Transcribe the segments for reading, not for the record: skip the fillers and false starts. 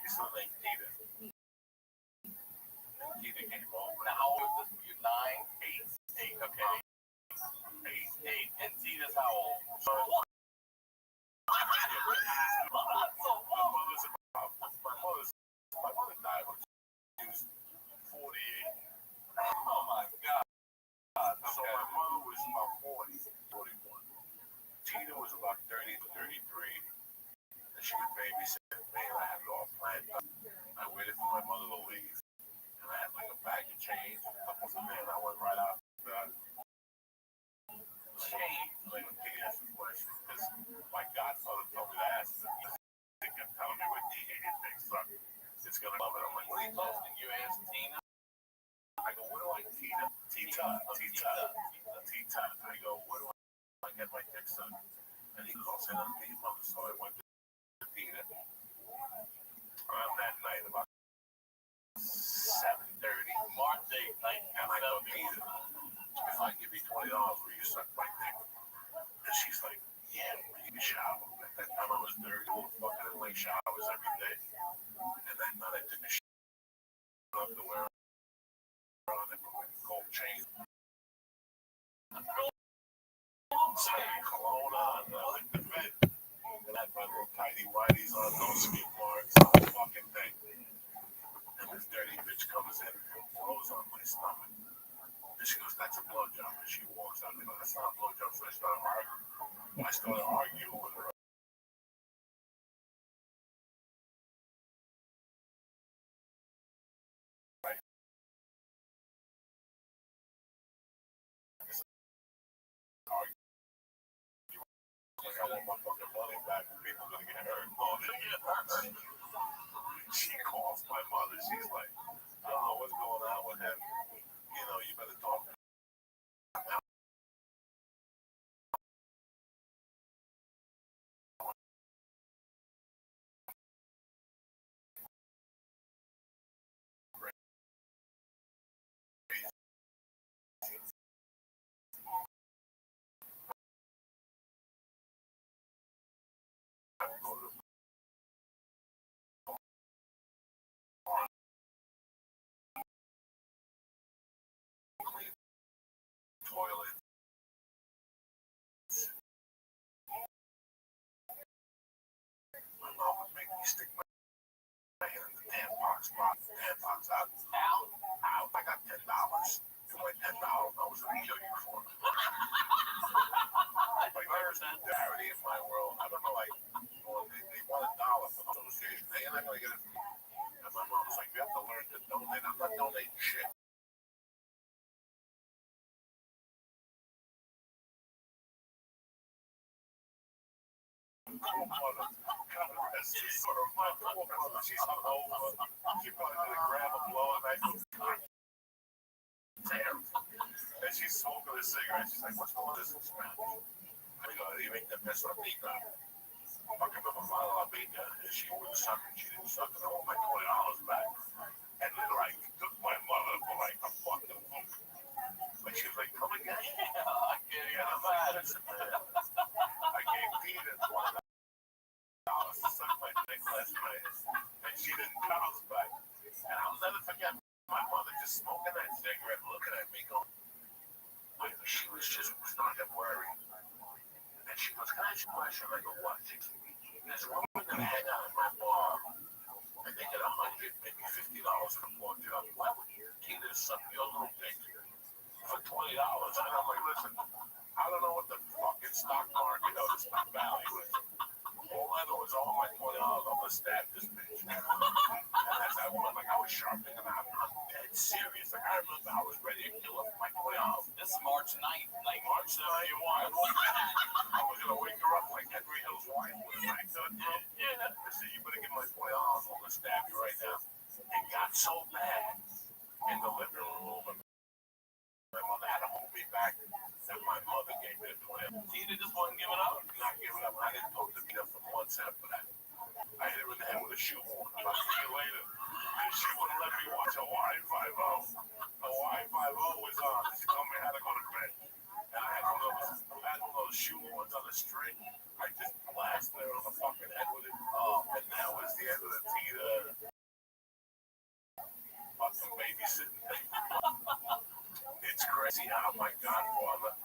still named Tina. Tina came home. Now, how old is this? Were you 9? 8. 8, okay. 8. And Tina's how old? My mother died when she was 48. Oh my God. So my mother was about 40, 41. Tina was about 30 to 33. And she would babysit me, and I had it all planned up. I waited for my mother to leave. And I had like a bag of change, a couple of men. I went right out to that. Change. Like, okay, that's the question. Because my godfather told me to ask him. He kept telling me what he hated things. So it's going to love it. I'm like, what are you talking? You asked Tina? I go, what do I Tina? Tita. I go, what do I get my dick sucked? And he goes, send it to your mother. So I went to Tina. Around that night, about 7:30, March 8th, and I go, Tina, if I give you $20, will you suck my dick? And she's like, yeah, we need a shower. At that time, I was dirty, fucking in lake showers every day. And that night, I took a shower underwear on it with a gold chain. So I had cologne on, I licked the bed, and I had my little tidy whities on, no skid marks, the whole fucking thing. And this dirty bitch comes in and throws on my stomach. And she goes, that's a blowjob. And she walks out and goes, that's not a blowjob. So I started arguing with her. I want my fucking money back. People are gonna get hurt. Oh, they're gonna get hurt. She calls my mother. She's like, I don't know what's going on with him. You know, you better talk to him. Toilet. My mom would make me stick my hand in the tampon spot. Tampons out. Out. I got $10. And my $10 I was gonna kill you for. Like, there's charity in my world. I don't know, like, well, they want $1 for the association. They're not gonna get it from me. And my mom was like, you have to learn to donate. I'm not donating shit. She's sort of my poor mother. She's hungover. She probably gonna grab a blow and I go, damn. And she's smoking a cigarette. She's like, what's going on this in Spanish? I go, you make the best of me, man. I can remember my Lavinia, and she wouldn't suck it. She didn't suck it. I want my $20 back. And then, like, took my mother for, like, a fucking loop. But she was like, come again? Yeah, I can't get it back. I gave Peter $20 to suck my dick last night. And she didn't bounce back. And I'll never forget my mother just smoking that cigarette, looking at me, going, like, she was just starting to worry. And she goes, can I ask you a question? I go, what? There's a woman that hang out at my bar, and they get $100, maybe $50 for a blowjob. Why would you either suck your little dick for $20? And I'm like, listen, I don't know what the fucking stock market or the stock value is. All I know is all my $20, I'm gonna stab this bitch. And as I went, like, I was sharpening and I'm dead serious. Like, I remember I was ready to kill her for my $20. This is March 9th, like March 71. I was gonna wake her up like Henry Hill's wife with a knife to the throat. Yeah. I said, you better give me my $20, I'm gonna stab you right now. It got so bad in the living room. My mother had to hold me back. That my mother gave me the $20. Tina just wasn't giving up. Not giving up. I didn't talk to Tina for months after that. I hit her in the head with a shoehorn. I'll see you later. And she wouldn't let me watch Hawaii 5-0. Hawaii 5-0 was on. She told me how to go to bed. And I had one of those shoehorns on the string. I just blasted her on the fucking head with it. And that was the end of the Tina sitting there. It's crazy how my godfather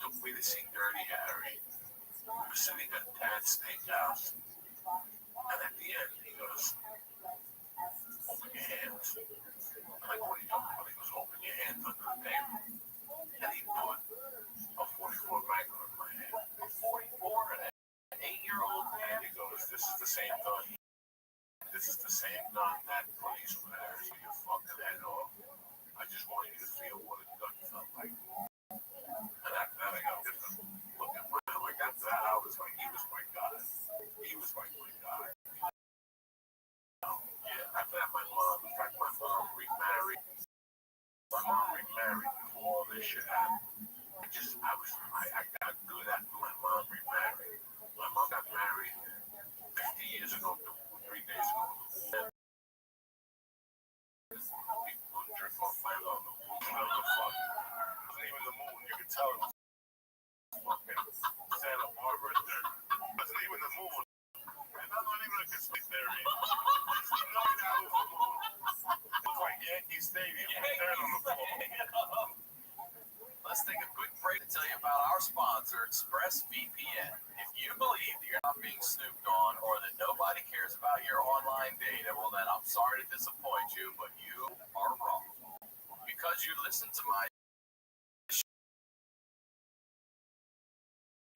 took me to see Dirty Harry. We were sitting at Dad's Steakhouse, and at the end he goes, "Open your hands." I'm like, "What are you talking about?" He goes, "Open your hands under the table." And he put a 44 Magnum in my hand. A 44 and an 8-year-old? And he goes, "This is the same gun. This is the same gun that police wears for your fucking head off. I just want you to feel what a gun felt like." And after that, I got a different look at my, like, after that, I was like, he was my God. He was like my God. Yeah, after that, my mom, in fact, my mom remarried. My mom remarried before all this shit happened. I got good at my mom remarried. My mom got married 50 years ago, 3 days ago. People drink off my love. Wasn't even the moon. You could tell it was fucking Santa Barbara. Wasn't even the moon. And that's not even a conspiracy theory. You know that was the moon. It was like Yankee Stadium. On the floor. Let's take a quick break to tell you about our sponsor, ExpressVPN. If you believe that you're not being snooped on or that nobody cares about your online data, well then I'm sorry to disappoint you, but you are wrong. Because you listen to my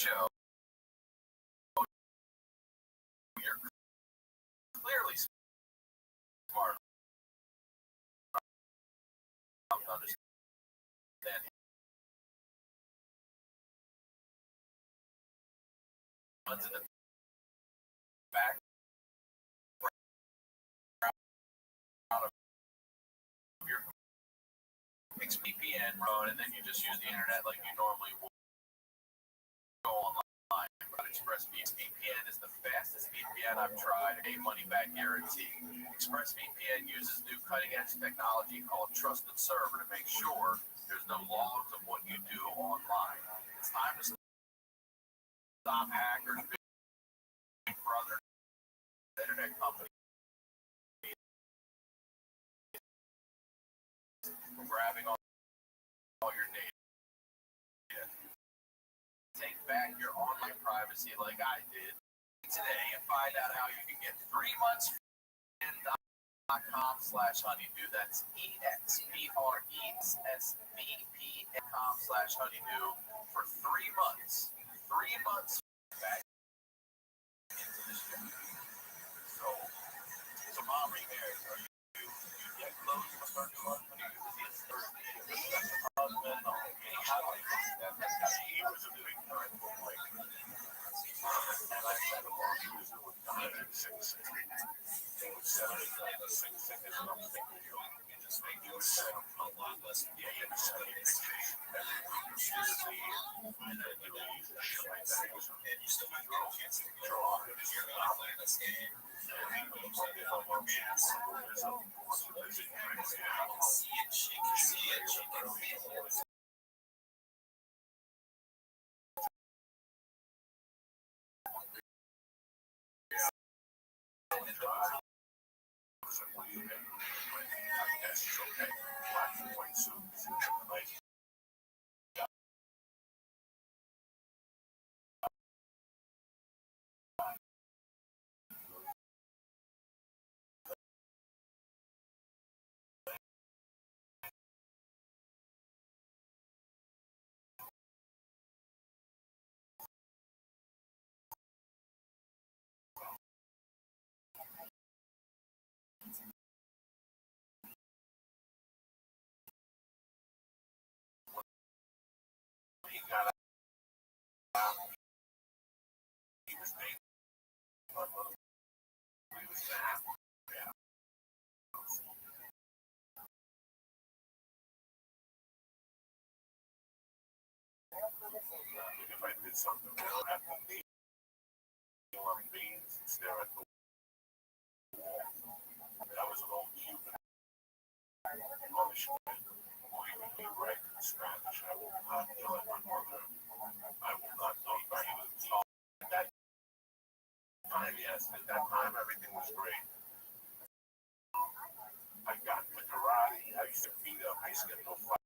show, you're clearly smart enough to understand to the back of your VPN phone, and then you just use the internet like you normally would go online. But ExpressVPN is the fastest VPN I've tried, a money-back guarantee. ExpressVPN uses new cutting-edge technology called Trusted Server to make sure there's no logs of what you do online. It's time to stop hackers, Big Brother, internet company, grabbing all your data. Take back your online privacy like I did today and find out how you can get 3 months .com/honeydew. That's EXPRESSVPN.com/honeydew for 3 months. 3 months back into the show. So mom remarried. Are you get close to start new life? Husband, He was a big time for Mike. And I met him while he was with 106. He was 76 and I'm thinking, yo, he was set up a lot less. Yeah, he was set up pictures every week. He was here. And then, you know, he was shit like that. He was still a chance to draw. He was here to play this game. And he was like, if I'm on gas, there's a see it, she can see it, she can feel it. If I did something wrong, I have to kneel on beans and stare at the wall. That was an old Cuban punishment. Or even me right in Spanish. I will not yell at my mother. I will not talk about it. At that time, yes, at that time everything was great. I got the karate, I used to beat up. I used to get no fight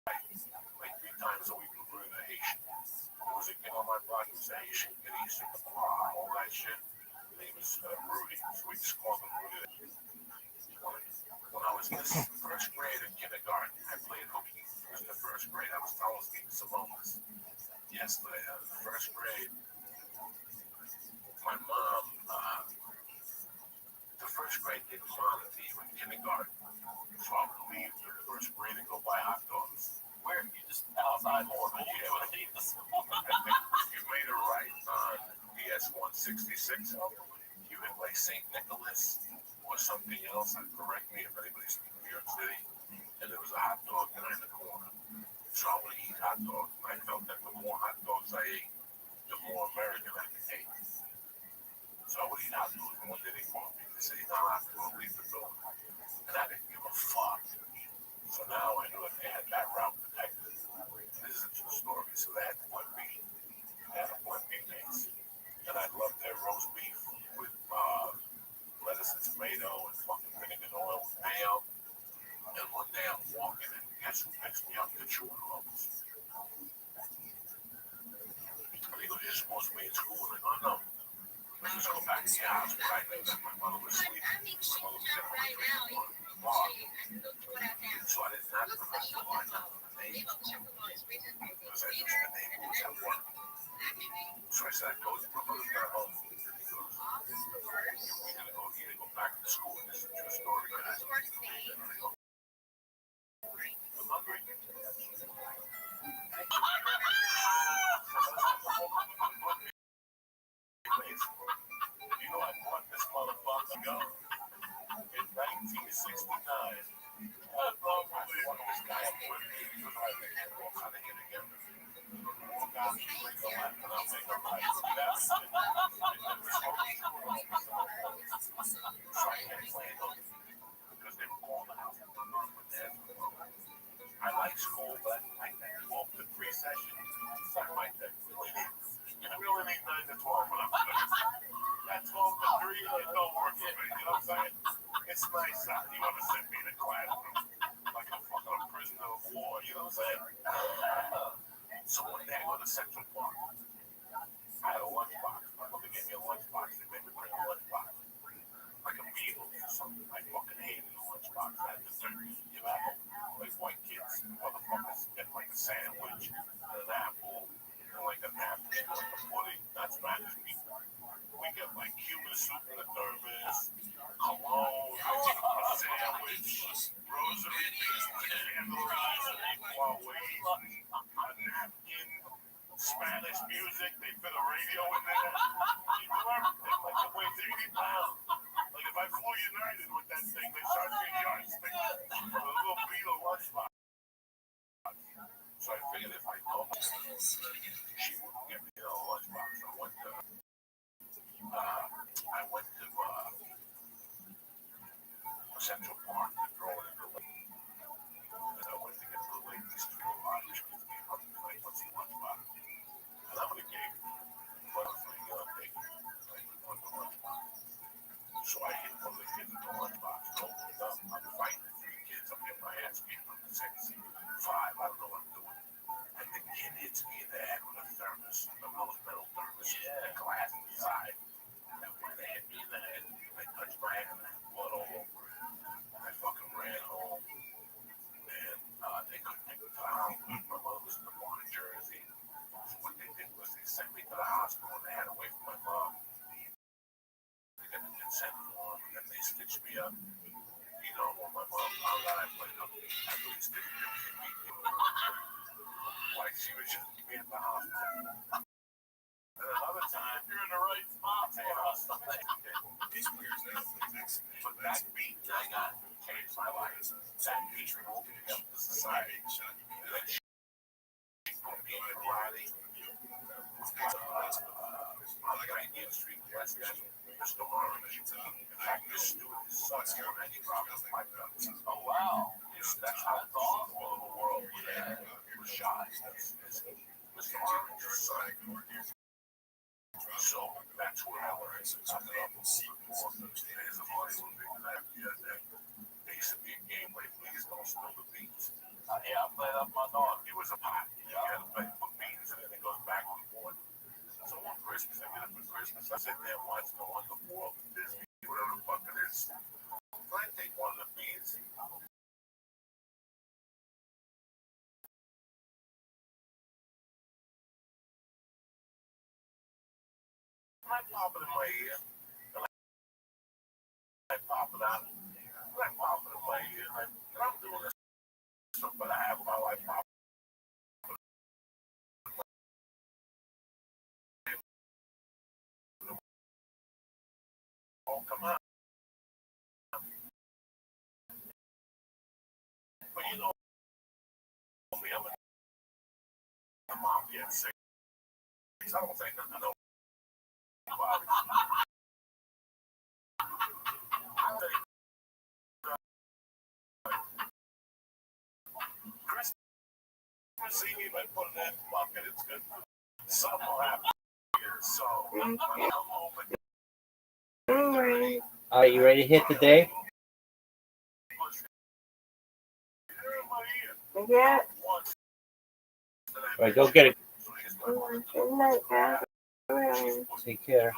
like 3 times a week with Rudy Haitian. There was a kid on my block who was a Haitian kid. He used to all that shit. His name was Rudy, so we just called him Rudy. When I was in the first grade in kindergarten, I played hooky. It was in the first grade. I was telling Steve Simonis yesterday. In the first grade, my mom, the first grade didn't monitor you in kindergarten. So I would leave the first grade and go buy hot dogs. Where you just outside more, but you would leave the school. You made it right on PS 166. You hit like St. Nicholas or something else, and correct me if anybody's from New York City. And there was a hot dog guy in the corner. So I would eat hot dogs. And I felt that the more hot dogs I ate, the more American I became. So I would eat hot dogs. And one day they called me. They said, "You're not allowed to go leave the building." And I didn't give a fuck. So now I knew that they had that route protected. This is a true story. So they had to put me. They had to put me base. And I loved their roast beef with lettuce and tomato and fucking vinegar and oil with mayo. And one day I'm walking and guess who picks me up? The chewing office. They go, "You're supposed to be in school." And I go, "No. Let's just go back to your house." But I knew that my mother was sleeping. My mother was in the bar. So I didn't have to remember the line down the name. Because I knew the name was at work. So I said, "I go to my mother's not home." He goes, "We're gonna go either go back to school." And this is a true story, guys. And I go, "I'm hungry." You know, I brought this motherfucker go in 1969. I brought this guy up with me because I had all kind of hit again. Walk out, make a left, and I'll make a right. So I can't play them because they were calling out. I like school, but I like that 12 to 3 session. So I like that. You really need 9 to 12 when I'm good. That 12 to 3, it don't work for me. You know what I'm saying? It's nice out. You want to send me in a classroom like a fucking prisoner of war. You know what I'm saying? So one day I go to Central Park. I had a lunchbox. My mother gave me a lunchbox. They made me bring a lunchbox. Like a meal or something. I fucking hated a lunchbox. I had to turn, you know, like white kids, motherfuckers get like a sandwich and an apple and like a napkin, like a pudding. That's Spanish people. We get like Cuban soup in a thermos, cologne, a sandwich, rosary beans, candles, while we a napkin, Spanish music. They fit a radio in there. You do everything. Like it weighs 80 pounds. Like if I flew United with that thing, they charge me a yardstick for a little beetle lunchbox. So I figured if I told her, she wouldn't get me a lunchbox. I went to Central Park to throw it in the lake. And I went to get to the lake. These two Irish kids came up to me like, "What's the lunchbox?" And I would have gave them. But I was like, "You're not taking it." I didn't want the lunchbox. So I hit one of the kids in the lunchbox and opened it up. I'm fighting the 3 kids. I'm getting my ass beat from the 6, 5. I don't know what I'm doing. And the kid hits me in the head with a thermos, a metal thermos, and glass inside. And when they hit me in the head, I touched my hand and I had blood all over it. I fucking ran home. And they couldn't take me to the hospital. My mother was in the bar in Jersey. So what they did was they sent me to the hospital and they had to wait for my mom. They got the consent form and then they stitched me up. You know, when my mom found out I played up, I really stitched me up. Like she was just me at the hospital. And another time, you're in the right spot. These players now, but that beat I got changed my life. That beat opened me up to society. And then she put me in karate. On Indian Street, West End, Mr. Harmon. In fact, this student sucks more than any problem in my guns. Oh, wow. That's how it's all over the world. Yeah. It was shot. Mr. Harmon's son. So that's where I learned something up. There's a funny little thing that they used to be a game like played up my dog. It was a pot. You had to put beans in it, and it goes back and forth. So on Christmas, I get up for Christmas, I sit there and watch the Wonderful World of Disney, whatever the fuck it is. I take one of the beans. And I pop it in my ear. And I pop it out. And I pop it in my ear. And I'm doing this stuff, but I have my life pop. Won't come out. But you know me, I'm out yet sick. I don't think nothing about it. Christmas Eve, I put it in the bucket. It's good. Something will happen here. So I'm hoping. All right, you ready to hit the day? Yeah. All right, go get it. Good night, guys. Take care.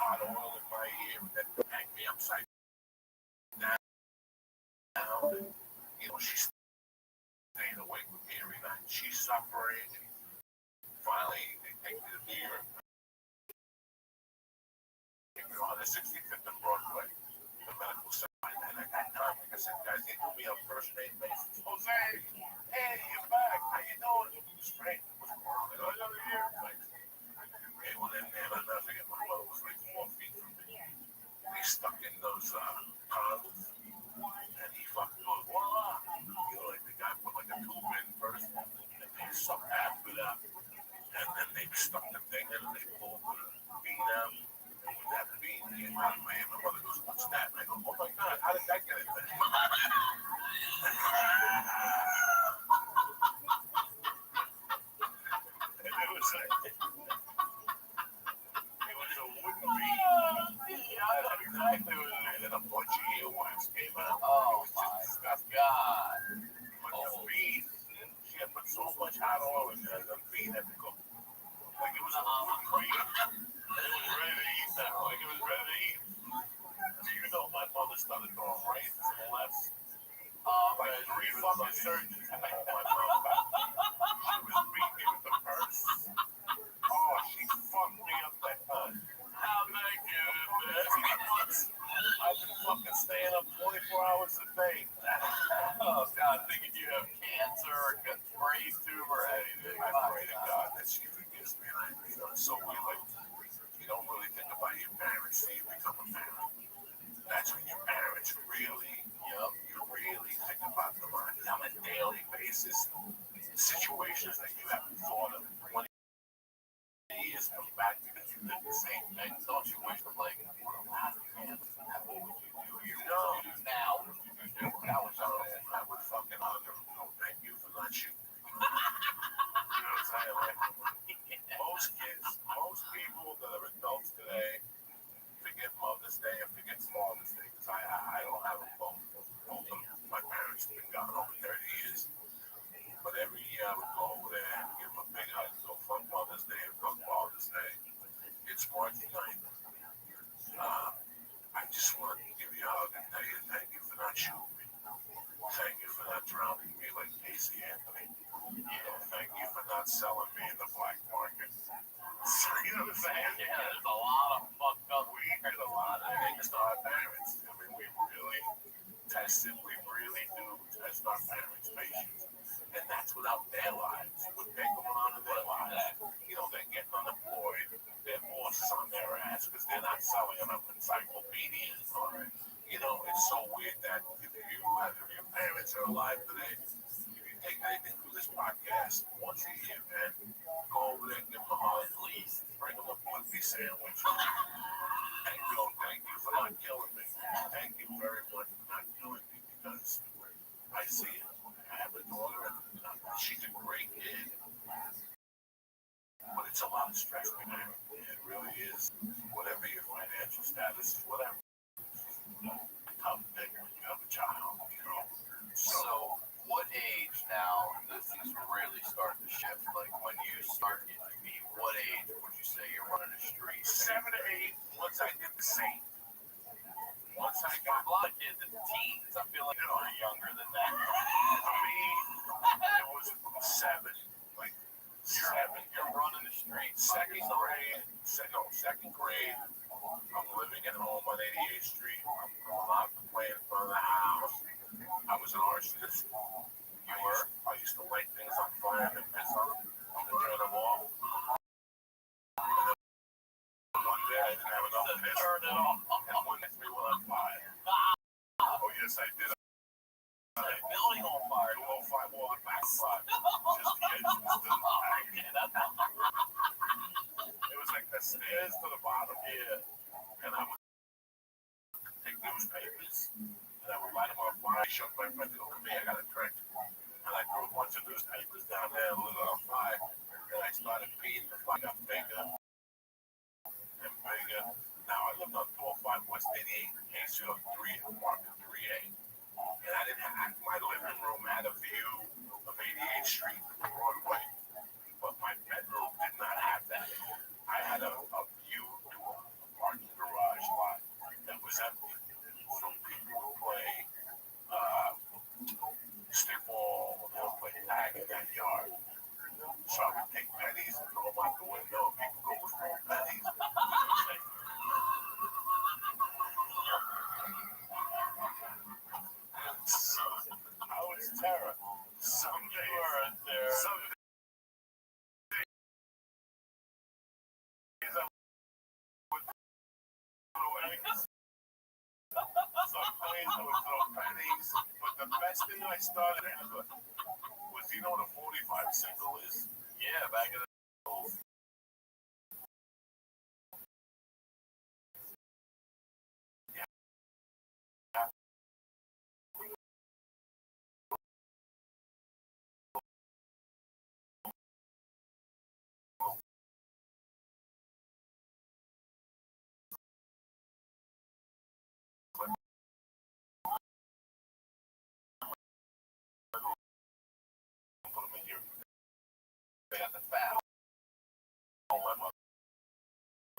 You know, she's staying awake with me every night. She's suffering. Finally, they take me to New York. On the 65th and Broadway, the medical center. And I got time. Like I said, guys, they told me on first name basis. Jose, hey, you're back. How you doing? Straight. What's going on? Another year. Hey, well, then, man, I'll never forget my mother was like 4 feet from me. And he stuck in those condoms. And he fucking goes, voila. You know, like the guy put like a tube in first. And they sucked half of it up. And then they stuck the thing in and they pulled the bean out. That being the my mother goes, what's that? And I go, oh my God, how did that get in there? And it was a wooden bean. Yeah, I know exactly what it is. And a bunch of earwax came out. Oh my God. But the bean, she had put so much hot oil in there, the bean had to go. Like it was a wooden bean. And it was ready to eat now. Like it was ready to eat. You know, my mother started throwing rice and lefts. Like 3 fucking surgeons. And I my mom back. She was beating me with the purse. Oh, she fucked me up that time. How thank you, man. I've been fucking staying up 24 hours a day. Oh God, thinking you have cancer or a brain tumor or anything. I pray to God that she forgives me. And you know, it's so weird. Like, you don't really think about your parents till you become a parent. That's when your parents really, you really think about them on a daily basis. Situations that you haven't thought of 20 years come back because you did the same thing. Don't you wish for like, what would you do? You know, Now, that was I would fucking hug them. No, thank you for not shooting. You know what I'm saying? Like, most kids, most people that are adults today forget Mother's Day and forget Father's Day. Because I don't have a phone. Both of my parents have been gone over 30 years. But every year I would go over there and give them a big hug. So fuck Mother's Day and fuck Father's Day. It's March 9th. I just wanted to give you a hug and tell you thank you for not shooting me. Thank you for not drowning me like Casey Anthony. Thank you for not selling me in the black market. So, you know what I'm saying? yeah, there's a lot of fucked up. We heard a lot of things to our parents. I mean, we really tested, we really do test our parents' patience. And that's without their lives. What they're going on in their lives. You know, they're getting unemployed. Their boss is on their ass because they're not selling enough encyclopedias. Or, you know, it's so weird that if your parents are alive today, if you take anything through this podcast once a year, man, go over there and give them a hug, at least. Bring them a pussy sandwich. And go, thank you for not killing me. Thank you very much for not killing me because I see it. I have a daughter and she's a great kid. But it's a lot of stress, man. It really is. Whatever your financial status is, whatever. Tough thing when you have a child, you know. So, what age now does this a lot of kids in teens, I feel like they're younger than that. For me, it was 7. Like 7. You're running the streets. Second grade. I'm living at home on 88th Street. I'm allowed to play in front of the house. I was an arsonist. I used to light things on fire and piss on them and turn them off. And one day I didn't have enough piss. Turn it off. And one next to me went on fire. Oh yes, I did. Building on fire. 205 wall and backside. Just the edge was still hanging. It was like the stairs to the bottom here. And I would take newspapers and I would light them on fire. I showed my friends, go to me, I got a drink. And I threw a bunch of newspapers down there and lit it on fire. And I started beating the fire, got bigger and bigger. Now I lived on 205 West 88, KCO 3, apartment 3A. And I didn't have, my living room had a view of 88th Street to Broadway. But my bedroom did not have that. I had a view to a parking garage lot that was empty. So people would play stickball, they would play tag in that yard. So I would take pennies and throw them out the window. People go throw pennies. I was terror. Someday you were in there. Some days I would throw pennies. But the best thing I started ever was, you know what a 45 single is? Yeah, back in the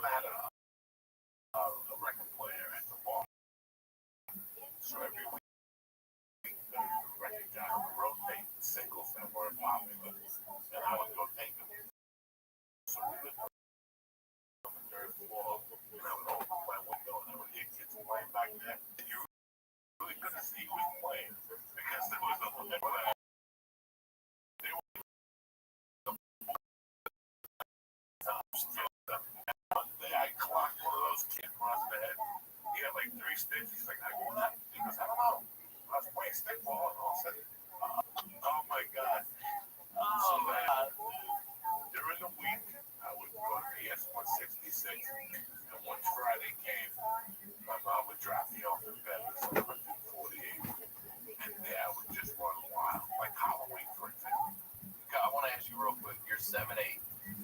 I had a record player at the bar. So every week, the record guy would rotate the singles that were popular, and I would go take them. So we would go on the third floor, and I would open my window, and I would hear kids playing back there. And you really couldn't see who was playing, because there was a limit. One day I clocked one of those kids across the head. He had like 3 stitches. He's like, what happened? He goes, I don't know. I was playing stickball and all of a sudden, oh my God. So then, during the week, I would go to PS 166. And once Friday came, my mom would drop me off in bed with 148. And there I would just run wild, like Halloween, for example. I want to ask you real quick. You're 7'8".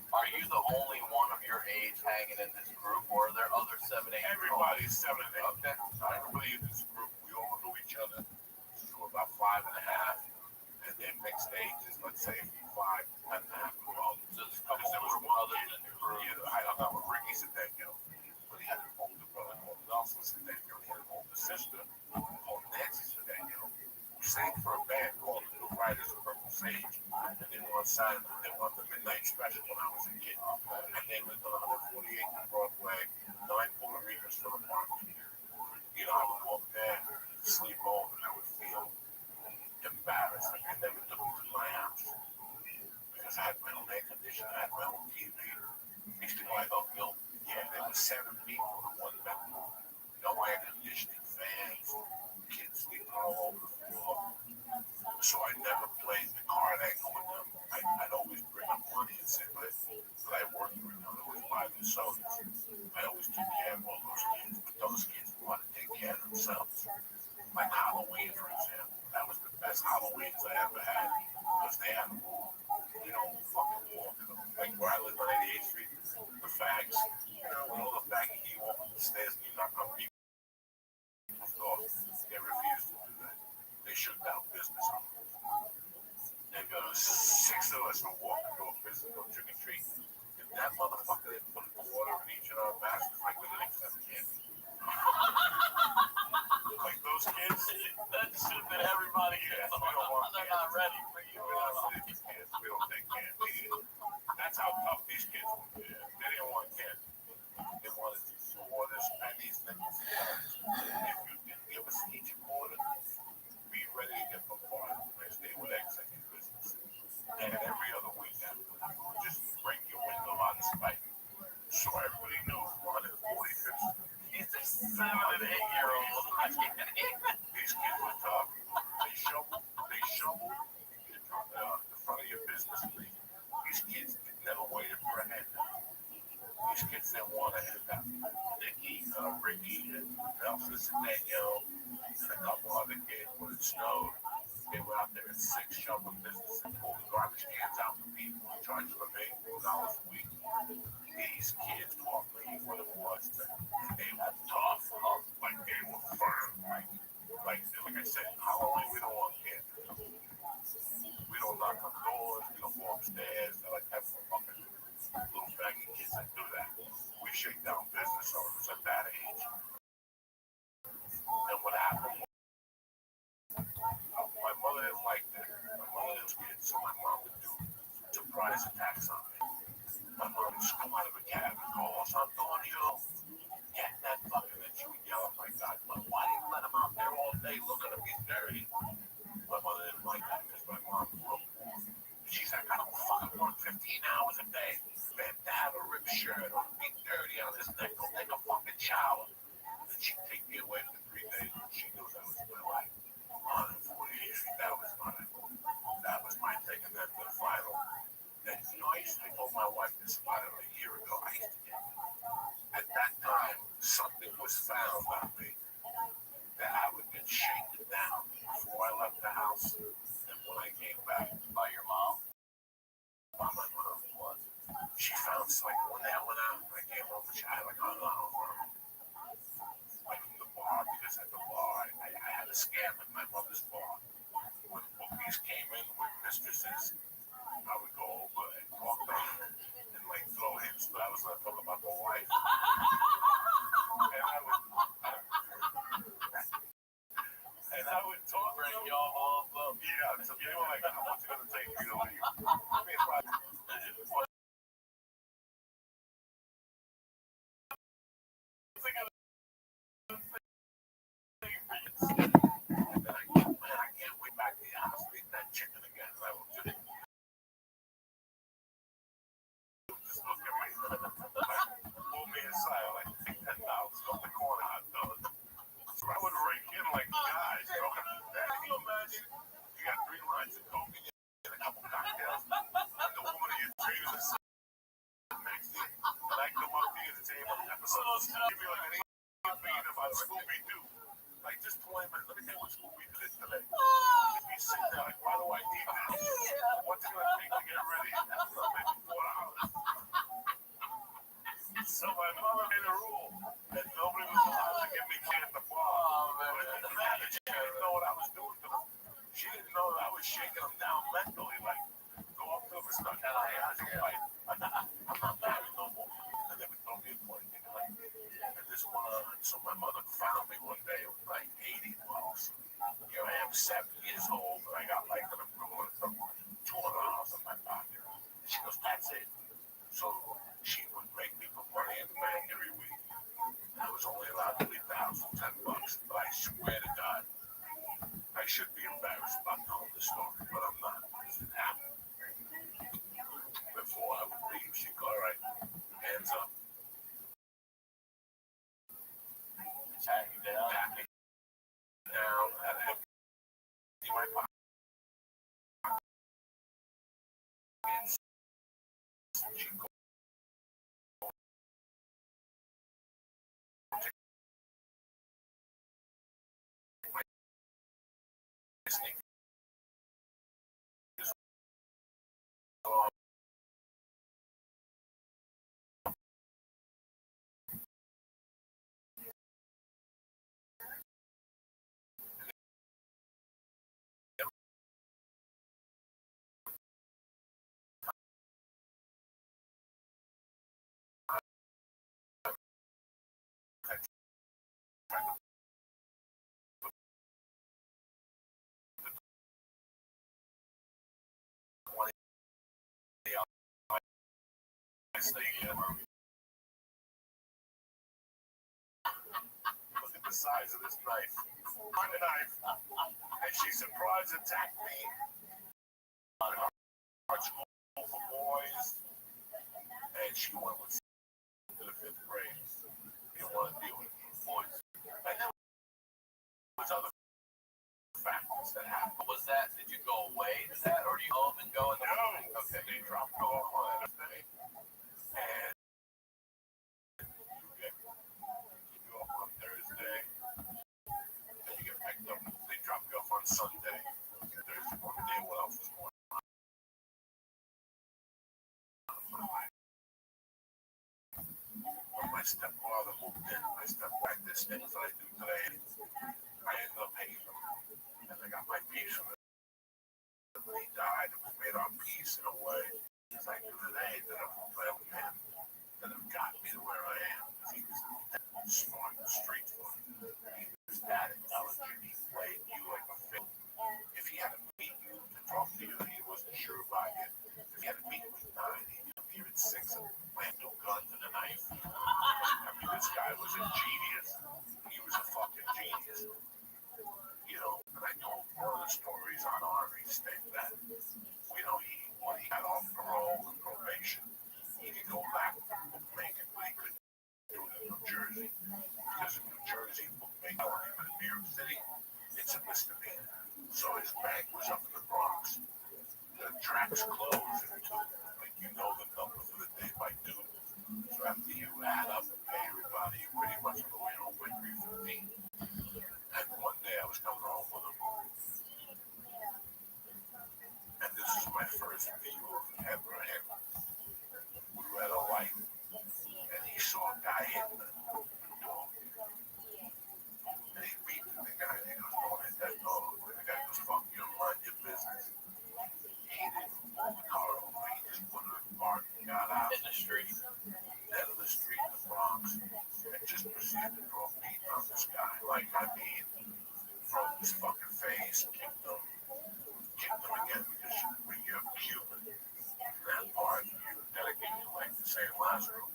Are you the only one of your age hanging in this group, or are there other 7'8"? Everybody's 7'8". Okay. Everybody in this group, we all knew each other. So about 5 and a half, and then mixed ages, let's say 5 and a half. Well, So there's a couple more brothers in the group. yeah, I hung out with Ricky Cedeno, but he had an older brother called Nelson Cedeno. He had an older sister called Nancy Cedeno, who sang for a band called the New Riders of Purple Sage. And they were on Saturday, they were on the Midnight Special when I was a kid. And they lived on 148th and Broadway, 9 Puerto Ricans for the apartment. You know, I would walk there, sleep over, and I would feel embarrassed. Like I never took them to my house. Because I had my own air conditioner, I had my own TV. Used to go, I thought, yeah, there were 7 people in one bedroom. No air conditioning, fans, kids sleeping all over the floor. So I never played the card angle with them. I'd always bring up money and say, but I worked with them. I always buy them sodas. I always took care of all those kids. But those kids wanted to take care of themselves. Like Halloween, for example. That was the best Halloweens I ever had. Because they had a rule. You don't fucking walk in them. Like where I live on 88th Street, the fags, you know, when all the faggy, you walk up the stairs and you knock on people's doors. They refused to do that. They shut down business on them. And 6 of us would walk into a business, go trick or treat. If that motherfucker didn't put a quarter in each of our baskets, like we didn't accept candy. snowed. They were out there at 6 shoveling business and pulling garbage cans out for people. Charged them $8 a week. These kids taught me what it was that they were tough, like they were firm. Like I said, Halloween, we don't want kids. We don't knock on doors, we don't go upstairs. They like have fucking little baggy kids that do that. We shake down business owners at that age. And what happened was, my mother didn't like that. My mother didn't get, so my mom would do surprise attacks on me. My mom would just come out of a cab and go, "Oh, Antonio, get that fucking," and she would yell, "Oh my God, why do you let him out there all day looking at me dirty?" My mother didn't like that because my mom broke. She's like, "I don't fucking work 15 hours a day. Man, to have a ripped shirt or be dirty on his neck, go take a fucking shower." And she'd take me away for 3 days. She knew that was my life. 140 years, that was my thing, and then the final. And you know, I told my wife this about it a year ago. At that time, something was found on me that I would get shaken down before I left the house, and when I came back. By your mom? By my mom was. She found, like, one day I went out and I came home and she had like a like from the bar, because at the bar I had a scam at my mother's bar. When bookies came in with mistresses, I would go over and talk to them and like throw hints, but I was not talking about the wife. And I would talk Bring y'all all up. yeah, so you know, like, how much it's gonna take me to leave? I mean, if I and then I can't wait back to the house to eat that chicken again. I will do it. Just look at me. Pull me aside, like, take $10 off the corner hot dog. So I would rake in like guys. You know, can you imagine? You got 3 lines of coke and a couple cocktails, and the woman of your dreams is sitting next to you. And I come up to you at the table, episodes, give me like an 8 beat about Scooby-Doo. Like, just 20 minutes. Let me tell you what Scooby-Doo did today. You sit there, like, why do I need this? What's it going to take to get ready? That's going to make me $4. So my mother made a rule that nobody was allowed to give me kid at the bar. She didn't know what I was doing to them. She didn't know that I was shaking them down mentally. Like, go up to them and start, "Hey, how's your wife? I'm not married no more." And they would throw me a point. And this one, so my mother found me one day with like $80. Here I am, 7 years old, and I got like an equivalent of $200 in my pocket. And she goes, "That's it." So she would make me put money in the bank every week. I was only allowed to leave the house for $10, but I swear to God, I should be embarrassed about telling this story, but I'm not, because it happened. Before I would leave, she'd go, "All right, hands up." Pack it down. Pat me down, and empty my pocket. She'd go sneak Look at the size of this knife. And she surprise attacked me on art school for boys. And she went with to the 5th grade. She didn't want to deal with boys. And there was other factors that happened. Was that, did you go away to that, or do you home and go in the morning? Okay, they dropped me off on Thursday. And you go up on Thursday. And you get picked up. They drop you off on Sunday. business things that I do today, I ended up hating him. And I got my piece from it. When he died, it was made our peace in a way. It's like today that I'm playing with him that have gotten me to where I am. He was smart and straightforward. He was that intelligent. He played you like a film. If he had to meet you to talk to you, he wasn't sure about you. If he had to meet you at 9, he'd come here at 6 and plant no guns and a knife. I mean, this guy was a genius. He was a fucking genius. You know, and I told one of the stories on Arby's thing that, you know, when he got off parole and probation, he could go back to bookmaking, but he couldn't do it in New Jersey. Because in New Jersey, bookmaking, but in New York City, it's a misdemeanor. So his bank was up in the Bronx. The tracks closed until, like, you know the number for the day by noon. So after you add up and pay everybody, you pretty much on the way home by 3:15. And one day I was coming home with him. And this is my first view of ever him. We were at a light, and he saw a guy hitting the dog. And he beat the guy, and he goes, "Don't hit that dog." And the guy goes, "Fuck you, mind your business." He didn't pull the car over, he just put it in the park and got out. In the street. Dead of the street in the Bronx. And just proceeded to throw a beat on this guy. Like, I mean, from his fucking face, kicked him again, because when you're Cuban, that part, you dedicate your life to St. Lazarus.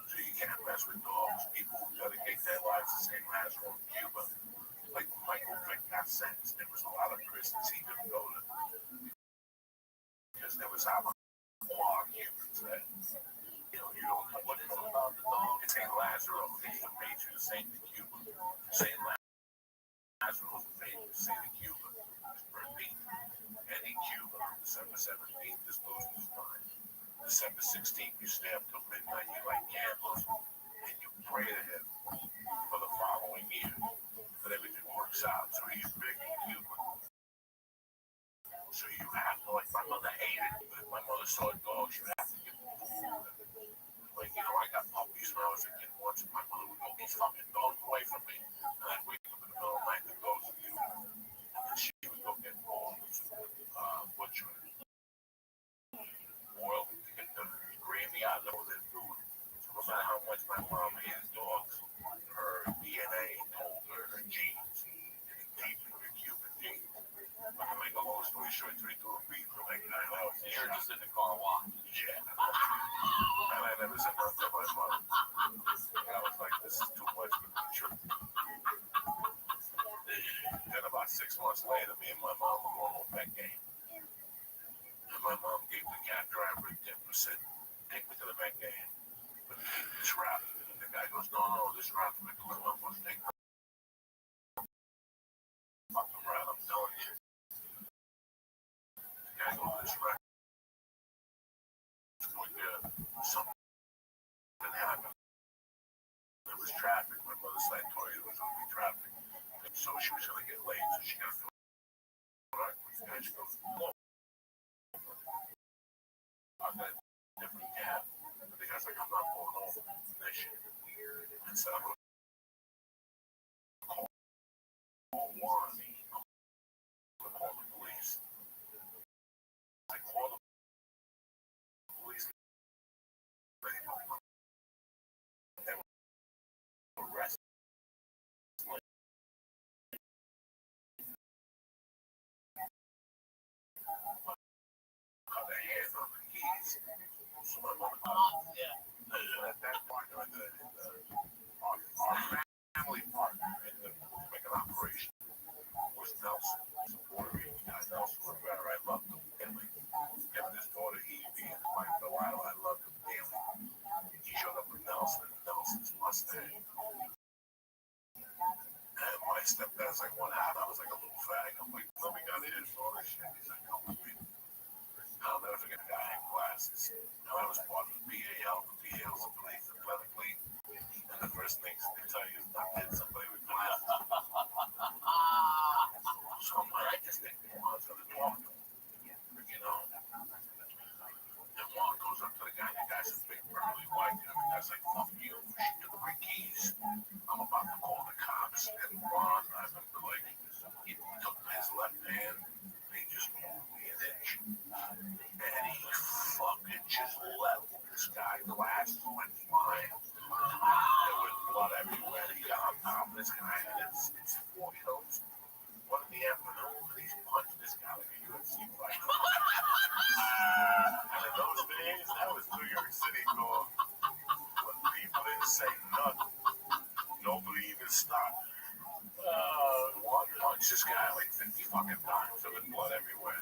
So you can't mess with dogs. People who dedicate their lives to St. Lazarus in Cuba, like Michael Vick got sentenced, there was a lot of prisons he didn't go to. Because there was outlaw Cubans that, you know, you don't know what it's about the dog. It's St. Lazarus. He's the patron saint of Cuba. St. Lazarus was the patron saint of Cuba. And in Cuba, December 17th is losing time. December 16th, you stay up till midnight, you light candles, and you pray to him for the following year, that everything works out. So he's big in Cuba. So you have to, like, my mother hated it, but if my mother saw dogs, you have to give them food. Like, you know, I got puppies when I was a kid once, and my mother would go, "These fucking dogs away from me." And I'd wake up in the middle of the night, the dogs would be around. And then she would go get balls, butcher, boil, get the gravy out of their food. So no matter how much my mom hated dogs, her DNA told her her genes, and deep in her Cuban genes. But to make a long story short, so they threw a beat for like 9 hours. You're just in the car watching. Yeah. And I never said nothing to my mother. I was like, this is too much for the truth. Then about 6 months later, me and my mom were going on that game. And my mom gave the cab driver a 10%. Take me to the Met game. But this route. And the guy goes, no, this route's been going on. I'm supposed to take the fucking route. I'm telling you. The guy goes, this route. It's going to something happened. There was traffic. My mother said I told you there was going to be traffic. So she was going to get late. So she got to go. And she goes, "Whoa." I got a different cab. But the guy's like, "I'm not going home." That shit. And so I'm going to call one. I'm going to call the police. I call the police. They were arrested. Cut their hands on the keys. So my mother, at that point, in the argument, guy like 50 fucking times. There was blood everywhere.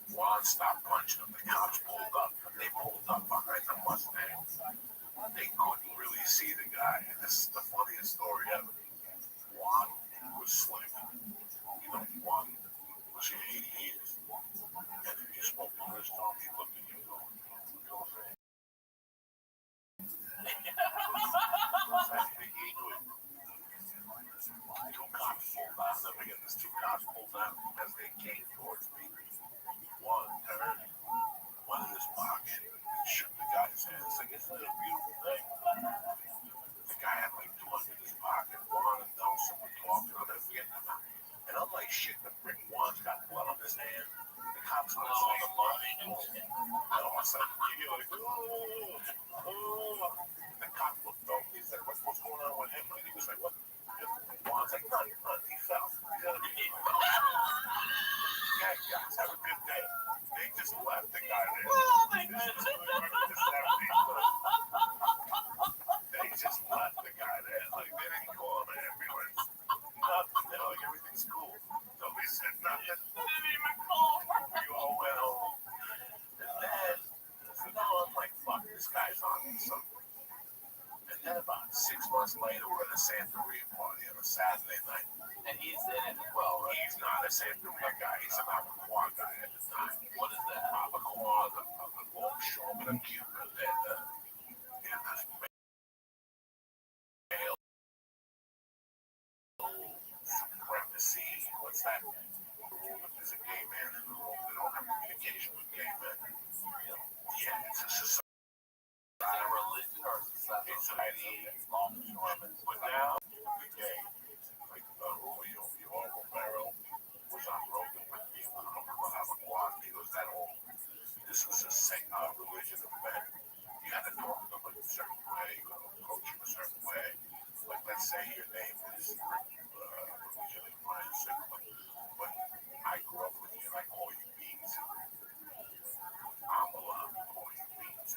Juan stopped punching him. The cops pulled up. They pulled up behind the Mustang. They couldn't really see the guy. And this is the funniest story ever. Juan was slim. You know, Juan was 80 years. And if you spoke to his tongue, he looked at you going, two cops pulled out. Never get this. Two cops pulled out as they came towards me. One turned, one in his pocket, and shook the guy's hand. It's like, isn't it a beautiful thing? The guy had like 200 in his pocket. One and know someone talking. I'm never forgetting that. And I'm like, shit, the brick one's got blood on his hand. The cops were all the money. And all of a sudden, you're like, oh. The cop looked over. He said, what's going on with him? And he was like, what? Juan's like, none. He fell. Yeah, guys, have a good day. They just left the guy there. They just left the guy there. Like, they didn't call an ambulance. Nothing. They're like, everything's cool. Nobody said nothing. They didn't even call. We all went home. And then, so now I'm like, fuck, this guy's on me something. And then about 6 months later, we're at a Santeria party on a Saturday night. And he's in it as well, right? He's not a Santeria guy. He's an Abacoa guy at the time. What is that? Abacoa, the longshoreman of Cuba. And this male supremacy. What's that? There's a gay man in the room. They don't have communication with gay men. Yeah, it's a society. Is it a religion or a society? It's an idea. Longshoremen. But now, the gay, like Julio Romero was on Rogan with me. I don't know how it was. He goes, that whole, this was a religion of men. You had to talk to them a certain way, coach them a certain way. Like, let's say your name is religion is Ryan Sigma, but I grew up with you and I call you Beans. I'm allowed to call you Beans.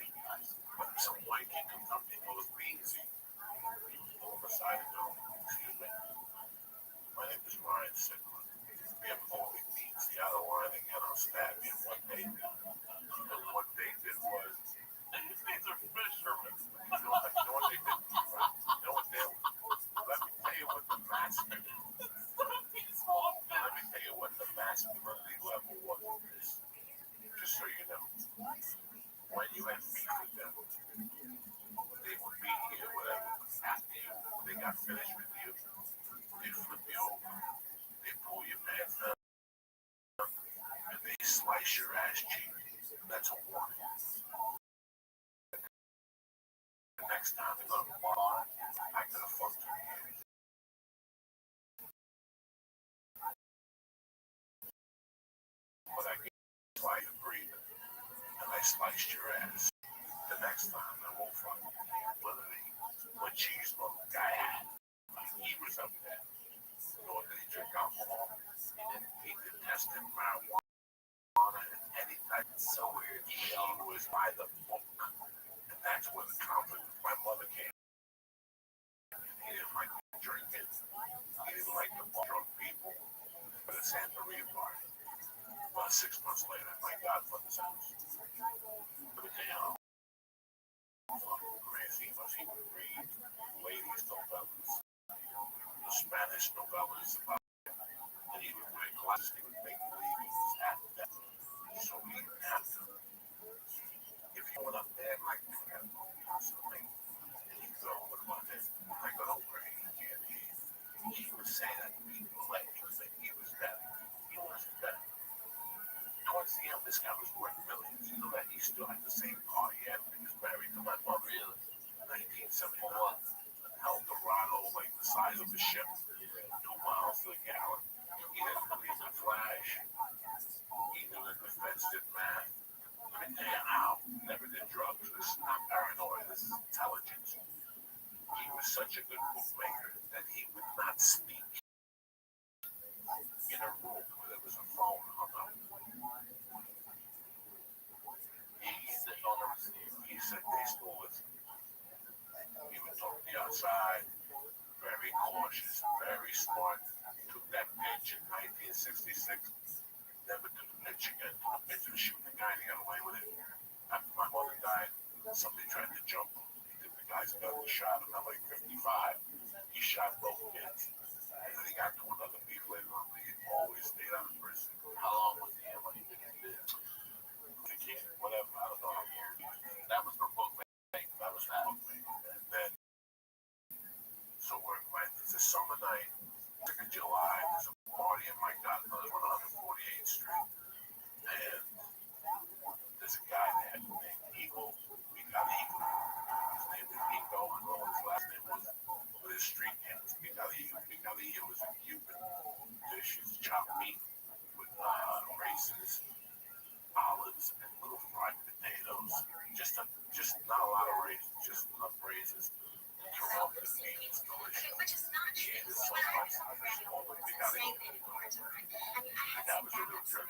But if some white kid comes up and goes Beans, all of a sudden, go, excuse me, my name is Ryan Sigma. We have called me Beans. The other line again, I'll stab you. What they did. And what they did was, these are fishermen. You know what they did? You know what they did? Let me tell you what the master did. Let me tell you what the masculinity level was. Just so you know. When you had beef with them, they would be here, whatever. After you, they got finished with you, they flip you over, they pull your pants down, and they slice your ass cheek. That's a warning. The next time they go to the bar, I could have fucked you again. But I gave you why you're breathing, and I sliced your ass. The next time I won't fuck you. Literally, what cheese bone guy had, he was up there. Nor did he drink alcohol. He detested marijuana and any type. It's so weird. He was by the book. And that's where the conflict with my mother came. He didn't like drinking. He didn't like the drunk people. But it's Santeria party. About 6 months later, my godmother's house. But damn. Crazy, but he would read ladies' novellas, the Spanish novellas about him, and he would wear glasses, he would make believe he was at that, so he didn't have to. If you went up there, like, you got something, and he'd go, what about this? I go, don't worry, he can't hear. He would say that to me, like, he was like, he was better. He wasn't better. Towards the end, this guy was worth millions. You know that he still had the same car he had when he was married to my mother. Really? 1971. Eldorado, like the size of a ship, 2 miles to the gallon. He didn't believe in flash. He knew that defense did math. Let me tell you how. Never did drugs. This is not paranoia. This is intelligence. He was such a good bookmaker that he would not speak in a room where there was a phone hung up. He's sitting on the receiver. He said they stole it. He would talk to the outside, very cautious, very smart. Took that pitch in 46. Never did the pitch again. The pitch was shooting the guy and he got away with it. After my mother died, somebody tried to jump him. The guy's gun was shot him at like 55. He shot both kids. And then he got to another beef later on, but he always stayed out of prison. How long was he in when he did it? The kid, whatever, I don't know how years. That was for book bank. That was that. And then, so we're it's a summer night, like in July, there's a party at my godmother's on 148th Street. And there's a guy there named Eagle. We got Eagle. His name is Nico, I don't know what his last name was. But his street name was Miguelillo. Was a Cuban dish. It's chopped meat with raisins, olives, and little fried potatoes. Just not a lot of raisins, just enough raisins. Throw up the meat. It's delicious. He ate it so much. I just called him Miguelillo. That was a real jerk.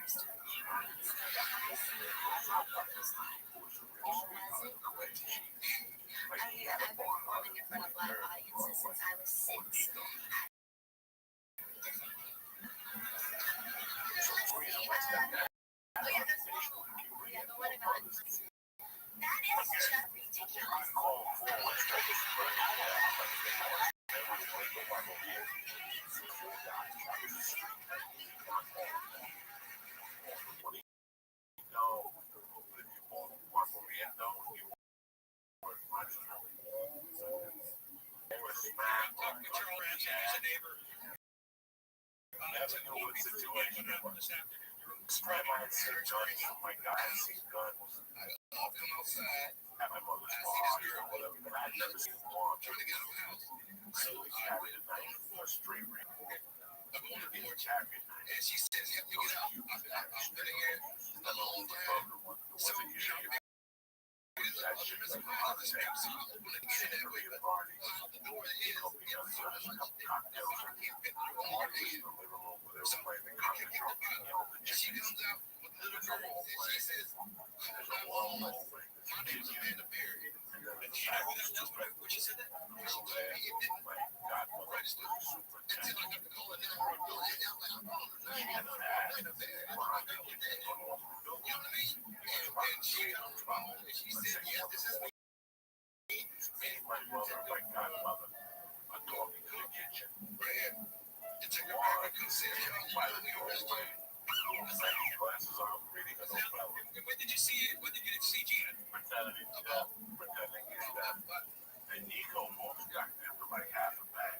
My God, I see guns. I'll come outside at my mother's party or whatever, but I'd never seen one. Trying to get out of the house. So I went at night for a street ring. I'm on the porch, and she says, help me get out. I'm sitting here alone down. So, that shit is a lot of things. So I open it in that way, but the door is in front of cocktails. I can't fit through all the way in the living room where they were playing the country drum. And she comes out with the little girl, and she says, there's a wall. My name is Amanda Perry. And you know who that was? When she said that? When she told me it didn't register until I got to call it now. I'm like, I'm on the line. I'm on the line. You know what I mean? And she got on the phone and she said, yes, this is me. My mother, my godmother, are talking to the kitchen. Brad, it took a while to consider why did you arrest her? Glasses on, reading a novella. When did you see it? When did you see Gina? Pretending he's dead. Pretending he's dead. And Nico almost got him for like half a bag.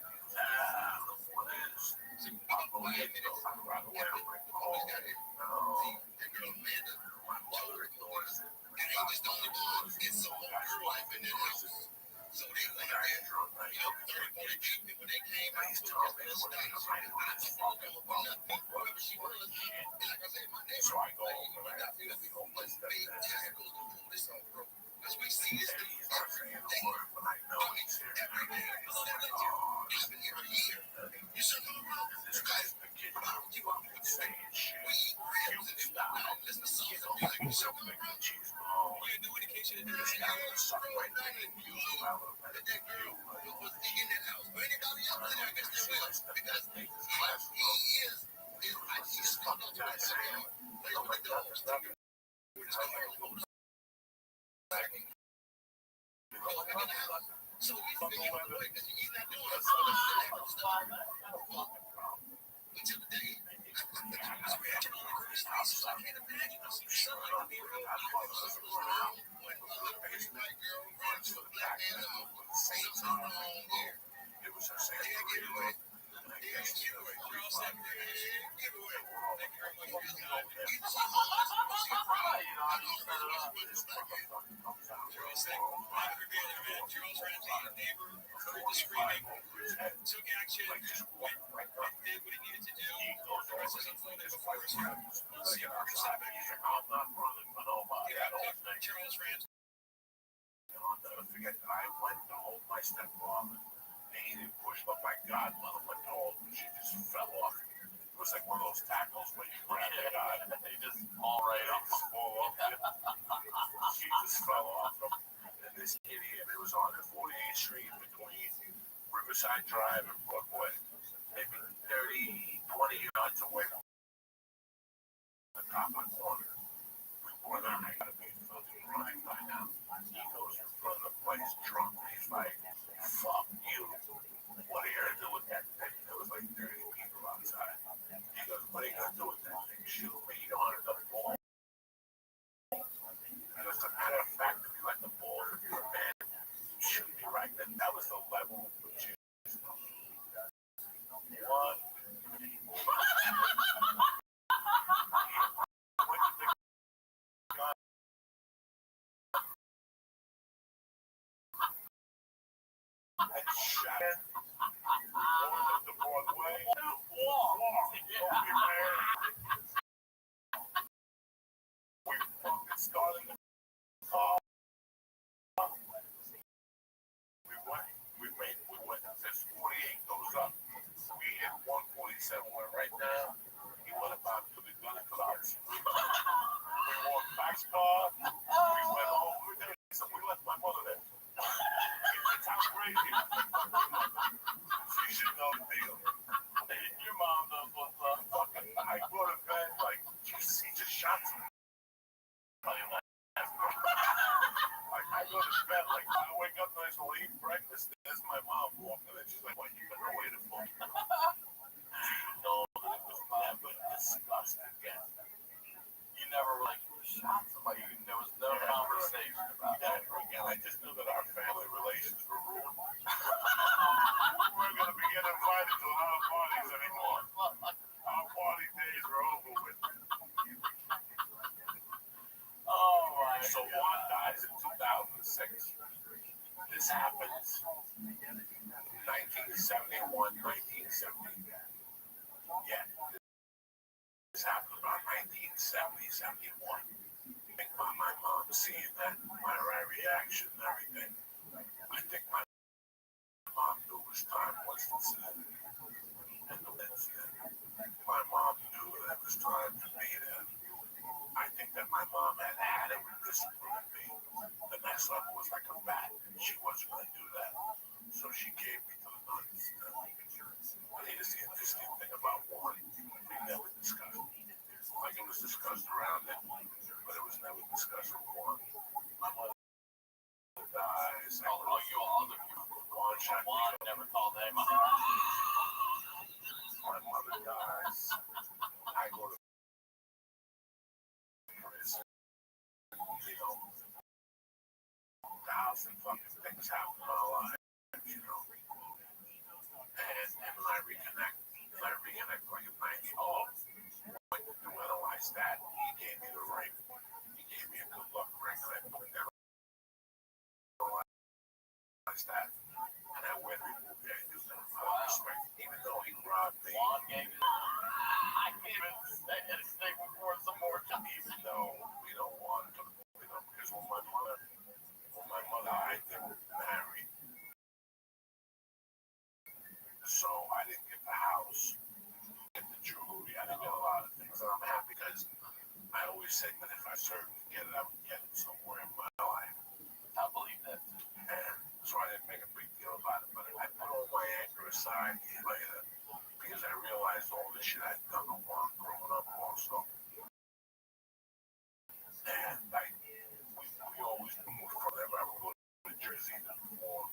Look what it is. Papa Nico, I ran away. I'm like, oh, no. That girl Amanda, my mother ignores it. And ain't just the only one. It's some more girl life in that house. So they went there, 30, 40 people. When they came out, he's telling me what I was saying. I don't know about nothing. Whoever she was. And like I said, my neighbor. So I go over and I feel like let's big testicles to pull this off, bro. Because we see this dude every day. But I know he's here. Every day. I've been here a year. You should know, bro. This guy's been getting out. You are saying shit. We eat ribs and stuff. Listen to songs and music. You should know, bro. You had no indication that this guy was something right now. That girl was in that house. Or anybody else in there, I guess they will. Because he is. He just come up to that side. They open the doors. So he's thinking, wait, he's not doing it. Until the day. His reaction on the first house, I can't imagine. I see the sunlight to be real. I thought this was wrong. When a little pretty white girl runs to a black man out, something wrong there. It was her saying, yeah, get away. Yeah, get away. Girl said, yeah, get away. Thank you very much for your time. Girl said, I'm forgetting, man. Charles Ramsey, a neighbor, heard the screaming, took action, went and did what he needed to do. The rest is unfolding before us. We'll see our side back here. Charles Ramsey. I'll never forget that I went to hold my stepfather. And he didn't push, but my godmother went to hold him. She just fell off. It was like one of those tackles when you grab the guy and they just fall right off. She just fell off him. And this idiot, it was on 48th Street between Riverside Drive and Broadway. Maybe 30, 20 yards away from top on corner. We went on, I gotta be fucking right by now. He goes in front of the place drunk. He's like, fuck you. What are you gonna do with that thing? There was like 30 people outside. He goes, what are you gonna do with that thing? Shoot me on the ball. And as a matter of fact, if you let the ball if you're a man, shoot me right then. That was the level of which you one. And shot it. Walked the Broadway. We fucking started the call. We went, since 48 goes up. We hit 147 went right now. He went about to the gun class. We walked back car. We went home. We left my mother there. It's how crazy. She should know the deal. Your mom knows what's up. Fucking, I go to bed like, he just shot me. Like, I go to bed like, I wake up and I say, well, eat breakfast. There's my mom walking in. She's like, what, you gonna wait for? No, it was never discussed again. You never like shot somebody. There was no conversation about that. Again, I just knew that our family relations were ruined. We're gonna be getting invited to a lot of parties anymore. Our party days are over with. Oh my So Juan dies in 2006. This happens 1971, 1970. Yeah. This happened about 1970, 71. I think my mom seeing that, my reaction and everything. I think my mom knew it was time once incident. And the incident. My mom knew that it was time to be there. I think that my mom had it with discipline me. The next level was like a bat. She wasn't going to do that. So she gave me to the nuns. But here's the interesting thing about one. We never discussed it. Like it was discussed around it, but it was never discussed with one. My mother dies. You all other people. Juan never called him. My mother dies. I go to prison. You know, 1,000 fucking things happen in our life, you know. And when I reconnect like a 90-year-old, when to analyze that, he gave me the ring. He gave me a good luck ring, and I put that analyze that. And I went and moved there and used it for respect, even though he robbed me. Juan gave me I gave it a stake before some more time. Even though we don't want to, you know, because when my mother died, they were married. So I didn't get the house, get the jewelry, I didn't get a lot of things. And I'm happy because I always say that if I certainly get it, I would get it somewhere in my life. I believe that. And so I didn't make a big deal about it, but I put all my anger aside later because I realized all the shit I'd done while growing up also. And we always moved from there. I would go to Jersey before.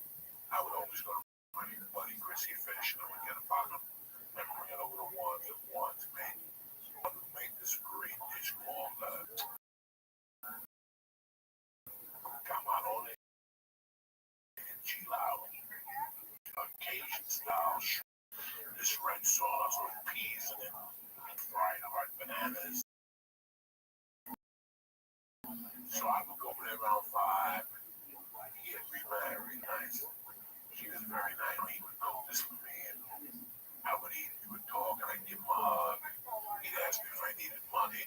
I would always go to my buddy Chrissy Fish, and I would get a bottle and bring it over to Juan's made this great dish called camarone and chilao, Cajun style. This red sauce with peas in it, and fried hard bananas. So I would go over there around 5. He had remarried nice. She was very nice. He would cook this for me, and I would eat. He would talk, and I'd give him a hug. He'd ask me if I needed money.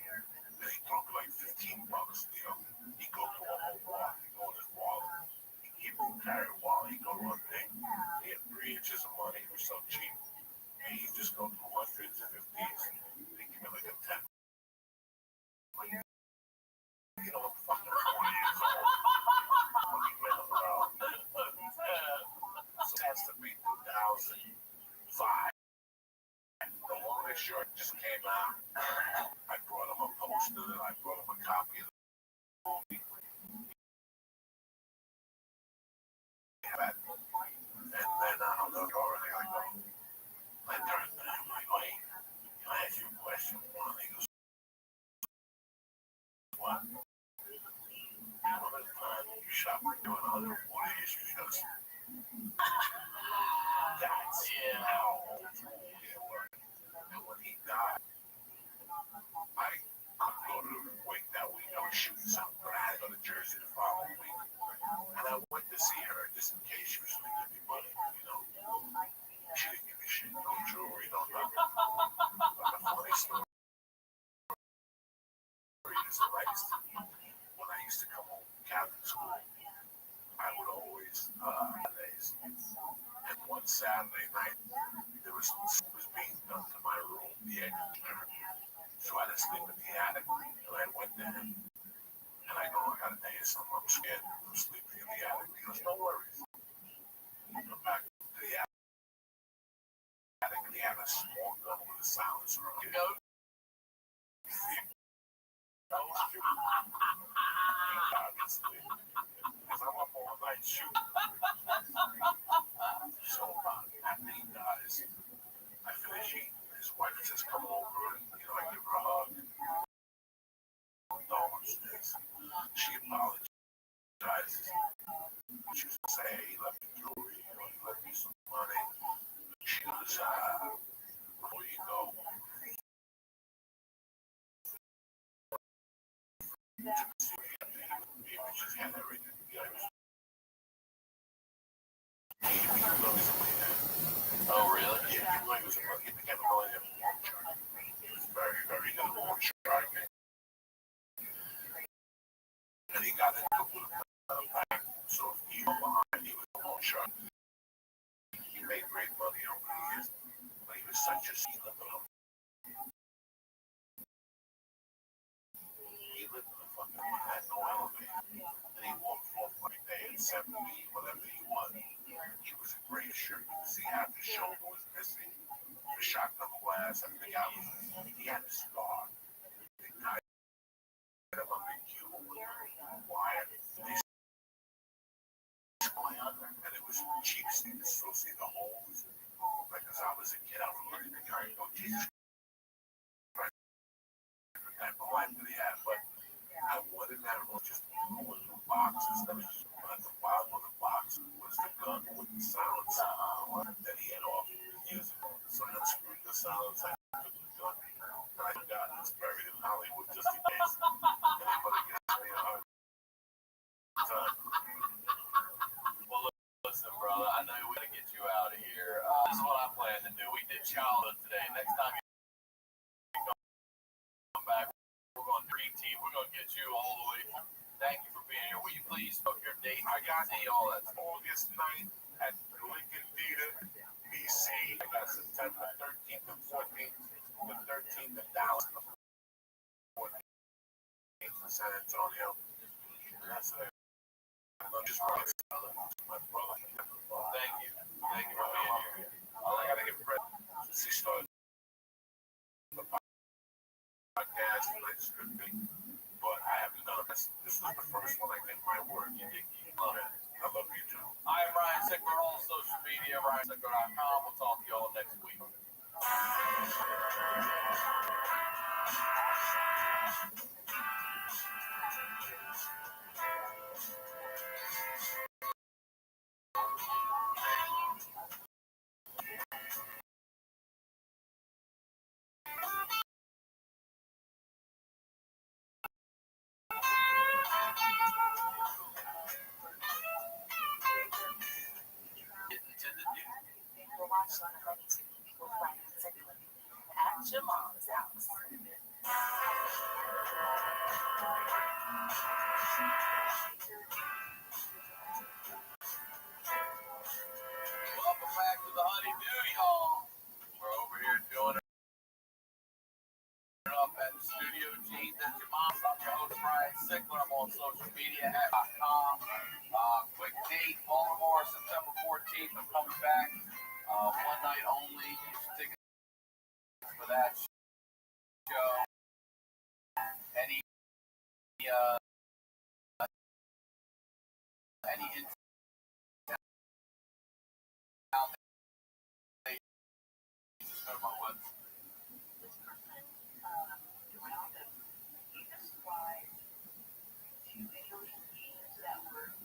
Then he'd throw me like $15. You know, he'd go to a whole walk. He'd go in his wallet. He'd carry a wallet. He'd go to a thing. He had 3 inches of money. It was so cheap. And he'd just go through hundreds and 50s. He'd give me like a 10. You know, I'm fucking 40 years old. Fucking man around. So it has to be 2005. The longest short shop doing 140 issues. That's how old school they were. And when he died, I couldn't go to the wake that week. I was shooting something, but I had to go to Jersey the following week. And I went to see her just in case she was going to give me money, you know. She didn't give me shit, no jewelry, no nothing. But the funny story is when I used to come home from Catholic school, I would always, Saturdays, and one Saturday night, there was being done to my room, the air conditioner. So I had to sleep in the attic. So I went there, and I go, I gotta tell you something, I'm scared. I'm sleeping in the attic. He goes, no worries. I come back to the attic, and he had a small gun with a silencer on it. You know? Because I'm up all night shooting. So after he dies, I finish eating. His wife says, come over, and I give her a hug. No, she apologizes. She was say, hey, he left me jewelry, he left me some money. She goes, before you go, just had everything. Oh, really? Yeah, he became a millionaire from Rothschild. He was very, very good at Rothschild. And he got into a bank. So he was behind, he was a Rothschild. He made great money over the years. But he was such a he lived in a fucking had no elevator. And he walked off every day at 70, whatever he was. He was in great shape. You see half his shoulder was missing. The shotgun glass, everything out. He had a scar. They tied him up in Cuba with a wire. And it was cheap, so you could still see the holes. Like, as I was a kid, I was learning to carry go, Jesus Christ, the type of life that he had. But I wanted that was just one of the boxes. That was just at the bottom of the box was the gun with the silencer that he had off years ago. So I unscrewed the silencer and took the gun. And I forgot it's buried in Hollywood just in case anybody gets me a hard time. Well, listen, brother, I know we gotta get you out of here. This is what I plan to do. We did childhood today. Next time you come back, we're going to dream team. We're going to get you all the way. Thank you for being here. Will you please spell your date? I got all that. August 9th at Lincoln Theater, BC. I got September 13th and 14th, the 13th in Dallas, the 14th in San Antonio. And that's it. I'm just running my brother. Thank you. Thank you for being here. I gotta give credit since he started the podcast. It's good thing, but I haven't done it. This was the first one I think my work. You love it. I love you too. I am Ryan Sickler, all social media, RyanSickler.com. We'll talk to y'all next week. At your mom's house. Welcome back to the Honeydew, y'all. We're over here doing it up at the Studio G's at your mom's. I'm your host, Ryan Sickler. I'm on social media at.com. Quick date, Baltimore, September 14th. I'm coming back. One night only. Get your tickets for that show. Any in town, just go to my website. This is why you really need that word.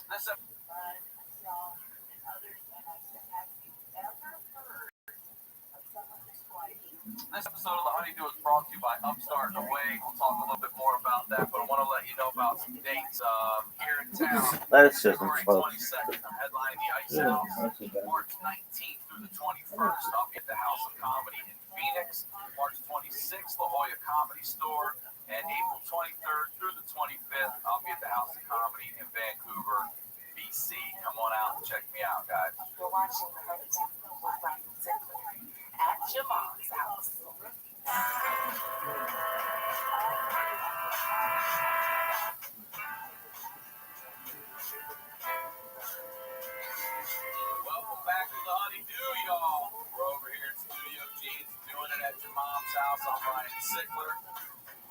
This episode of The Honeydew is brought to you by Upstart and Away. We'll talk a little bit more about that, but I want to let you know about some dates here in town. Let's just February 22nd, I'm headlining the Ice House. March 19th through the 21st, I'll be at the House of Comedy in Phoenix. March 26th, La Jolla Comedy Store. And April 23rd through the 25th, I'll be at the House of Comedy in Vancouver, BC. Come on out and check me out, guys. You're watching the Honeydew with Rabbbi at your mom's house. Welcome back to the Honeydew, y'all. We're over here at Studio Jeans doing it at your mom's house. I'm Ryan Sickler.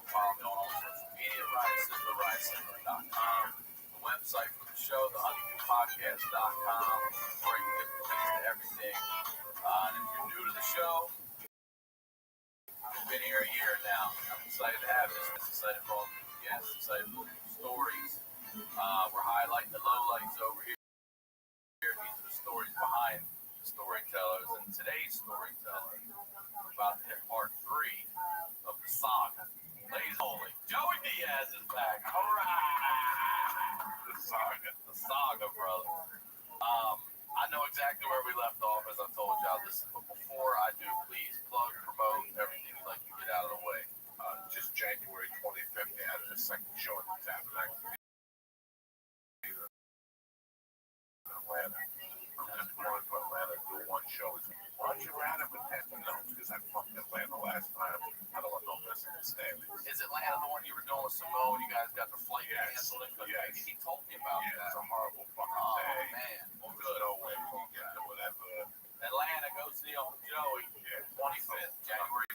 Follow me on all social media, RyanSickler.com. The website for the show, thehoneydewpodcast.com, where you get links to everything. And if you're new to the show, I've been here a year now. I'm excited to have this. I'm excited for all the guests, excited for the stories. We're highlighting the lowlights over here. These are the stories behind the storytellers. And today's storyteller, we're about to hit part 3 of the saga. Ladies only, Joey Diaz is back. All right. The saga, brother. I know exactly where we left off, as I told y'all. But before I do, please plug, promote everything you'd like to get out of the way. Just January 25th, they had a second show at the Tabernacle in Atlanta. I'm just going to Atlanta to do one show. Why don't you rather with that? No, because I fucked Atlanta last time. I don't want no missing and standing. Is Atlanta the one you were doing with Simone? You guys got the flight canceled? Yes. He told me about that. It's a horrible fucking Oh, day. man. Well, There's good. no way we can get to whatever. Atlanta, go see Uncle Joey. 25th, January.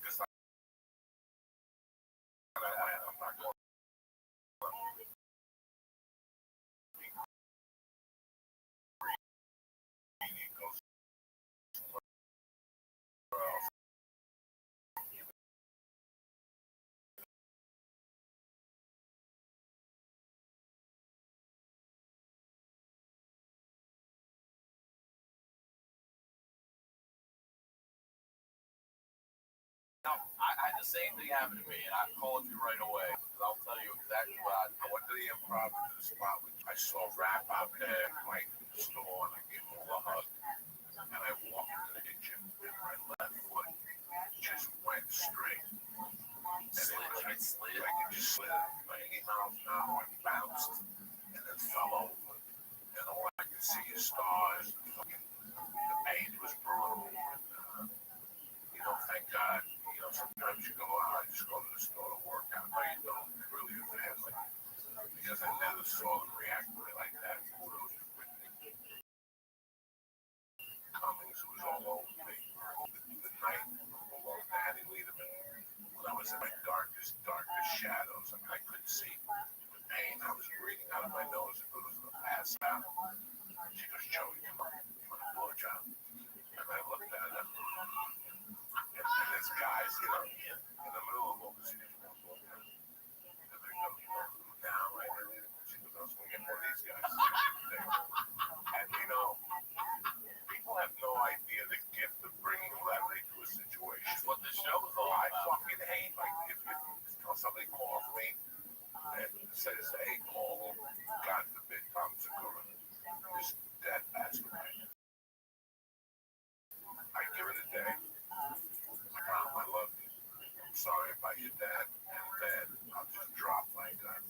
Because I'm Atlanta. I'm not going. I had the same thing happen to me, and I called you right away. Because I'll tell you exactly what I I went to the Improv to the spot. I saw Rap out there, like in the store, and I gave him a hug. And I walked into the kitchen, and my left foot just went straight. And it slid. Like it just slid 90 miles an hour and bounced, and then fell over. And all I could see is stars. The pain was brutal. And, thank God. Sometimes you go out, I just go to the store to work out. No, you don't. It's really a family. Because I never saw them react really like that. Cummings was all over me. The night along Danny Lederman, when I was in my darkest shadows, I couldn't see. The pain, I was breathing out of my nose and it was going to pass out. She goes, Joey, come on, you want a blowjob? And I looked at her. And this guy's, in the middle of all this. And I go, now, right? She goes, I was going to get one of these guys. And, people have no idea the gift of bringing levity to a situation. That's what this show is all I about. fucking hate, like, if somebody calls me and says, hey, call, God forbid, Tom Segura, this dead bastard. I give it a day. Mom, I love you. I'm sorry about your dad. And then I'll just drop like that.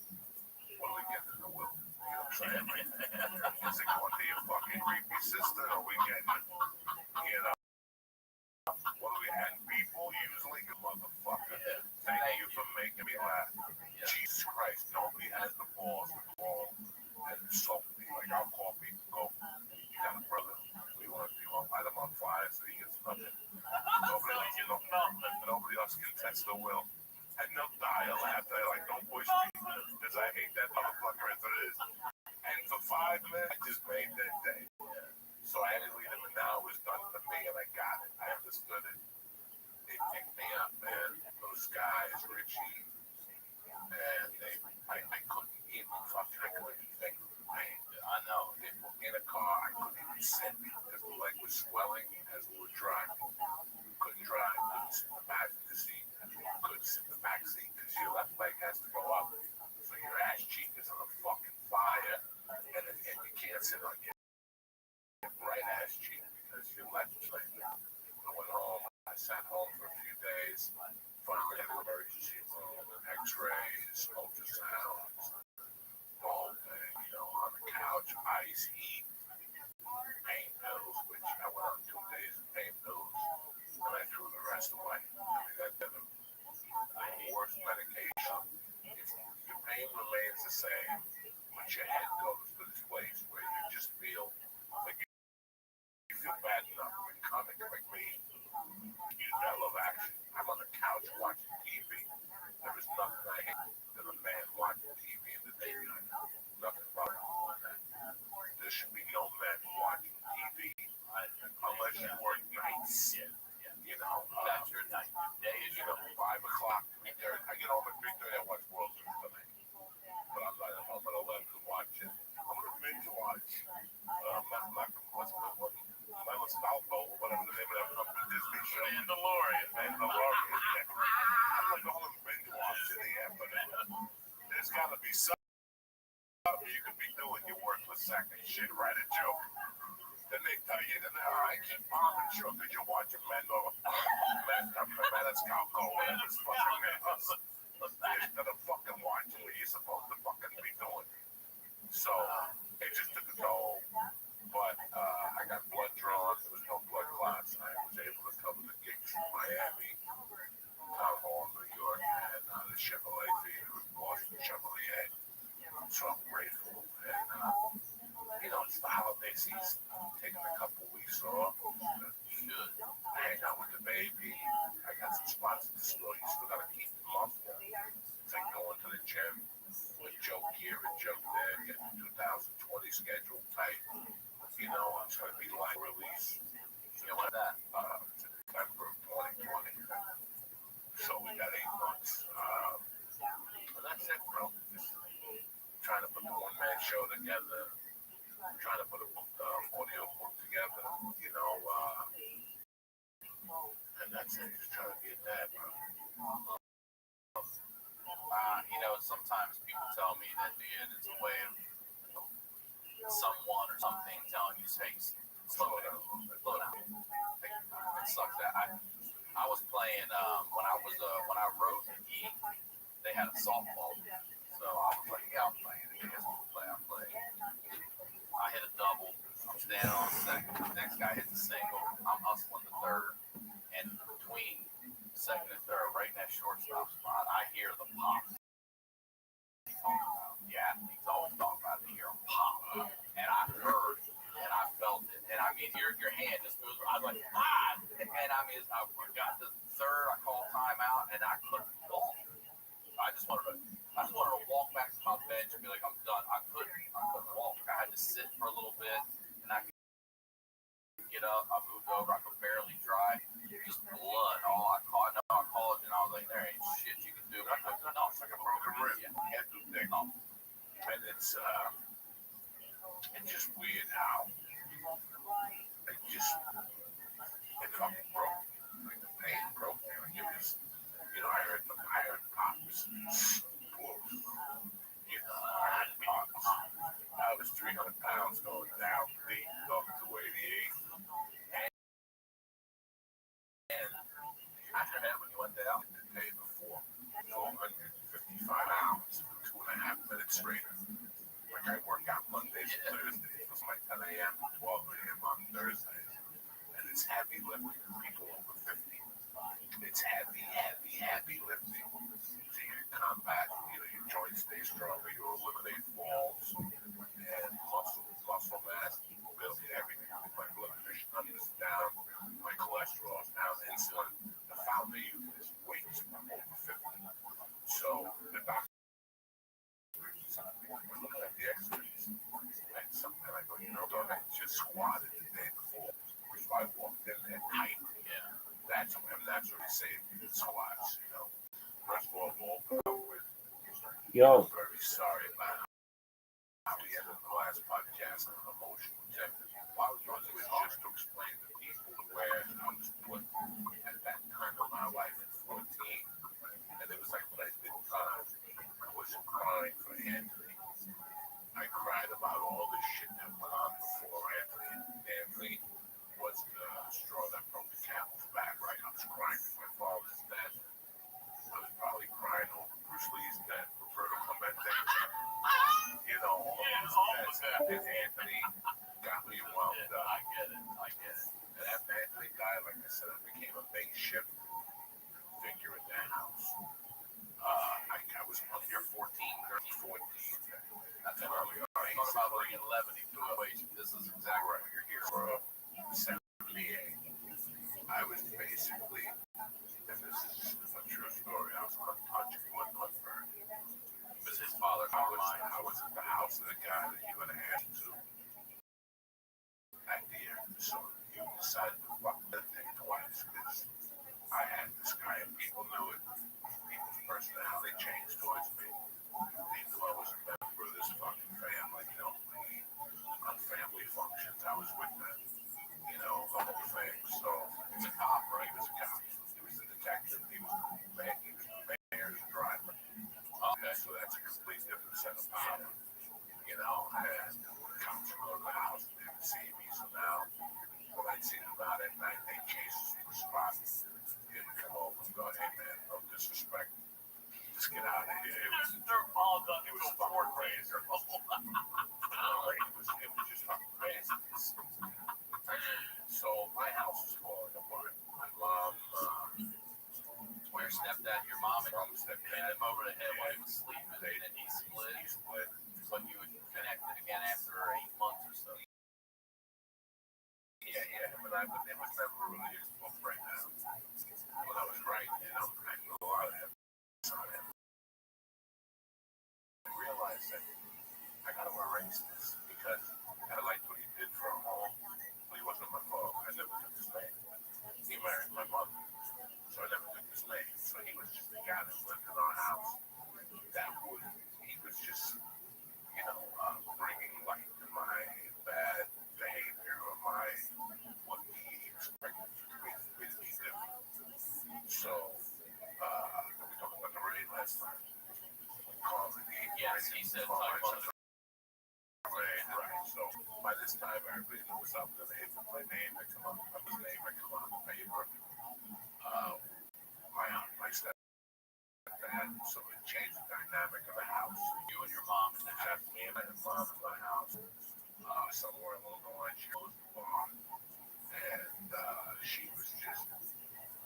What do we get in the will? You know what I'm saying? Is it going to be a fucking creepy sister or we getting it? What do we and people usually go, motherfucker. Thank you for making me laugh. Jesus Christ, nobody has the balls to call and insult me. Like I'll call people, go, you got a brother, you want to light him on fire so he gets nothing. Nobody else can test the will. And they'll die. I'll laugh. They're like, don't push me. Because I hate that motherfucker as it is. And for 5 minutes, I just made that day. So I had to leave him, and now it was done for me, and I got it. I understood it. It picked me up, man. Those guys, Richie, drive. Couldn't drive. Couldn't sit in the passenger seat. Couldn't sit in the back seat because your left leg has to go up. So your ass cheek is on a fucking fire. And you can't sit on your right ass cheek because your left leg. I went home. I sat home for a few days. Finally had an emergency room, x-rays, ultrasounds, the whole thing, on the couch, ice, heat, pain pills, which I went on 2 days of pain pills, and I threw the rest away. I mean, that's the worst medication. Your pain remains the same, but your head goes to this place where you just feel like you feel bad enough when comic like me. I love action. I'm on the couch watching TV. There is nothing I hate than a man watching TV in the daytime. Nothing wrong with that. There should be no men watching TV unless you work nights. That's your night. Day is 5 o'clock, 3:30. I get home at 3:30. I watch World Cup tonight. But I'm not home at 11 to watch it. I'm going to binge watch. What's Valpo, whatever the name of that Disney show. Mandalorian. I'm not going to binge watch it yet, but there's got to be something you could be doing your worthless sack of shit. Write a joke. Then they tell you that I keep bombing show because you're watching Madagascar, whatever this fucking name is. Instead of fucking watching what you're supposed to fucking be doing. So it just took a toll. But I got blood drawn. There was no blood clots. I was able to cover the gigs in Miami, Town Hall, New York, and the Chevrolet Theater in Boston, Chevrolet. So I'm grateful. And, it's the holiday season. Taking a couple weeks off. Should hang out with the baby. I got some spots in the store. You still got to keep them up. It's like going to the gym. A joke here, a joke there. Getting 2020 schedule tight. It's going to be live release. What that? September of 2020. So we got 8 months. But that's it, bro. Just trying to put the one-man show together. Trying to put a audio book together. And that's it. Just trying to get that, bro. Sometimes people tell me that it's a way of someone or something telling you, hey, slow down. It sucks that I was playing when I wrote the E, they had a softball. So I was like, yeah, I'm playing it. Guess we'll play. I'm playing. I hit a double. I'm standing on second. The next guy hits a single. I'm hustling the third. And between second and third, right in that shortstop spot, I hear the pop. Yeah, he's always talking about it. Hear him pop. And I heard and I felt it. And I mean, your hand just moves. I was like, ah! And I mean, I got to third. I called timeout, and I couldn't walk. I just wanted to walk back to my bench and be like, I'm done. I couldn't walk. I had to sit for a little bit, and I could get up. I moved over. I could barely drive. Just blood. I called it, and I was like, there ain't shit you can do. I couldn't. No, it's like a broken rib. Yeah, you have to dig up. And it's just weird how it fucking broke. Like the pain broke me. Like it was, I heard pops. I heard pops. I was 300 pounds going down deep, up to 88. And After that, when you went down, the day before, 455 pounds for 2.5 minutes straight. Like I work out Mondays and Thursdays. It's like 10 a.m. to 12 a.m. on Thursdays. And it's heavy lifting for people over 50. It's heavy lifting. So you can combat, your joints stay stronger, you eliminate falls, and muscle mass, mobility, everything. My blood pressure numbers down, my cholesterol is down, insulin. The founder uses weights from over 50. So the doctor looking at the x-rays, and something I go, dog, I just squatted the day before. If I walked in there tight, that's what they say in squats, First of all, Yo. I'm very sorry about how we ended the last podcast on emotional check. Why was it just to explain to people where I'm decided to fuck that thing twice because I had this guy and people knew it. People's personality changed towards me. They knew I was a member of this fucking family, you know. On family functions, I was with them, you know, the whole thing. So he was a cop, right? He was a cop. He was a detective. He was the mayor's driver. Okay, so that's a complete different set of power, you know. And the cops would go to the house and they would see me. So now, when I'd see them out at night, they chase us to a spot. They'd come over and go, hey man, no disrespect. Just get out of here. It was fucking crazy. It was just fucking crazy. So my house was falling apart. My mom, Your stepdad, your mom, and you hit him over the head while he was sleeping, and then he split. But you would connect it again after 8 months or so. yeah, but it was never really a book right now. When I was writing, you know, I knew a lot of him. I realized that I got to erase this because I liked what he did for a home, but he wasn't my father. I never took his name. He married my mother, so I never took his name. So he was just the guy that lived in our house. He was just, you know, bringing light to my bad behavior or what he expected me to be different. So, we talked about the rain last time. Yes, he said talk about the Right. So by this time, everybody knew what's up. They hit my name. I come up with his name. I come on the paper. My stepdad. So it changed the dynamic of the house. you and your mom in the house. Me and my mom in my house. Somewhere along the line, she closed the bar, and she was just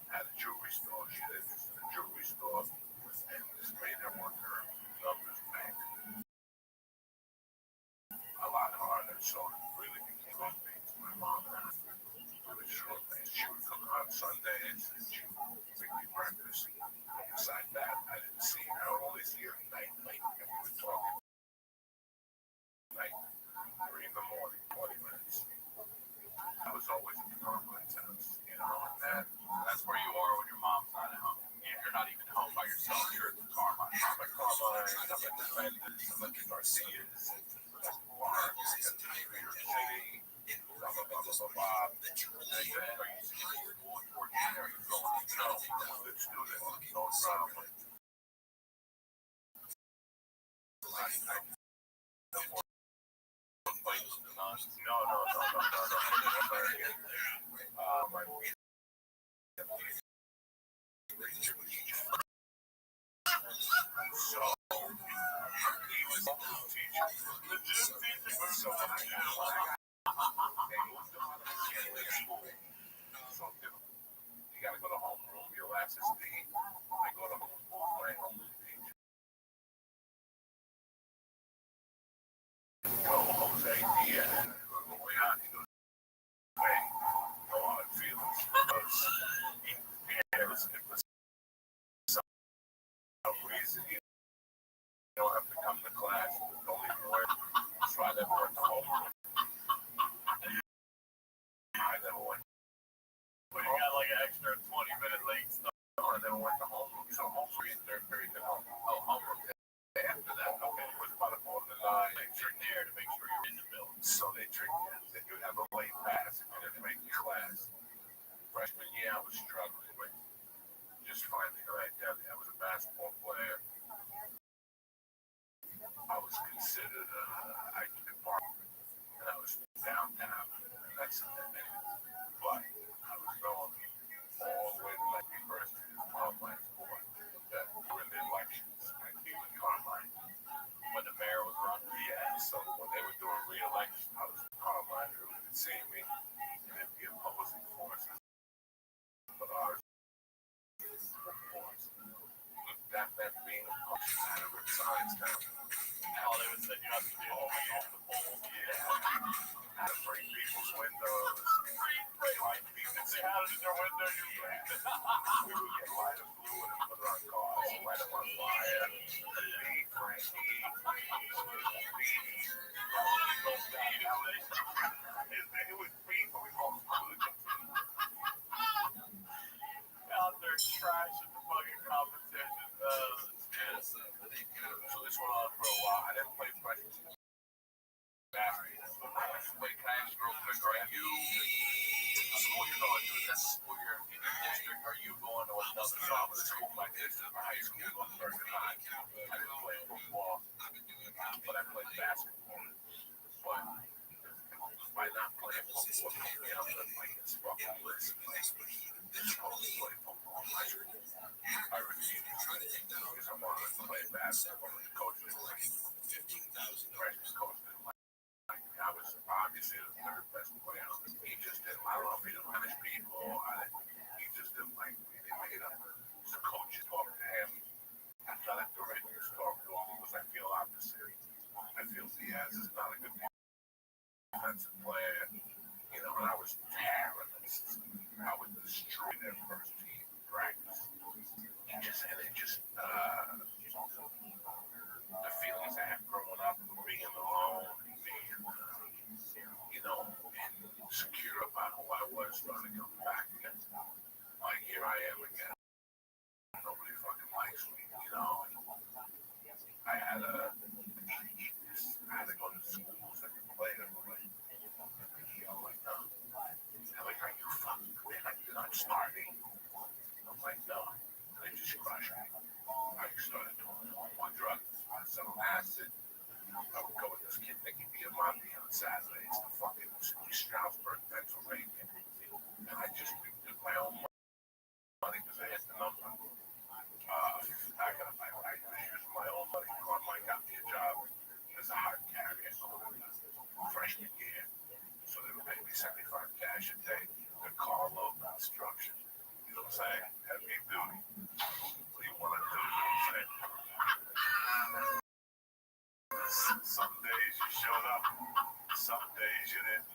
at a jewelry store. She did this in a jewelry store, and this made her work her numbers bank a lot harder. So it really became ugly to my mom. It was short things. She would cook on Sundays, and she would bring me breakfast. Besides that, I didn't see her. I would only see her at night, late, and we would talk at night, 3 in the morning, 40 minutes. I was always at the complex house, you know, and That's where you are when your mom's not at home. You're not even home by yourself. You're at the Carmine. I'm at Carmine, I'm at the Vendors, I'm at the Garcias, I'm at the Barnes, I'm at the New York City, blah, blah, blah, blah, blah, blah. And then, are you seeing what are you going? No, I'm a good student, no drama. You gotta go to homeroom, your last is D. I go to my homeroom teacher. Go, Jose, yeah. On the way out, he goes, hey, no hard feelings. Because it was some reason you don't have to come to class. Don't even work. So I never went to homeroom. I never went. But you got like an extra 20-minute late start. I never went to homeroom. So homeroom is third period to homeroom. Oh, homeroom. After that, okay, it was about a quarter to 9. They tricked there to make sure you're in the building. So they tricked you. Then you'd have a late pass if you didn't make the class. Freshman year, I was struggling with just finding the right identity. I was a basketball player. I was considered I could park, and I was downtown, and that's it. But I was going all the way to my university, Carmine Court, that were in the elections. I'd be with Carmine. When the mayor was running. Yeah, so when they were doing re-election, I was in Carmine, who would see me, and it'd be opposing forces. But ours force. That being a function, I had to rip signs down. All they would say you have to do off the polls. Yeah. I had to break people's windows. Light people. Say how did your window you We would get light of fluid and put it on cars, light them on fire. Me, Frankie, it was beef, but we called it fluid. was a job with a school like this in high school on Thursday night. I didn't play football, but I played basketball. But by not playing football, maybe I'm gonna play this fucking list. This supposed to play football in high school. I refused because I wanted to play basketball. The coach didn't like it. Freshman coach didn't like me. I was obviously the third best player on the team. He just didn't. I don't know if he didn't punish people. He just didn't like me. They made up. The coaches talked to him. After that director talked to him, he was, I feel opposite. I feel Diaz is not a good defensive player. You know, and I was terrible. I would destroy their first team practice. The feelings I had growing up, being alone, being, insecure about who I was, starting to come back again. Like, here I am again. Nobody fucking likes me, I had to go to schools that could play them. They're like, are you fucking quit? You're not starting. I'm like, no. And they just crushed me. I started doing one drug, some acid. I would go with this kid, Nicky Diamante, on Saturdays to fucking Stroudsburg, Pennsylvania. And I just did my own money because I had the number. I used my own money. Carmine got me a job as a hard carrier freshman year. So they would pay me 75 cash a day. The carload construction. You know what I'm saying? Heavy duty. What do you want to do? You know what I'm saying? Some days you showed up. Some days you didn't.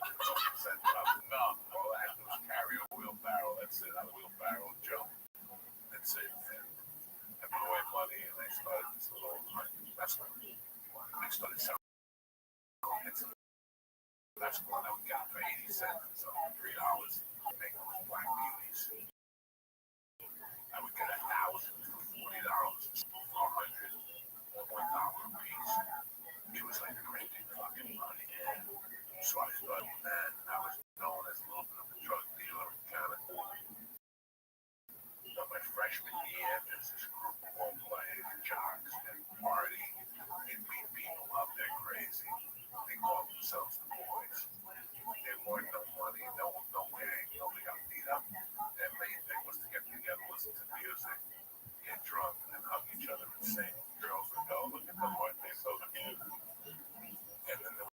Set up. No. All I had to do was carry a wheelbarrow. That's it. I wheelbarrow jump. That's it. I put away money and I started this little investment. I started selling. That's the one I would get for 80 cents, so $3. Make those black beauties. I would get 1,000 for $40, 400 for $1 a piece. It was like crazy fucking money. So I started with that. I was known as a little bit of a drug dealer, kind of. My freshman year, there's this group of ball players and jocks and party and beat people up. They're crazy. They call themselves the boys. They weren't no money, no gang, nobody got beat up. Their main thing was to get together, listen to music, get drunk, and then hug each other and sing. Girls would go, look at them, aren't they so cute? And then there were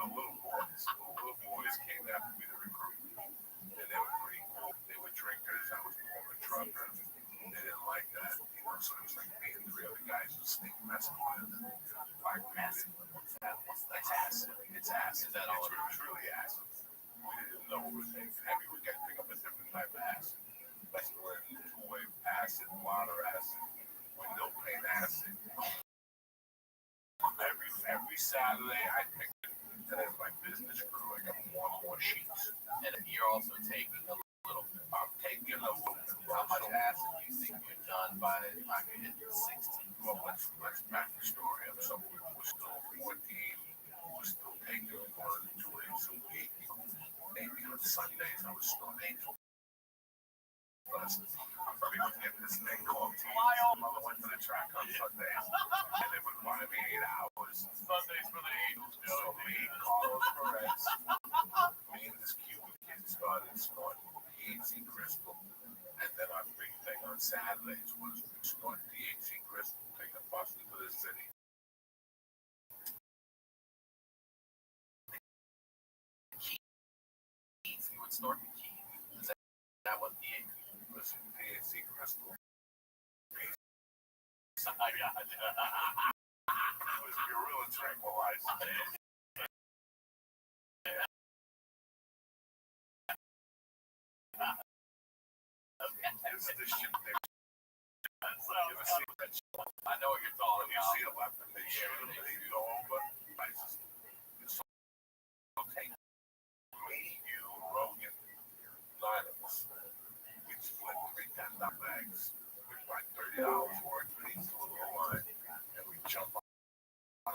little boys. Little boys came after me to recruit. And they were pretty cool. They were drinkers. I was more of a trucker. They didn't like that. So it was like me and 3 other guys who sneak messing with them. Black acid. It's acid. It's acid. Is that all? It's really acid. We didn't know what was heavy. We got to pick up a different type of acid. Like two-way acid, water acid, window pane acid. Every Saturday I picked it. And as my business grew, I got more sheets. And you're also taking a little. I'm taking a little. How much acid do you think you're done by the time you hit 16? Well, let's back the story up. So we're still 14. We're still taking 1 or 2 days a week. Maybe on Sundays I was still 8. I'm probably looking at this thing called T. My mother went to the track on Sundays, and they would buy me 8 hours. Sundays for the Eagles. So me, Carlos Perez, me and this Cuban kid started snorting THC crystal, and then our big thing on Saturdays was snorting THC crystal, take a bus into the city. You would snort the key. That was THC. Listen, THC crystal. It was gorilla tranquilizer. It's the shit they I know what you're talking about. You see a weapon, they shoot them, they go over. It's okay. Me, you, Rogan, 9 of us. We split 3 $10 bags. We buy $30 worth of each little line, and we jump on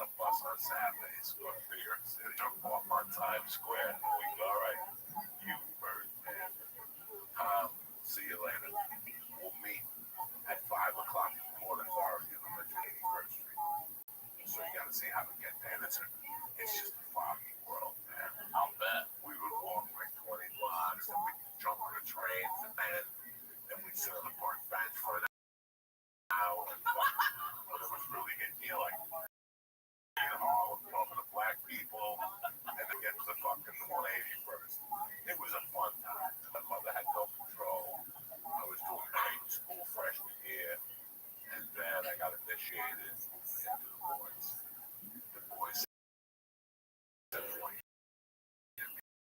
a bus on Saturdays, go to New York City, jump off on Times Square, and we go, all right, you, Bird, man, see you later. sit on the park bench for an hour and fuck, but it was really getting me like all talking to black people and then get to the fucking 180 first. It was a fun time. My mother had no control. I was doing great in school freshman year, and then I got initiated into the boys. The boys said, "Well,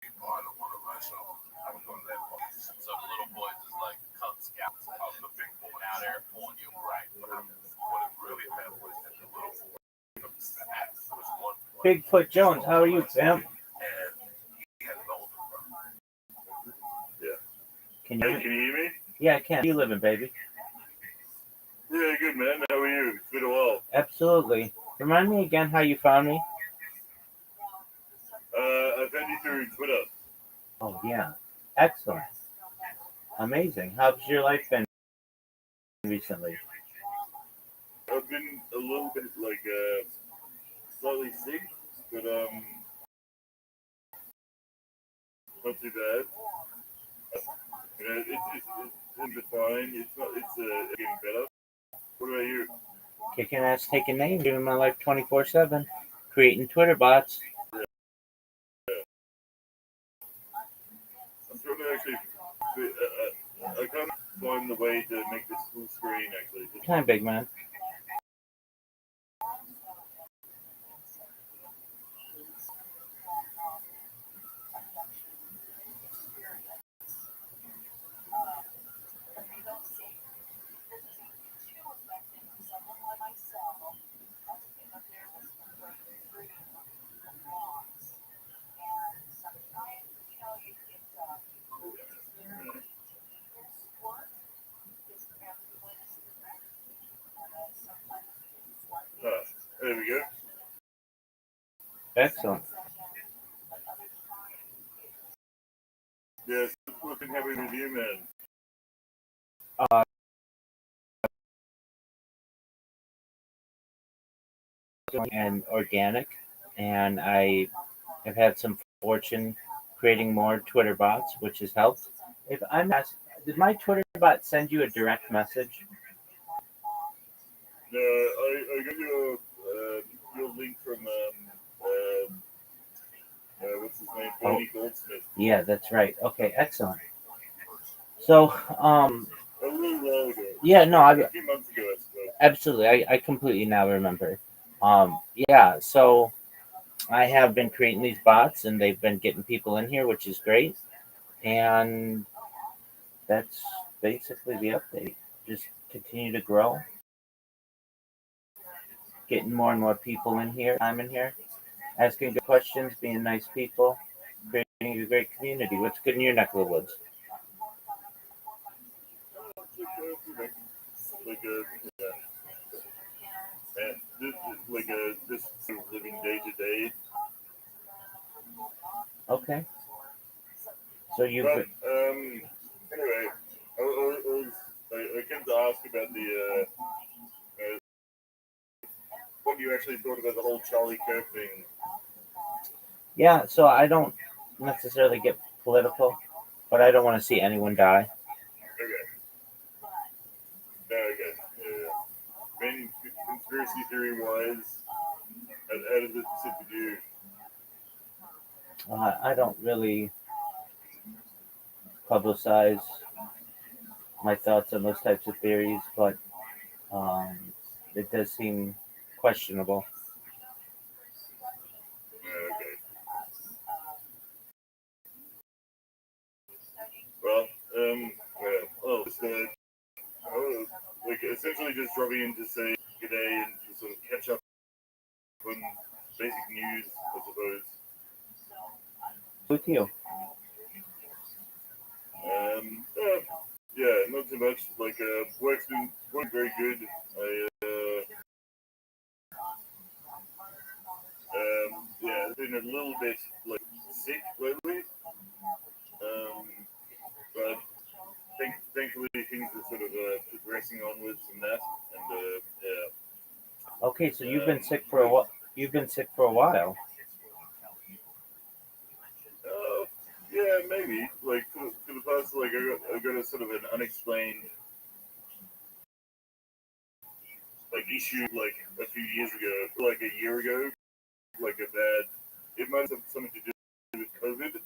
be part of one of us," so I was one of them boys. So the little boys is like Cub Scouts. I was the big boy Out there pulling you right. But what it really meant was that the little boy was one boy, Bigfoot Jones, how are you, fam? and he had an older brother. Can Hey, you? can you hear me? Yeah, I can. How you living, baby? Yeah, good, man. How are you? It's been a while. Absolutely. Remind me again how you found me. I found you through Twitter. Oh yeah, excellent, amazing. How's your life been recently? I've been a little bit like slightly sick, but not too bad. You know, it's fine. It's not. It's getting better. What about you? Kicking ass, taking names, living my life 24/7, creating Twitter bots. I'm trying to actually. I can't find the way to make this full screen. Actually, Time, big man. there we go. Excellent. Yes, what's been happening with you, man? And organic, and I have had some fortune creating more Twitter bots, which has helped. If I'm asked, did my Twitter bot send you a direct message? No, I got your link from what's his name, Bernie Goldsmith. Yeah, that's right. Okay, excellent. So, A little while ago. yeah, no, A few months ago, I suppose. absolutely. I completely now remember. Yeah, so I have been creating these bots and they've been getting people in here, which is great. And that's basically the update. Just continue to grow, getting more and more people in here. I'm in here, asking good questions, being nice people, creating a great community. What's good in your neck of the woods? This sort of living day to day. Okay. So you've But anyway, I came to ask about the what you actually thought about the whole Charlie Kirk thing. yeah. So I don't necessarily get political, but I don't want to see anyone die. Okay. No, okay. Yeah. I mean, conspiracy theory wise, how does it sit with you? I don't really publicize my thoughts on those types of theories, but it does seem questionable. Okay. Well, just like essentially just dropping in to say good day and to sort of catch up on basic news, I suppose. With you. Yeah, not too much. Like, work's been very good. Yeah, I've been a little bit like sick lately. But thankfully things are sort of progressing onwards from that, and yeah. Okay, so you've been sick for a while. You've been sick for a while. Yeah, maybe. Like for the past, like I got a sort of an unexplained issue like a few years ago, like a year ago, like a bad. It might have something to do with COVID.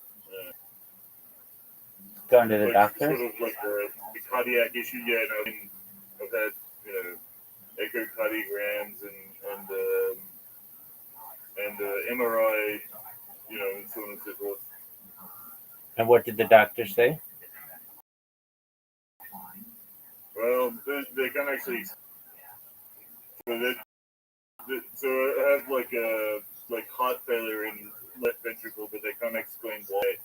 Going to the doctor? Sort of like the cardiac issue. Yeah, no, I mean, I've had echocardiograms and MRI, and so on and so forth. And what did the doctor say? Well, they can't actually. So I have like heart failure in left ventricle, but they can't explain why.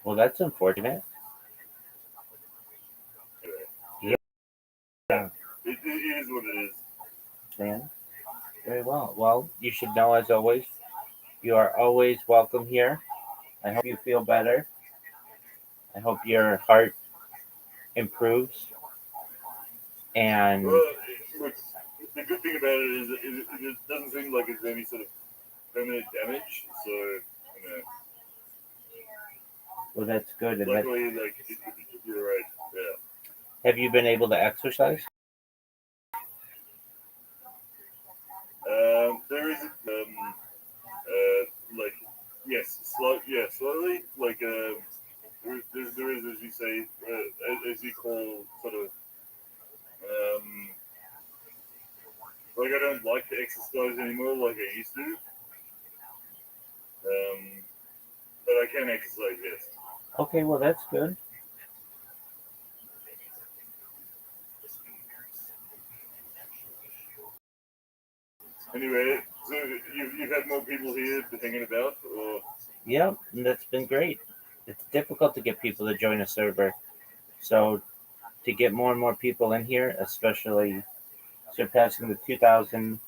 Well, that's unfortunate. Yeah. It is what it is. Man, very well. Well, you should know, as always, you are always welcome here. I hope you feel better. I hope your heart improves. And Well, look, the good thing about it is it doesn't seem like it's any sort of permanent damage. So, well, that's good. And luckily, you're right. Yeah. have you been able to exercise? There is yes, slowly. There is, as you say, as you call, sort of. I don't like to exercise anymore like I used to. But I can exercise, yes. Okay, well, that's good. Anyway, so you've had more people here hanging about, or? Yep, and that's been great. It's difficult to get people to join a server. So to get more and more people in here, especially surpassing the 2,000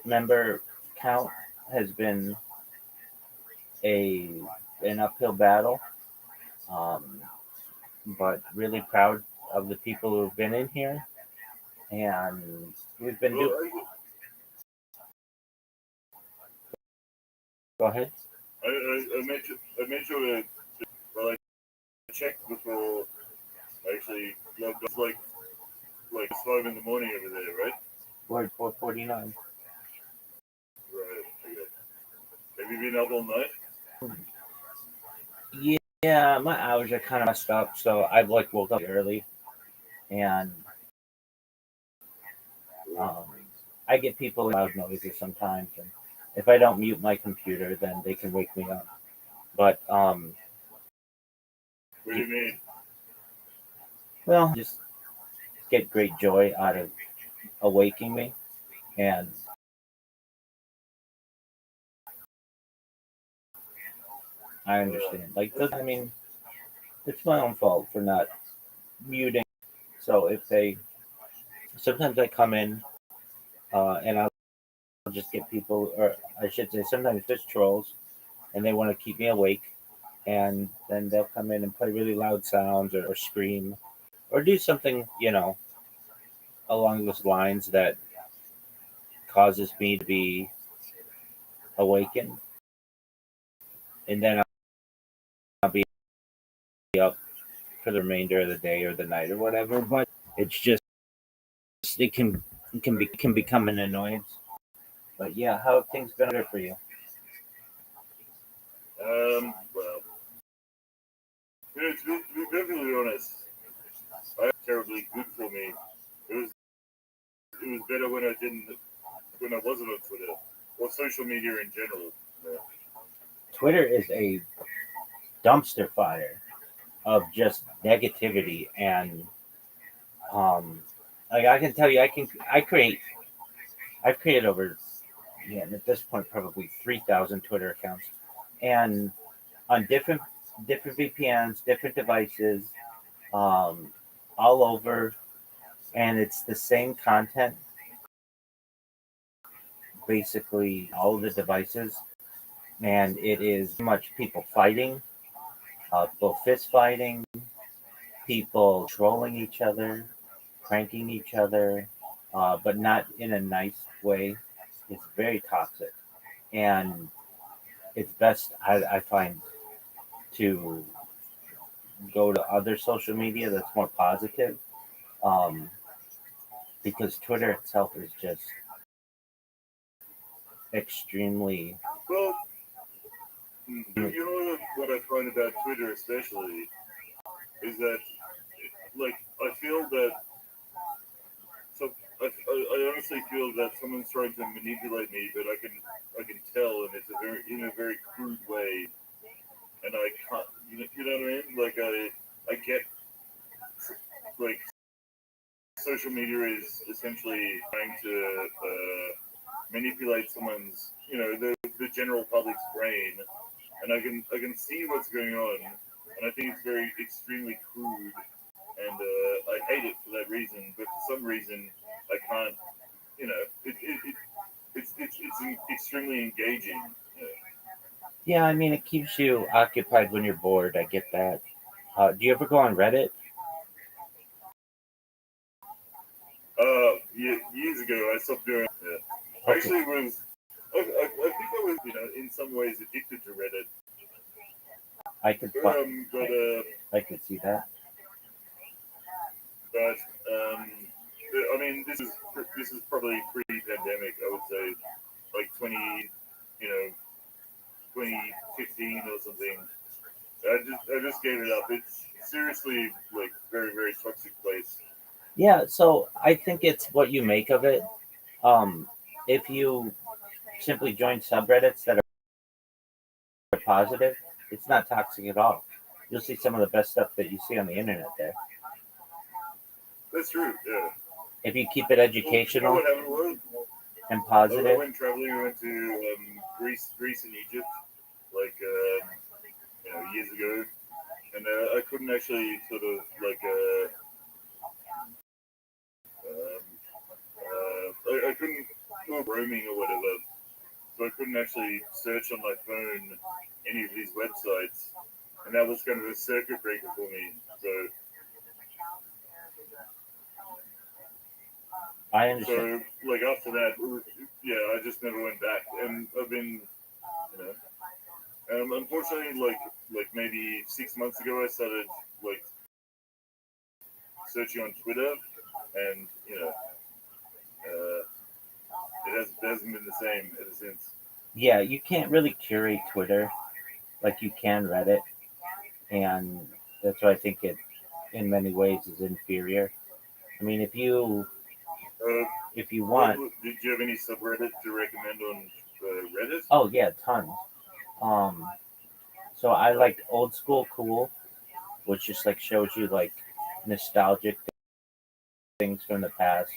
member count, has been an uphill battle. But really proud of the people who've been in here, and we've been doing. Go ahead. I made sure to check before I actually logged off. Like 5 in the morning over there, right? We're at 4:49. Right. Okay. Have you been up all night? Yeah, my hours are kind of messed up, so I've woke up early, and I get people in loud noises sometimes, and if I don't mute my computer, then they can wake me up. But what do you mean? Well, just get great joy out of awaking me, and I understand. I mean, it's my own fault for not muting. So sometimes I come in, and I'll just get people, or I should say, sometimes just trolls, and they want to keep me awake, and then they'll come in and play really loud sounds or scream, or do something, along those lines that causes me to be awakened, and then I'll be up for the remainder of the day or the night or whatever. But it's just it can become an annoyance. But yeah, how have things been for you? Well, to be perfectly honest, terribly good for me. It was better when I wasn't on Twitter or social media in general. Yeah. Twitter is a dumpster fire of just negativity, and I can tell you, I've created over, at this point probably 3,000 Twitter accounts, and on different VPNs, different devices, all over, and it's the same content, basically all of the devices, and it is much people fighting, people fist fighting, people trolling each other, pranking each other, but not in a nice way. It's very toxic, and it's best, I find, to go to other social media that's more positive, because Twitter itself is just extremely. Well, you know what I find about Twitter especially is that, like, I feel that I honestly feel that someone's trying to manipulate me, but I can tell, and it's in a very crude way, and I can't. You know what I mean? Like I get, like, social media is essentially trying to manipulate someone's, the general public's brain, and I can see what's going on, and I think it's very extremely crude, and I hate it for that reason. But for some reason, I can't. It's extremely engaging. Yeah, I mean, it keeps you occupied when you're bored. I get that. Do you ever go on Reddit? Years ago, I stopped doing it. Okay. Actually, I think I was, in some ways addicted to Reddit. I could, I could see that. But I mean, this is probably pre-pandemic. I would say, like 2015 or something. I just gave it up. It's seriously, like, very very toxic place. Yeah, so I think it's what you make of it. If you simply join subreddits that are positive, it's not toxic at all. You'll see some of the best stuff that you see on the internet there. That's true. Yeah. If you keep it educational What happened was, and I positive, went traveling. I went to Greece and Egypt, like years ago, and I couldn't actually sort of like I couldn't do roaming or whatever, so I couldn't actually search on my phone any of these websites, and that was kind of a circuit breaker for me. So I understand. So, like, after that, yeah, I just never went back, and I've been, unfortunately, like maybe 6 months ago, I started, like, searching on Twitter, and it hasn't been the same ever since. Yeah, you can't really curate Twitter like you can Reddit, and that's why I think it, in many ways, is inferior. I mean, if you want, Did you have any subreddit to recommend on Reddit? oh yeah, tons. So I like Old School Cool, which just like shows you like nostalgic things from the past,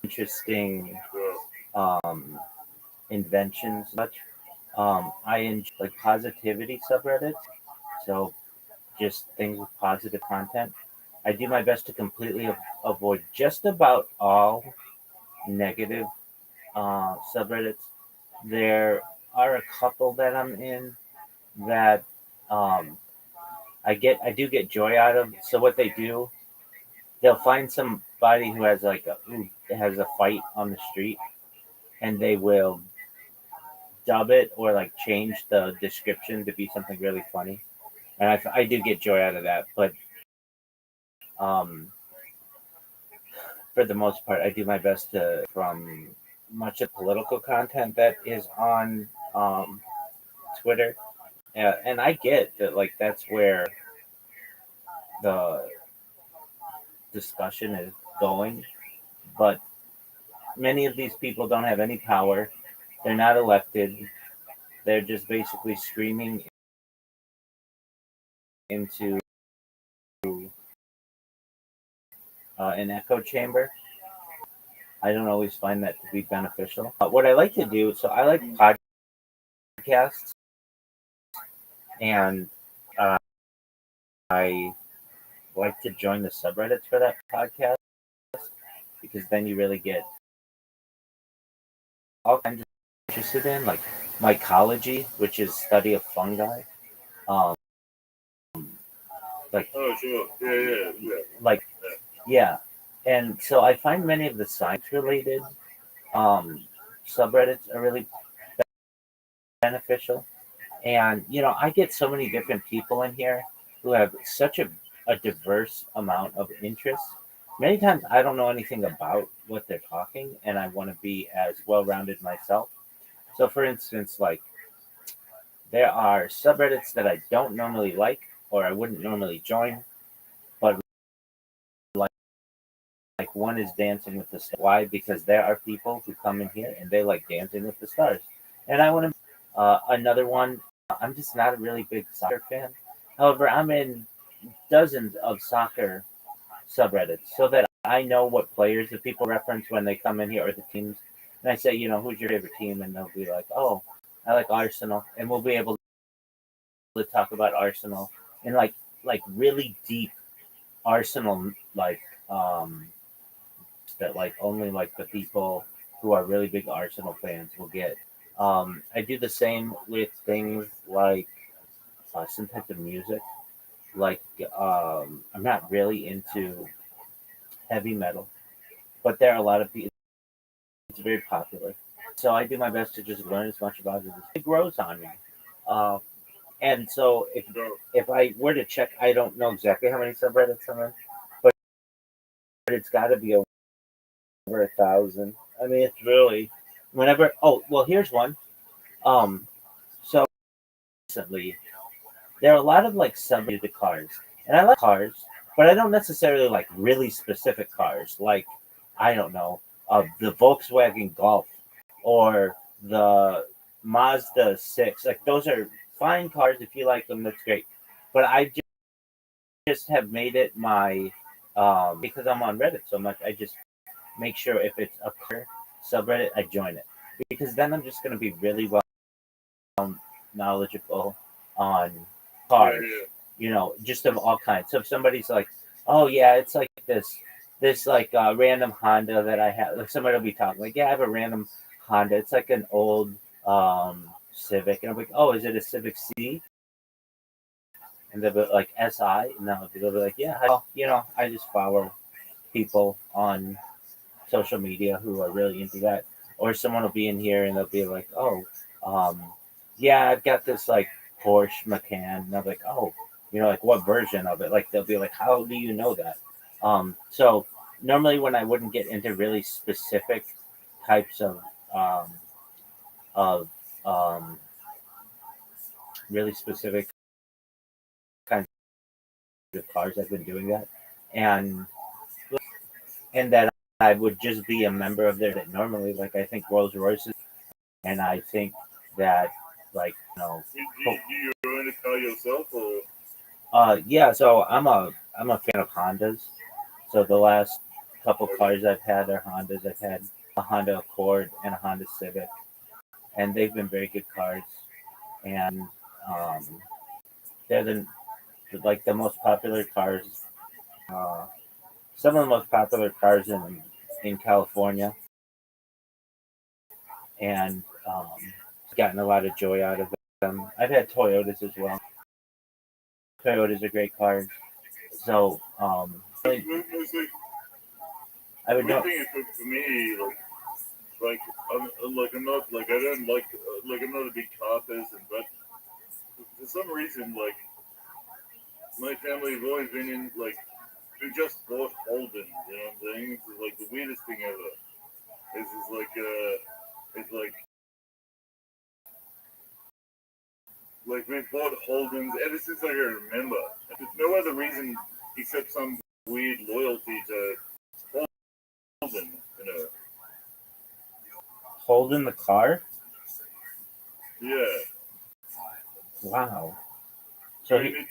interesting inventions, much. I enjoy like positivity subreddits, so just things with positive content. I do my best to completely avoid just about all negative subreddits. There are a couple that I'm in that um, I do get joy out of. So what they do, they'll find somebody who has who has a fight on the street, and they will dub it or like change the description to be something really funny, and I do get joy out of that. But um, for the most part, I do my best to from much of political content that is on Twitter. And I get that, like, that's where the discussion is going, but many of these people don't have any power. They're not elected. They're just basically screaming into an echo chamber. I don't always find that to be beneficial. What I like to do, so I like podcasts, and I like to join the subreddits for that podcast because then you really get all kinds of interested in, like mycology, which is study of fungi. Um, like, Oh, sure. Yeah. like, yeah. And so I find many of the science related subreddits are really beneficial. And, I get so many different people in here who have such a diverse amount of interests many times I don't know anything about what they're talking, and I want to be as well rounded myself. So, for instance, like there are subreddits that I don't normally like or I wouldn't normally join, but like one is Dancing with the Stars. Why? Because there are people who come in here and they like Dancing with the Stars, and I want to. Another one. I'm just not a really big soccer fan. However, I'm in dozens of soccer subreddits so that I know what players the people reference when they come in here or the teams. And I say, who's your favorite team? And they'll be like, oh, I like Arsenal. And we'll be able to talk about Arsenal and like really deep Arsenal um that like only like the people who are really big Arsenal fans will get. I do the same with things like some type of music. Like I'm not really into heavy metal, but there are a lot of people. It's very popular, so I do my best to just learn as much about it as it grows on me. Uh, and so if I were to check, I don't know exactly how many subreddits I'm in, but it's got to be over 1,000. I mean, it's really whenever. Oh well, here's one. Um, so recently there are a lot of like subreddit cars, and I like cars, but I don't necessarily like really specific cars. Like I don't know, the Volkswagen Golf or the Mazda 6. Like those are fine cars. If you like them, that's great. But I just have made it my because I'm on Reddit so much. I just make sure if it's a car subreddit, I join it because then I'm just going to be really well knowledgeable on cars. Just of all kinds. So if somebody's like, "Oh yeah, it's like this like random Honda that I have," like somebody will be talking like, "Yeah, I have a random Honda. It's like an old Civic," and I'm like, "Oh, is it a Civic C?" And they'll be like SI, and they'll be like, "Yeah, I just follow people on social media who are really into that." Or someone will be in here and they'll be like, "Oh, yeah, I've got this like Porsche Macan," and I'm like, "Oh, like what version of it?" Like they'll be like, "How do you know that?" So normally when I wouldn't get into really specific types um, of really specific kinds of cars, I've been doing that, and that I would just be a member of their that normally like I think Rolls Royces, and I think that like Do you own a car yourself, or? yeah, so I'm a fan of Hondas. So the last couple cars I've had are Hondas. I've had a Honda Accord and a Honda Civic, and they've been very good cars. And um, they're like the most popular cars. Uh, some of the most popular cars in California, and gotten a lot of joy out of them. I've had Toyotas as well. Toyotas are great cars. So It's like, I would the know. thing is for me, like I'm not like I don't like I'm not a big car person, but for some reason, like my family have always been in like we just bought Holden. You know what I'm saying? It's like the weirdest thing ever. It's like it's like we've bought Holdens ever since I can remember. There's no other reason except some weird loyalty to Holden. Holding the car? Yeah. Wow. I So mean,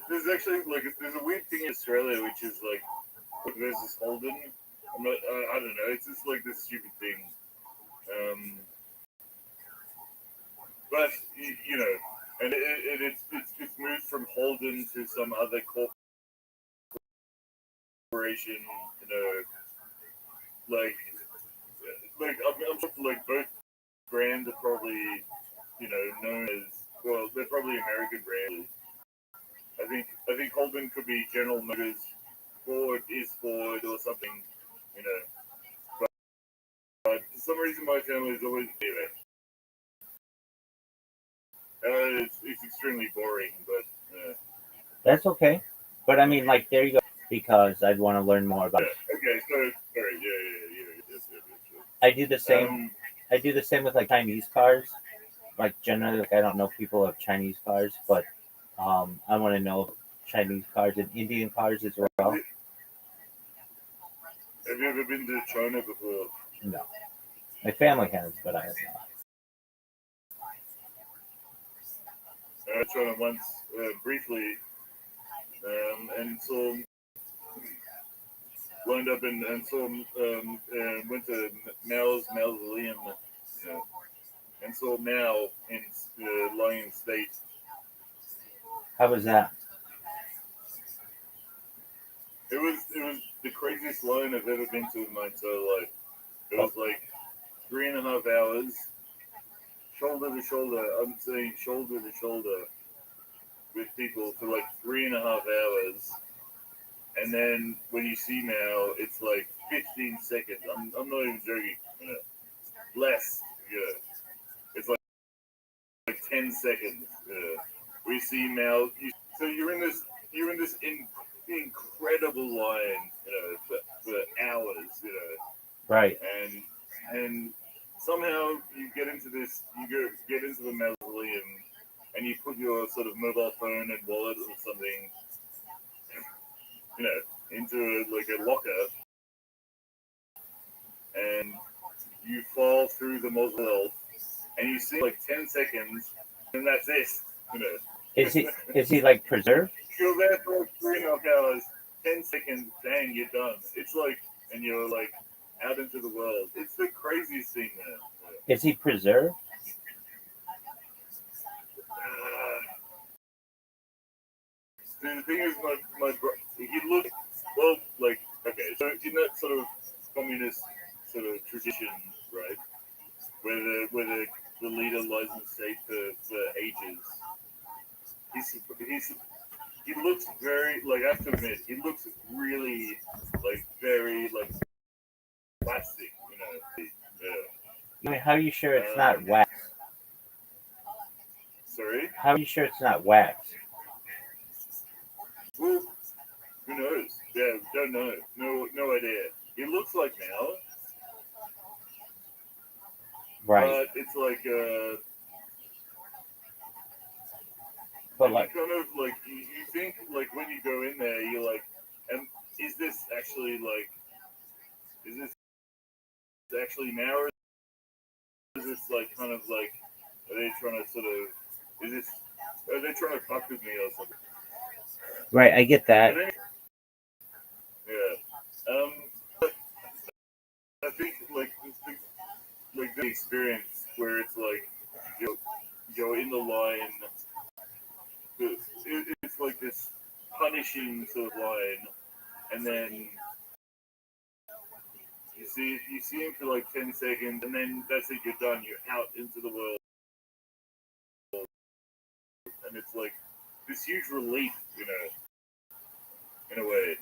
there's actually like there's a weird thing in Australia which is like versus Holden. I don't know. It's just like this stupid thing. Um, but and it's moved from Holden to some other corporation. Like I'm sure like both brands are probably known as well. They're probably American brands. I think Holden could be General Motors. Ford is Ford or something. You know. But for some reason, my family is always anyway. It's extremely boring, but that's okay. But I mean, like, there you go. because I'd want to learn more about it. Okay, so sorry, yeah. I do the same. I do the same with like Chinese cars. Like generally, like I don't know people have Chinese cars, but I want to know Chinese cars and Indian cars as well. Have you ever been to China before? No, my family has, but I have not. I went to China once, briefly, and so wound up and saw went to Mao's mausoleum, and saw Mao in lying in state. How was that? It was the craziest line I've ever been to in my entire life. It was like 3.5 hours, shoulder to shoulder. I'm saying shoulder to shoulder with people for like 3.5 hours. And then when you see Mao, it's like 15 seconds. I'm not even joking. Less. Yeah. It's like 10 seconds. We see Mao. So you're in this incredible line, for hours, Right. and somehow you get into the mausoleum, and you put your sort of mobile phone and wallet or something, into like a locker, and you fall through the mausoleum, and you see like 10 seconds, and that's it. Is he like preserved? You're there for 3.5 hours, 10 seconds, bang, you're done. It's like, and you're like out into the world. It's the craziest thing, man. Is he preserved? The thing is, my he looked, well, like, okay, so in that sort of communist sort of tradition, right, where the leader lies in state for ages, he looks very, like, I have to admit, he looks really, like, very, like, plastic, I mean, how are you sure it's not wax? Sorry? How are you sure it's not wax? Well, who knows? Yeah, don't know. No idea. He looks like Mao. Right. But it's like, But like, kind of like, you think, like, when you go in there, you're like, is this actually Mao, or is this like kind of like, are they trying to sort of, are they trying to fuck with me or something? right, I get that. Yeah. I think like the experience where it's like you're in the line. It's like this punishing sort of line, and then you see him for like 10 seconds, and then that's it. You're done. You're out into the world, and it's like this huge relief, in a way.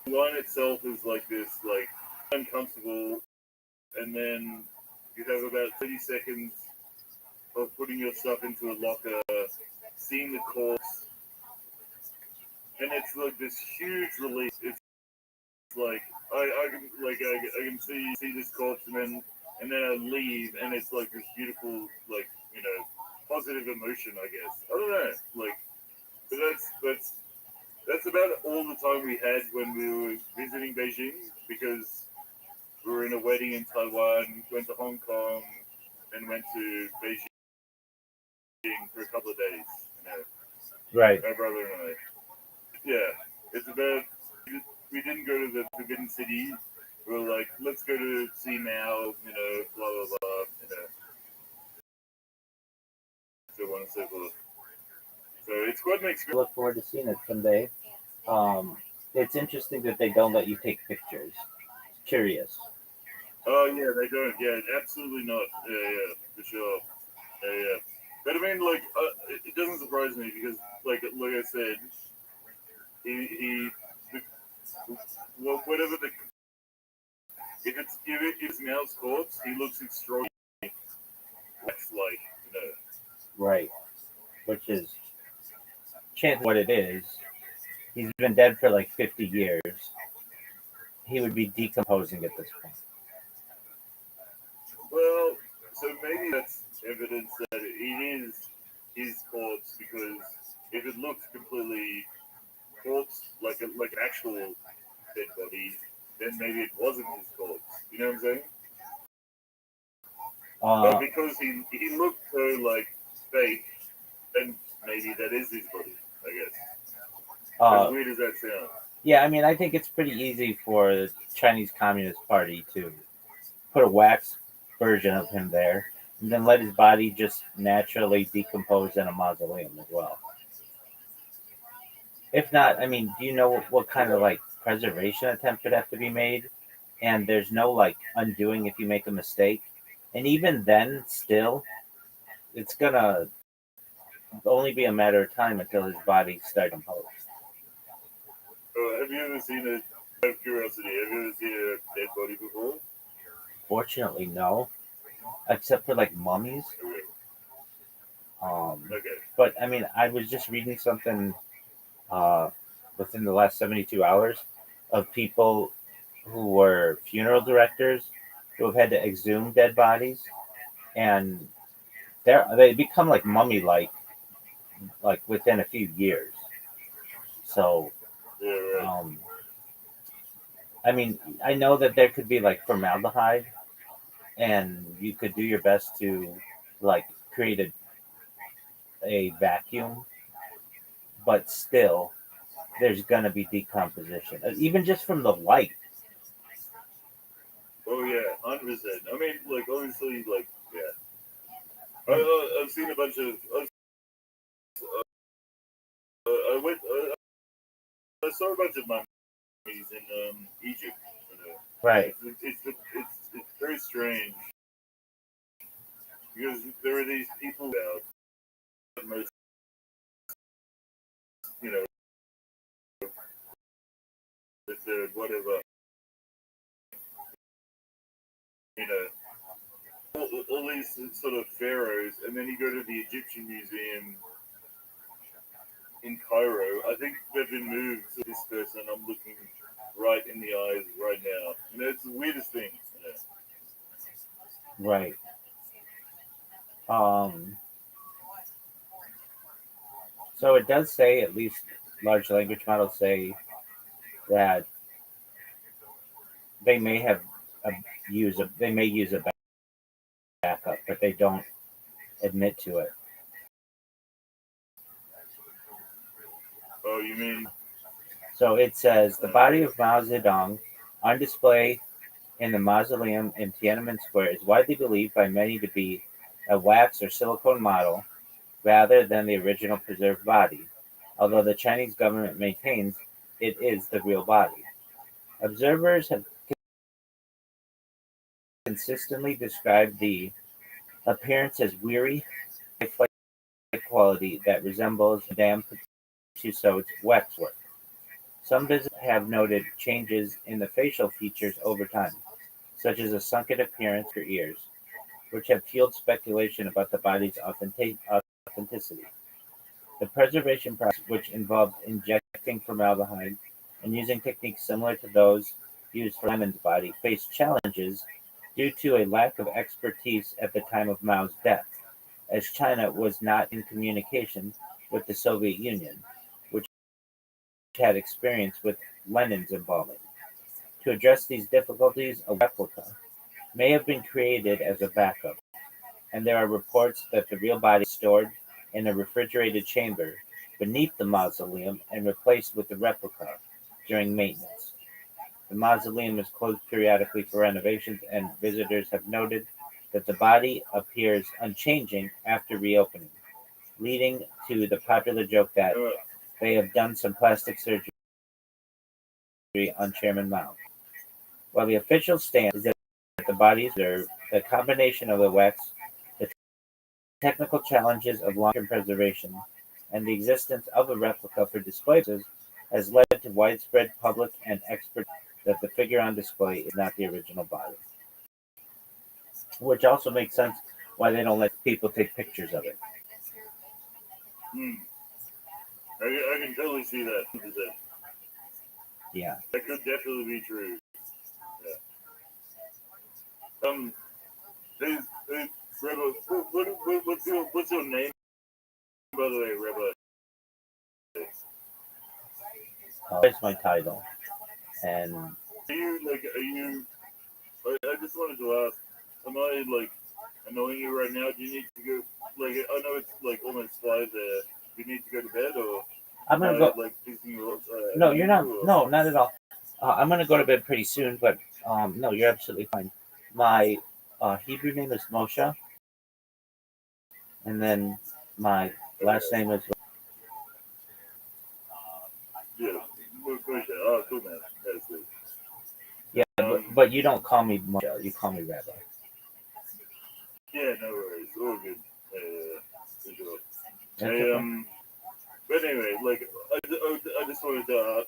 The line itself is like this, like uncomfortable, and then you have about 30 seconds of putting your stuff into a locker, seeing the corpse, and it's like this huge relief. It's like I can see this corpse, and then I leave, and it's like this beautiful, like, positive emotion, I guess. I don't know, like, but that's about all the time we had when we were visiting Beijing, because we were in a wedding in Taiwan, went to Hong Kong, and went to Beijing for a couple of days. Right. My brother and I. Yeah, it's about. We didn't go to the Forbidden City. We were like, let's go to see Mao, blah blah blah, so on and so forth. So it's quite an experience. Look forward to seeing it someday. It's interesting that they don't let you take pictures. Curious. Oh yeah, they don't. Yeah, absolutely not. Yeah, for sure. Yeah. But I mean, like, it doesn't surprise me because, like I said, he whatever the if it's Mao's corpse, he looks extraordinary, Right. Which is chance what it is. He's been dead for like 50 years. He would be decomposing at this point. Well, so maybe that's evidence that it is his corpse because if it looks completely corpse like an actual dead body, then maybe it wasn't his corpse. You know what I'm saying? But because he looked so like fake, then maybe that is his body. I guess. As weird as that sounds. Yeah, I mean, I think it's pretty easy for the Chinese Communist Party to put a wax version of him there, and then let his body just naturally decompose in a mausoleum as well. If not, I mean, do you know what kind of like preservation attempt would have to be made? And there's no like undoing if you make a mistake. And even then, still, it's gonna only be a matter of time until his body starts to compose. Have you ever seen a? Out of curiosity, have you ever seen a dead body before? Fortunately, no, except for like mummies. Okay. But I mean, I was just reading something within the last 72 hours of people who were funeral directors who have had to exhume dead bodies, and they become like mummy-like, like within a few years. So, Yeah, right. I mean, I know that there could be like formaldehyde, and you could do your best to like create a vacuum, but still, there's gonna be decomposition, even just from the light. Oh yeah, 100%. I mean, like obviously, like yeah. I've seen a bunch of. I went. I saw a bunch of mummies in Egypt. Right. It's very strange because there are these people out most, you know, with the whatever, you know, all these sort of pharaohs, and then you go to the Egyptian Museum in Cairo. I think they've been moved to this person. I'm looking right in the eyes right now. You know, it's the weirdest thing. You know? Right. So it does say, at least large language models say that they may have they may use a backup, but they don't admit to it. Oh, you mean? So it says the body of Mao Zedong on display in the mausoleum in Tiananmen Square is widely believed by many to be a wax or silicone model rather than the original preserved body, although the Chinese government maintains it is the real body. Observers have consistently described the appearance as weary, lifelike quality that resembles Madame Tussauds waxwork. Some visitors have noted changes in the facial features over time, such as a sunken appearance or ears, which have fueled speculation about the body's authenticity. The preservation process, which involved injecting formaldehyde and using techniques similar to those used for Lenin's body, faced challenges due to a lack of expertise at the time of Mao's death, as China was not in communication with the Soviet Union, which had experience with Lenin's involvement. To address these difficulties, a replica may have been created as a backup, and there are reports that the real body is stored in a refrigerated chamber beneath the mausoleum and replaced with the replica during maintenance. The mausoleum is closed periodically for renovations, and visitors have noted that the body appears unchanging after reopening, leading to the popular joke that they have done some plastic surgery on Chairman Mao. While the official stance is that the body is preserved, the combination of the wax, the technical challenges of long-term preservation, and the existence of a replica for display has led to widespread public and expert that the figure on display is not the original body. Which also makes sense why they don't let people take pictures of it. I can totally see that. Yeah. That could definitely be true. Yeah. Hey, Rebel, what's your name, by the way, Rebel? It's my title. And Are you? I just wanted to ask, am I like annoying you right now? Do you need to go? Like, I know it's like almost 5 there. Do you need to go to bed, or I'm gonna go. like pissing you off? No, you're not. No, not at all. I'm gonna go to bed pretty soon, but no, you're absolutely fine. My Hebrew name is Moshe, and then my last name is Yeah. Oh, cool, man. That's good. yeah. But you don't call me Moshe. You call me Rabbi. Yeah, no worries. All good. For sure. That's Hey, okay. but anyway, like, I just wanted to,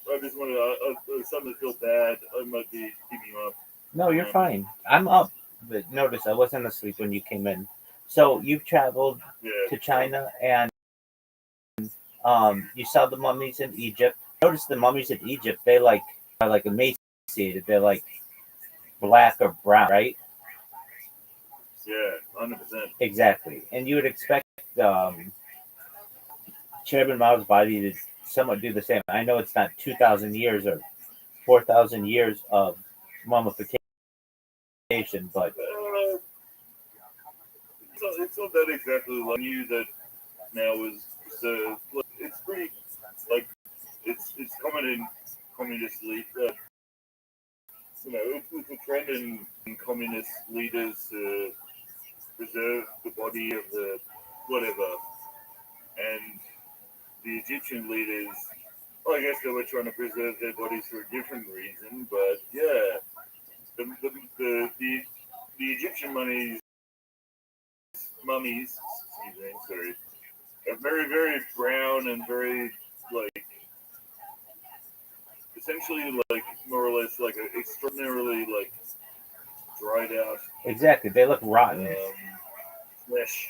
something to feel bad. I might be keeping you up. No, you're fine. I'm up. But notice I wasn't asleep when you came in. So you've traveled Yeah. to China and you saw the mummies in Egypt. Notice the mummies in Egypt, they are like emaciated. They're like black or brown, right? Yeah, 100%. Exactly. And you would expect Chairman Mao's body to somewhat do the same. I know it's not 2,000 years or 4,000 years of mummification, but It's not that exactly like you that now is preserved. Like, it's pretty, like, it's common in communist leaders. It's a trend in communist leaders to preserve the body of the whatever. And the Egyptian leaders, well, I guess they were trying to preserve their bodies for a different reason, but yeah, the Egyptian mummies, excuse me, sorry, are very, very brown and very, like, essentially, like, more or less, like, extraordinarily, like, dried out exactly, they look rotten. flesh.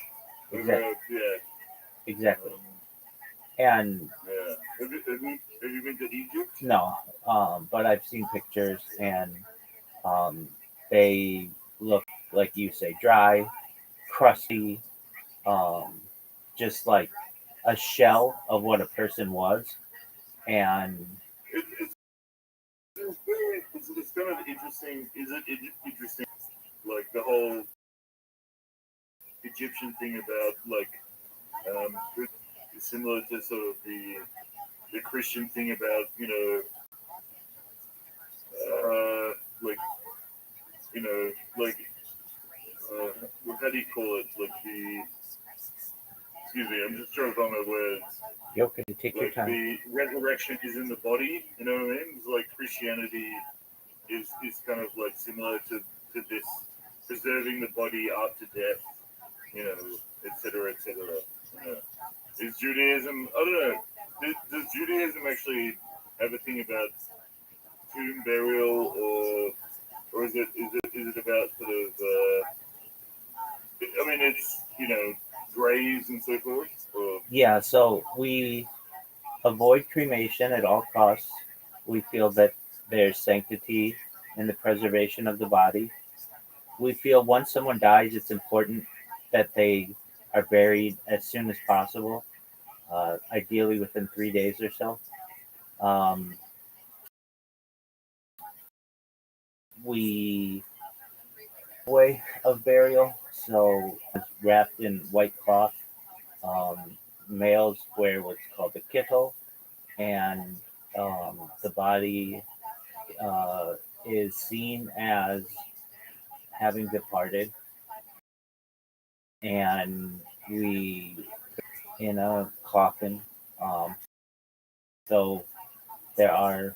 Exactly. Yeah. Exactly. And Yeah. Have you been to Egypt? no, but I've seen pictures and they look like you say dry, crusty, just like a shell of what a person was. And It, it's kind of interesting. Is it interesting? Like the whole Egyptian thing about like similar to sort of the Christian thing about like like how do you call it? Like the excuse me, I'm just trying to find my words. you okay, take your Like time. the resurrection is in the body. You know what I mean? It's like Christianity is kind of like similar to this preserving the body after death. Etc. etc. Is Judaism? I don't know. Does Judaism actually have a thing about tomb burial, or is it about sort of? I mean, it's graves and so forth. Or Yeah, so we avoid cremation at all costs. We feel that there's sanctity in the preservation of the body. We feel once someone dies, it's important that they are buried as soon as possible, ideally within 3 days or so. Um, we way of burial, so it's wrapped in white cloth. Um, Males wear what's called the kittel, and the body is seen as having departed, and we in a coffin. Um, so there are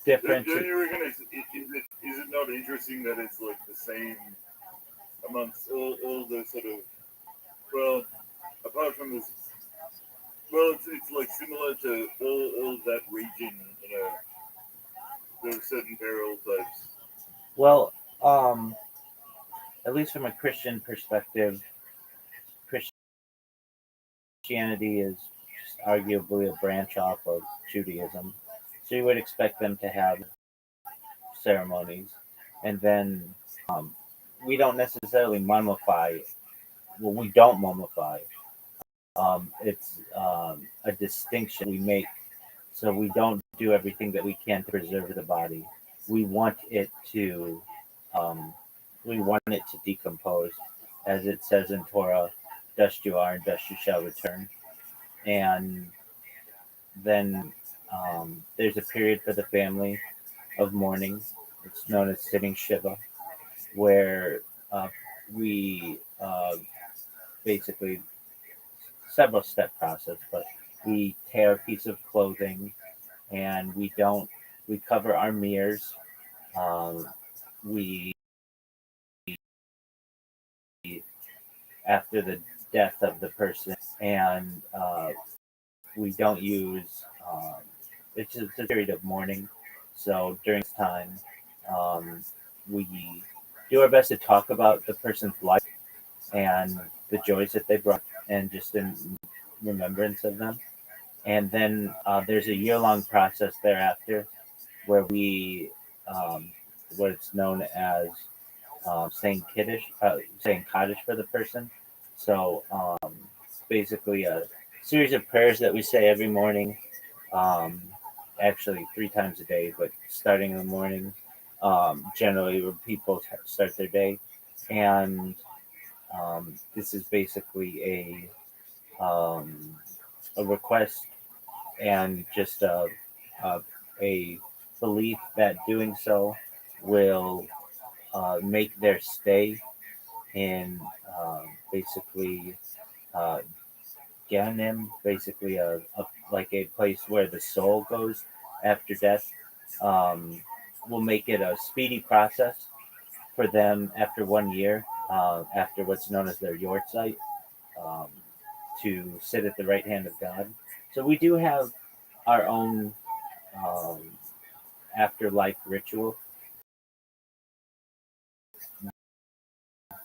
different. don't you reckon is it not interesting that it's like the same amongst all the sort of apart from this it's like similar to all that region, there are certain burial types. Well, at least from a Christian perspective, Christianity is arguably a branch off of Judaism. So you would expect them to have ceremonies, and then um, we don't necessarily mummify. Well, we don't mummify. It's a distinction we make. So we don't do everything that we can to preserve the body. We want it to, um, we want it to decompose, as it says in Torah, "Dust you are, and dust you shall return." And then there's a period for the family of mourning. It's known as sitting Shiva, where we basically several step process, but we tear a piece of clothing and we cover our mirrors. We after the death of the person, and we don't use. It's just a period of mourning. So during this time, um, we do our best to talk about the person's life and the joys that they brought, and just in remembrance of them. And then there's a year-long process thereafter where we, um, what it's known as saying Kiddush, saying Kaddish for the person. So basically a series of prayers that we say every morning, um, actually 3 times a day, but starting in the morning, generally where people start their day. And this is basically a request and just a, a belief that doing so will make their stay in basically uh, Ganem, basically like a place where the soul goes after death. Um, will make it a speedy process for them after 1 year, after what's known as their Yortzeit, um, to sit at the right hand of God. So we do have our own um, afterlife ritual,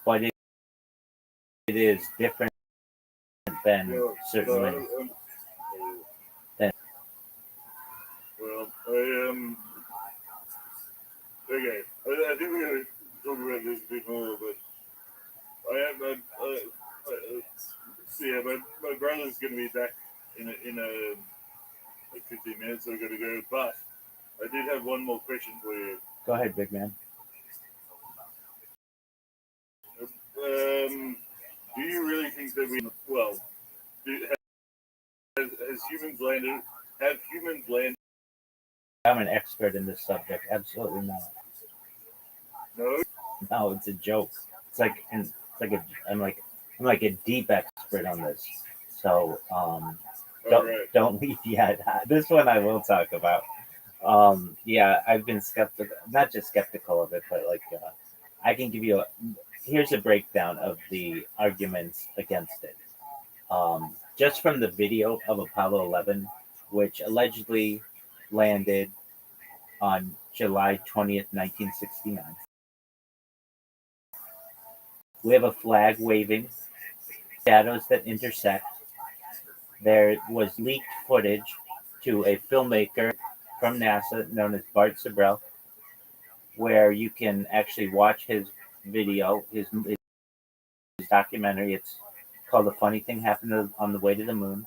but it is different than Well, certainly than well, okay. I think we're gonna talk about this a bit more, but I have yeah, my brother's gonna be back in like 15 minutes, so I gotta go. But I did have one more question for you. Go ahead, big man. Do you really think that has humans landed? Have humans landed? I'm an expert in this subject. Absolutely not. No. No, it's a joke. It's like I'm like a deep expert on this. So All right. don't leave yet. This one I will talk about. Yeah, I've been skeptical, not just skeptical of it, but like I can give you here's a breakdown of the arguments against it. Just from the video of Apollo 11, which allegedly landed on July 20th, 1969. We have a flag waving, shadows that intersect. There was leaked footage to a filmmaker from NASA known as Bart Sibrel, where you can actually watch his video, his documentary. It's called "The Funny Thing Happened on the Way to the Moon."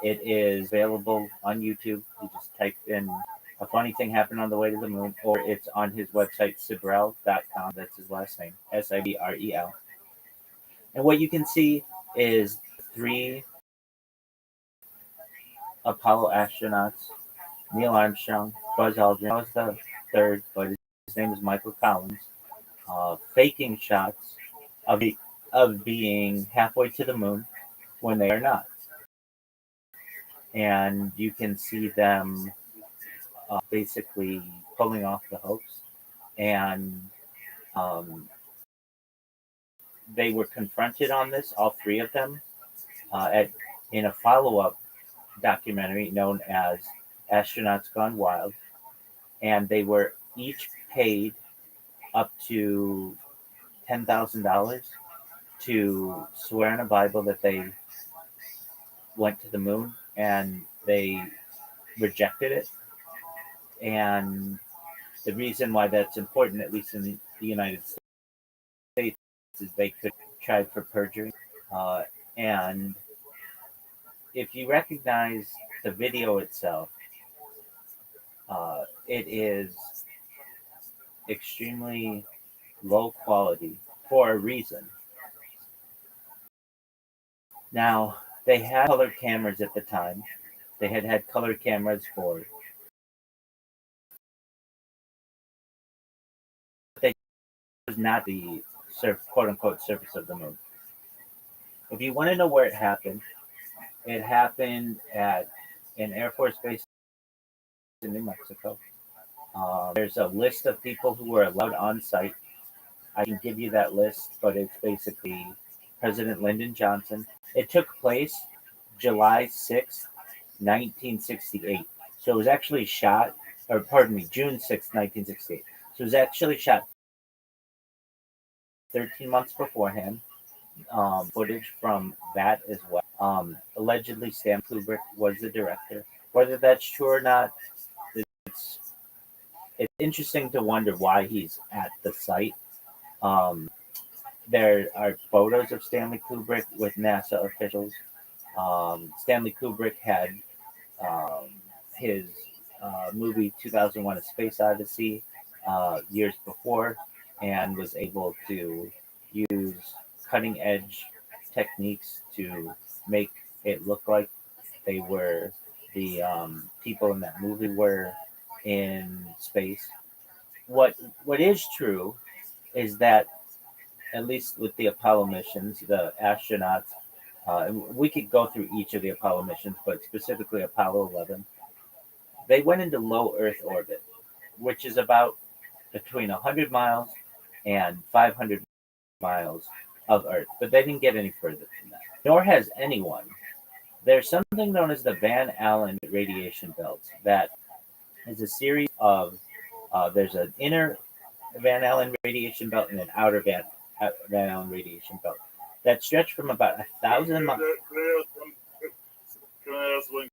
It is available on YouTube. You just type in "A Funny Thing Happened on the Way to the Moon," or it's on his website, Sibrel.com. That's his last name, Sibrel. And what you can see is 3 Apollo astronauts, Neil Armstrong, Buzz Aldrin. That was the third, but his name is Michael Collins, faking shots of, of being halfway to the moon when they are not. And you can see them basically pulling off the hoax. And they were confronted on this, all 3 of them, in a follow-up documentary known as Astronauts Gone Wild. And they were each paid up to $10,000 to swear in a Bible that they went to the moon and they rejected it. And the reason why that's important, at least in the United States, is they could try for perjury. And if you recognize the video itself, it is extremely low quality for a reason. Now, they had color cameras at the time. They had color cameras for. They was not the quote unquote surface of the moon. If you want to know where it happened at an Air Force base in New Mexico. There's a list of people who were allowed on site. I can give you that list, but it's basically President Lyndon Johnson. It took place July 6th, 1968. So it was actually shot, or pardon me, June 6th, 1968. So it was actually shot 13 months beforehand. Footage from that as well. Allegedly, Stan Kubrick was the director. Whether that's true or not, it's interesting to wonder why he's at the site. There are photos of Stanley Kubrick with NASA officials. Stanley Kubrick had his movie 2001: A Space Odyssey years before, and was able to use cutting edge techniques to make it look like they were the people in that movie were in space. What is true is that at least with the Apollo missions, the astronauts, we could go through each of the Apollo missions, but specifically Apollo 11, they went into low Earth orbit, which is about between 100 miles and 500 miles of Earth, but they didn't get any further than that. Nor has anyone. There's something known as the Van Allen radiation belt that is a series of, there's an inner Van Allen radiation belt and an outer Van Allen radiation belt that stretch from about 1,000 miles. Can I ask one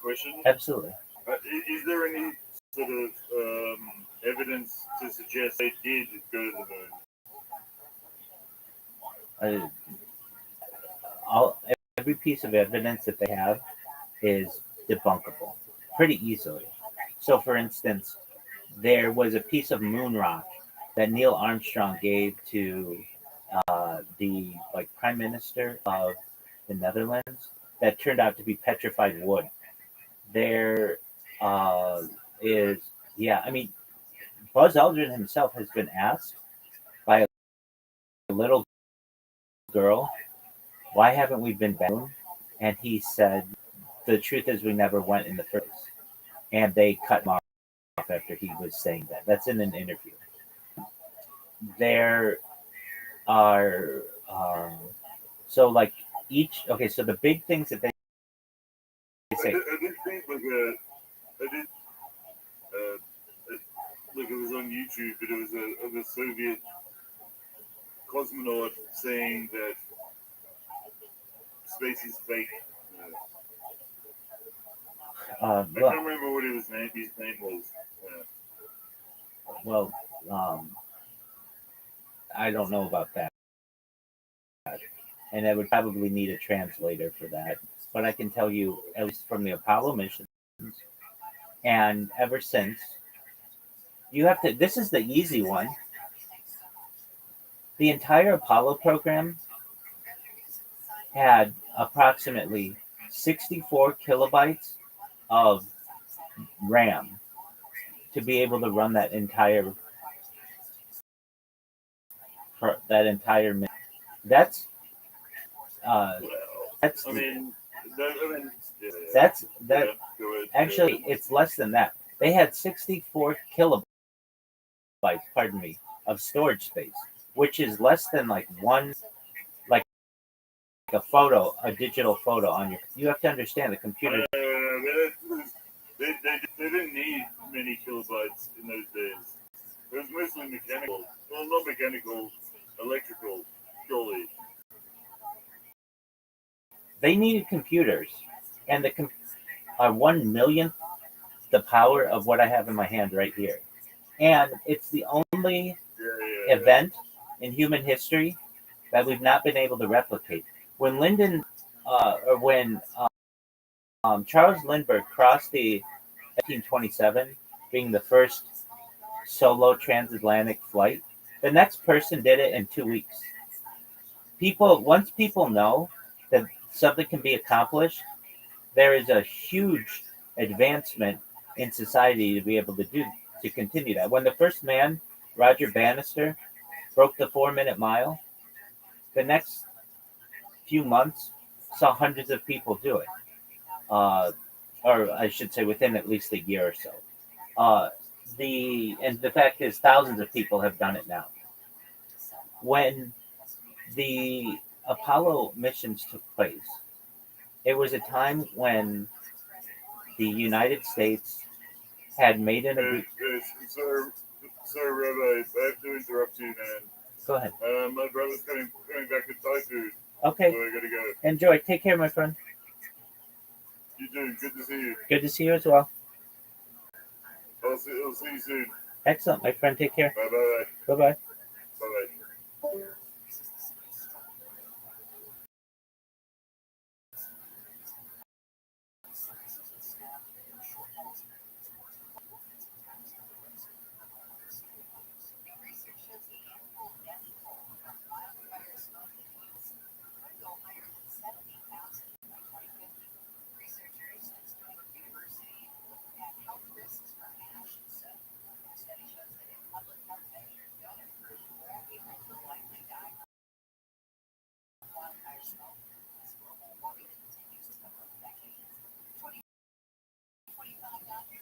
question? Absolutely. Is there any sort of evidence to suggest they did go to the moon? Every piece of evidence that they have is debunkable pretty easily. So, for instance, there was a piece of moon rock that Neil Armstrong gave to the prime minister of the Netherlands that turned out to be petrified wood. There is, yeah, I mean, Buzz Aldrin himself has been asked by a little girl, why haven't we been back? And he said, the truth is we never went in the first place. And they cut him off after he was saying that. That's in an interview. There are, so the big things that they say. I did think it was on YouTube, but it was of a Soviet cosmonaut saying that space is fake. I can't remember what his name was. Well, I don't know about that. And I would probably need a translator for that. But I can tell you, at least from the Apollo missions, and ever since, this is the easy one. The entire Apollo program had approximately 64 kilobytes of RAM to be able to run that entire mission. That's actually it's less than that. They had 64 kilobytes, of storage space, which is less than a digital photo on your. You have to understand the computer. They didn't need many kilobytes in those days. It was mostly mechanical. Well, not mechanical, electrical, surely. They needed computers and the 1 millionth the power of what I have in my hand right here. And it's the only event in human history that we've not been able to replicate. When Charles Lindbergh crossed the 1927, being the first solo transatlantic flight, the next person did it in 2 weeks. Once people know that something can be accomplished, there is a huge advancement in society to be able to continue that. When the first man, Roger Bannister, broke the 4-minute mile, the next few months saw hundreds of people do it, or I should say within at least a year or so. The fact is, thousands of people have done it now. When the Apollo missions took place, it was a time when the United States had made an agreement. Sorry, Rabbi, I have to interrupt you, man. Go ahead. My brother's coming back with Thai food. Okay. So I gotta go. Enjoy. Take care, my friend. You too. Good to see you. Good to see you as well. I'll see you soon. Excellent, my friend. Take care. Bye bye. Bye bye. Bye bye.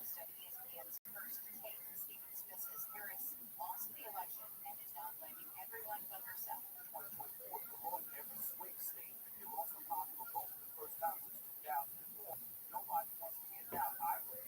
host of ESPN's First Take, Stephen Smith says Harris lost the election and is now blaming everyone but herself. 2024 along every swing state, it was also popular vote for the first time since 2004. Nobody wants to get down highway.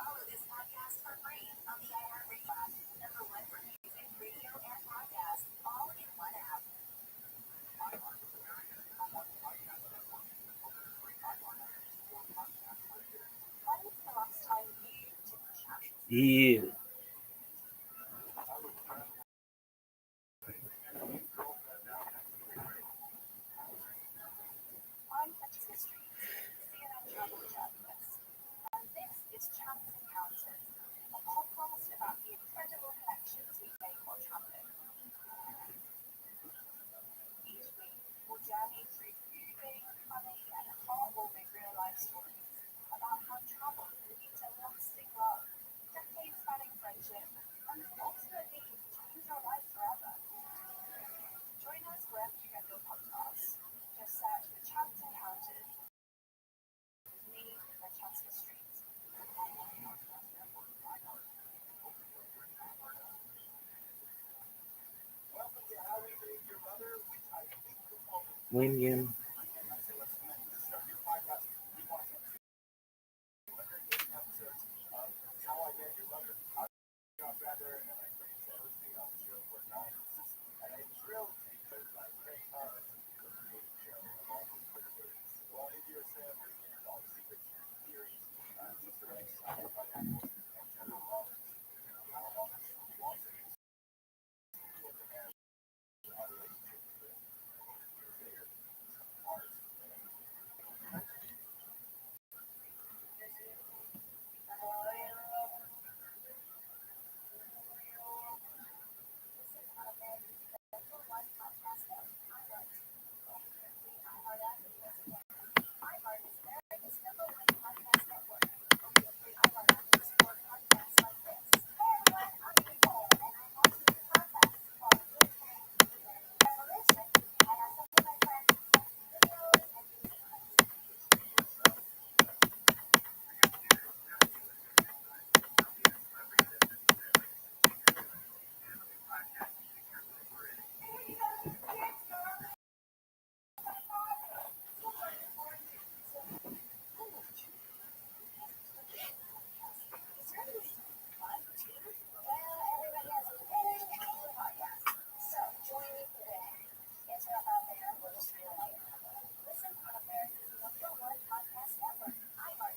Follow this podcast for free on the iHeartRadio app. Number one for music, radio, and podcasts, all in one app. When was the last time you took a shower? Yeah. I'm Francesca Street, CNN travel journalist, and this is Chance Encounters, a podcast about the incredible connections we make while traveling. Each week, we'll journey through moving, funny, and heartwarming real-life stories about how travel can lead to lasting love, decades-spanning friendship, and ultimately change our lives forever. Join us wherever you get your podcasts. Just search for Chance Encounters with me, Francesca Street. William.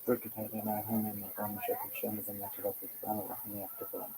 Berkshire and I home in the ownership of shown as a method of Islamic in the afterburn.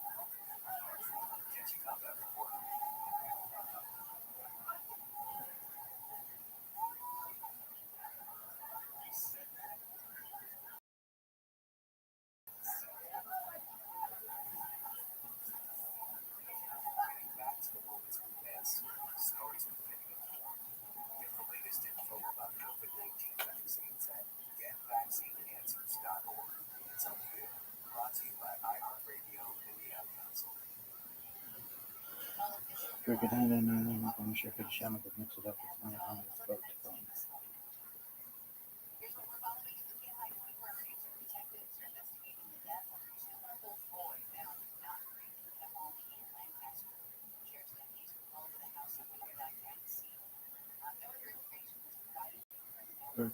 Berkshire and I home in the ownership of shown as a method of Islamic in the afterburn. Here's what we're following in the PMI 24-hour news. Detectives are investigating the death of a 2-month-old boy found not breathing at a home in Lancaster. Sheriff's deputies were called to Shema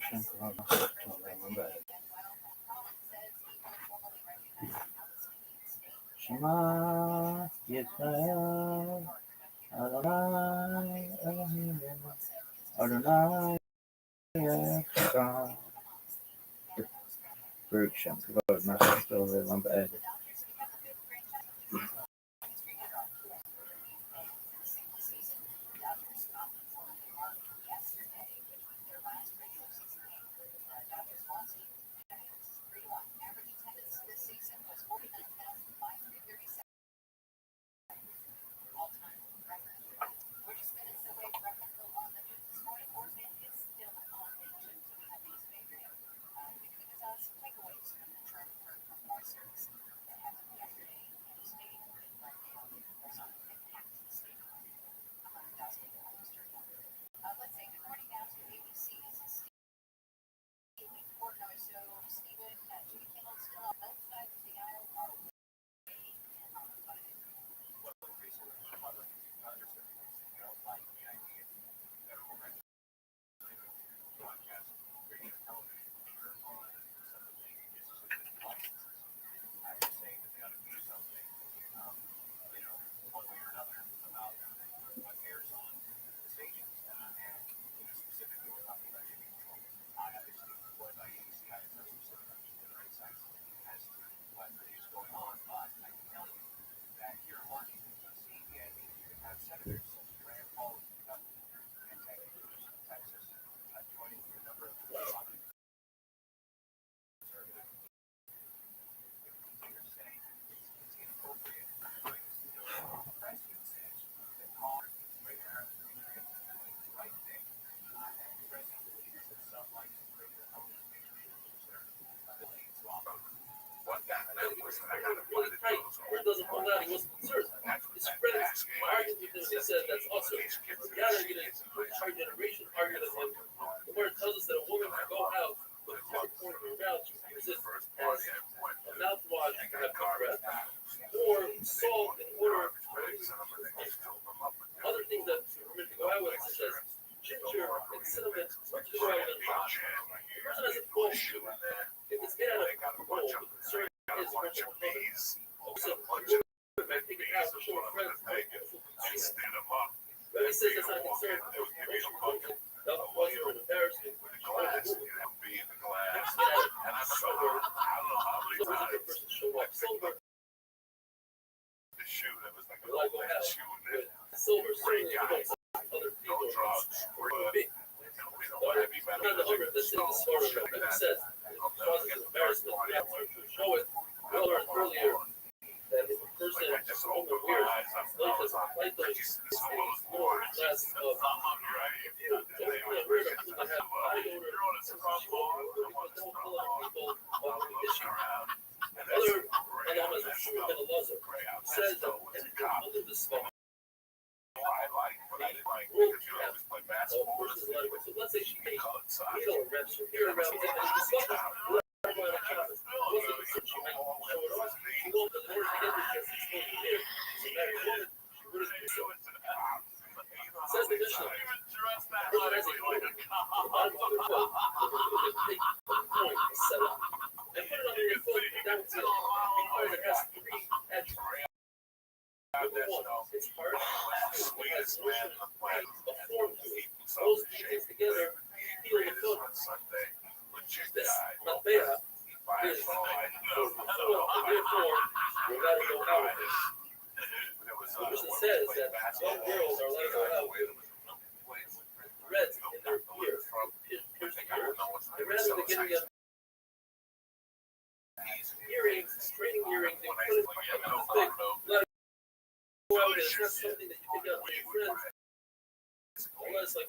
Yisrael Adonai Elohim Adonai Echad. Baruch Shem Kavod Masach Tov Elam Ba'ed. Where doesn't hold out, he wasn't concerned. His friends argued with him. They said that's also the other our generation argued with him. The word tells us that a woman can go out with a different point of her mouth to use it as a mouthwash to have good breath, or salt in order other things that women can go out with, such as ginger and cinnamon, or to go out with. The person has a cold shoe. If it's made out of gold, the concern is multiple colors. Also, might take it out to show a friend how beautiful it is. Rabbi says that's not a concern. That wasn't an embarrassment. Silver certainly belongs to other people. Not the hundred that's in the story of Rabbi says it causes embarrassment. We have to show it. We learned earlier that if a person is over weird, like this, like those more less of perfume, definitely weird people that have body odor, but don't kill other people while they're itchy. Other alamas of Shmuel ben Elazar says that anything under the smell. So let's say she ate needle reps from here around and discovered she might show it off. She won't, in order to get this because it's going here. So married woman, she wouldn't do so. Says the Mishnah, person has a coin, the bottom of their foot, they take the coin, set up, and put it under your foot down to the coin that has 3 edges. Number 1, it's hard, it has motion, a form to it. Those 2 things together, healing the foot. This, not beta, is therefore, we gotta go out with this. The person says that young girls are allowed to go out with threads in their ear, piercing ears, and rather than getting them earrings, straining earrings, they put it on the stick, let it go out, and it's not something that you pick up with your friends, unless, like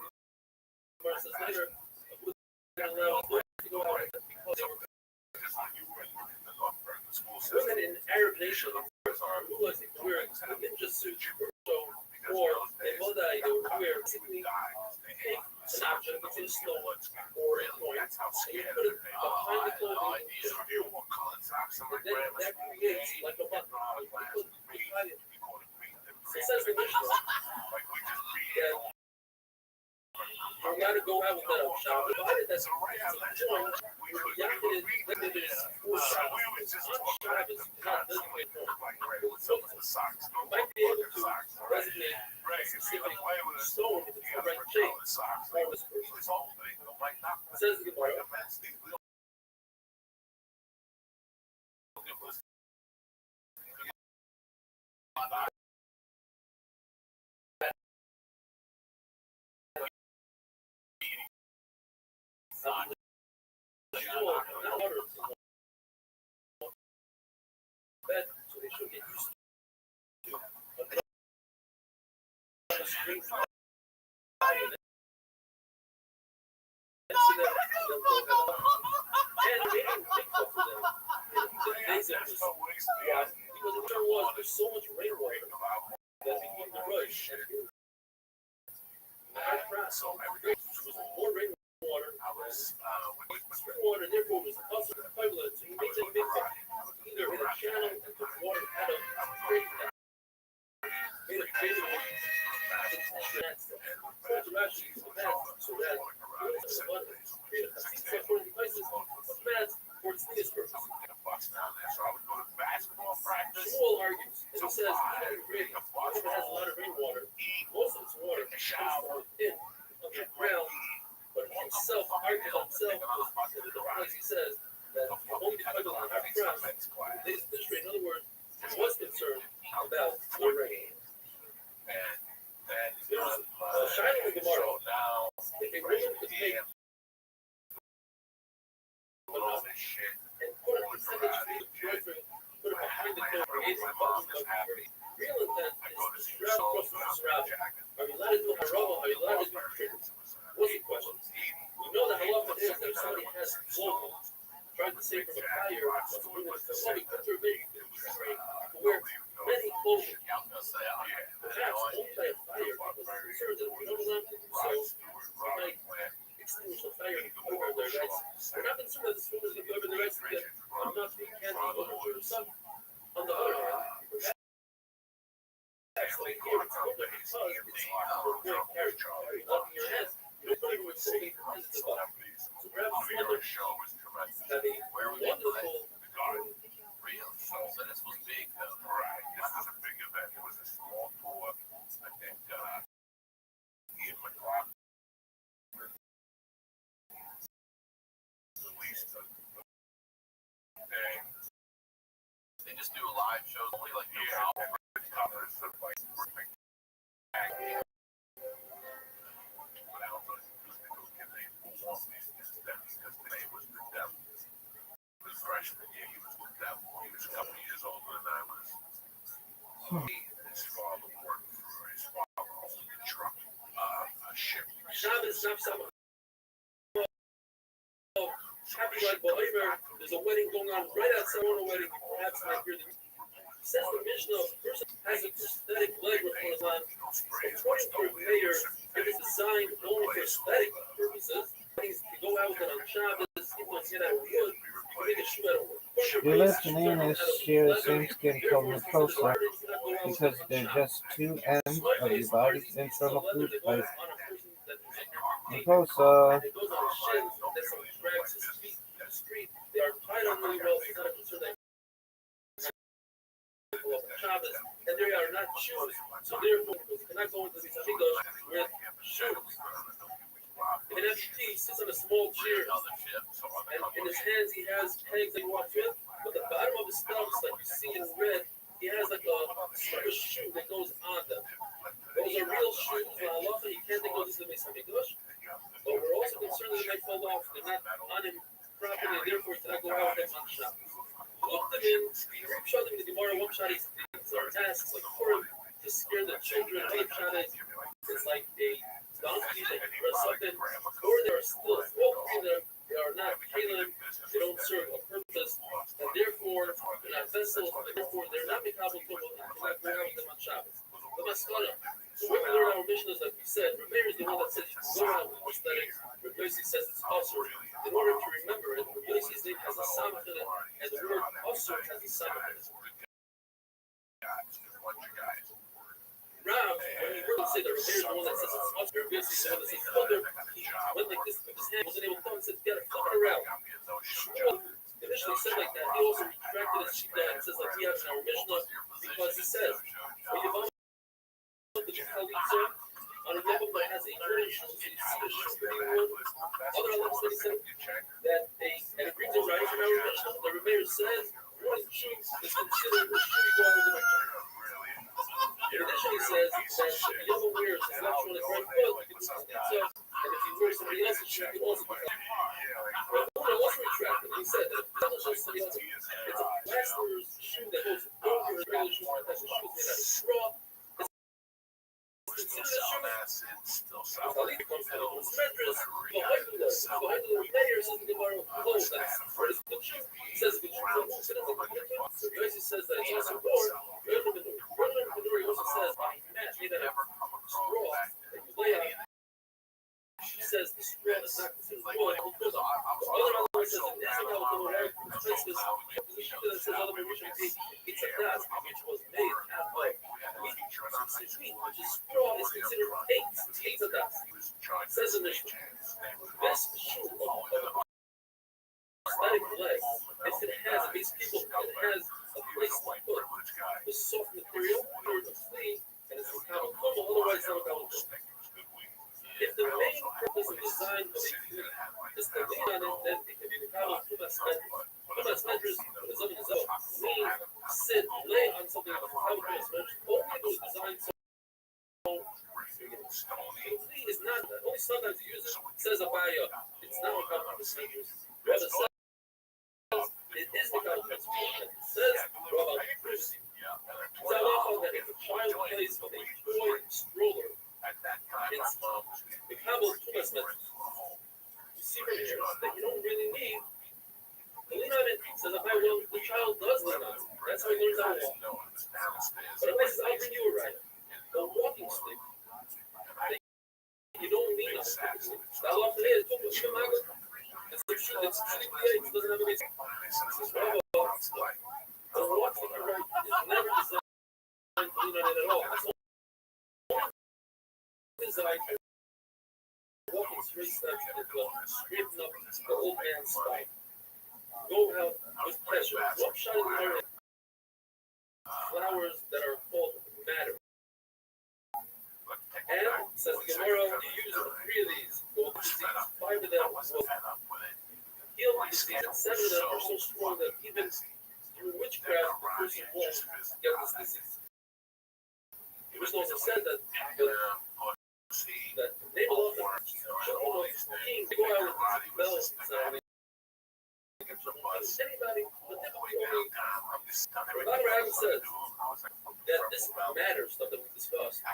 Mark says later, women allow them to go out because they were women in Arab nations are realizing to wear a ninja suit or a modai, they would wear basically take an object that's in stone or a coin, and you put it behind the clothing, and then that creates like a button. You put it behind it. So it says the Mishnah that you're gotta go out with that on Shabbos. Provided that's a point where Yaakov is for Shabbos. On Shabbos, not designated for. Might be able to designate a specific stone if it's the right shape for this person. It says the Gemara. So they should get used to there's so much rainwater that became the rush. More rainwater, spring water, therefore was also prevalent. So he made them big either in a channel and took water out of great made a big Shmuel argues, and he says, if it has a lot of rainwater, most of its water comes from within underground, but he himself argues himself, because he says that only because of our friends, in other words, was concerned about the rain. There was a shining in the Gemara. If a woman could take and put it behind the door, real intent is to strap across the surround. Are you allowed to do harava? Are you allowed to do triggers? What's the question? We know that halacha is that if somebody has clothing, trying to save from a fire, what's the woman is to put her baby to wear many clothing. Perhaps won't light a fire because it's concerned that we don't allow them to do so. We might extinguish the fire and cover their rights. We're not concerned that this woman is going to be over the rights to get enough to candy over to her son. On the other hand, actually here it's over because it's for great character. Lucky your hands, you don't put it with clothing hands to the bottom. So perhaps mother have a wonderful So this was big though. Right. This was a big event. It was a small tour. I think Ian McLaughlin released they just do live shows only like covers of like freshman year, he was with them. He was a couple years older than I was. His father worked for his father owned a truck, a ship. There's a wedding going on right outside of a wedding. Perhaps not here. Says the Mishnah, a person has a prosthetic leg with his line. According to a mayor, it is designed only for aesthetic purposes. Things to go out with it on Shabbos, people get out of wood. You're listening as Shira Simskin from Mucosa because they're just two ends of your body's internal food pipe. Mucosa. They are tied on really well, so not concerned Shabbos, and they are not shoes, so therefore you cannot go into these amigos with shoes. If an amputee sits on a small chair, and in his hands he has pegs that he walks with, but the bottom of his stumps, like you see in red, he has like a shoe that goes on them. Those are real shoes. Halacha, you can't take those to the Beis Hamikdash, but we're also concerned that they might fall off. They're not on him properly, and therefore you cannot go out with them on Shabbos. Look them in, show them in the Gemara. One shot is our tasks like Purim to scare the children. Other shot is like a donkey that or something, or they are still walking them. They are not kalim. They don't serve a purpose, and therefore they're not vessels. And therefore they're not mikabel tubal, and cannot go out with them on Shabbos. The maskana. So when we learn our mishnahs, like we said, Rameir is the one that says you can go out with prosthetics. Rabbi says it's also. In order to remember it, Rabbi's name has a samach in it, and the word also has a samach in it. Rav when you heard him say that Rabbei's the one that says it's us, Rabbi is the one that says thunder, he went like this with his hand, wasn't able to come and said, you gotta flip it around. Shmuel initially said like that. He also retracted his shita and says like we have in our Mishnah because he says, on a level that has a turning shoes, you see the shoe being worn. Other elements that he said that and it brings a right from our Mishnah. The Rebbe says one shoe is considered a shoe you go out with the right. In addition, he says that if the other wears his left shoe on his right foot, he can do something himself, and if he wears somebody else's shoe, he can also do that. But Buddha also retracted. He said that if the other shoe somebody else, it's a plasterer's shoe that goes over his regular shoe, that's a shoe made out of straw. Consider the shoe. Khalid comes to the mattress. The mayor says the Gemara clothes that's first good shoe. He says good shoe. Yossi says that it's also poor. He also says mat made out of straw that you lay on. She says the straw is not considered wood. Other element says it isn't how the Lord explains this. The shoe that says other Mishnah it's a dust which was made out of meat, which is straw is considered eight of dust. Says the Mishnah, this shoe of aesthetic leg, if it has, it makes people, it has a place to put this soft material in order to clean, and it's a common formal, otherwise it's not a common formal. If the main purpose of design of a shoe is to lean on it, then it can be the common tumas measures. Tumas measures, the zone is out, lean, sit, lay on something of a common tumas measures, only those designed so Lee is not, only sometimes you use it, says Abaya, it's not a common tumas measures. Rather says, it is the common tumas measures. It says, Rabbi Bruce, it's halacha that if a child plays with a toy stroller, it's the common tumas measures. You see from here that you don't really need to lean on it. Says Abaya, well, the child does lean on it. That's how he learns how to walk. But Abaya says, I'll bring you a ride. A walking stick. You don't need a stick. Now, what today is talking about it's the shoe that's it doesn't have a base. The walking stick right is never designed to lean on it at all. It's only designed for walking straight steps and straighten up the old man's spine. Go out with pleasure. Walk shot in the air. Flowers that are called matter. And, says the Gemara, you use three of these. Well, five of them will heal the disease, and seven of them are so strong that even through witchcraft, the person won't get this disease. It was also said that naval officers should almost go out with these bells sounding. Anybody, but typically only Rabbi Rabbbi says that this matter stuff that we discussed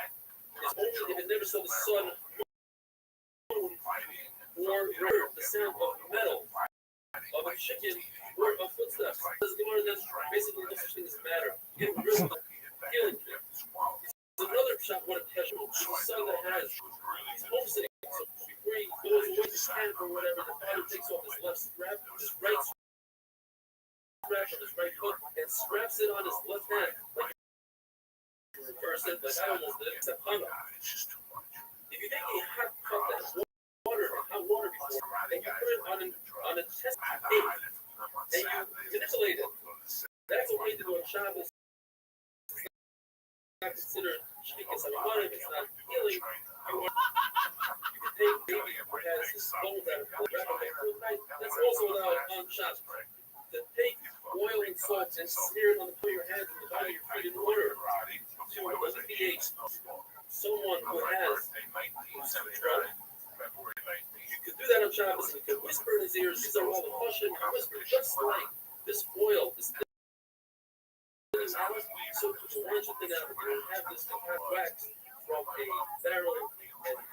is only if it never saw the sun, moon, or heard the sound of metal, of a chicken, or of footsteps. Says the Gemara that basically no such thing as matter. Get rid of healing. There's another shot what a teshuvah, the son that has he's homesick, so before he goes away to camp or whatever, the father takes off his left strap, his right strap on his right foot, and straps it on his left hand, like reverse it, like I almost did, except hung up. If you take a hot cup that has water and hot water before, and you put it on a test tape, and you manipulate it, that's a way to do a Shabbos. Not considered shtikas on if it's not healing. You can take baby who has his bones that are wrapped up in night. That's also allowed on Shabbos. To take oil and salt and smear it on the top of your hands and the bottom of your feet in order to alleviate someone who has trouble. You could do that on Shabbos. You could whisper in his ears. These are all the Russian whisper, just like this oil, this so to launch it out, you don't have this wax from a barrel and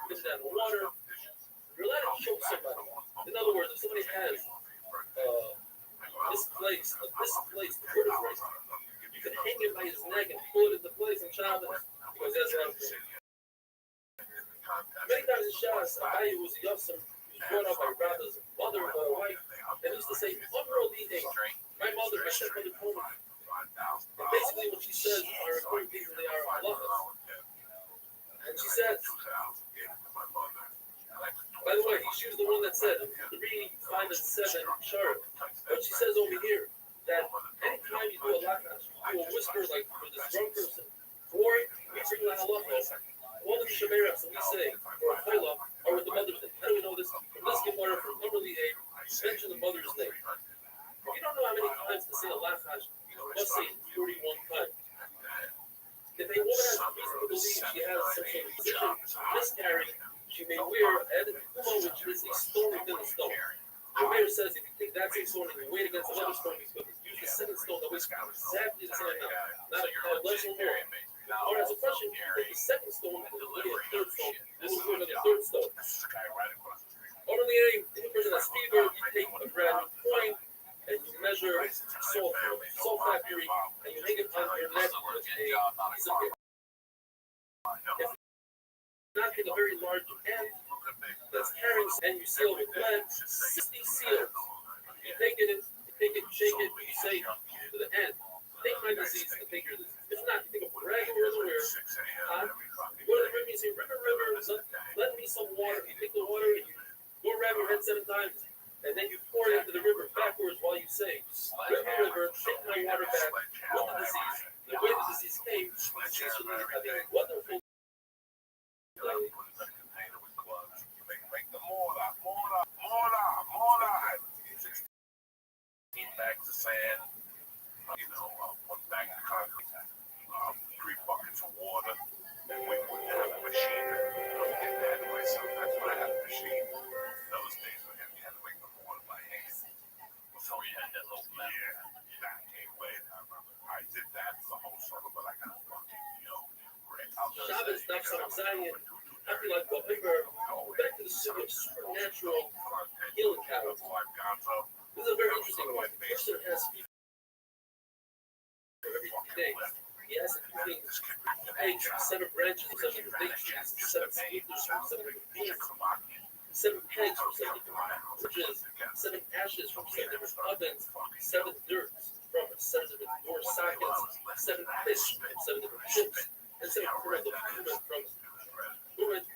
put it down in water. You're allowed to choke somebody. In other words, if somebody has misplaced, the vertebrae, you can hang it by his neck and pull it into place in Shabbos because that's what I'm saying. Many times in Shabbos, I was a youngster brought up by Rabbi's mother or wife, and used to say, unworldly things. My mother, my stepmother told me. And basically what she says are important things and they are halachas. she was the one that said 3, 5, and 7 chart. But she says over here that anytime you do a lakash, you will whisper like for this drunk person, or we bring la halacha, all the shemeras that we say for a chayla are with the mother's name. How do we know this? From this Gemara, from Numberly 8, mention the mother's name. If you don't know how many times to say a lakash, you must say it 41 times. If a woman has reason to believe she has some sort of position, miscarry, she may wear a kuma, which is a stone within a stone. The mayor says if you take that same stone and you weigh it against another stone, you use the second stone that weighs exactly the same amount, not a less or more. Or as a question, you take the second stone and you weigh a third stone, this is another third stone. Only any person that's fever, you take a brand new coin and you measure salt factory, and you hang it on your neck with a piece of paper. If you not take a very large ant that's carrying, and you seal it with lead, 60 seals. You take it, shake it, you say to the ant, take my disease and take your disease. If not, you take a regular river, you go to the river, you say, river, let me some water. You take the water, and you go around your head 7 times. And then you pour it into the river backwards while you say, river, take my water back with the disease. The way the disease came, disease should have a wonderful day. Bags of sand, 1 bag of concrete, 3 buckets of water, and we wouldn't have a machine. I did that myself. That's why I had a machine. Those days we had to make the water by hand. So we had that little method. Yeah, that came late. I remember. I did that for the whole summer, but I got a fucking, great. Shabbos, Nafsan Zion, I feel like back to the supernatural healing powers. This is a very interesting one. A person has fever every 3 days. He has a feeling eggs from 7 branches of 7 date trees, 7 speakers from 7 different beans, 7 pegs from 7 different bridges, 7 ashes from 7 different ovens, 7 dirts from 7 different door sockets, 7 fish from 7 different ships, and 7 kernels of human from women.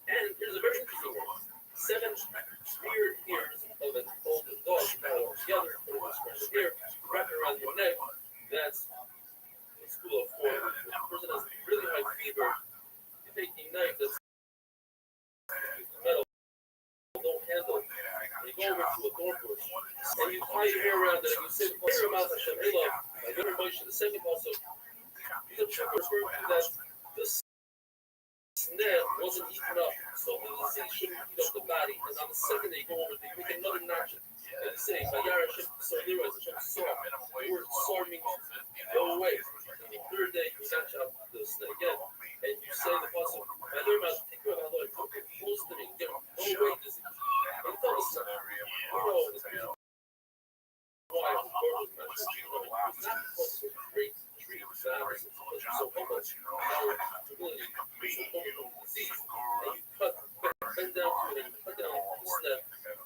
And here's a very interesting one. 7 weird ears of an old dog all together, put a scratch here, wrapped around your neck. That's a school of 4. If a person has really high fever, you take a knife that's metal, don't handle, and you go over to a thorn bush, and you tie your hair around it, and you say, "Clear your mouth, Hashem, Elo." And then Moshe, the second also, these are people referring to that this snare wasn't eaten up, so the disease shouldn't eat up the body. And on the second day, you go over there, you make another notch. And you say, "Vayar Hashem Sordiros, Hashem saw." The word "saw" means go away. And the third day, you notch out the snare again, and you say the pasuk, "Vayar Hashem take you out of the Lord, close to me, get go away disease." And tell us, why the Lord was mentioned. It's not because of great treat families, it's so humble. Humility, disease, and you bend down to it, and you cut down the snare.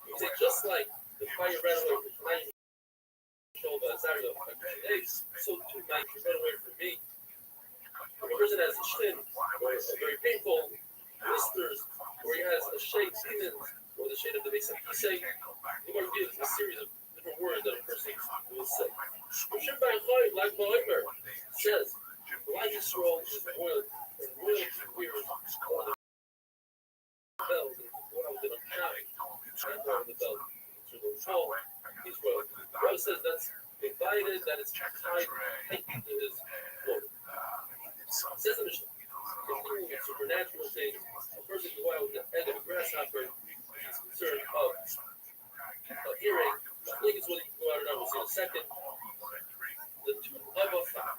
You say, just like the fire ran away from my shoulder, so too might you run away from me. If a person has a shin, or a very painful blisters, or he has a shade demons, or the shade of the base, you say, you want to give a series of different words that a person will say. Shimbai Choy, like Ba'omer, says, why Yisrael is royal, and royalty wears all the bells, and what I was going to shine, and all the bells. So, he's royal. Rabbi says that's divided, that is tied to his quote. Says the Mishnah, continuing with supernatural things, a person can go out with the head of a grasshopper, he's concerned of hearing. I think it's what he can go out and we'll see in a second. The tooth of a fox.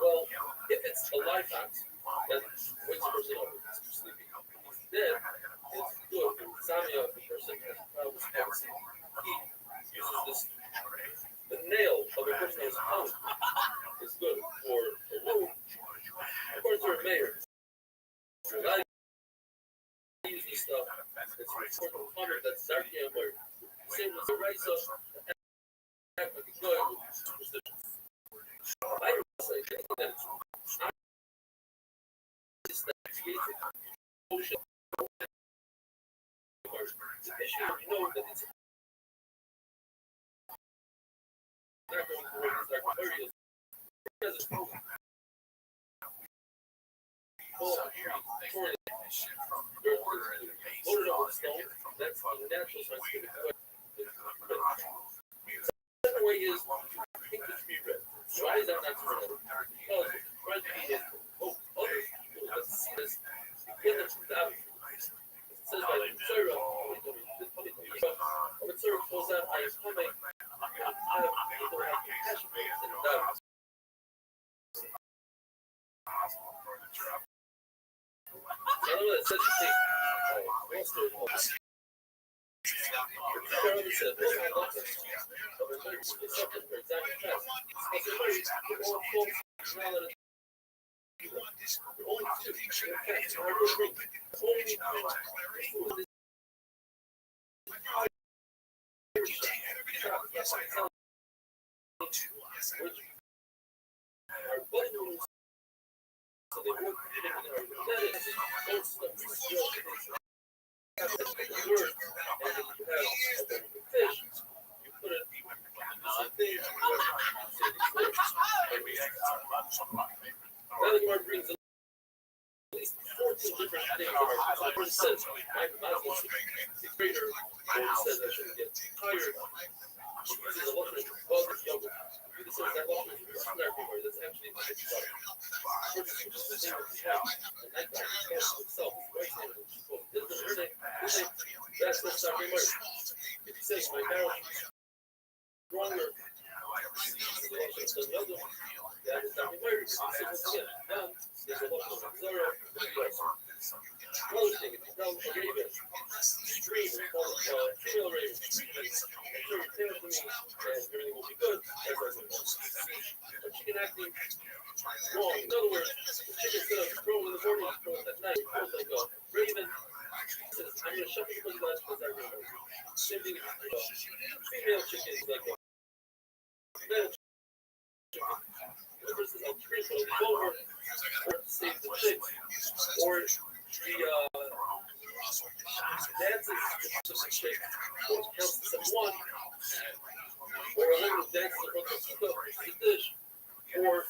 Well, if it's a live fox, that wakes a person up if he's sleeping. If he's dead, it's good for insomnia if a person has problems with he uses this. The nail of a person who's hung is good for a wound. According to a mayor, I use this stuff. It's important to comment that Zarkia were same as the rights of the act like a guy with superstition. I don't say that it's not that creates emotion. issue, you know that it's not going to work. It's not going to hurt you. Because it's proven. So here I'm thinking this shit from the border and the base. Loaded up with stone. That's the natural scientific way. The second way is pink to be red. Why is that not so red? Because red is other people that see this get them from the avenue. It says by the Torah, when the Torah calls out, I am coming, I have people have compassion for us and doubt. I don't know that says you think, brings at least 14 different things about it says my greater says I shouldn't get tired. She uses a lot of bugs yoga. It says that lot of everywhere. That's actually my stuff. Just the name of the house. And that guy himself is right there. That's not very much. If you say my marriage is stronger, that is not very much. Now, there's a lot of Zara. Another thing, if you tell a raven, stream, female raven, and show your tail to me, and everything will be good, that's what I'm going to do. Chicken acting wrong. In other words, the chicken instead of crowing in the morning, crows at night, crows like a raven. Says, I'm going to shut the fuzzy last because I remember. Same thing with female chickens, like a male chicken. Whoever says, I'll scream for the over, or to save the chicks, or the dances to the chick, or counts to one, or a little dances in front of the dish, or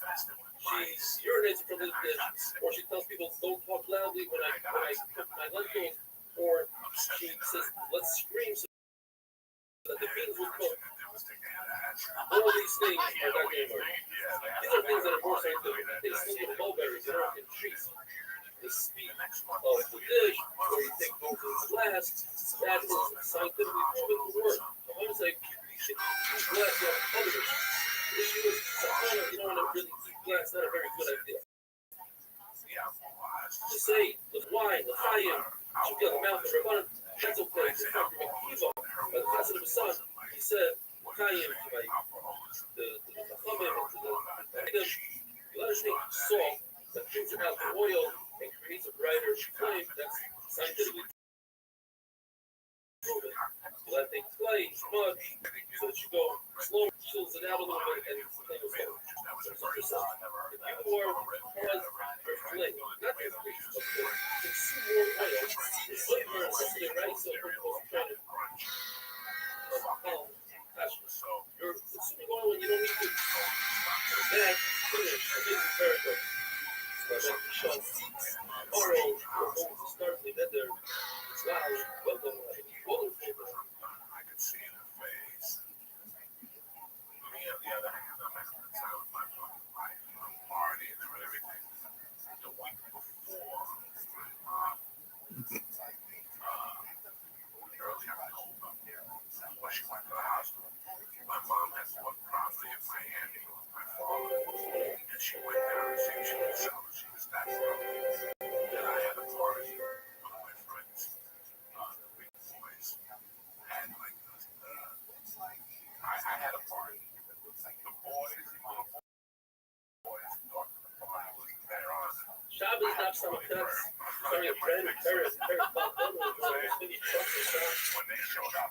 she urinates in front of the dish, or she tells people, don't talk loudly when I cook my lentils, or she says, let's scream so that the beans will cook. All these things are not going to work. These are things that are more scientific. They still get mulberries in order to increase the speed of the dish, or you take both of the glass. That is scientifically proven to work. So I'm going to say, glass on television. The issue is, sometimes you don't want to really eat glass, not a very good idea. To say, the wine, the chayim, should be on the mouth of Rabbanan, that's okay. It's not to make kiva. By the passage of the son, he said, chayim to my, the chachamim, to the kingdom, you let us take salt that brings out the oil and creates a brighter flame. That's scientifically proven. You let it take clay, mud, so that you go slow, chills it out a little bit, and the flame will go. So yourself, if you are cause your flame, not your flame, but to consume more oil, the flavor is something right, so people are trying to you're consuming oil when you don't need to. That finish, amazing character. So I like the show. Oral, we're going to start with that there. Wow, welcome. Wonderful. I can see in her face. Me, on the other hand, I'm at the time of my fucking life. I'm partying and everything. The week before, my mom, early October, when she went to the hospital, my mom had bought property in Miami with my father, and she went down and see she was selling. She was that broke. And I had a party with one of my friends, the big boys, and like I had a party. The boys, the little boys, thought the party was there on. Shabbos not some cuts. Sorry, a friend, Paris, popped up with When they showed up,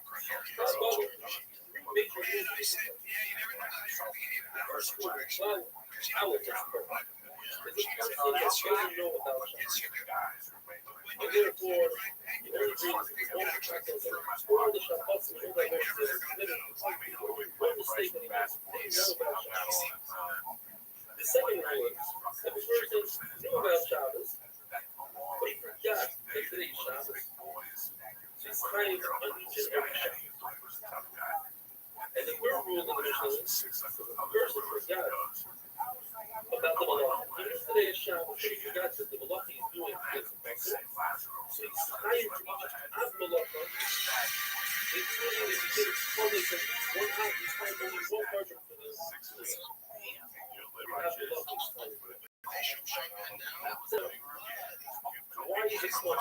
The only reason all the practice, all the Shabbats and all the verses, all the statement, they know about Shabbos. The second rule is, if a person knew about Shabbos, but he forgot that today's Shabbos, so he's trying to understand every Shabbos. And the third rule in the Mishnah is, if a person forgot about the Malach, even if today is Shabbos, but he forgot that the Malach he's doing is so he's trying to have Malach, including if he thinks only that one half, he's trying only one person for the why is it so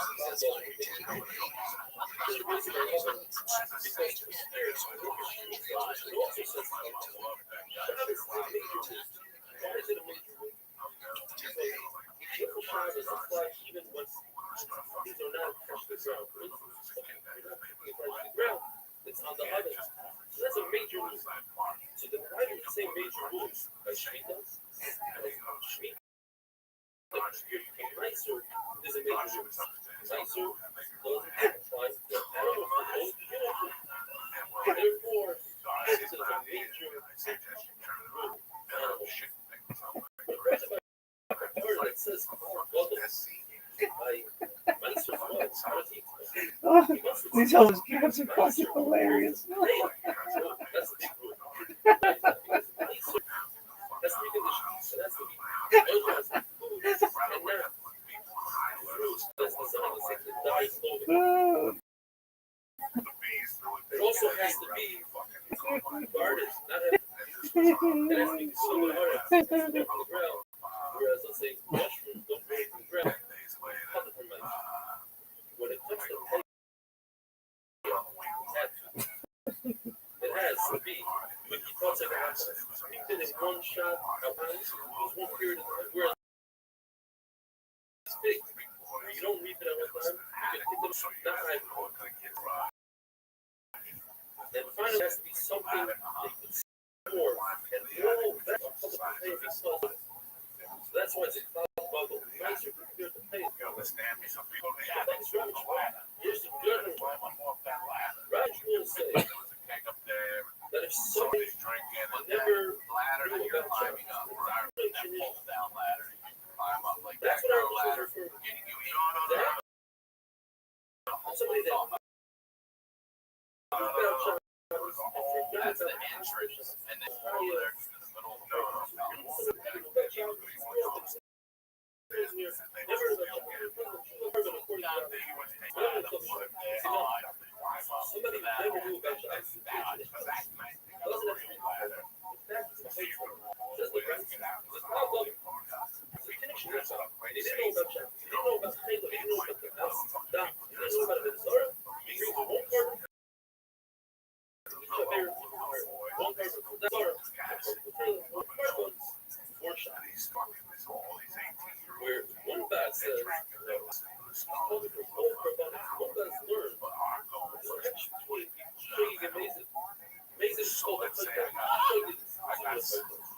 it's on the other. So that's a major rule. So then why do we say major rules? Like Shemitah? Shemitah. Nicer is a major rule. Nicer doesn't apply to animal food. Therefore, this is a major rule. It says, These whole cats are fucking hilarious. That's the big rule. That's three conditions. So that's the food and not fruits. That's the sign of the die slowly. It also has to be guarded, not have it has to be so hard from the ground. Whereas let's say mushrooms don't grow from the ground. When it comes to pay, it has to be. But you thought it happened. He did it one shot at once. It was one period of time where it's big. You don't reap it at one time. You can hit them not high. And finally, it has to be something that you can store and roll back on top of the pay because so that's why it's a cloud bubble. Nicer compared to pay. That's Rabbich. Here's the good one. Rabbich will say that if somebody never knew about Shabbos, that's what our ladder for. Somebody that that's the entrance, and then over there to the middle of the somebody never knew about Shabbos. Where one bad says, one bad learn, amazing. Amazing is called like that.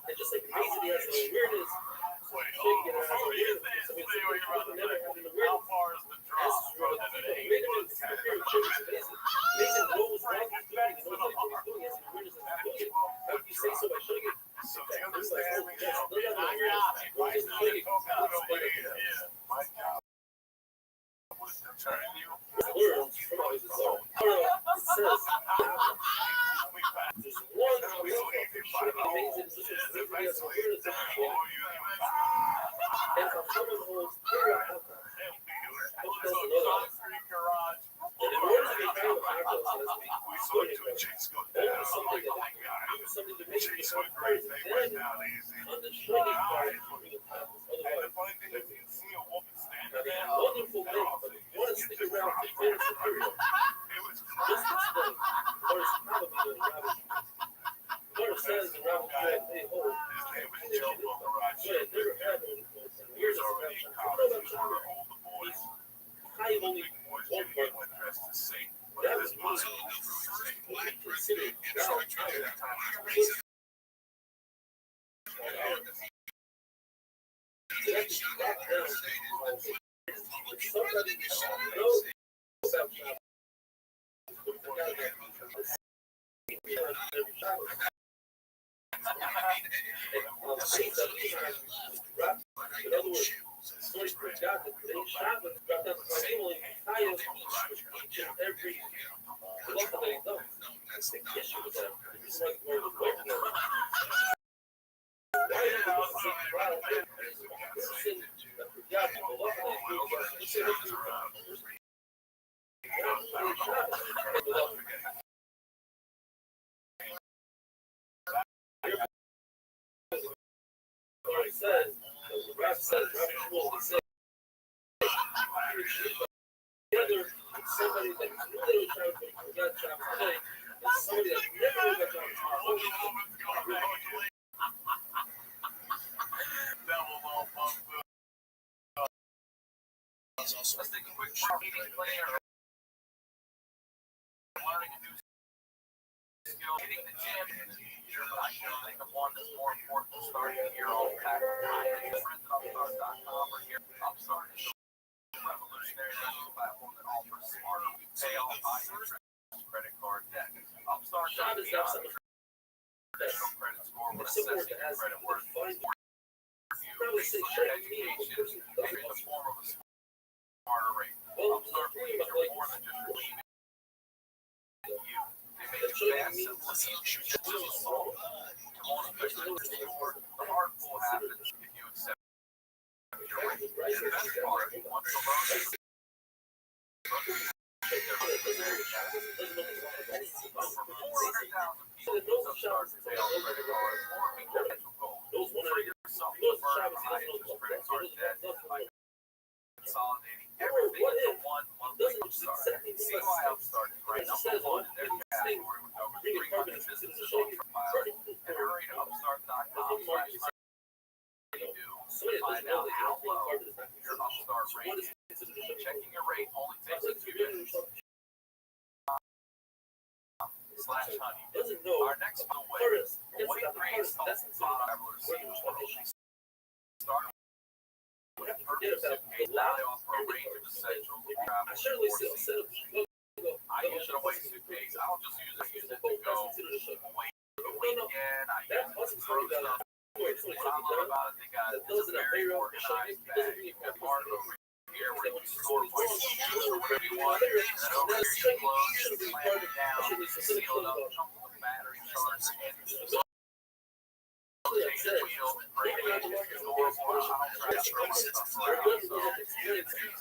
And just like amazing has an awareness, shaking has an awareness. Never having an awareness. Amazing knows what he's doing, he knows what he's doing, he has an awareness of doing it. How can you say so by showing it? about Shabbos. In other words, somebody forgot that today's Shabbos dropped down to family each and every halacha that he does. That's the issue with that. It's like where the way from that. Why is it a person that forgot the halacha that he does? You say that you're says, the Rav says, Rabbbi says, together with somebody that knew they were trying to forget Shabbos today, and somebody that never got Shabbos Let's take a quick marketing player. Learning a new skill, hitting the gym. I can't think of one that's more important than starting a year old pack of friends at Upstart.com or here. Upstart is a revolutionary lending platform that offers smart retail high-interest credit card debt. Upstart Shabbos have some traditional credit score when someone assessing that has credit worth. probably say, sure, you mean a person In the form of a smarter rate. well, Upstart thinking believes about you're like more than just believing in you. They make that it showing fast, means simple, and easy to solve. The hard pull happens if you accept your rate. right? The best part, once the loan is for 400,000 people, Upstart sales credit card or meet their financial goals. Free yourself to burn the high-interest credit card debt by consolidating everything into one monthly Upstart. See why Upstart is ranked number one in their category with over 300 businesses on file. And hurry to Upstart.com/to find out how low your Upstart rate is. Checking your rate only takes a few minutes. /honey. Doesn't know Our next giveaway, hardest. a weight range That's travel receivers will start with a forget about suitcase. Now they offer a range of essentials to travel. I certainly set up I use a weight suitcase. I don't just use it to go away for the weekend. I use it to throw stuff. What I love about it, they got it's a very organized bag. You got part over here where you can store what whatever you want. And over here your clothes, you can clamp it down, seal it up, comes with a battery charger, and rotating wheel, brake engine, normal. I don't try to throw my stuff around. So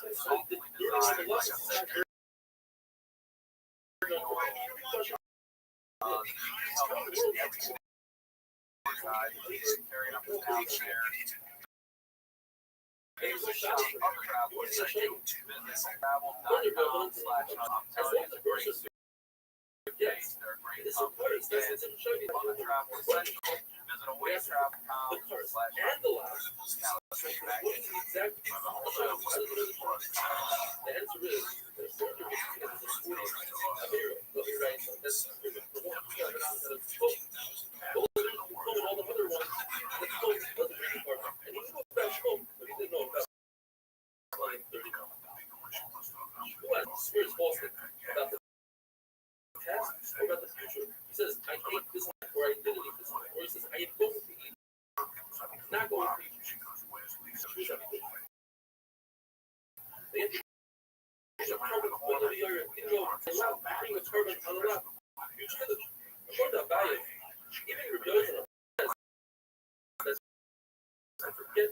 it's hopefully designed, like I said, everything. Carrying up and down stairs. Shop other travel essentials. Visit travel.com/. I'm telling you, it's a great suitcase. They're great company. And other travel essentials. Visit awaytravel.com/. and the last. Now let's get back What is into the exact the The answer is there's a school. Let me write this. All the other ones, the coach doesn't really work. And he knew about home, but he didn't know about line 30. What? Swears falsely about the past or about the future. He says, I hate this life, or I didn't eat this life. Or he says, I am going to eat. I'm not going to eat. Choose everything. The answer is a carbon whether you're in the left, bring a carbon on the left. According to value, even your rebellion I forget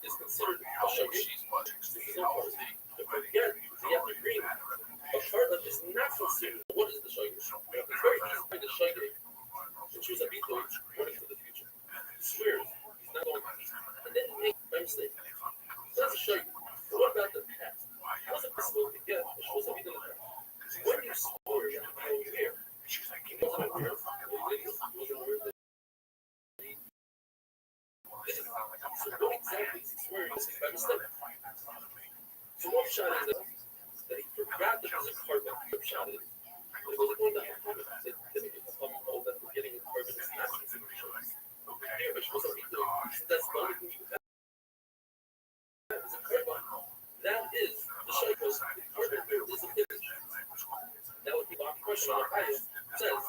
is considered a sugar. Again, the apple green, a carbon is not considered. What is the sugar? It's very easy to find the sugar and choose a beat according to the future. He swears he's not going to eat. And then he makes a mistake. That's a sugar. But what about the past? How is it possible to get a shows of the past? When you swear you have to be over here, he wasn't aware of it. He wasn't aware of it. So what exactly is he swearing by mistake? So what shot is it? That he forgot that there's a carbon. What shot is it? It was going to happen. It didn't become all that we're getting a carbon is not considered a choice. Here, but supposed to be doing. That's the only thing you have. It's a carbon. That question on Ohio says that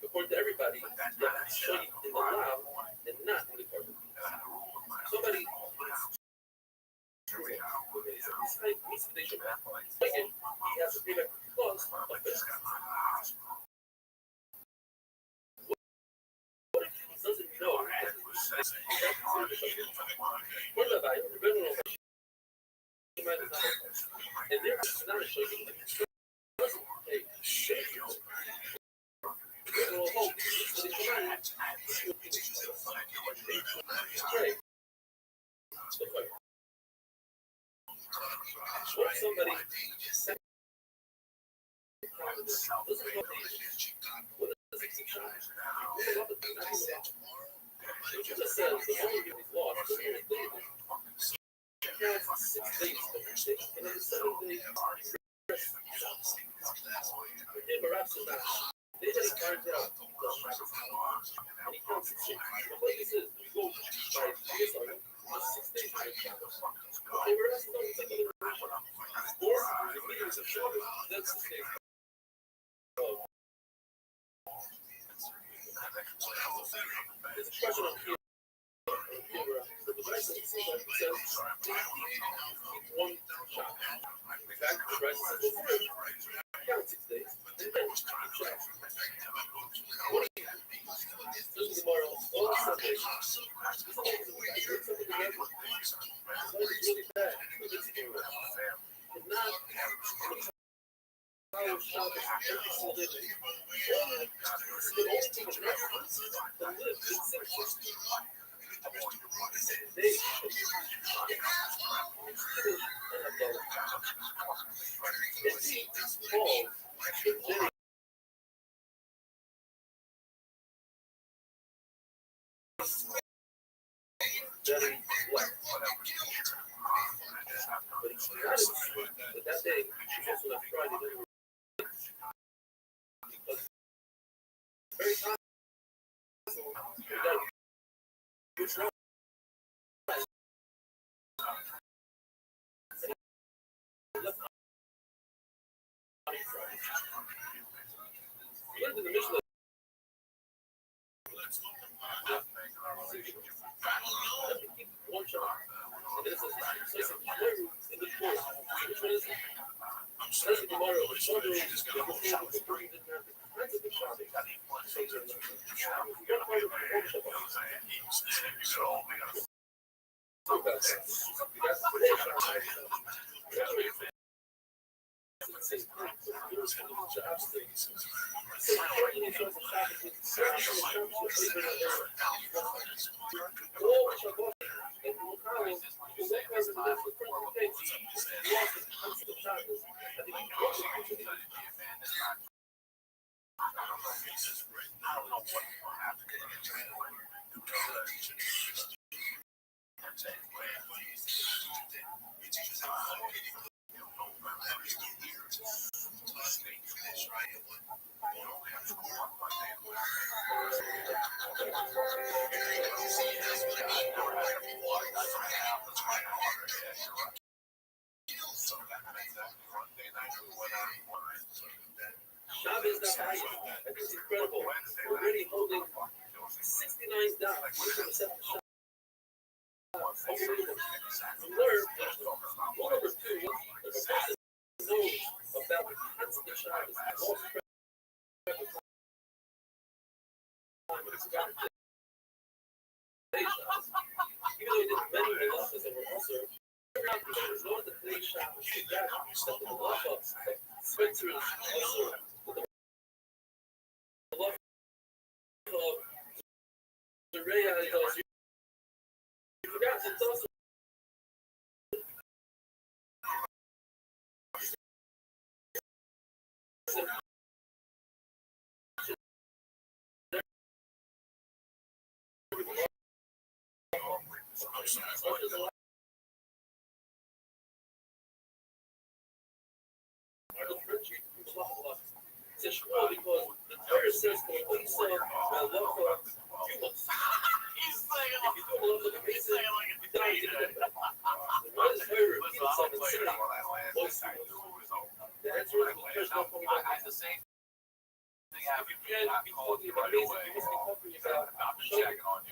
according to everybody, you have to be shayit in the law and not in the court. Somebody they should like it, he has to pay back the cost of it. What if he doesn't know that what about you? And there is not a shayit that doesn't pay shayit. What somebody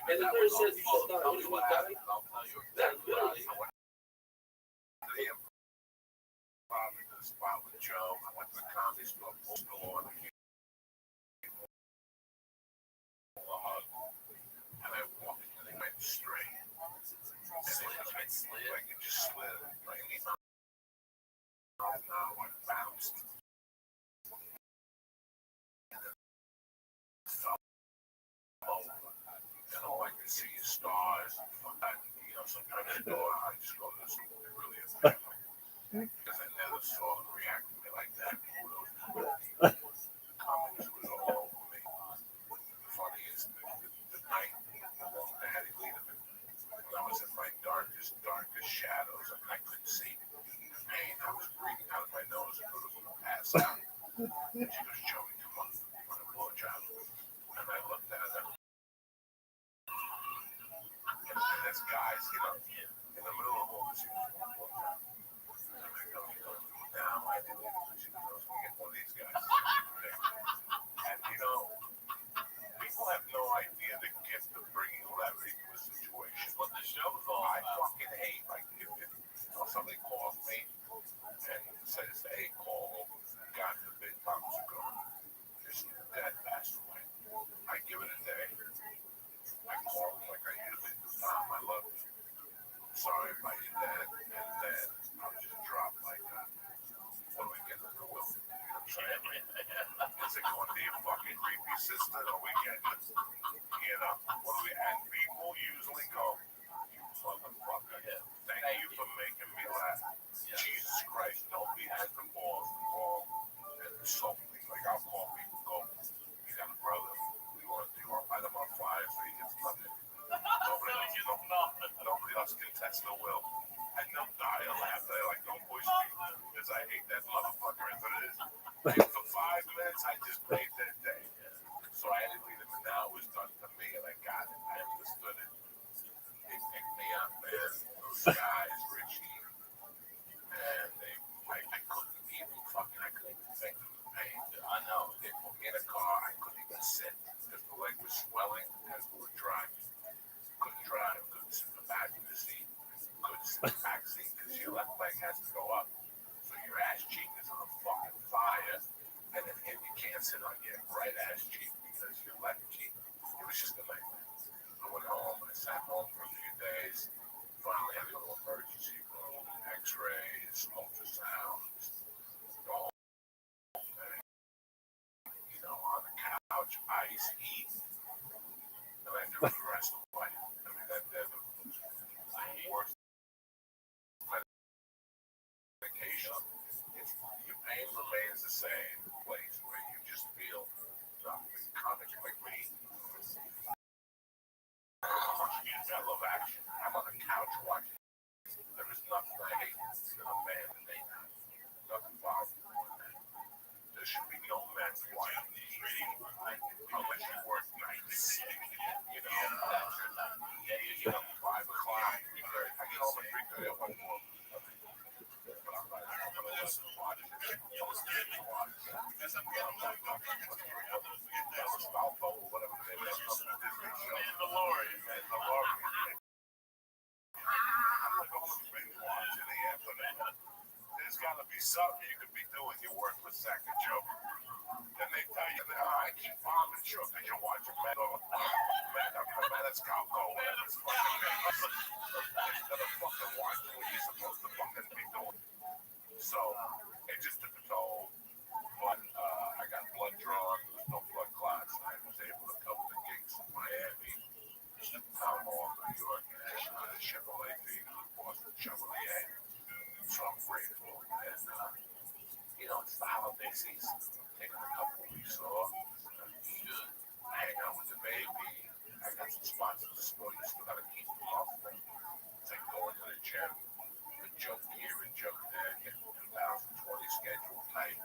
And the nurse says you should not Tell me what die. happened. I'll tell you That's exactly what really happened. The improv in the spot with Joe. I went to the comedy store, pulled the door, and I walked and they went straight. And it slid. Like it just slid. Like any now I bounced. And then fell over. And all I could see is stars. You know, sometimes I just go to this movie really affect me. Because I never saw them react to me like that. Comments was all over me. The funny is the night I had to leave them. When I was in my darkest shadows, and I couldn't see the pain. I was breathing out of my nose and I was going to pass out. And she goes, Joey, come on, you want a blowjob? And I looked at her. And there's guys, you know, in the middle of all this, she goes, one blowjob. And I go, now I do it. She goes, we get one of these guys. And, you know, people have no idea the gift of bringing levity to a situation. What the show is all about. I fucking hate, like, if somebody calls me and says, hey, call, God forbid, Thomas ago, his dad passed away. I give it a day. I call him like I usually do. Tom, I love you. I'm sorry about your dad. And then I'll just drop like, what do we get in the will? You know what I'm saying? Is it going to be a fucking creepy sister or we get it? You know, what do we, and people usually go, you motherfucker, thank you for making me laugh. Jesus Christ, nobody has the balls to call and insult me. Like, I'll call people, go, you got a brother, we want to light him on fire so he gets nothing. Nobody else can test the will. And they'll die of laughter. They're like, don't push me, because I hate that motherfucker as it is. And for 5 minutes, I just made that day. So I had to leave him, and now it was done to me, and I got it. I understood it. They picked me up, man. Those guys, Richie, and I couldn't even fucking, I couldn't even think of the pain. I know. They put me in a car, I couldn't even sit, because the leg was swelling as we were driving. Couldn't drive, couldn't sit in the back of the seat, couldn't sit in the back seat, because your left leg has to go up. So your ass cheek is on fucking fire, and then you can't sit on your right ass cheek because your left cheek. It was just a nightmare. I went home, I sat home for a few days, finally had to go to emergency room, x-rays, ultrasounds, the whole thing. You know, on the couch, ice, heat, and I do it the rest of the life. I mean, that's the worst medication. Your pain remains the same place where you just feel nothing coming like me. I love action. I'm on the couch watching. There is nothing I hate than a man that ain't not. Nothing bothers me more than that. There should be no men watching TV unless you work nights. You know, you get up 5 o'clock, 3:30. I get home at 3:30 at 1 more. There's got to be something you could be doing. You work with Zach and Joe. Then they tell you that I keep bombing Joe because you're watching Maniscalco. Instead of fucking watching what you're supposed to fucking be doing. So it just took a toll. But I got blood drawn. There was no blood clots. I was able to cover the gigs in Miami, Town Hall, New York, and the Chevrolet team, Boston Chevrolet. So I'm grateful. And, you know, it's the holiday season. Taking a couple of weeks off. Hang out with the baby. I got some spots at the store. You still got to keep them off. It's like going to the gym. The jump here and jump there. Get 2020 schedule tight.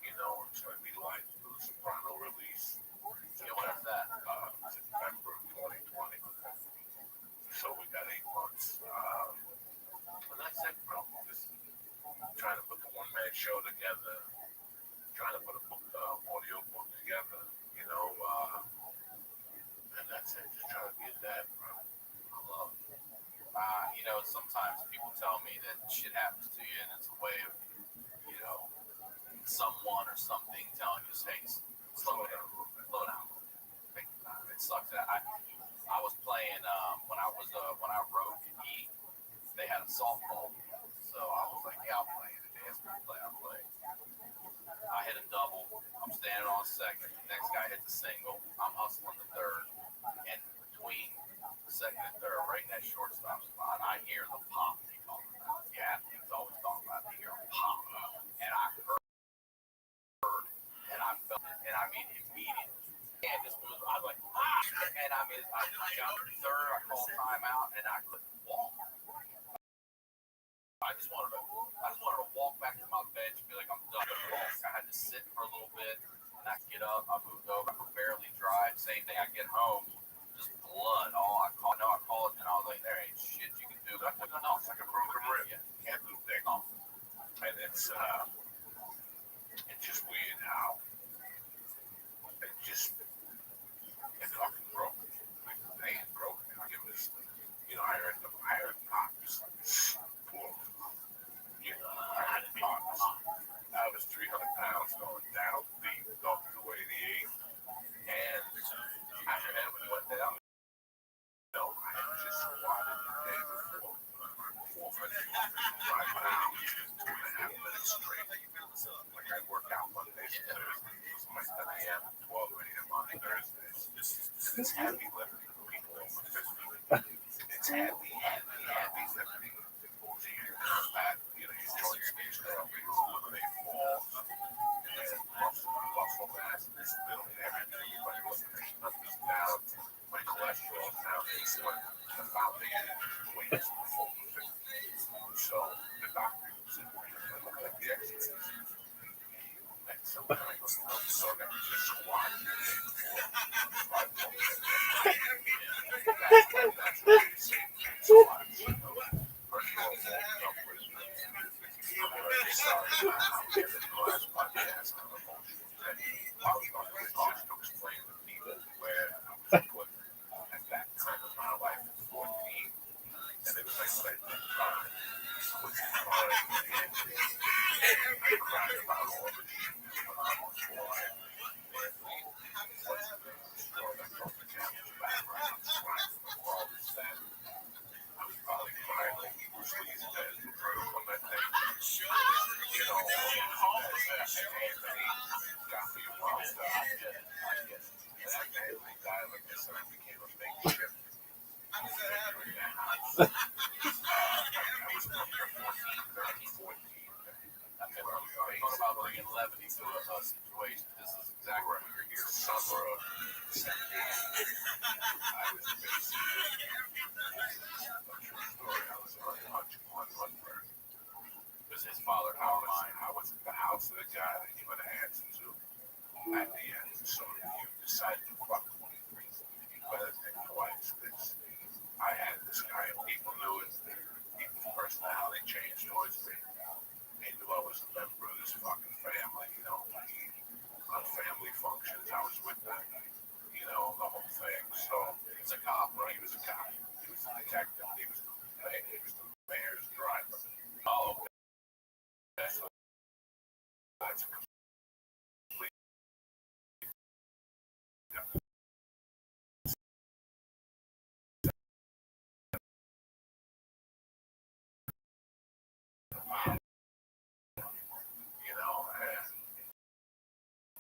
You know, it's going to be like the Soprano release. So what's that? September of 2020. So we got 8 months. And that's it, bro. Just trying to put the one-man show together. Trying to put a book Sometimes people tell me that shit happens to you, and it's a way of, someone or something telling you, hey, slow down, slow down. Think about it. It sucks. I was playing when I rode to eat. They had a softball, so I was like, yeah, I'll play it. I'll play. I hit a double. I'm standing on second. The next guy hits a single. I'm hustling the third, and between second and third, right in that shortstop spot, I hear the pop they talk about. The athletes always talk about they hear pop, and I heard, and I felt it, and I mean immediately. And this was, I was like, ah! And I mean, I got third, I called timeout, and I couldn't walk. I just wanted to walk back to my bench and be like, I'm done with walk. I had to sit for a little bit, and I get up, I moved over, I could barely drive. Same thing, I get home, just blood. I called it, and I was like, there ain't shit you can do. But I couldn't know. It's like a broken rib. Can't move things off. And it's just weird how it just fucking broke. Like, they ain't broken. Like, it was, I heard pops. Poor, I heard pops. I was 300 pounds going down the way the eight. And after that, we went down. I had just squatted the day before. 5 pounds, 2.5 minutes straight. Like, I work out Mondays and Thursdays. My 10 a.m. to 12 a.m. on Thursdays. It's heavy lifting for people over 50. It's heavy lifting. So you come back, your joints get strong, you eliminate falls, and muscle mass is building everything. My blood pressure's down, my cholesterol's down, the foundation weights before the 50. So the doctor said, look at the exercise. And sometimes so that we just squat the day before. That's what they say. Squats, brush your walk up with me. I'm very sorry. I'm here in the last podcast on emotional technique. I was going to just to explain to people where I was put at that time of my life at 14. And it was like which is hard. I cried about all the shit before I I was probably crying like Bruce Lee's dead. From that thing. Anthony got me a wild stuff. And after Anthony died, like this, I became a big shit. I was from 14, 13, 14. That's where I was talking about bringing levity to a situation. This is exactly where we were here. Summer of 17. I was basically I was on Huntsburg. Because his father, I was at the house of the guy that he would have answered to at the end. So you decided to fuck 23. You better think twice. Because I had this guy, and people knew it. People's personality changed towards me. They knew I was a member of this fucking family. On family functions, I was with them. The whole thing. So he's a cop, right? He was a cop. He was a detective. He was the mayor's driver. Oh, okay. So that's a complete. And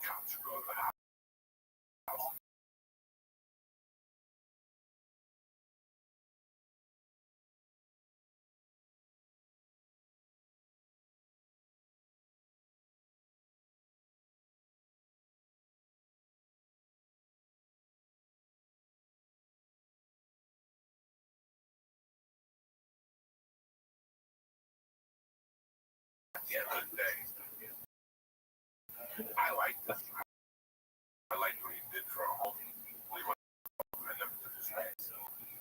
cops go to the house. At the end of the day, I liked it. I liked what he did for a home. I never did his thing.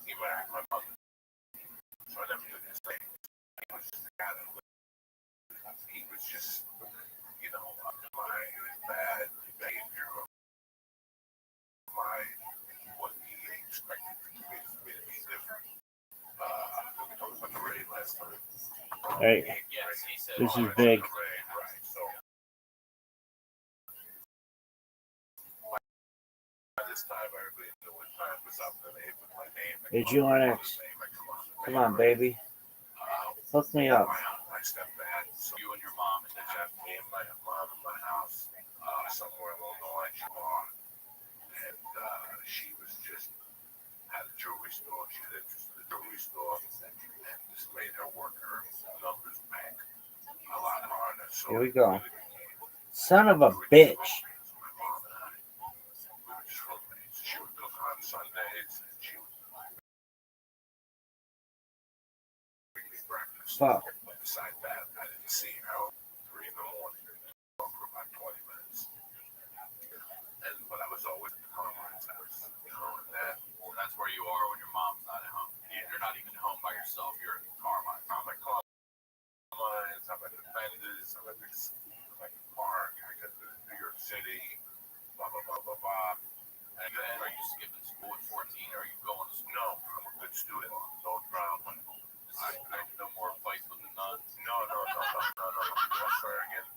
He married my mother. So I never did his thing. He was just a guy that lived. He was just, my bad behavior, what he expected me to be different. The last time. Right. Yes, he said. This is big. Right. So by this time, everybody knew what time was up, and they put my name. Did you want to? Come on, baby. Hook me up. My stepdad. So You and your mom and they dad. left me and my mom in my house somewhere along the line. And she was just at a jewelry store. She was interested in a jewelry store, and this made her work her numbers back a lot harder. So Here we go. Son of a bitch. my mom and I, we were just roommates. She would cook on Sundays, and she would bring me breakfast. Fuck. But besides that, I didn't see her 3 in the morning for about 20 minutes. But I was always at the Carmine's house, and That's where you are when your mom's not at home. Yeah. You're not even home by yourself. You're at Carmine. I'm at Carmine's, I'm at the Fenders, I'm at the park, I got the New York City, blah, blah, blah, blah, blah. And then are you skipping school at 14 or are you going to school? No, I'm a good student, no drama. No more fights with the nuns. No. I'm sorry again.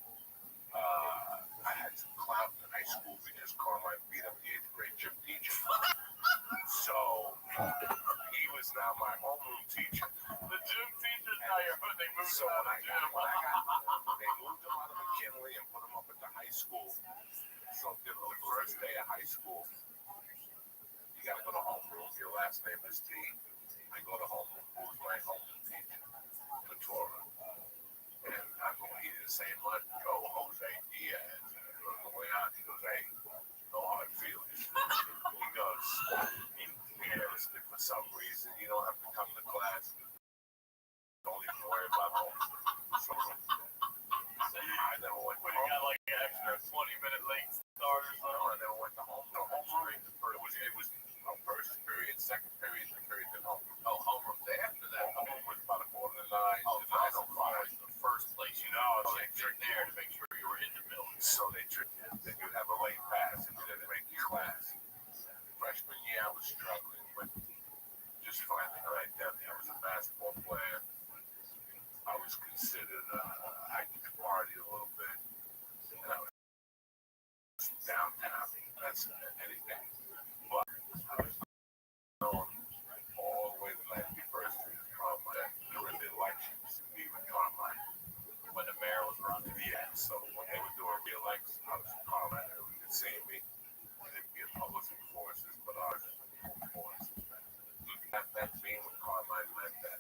I had some clout in high school because Carmine beat up the 8th grade gym teacher. So he was now my homeroom teacher. The gym teacher's now your they moved So when I got, they moved him out of McKinley and put him up at the high school. So the first day of high school, you gotta go to homeroom. Your last name is T. I go to homeroom. Who's my homeroom teacher? Torah. And I'm going, he didn't say much. Go, Jose Diaz. And on the way out, he goes, hey, no hard feelings. He goes, for some reason, you don't have to come to class. Don't even worry about home. So, I never went to home. got like an extra 20-minute late start or something. No, I never went to home. No, homeroom. It was first period, second period, third period, then homeroom. Oh, homeroom's after that. Homeroom was about 8:45 Oh, to 9:05. the first place you checked in there to make sure you were in the building. So they tricked you. Then you'd have a late pass and then they make you class. Freshman year, I was struggling, but just finding an identity. I was a basketball player. I was considered, I could party a little bit. And I was downtown. That's anything. But I was known all the way to 91st Street in Carmine during the elections. Even Carmine. When the mayor was running. Yeah, so when they were doing re-elections, I was in Carmine. Everyone could see me. I didn't be Republican forces, but ours forces. That being with Carmine meant that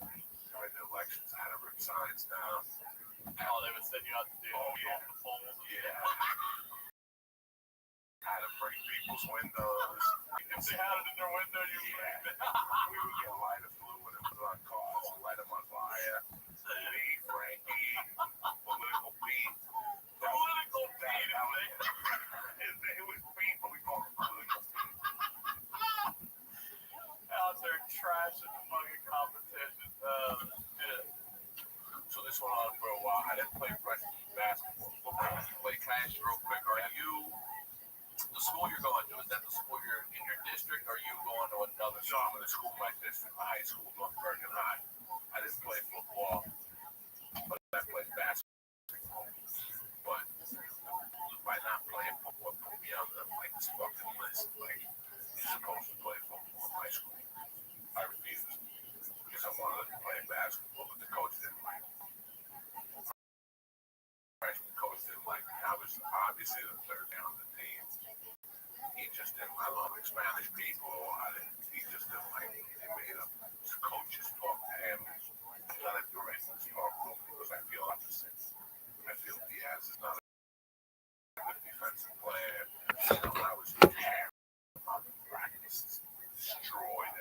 during the elections, I had to rip signs down. Oh, they would send you out to do the polls. Yeah. I had to break people's windows. If they had it in their window, you We would get lighter fluid and put it on cars and light them on fire. Me, Frankie, political beat. Political beat, It was beat, but we called it political beat. out there trashing the fucking competition. So this went on for a while. I didn't play freshman basketball. Football. Can I ask you real quick? Are you the school you're going to? Is that the school you're in your district? Or are you going to another So I'm in the school, my district, high school, North Bergen High. I didn't play football, but I played basketball. But by not playing football, put me on the this fucking list. Like, you're supposed to play football in high school. I refused because I wanted to play basketball, but the coach didn't like me. Freshman coach didn't like me. I was obviously the third down on the team. He just didn't. I love Spanish people. He just didn't like me. He made up. His coaches talk to him. Not a direct talk to him because I feel opposite. I feel Diaz is not a good defensive player. I was practice destroyed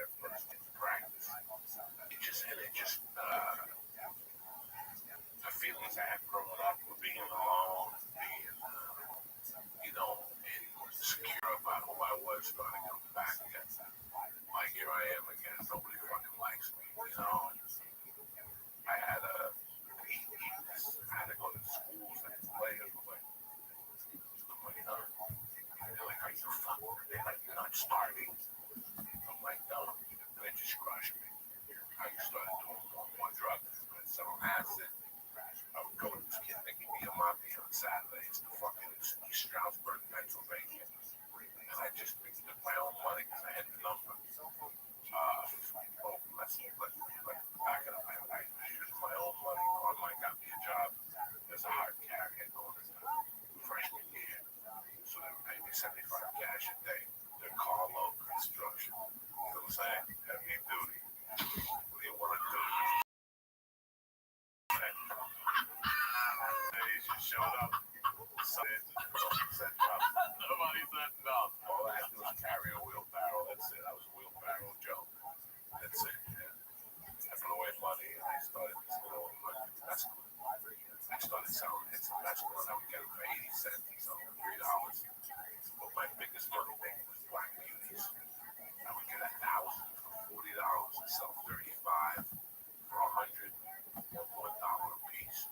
showed up. Said no. Nobody said no. All I had to do was carry a wheelbarrow. That's it. I was wheelbarrow Joe. That's it. Yeah. I put away money and I started this little mescaline. I started selling hits of mescaline. I would get them for 80 cents and sell them for $3. But my biggest money thing was black beauties. I would get 1,000 for $40 and sell 35 for $100 or $1 a piece.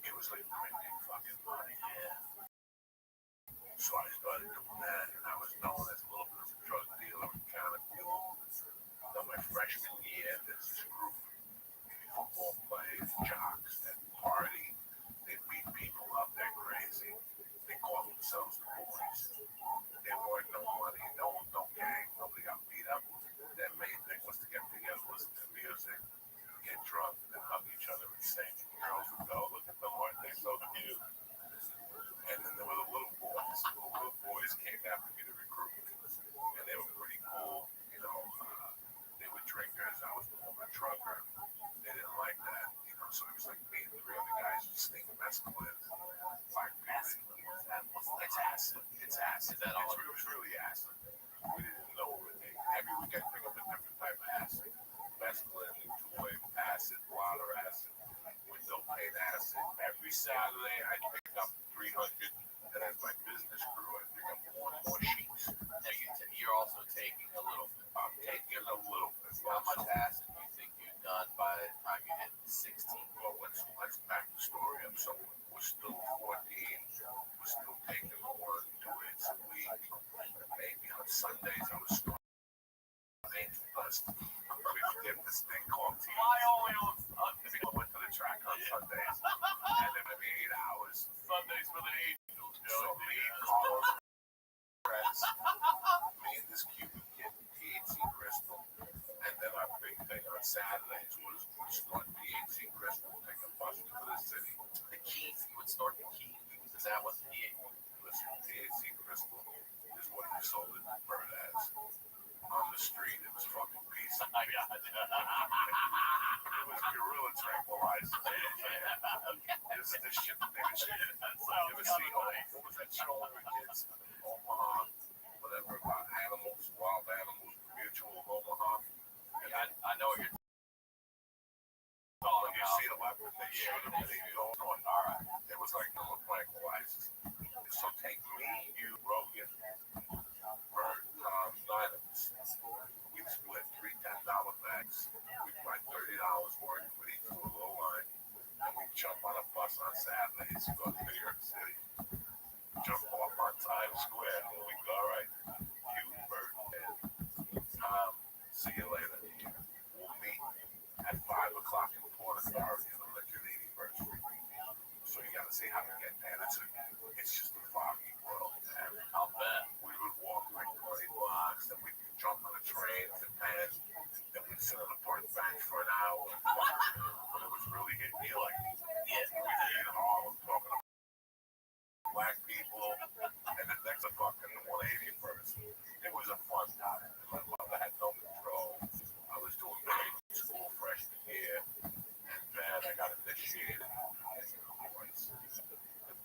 It was like printing fucking money. Yeah. So I started doing that, and I was known as a little bit of a drug dealer and kind of fuel. Then my freshman year, there's this group of football players, jocks, that party. They beat people up, they're crazy. They call themselves the boys. They weren't no money, no gang, nobody got beat up. Their main thing was to get together, listen to music, get drunk, and then hug each other and sing. Girls would go, look at them, aren't they so cute? And then there were the little boys. The little boys came after me to recruit me. And they were pretty cool. You know, they were drinkers. I was more of a drunker. They didn't like that. You know, so it was like me and 3 other guys just sneaking mescaline. Black music. It's acid. It's acid. It was really acid. We didn't know what it was. Every weekend, pick up a different type of acid. Mescaline, two-wave acid, water acid, window pane acid. Every Saturday, I'd pick up 300, and as my business grew, I'd pick up more and more sheets. Now you're also taking a little bit. I'm taking a little bit. How much acid do you think you've done by the time you hit 16? Well, let's back the story up. So we're still 14. We're still taking 1, 2 hits a week. Maybe on Sundays, I was strong. We forget this thing called TV. I went to the track on Sundays, and then maybe 8 hours. Sundays for the Angels. So me and Carlos, friends, me and this Cuban kid, THC Crystal, and then our big thing on Saturdays was start THC Crystal, take a bus to the city. The keys, you would start the keys. Is that what the Listen, THC Crystal is what we sold it to Bird as. On the street, it was fucking peace. I got it. It was guerrilla tranquilizer. This is the shit that they would shit. You ever see, what was that show with kids? Omaha, whatever, about animals, wild animals, Mutual of Omaha. I know what you're When you see them up and they shoot them and they go on. All right. It was like no tranquilizers. So take me, you, Rogan, Bird, Tom, 9 of us. We split 3 $10 bags. We buy $30 worth with each of a low line. And we jump on a bus on Saturdays to go to New York City. Jump off on Times Square. And we go, all right, you, Bird, and Tom, see you later. We'll meet at 5 o'clock in Port Authority on 181st Street. So you got to see how to get there. It's just a foggy world. And I'll bet. we would walk like 20 blocks, then we'd jump on a train to Penn, then we'd sit on a park bench for an hour. But it was really hitting me like, we'd be in Harlem talking about black people, and then next to fucking 181st. It was a fun time. My mother had no control. I was doing great in school freshman year, and then I got initiated. The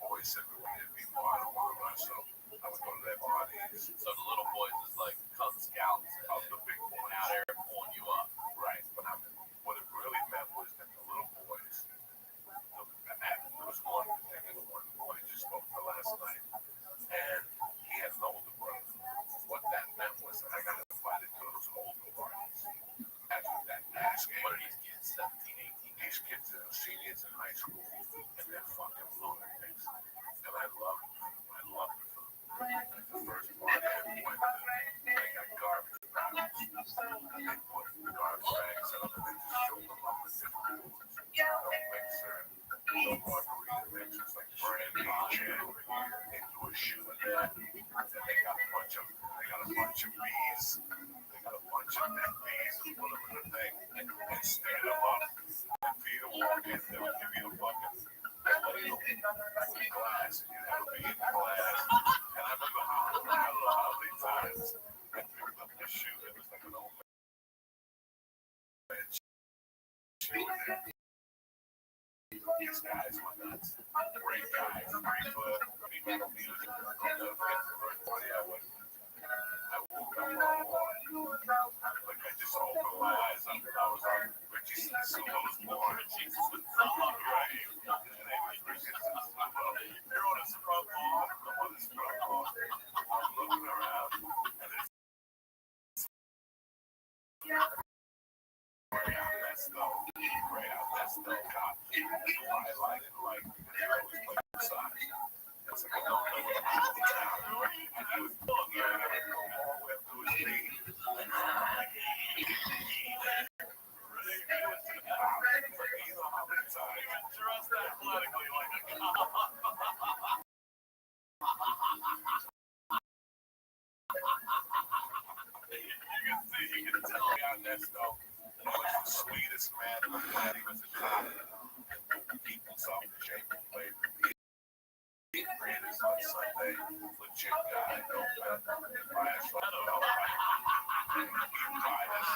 boys said we wanted to be part of one of us, so I would go to their parties. So the little boys is like Cub Scouts Of the big boys. out there pulling you up. Right, but what it really meant was that the little boys, there was one particular one who I just spoke to last night, and he had an older brother. What that meant was that I got invited to those older parties. That's what that meant. What are these kids, 17, 18? These kids are seniors in high school, and they're fucking lunatics. And I love it. I love it for them. The first party I went to, they got garbage bags. And they put the garbage bags in them, and they just filled them up with different foods. No mixer, no margarita mixers, like brandy, gin, into a shoe in there. And they got a bunch of bees. They got a bunch of neck bees and put them in the thing and stand them up. And for you to walk in, they would give you a bucket. Ladle, glass, and you'd have a bee in the glass. And I remember I don't know how many times I picked up the shoe. It was like an old man shoe in there. These guys were nuts. Great guys. 3-foot, heavy metal music. I'll never forget the first party I went. I woke up all morning. Like I just opened my eyes up and I was on Richie Solo's born and Jesus was right. And they was Richie You're on a scrub ball. I'm on a scrub ball. I'm looking around and it's right out that stove. Right out that stove. God, I didn't like it. They always play socks. It's like I don't know what I'm doing. And he was pulling it and it all the way up to his knee. Dressed athletically like a cop. You can tell me on that stuff. He was the sweetest man in the planet. He was a cop. Keep himself in shape and play. He created on Sunday. Legit guy. No bad. I don't know. He tried us.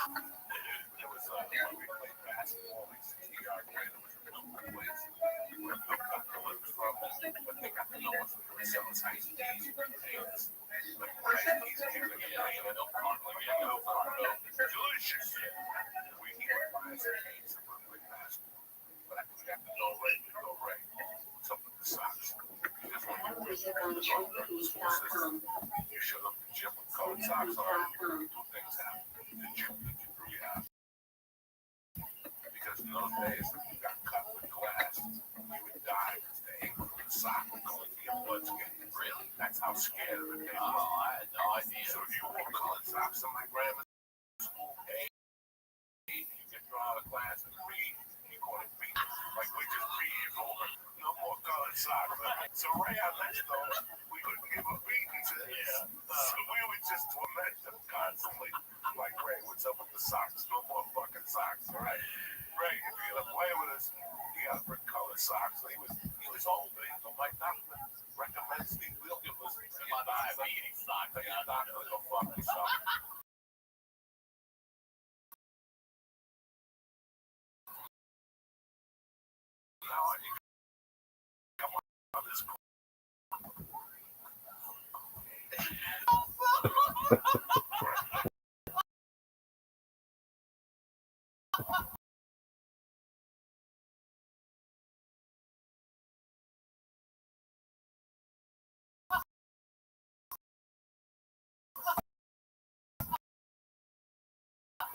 It was when we played basketball. We 60-yard away. There was a couple of places where we got the lips from. But they got to know us. We were selling ice teas and things. Like ice teas here. Like delicious. We would buy some cakes and we'd play basketball. But I got to know right. We go right. What's up with the socks? Because when you were in the school system, you should have the gym with colored socks on. Two things happen. The gym that you threw your house. Because in those days, if you got cut with glass, you would die because the ink from the sock would go into your bloodstream. Really? That's how scared of it they were. Oh, I had no idea. So if you wore colored socks in my grandma's school, you get thrown out of class and read, you call it beat. Like we just read over. No more colored socks. So right out that stove, we couldn't give a beating to this. So we would just torment them constantly. Like, Ray, what's up with the socks? No more fucking socks, right? Ray, if you're gonna play with us, you gotta bring colored socks. So he was old, but he was like doctor recommends these. We'll give us diabetes socks. They got doctor to go fuck yourself. Now I need to come on this.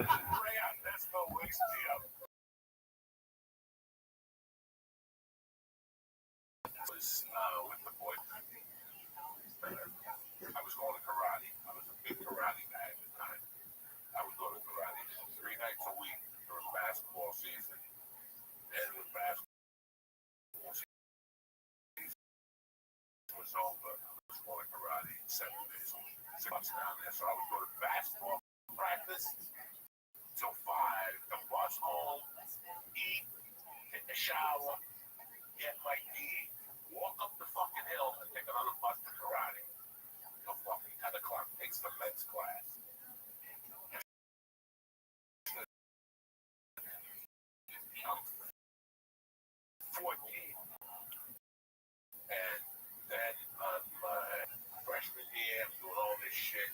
Rayon, that's no waste deal. Was with the boyfriend. I was going to karate. I was a big karate guy at the time. I would go to karate 3 nights a week during basketball season. And when basketball season was over, I was going to karate 7 days a week. 6 months down there. So I would go to basketball practice till 5, come bus home, eat, take a shower, get my tea, walk up the fucking hill and take another bus to karate. Till fucking 10 o'clock, takes the men's class. 14. And then on my freshman year, I'm doing all this shit.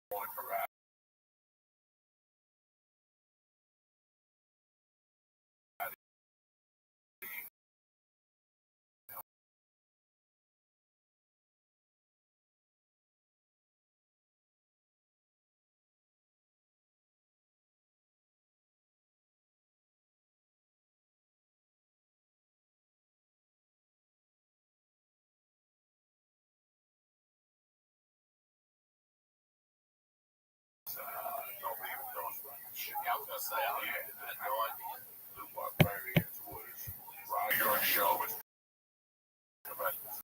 Going to karate. Nobody even knows about this shit. Yeah, I was gonna say, I had no idea. The barbarians was your show was tremendous.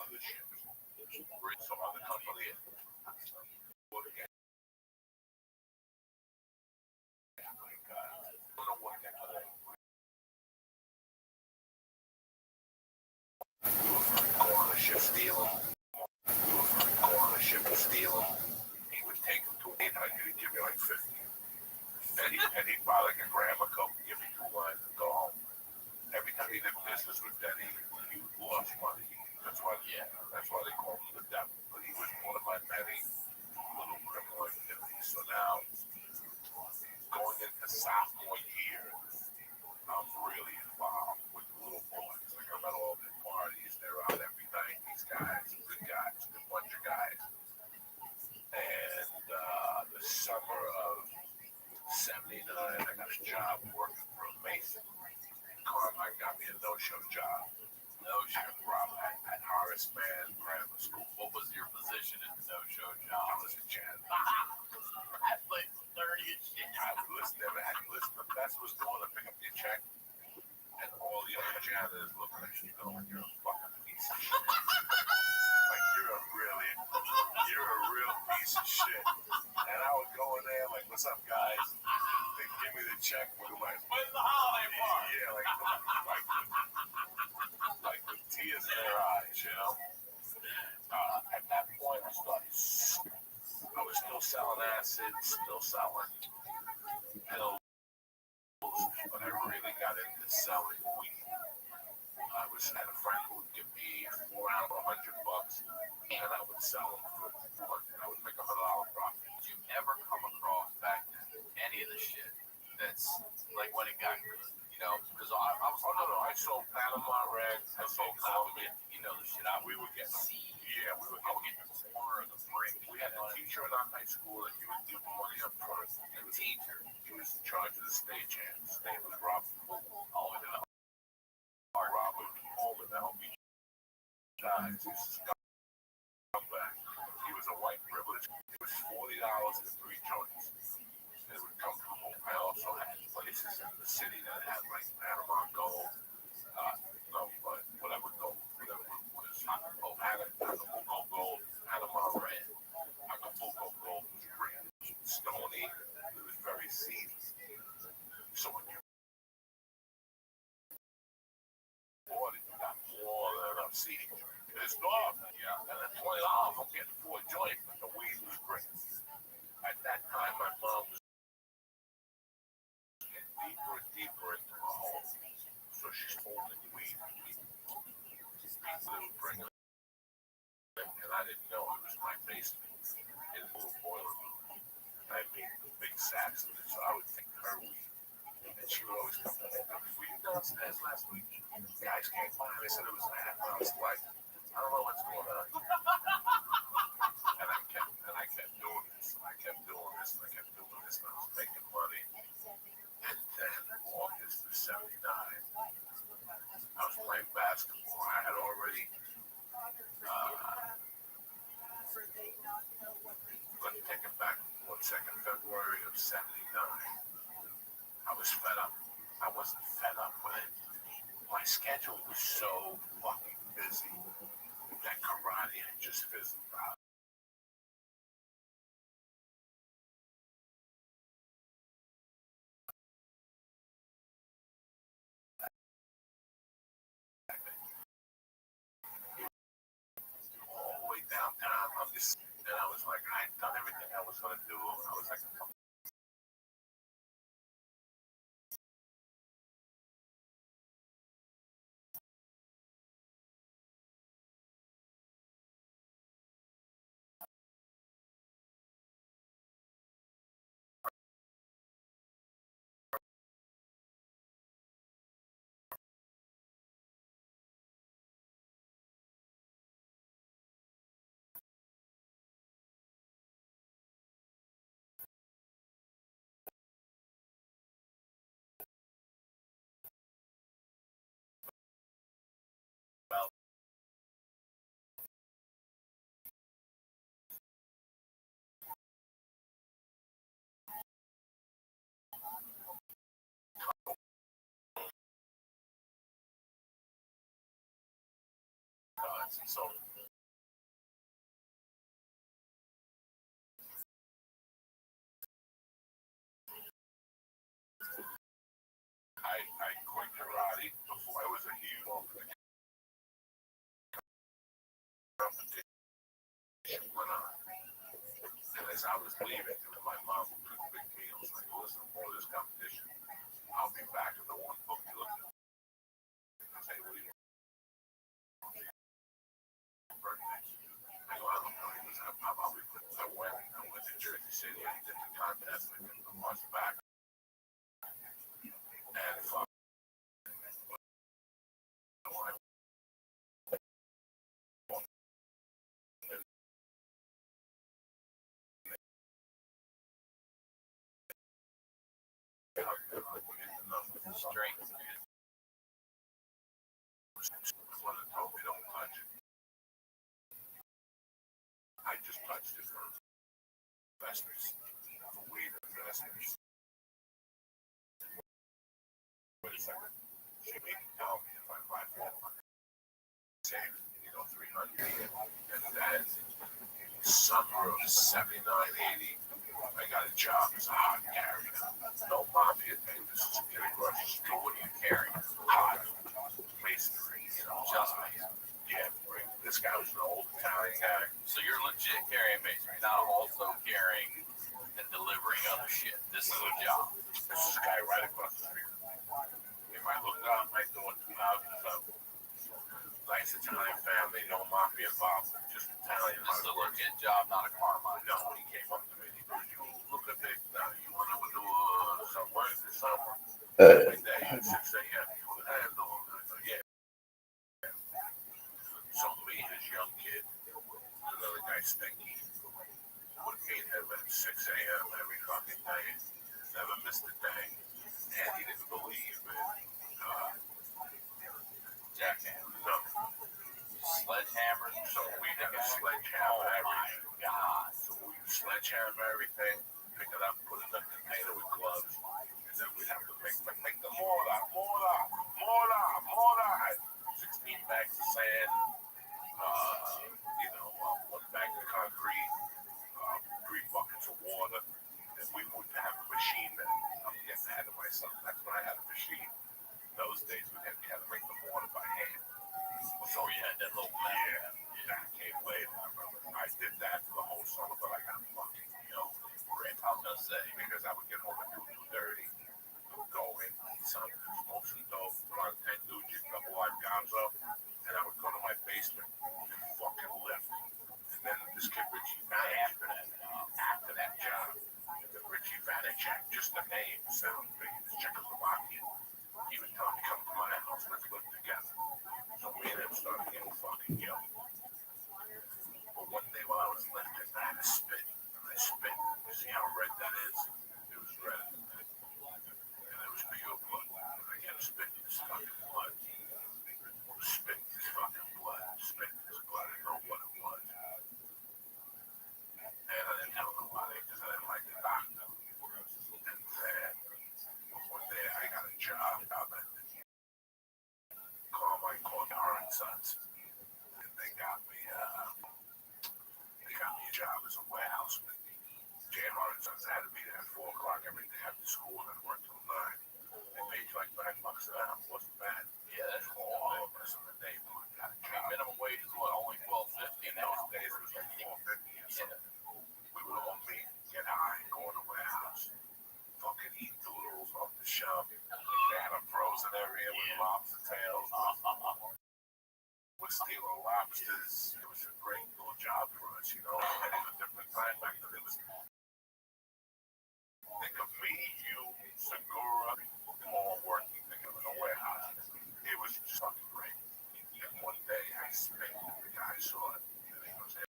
other ships. Bring some other company in. Look again. My God. I don't know what they're called. We were very poor on the ship stealing. We were very poor on the ship stealing. He would take them to 800, he'd give me like 50. And he'd buy like a gram of coke, give me 2 lines, and go home. Every time he did business with Denny, he lost money. That's why they call him the devil. But he was one of my many little criminal activities. So now, going into sophomore year, I'm really involved with the little boys. Like I'm at all the parties, they're out every night. These guys, good bunch of guys. And the summer of '79, I got a job working for a Mason. Carmine got me a no-show job. No-show job at Horace Mann Grammar School. What was your position in the no-show job? I was a janitor. That place was dirty as shit. I would listen to that. The best was the one to pick up your check, and all the other janitors looking at you going, "You're a fucking piece of shit." Like you're a real piece of shit. And I would go in there like, "What's up, guys?" They give me the check with like, When's the holiday party? yeah, like with tears in their eyes, you know. At that point, I was still selling acid, still selling pills, but I really got into selling weed. I had a friend who would give me 4 out of $100, and I would sell them for $400. I would make $100 profit. Did you ever come across back then any of the shit that's like when it got good? You know, because I sold Panama Red, I sold Colombia. You know the shit. We would get seed. Yeah, we would get the corner of the brick. We had a teacher in our high school that you would give him money up front. He was in charge of the stagehands. His name was Robbie. Robert Coleman. I hope he dies. He's a scumbag. He was a white privilege. It was $40 for 3 joints. It would come from home. I also had places in the city that had like Panama Gold, whatever gold, whatever it was. Acapulco Gold, Panama Red. Acapulco Gold was green. Stony, it was very seedy. So when you bought it, you got more than enough seeding. Pissed off. Yeah. And then $20, I'm getting 4 joints, but the weed was great. At that time, my mom was getting deeper and deeper into her home. So she's holding weed. People would bring it, and I didn't know it was my basement in a little boiler room. I made big sacks of it, so I would take her weed. And she would always come to me, "Were you downstairs last week? Guys came by, they said it was bad." And I was like, "I don't know what's going on." And I kept doing this, and I kept doing this, and I kept doing this, and I was making money. And then August of '79, I was playing basketball. I had already let me take it back 1 second. February of '79. I was fed up. I wasn't fed up with it. My schedule was so fucking busy that karate had just fizzled out. All the way downtown. And I was like, I had done everything I was going to do. I was like, so competition went on. And as I was leaving, my mom would cook big meals. Like, listen, before this competition, I'll be back in the one book you look at. I say, what do you want? I go, I don't know. He was, I went to Jersey City. I did the contest. I did the march back. And fuck. Strength. Told me don't touch it. I just touched it for investors, for weed investors. Wait a second. She made me tell me if I buy 4 save, 300. And then summer of 79, 80, I got a job as a hot carrier. No mafia thing. This is in a grocery store. What are you carrying? Hot. Masonry, just masonry. Yeah, this guy was an old Italian guy. So you're legit carrying masonry, not also carrying and delivering other shit. This is a job. This is a guy right across the street. If I looked up, I saw 2007. Nice Italian family, no mafia involvement, just Italian. This is a legit job, not a car mine. No, he came up to me. He goes, you look at this now. You want to do some work this summer? Every day at 6 a.m. You would handle them. I go, yeah. So me, this young kid, another guy, Stinky, would meet him at 6 a.m. every fucking day. Never missed a day. And he didn't believe in Jackhammer. no. Sledgehammer. So we had a sledgehammer everything. God. So we sledgehammer everything, pick it up, put it in a container with gloves, and then we'd have to make the mortar. 16 bags of sand, 1 bag of concrete, 3 buckets of water, and we wouldn't have a machine then. I'm getting ahead of myself. That's when I had a machine. Those days we had to make the mortar by hand. So you had that little Yeah, that came later. I remember I did that for the whole summer, but I got fucking, rent. I was gonna say, because I would get home at 2:30, go in, eat something, smoke some dope, put on 10 douches, couple live gonzo, and I would go to my basement and fucking lift. And then this kid, Richie Vanacek, after that job, the Richie Vanacek, just the name sounds big. It's Czechoslovakian. He would tell me, come to my house, let's live together. So me and him started getting fucking yelled. But one day while I was lifting, I had to spit. And I spit. You see how red that is? It was red. And it was pure blood. And I kept spitting this fucking blood. Spitting this fucking blood. Spitting this blood. I didn't know what it was. And I didn't tell nobody because I didn't like the doctor. And then one day I got a job out at Carmine Corner Sons. And they got me a job as a warehouseman. J.R. and Sons had to be there at 4 o'clock every day after school and work till 9. They paid you like $9 an hour. Wasn't bad. Yeah, that's All of us in the neighborhood got a job. minimum wage is what, only $12.50 In now. those days, it was like $4.50 or something. We would all meet, get high, go in the warehouse, fucking eat noodles off the shelf. They had a frozen area with lobster tails. We're stealing lobsters. It was a great little job for us, It was a different time back then. It was, think of me, you, Segura, all working together in a warehouse. It was just fucking great. And one day I spit, the guy saw it, and he goes, hey,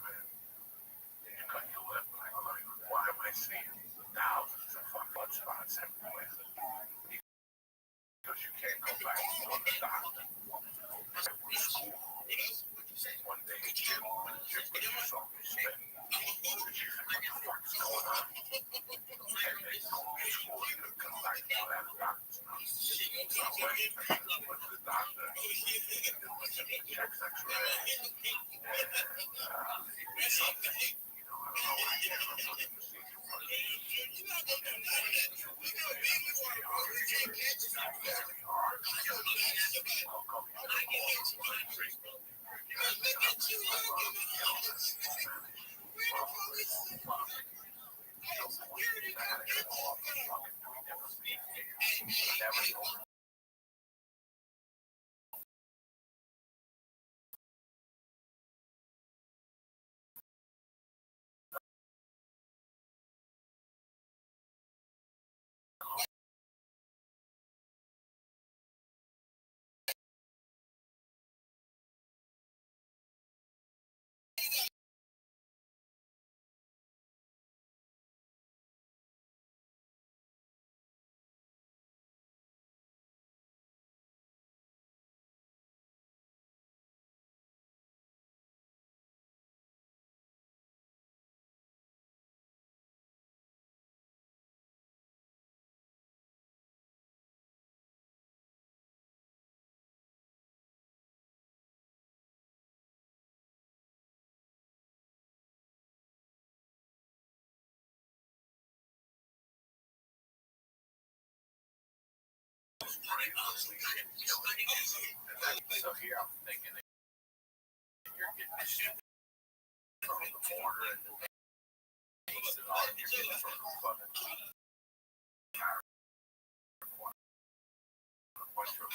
man, you cut your lip. And I go, why am I seeing thousands of fucking blood spots everywhere? Because you can't go back to the doctor. School. One day, Jim saw me spit. And she's like, what the fuck is going on? And they told me school he couldn't come back to that doctor's note. So I went to the doctor, checks x-ray, and he did something. I don't know, I can't remember what the procedure was. And 2 weeks later, very hard. I'll come here. So here I'm thinking that you're getting this shit from the border and the base and all, and you're getting it from the fucking bunch of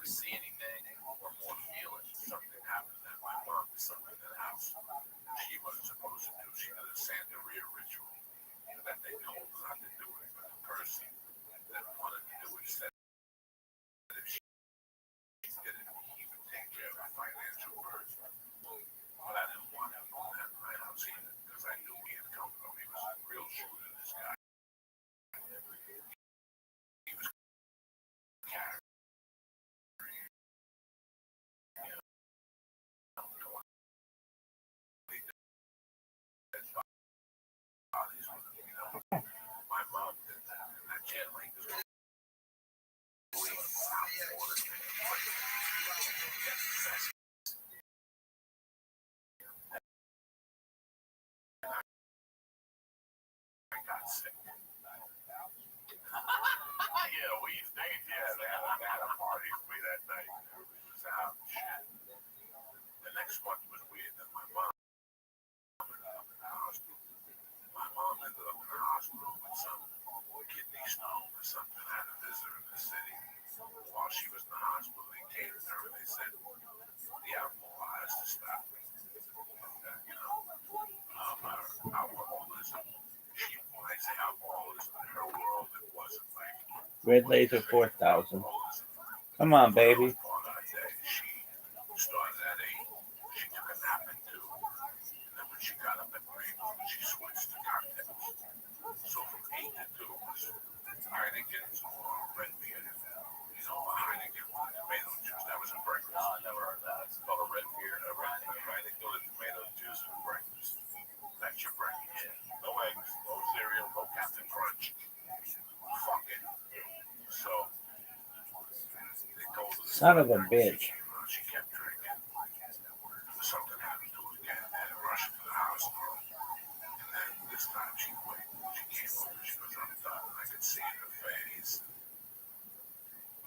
see anything or more feeling something happened at my mom, something in the house she wasn't supposed to do. She did a Santeria ritual that they told her not to do it, but the person that wanted to do it said that if she did it, he would take care of the financial burden. But I didn't want him doing that in my house either, because I knew he had come from. He was a real shooter, this guy. He was carrying. My mom did that, and I can't like this. I got sick. Yeah, we stayed. Yeah, they had a party for me that night. It was out and shit. The next one was weird. That my mom ended up in the hospital. My mom ended up in the hospital with some kidney stone or something. I had a visitor in the city. While she was in the hospital, they came to her and they said, the alcohol has to stop. You know, her alcoholism. When I say alcoholism, in her world, it wasn't like Red laser 4000. Come on, baby. She started at 8. She took a nap at 2. And then when she got up at 3, she switched to cocktails. So from 8 to 2 was Heineken's or red beer. You know, a Heineken with tomato juice. That was a breakfast. No, I never heard that. It's called a red beer. A Heineken with tomato juice for breakfast. That's your breakfast. No eggs, no cereal, no Captain Crunch. Fuck it. So, they told her. Son of a bitch. She kept drinking. Something happened to her again. They had to rush her to the hospital. And then this time she quit. She came over. She goes, I'm done. I could see in her face.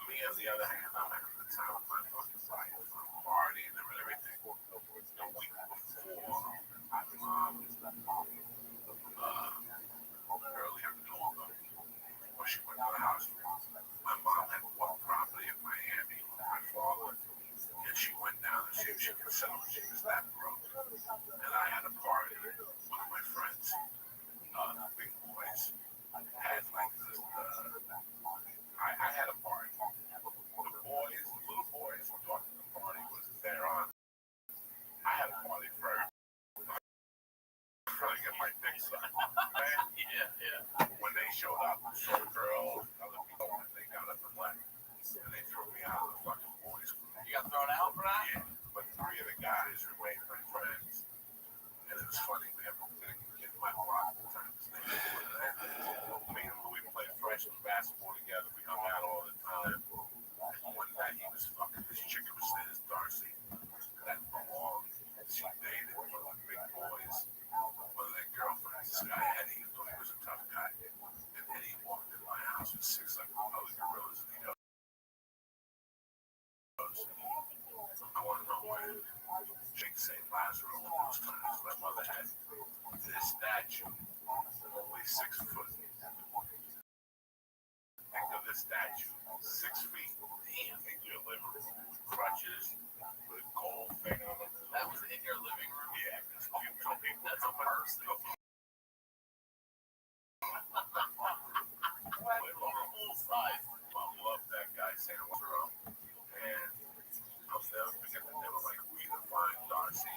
Me, on the other hand, I'm having the time of my fucking life. I'm partying and everything. The week before, my mom, early October, before she went to the hospital, my mom had bought property in Miami with my father. And she went down to see if she could sell it. She was that broke. And I had a party. One of my friends, the big boys, had like this. I had a party. The boys, the little boys, were talking. The party was there on. I had a party first. I'm trying to get my dick sucked. Yeah. When they showed up, some girls, other people, they got up and left. And they threw me out of the fucking boys. You got thrown out for that? Yeah, but 3 of the guys remained my friends. And it was funny, we have a kid in my block at the time. His name was me and Louis played freshman basketball together. We hung out all the time. And one night he was fucking this chick who was his Darcy. That belonged. She dated one of the big boys. One of their girlfriends. This guy Eddie, who thought he was a tough guy. And Eddie walked in my house with 6 like other gorillas. And he goes, I want to know where Big St. Lazarus those times. My mother had this statue, only 6 foot. statue, 6 feet, damn, in your living room, crutches, with a gold thing on it. That was in your living room? Yeah, because some people That's a person. Full size. I love that guy, Santa Westro. And I'll never forget that they were like, we can find Darcy.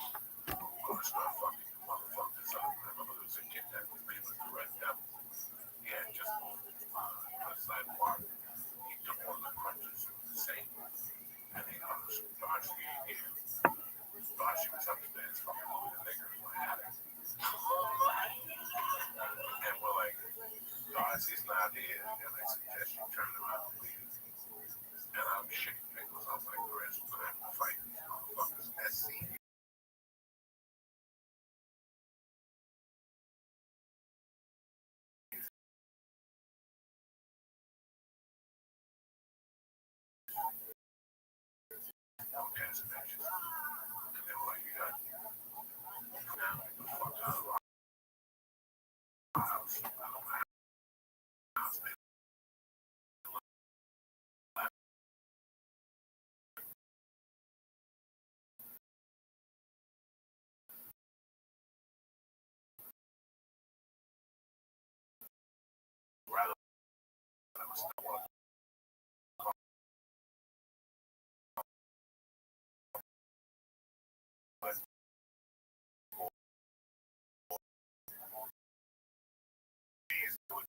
We're going to start fucking motherfuckers up. I remember there was a kid that was named the Red Devil. He had just moved to the sidewalk. He took one of the crutches, the same. And he goes, Darcy ain't here. Darcy was upstairs fucking Louis the Nigger in my attic. And we're like, Darcy's not here. And I suggest you turn around and leave. And I'm shitting pickles off my grass. We're going to have to fight these motherfuckers. That scene. Gas matches. And they were like, you got now get the fuck out of our house. Out of my house. They rather than was still one. But these would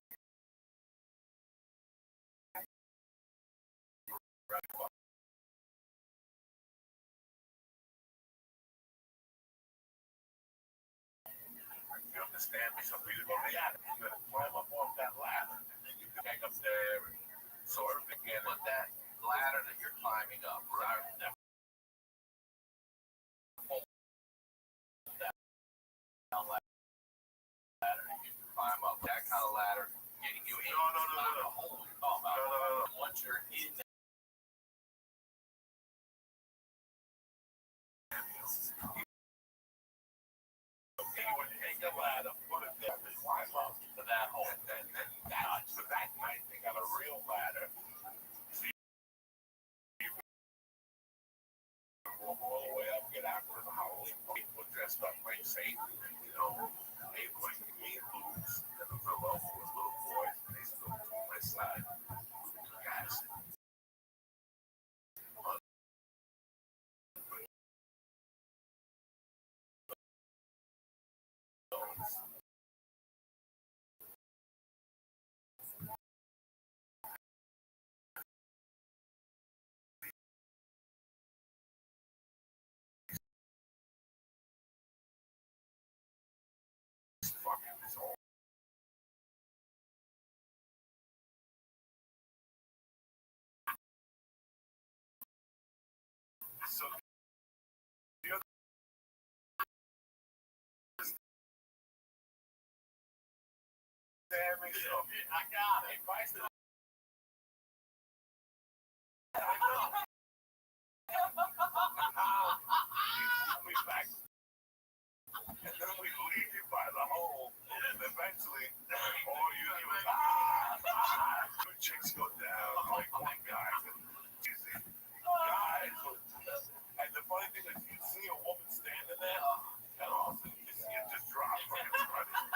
you understand me? Some people go, yeah, you gotta climb up off that ladder. And then you can hang up there and sort of begin. But that ladder that you're climbing up, I never pulled that down ladder. You can climb up that kind of ladder, getting you in. No. Not the hole you're talking about. No. Once you're in there, He would take the ladder, put it there, and climb up to that hole. and that, for that night, they got a real ladder. So you can walk all the way up, get out to the house. People dressed up like Satan, you know. They like me and Lou's and the fellow who was little boys. They stood to my side. Guys. Fucking this whole. So the other damn it, so I got it. if I still we back and then we leave you by the hole and eventually all you do is the chicks go down like one guy you see guys and the funny thing is you see a woman standing there and all of a sudden you see it just drop from his running.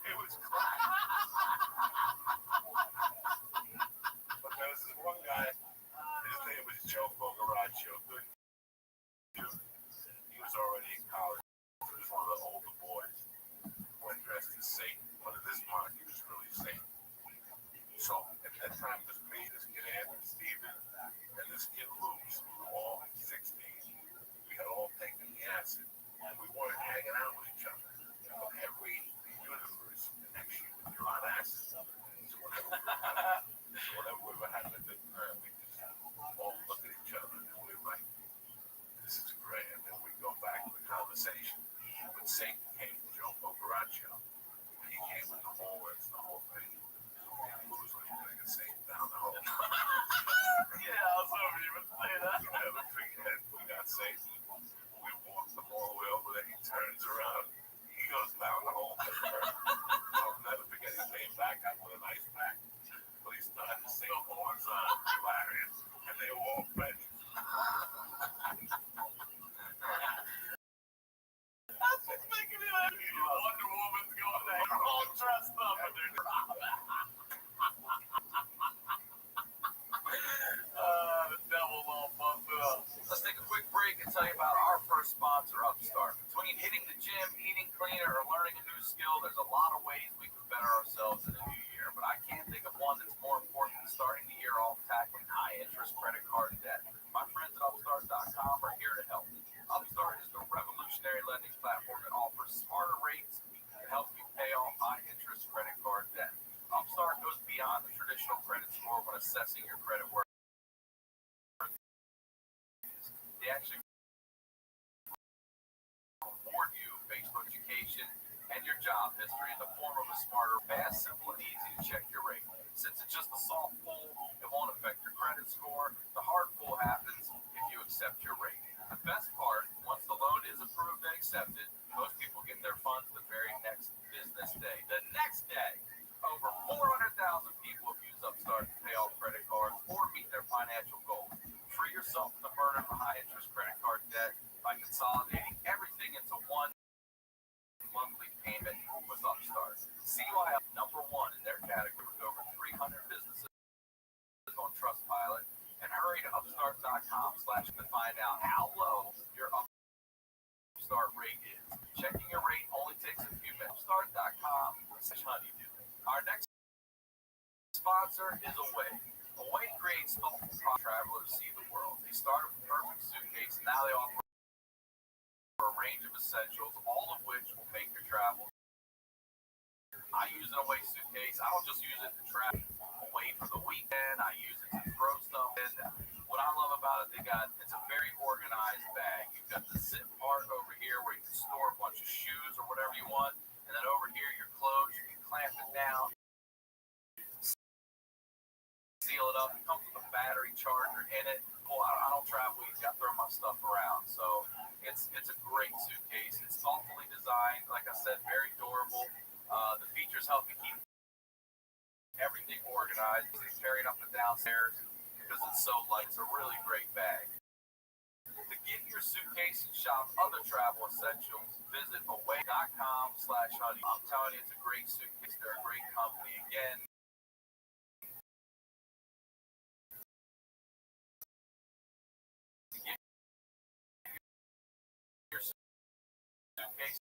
It was crazy. actually reward you based on education and your job history in the form of a smarter, fast, simple, and easy to check your rate. Since it's just a soft pull, it won't affect your credit score. The hard pull happens if you accept your rate. The best part, once the loan is approved and accepted, most people get their funds the very next business day. The next day, over 400,000 people have used Upstart to pay off credit cards or meet their financial goals. Free yourself from the burden of high-interest credit card debt by consolidating everything into one monthly payment with Upstart. CY number one in their category with over 300 businesses on Trustpilot, and hurry to upstart.com/ to find out how low your Upstart rate is. Checking your rate only takes a few minutes. Upstart.com/honeydew. Our next sponsor is Away. Away creates thoughtful travelers see the world. They started with Perfect Suitcase, and now they offer a range of essentials, all of which will make your travel. I use an Away suitcase. I don't just use it to travel away for the weekend. I use it to throw stuff in. What I love about it, it's a very organized bag. You've got the zip part over here where you can store a bunch of shoes or whatever you want, and then over here your clothes. You can clamp it down, seal it up. It comes with a battery charger in it. Well, I don't travel easy. I throw my stuff around, so it's a great suitcase. It's thoughtfully designed, like I said, very durable. The features help you keep everything organized. It's carried up and downstairs because it's so light. It's a really great bag. To get your suitcase and shop other travel essentials, visit away.com/honey. I'm telling you, it's a great suitcase. They're a great company. Again, to get your suitcase,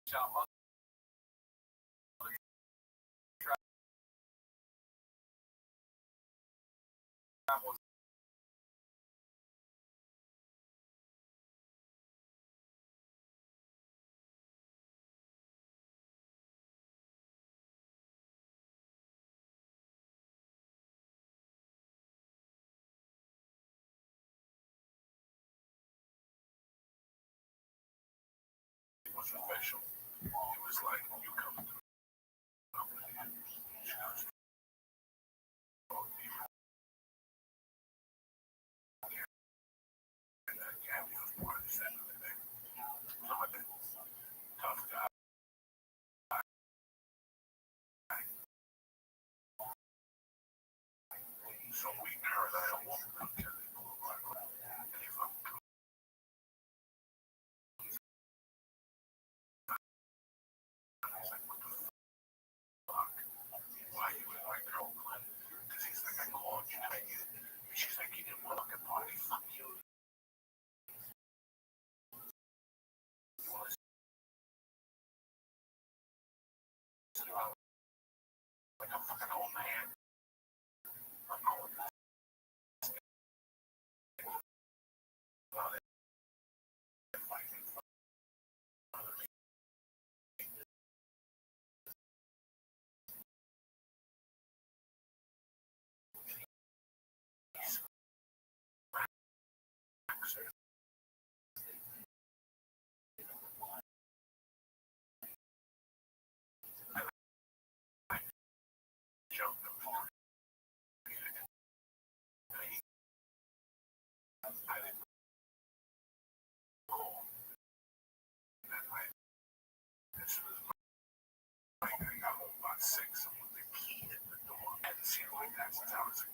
shop other travel was official. It was like, you come to the company, she goes, oh, you and that cameo's part of this and everything. So I'm a tough guy. So her and I walked up to the boulevard, and he fucking he's like, what the fuck? Why you with my girlfriend? Because he's like, I called you to make it. And she's like, you didn't want to party. Fuck you. You want to sit around like a fucking old man? I'm going to about it. Fighting for other people. Jumped him for it. I didn't call that night. This was like, I got home about 6 and with the key in the door. I hadn't seen it like that since I was a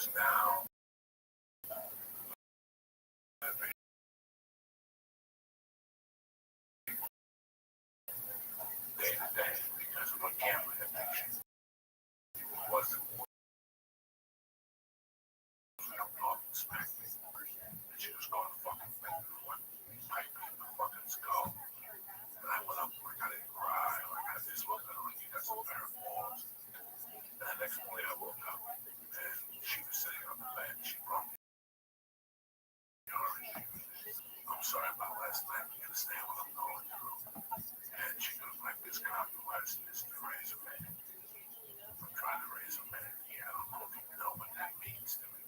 was now every day to day because of my gambling addiction. It wasn't no problem smacked me. And she was going to fucking make me one pipe in the fucking skull. And I went up like I didn't cry, like I just looked at her like you got some bare balls. And the next morning I woke up and she was sitting on the bed. She brought me understand what I'm going through. And she goes, like, this compromise is to raise a man. I'm trying to raise a man. Yeah, I don't know if you know what that means to me.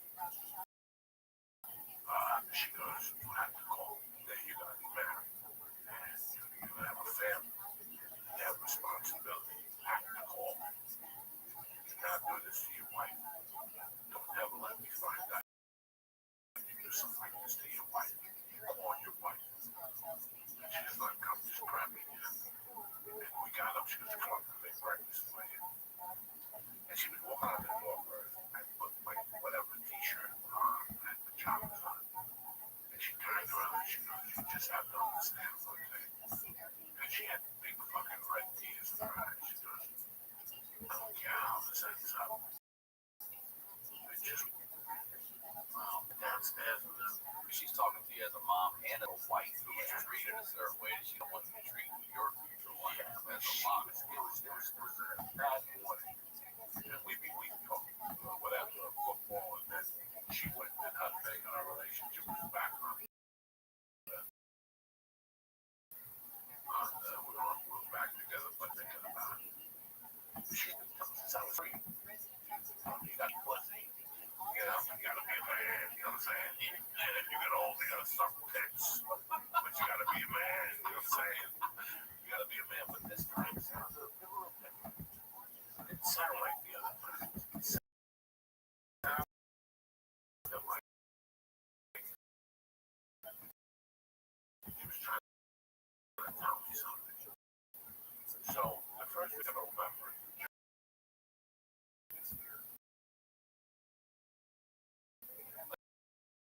She goes, you have to call that you're going to be married. And you're going to have a family. You have responsibility. You have to call me. You cannot do this to your wife. Don't ever let me find out you do something like this to your wife. Call your wife. And she's like, I'm just prepping you. And we got up. She was come up to make breakfast for you. And she was walking out the door first. I put like whatever t-shirt on, and pajamas on. And she turned around and she goes, you just have to understand one thing. And she had big fucking red tears in her eyes. She goes, I don't care how this ends up. I just, downstairs with her. She's talking to you as a mom and as a wife who was treated a certain way that she don't want to be treated your future wife as a mom. It was a bad morning. And we talked whatever football, and then she went and her thing and our relationship was back on. We're back together, but thinking about it. She since I was free. You got pussy. You know, you gotta be a man. You know what I'm saying? And if you get old, you gotta suck tits. But you gotta be a man. You know what I'm saying? You gotta be a man. But this time, it sounded like the other time. It sounded like he was trying to tell me something. So the first thing I remember,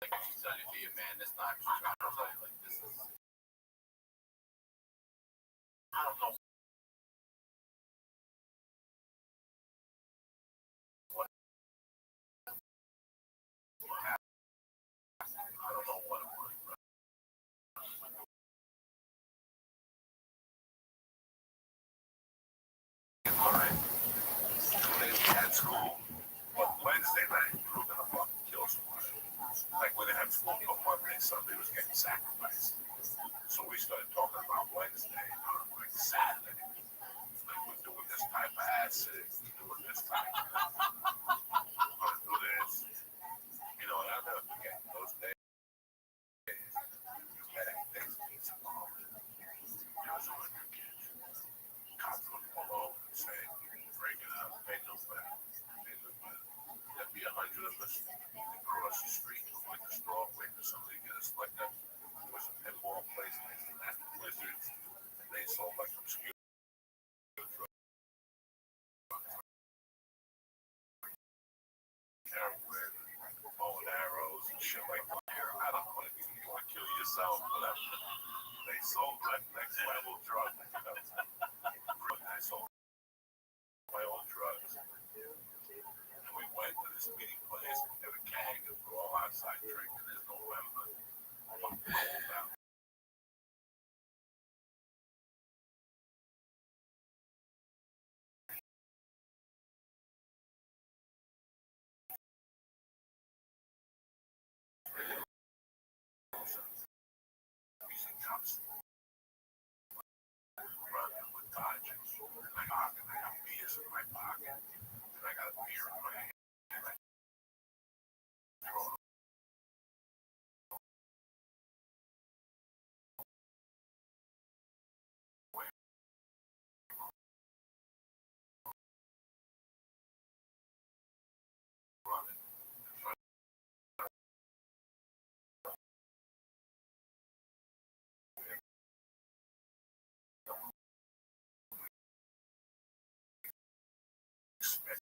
Like she's telling you to be a man this time. She's trying to tell you like this is. I don't know what happened. I don't know what it was. All right. 2 days at school, but Wednesday night we were gonna fucking kill someone. Like when they had school on Monday, Sunday was getting sacrificed. So we started talking about Wednesday on like Saturday. Like we're doing this type of acid, we're doing this type of we're gonna do this. You know, and I'll never forget those days. You met at things pizza bar. There was 100 kids. Cops would pull over and say, break it up, pay no better. There'd be 100 of us across the street who went to store, wait for somebody to get us like that. There was a pinball place next to that, Wizards, and they sold like obscure drugs. Heroin, bow and arrows, and shit like that. I don't know if you want to kill yourself, whatever. They sold like next level drugs. They sold my own drugs. And we went to this meeting place, and a gang, and we're all outside drinking. It's November. I'm cold out. Using cups, running with Dodgers. And I got beers in my pocket, and I got a beer in my hand, and I throw it away. Running. Expect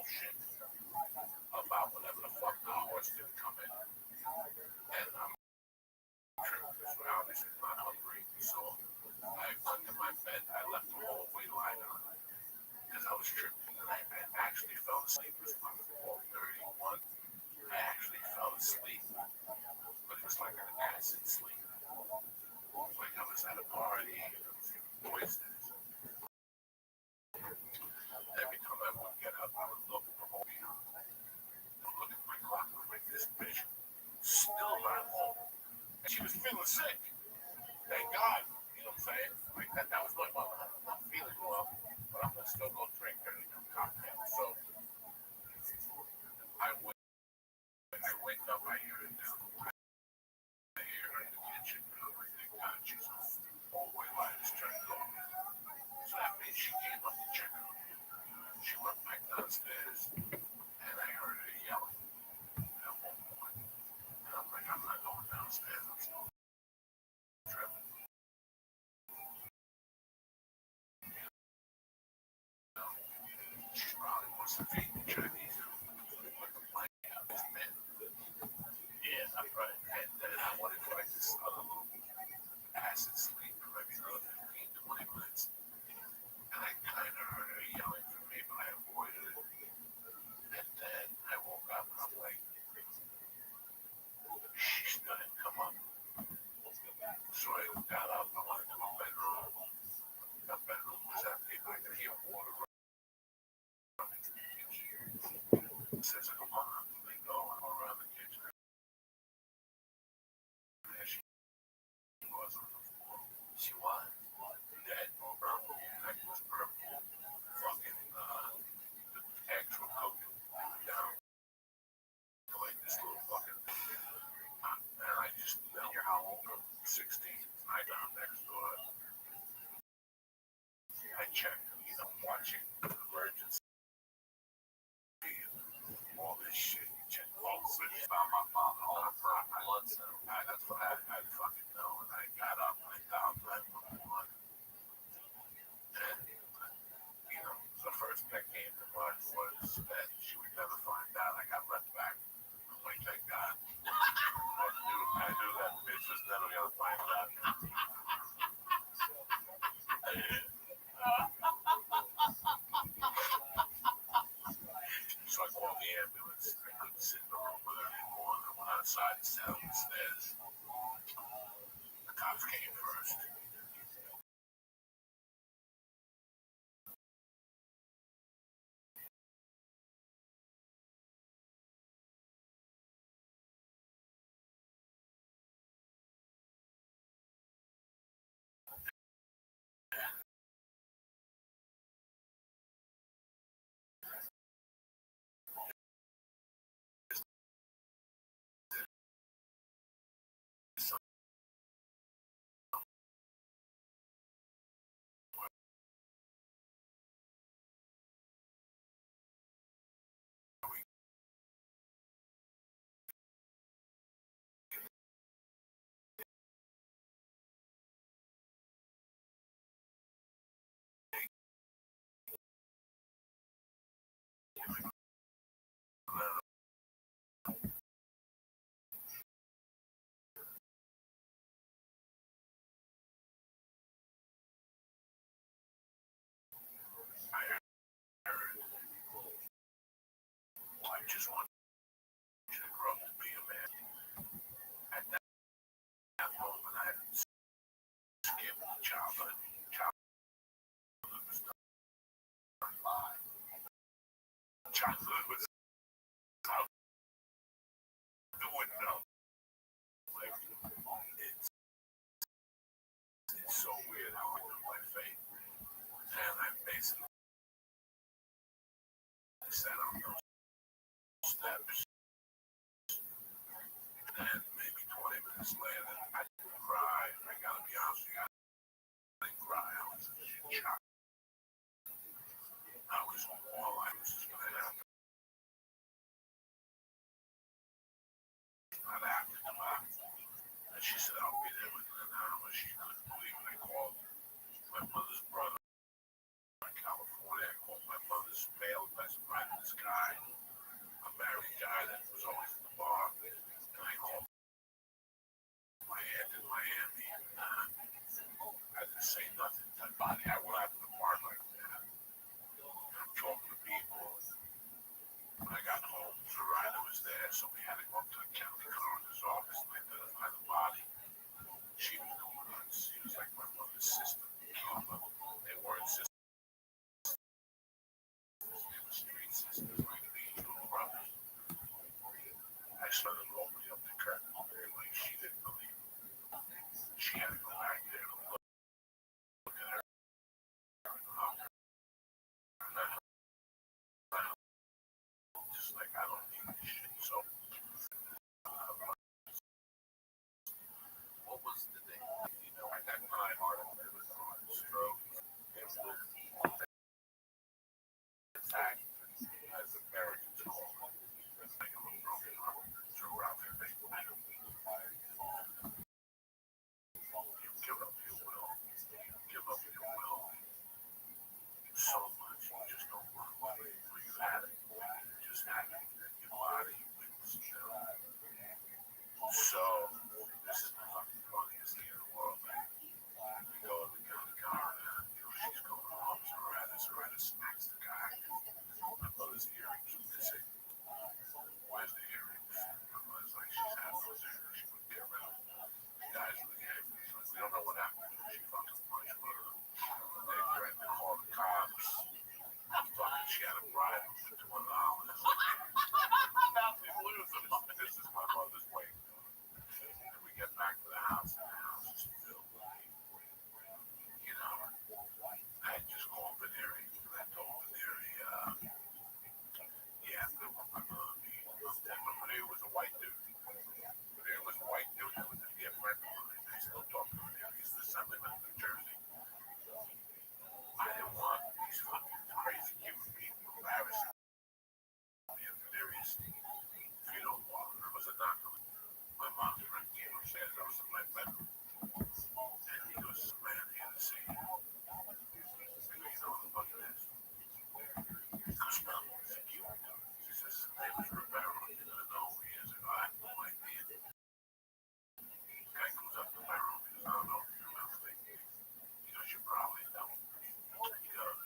bullshit about whatever the fuck the horse didn't come in. And I'm tripping because we're obviously not hungry. So I went to my bed. I left the whole way lying on it because I was tripping. And I actually fell asleep. It was about 4:31. I actually fell asleep. But it was like an acid sleep. Like I was at a party. Wasted. Every time I would get up, I would look for home. I would look at my clock. I'm like, this bitch still not home. And she was feeling sick. Thank God. You know what I'm saying? Like that was my mother. I'm not feeling well, but I'm gonna still go drink her cocktail. So I wake up, I hear it now. I hear her in the kitchen. I'm like, thank God she's home. All the way light is turned off. So that means she came up to check her. She went back downstairs, and I heard her yelling at one point. And I'm like, I'm not going downstairs. I'm still tripping. She probably wants to feed me Chinese food with the blanket of his men. Yeah, that's right. And then I wanted to like this other little acid sleep for maybe another 15, 20 minutes. And I kind of heard her yelling for me, but I avoided it. And then I woke up and I'm like, she's gonna come up. So I got up, I went to my bedroom. The bedroom was empty, but I could hear water running in the kitchen. It says, come on. They go, I go around the kitchen. And there she was on the floor. She was dead, purple. Neck was purple. Fucking, the eggs were cooking down. Like this little fucking and I just knelt. You're how old? 16. I down next door. I checked, watching emergency. All this shit. Check all the shit. Found my father. All the blood cells. That's what I fucking know. And I got up and I dialed 911. And, the first that came to mind was that she would never find out I got left back. I'm like, thank God. I knew that bitch was never gonna find out. So I called the ambulance. I couldn't sit in the room with her anymore. I went outside and sat on the stairs. The cops came first. I just want you to grow up to be a man. At that moment, I had skipped childhood. Childhood was done by. Childhood was out the window. Like, it's so weird how I know my fate. And I basically sat on those steps. And maybe 20 minutes later, I didn't cry. I gotta be honest with you, I didn't cry. I was in shock. I was all I was just gonna happen. Not after the back. And she said, I'll be there within an hour. She couldn't believe it. I called my mother's brother in California. I called my mother's male best friend, this guy. just like, I don't need this shit. So, What was the thing? You know, I got my heart stroke. It was attack as a marriage is called. It's like a little broken heart. Throughout their thing. You give up your will. Give up your will. So much. You just don't want away where you had it. You just had it. And your body witnessed it. So, this is the fucking funniest thing in the world, man. We go in the car, she's going home, Soretta smacks the guy. My mother's earrings were missing. Where's the earrings? My mother's like, she's had those earrings. She wouldn't get rid of them. The guys in the game, we don't know what happened. She fucking punched one of them. They threatened to call the cops. Fucking, she had a bribe for $200. This is my mother's way. And we get back to the house, and the house is filled. You know, I just called Veneri, and I told Veneri, yeah, they want my mom. Veneri was a white dude. Veneri was a white dude that was a dear friend of mine. I still talk to Veneri. He's the assemblyman of New Jersey. I didn't want these fucking crazy human people embarrassing me and Veneri's funeral walk. There was a knock on my mom's friend came upstairs. I was in my bedroom. And he goes, man, here to see you. I go, you know what the fuck it is? He goes, no, it's a cute dude. He says, his name is Rivera. You don't know who he is. I go, I have no idea. The guy goes up to my room. He goes, I don't know if you remember me. He goes, you probably don't. He goes,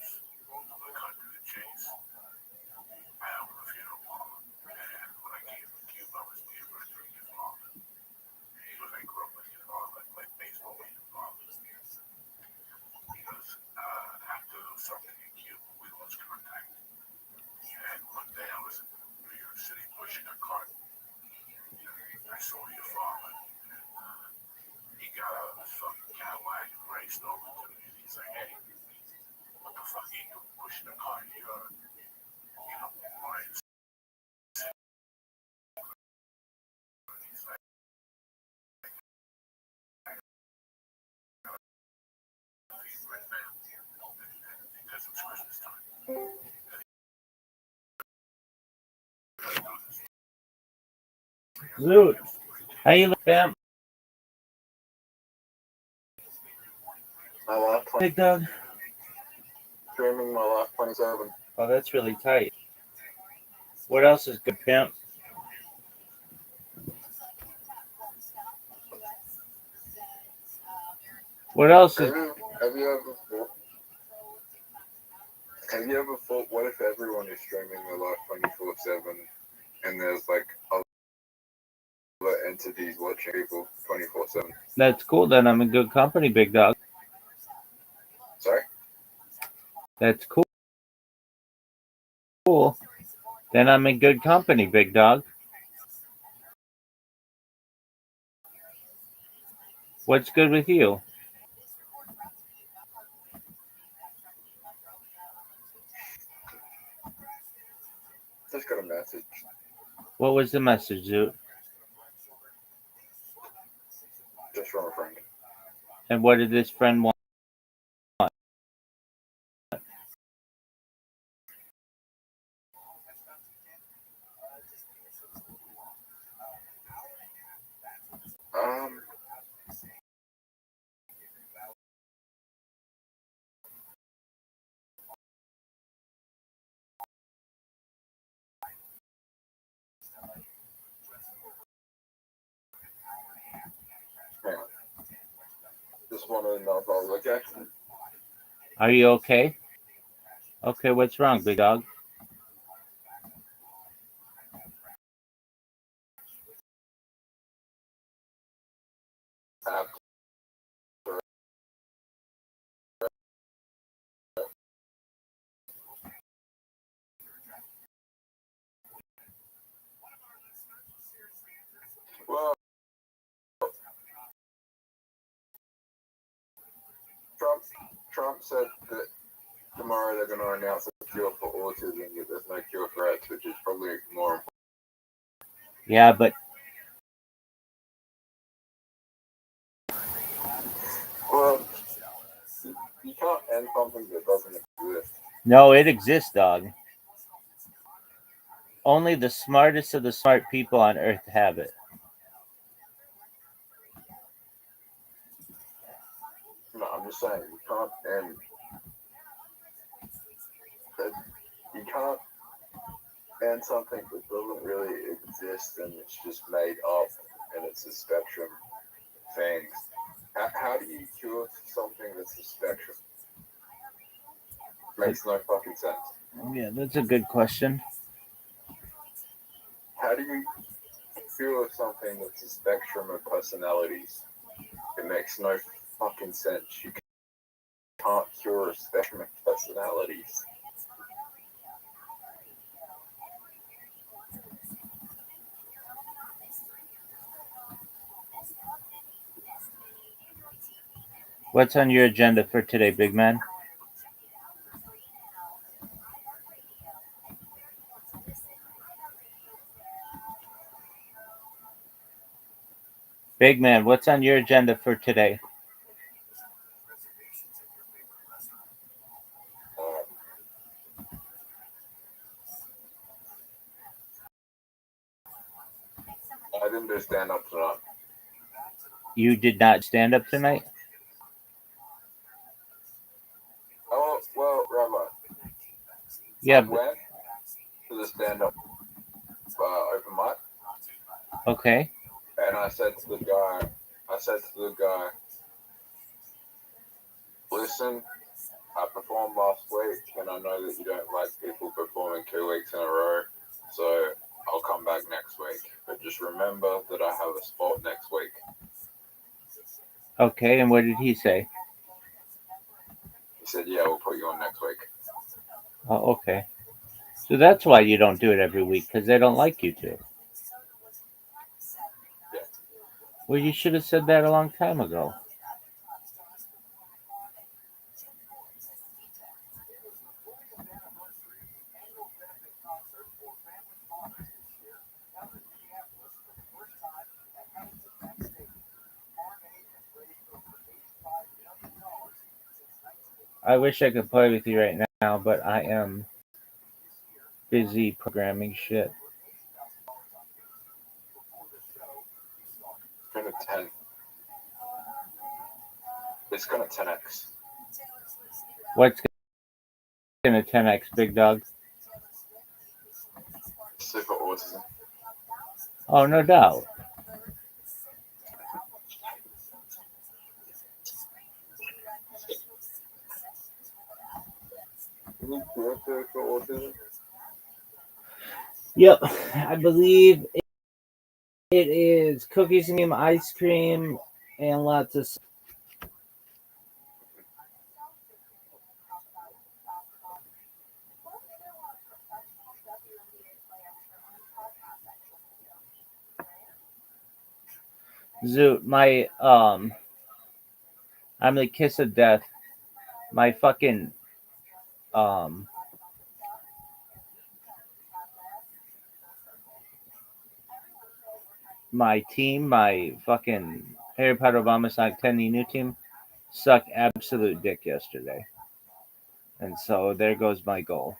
I'm going to cut to the chase. I opened the funeral parlor. And when I came to Cuba, I was being murdered with your father. He goes, I grew up with your father. I played baseball with your father. He goes, after something in Cuba, we lost contact. And one day I was in New York City pushing a cart. I saw your father. And he got out of his fucking Cadillac and raced over to me. And he's like, hey, what the fuck are you doing pushing a cart? You're, you know, Ryan. He's like, he's right now. Because it's Christmas time. Zoot, how you look, fam? My last Big dog. streaming my last 27. Oh, that's really tight. What else is good, pimp? What else is? Have you ever thought, what if everyone is streaming their life 24/7 and there's like other entities watching people 24/7? That's cool. Then I'm in good company, big dog. Sorry? That's cool. Cool. Then I'm in good company, big dog. What's good with you? Just got a message. What was the message, Zoot? Just from a friend. And what did this friend want? Hang on. Just wanted to know if I was okay. Are you okay? Okay, what's wrong, big dog? Well, Trump said that tomorrow they're going to announce the cure for autism, yet there's no cure for it, which is probably more. Yeah, but Well, you can't end something that doesn't exist. no, it exists, dog. Only the smartest of the smart people on Earth have it. No, I'm just saying you can't end. You can't end something that doesn't really exist and it's just made up and it's a spectrum of things. How do you cure something that's a spectrum? Makes no fucking sense. Yeah, that's a good question. How do you cure something that's a spectrum of personalities? It makes no fucking sense. You can't cure a spectrum of personalities. What's on your agenda for today, big man? Big man, what's on your agenda for today? I didn't do stand up tonight. You did not stand up tonight? Oh, well, Rabbi. Yeah. I went to the stand up open mic. Okay. And I said to the guy, listen, I performed last week and I know that you don't like people performing 2 weeks in a row, so I'll come back next week. But just remember that I have a spot next week. Okay, and what did he say? He said, yeah, we'll put you on next week. Oh, okay. So that's why you don't do it every week, because they don't like you to. Yeah. Well, you should have said that a long time ago. I wish I could play with you right now, but I am busy programming shit. It's gonna 10x. What's gonna 10x, big dog? Super autism. Oh, no doubt. Yep, I believe it is cookies and cream, ice cream, and lots of. Zoot, I'm the kiss of death. My fucking my team, my fucking Harry Potter Obama Sonic 10, the new team, sucked absolute dick yesterday. And so there goes my goal.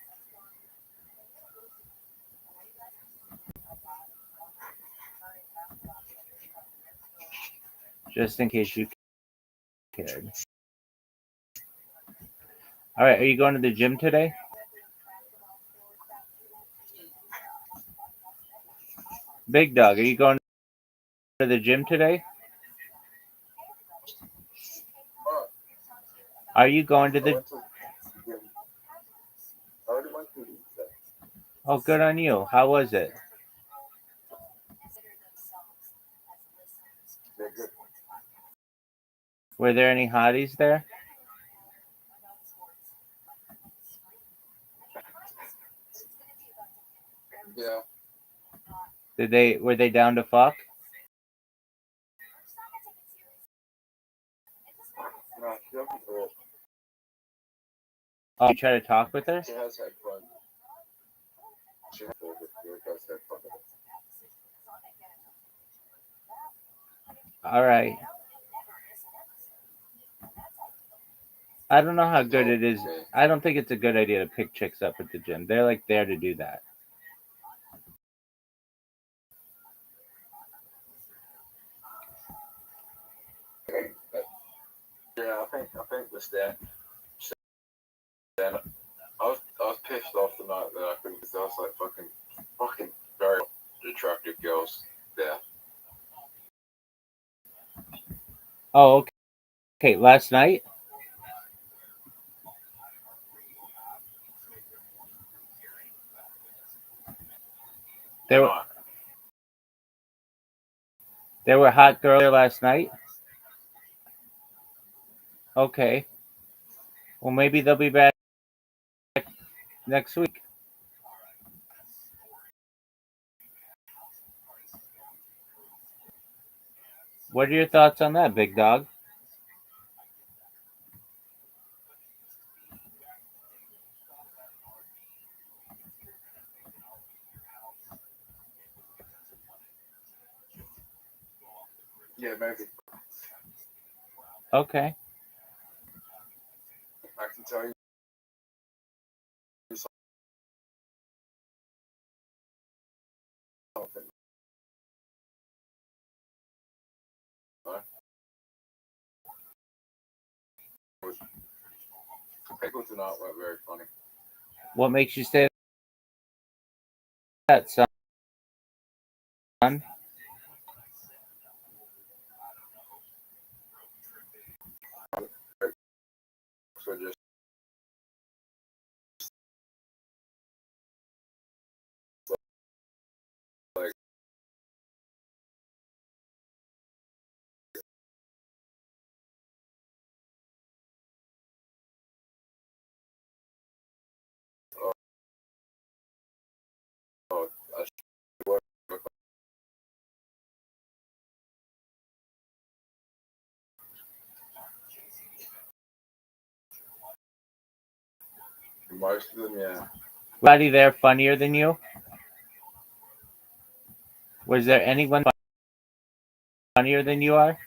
Just in case you cared. All right, are you going to the gym today? Big dog, are you going to the gym today? Are you going to the... Oh, good on you. How was it? Were there any hotties there? Yeah. Were they down to fuck? No, she doesn't talk. Oh, you try to talk with her? She has headphones. She has headphones. All right. I don't know how good it is. Okay. I don't think it's a good idea to pick chicks up at the gym. They're like there to do that. Yeah, I think the stand. I was pissed off the night that I couldn't, because there was like fucking very attractive girls there. Oh, okay. Okay, last night? There were hot girls there last night? Okay. Well, maybe they'll be back next week. What are your thoughts on that, big dog? Yeah, maybe. Okay. I can tell you something. People tonight weren't very funny. What makes you say that, son? So just like I should work with most of them, yeah. Anybody there funnier than you? Was there anyone funnier than you are?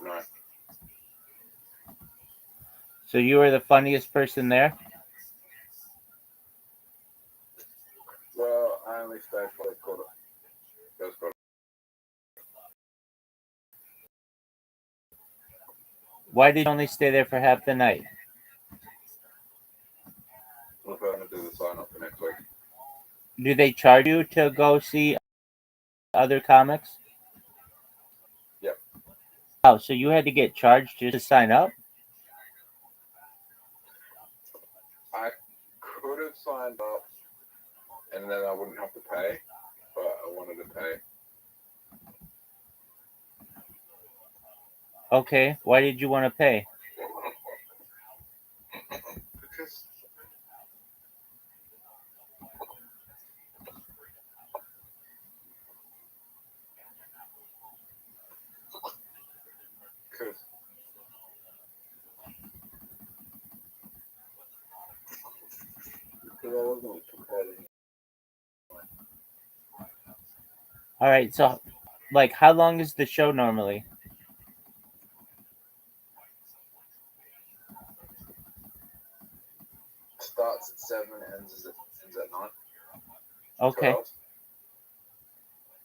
No. So you were the funniest person there? Well, I only stayed for a quarter. Why did you only stay there for half the night? We're going to do the sign up for next week. Do they charge you to go see other comics? Yep. Oh, so you had to get charged just to sign up? I could have signed up and then I wouldn't have to pay, but I wanted to pay. Okay, why did you want to pay? Because I wasn't prepared. All right, so like how long is the show normally? Starts at 7, ends at 9. Okay. 12.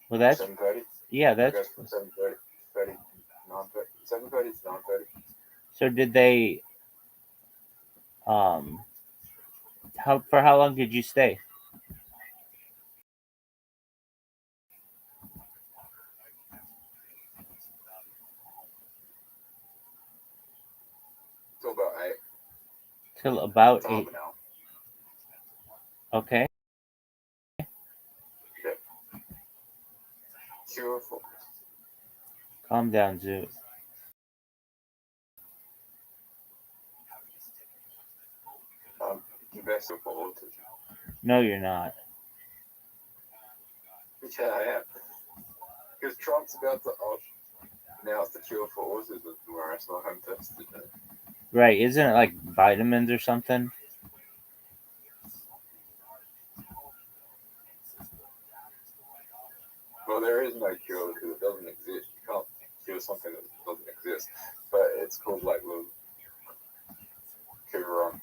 Well, that's 7:30. yeah, that's Goes from 7:30 to 7:30 to 9:30. so did they how long did you stay? Till about 8. Till about Half 8. an hour. Okay. Beautiful. Calm down, Zoo. Investing for autism. No, you're not. Yeah, I am. Because Trump's about to now it's the cure for autism, where I still haven't tested it. Right? Isn't it like vitamins or something? Well, there is no cure because it doesn't exist. You can't cure something that doesn't exist. But it's called like the cure on.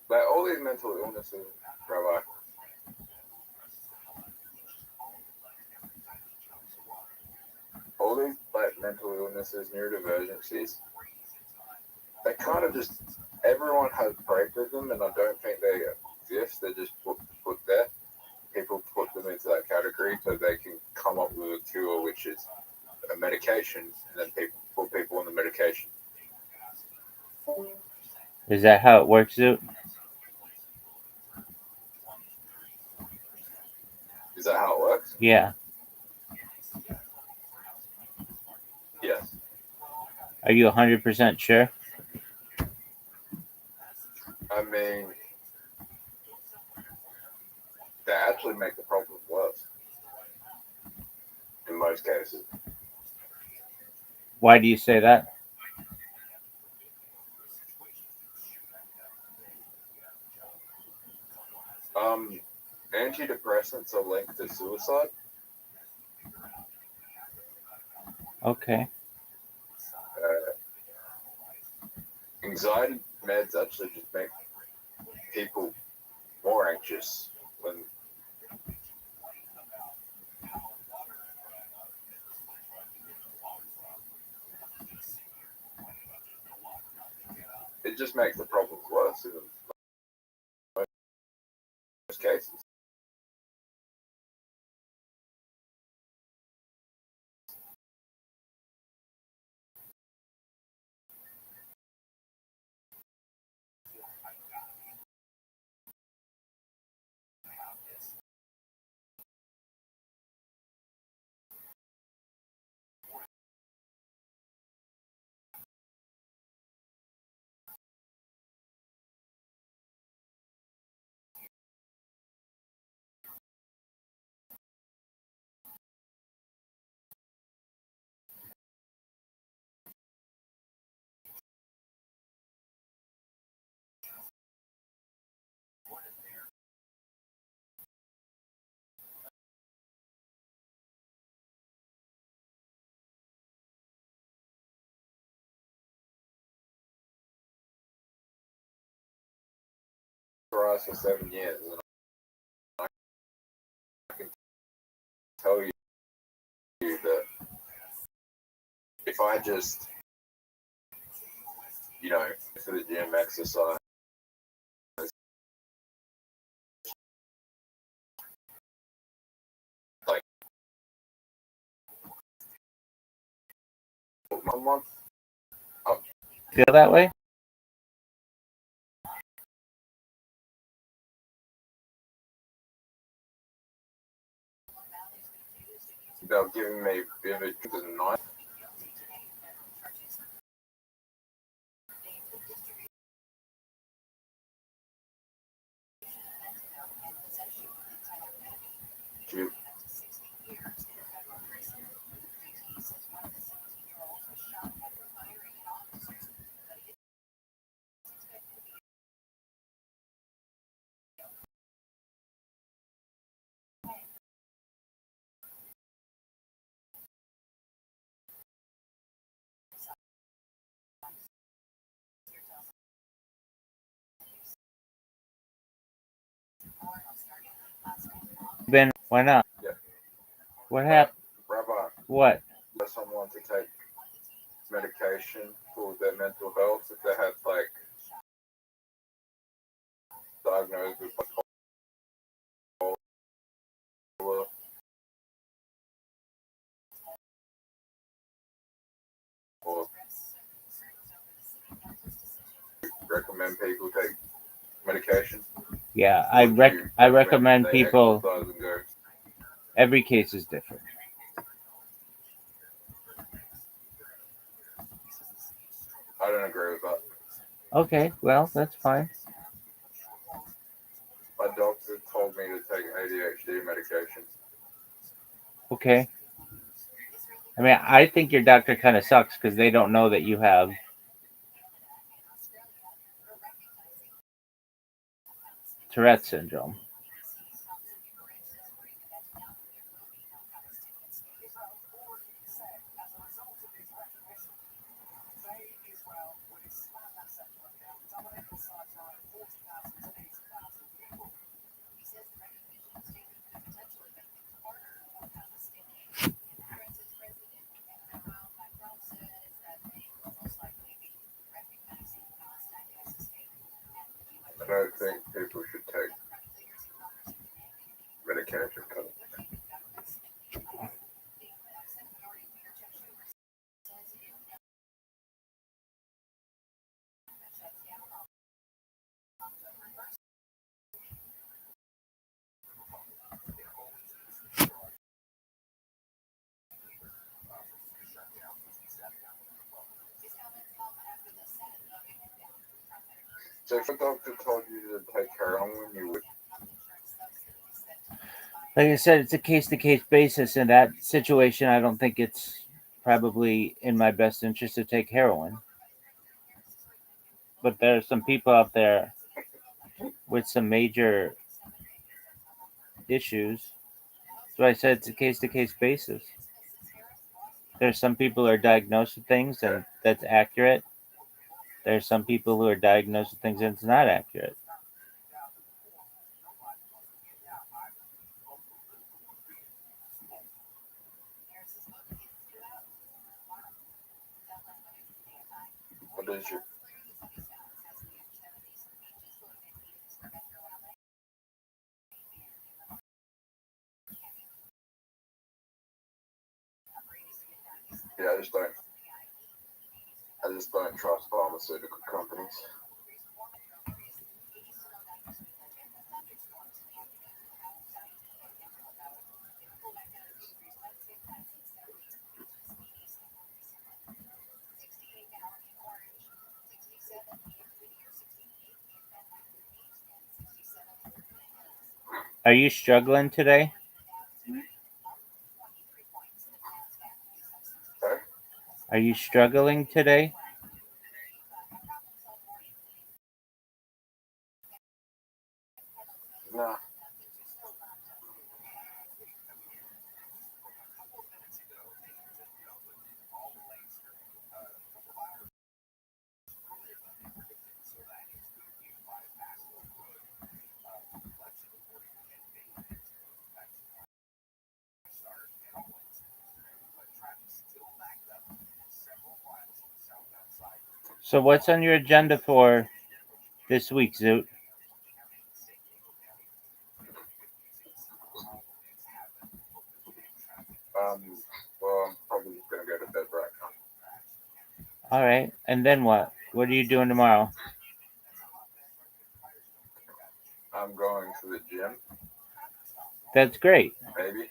Like all these mental illnesses, Rabbi. All these like mental illnesses, neurodivergencies, they kind of just everyone has breakthrough them, and I don't think they exist. They're just put there. People put them into that category so they can come up with a cure, which is a medication, and then people put people on the medication. Is that how it works, Zoot? Is that how it works? Yeah. Yes. Are you 100% sure? I mean, they actually make the problem worse in most cases. Why do you say that? Antidepressants are linked to suicide. Okay. Anxiety meds actually just make people more anxious when it just makes the problems worse in most cases. For us for 7 years, and I can tell you that if I just, to the gym, exercise, like 1 month, Feel that way? they're giving me vivid night. Ben, why not? Yeah. What happened? Rabbi, What? someone to take medication for their mental health if they have like diagnosed with bipolar or recommend people take medication. Yeah, I recommend people. Every case is different. I don't agree with that. Okay, well, that's fine. My doctor told me to take ADHD medication. Okay. I mean, I think your doctor kind of sucks because they don't know that you have Tourette's syndrome. I don't think people should take medication for it. So if a doctor told you to take heroin, you would. Like I said, it's a case-to-case basis. In that situation, I don't think it's probably in my best interest to take heroin. But there are some people out there with some major issues. So I said it's a case-to-case basis. There's some people who are diagnosed with things and that's accurate. There's some people who are diagnosed with things and it's not accurate. What is your? Yeah, I just don't trust pharmaceutical companies. Are you struggling today? Okay? Are you struggling today? No. So what's on your agenda for this week, Zoot? Well, I'm probably just gonna go to bed right now. All right. And then what? What are you doing tomorrow? I'm going to the gym, That's great. maybe.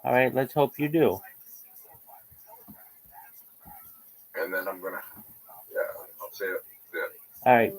All right. Let's hope you do. And then I'm gonna, yeah, I'll see it. All right.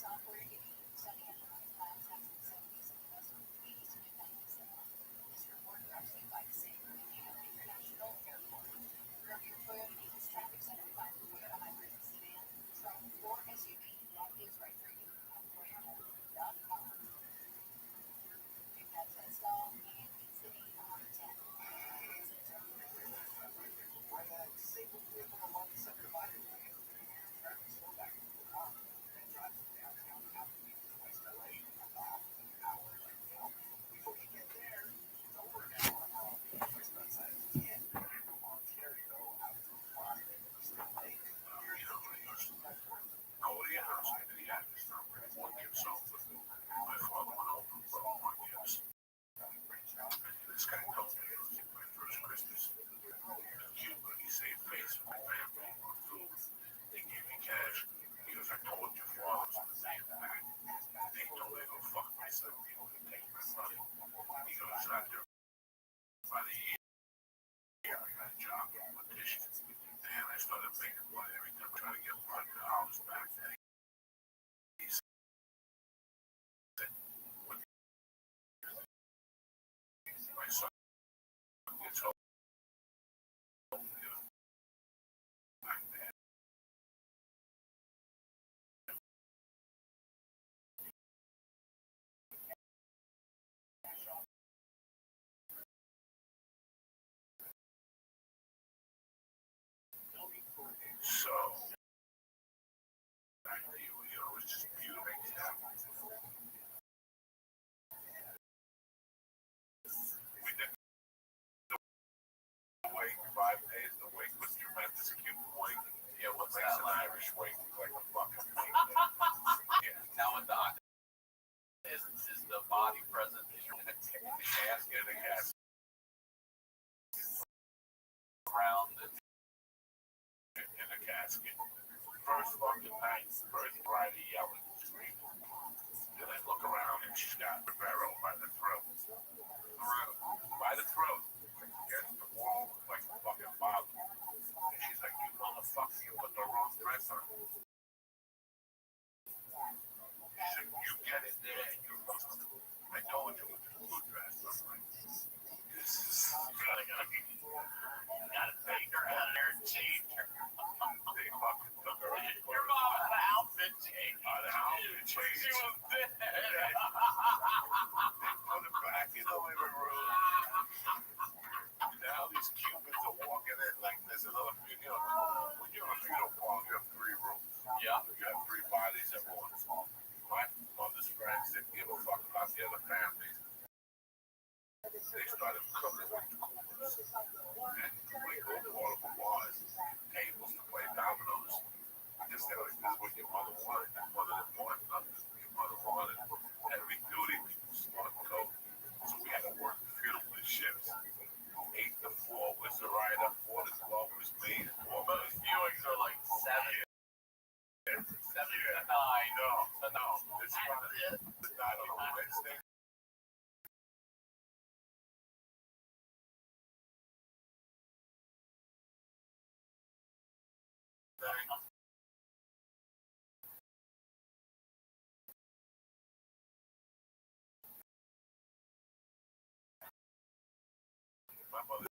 software giving you study underlying labs back in the 70s and the best of the 80s to mid-90s. This report brought to you by the San Bernardino International Airport. From your Toyota News Traffic Center, find the Toyota hybrid sedan, truck, or SUV that is right for you at Toyota.com. We've got to install in City on 10. Go to your house into the atmosphere. One gives off with my father went over for one gives. This guy told me it was my first Christmas in Cuba. He saved face for my family on food. They gave me cash. He goes, I told your father to say it back. They told me to go fuck myself. He wouldn't take my money. He goes, after by the year, I got a job as a politician. And I started making money every time trying to get $100 back. And he said, when my son gets home, you know, back there. So, back to you, it was just beautiful. We did the wake, 5 days. The wake was tremendous. Cuban wake. Yeah, what's Makes that an like? Irish wake look like a fucking wake. Yeah. Now what the is the body present? Is your in the casket? In the casket. Around and In the casket. First fucking night, first Friday yelling, screaming. Then I look around and she's got the barrel by the throat. By the throat. Against the wall like a fucking bottle. And she's like, you motherfucker, you put the wrong dress on. She said, you get it there. I told you it was a blue dress. I'm like, this is gotta take her out there and change her. They fucking took her out. your mom had an outfit change. Out of outfit change. She was dead. They put it back in the living room. Now these Cubans are walking in like there's another, you know, when you're in a funeral parlor, you have 3 rooms. Yeah. You have 3 bodies at once. My mother's friends didn't give a fuck about the other families. They started coming with the coolers. And we go to all of the bars, tables to play dominoes. Just they like, this is what your mother wanted. Your mother didn't want nothing. Your mother wanted heavy duty, smart coat. So we had to work beautiful shifts. 8 to 4 was the rider, 4 to 12 was me. Most viewings are like 7 to 9. No, it's not on a Wednesday. My mother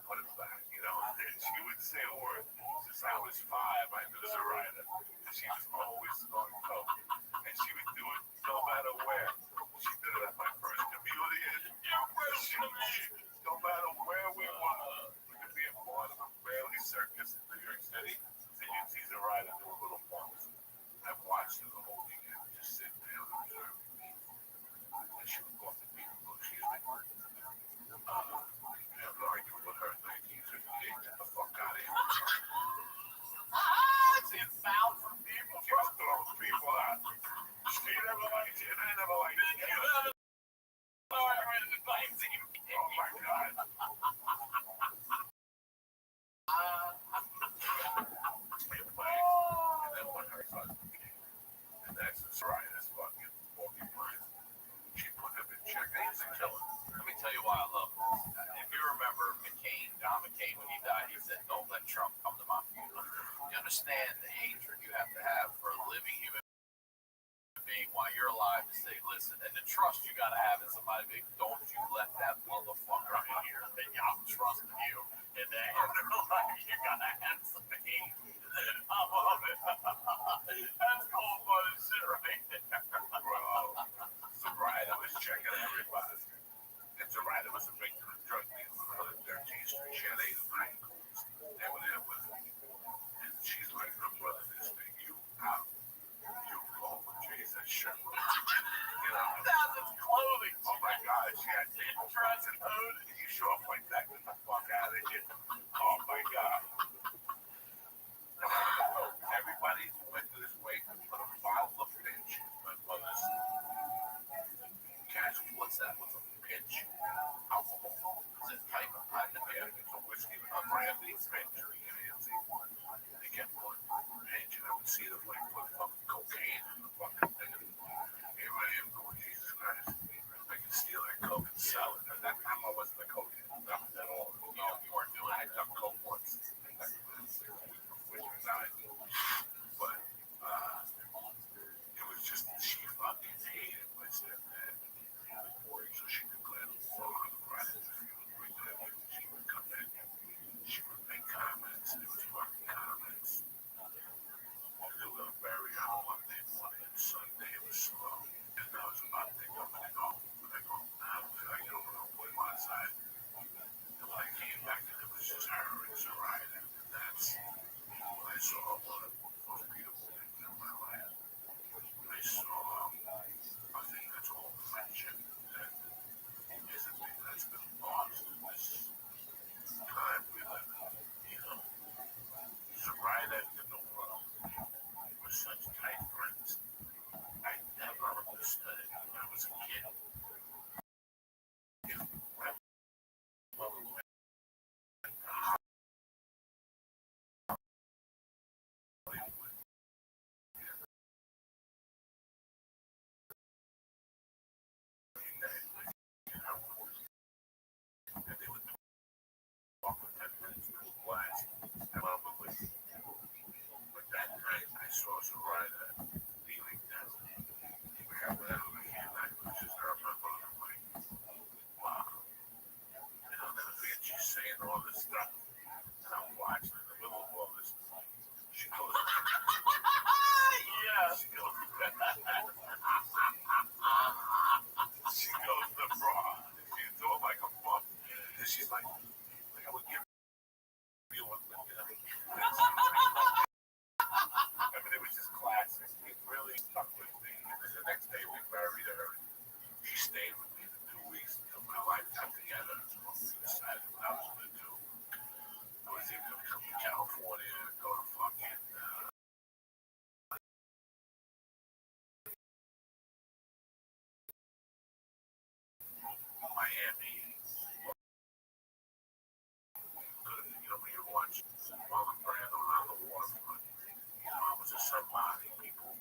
put it back, you know, and she would say a word. Since I was 5, I knew the rider. And she was always on coke. And she would do it no matter where. She did it at my first communion. No matter where we were. We could be in Boston, Bailey Circus in New York City, and you'd see the rider do a little bumps. I've watched her the whole weekend, just sitting there and observing me. And she would go up to me and go, excuse me. You have an argument with her in 1958. Get the fuck out of here. It sounds from people. She was throwing people out. She never liked it. I never liked it. You have an argument in 19. Oh my God. understand the hatred you have to have for a living human being while you're alive to say, listen, and the trust you gotta have in somebody big. Don't you let that motherfucker in here. I'm trusting you. And then you gotta have some hate. I love it. That's cold blooded shit right there. Bro, sobriety was checking everybody. And sobriety was a victim of drug dealers on the 13th Street. She had 8 or 9 coons. They were there with her. And she's like, her brother, this thing, you out. You go with Jason shirt. You know, That's his clothing. oh my God, she had 10 drugs and food. And you show up like that, get the fuck out of here. Oh my God. Everybody went to this way to put a bottle of pinch. My brother's cash. What's that? What's a pinch? Alcohol. Is it type of Yeah, it's a whiskey, a brandy, pinch. They kept putting pinch, and I would see them like put fucking cocaine in the fucking thing. Here I am going, Jesus Christ. I can steal that coke and sell it. At that time, I wasn't a coke at all. You weren't doing it. I done coke once. Which was not. But it was just, she fucking hated my stepdad. So she declared war on the Friday. She would come in. She would make comments. It was fucking comments. And they were very on Monday morning and Sunday it was slow. And that was about to go and go. I go, I don't know what was I. And when I came back and it was just her and Soraya. And that's when I saw one of the most beautiful things in my life. I saw a thing that's called friendship. That is a thing that's been lost in this time we live in. You know, Soraya and the world were such tight friends. I never understood it when I was a kid. If my mother went to Hollywood, and they would talk for 10 minutes to class, and Mama would. But that night, I saw Soraya kneeling down. We have whatever we can. I was just her, my brother, like, wow. And I'll never forget you saying all this stuff. And I'm watching in the middle of all this. She goes, Yeah. she goes, she goes to bra. She's doing like a bump. And she's like I would give you one, you know. I mean, it was just classic. It really stuck with me. And then the next day we buried her. She stayed with me for 2 weeks until my life got together. We decided what I was going to do. I was either going to come to California or go to fucking Miami. You know, when you watch Marlon Brando on the waterfront, you know, I was a somebody. People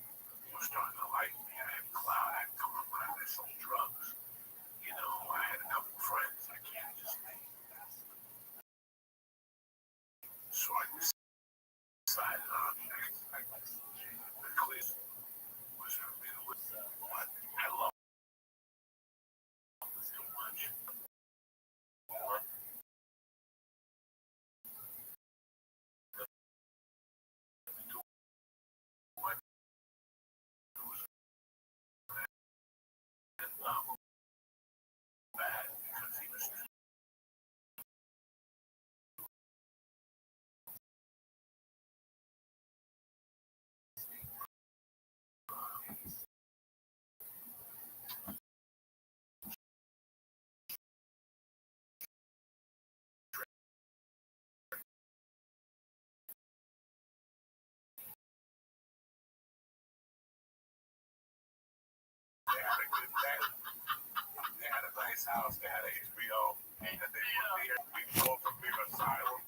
were starting to like me. I had clout. I had come around. I sold drugs. You know, I had a couple friends. I can't just leave. So I decided on the clear was for me to listen. But I love it so much. Bad because he was they had a nice house, they had HBO, and they put me here. We go from being asylum.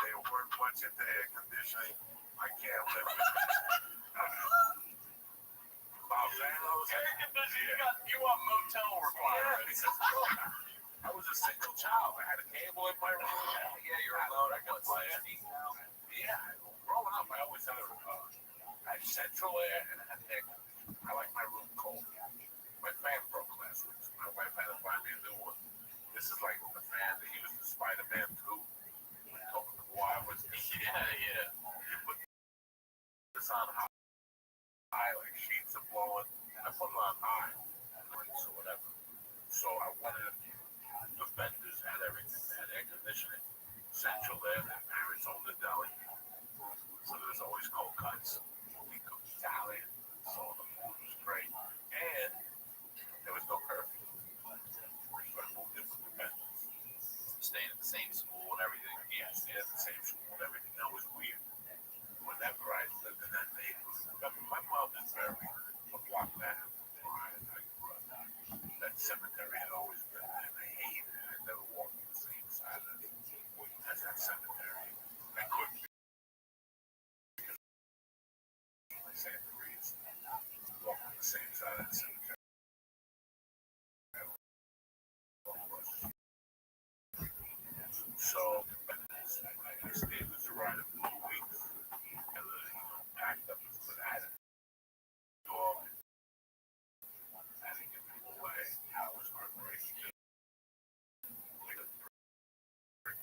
They weren't much into air conditioning. I can't live with it. Air conditioning, you want motel requirements. I was a single child. I had a cable in my room. Yeah, you're alone. I got 16 now. Yeah, growing up, I always my central air, and I like my room cold. My fan broke last week. So my wife had to buy me a new one. This is like the fan that used in Spider-Man 2. Why was Yeah. you put this on high, like sheets are blowing. I put it on high, so whatever. So I wanted the vendors had everything. They had air conditioning, central air, their parents owned the deli. So there's always cold cuts. We cooked Italian, so the food was great. And there was no curfew. So I moved in with the vendors. Staying at the same school and everything. Yes, they had the same school and everything. That was weird. Whenever I lived in that neighborhood, my mom is very a block back. I grew up. That cemetery had always been there, and I hated it. I never walked on the same side of it as that cemetery. I couldn't because my Santa Cruz walk on the same side of that cemetery. So I stayed with the ride of 2 weeks, and packed up and put out it. Dog, I didn't get people away. I was heartbreaking.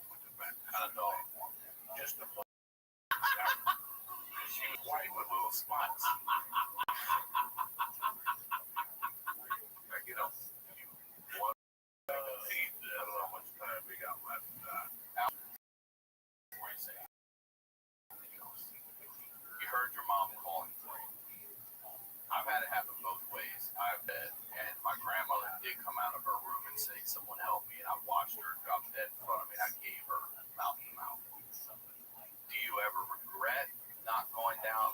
With the back Kind of dog. just a month. She was white with little spots. Like, you know, one teeth, I don't know how much time we got left. You heard your mom calling for you. I've had it happen both ways. I've been, and my grandmother did come out of her room and say, "Someone help me," and I watched her drop dead in front of me. I gave her mouth to mouth. Do you ever regret not going down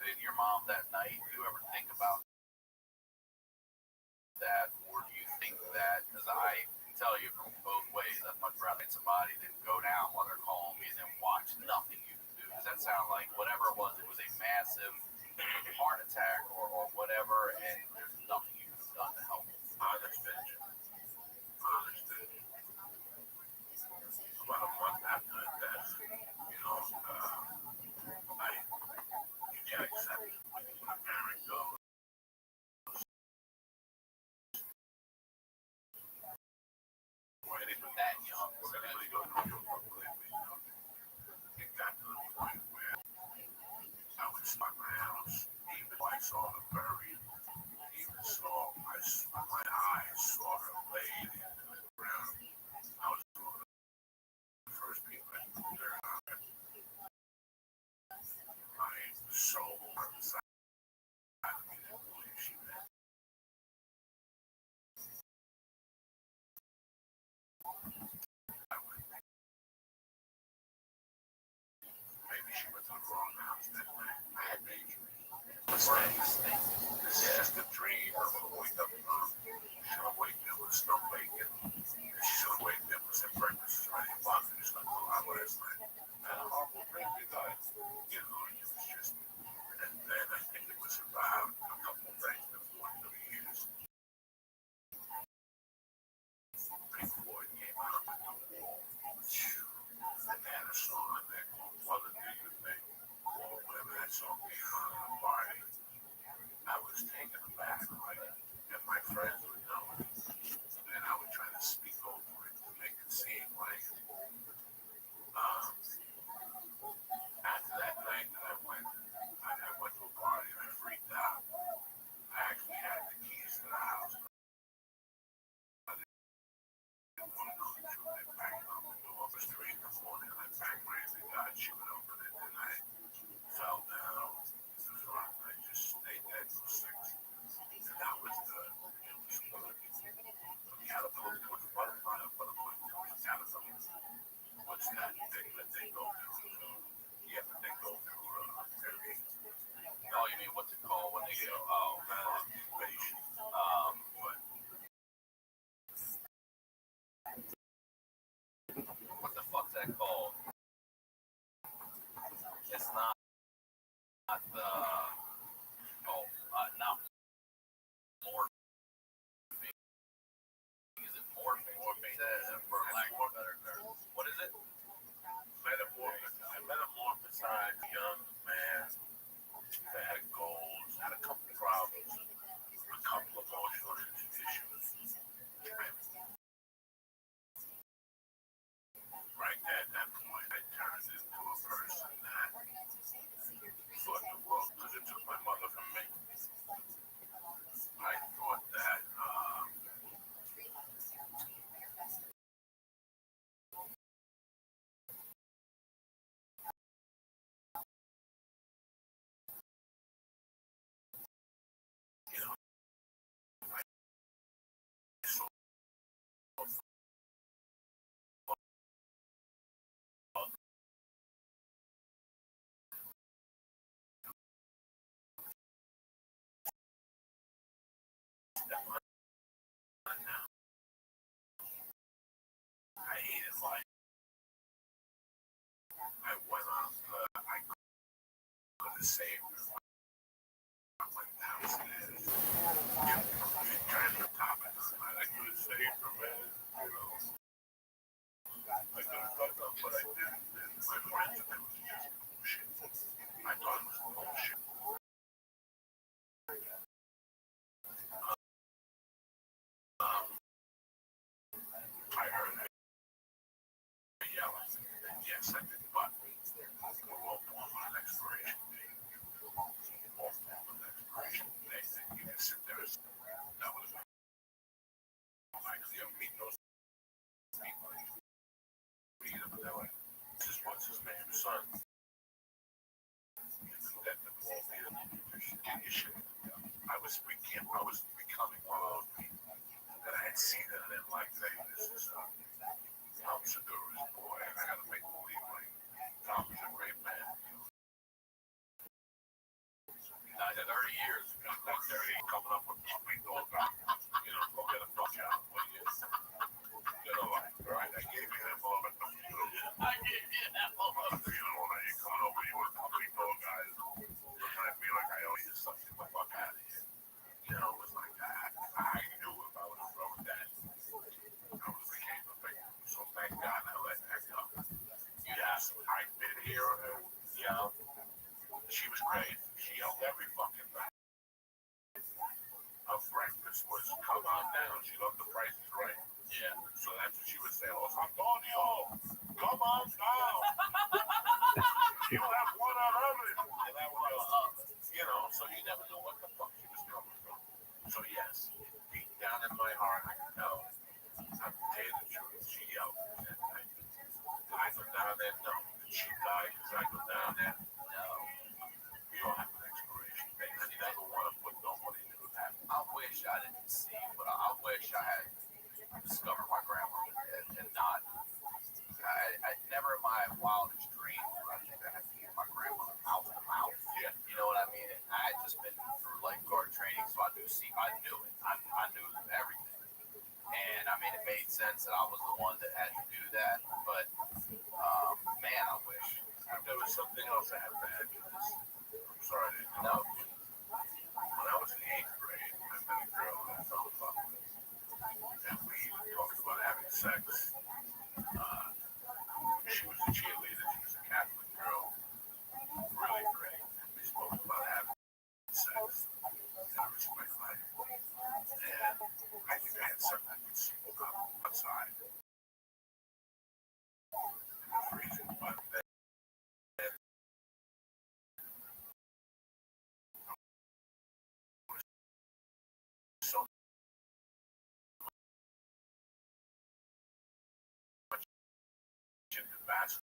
to your mom that night? Do you ever think about that, or do you think that? Because I can tell you from both ways, I'd much rather somebody than go down while they're calling me and then watch nothing you can do. Does that sound like whatever it was a massive heart attack or whatever, and there's nothing you could have done to help? I understand you. About a month after that death, you know, you can't accept it when a parent goes. Or anybody That young. or anybody goes to your completely, you know. It got to the point where I would start my house, even though I saw her buried, even saw my eyes saw her laid into the ground. I was one of the first people that moved her out. My soul inside of me didn't believe she did. Maybe she went to the wrong house that night. I had daydreams. This is just a dream. I'm gonna wake up. She'll wake me up with snow bacon. She'll wake me up with some breakfast ready. Walking just like a lot last night. And a horrible dream we got. You know, it was just. And then I think it was about a couple of days before New Year's. Pink Floyd came out with the wall. And they had a song on there called Mother Do You Think? Or whatever that song came out on the party. I was taken aback, right? And my friends would know it. And I have saved her. I went downstairs. You trying to top it. I could have saved her, man. You know. I could have fucked up, but I didn't. And my friends and them was just bullshit. I thought it was bullshit. I heard her yelling. And yes, I did, but we're all born on an expiration date. All born on an expiration date. And you can sit there and that was likely of meeting those people. Meet them, and they were, this is what's his name, son. That the ball beat him. I was becoming one of those people that I had seen it and then like, hey, this is Tom Segura's boy, and I gotta make believe like Tom is a great man. 30 years. Like 30 coming up with puppy dog, you know, go get a dog out. You know, right? I gave you that moment. I gave you that moment. You know, when you coming over, you were puppy dog guys. I feel like I owe you something. The fuck out of here. You know, it was like that. I knew if I would have wrote that, I would have became a victim. So thank God I let that go. Yes, I did hear her yell. She was crazy. She yelled every fucking night. Her breakfast was come on down. She loved the prices right. Yeah. So that's what she would say. Oh, Antonio, come on down. You have one on oven. And that was, you know, so you never know what the fuck she was coming from. So yes, deep down in my heart, I know. I'm telling the truth. She yelled. And I go down there, no. Did she die because I go down there? No. You don't have an expiration date. You never want to put nobody into that. I wish I didn't see, but I wish I had discovered my grandmother and not. I never in my wildest dreams would I think I had to get my grandmother out of the house. Yeah. You know what I mean? And I had just been through lifeguard training, so I knew it. I knew everything. And I mean, it made sense that I was the one that had to do that. But man, I wish. There was something else I had to add to this. I'm sorry to interrupt you. When I was in 8th grade, I met a girl that I fell in love with. And we talked about having sex. She was a cheerleader. She was a Catholic girl. Really great. We spoke about having sex. And I respect life. And I think I had something I could smoke outside. Freezing, but then so much in the basketball.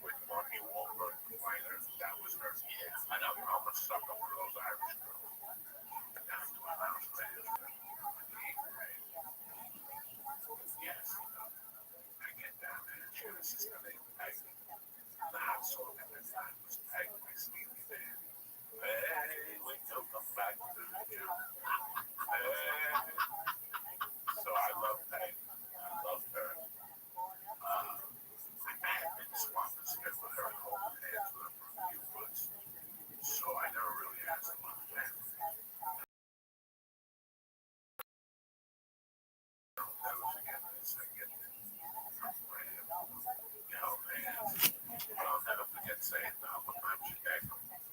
With Marky Wahlberg, that was her. Yeah, I know I'm a sucker for those Irish girls. Down to my house, yes, I get down there and she was sister named Peg. The hot song at that time was Peg by Stevie Dan. Hey, we come back to the gym. Hey. So I love Peg. I love her. I had been swapping skins with her and holding hands with her for a few months. So I never really asked her about the family. That was again this. I get it. You know, man. I'll never forget saying what time she dad come home.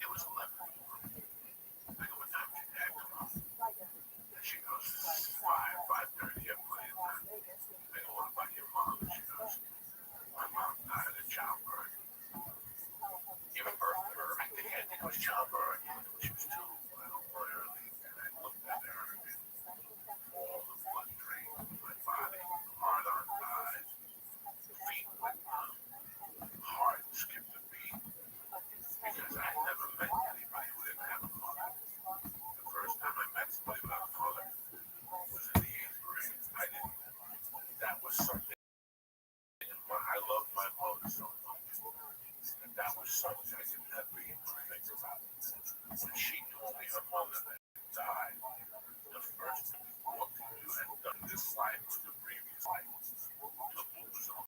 It was 11 in the morning. I go, what time did your dad come home? And she goes, 5:30. I'm playing that. I go, what about your mom? And she goes, my mom died of childbirth. Giving birth to her. I think it was childbirth. She was too early. And I looked at her and all the blood drained from my body. Heart on died. Feet went numb. Heart skipped a beat. something I can never even think about. When she told me her mother had died, the first what you had done this life was the previous life to lose her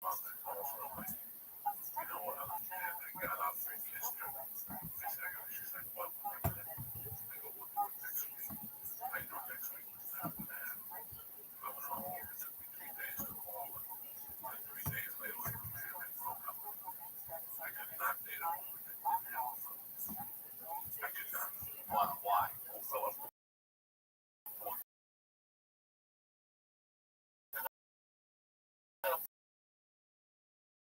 mother ultimately. You know what? I got up and kissed her. She's like, what? I go, we'll do it next week. I know next week was not bad. I went home. It took me 3 days to call her. And 3 days later, like a man, I broke up with her. I could not date a woman that didn't have a mother. I could not. Why? Philip.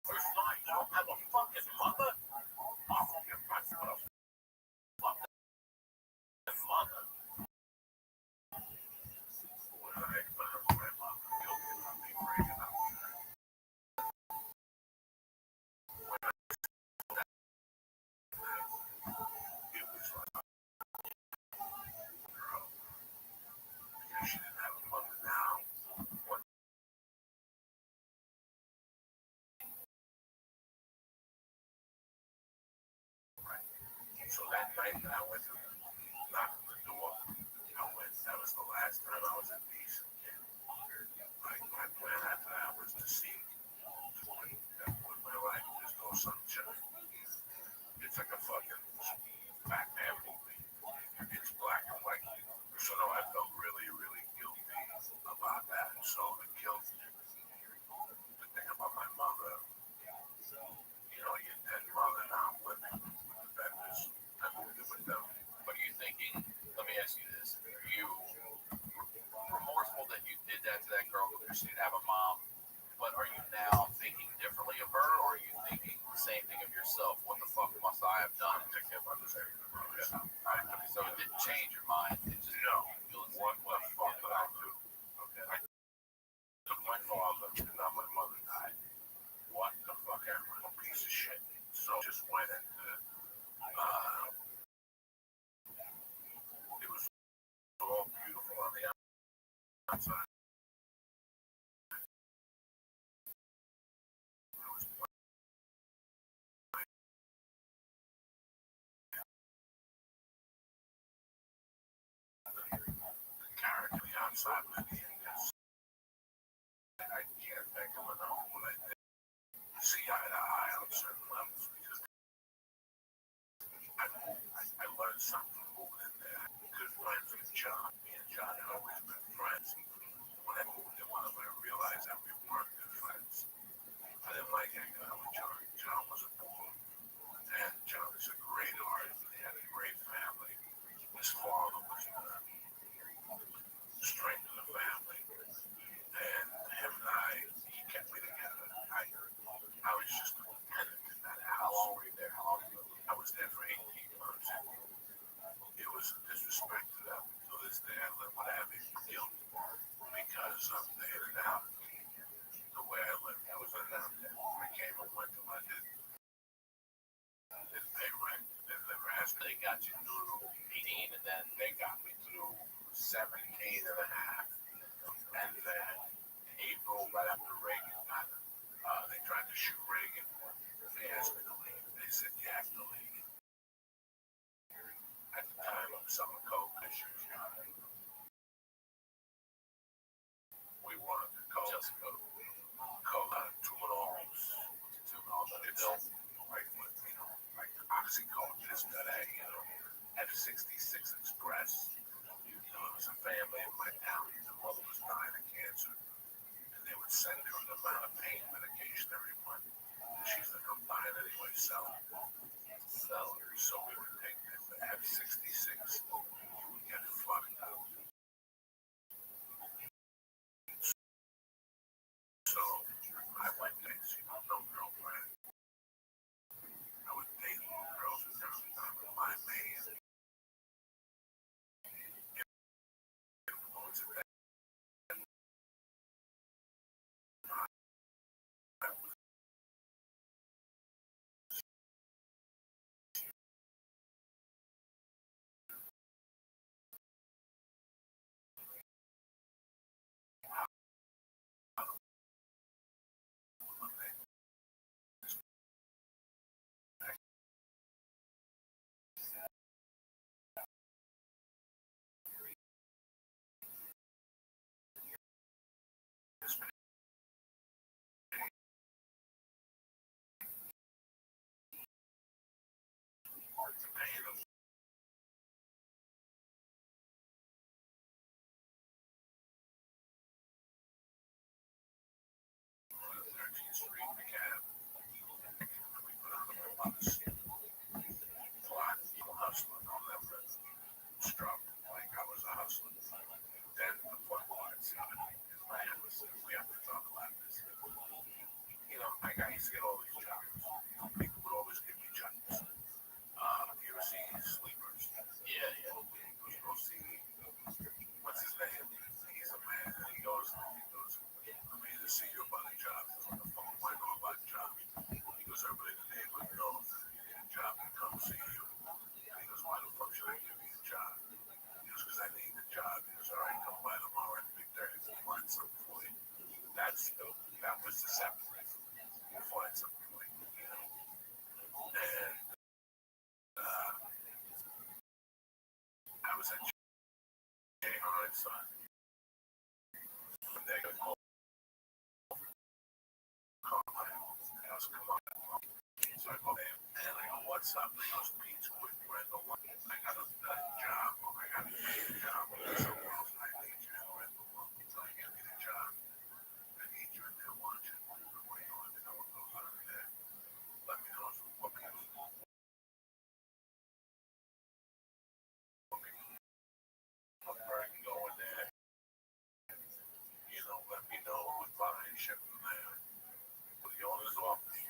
First night, you don't have a fucking mother? Oh, you're my fucking mother. When I found my mother guilty of me breaking up with her, it was like, girl, because she didn't have a mother now. What? Right. So that night that I went to knock on the door, I went, that was the last time I was in peace again. My plan after that was to see when my life there's no sunshine. It's like a fucking Batman movie. It's black and white. So no, I felt really, really guilty about that. So the guilt, the thing about my mother, you know, your dead mother now with the vendors. I moved in with them. What are you thinking? Let me ask you this. Are you remorseful that you did that to that girl because she didn't have a mom? But are you now thinking differently of her, or are you thinking the same thing of yourself? What the fuck must I have done? I'm thinking about the same thing. So it didn't change your mind. It just What the fuck did I do? Okay. I took my father and now my mother died. What the fuck am I? A piece of shit. So just went into it was all beautiful on the outside. It was the character on the outside with the Indians. I can't think of enough when I did see eye to eye on certain levels because I learned something moving in there. Good friends with John. Me and John had always been friends. When I moved in with him, I realized that we weren't good friends. I didn't like hanging out with John. John was a fool. And John is a great artist. He had a great family. His father was the strength of the family. And him and I, he kept me together. I was just a lieutenant in that house. how long were you there? How long were you there? I was there for 18 months. It was a disrespect to them. To this day, I live with heavy guilt because of the in and out. The way I lived, I was in and out there. I came and went till I didn't pay rent. They never asked me. They got you through 18, and then They got me through 17 and a half. And then in April, right after Reagan got it, they tried to shoot Reagan. They asked me to leave. They said, you have to leave. At the time, I'm selling coke. We wanted to go. just go. Two and alls. It's like, you know, like Oxycontin, this, that, F66 Express. You know, it was a family in my town. The mother was dying of cancer. And they would send her an amount of pain medication every month. And she's like, I'm dying anyway, sell it. So we would take the F66. We would get fucked up. So I went dates, you know, no girlfriend. I would date little girls and every time my man. that was the separate. You find something like, and I was at Jay Hines' son. They go call my house, come on. So I go there, and I go, what's up? He goes, Pete's quick, I go, what? I got a job. I got a job. So I need you. So I give me the job. I need you in there watching. What do you want to know what goes on in there? Let me know what people I can go in there. Let me know who's buying shit from there. But the owner's office. His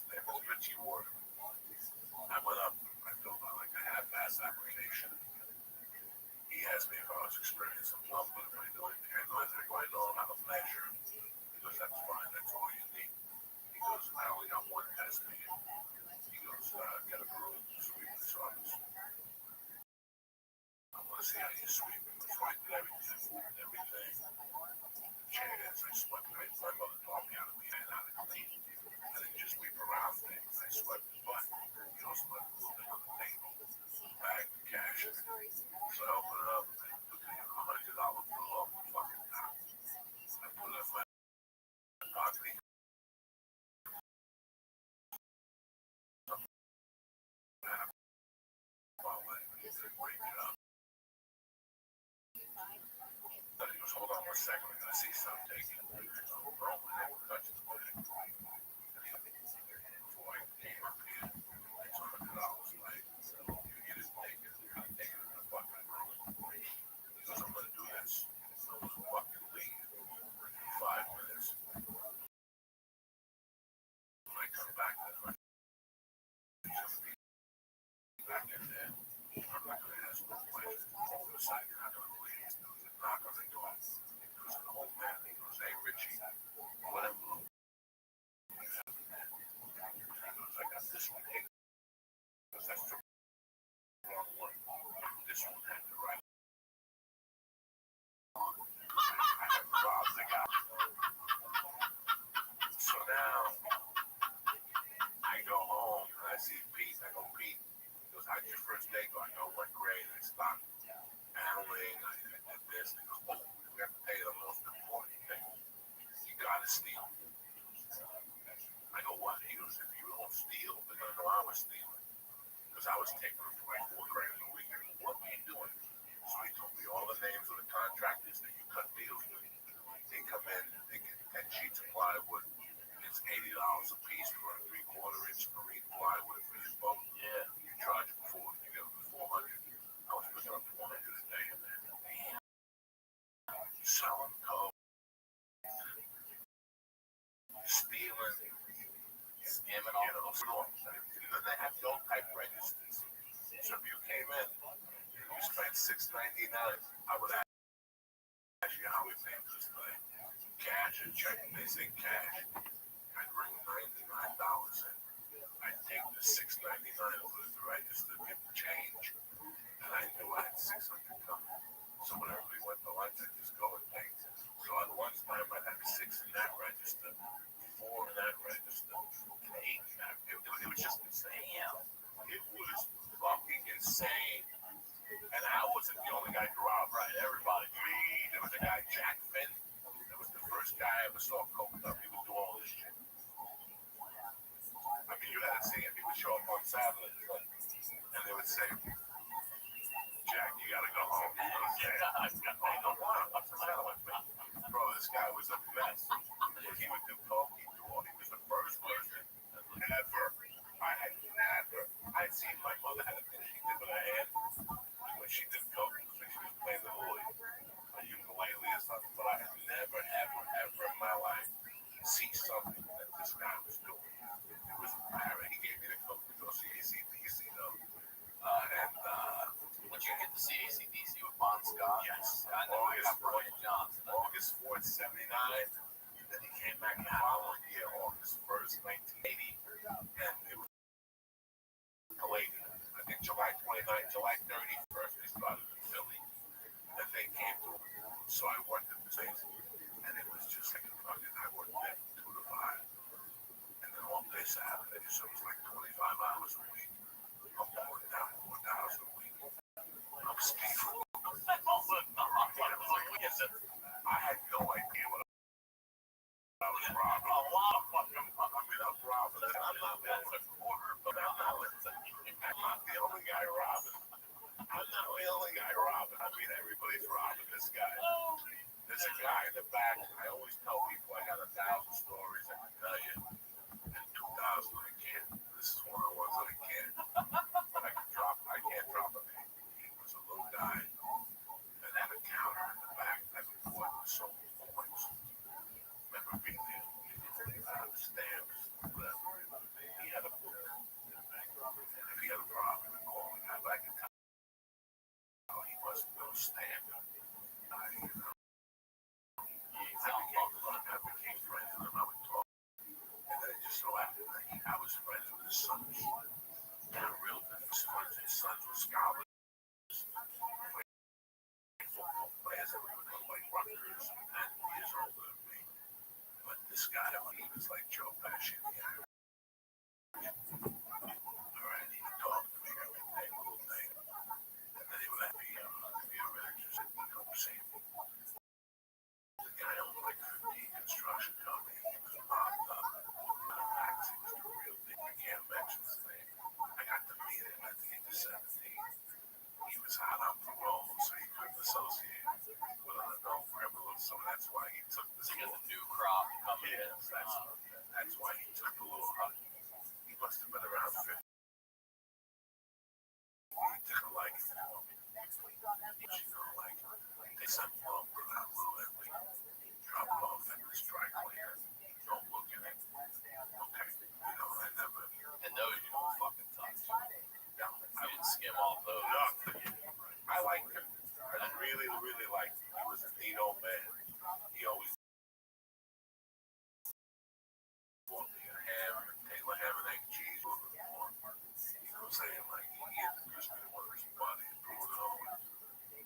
name is Richie Ward. I went up. I filled out like a half-ass application. He asked me if I was experienced in plumbing, if I do anything. I know how to measure. He goes, that's fine. That's all you need. He goes, I only got one test for you. He goes, get a broom, sweep this office. I want to see how you sweep it. So I did everything. Chairs, I swept. My mother taught me how to clean. I didn't just sweep around things. I swept the butt. Swept a little bit on the table. Bag of cash. So I opened it up. I took a $100 bill off the fucking top. I put it in my pocket. He did a great job. Then he goes, hold on 1 second. We're going to see something taken. Bro, my neck touches my neck. Before I came up here, it's $100. Like, you get it taken. I take it in the fucking room. He goes, I'm going to do this. So I was fucking leave. 5 minutes. When I come back, then back in there. I'm not going to ask no questions. All of a sudden, you're not going to believe it. There was a knock on the door. It was an old man. He goes, hey, Richie, whatever. He goes, I got this one. He goes, that's the wrong one. This one had the right one. I have robbed the guy. So now, I go home and I see Pete. I go, Pete. He goes, how'd your first day go? I go, what grade? I stopped handling. I did this. He goes, oh, we have to pay the most important thing. You gotta steal. I go, what? He goes, if you don't steal, they're gonna know I was stealing. Because I was taking them for like $4 grand a week. What were you doing? So he told me all the names of the contractors that you cut deals with. They come in, they get 10 sheets of plywood. It's $80 a piece for a 3/4 inch marine plywood for your boat. Yeah, you charge them for it. You get them for $400. I was picking up $100 a day in there. Selling coke, stealing, scamming all the stuff. And then they have the old type registers. So if you came in, you spent $6.99. I would ask you how we pay for this thing. Cash and check. They say cash. I'd bring $99 in. I'd take the $6.99 over to the register, give the change, and I knew I had $600 coming. So when everybody went to lunch, I'd just go and pay. So at lunchtime, I'd have 6 in that register, 4 in that register, and 8 in that. It was just insane. It was fucking insane. And I wasn't the only guy who robbed, right? Everybody. There was a guy, Jack Finn. That was the first guy I ever saw coked up. He would do all this shit. I mean, you had to see him. He would show up on Saturday, and they would say, Jack, you gotta go home. I go, wow, what's the matter with me? Bro, this guy was a mess. He would do coke, he'd do all. He was the first person ever. I'd seen my mother had a thing she did with her hand when she did coke, when she was playing the ukulele or something, but I had never, ever, ever in my life seen something that this guy was doing. It was he gave me the coke to go see AC/DC though. Would you get to see AC/DC with Bon Scott? Yes. I know I got Brian Johnson. August 4th, 79. Then he came back the following year, August 1st, 1980. And it was late. I think July 29th, July 31st, they started in Philly. And they came to, so I worked at the place. And it was just Saturday, so it was like 25 hours a week. I'm pulling down 4,000 a week. I'm speaking. I had no idea what I was robbing. A lot of fucking. I mean, I'm robbing. I'm not a quarter, but I'm not the only guy robbing. I'm not the only guy robbing. I mean, everybody's robbing this guy. There's a guy in the back. I always tell people I got 1,000 stories I can tell you. And 2,000 I can't. This is one of the ones I can't. But I can't drop a name. He was a little guy that had a counter in the back that bought and sold coins. Remember being there? Stamps, whatever. He had a book. And if he had a problem, he called me. I can tell he wasn't no stamp. I became friends with him. I would talk. And then it just so happened that I was friends with his sons. They were real good friends. His sons were scholars. Football players that were like Rutgers and 10 years older than me. But this guy, he was like Joe Pesci. Alright, he would talk to me every day, little thing. And then he would have me, if you're interested, come see me. The guy owned like 15 construction companies. He was locked up. He was the real thing. I can't mention his name. I got to meet him at the age of 17. He was out on parole, so he couldn't associate with an adult criminal. So that's why he took this. He got the new crop coming in. That's why he took a little hut. He must have been around 50. He took a liking to him. They sent him home for that little Italy. Drop him off at this dry cleaner. Don't look at it. Okay. I never. And those you don't fucking touch. No, I would skim off those. No. I liked him. I really, really liked him. He was a neat old man. He always bought me a ham, a Taylor ham and egg cheese with it. You know what I'm saying? Like, he had to just be one of his body and threw it over.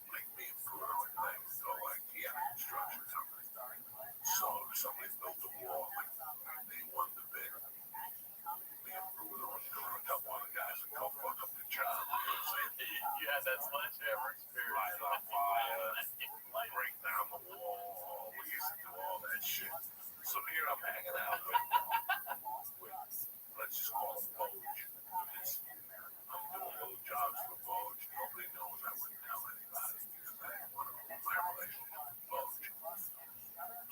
Like me and Bruno and things. So, like, he had a construction company. So, if somebody built a wall, like, they won the bid. Me and Bruno and a couple other guys would go fuck up the job. You know what I'm saying? You had that sledgehammer experience. Light on fire, break down the wall. We used to do all that shit. So here I'm hanging out with let's just call him Boge. I'm doing little jobs for Boge. Nobody knows. I wouldn't tell anybody because I didn't want to ruin my relationship with Boge.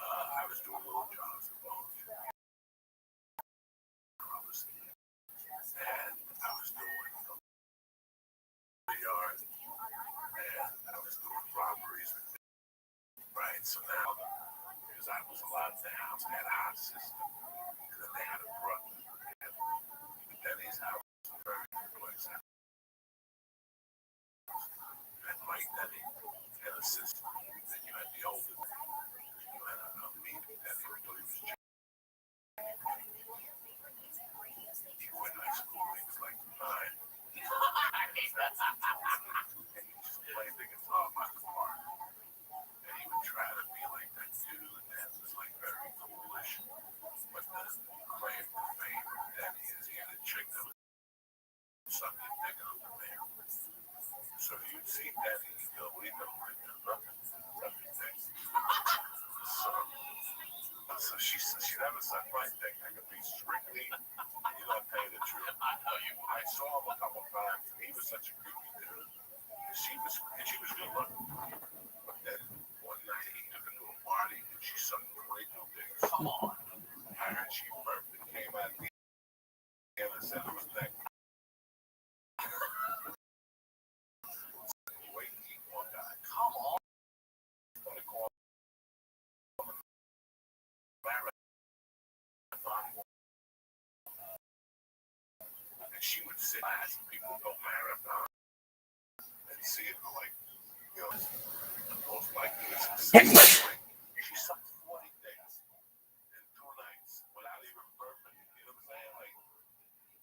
I was doing little jobs for Boge. And I was doing the yard. And I was doing robberies. Right, so now, because I was allowed in the house, I had a hot system. And then they had a brother. And Denny's house was a very good place. And Mike Denny had a system. Then you had the older Denny. You had a meeting Denny, but he was cheap. He quit high school when he was like 9. And he just played the guitar by the park. And he would try to be like that dude, and that was like very foolish. But the claim to fame of Denny is he had a chick that was sucking dick on the man. So you'd see Denny, you'd go, what are you doing right now? Sucking dick. So she never sucked my dick. I could be strictly, you gotta tell you the truth. I know you. I saw him a couple times, and he was such a creepy dude. And she was good looking. But then one night he took her to a party and she sucked 22 dicks. Come on. I heard she burped and came out the end and said it was that. Wait to eat one guy. Come on. Gonna call marathon. And she would sit as people go marathon and see it like, you know, the most likely to success. She sucked 40 dicks in 2 nights without even burping. You know what I'm saying? Like,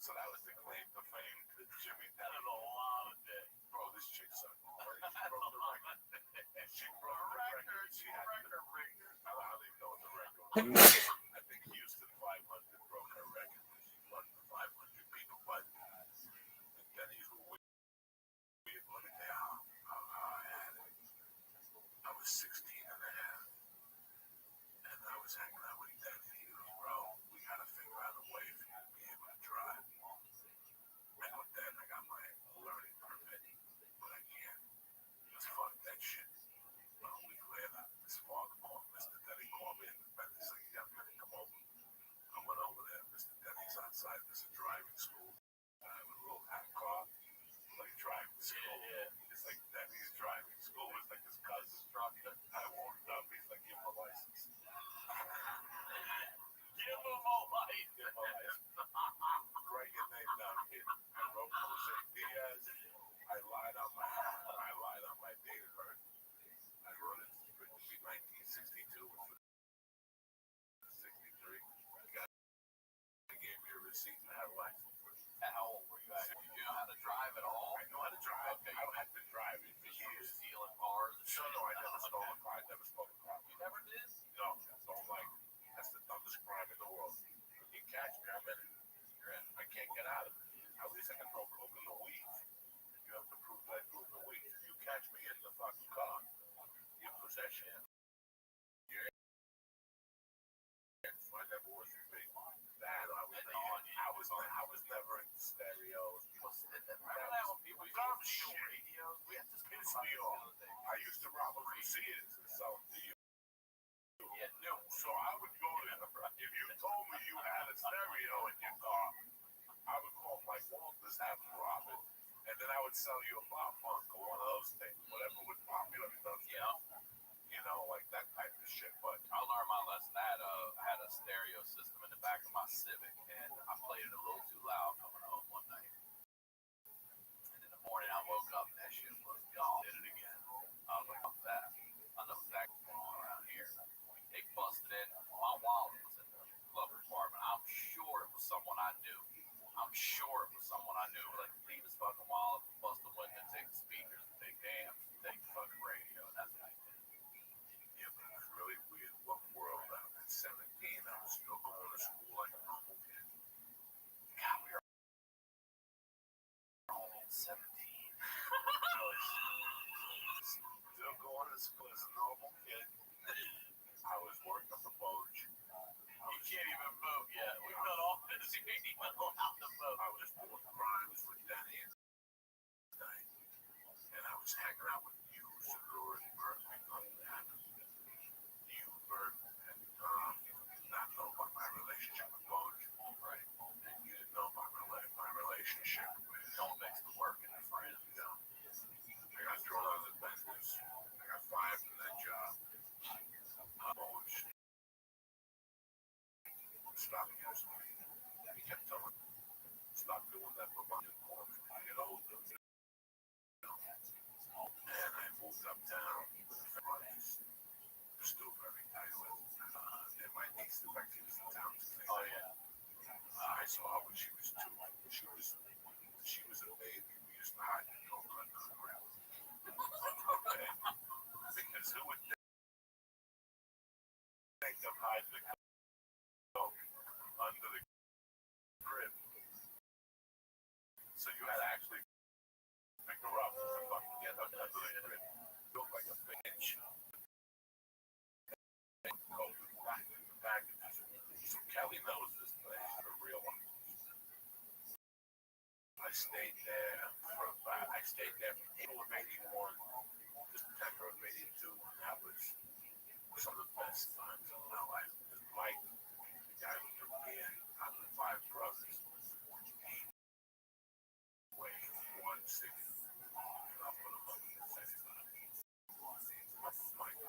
so that was the claim to fame to Jimmy. That is a lot of dicks. Bro, this chick sucked. She broke the record. She broke the record. She had the record. I don't even know what the record was. I think Houston 500 broke her record. She won So no, I never stole a car. I never stole a car. You never did? No, so like that's the dumbest crime in the world. If you catch me, I'm in it. You're in. I can't get out of it. At least I can throw coke in the weeds. You have to prove that I do in the weeds. If you catch me in the fucking car, you're in possession. You're in. So I never was big. That I was never in stereos. Remember that when people used to steal radios? We had this Piss me off. I used to rob them from Sears and sell them to you. Yeah, no. So I would go to, if you told me you had a stereo in your car, I would call Mike Walters, have him rob it, and then I would sell you a pop punk or one of those things, whatever was popular in those days. You know, like that type of shit. But I learned my lesson. I had a stereo system in the back of my Civic, and I played it a little too loud coming home one night. And in the morning, I woke up and that shit was gone. Did it again. I was like, what's that? I know exactly what's going on around here. They busted in. My wallet was in the glove compartment. I'm sure it was someone I knew. Like, leave his fucking wallet, bust the window, take the speakers, take the amps, take the fucking radio. And that's what I did. yeah, but it was really weird what world I was at 17. I was still going to school like a normal kid. God, we were only at 17. Still going to school as a normal kid. I was working on the boat. You can't even vote yet. We got all this. You ain't even allowed to vote. I was doing crimes with Danny and night, and I was hanging out with you, Shador, and Bert. We thought that happened. You, Bert, and Tom did not know about my relationship with Boge. Right. And you didn't know about my relationship with Don't mix the work and the friend. you know. I got thrown out of the business. I got fired from that job. Boge stopped using me. He kept telling me, stop doing that for money. I get older. And I moved uptown with the buddies. They're still very tight with. And my niece, in fact, she was in town today. Oh, yeah. I saw her when she was 2. She was a baby. We used to hide in coconut on the ground. Okay? Because who would think of hiding the coke under the crib? So you had to actually pick her up and fucking get her under the crib. Look like a bitch. Coke was wrapped in the packages. So Kelly knows this place, the real one. I stayed there from April of 81 to September of 82. That was some of the best times of my life. Because Mike, the guy who took me in, out of the 5 brothers, he weighed 160. And I'll put him up in the second time. Mike,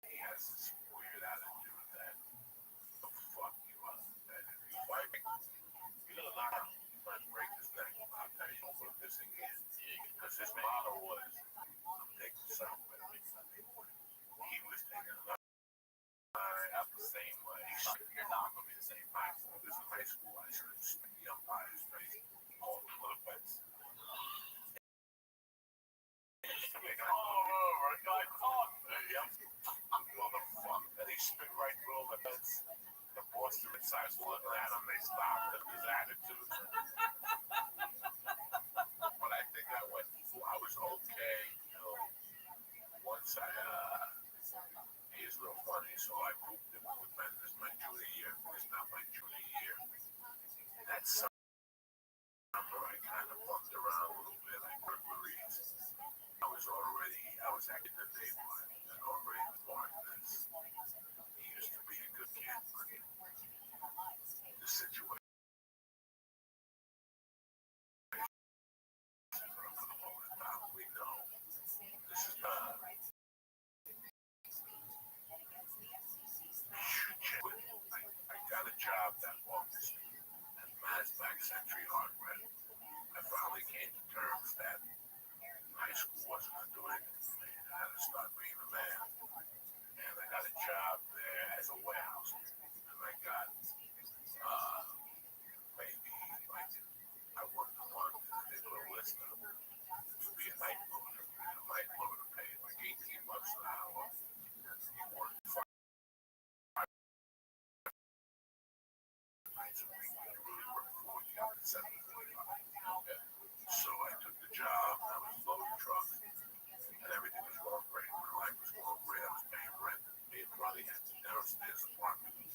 he has this weird attitude that will fuck you up. And if you fight me, you're gonna knock out. You might break his neck. I'll tell you, don't put this again. Because his motto was, I'm taking some with me. He was taking out the same way. You're not going to be the same high school. This is high school. I should have stick the umpire's face all the little bits. All over. A guy talked. Yep. Motherfucker. And he spit right through all the bets. The Boston Red Sox looking at him. They stopped at his attitude. But I think I was okay. You know, once he is real funny, so I moved him with Ben. This is my junior year. It's not my junior year. That summer, I kind of bumped around a little bit. I burglaries. I was acting the daytime and already the partners. He used to be a good kid, but the situation $7.45. Okay. So I took the job. I was loading trucks, and everything was going great. My life was going great. I was paying rent. Me and brother had the downstairs apartment in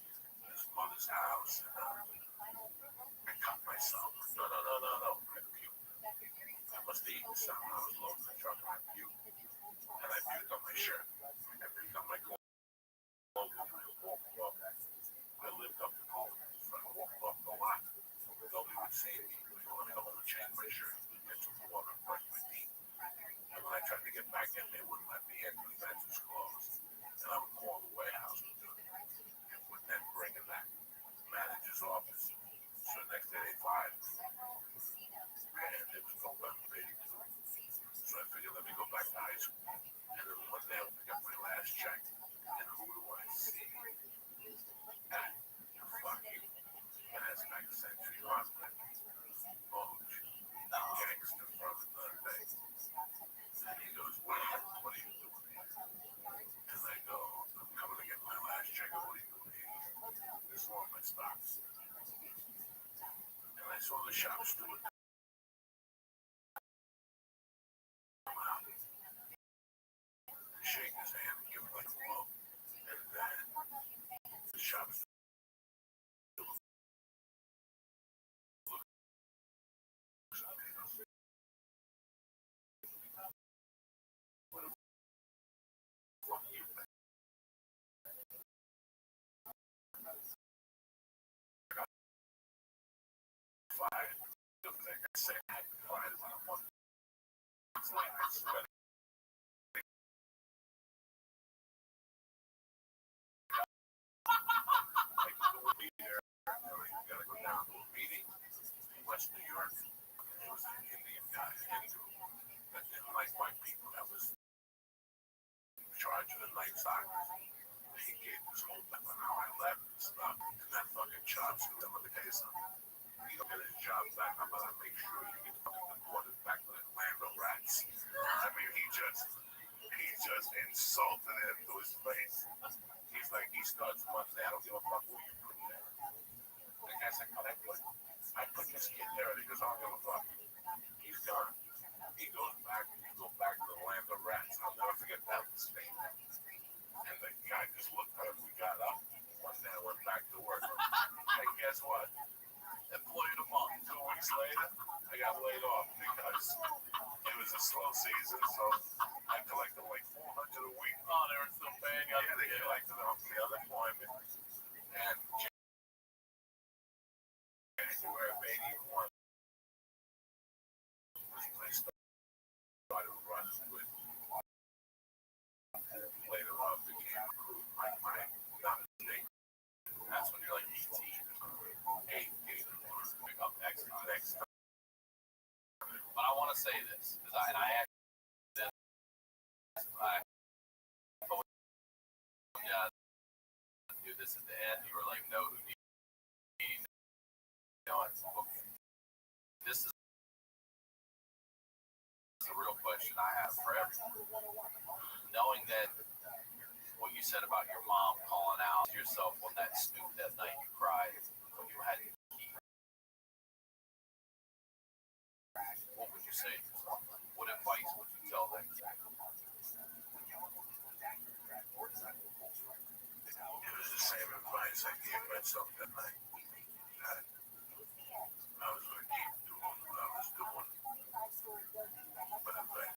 his mother's house, and I cut myself. No. I puked. I must have eaten something. I was loading the truck, and I puked. And I puked on my shirt. I puked on my clothes. I walked up. I lived up the hall. So I walked up the lot. Nobody would see me. I go, let me go home and change my shirt. Get some water and brush my teeth. And when I tried to get back in, they wouldn't let me in. The fence was closed. And I would call the warehouse and would then bring in that manager's office. So next day they fired me. And it was November 82. So I figured, let me go back to high school. And then one day I got my last check. And who do I see? That fucking Nasdaq Century Rothschild. Oh, gangster from the day. And he goes, what are you doing here? And I go, I'm coming to get my last check. What are you doing here? This is all my stocks. And I saw the shop steward come out, shake his hand, and give him like a blow. And then the shop steward looks at me and goes, what the fuck you been? I got fired. Like I said, I got fired when I'm on. It's like I swear. Like, you would be there. You gotta go down to a meeting in West New York. It was an Indian guy, Hindu, that didn't like white people. That was in charge of the Night Stalkers. He gave this whole thing on how I left and stuff. And that fucking job suit, I'm gonna tell you something. You don't get his job back, I'm gonna make sure you get fucking deported back to the land of rats. I mean, he just insulted him to his face. He's like, he starts Monday, I don't give a fuck who you put there. The guy's like, oh, I put this kid there, and he goes, I don't give a fuck. He's gone. He goes back, to the land of rats. I'll never forget that statement. And the guy just looked at him, we got up. One day I went back to work. And guess what? Employee of the month. 2 weeks later, I got laid off because it was a slow season, so I collected like $400 a week. Oh, they were still paying you? Yeah, they collected it off the unemployment. And January of 81, I started running with. Later on, became a crew. My not a mistake. That's when you're like 18. 8, pick up next. But I want to say this, because I asked this. I told you to do this at the end. You were like, no, this is the real question I have for everyone. Knowing that what you said about your mom calling out yourself on that stoop that night you cried when you had to keep. What would you say? What advice would you tell them? It was the same advice I gave myself that night. That I was going to keep doing what I was doing. But eventually,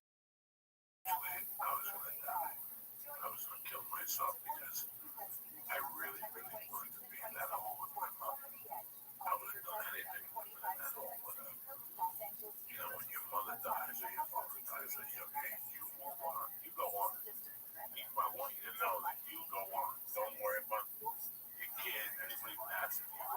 I was going to die. I was going to kill myself because I really, really wanted to be in that hole with my mother. I would have done anything to be in that hole with her. You know, when your mother dies or your father dies at your age, you move on. You go on. I want you to know that you go on. Don't worry about your kid, anybody passing you.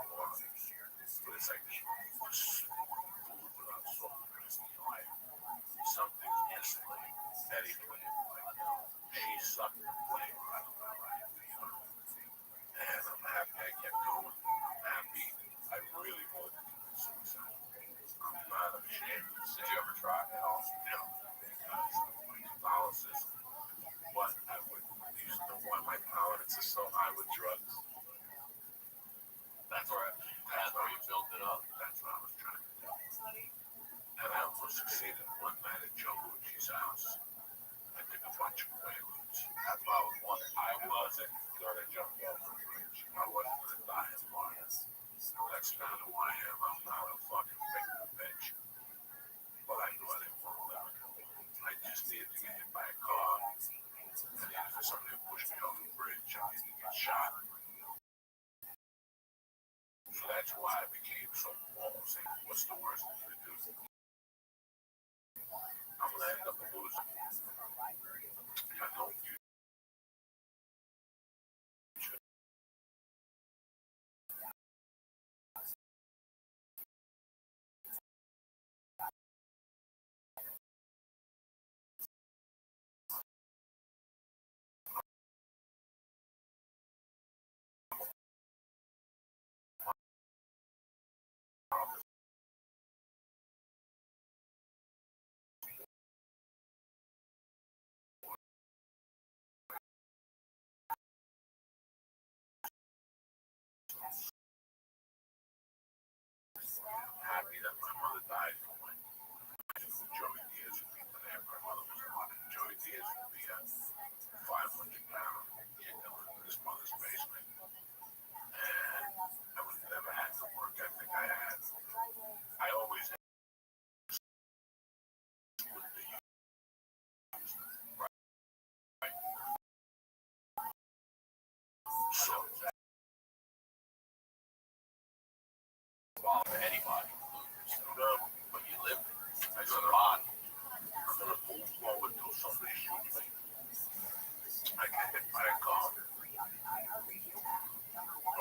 I get hit by a car, or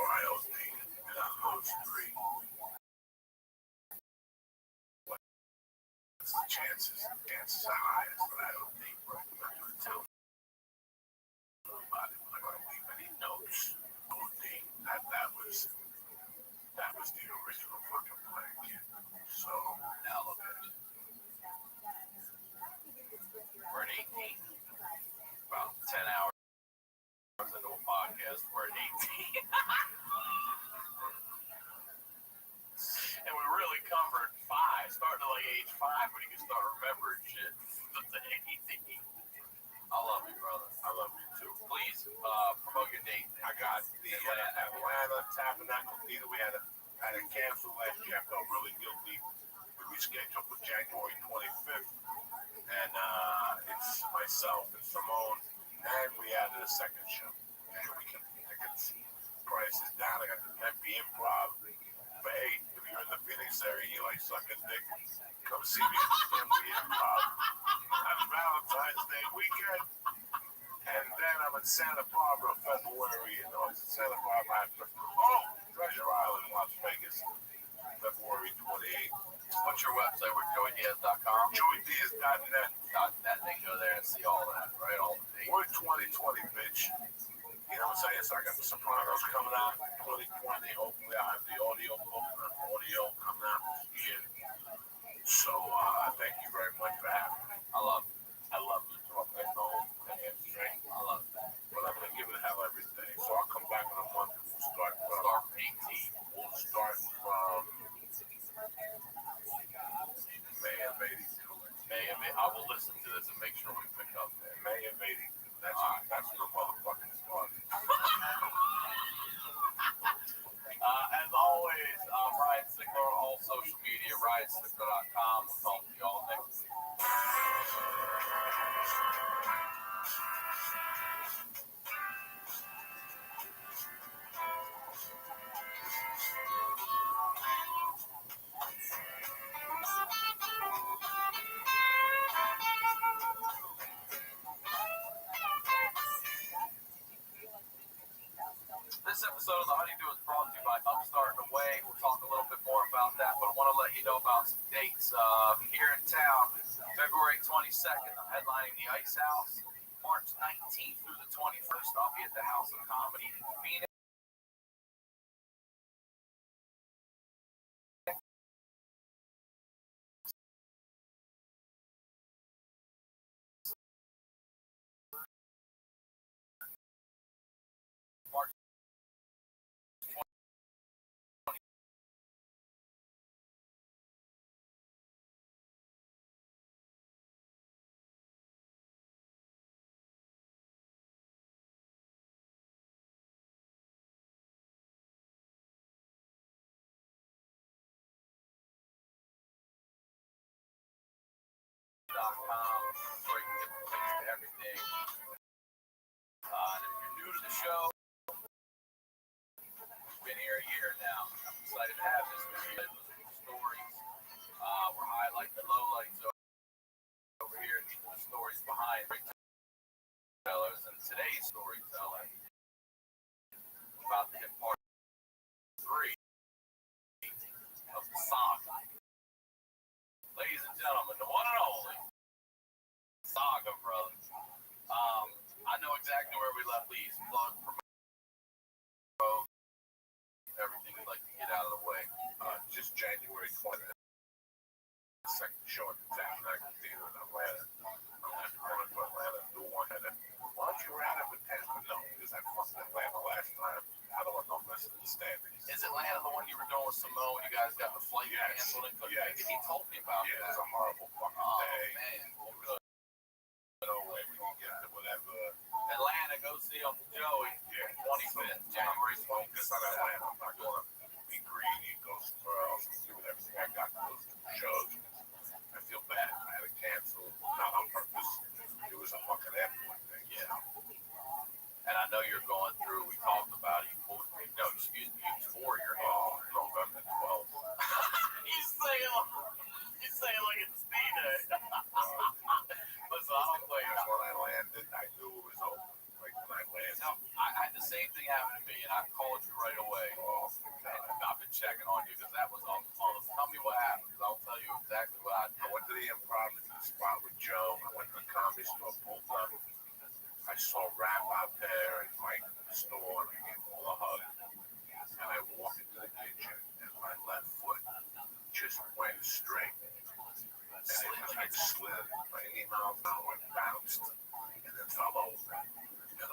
I OD, and I lose 3. What's the chances? Chances are highest that I OD, but I'm not going to tell nobody. I'm not going to leave any notes. OD, that was the original fucking plague. So, Now look at it. We're at 18. About 10 hours into a podcast. We're at 18. And we really covered 5. Starting at like age 5 when you can start remembering shit. I love you, brother. I love you too. Please promote your date. I got the Atlanta Tabernacle Theater. We had to cancel last year. I felt really guilty. We rescheduled for January 25th. And it's myself and Simone. And we added a second show. And we can prices down. I got the Memphis Improv. But hey, if you're in the Phoenix area, you like sucking dick, come see me at the Memphis Improv. On Valentine's Day weekend. And then I'm in Santa Barbara, February. Santa Barbara. Treasure Island, Las Vegas, February 28th. What's your website? We're joeydiaz.com. JoeyDiaz.net. .net. They go there and see all that, right? All the dates. We're 2020, bitch. You know what I'm saying? So I got the Sopranos coming out 2020. Hopefully I have the audio coming out this year. So thank you very much for having me. I love it. I love you. I love it. But I'm going to give it hell every day. So I'll come back in a month and we'll start from 18. We'll start from May of 82. I will listen to this and make sure we pick up there. May of 82. That's the motherfucking spot. As always, I'm Ryan Sickler on all social media, RyanSickler.com. We'll talk to y'all next week. This episode of The Honeydew is brought to you by Upstart and Away. We'll talk a little bit more about that, but I want to let you know about some dates here in town. February 22nd, I'm headlining the Ice House. March 19th through the 21st, I'll be at the House of Comedy in Phoenix. March .com, where you can get the links to everything. And if you're new to the show, we've been here a year now. I'm excited to have this video. Stories. We're highlighting the lowlights over here, and the stories behind retailers. And today's storytelling about the hit part 3 of the saga. Ladies and gentlemen, the one and only Saga Brothers. I know exactly where we left. Please plug, promote everything you'd like to get out of the way. Just January 20th. Second show at the Tabernacle Theater in Atlanta. I'm going to Atlanta and do one. And then, why don't you round up with Tampa? No, because I fucked Atlanta last time. How do I know misunderstanding? Is Atlanta the one you were doing with Simone? You guys got the flight canceled and couldn't make it? He told me about Yeah, it that. was a horrible fucking Oh, day. man. No way we can get to whatever. Atlanta, go see Uncle Joey. Yeah, 25th, January 25th. Focus on Atlanta. I'm not going to be greedy, go somewhere else, and do everything I got to those shows. I feel bad. I had to cancel. Not on purpose. It was a fucking airport thing. Yeah. And I know you're going through, we talked about it. No, excuse me, you tore your head. Oh, November 12th. He's saying like it's D-Day. Listen, I don't play That's when I landed. I knew it was over. Like on you because that was all. Tell me what happened because I'll tell you exactly what I did. I went to the Improv spot with Joe. I went to the comedy store, pulled up. I saw Rabbbi out there and Mike in the store, and I gave him all a hug. And I walked into the kitchen, and my left foot just went straight. And it was like slid. My mouth went bounced, and then fell over. And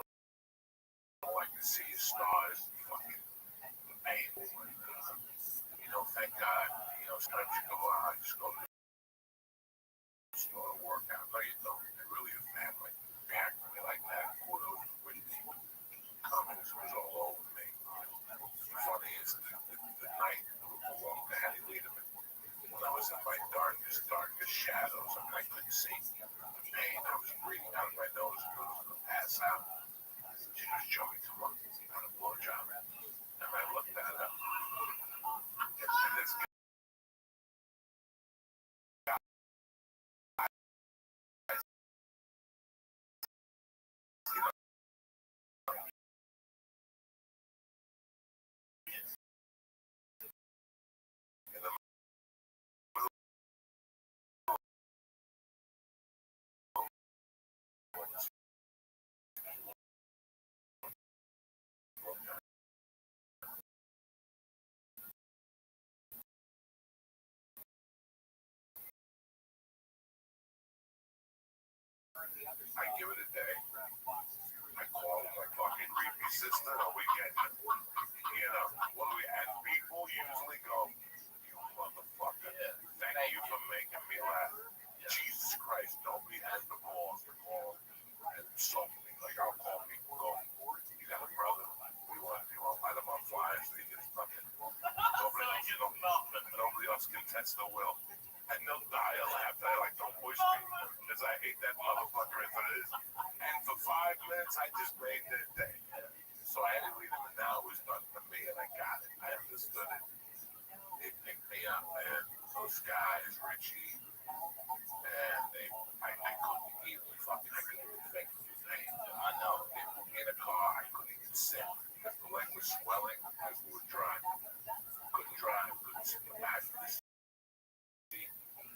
all I could see is stars, fucking pain. And, thank God, sometimes you go out, just go to the store to work out. No, you don't. They're really a family. React to me like that. Kudos with me. Comments was all over me. Funny is the night belonged to Hattie Liederman. When I was in my darkest shadows, I couldn't see the pain. I was breathing out of my nose and I was going to pass out. She was jumping to me on a blowjob. And I looked at her. And this guy, I give it a day. I call my fucking creepy sister and we get, what do we add? People usually go, you motherfucker, thank you for making me laugh. Jesus Christ, nobody has the balls to call and insult me. Like, I'll call people, go, you got a brother? We want to light him on fire so he gets fucking, nobody else can test the will. And they'll die of laughter. Like, don't push me, because I hate that motherfucker as it is. And for 5 minutes, I just made their day. So I had to leave them, and now it was done for me, and I got it. I understood it. It picked me up, man. Those guys, Richie, and I couldn't even fucking, I couldn't even think of his name. I know. They put me in a car, I couldn't even sit, because the leg was swelling as we were driving. Couldn't drive, couldn't sit in the back of the seat.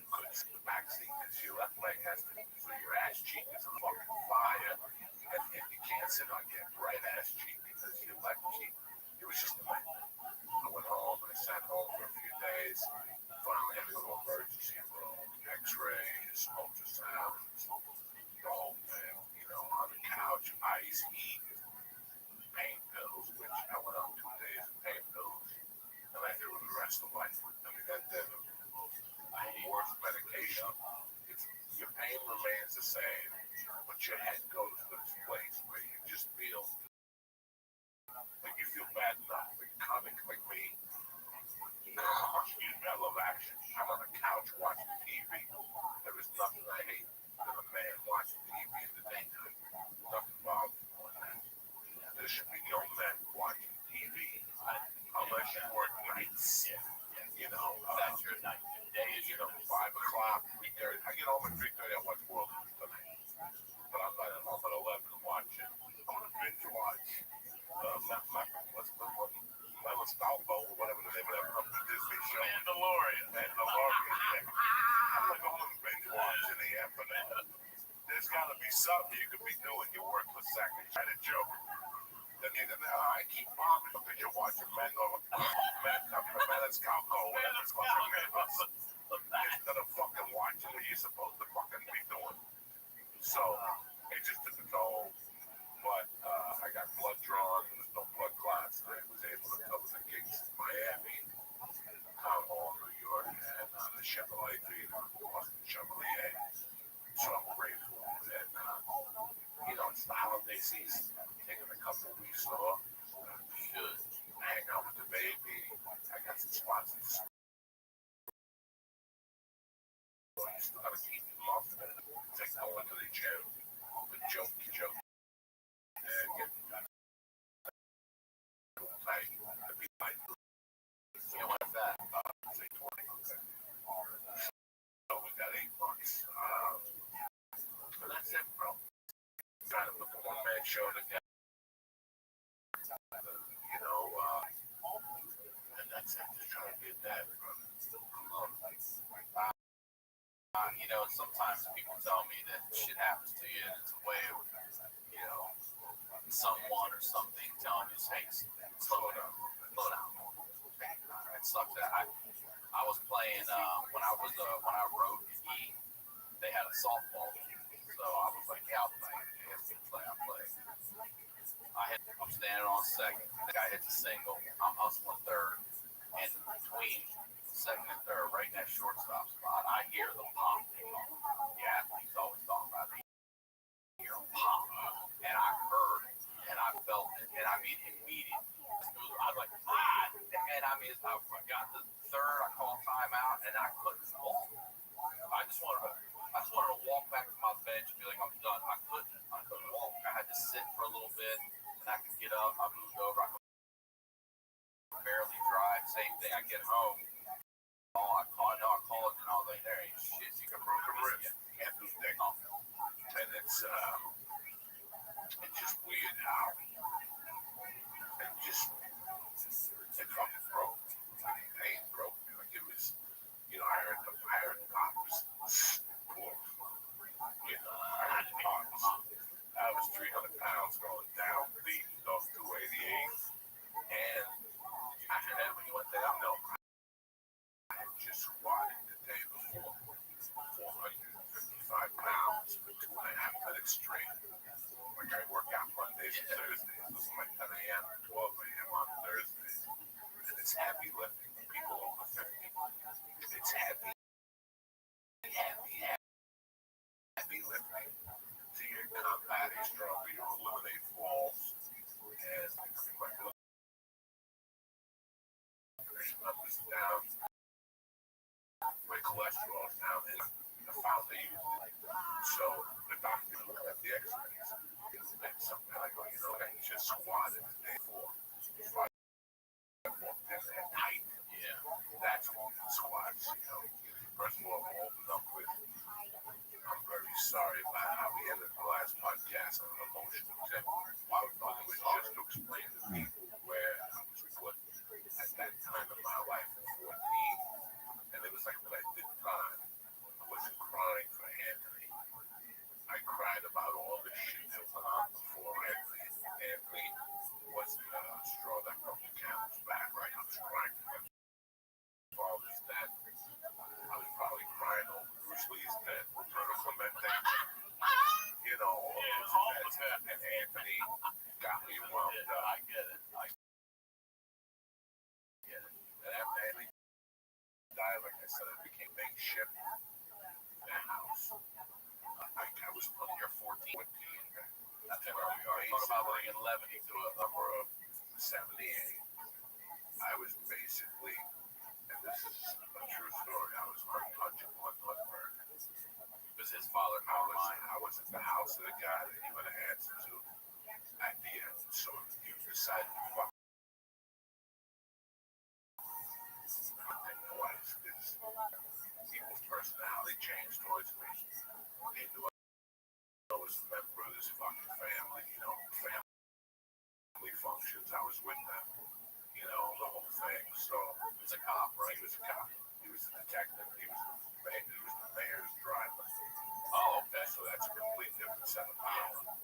Couldn't sit in the back seat, because your left leg has to, so your ass cheek is on fucking fire, and you can't sit on your right ass cheek, because your left cheek, it was just a nightmare. I went home, I sat home for a few days, finally had to go to emergency room, x-rays, ultrasounds, the whole thing, on the couch, ice, heat, pain pills, which I went on 2 days of pain pills, and I did it the rest of life. I mean, that did the worst medication. Your pain remains the same, but your head goes to this place where you just feel like you feel bad enough. Like a comic like me, I love action. I'm on the couch watching TV. There is nothing I hate than a man watching TV in the daytime. Nothing bothers me more than that. There should be no men watching TV unless you work nights. That's your night. Days, 5 o'clock, 3:30. I get home at 3:30. I watch World News tonight. But I'm not home at 11 watching. I'm going to binge watch. What's Stalbo, or whatever the name of that Disney show. Mandalorian. Yeah. I'm going to go home and binge watch in the afternoon. There's got to be something you could be doing. You work for seconds. Try to joke. Then I keep bombing because you're watching Menescalco, whatever it's called. Instead of fucking watching what you're supposed to fucking be doing. So, it just took a toll. But I got blood drawn. There was no blood clots. I was able to cover the gigs in Miami, Town Hall, New York, and the Chevrolet Theater, Boston Chevrolet. So I'm grateful. And, it's the holiday season. Taking a couple of weeks off. Should hang out with the baby. I got some spots in the store. You still gotta keep them off. Take no one to the gym. But joke. And get tight. To be tight. What's that? Say 20. Okay. So we got 8 months. But that's it, bro. Trying to put the one-man show together. And that's it. Just trying to be Sometimes people tell me that shit happens to you and it's a way of, someone or something telling you, hey, slow down. It sucks that I was playing when I rode ski. They had a softball team, so I was like, yeah, I'll play. I'll play. I'm standing on second. The guy hits a single. I'm hustling third, and between second and third, right in that shortstop spot, I hear the pop. The athletes always talk about the pop, and I heard it, and I felt it, and I mean immediately. I was like, and I mean, I got the third, I called timeout, and I couldn't walk. I just wanted to walk back to my bench and be like, I'm done. I couldn't walk. I had to sit for a little bit, and I could get up. I moved over. I could barely drive. Same thing. I get home. I called it, and I was like, there ain't shit. You can break a rib. You can't do that. And it's just weird how it just it fucking broke. It ain't broke. Like it was, I heard the pops. Cool. I heard the pops. I was 300 pounds going down the 288, and after that, when you went down, no, I had just squatted the day before 455 pounds for 2.5 minutes straight. Like I work out Mondays and Thursdays. This is like 10 a.m. to 12 a.m. on Thursdays. And it's heavy lifting for people over 50. It's heavy lifting. So you're combating stronger, you eliminate falls. And my blood pressure levels down. My cholesterol's down. And the founder used it. So the doctor looked at the x-rays. And something I go, I just squatted the day before. So I walked in there tight. Yeah, that's what squats, First of all, I opened up with, I'm very sorry about how we ended the last podcast on an emotional tip. Why we thought it was just to explain to people where I was put at that time of my life at 14. And it was like what I did fine. I wasn't crying for Anthony. I cried about all the shit that went on before Anthony. Anthony was the straw that broke the camel's back, right? I was crying for my father's death. I was probably crying over Bruce Lee's death, Roberto Clemente, all those deaths. And Anthony got me wound up. I get it. And after Anthony died, like I said, I became makeshift in the house. I was on year 14. That's where we are. Talk about bringing levity to a number of 78. I was basically, and this is a true story, I was untouchable, unburned. Because his father, I was at the house of the guy that he would have answered to at the end. So you decided to fuck twice because people's personality changed towards me. They knew I was a member of this fucking family, family functions. I was with them, the whole thing. So he was a cop, right? He was a cop. He was a detective. He was the mayor's driver. Oh, okay. So that's a complete different set of power, and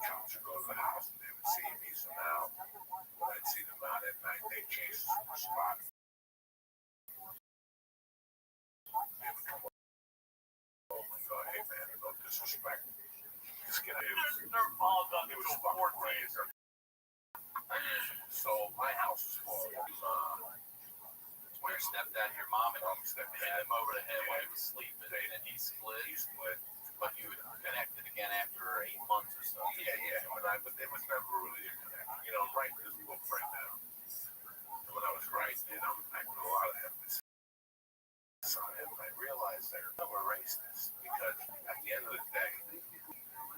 cops would go to the house and they would see me. So now, when I'd see them out at night, they'd chase us from a spot. They would come over and go, hey man, no disrespect. Just get out. It was fucking crazy. So my house was full of Where your stepdad, your mom, and stepdad hit him over the head while he was sleeping, and he split. But you connected again after 8 months or so. Yeah. But there was never really a connection. Right this book right now. When I was writing it, I put a lot of emphasis on it. And I realized I never erased this because at the end of the day,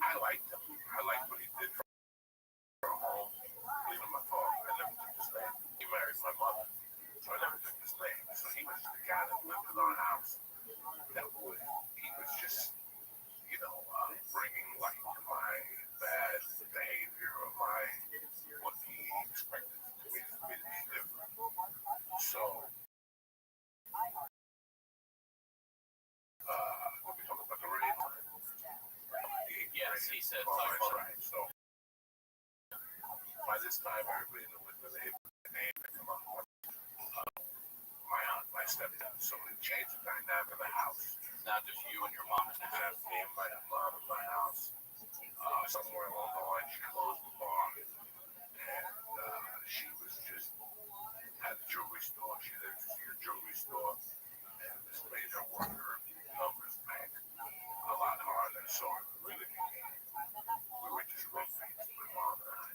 I liked him. I liked what he did for home, leaving my father. I never took his name. He married my mother, so I never took his name. So he was the guy that lived in our house. He was just, bringing light to my bad behavior or what he expected me to be different. So said, Carmine's type right. So by this time, everybody knew what the name had come up. My stepdad. So it changed the dynamic of the house. It's not just you and your mom in the house. That's me and my mom in my house. Somewhere along the line, she closed the bar, and she was just at a jewelry store. She had a jewelry store, and this made her work her numbers back a lot harder. So it really became, we were just roommates, my mom and I.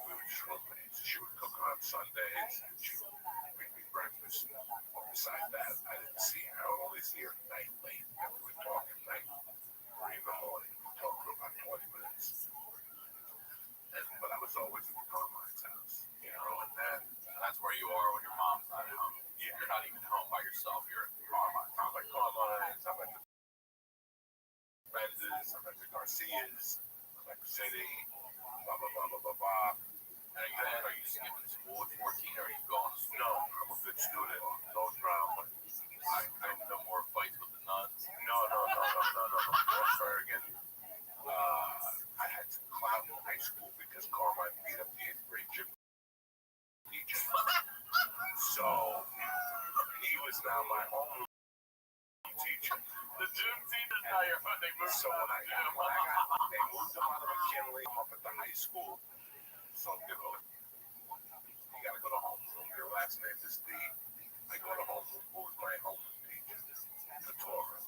We were just roommates. She would cook on Sundays, and she would bring me breakfast. But besides that, I didn't see her. I would only see her at night late. And we would talk at night or in the morning. We would talk for about 20 minutes. But I was always at the Carmine's house, you know, and that's where you are when your mom's not at home. Yeah. You're not even home by yourself. You're at Carmine's. I'm at Carmine's, I'm at the Benzes, I'm at the Garcias, I'm at the City, blah, blah, blah, blah, blah, blah. And are you skipping school at 14 or are you going to school? No, I'm a good student, no drama. I no more fights with the nuns. No. North Bergen. I had some clout in high school because Carmine beat up the 8th grade gym teacher. So he was now my home teacher. The gym teacher's now your friend. They moved So when they moved him out of McKinley, I'm up at the high school. So you gotta go to homeroom. Your last name is D. I go to homeroom. Who was my homeroom teacher? The Torah.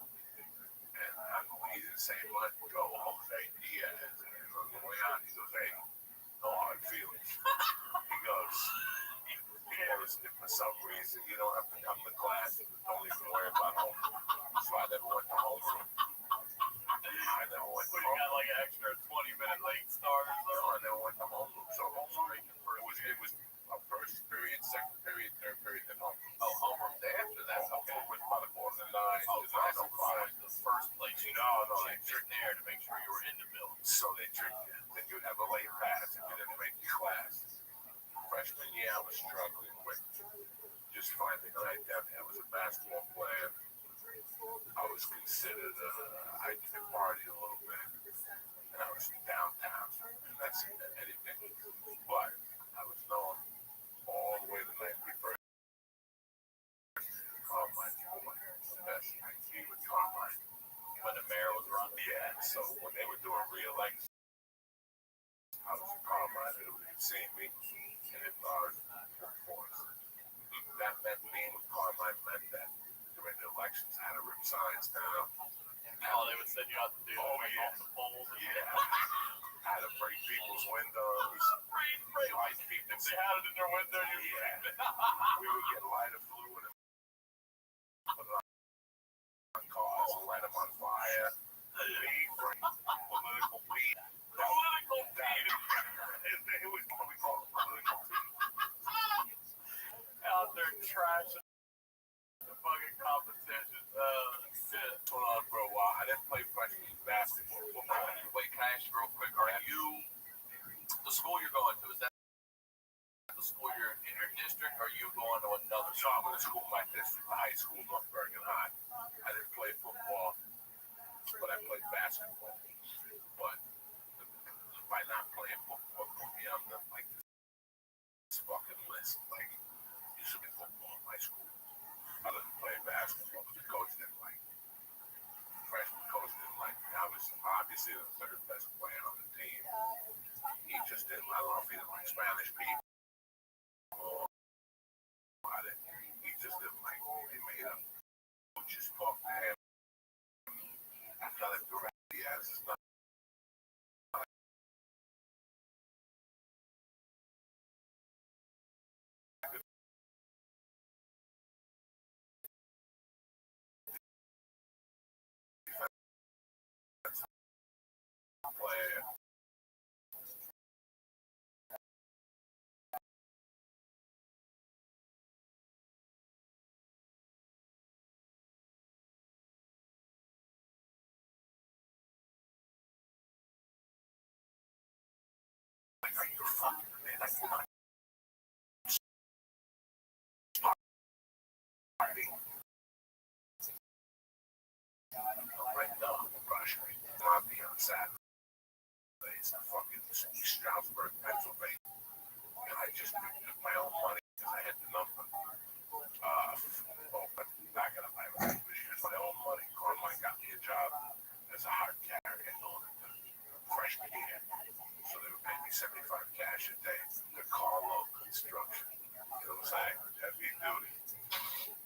And he didn't say much. Go, Jose Diaz. And on the way out, he goes, hey, no hard feelings. He goes, if for some reason you don't have to come to class, don't even worry about homeroom. So I never went to homeroom. I never went to So you got like an extra 20-minute late start or No, something? I never went to homeroom. So homeroom, it was a first period, second period, third period, then homeroom. Oh, homeroom's after that. Okay. Homeroom was about 8:45. Oh, because I know always the first place you No, they they tricked there to make sure you were in the building. So they tricked you. Then you'd have a late pass if you didn't make your class. Freshman year, I was struggling with just finding an identity. I was a basketball player. I was considered, I could party a little bit. And I was downtown. And that's anything. But I was known all the way to the night before. Carmine, the best IT with Carmine. When the mayor was running. Yeah, so when they were doing real elections, I was a Carmine, and they would see me, and if not, of course, that meant being with Carmine meant that during the elections, I had to rip signs down. Oh, they would send you out to do off the poles. Yeah. I had to break people's windows. Light people. If they had it in their window, you We would get lighter fluid and put it on cars and light them on fire. Beat, political beat. Political beat. It was what we call political beat. Out there trashing the fucking competition. Shit. Hold on for a while. I didn't play freshman basketball. Wait, can I ask you real quick? Are you the school you're going to? Is that the school you're in your district? Or are you going to another So I'm in the school, my district, the high school, North Bergen High. I didn't play football, but I played basketball. But by not playing football, put me on the like this fucking list. Like you should be football in my school. I didn't play basketball, but the coach didn't like me. Freshman coach didn't like me. I was obviously the third best player on the team. He just didn't. I don't know if he didn't like Spanish people. He just didn't like me. He made up. Just talk to him. I felt like the Rabbbi has his number. Player. Like, are you fucking man? That's not starting. Right now, rush me. I'll be on Saturday. was in Stroudsburg, Pennsylvania. And I just picked up my own money because I had the number. Back in my life, was using my own money. Carmine got me a job as a hard carrier in order to freshman year. So they were paying me 75 cash a day. The carload construction. You know what I'm saying? Heavy duty.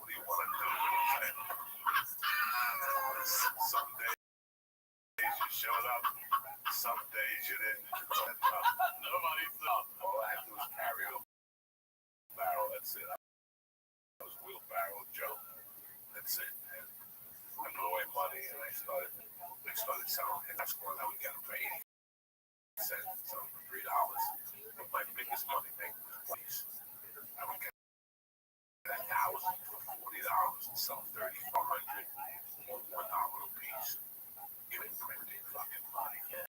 What do you want to do? You know what I'm saying? Some days you showed up, some days you didn't. Nobody's up. All I had to do was carry a barrel. That's it. I was wheelbarrow Joe. That's it. And I put away money and I started selling. And that's when I would get them for 80 cents, selling for $3. But my biggest money making was place. I would get $1,000 for $40 and sell 30 for $100 or $1 a piece. Even printing fucking money. Yeah.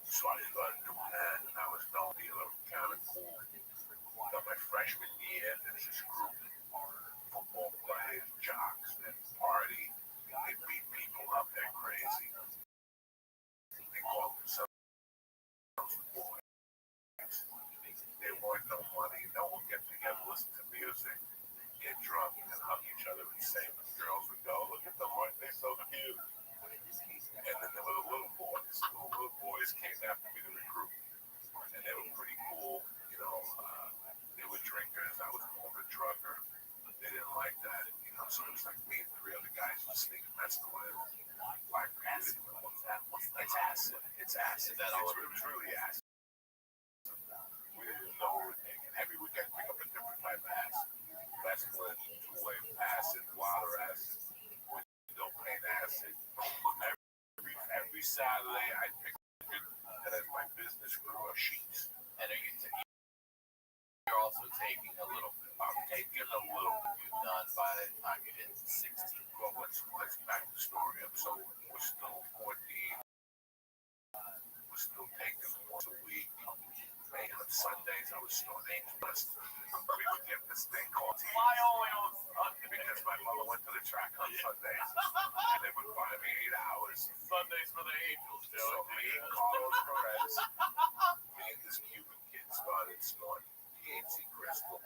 So I started doing that, and I was no dealer, kind of cool. Got my freshman year, there's this group of football players, jocks, that party. They beat people up, they're crazy. They call themselves the boys. There weren't no money, no one get together, listen to music, get drunk, and hug each other and sing. The girls would go, look at them, aren't they so cute? And then there were the little boys. The little boys came after me to recruit. And they were pretty cool, you know. They were drinkers. I was more of a drugger. They didn't like that, you know. So it was like me and 3 other guys who sneak mescaline, black acid. It's acid. It's acid. It was really acid. We didn't know we were taking heavy. We got to pick up a different type of acid. Mescaline, two-way acid, water acid, window-pane acid. Every Saturday, I pick it, and as my business grew, sheets. And you're also taking a little bit. I'm taking a little bit. You've done by the time you hit 16. Well, let's back the story up. So we're still 14. We're still taking once a week. Maybe on Sundays, I was still an express. We would get this thing called tea. Because my mother went to the track on Sundays, and they would buy me 8 hours. Sundays for the Angels, So me and Carlos Perez, me and this Cuban kid started snorting THC crystal.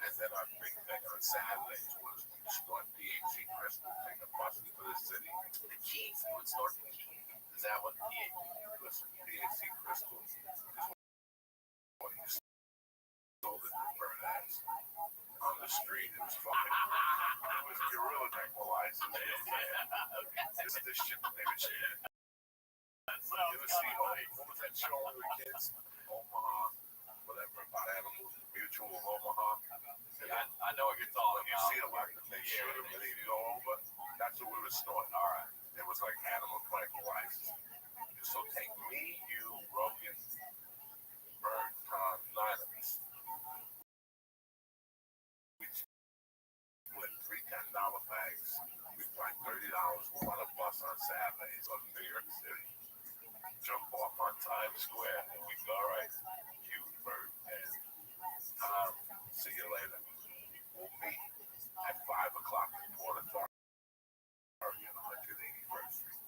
And then our big thing on Saturdays was snort THC crystal, take a bus to the city. The keys, you would snort the keys. Is that what Listen, THC crystal is what you sold it to Perez on the street. It was fucking, it was guerrilla tranquilizers. This is the shit that they would share. You ever see, what was that show when we were kids? Omaha, whatever, about animals, Mutual of Omaha. I know what you're talking You about. see them like they shoot them and they go over. That's what we were snorting. All right. It was like animal tranquilizers. So take me, you, Rogan, Bird, Tom, 9 of us. We split 3 $10 bags. We find $30. We're on a bus on Saturdays on New York City. Jump off on Times Square and we go, all right, you, Bird, and Tom, see you later. We'll meet at 5 o'clock in Port Authority on 181st Street.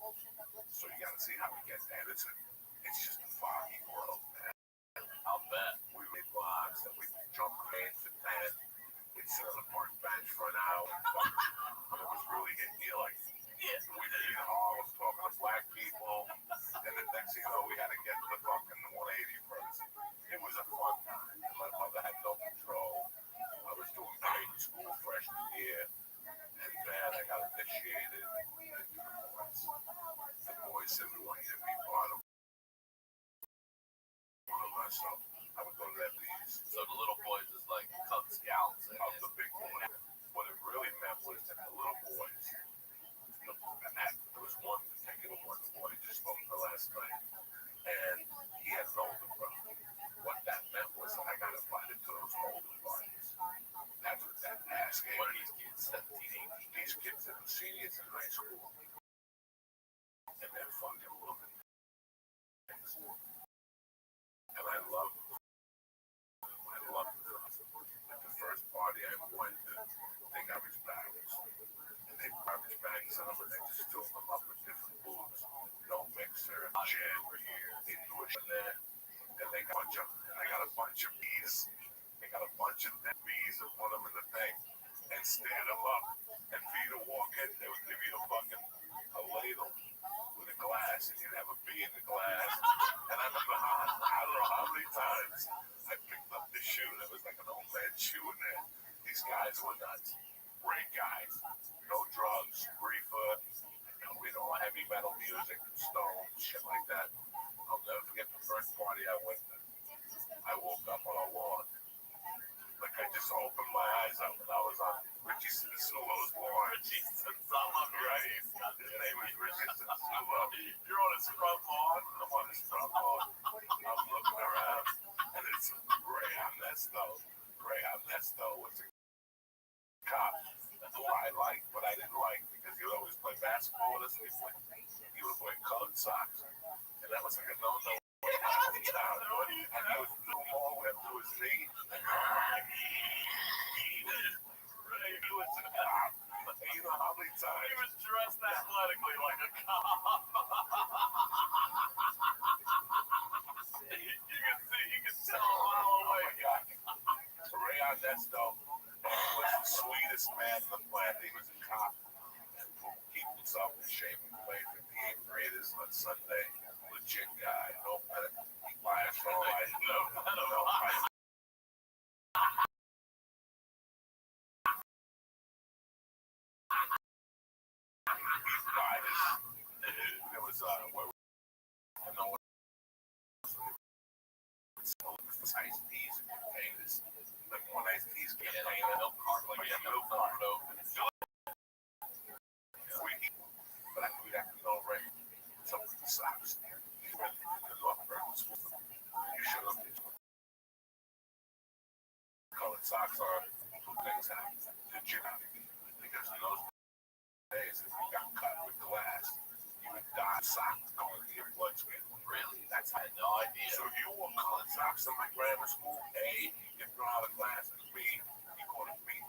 So you gotta see how we get there. It's just a foggy world, man. I'll bet. We made vlogs and we jump cranes for 10. We'd sit on a park bench for an hour. It was really getting you like, we'd be in Harlem talking to black people. And the next thing you know, we had to get to the fucking 181st. It was a fun time. And my mother had no control. I was doing great in school freshman year. And then I got initiated into the boys. The boys said we want you to be part of one of us. So I would go to that meetings. So the little boys is like Cub Scouts. Of the big boys. What it really meant was that the little boys, there was one particular one, the boy just spoke the last night, and he had an older brother. What that meant was that I got invited to those older parties. That's what that ass gave. What are these kids? 17, 18? These kids that were seniors in high school. And they're fucking looking. And I love them. At the first party I went to, they garbage bags. And they garbage bags on them and they just fill them up with different booze. No mixer, jam, they do it. And thing and stand them up. And for you to walk in, they would give you a ladle with a glass, and you'd have a bee in the glass. And I remember, I don't know how many times I picked up the shoe. There was like an old man shoe in there. These guys were nuts. Great guys. No drugs, reefer, heavy metal music, stone, shit like that. I'll never forget the first party I went to. I woke up on a lawn. Like I just opened my eyes up and I was on Richie Sissulo's lawn. Richie Sissulo, right? His name was Richie Sissulo. You're on a scrub lawn? I'm on a scrub lawn. I'm looking around and it's Graham Nesto. Graham Nesto was a cop who I liked, but I didn't like because he would always play basketball with us. He would wear colored socks. And that was like a no-no. And he was all the way up to his knee. He was a cop. You know how many times? He was dressed athletically like a cop. You can tell a mile away. Rayon Nesto was the sweetest man in the planet. He was a cop and keep himself in shape and played for the 8th graders on Sunday. Legit guy, no better. Bias, no life, no bias. There was iced teas and containers. Like one iced tea's container, milk carton, like a milk carton open. But I knew that was already some of the socks. You went to the Rothschild school. You should have been colored socks on. Two things happen. The job. Because in those days, if you got cut with glass, you would die socks going to your bloodstream. Really? That's I had no idea. So if you wore colored socks in my grammar school, A, you throw out a glass, and B, you caught a beat.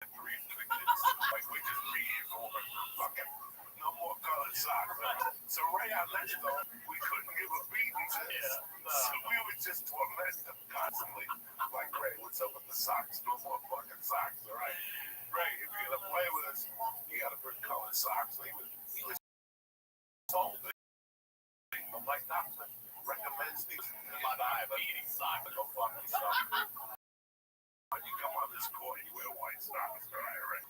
And 3 for the kids. Like we just beat over fucking no more colored socks. So right out next door, we couldn't give a beating to this. So we would just torment them constantly. Like, Ray, what's up with the socks? No more fucking socks, all right? Ray, if you're gonna play with us, you gotta bring colored socks. So he was told that I'm like, doctor recommends these. My eating socks to go fuck yourself. When you come on this court, you wear white socks, all right, Ray?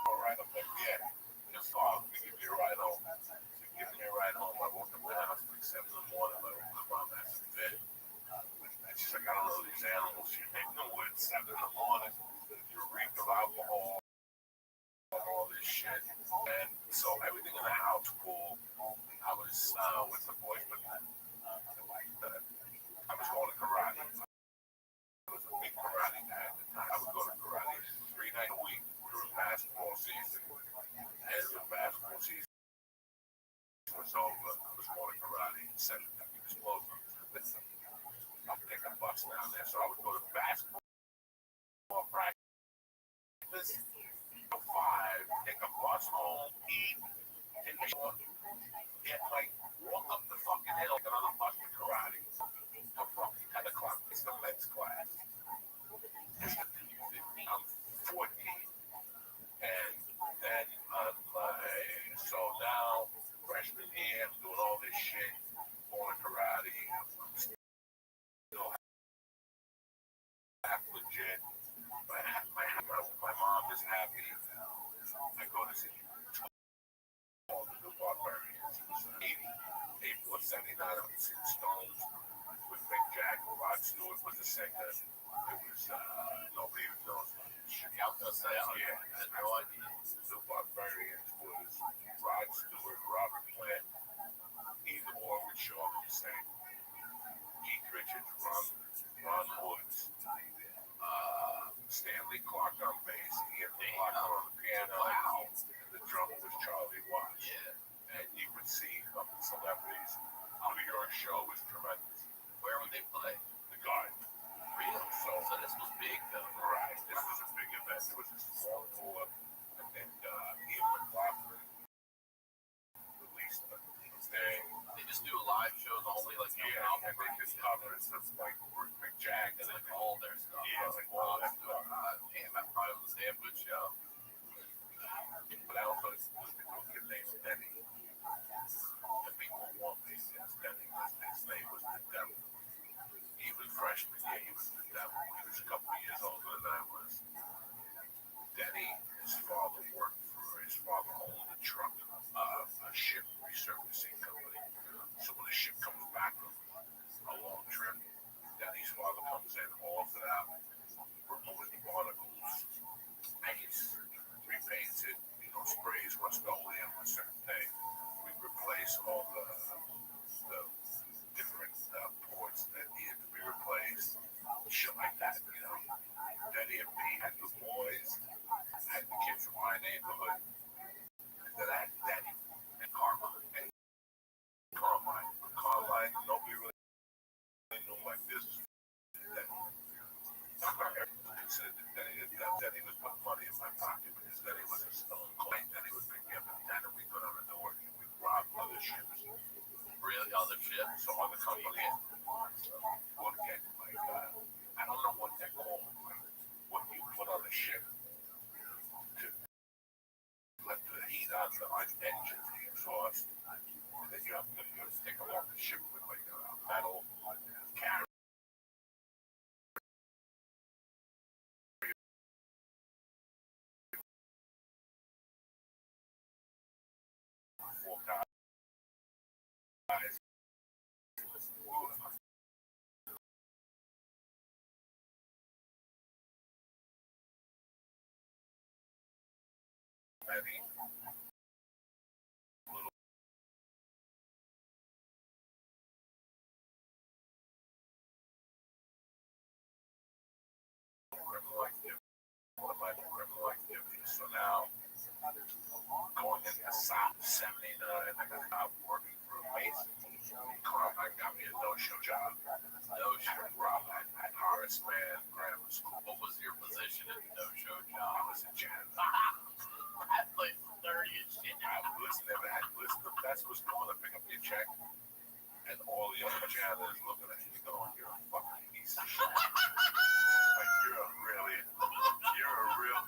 Alright, I'm like, yeah, just give me a ride home. So give me a ride home. I woke up in the house like 7 in the morning. My mom has to bed. And she's like, I don't know these animals. She ain't no wood 7 in the morning. You reek of alcohol, all this shit. And so everything in the house cool. I was with the boys, but I was going to karate. I was a big karate guy. I would go to karate 3 nights a week during basketball season. As the basketball season was over, I was going to karate. 7 was closed. I'll take a bus down there. So I would go to basketball practice. 5, take a bus home, eat, take a shower. Get like walk up the fucking hill, get on a bus to karate. Till fucking 10 o'clock, it's the men's class. I'm 14. And then I'm like, so now, freshman year, I'm doing all this shit, going karate. I'm still half legit. My mom is happy. I go to see all the new barbarians. It was 84, 79 on 6 Stones with Big Jack. Rod Stewart was the singer. It was, nobody even knows. I was going to say, yeah, I had no idea. The new barbarians was Rod Stewart, Robert Plant, either or would show up and sing. Keith Richards, Ron Woods, Stanley Clark on bass, Ian Clark on the piano, and the drummer was Charlie Watts. Yeah. And you would see celebrities. New York show was tremendous. Where would they play? The Garden. Really? So this was big, though. Right. This was a big event. It was this only like and they just cover it, so it's like Big Jack, and like all their stuff. Yeah, I was like, wow, that's good. Damn, that probably was a damn good show. but I also was a kid named Denny. The people want me as Denny because his name was the devil. He was freshman year, he was the devil. He was a couple of years older than I was. Denny, his father worked for, his father owned a truck, a ship resurfacing company. So when the ship comes back from a long trip, Denny's father comes in, hauls it out, removes the barnacles, paints, repaints it, sprays Rust-Oleum a certain thing. We replace all the different ports that needed to be replaced, shit like that, Denny and me had the boys, had the kids from my neighborhood, and then I had Denny and Carmine. Carmine, nobody really knew my business. Considered that Denny was putting money in my pocket because Denny was a stone coin. Denny was picking up a tent and we go down the door and we rob other ships. Really, other ships. So other companies would get like, I don't know what they're called, what you put on a ship to let the heat on the engine, the exhaust, and then you have to take along the ship with like a metal carrier. Four guys. Many criminal activity, one of my criminal activities. So now, going into South 79, I got a job working for a mason. Carmine got me a no-show job. No-show job at Horace Mann Grammar School. What was your position in the no-show I job? was a janitor. That place was dirty as shit. Never had listen. That's what's going to pick up your check, and all the other janitors looking at you going, "You're a fucking piece of shit. Like you're a real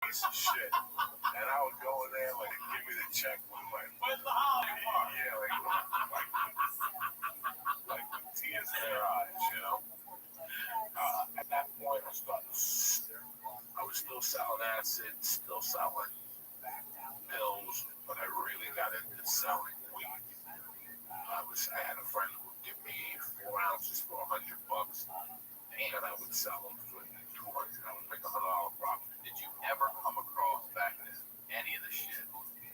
piece of shit." And I would go in there like, "Give me the check." Where's the holiday park? Yeah, like with tears in their eyes, At that point, I was still selling acid, still selling pills, but I really got into selling weed. I had a friend who would give me 4 ounces for $100, and I would sell them for 200. I would make $100 profit. Did you ever come across back then any of the shit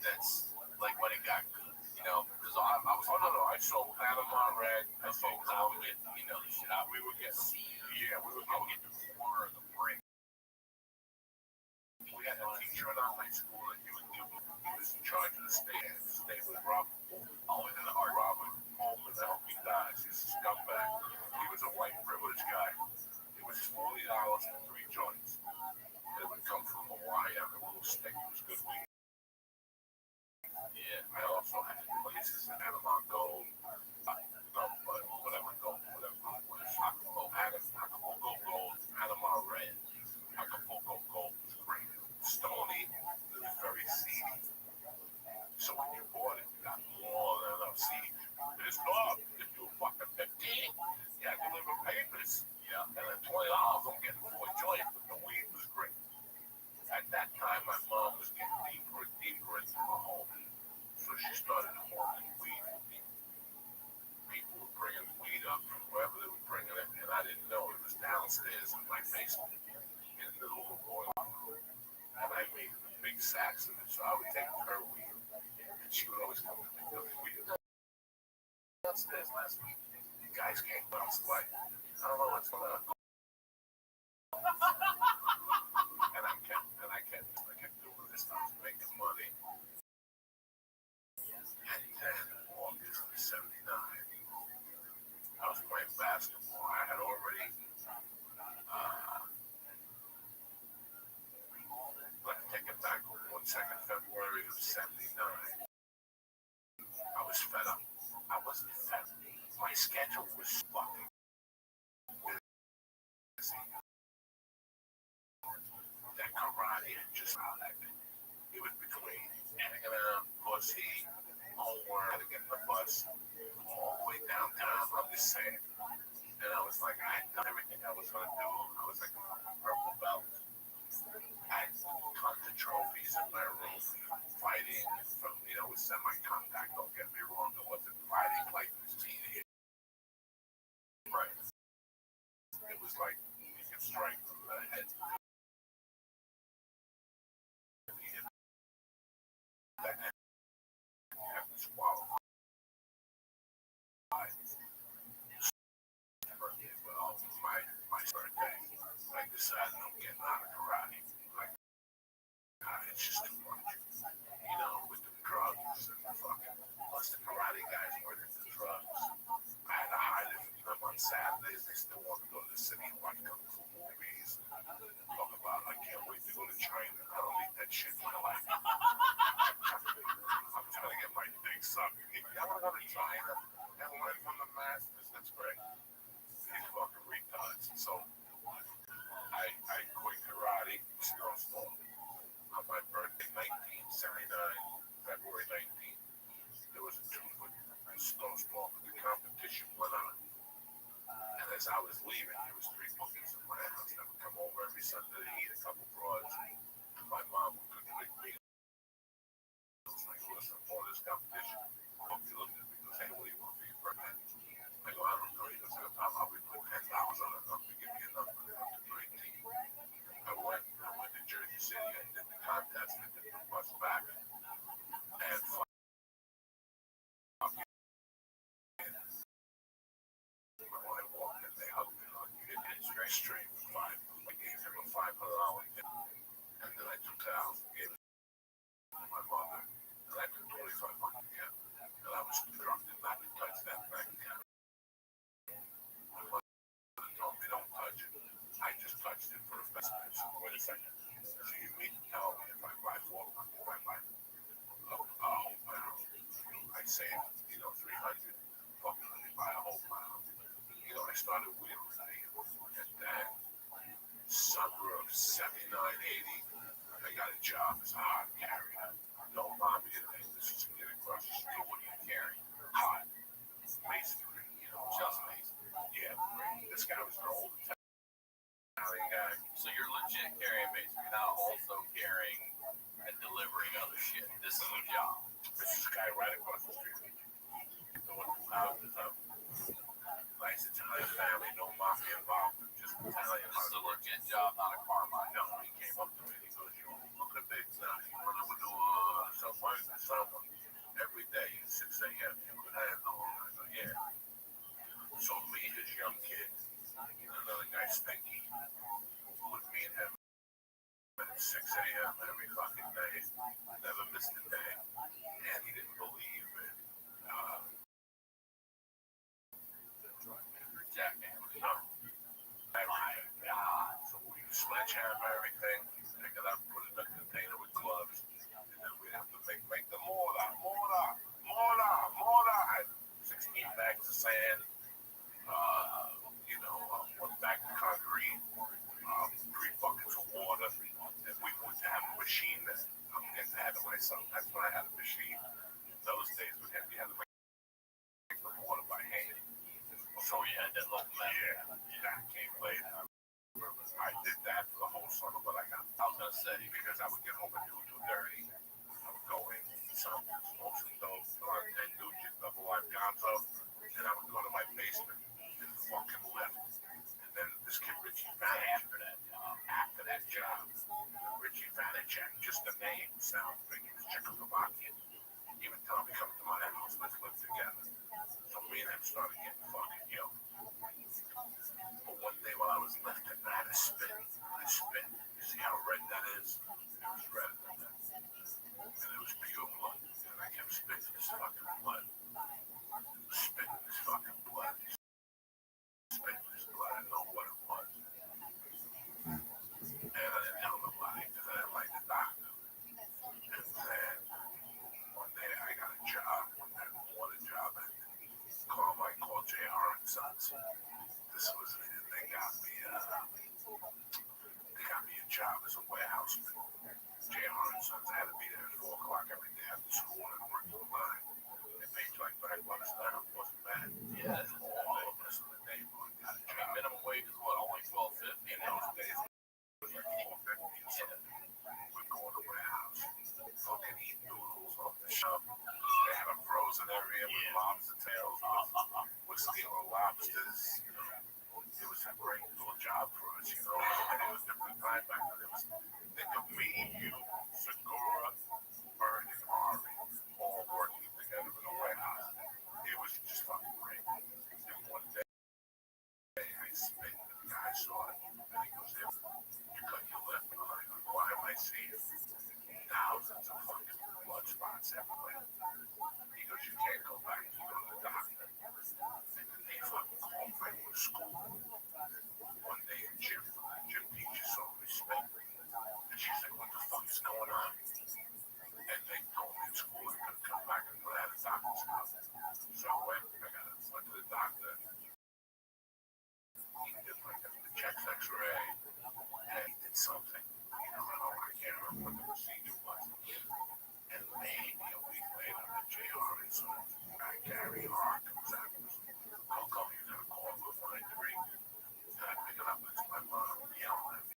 that's like when it got good? Because I was. Oh no, I sold Panama Red. I sold I would get the shit out. We would get seeds. Yeah, we would I would get the quarter of the brick. We had a teacher in our high school that he was in charge of the stand. His name was Robert. Always in the heart. Robert Holman. I hope he dies. He's a scumbag. He was a white privileged guy. It was $40 for 3 joints. It would come from Hawaii on a little stick. It was good weed. Yeah. I also had places in Panama Gold. Acapulco Gold, Panama Red. Acapulco Gold was great. Stony, it was very seedy. So when you bought it, you got more than enough seed. It's off. If you were fucking 15, you had to deliver papers. Yeah. And at $20, I'm getting 4 joints, but the weed was great. At that time, my mom was getting deeper and deeper into her home. So she started holding weed. People were bringing weed up from wherever they were bringing it, and I didn't know it was downstairs in my basement in the little boiler room. And I made big sacks of it, so I would take her weed, and she would always come to me and weed. Downstairs last week, the guys came down to like, I don't know what's going on. And I kept doing this. I was making money. And then August of '79, I was playing basketball. I had already let me take it back 1 second. February of '79. I was fed up. I was sad. And I was like, I had done everything I was going to do. I was like a purple belt. I had tons of trophies in my room, fighting from, with semi-contact. Don't get me wrong, it wasn't fighting like this teenage. Right. It was like you could strike from the head to the end. That you have to swallow. My birthday, I decided I'm getting out of karate. Like, it's just too much. With the drugs and the fucking, plus the karate guys were into drugs. I had to hide it from them on Saturdays. They still want to go to the city and watch kung fu movies. Talk about, I can't wait to go to China. I don't need that shit in my life. I'm trying to get my dick sucked. Y'all want to go to China and learn from the masters? That's great. These fucking retards. So I quit karate, snowstorm. On my birthday, 1979, February 19th, there was a 2-foot snowstorm. The competition went on. And as I was leaving, there was 3 bookings in my house that would come over every Sunday to eat a couple broads. My mom would cook big meals. I was like, listen, for this competition, you looked at me and goes, hey, what do you want for your birthday? I go, I don't know. He goes, I'll be putting $10 on it. I'm going to give me a number. I went to Jersey City. I did the contest. I did the bus back. And when I walked in, they hugged me like you hit it straight for 5. I gave him a $500 tip. And then I took it out and gave it to my mother. And I took $25 again. And I was instructed not to touch that bank account. My mother told me don't touch it. I just touched it for investment. So wait a second. So you mean to tell me if I buy 4, if I buy a whole pound, I save, 300, fucking let me buy a whole pound. I started wheeling and then summer of 79, 80, I got a job as a hot carrier. No lobby today. This is to get across the street. What do you carry? Hot. Masonry, just masonry. Yeah, great. This guy was an old Italian guy. So you're legit carrying masonry, not also carrying and delivering other shit. This is a job. This is a guy right across the street. The one whose house is up. Nice Italian family, no mafia involved, just Italian. This is a legit job, not a car mine. No, he came up to me and he goes, you look at big now. You run over to someone every day at 6 a.m. You could have no one. I go, yeah. So me, this young kid, and another guy, Stinky, would meet him at 6 a.m. every fucking day. Never missed a day. And he didn't believe in jackhammer. No. So we sledgehammer everything, pick it up, put it in a container with gloves, and then we'd have to make the mortar. 16 bags of sand, 1 bag of concrete, 3 buckets of water, and we would have a machine that I'm getting ahead of myself. That's when I had a machine. In those days, we had to make the water by hand. So you had that little metal. Yeah, that came later. I did that for the whole summer, but I was gonna say, because I would get home at 2:30. I would go in, smoke some dope, and do just double life gonzo, and I would go to my basement and fucking lift. And then this kid Richie Vanacek, after that job, Richie Vanacek, just the name sounds big. He was Czechoslovakian. He would tell me, come to my house, let's live together. So me and him started getting fucking yoked. But one day while I was lifting, I had a spit. You see how red that is? It was redder than that. And it was pure blood. And I kept spitting this fucking blood. Spitting this fucking blood. Spitting this blood. I didn't know what it was. And I didn't tell nobody because I didn't like the doctor. And then one day I got a job. I wanted a job at Carmine called JR and Sons. This was, they got me a was an area with lobster tails, with stealing lobsters. You know, it was a great little job for us. You know, and it was different time back then. It was think of me, you, Segura, Bird, and Ari all working together in a warehouse. It was just fucking great. And one day I spent the guy saw it, and he goes, "You cut your lip." And I'm like, "Why am I seeing thousands of fucking blood spots everywhere?" He goes, "You can't go back. You go to the doctor." And then they fucking called my whole school. One day in gym teacher saw me spit. And she's like, "What the fuck is going on?" And they told me in school I couldn't come back until I had a doctor's note. So I went to the doctor. He did like a chest x-ray. And he did something. You know, I can't remember what the procedure was. And maybe a week later, the JR and so Gary R comes out and goes, "Coco, you're gonna call with line 3. And I pick it up, it's my mom yelling at me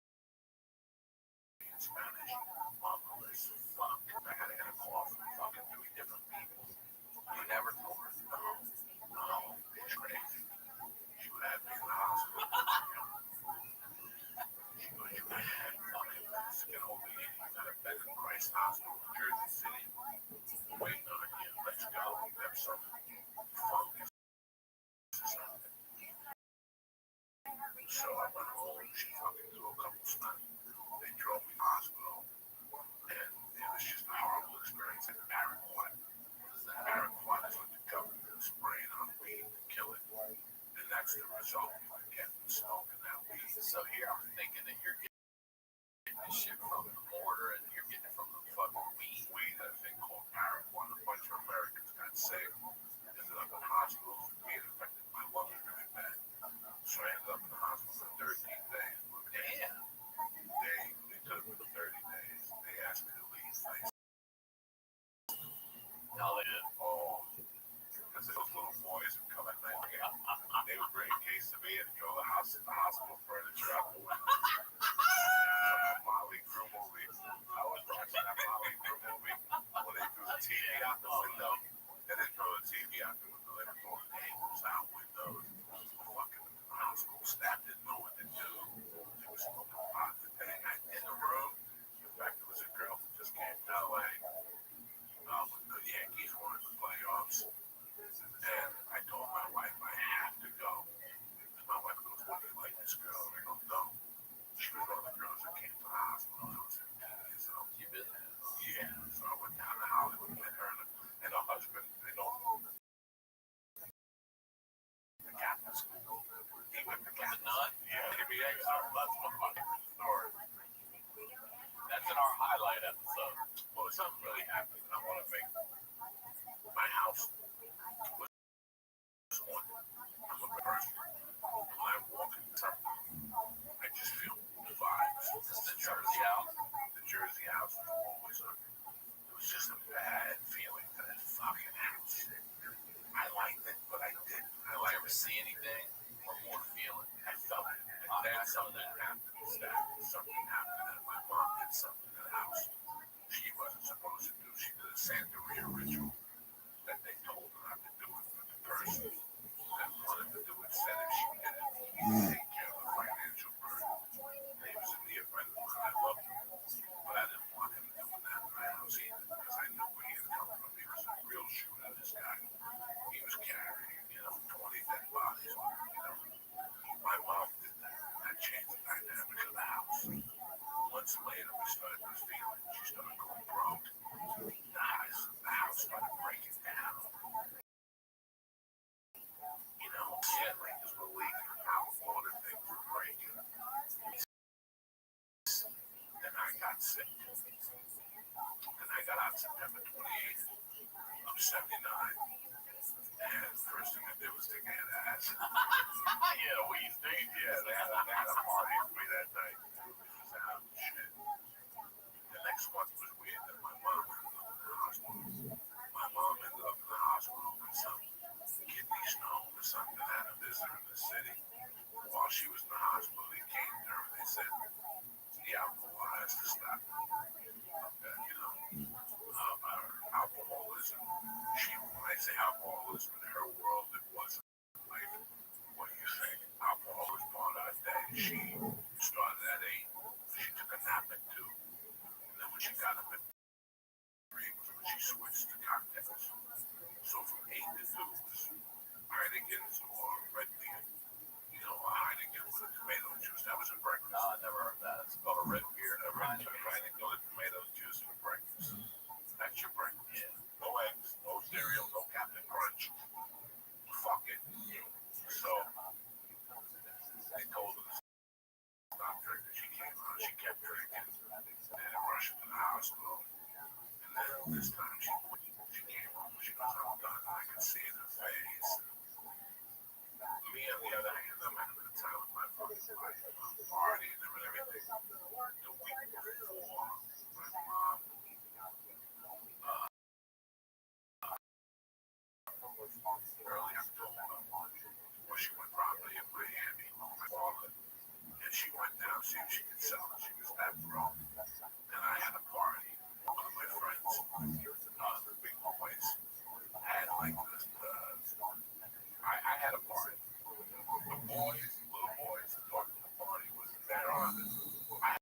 in Spanish. Mom, this fuck. I had to get a call from fucking 3 different people. You never told her. No, it's crazy. She would have me in the hospital. She goes, "You had fucking this. Get over here. You got a bed in Christ Hospital in Jersey City. Waiting on you. Let's go. Have some focus or something." So I went home. She fucking threw a couple stunts. They drove me to the hospital. And it was just a horrible experience. And paraquat. Paraquat is what the government is spraying on weed to kill it. And that's the result you get from smoking that weed. So here I'm thinking that you're getting this shit from the border and you're getting it from the fucking weed. Weed, a thing called paraquat. A bunch of Americans got sick. Ended up in hospitals for being affected. My lungs really bad. So I ended up in the hospital for 13 days. Damn. They took me for 30 days. They asked me to leave. No, they did. Oh, because those little boys would come at night. They would bring a case to me and throw the hospital furniture out the window. Molly Crew movie. I was watching that Molly Crew movie when they threw the TV out the window. They didn't throw the TV out the window. They were throwing tables out windows. The fucking hospital staff didn't know what to do. They were smoking pot in the room. In fact, there was a girl who just came to LA. The Yankees won the playoffs. And I told my wife I have to go. And my wife goes, "What do you like this girl?" And I go, "No." She was one of the girls that came to the hospital. I was 15 years old. You been there? Yeah. So I went down to Hollywood and met her and her husband. They don't the Catholic school. He went to Catholic None? Yeah. That's my fucking story. That's in our highlight episode. Well, something really happened. I want to make my house was one. I'm a person. When I walk into something, I just feel the vibes. This is the Jersey house. The Jersey house was always up. It was just a bad feeling to that fucking house. I liked it, but I didn't. I You liked ever it. see anything or more feeling? I felt it. And I then got some of something that. happened. Something happened, and my mom did something in the house she wasn't supposed to do. She did a Santeria ritual that they told her not to do it, but the person that wanted to do it said if she did it, he would take care of the financial burden. And he was a dear friend of mine. I loved him, but I didn't want him doing that in my house either because I knew where he had come from. He was a real shooter, this guy. He was carrying, 20 dead bodies. My mom did that, and that changed the dynamic of the house. Months later, we started this feeling. She started going broke. The house started breaking down. Generators were leaking out. Water things were breaking. Then I got sick. And I got out September 28th of 79. And the first thing I did was take a ass. Yeah, we used to. Yeah, they had a party for me that night. It was out and shit. The next month was weird that my mom ended up in the hospital. My mom ended up in the hospital with some kidney stone or something. Had a visitor in the city. While she was in the hospital, they came to her and they said, "The alcohol has to stop." Her alcoholism. When I say alcoholism in her world, it wasn't like what you think. Alcohol was part of her day. She started at 8. She took a nap at 2. And then when she got up at 3 was when she switched to cocktails. So from 8 to 2 was Heineken's or red beer. You know, a Heineken with a tomato juice. That was a breakfast. No, I never heard that. It's called a red beer. A Heineken with tomato juice for breakfast. That's your breakfast. Yeah. No eggs, no cereal, no Captain Crunch. Fuck it. So they told her to stop drinking. She came out, she kept drinking. They had to rush her to the hospital. And then this time she came home. She goes, I'm done. I can see it in her face. Me, on the other hand, I'm having a time with my fucking wife. I'm partying and everything. The week before, my mom early October, where she went property in Miami, my father, and she went down to see if she could sell it. She was that broke. And I had a party. One of my friends, the big boys, had like this. I had a party. The boys, little boys, thought the party was their honor. I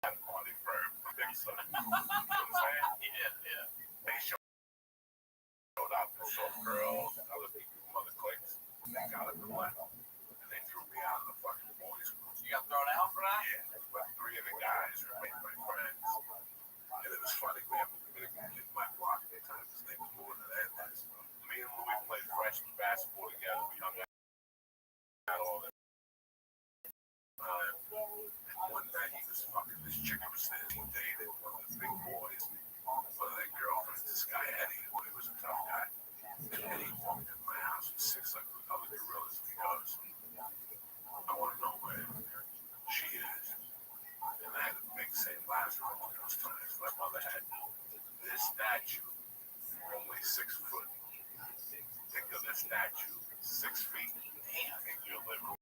had a party for my big son. You know what I'm saying? Yeah. They showed up and saw girls and other people from other cliques. They got up and left. And they threw me out of the fucking boys' club. You got thrown out for that? Yeah, but 3 of the guys remained my friends. And it was funny, we have in my block at the time, his name was Louis Hernandez. Me and Louis played freshman basketball together. We hung out all that time. And one night he was fucking this chick upstairs. He dated one of the big boys. One of their girlfriends, this guy Eddie, who was a tough guy. And Eddie walked in my house with 6 other gorillas. And he goes, I want to know where she is. And I had a big St. Lazarus one of those times. My mother had this statue, only 6 foot. Think of this statue, 6 feet in your living room.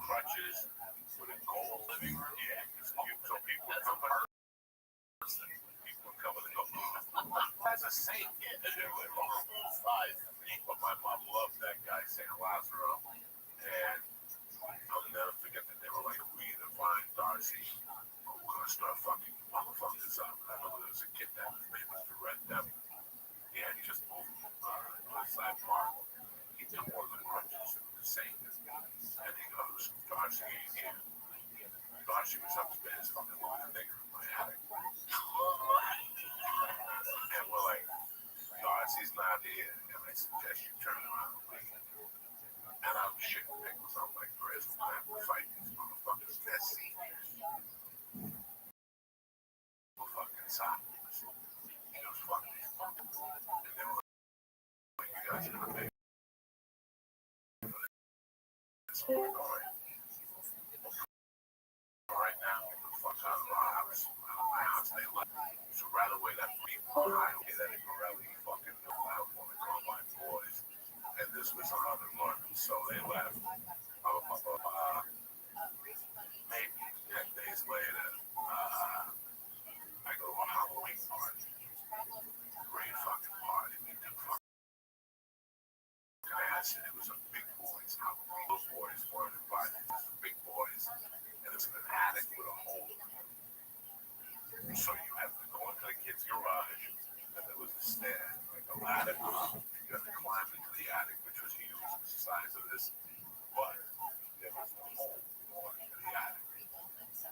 Crutches with a gold living room. Yeah, it's cute. So people come in. People come in and go, that's a saint. Yeah, but my mom loved that guy, St. Lazaro. And I'll never forget that they were like, we the fine Darcy. We're going to start fucking motherfuckers up. I remember there was a kid that his name was the Red Devil. Yeah, he just moved from Westside Park. He took one of the crutches and the saint. And he goes, Darcy, you can't. Darcy was upstairs fucking with a nigger in my attic. And we're like, Darcy's not here. And I suggest you turn around and leave. And I'm shitting pickles. I'm like, Chris, we're going to have to fight these motherfuckers. Let's see. We're fucking silent. He goes, fuck these fuckers. And they were like, you guys are going to pay. So we're going. Right now, get the fuck out of our house. Out of my house, they left. So right away, that people behind me, that Pirelli fucking knew I was going to call my boys. And this was on the London, so they left. Maybe 10 days later, I go to a Halloween party. Great fucking party. We took fucking acid. It was a big boys' Halloween. Those boys weren't invited. It was the big boys. And it was an attic with a hole. So you had to go into the kid's garage, and there was a stair, like a ladder. You had to climb into the attic, which was huge, the size of this. But there was a hole going into the attic.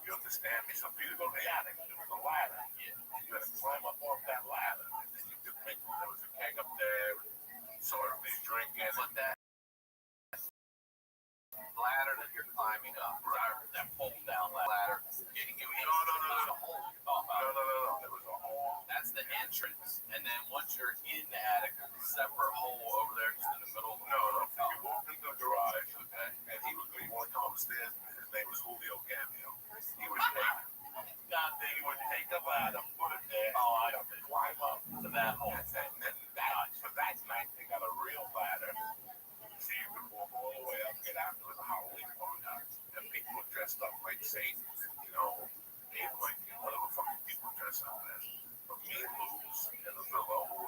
You understand me? So for you to go to the attic, there was a ladder. Yeah. You had to climb up off that ladder, and then you could pick. There was a keg up there, so everybody's drinking. But that ladder that you're climbing up, that pull down ladder, getting you in. No. There's a hole you're talking about. No. There was a hole. That's the entrance. And then once you're in the attic, there's a separate hole over there just in the middle of the No. You walked into the garage, okay, and he was going, you want to come upstairs? His name was Julio Cameo. He would take a ladder, put it there. Oh, I have to climb up to that hole. And then for that night, they got a real ladder. So you could walk all the way up, get out. There was a Halloween party. And people were dressed up like Satan, you know, like whatever fucking people dress up as. But me and Luz and the fellow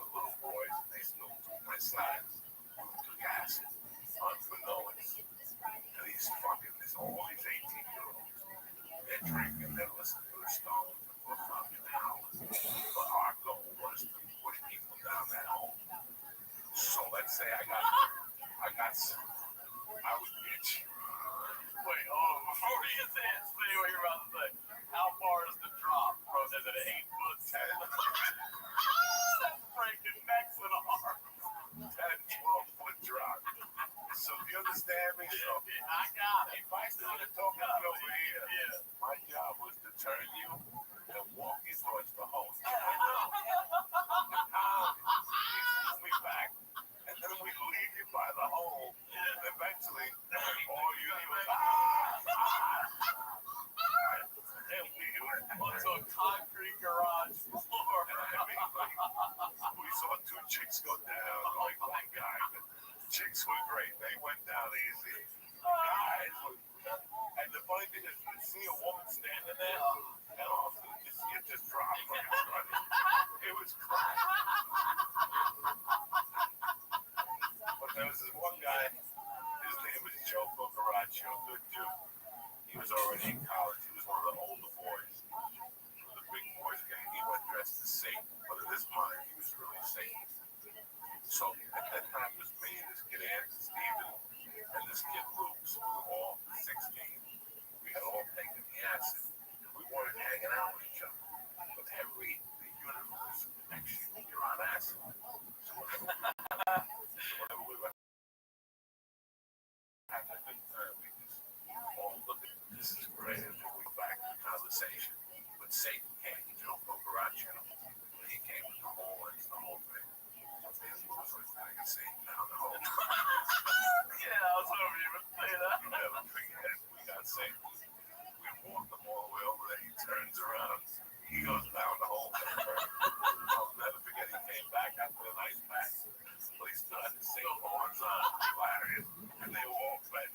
drink and then listen to the Stones for fucking hours. But our goal was to push people down that hole. So let's say I was bitch. Wait, before you get to it, say what you're about to say. How far is the drop? Bro, is it an 8-foot 10? That's breaking necks and arms. 10-12-foot drop. So do you understand me? So I got it. if I started talking over here, Yeah. my job was to turn you and walk you towards the hole. You pull me back, and then we leave you by the hole, and eventually all you hear was and Onto a concrete garage floor. we saw 2 chicks go down, like one guy. The chicks were great. They went down easy. Guys were, and the funny thing is, you see a woman standing there, and all of a sudden you see it just drop like it's running. It was crazy. But there was this one guy, his name was Joe Cucaracho, good dude. He was already in college. He was one of the older boys. The big boys gang. He went dressed as Satan, but in his mind, he was really Satan. So at that time, it was me, this kid Anthony Steven, and this kid Luke's. We were all 16. We had all taken the acid. We weren't hanging out with each other. But the universe connects you. You're on acid. So whenever we were having a good time, we just all looked at this is great. And then we back to the conversation. But Satan came to Joe Cucaracho. He came with the whole thing. I can say now the whole. Yeah, I was hoping you would say that. Never forget, we got saved. We walked them all the way over there. He turns around. He goes down the whole thing. I'll never forget. He came back after a nice pack. So he started to sing horns on Larry, and they were all fed.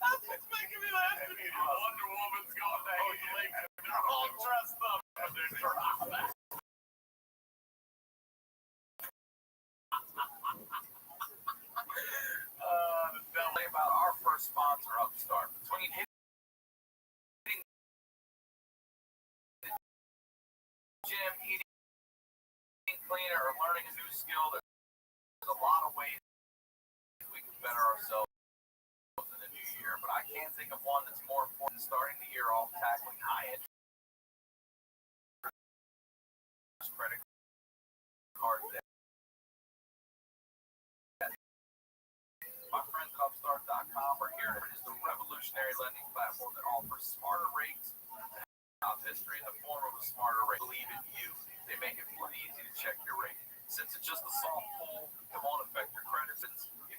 That's what's making me laugh. Wonder Woman's going down his legs. They're all dressed up. And they're dropping. Tell me about our first sponsor, Upstart. Between hitting the gym, eating cleaner, or learning a new skill, there's a lot of ways we can better ourselves in the new year. But I can't think of one that's more important than starting the year off tackling high interest credit card debt. My friends at Upstart.com are here. It is the revolutionary lending platform that offers smarter rates than history in the form of a smarter rate. Believe in you. They make it pretty easy to check your rate. Since it's just a soft pull, it won't affect your credit if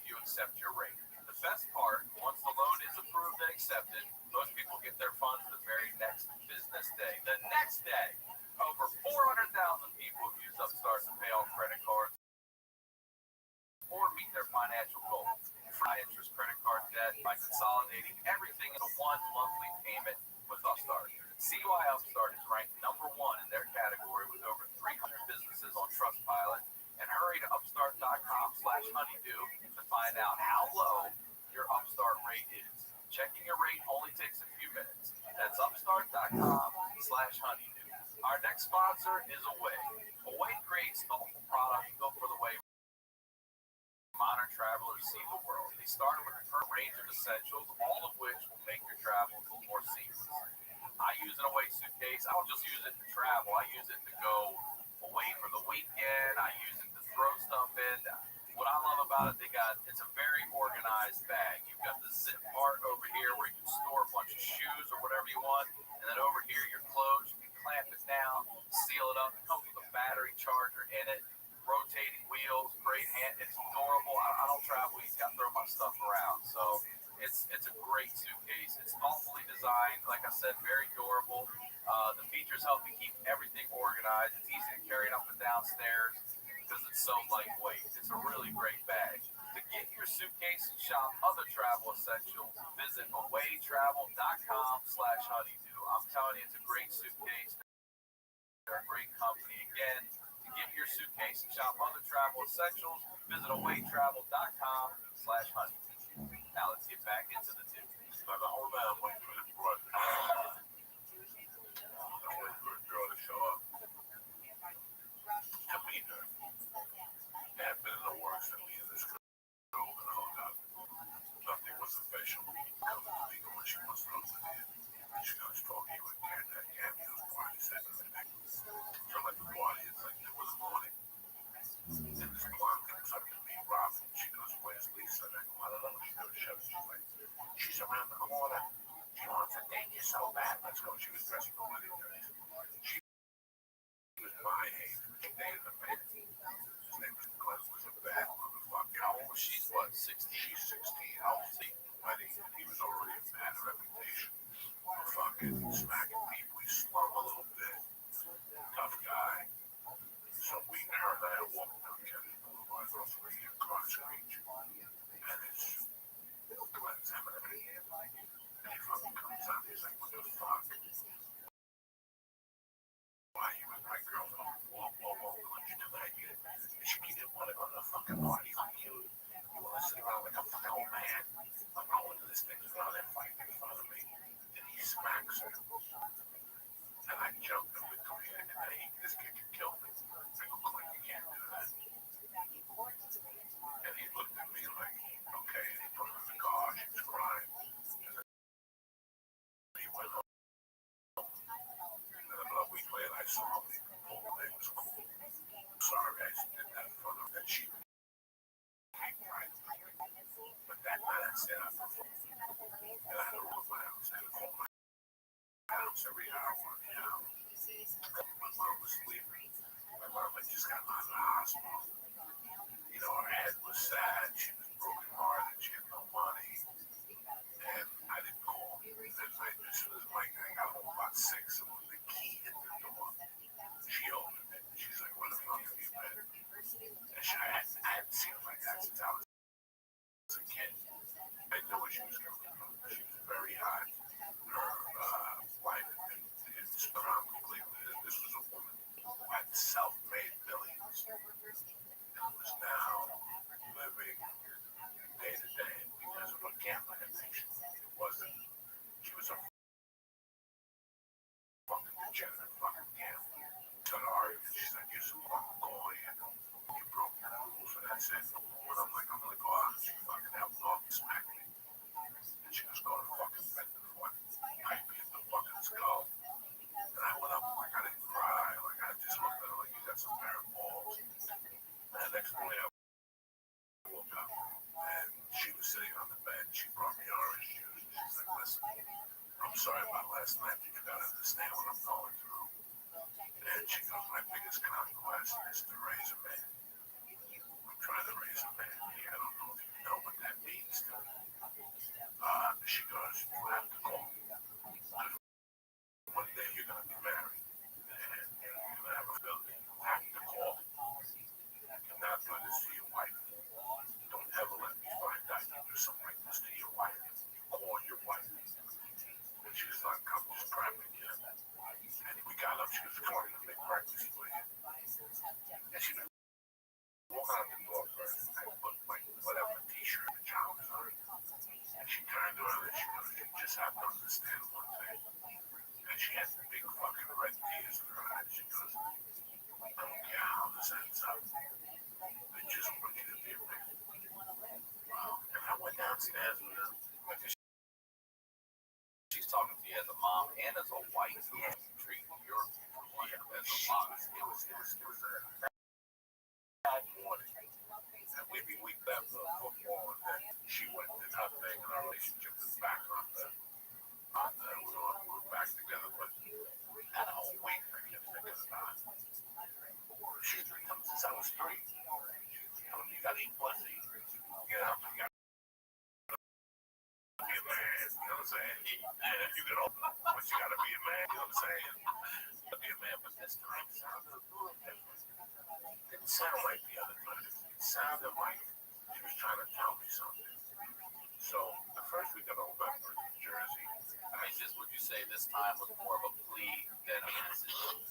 you accept your rate. The best part, once the loan is approved and accepted, most people get their funds the very next business day. The next day, over 400,000 people have used Upstart to pay off credit cards or meet their financial goals. High interest credit card debt by consolidating everything into one monthly payment with Upstart. See why Upstart is ranked number 1 in their category with over 300 businesses on Trustpilot, and hurry to upstart.com/honeydew to find out how low your Upstart rate is. Checking your rate only takes a few minutes. That's upstart.com/honeydew. Our next sponsor is Away. Away creates thoughtful products built for the way modern travelers see the world. They started with a current range of essentials, all of which will make your travels more seamless. I use an Away suitcase. I don't just use it to travel. I use it to go away for the weekend. I use it to throw stuff in. What I love about it, it's a very organized bag. You've got the zip part over here where you can store a bunch of shoes or whatever you want, and then over here your clothes. You can clamp it down, seal it up. It comes with a battery charger in it. Rotating wheels, great hand. It's adorable. I don't travel easy. I throw my stuff around. So it's a great suitcase. It's thoughtfully designed. Like I said, very durable. The features help you keep everything organized. It's easy to carry it up and down stairs because it's so lightweight. It's a really great bag. To get your suitcase and shop other travel essentials, visit awaytravel.com/honeydew. I'm telling you, it's a great suitcase. They're a great company. Again, get your suitcase and shop other travel essentials, visit awaytravel.com/honey. Now let's get back into the news. But so bad. Let's go. She was dressed for wedding dress. She was my age. She dated a man. His name was Glenn. Was a bad motherfucker. How old was she? What, 16? She's 16. How old was he? Wedding. He was already a bad reputation for fucking smacking people. He slung a little bit. Tough guy. So her and I are walking down Kennedy Boulevard off across the beach. And it's Glenn's having a meeting. And he fucking comes out. He's like, what the fuck? Why you with my girl? Whoa, Glenn, you do that? She didn't want to go to the fucking party. You want to sit around like a fucking old man? I'm going to this thing. There's another fight in front of me. And he smacks her. And I jumped in between it. And this kid could kill me. I go, Glenn, you can't do that. And he looked at me like, okay. And he put her in the car. She was crying. He went home. And then about a week later, I saw him. He pulled away. It was cool. Sorry, I did that in front of that she came right. But that night, I said, and I had to rule my house. I had to call my house every hour on the hour. My mom was sleeping. My mom had just gotten out of the hospital. You know, her head was sad. She was broken hearted. She had no money. And I didn't call. This was like, I got home about 6. And when the key hit the door, she opened it. She's like, what the fuck have you been? And I hadn't seen her like that since I was a kid. I knew where she was coming from. She was very high. Her life had been surrounded completely. This was a woman who had self-made millions and was now living day to day because of a gambling addiction. It wasn't. She was a fucking degenerate fucking gambler. So the argument, she's like, you're some fucking boy and you broke the rules and that's it. When I'm like, I'm gonna go out and she fucking helped off and smack me. And she was going to fucking bed the foot, pipe me in the fucking skull. And I went up like I didn't cry, like I just looked at her like you got some pair of balls. And the next morning I woke up and she was sitting on the bed. She brought me orange juice. She's like, listen, I'm sorry about last night, but you gotta understand what I'm going through. And she goes, my biggest conquest is to raise a man. I'm trying to raise a man. I don't know if you know what that means to me. She goes, you have to call me. One day you're gonna be married. And you're gonna have a building. You have to call me. You're not doing this to your wife. Don't ever let me find out you do something like this to your wife. You call your wife. And she was like, I'm just prepping you. And we got up, she was going to make breakfast for you. And she was walking out the door first. I put like whatever t-shirt and pajamas on. And she turned around and she goes, you just have to understand one thing. And she had big fucking red tears in her eyes. She goes, I don't care how this ends up. I just want you to be a man. Wow. And I went downstairs with her. She's talking to you as a mom and as a wife. Yeah. Treating your wife as a mom. It was a bad morning. And we left the football and then she went and did her thing and our relationship was back on the we were back together. But that whole week I kept thinking about it. She's been coming since I was 3. You gotta eat pussy. You know, you gotta be a man, you know what I'm saying? Yeah, you get old, but you gotta be a man, you know what I'm saying? You gotta be a man, but this time it sounded a little different. It didn't sound like the other times. It sounded like she was trying to tell me something. So the first week of November in New Jersey, I mean, just would you say this time was more of a plea than an innocent?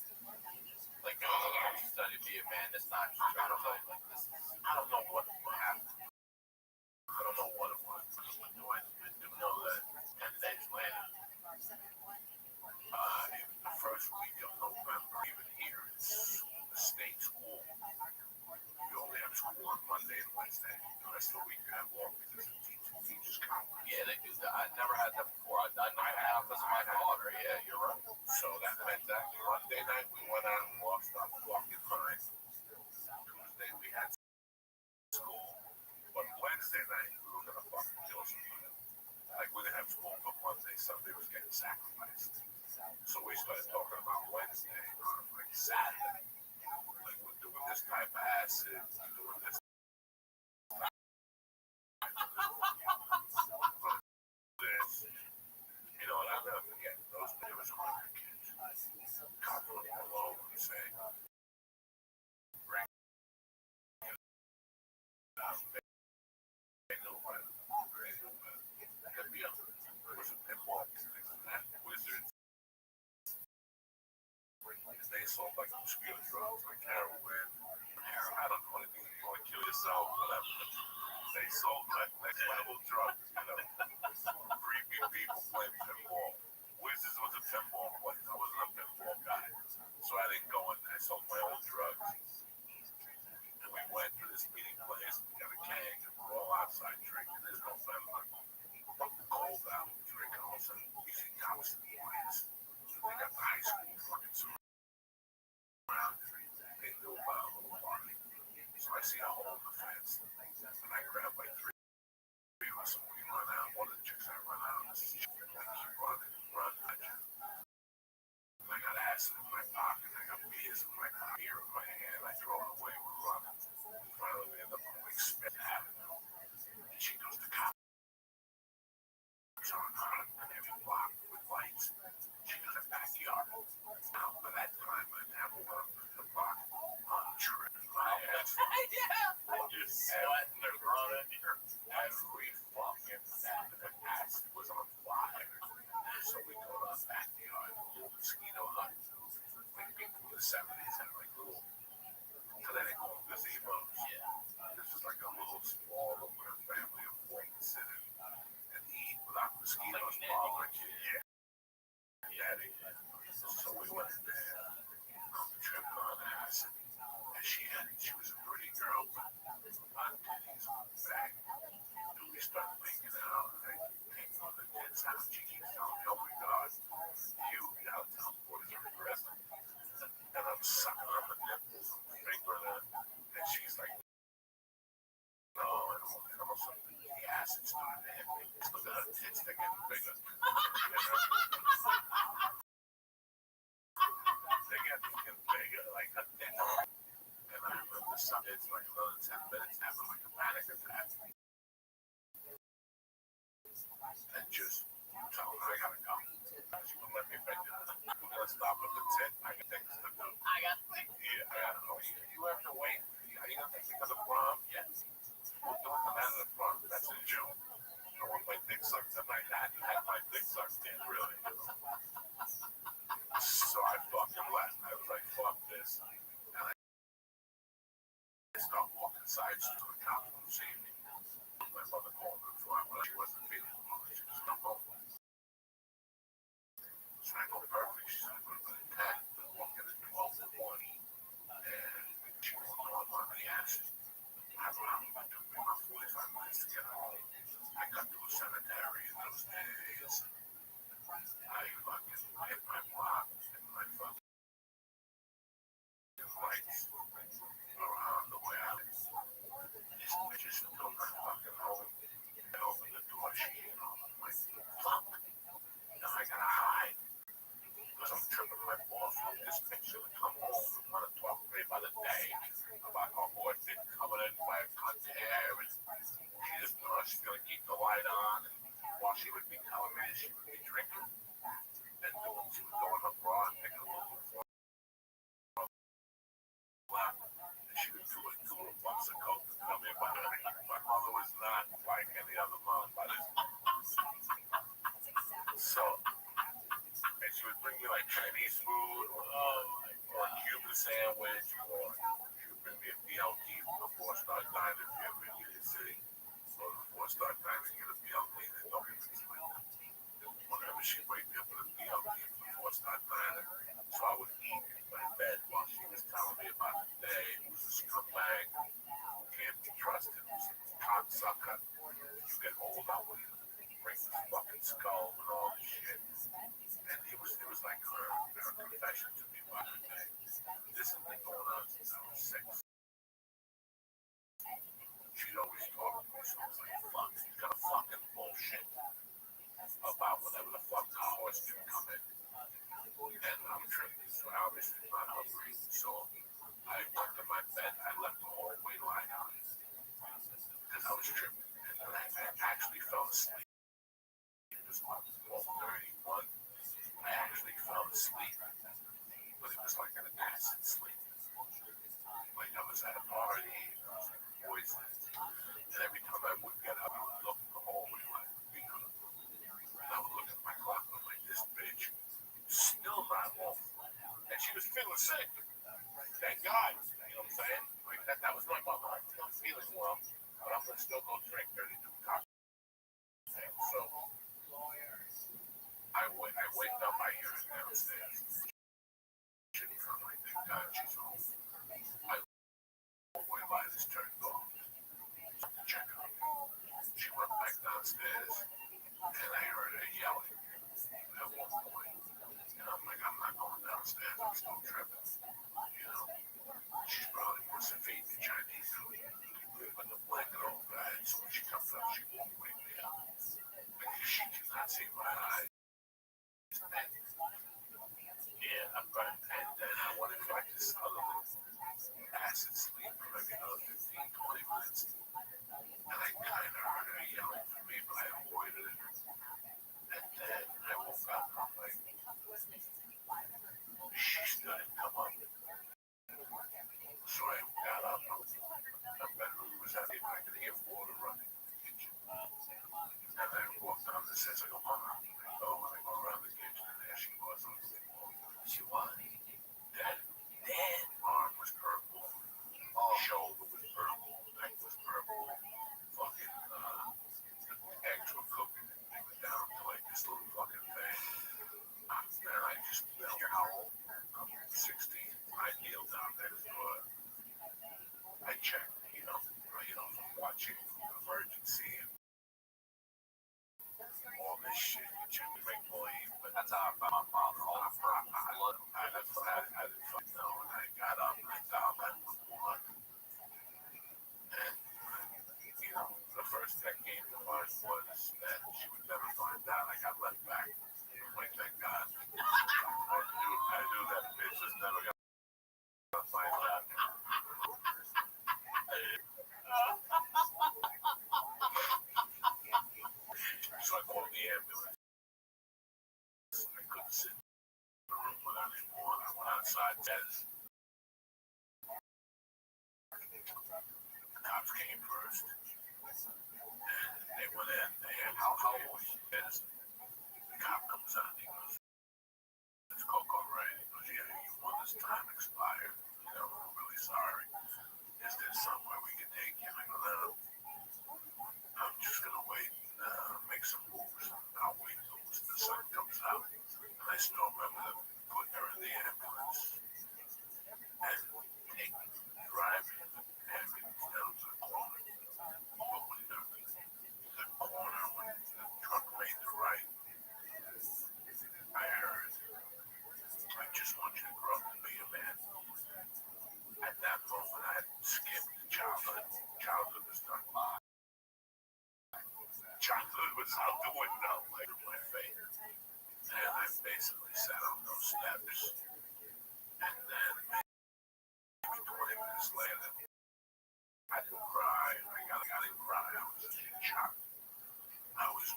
Like, she's trying to be a man. It's not. She's trying to tell you like this. I don't know what happened. I don't know what it was. I do know that 10 days later, the first week of November, even here, it's the state school. You only have school on Monday and Wednesday. The rest of the week you have off because the teachers conference. Yeah, they do that. I never had that before. I know now because of my daughter. Yeah, you're right. So that meant that Monday night we went out and lost our fucking mind. Tuesday we had school. But Wednesday night we were gonna fucking kill somebody. Like we didn't have school, but Monday, Sunday was getting sacrificed. So we started talking about Wednesday, like Saturday. Like we're doing this type of acid, we're doing this this. You know, and I'll never forget those there was 100 kids. God put them all over and say, bring it up. They know what it could be a pinball and wizards. They sold like obscure drugs like heroin. I don't know anything. You want to kill yourself, whatever. They sold like next level drugs, you know. Creepy people playing pinball. Wizards was a pinball place. I wasn't a pinball guy. So I didn't go in there. I sold my own drugs. And we went to this meeting place. We got a keg and we're all outside drinking. There's no fun. Fucking cold out. Drinking all of a sudden. We see cops in the lights. They got the high school fucking surrounded. They knew about a little party. So I see a hole in the fence. And I grab like three of us and we run out. One of the chicks I run out. I keep running. I got acid in my pocket. I got beers in my pocket. Beer in my hand. I throw it away. We're running. Finally, we end up on like Smith Avenue. And she goes to cops on every block with lights. She goes to backyard. Now, by that time, I have the block on trip. My ass. You're sweating and running. Every fucking acid was on fire. So we go to the backyard, little mosquito hut. Like people in the 70s had like little, so then they call them gazebos. This is like a little small little family of four can sit in and eat without mosquitoes bothering you. Yeah, they did. So we went in there, tripping on acid. And she was a pretty girl, but on titties, back. And we started making out, and I came on the kids' house. She keeps telling me, oh my God, you gotta tell me what is your regret. And I'm sucking on the nipples, fingering her, and she's like, no, and all of a sudden the acid started to hit me. Look at her tits, they're getting bigger. They're getting bigger, like her tits. And I remember it's like another 10 minutes having like a panic attack. And just tell her I gotta go. She wouldn't let me finger her. We're gonna stop at the tent. I got things to do. Yeah, I gotta know. You have to wait. Are you gonna take me to the prom? Yes. We'll do it at the prom. That's in June. I want my dick sucked tonight. I hadn't had my dick sucked yet, really. So I fucking left. I was like, fuck this. And I started walking side streets to the cops who see me. My mother called me before I went. She wasn't feeling well. She just come home. So I go perfect. She's like, we're going to 10. We're walking at 12 in the morning. And she won't know I'm on the acid. I don't know. It took me about 45 minutes to get home. I got to a cemetery in those days. I fucking hit my block and my fucking lights around the way out. These bitches still not fucking home. I opened the door, she ain't home. I'm like, fuck. Now I gotta hide. Because I'm tripping my balls from this bitch to come home and want to talk to me by the day about her boyfriend coming in by a cut hair. And she just knew she's gonna keep the light on. And while she would be telling me she would be drinking. And she would go in the bar and pick a little before left. And she would do like 2 little bumps of coke to tell me about her. My mother was not like any other mom, but so, and she would bring me like Chinese food or a Cuban sandwich, or she would bring me a BLT from the 4-star diner if you ever in New York City. So the 4-star diner, you get a BLT, and don't get things like that. Whenever she wake me up with a BLT from the 4-star diner, so I would eat in my bed while she was telling me about the day. It was a scumbag, can't be trusted, it was a cocksucker. You get old up with him, bring his fucking skull and all this shit. And it was like her confession to me about her day. This has been going on since I was 6. She'd always talk to me, so I was like, fuck, she's got a fucking bullshit about whatever the fuck the horse didn't come in. was sick. Thank God. You know what I'm saying? Like that was my mother. I'm feeling well, but I'm gonna still go drink 32 cocktails. So I wake up, I hear it downstairs. Thank God she's home. I went by this turned off. Check her. She went back downstairs, and I heard her yelling at one point. And I'm like, I'm not going downstairs. I'm still tripping. You know, she's probably wants to feed me Chinese food. But the blanket over her head, so when she comes up, she won't wake me up. Because she cannot see my eyes. Yeah, and then I went into like this other little acid sleep for maybe another 15, 20 minutes. And I kind of heard her yelling for me, but I avoided it. And then I woke up and I'm like, she still didn't come up. So I got up. The bedroom was empty, but I could hear water running in the kitchen. And I walked down the stairs. I go, Mama. Oh, and I go around the kitchen, and there she was on the wall. She was dead. Dead. Arm was purple. Shoulder was purple. Neck was purple. Fucking eggs were cooking. They were down to like this little fucking thing. And I just knelt. You're how old? I'm 16. I kneeled down next to her. I checked, from watching Emergency and all this shit. You make believe, but that's how I found my father. All the time. I didn't fucking know. And I got up and I dialed 911. And, the first that came to mind was that she would never find out I got left back. Like, thank God. I knew that bitch was never gonna find out. So I called the ambulance. I couldn't sit in the room with her anymore. I went outside. The cops came first. And they went in. They had how old was she? The cop comes out and he goes, "It's Coco, right?" He goes, "Yeah, you want this time expired. I'm really sorry. Is there somewhere we can take you?" I go, "No. I'm just gonna wait and make some moves. I'll wait till the sun comes out." And I still remember putting her in the ambulance and driving the ambulance down to the corner. But when the corner, when the truck made the right, I heard, "I just want you to grow up and be a man." At that moment, I had skipped childhood. Childhood was done. Childhood was out the window, like my face. And I basically sat on those steps. And then maybe 20 minutes later, I didn't cry. I didn't cry. I was just shocked. I was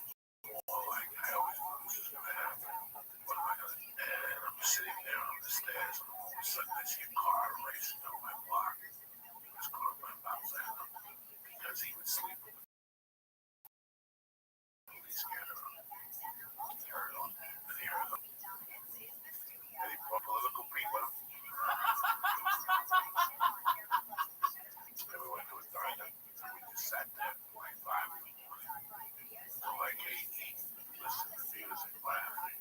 more like, I always knew this was going to happen. What am I going to do? And I'm sitting there on the stairs, and all of a sudden I see a car racing down my block. He was calling my boss at him because he would sleep with the police scanner on. He heard them. And he heard them. And he brought political people. And we went to a diner, and we just sat there for like 5 in the morning. Till like 8, listening to music, laughing.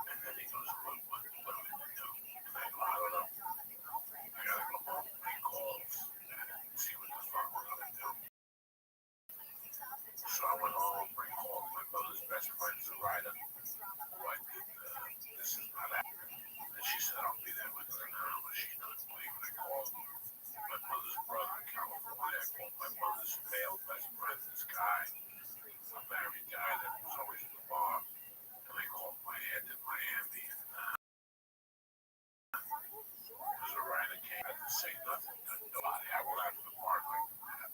And then he goes, what are we going to do? And I go, I don't know. I gotta go home, make calls, and see what the fuck we're gonna do. So I went home, made calls. My mother's best friend's a writer. Who I did, this is not happening. And she said, I'll be there with her now, but she doesn't believe when I called my mother's brother in California. I called my mother's male best friend, this guy, a married guy that was always in the bar. And I called my aunt in Miami, and there's a writer came. I didn't say nothing to nobody. I went out to the park like that.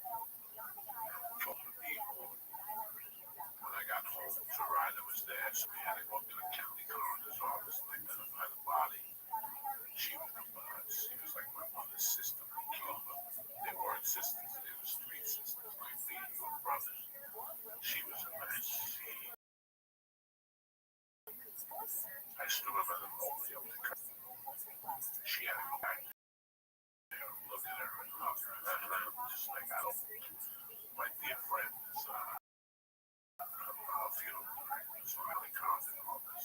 Told the people. When I got home, Zoraida was there, so we had to go up to the county coroner's office and identify the body. She was like my mother's sister in Cuba. They weren't sisters, they were street sisters, like me and your brothers. She was a mess. I stood up at the moment of the curtain. She had to go back there, look at her and hug her. And I'm just like, I don't, my dear friend is, funeral director, so I really confident on this.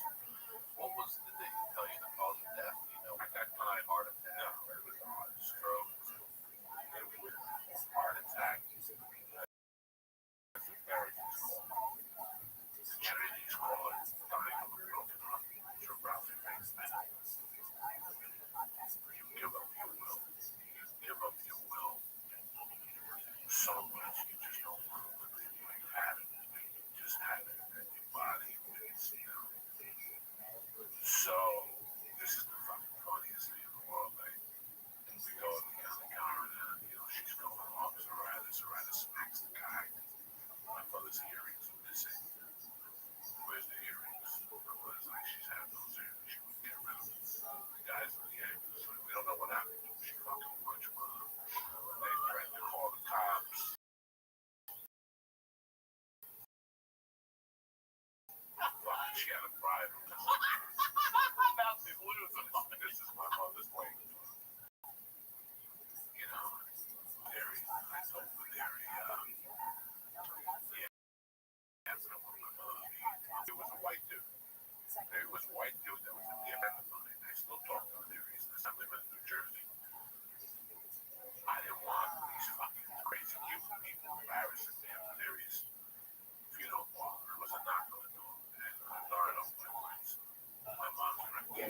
What was did they tell you the cause of death? You know, at that time, heart attack. No, it was a stroke. It was a heart attack. That's the Americans call it. The Chinese call it dying of a broken heart. You're roughly makes that. You give up your will. You give up your will so much you just don't want to live it. You have it. You just have it. And your body is, you know. So, this is the fucking funniest thing in the world, like, we go in the other car and, you know, she's going along to Soraya smacks the guy. My mother's earrings are missing. Where's the earrings? My mother's like, she's had those earrings. She would get rid of them. The guys in the ambulance, like, we don't know what happened to her. She fucking much with them. They threatened to call the cops. Fucking, she had a bribe. About to lose them. This is my mother's way. You know, very, I told her very, yeah, that's not what my mother means. It was a white dude. It was a white dude that was in the amendment on it. I still talk to him. I live in New Jersey. I didn't want these fucking crazy Cuban people embarrassing me. I'm serious. If you don't walk, there was a knock on the door. And I darn off my lights. My mom's right there.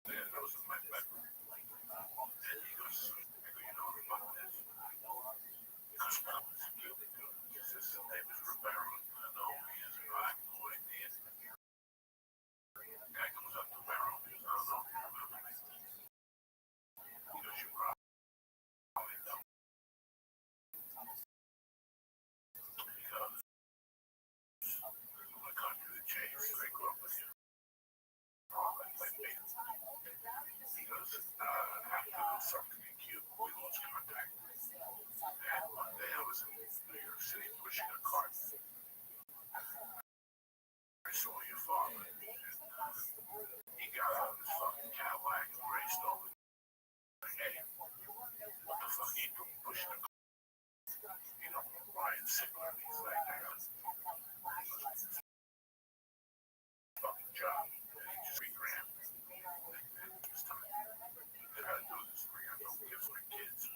And I was in my bedroom. And he goes, I go, you know about this? He goes, no, it's a Cuban dude. He says, his name is Rivera. I know who he is. I have no idea. The guy comes up to Rivera. He goes, I don't know if you remember me. He goes, you probably don't. Because my country that changed. I grew up with you. I played baseball. He goes, after something in Cuba, we lost contact. And one day I was in New York City pushing a cart. I saw your father, and he got out of his fucking Cadillac and raced over. Like, hey, what the fuck are you doing pushing a cart? You know, Ryan Sigler, he's like, I got fucking job. And he just $3 grand. And this time, I gotta do this. I got no gifts for my kids. And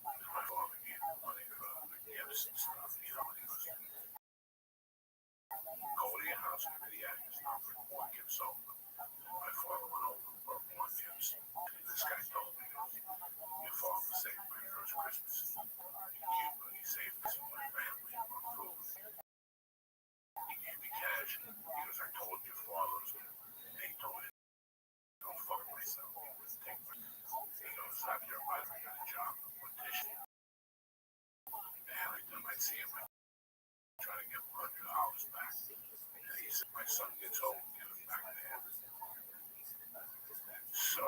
my father gave me money for the gifts and stuff. You know, and he goes, go to your house, give me the address number, one gift sold. My father went over and brought one gift. And this guy told me, he goes, your father saved my first Christmas in Cuba. He saved this for my family and my food. He gave me cash. He goes, I told your father, and he told me, don't fuck myself. He was take my, he goes, I'm your mother, I got a job, I'm a mortician. And every time I see him, I try to give him $100 back. And he said, my son gets home, give him back to him. So,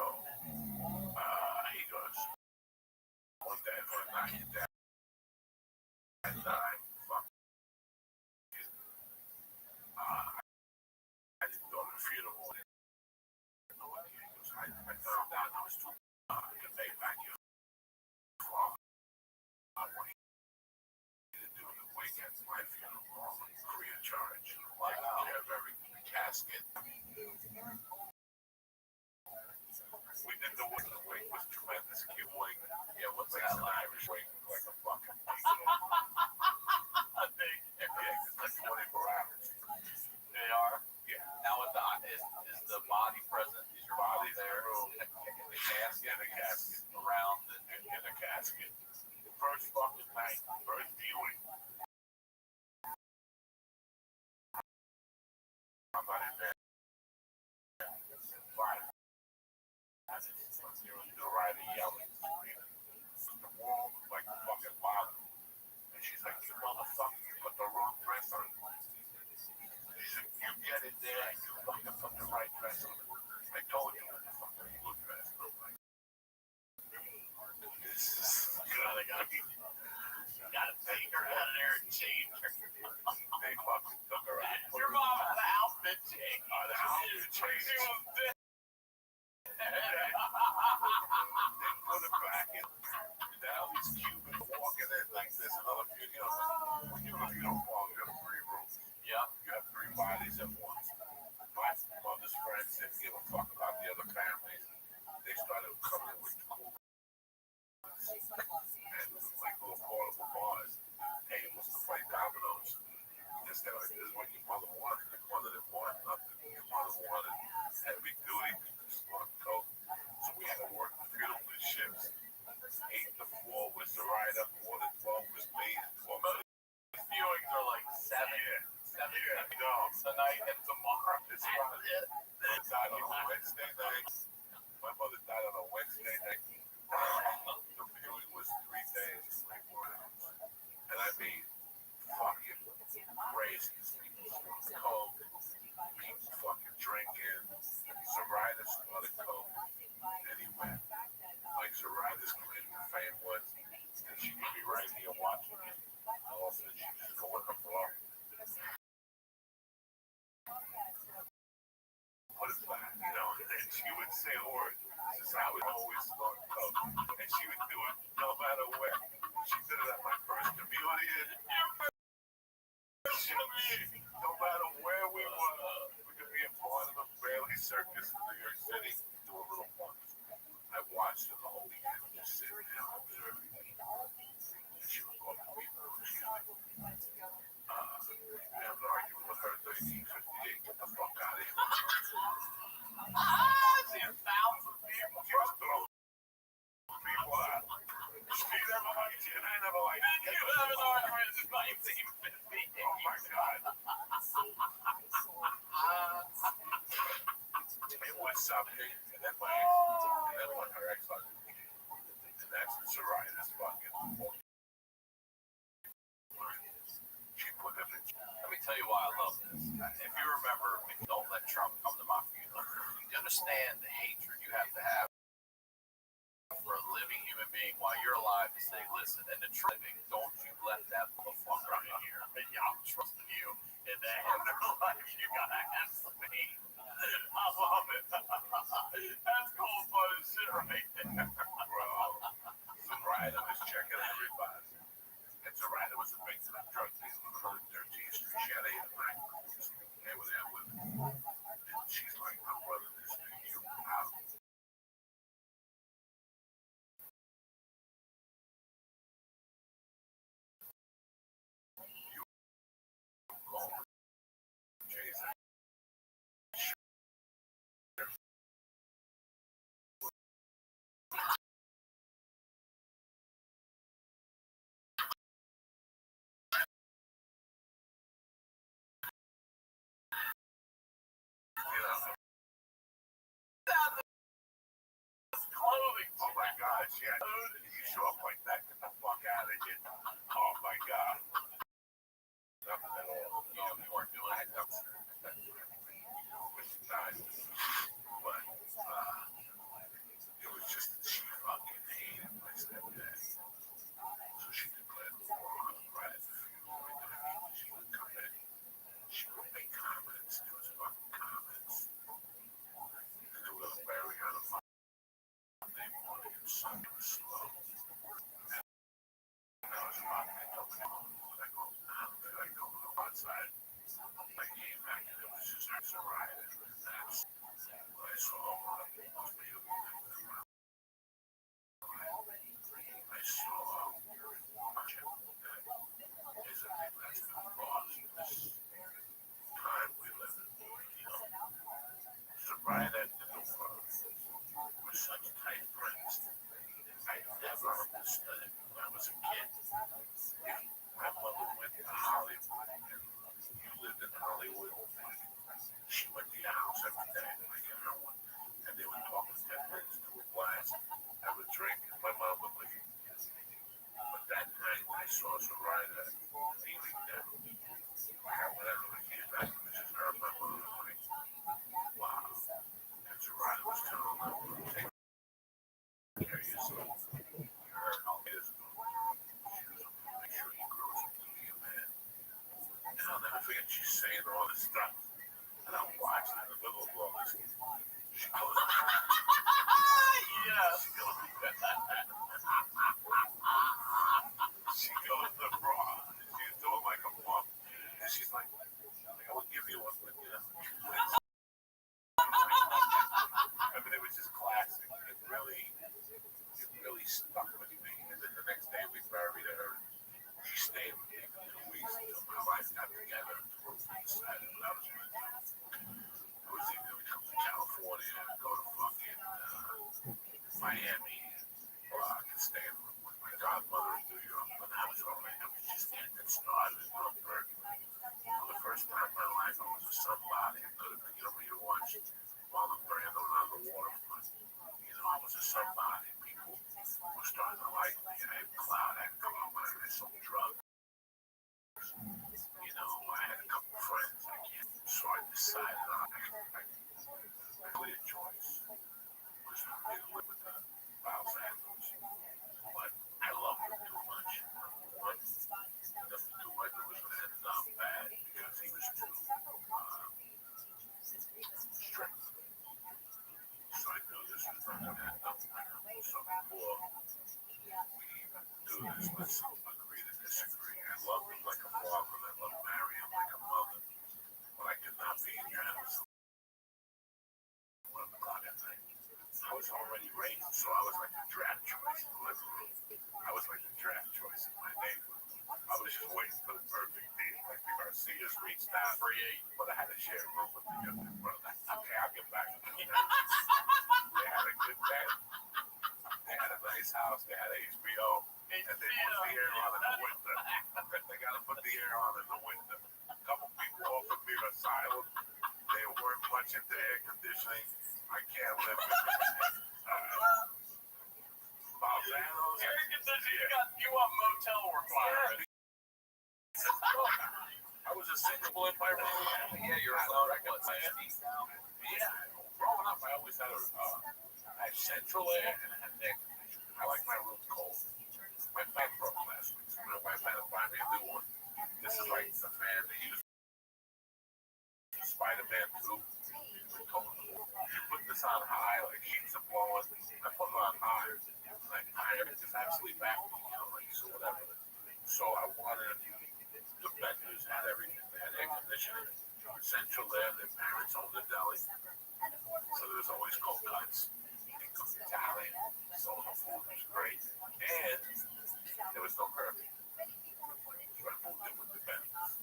he goes, one day if I'm not your dad, and I fuck you. I didn't go to the funeral. I found out I was too to pay back your father. What he did do the weekend, my funeral, free of charge. Like, care of everything, the casket. We did the wing. The wing was tremendous. Cute wing. Yeah, it looks like an Irish wing, like a fucking a big. Yeah, it's like 24 hours. They are. Yeah. Now, is the body present? Is your body there? In the casket? In the casket. Around In the casket. The first fucking night, first viewing. I'm not in there. Fine. You're right, yelling. The wall like a fucking bottom. And she's like, you motherfucker, you put the wrong dress on. She's like, you get it there, and you fucking put the right dress on. I told you the fucking blue dress. I'm like, this is good. I gotta take her out of there and change her. They fucking took her out. Your mom had an outfit change. The outfit change. Fridays at once. My mother's friends didn't give a fuck about the other families. They started coming with cool and like little portable bars, tables to play dominoes. This is what your mother wanted. Your mother didn't want nothing. Your mother wanted heavy duty, smart coat. So we had to work beautiful shifts. 8 to 4 was the rider, 4 to 12 was me, and 12 Viewings are like 7. Yeah. 7 No. tonight and tomorrow. It's right. My mother died on a Wednesday night. My mother died on a Wednesday night. The viewing was 3 days, like 4 hours. And I mean, fucking crazy. Coke, people fucking drinking. Zoraida started coke. And he went. Like Zoraida's claim to fame was that she could be right here watching me. All of a sudden, she just go with her flow. What is that? You know, and she would say a word. This is how it always start coke. And she would do it no matter where. She did it at my first communion. No matter where we were, we could be a part of a Bailey Circus in New York City, do a little fun. I watched her the whole weekend, just sitting there and observing. And she would go up to people and she's like, I have an argument with her 1358, get the fuck out of here. She has thousands of people. She was throwing people out. She never liked you and I never liked you. You have an argument in 1950. Oh my God. It was something, and then when her ex-husband came, and that's Zoraida fucking. She put him in. Let me tell you why I love this. If you remember, don't let Trump come to my funeral. You understand the hatred you have to have for a living human being while you're alive to say, listen, and the living, don't you let that motherfucker in here. I'm trusting you in the end of life. You gotta have some hate. I love it. That's cold blooded shit right there. Bro, Zoraida was checking everybody. And Zoraida was a victim of drug dealing on 13th Street. She had 8 of 9. They were there with her. And she's like, my brother, this thing, you out. Clothing. Oh my God, she had you show up like that, get the fuck out of here. Oh my God. Nothing at all. You weren't doing it. Which is nice. But it was just she fucking hated my stepdad. So she declared war on him right at the funeral. She would come in. She would make comments. It was fucking comments. And they were gonna bury her in my they wanted him something slow. And I was rocking it up and I go, I go outside. I came back and it was just Zoraida. That's what I saw. I saw that's been lost in this time we live in. You know, Zoraida and Nova were such tight friends. I never understood it when I was a kid. My mother went to Hollywood and you lived in Hollywood. She went to your house every day, like everyone, and they would talk for 10 minutes to a glass, have a drink, and my mom would leave. But that night, I saw Zoraida kneeling down. Whenever we came back, it was just her and my mother. Like, wow. And Zoraida was telling my mother, take care of yourself. You heard all this. She was make sure you grow up to be a man. And I'll never forget she's saying all this stuff. And I'm watching in the middle of all this. She goes, Yes. she goes to bra. She's doing like a pump. And she's like, I will give you one. So I was like the draft choice. I was like the draft choice in my neighborhood. I was just waiting for the perfect deal. Like the Garcias reached out, but I had to share a room with the youngest brother. Okay, I'll get back. They had a good day. They had a nice house. They had HBO. And they put the air on in the winter. They got to put the air on in the winter. A couple people offered me asylum. They weren't much into air conditioning. I can't live in Balzanos. Air conditioning, you want motel requirements. I was a single in my room. Yeah, you're alone. I got my feet down. Yeah, growing up, I always had I had central air and I had air conditioning. I like my room cold. My fan broke last week, so my wife had to buy me a new one. This is like the fan they use for Spider-Man 2. You put this on high, like sheets are blowing. I put it on high. Like high, it's actually back, like so whatever. So I wanted the vendors had everything. They had air conditioning, central air. Their parents owned the deli, so there was always cold cuts. They cooked Italian, so the food was great, and there was no curfew. So I moved in with the vendors.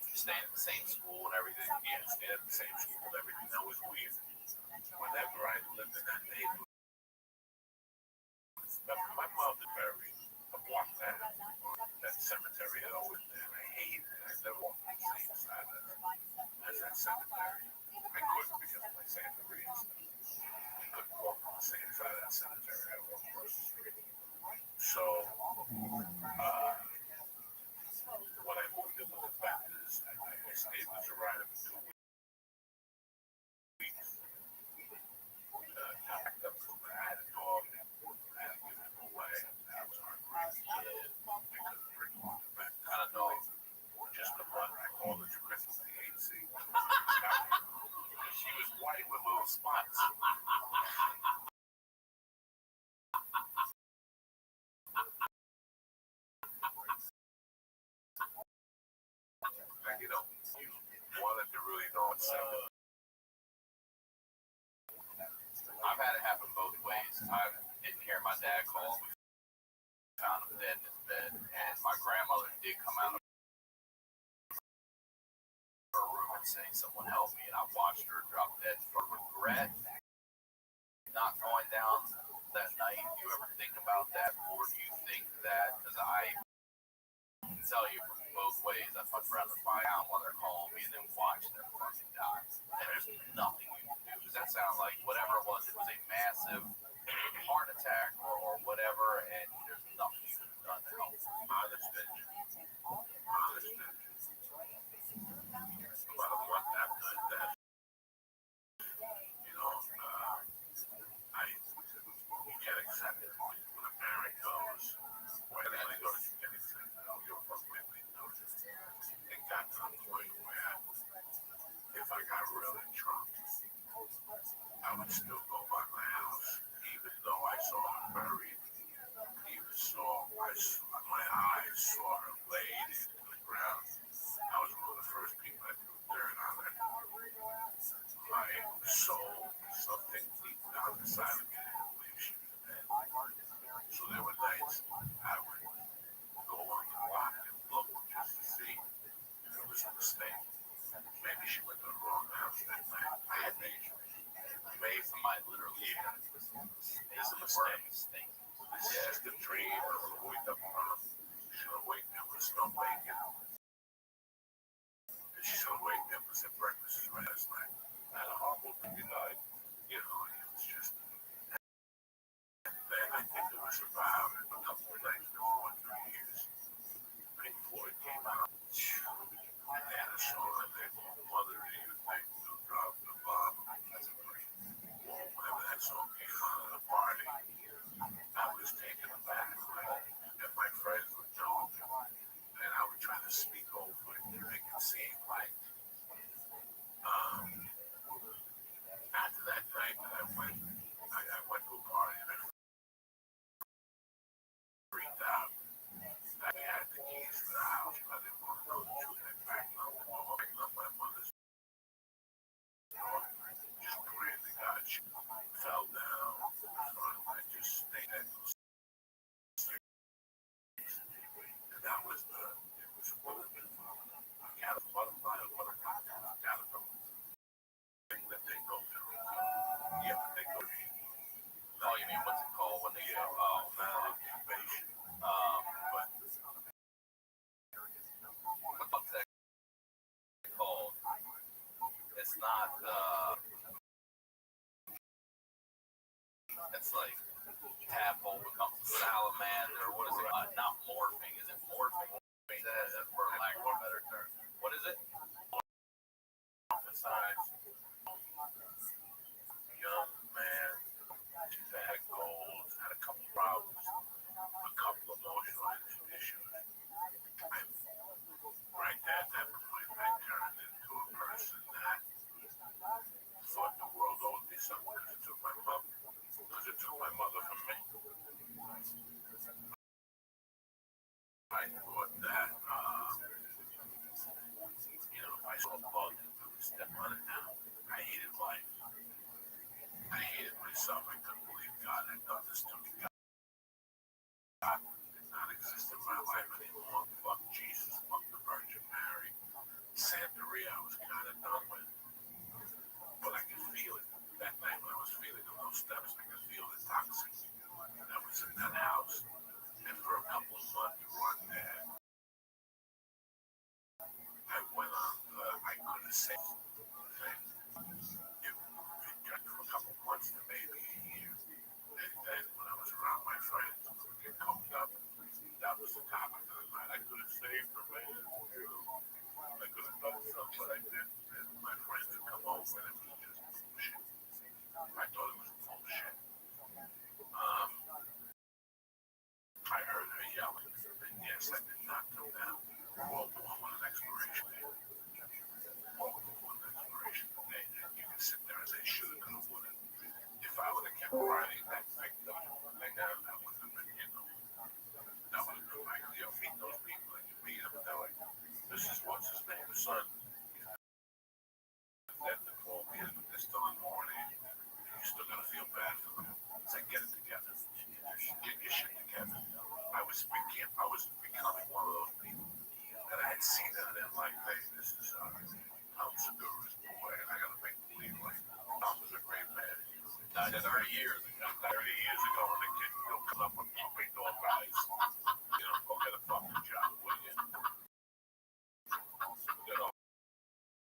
You staying at the same school and everything. Yeah, stayed at the same school and everything. That was weird. Whenever I lived in that neighborhood, my mother buried a block down. That cemetery had always been. I hated it. I never walked on the same side as that cemetery. I couldn't because of my Santeria. I couldn't walk on the same side of that cemetery. I walked across the street. So, when I moved in with the Baptists, I stayed with the ride of 2 weeks. Packed up from I had a dog. I had to give him away. I was heartbroken. I couldn't bring him on the back. Kind of dog. Just the one I called it Christmas THC. She was white with little spots. And, you know, you wanted to really know what's happening. I've had it happen both ways. I didn't hear my dad call. We found him dead in his bed, and my grandmother did come out of her room and say, "Someone help me!" And I watched her drop dead for regret. Not going down that night. Do you ever think about that, or do you think that? Because I can tell you from both ways, I'd much rather find out while they're calling me and then watch them fucking die. And there's nothing you can do. Does that sound like whatever it was a massive heart attack or whatever, and there's nothing you can do to help? Honest. Well, what happened is that, you know, you get accepted when a parent goes, wherever they go, you get accepted. You're from Whitney. It got to the point where if I got really drunk, I would still go by my house, even though I saw her buried, even my eyes saw her laid in the ground. I was one of the first people that threw dirt on her. My soul, something deep down inside of me, didn't believe she was dead. So there were nights I would go on the block and look just to see if it was a mistake. Maybe she went to the wrong house that night. I had maybe somebody literally it's a mistake. This is just a dream. I should have waked up with some bacon. And she should have waked up with some breakfast last night. I had a horrible night. You know, it was just. Then I think it was about a couple of nights before 3 years. Pink Floyd came out. And they had a song on there called Mother Do You Think You'll Drop the Bomb? That's a great. Well, whenever that song came out at a party, I was taken aback. If my not. It's like tadpole becomes a salamander. What is it? Not morphing. Is it morphing? For lack of a better term. What is it? Besides, young man, bad goals, had a couple problems, a couple emotional issues. Right at that point, I turned into a person that thought the world owed me something because it took my mother. Because it took my mother from me. I thought that, if I saw a bug, I would step on it now. I hated life. I hated myself. I couldn't believe God had done this to me. God did not exist in my life anymore. Fuck Jesus. Fuck the Virgin Mary. Santeria, I was kind of done with. But I could feel it. That night when I was feeling those steps, I could feel the toxic that was in that house. And for a couple of months, run there. I went on, I couldn't say thing. It got for a couple of months to maybe a year. And then when I was around my friends, get combed up, that was the topic of the night. I could have saved her, man. I could have done something, but I didn't. And my friends would come over and it was just bullshit. I thought it was bullshit. I heard her yelling, and yes, I did not come down. All born with an expiration date. All born with an expiration date. And you can sit there and say, shoulda, coulda, woulda. If I would have kept writing that victim thing down, that would have been, that would have been like, meet those people and you meet them and they're like, this is what's his name, son. That the call me and they're still in the morning. You still gotta feel bad for them. It's like, get it together. Get your shit together. I was becoming one of those people that I had seen it and then like, hey, this is Tom Segura's boy, and I gotta make believe like Tom was a great man. Died 30 years ago. 30 years ago, and the kid still comes up with puppy dog guys. Go get a fucking job, will you?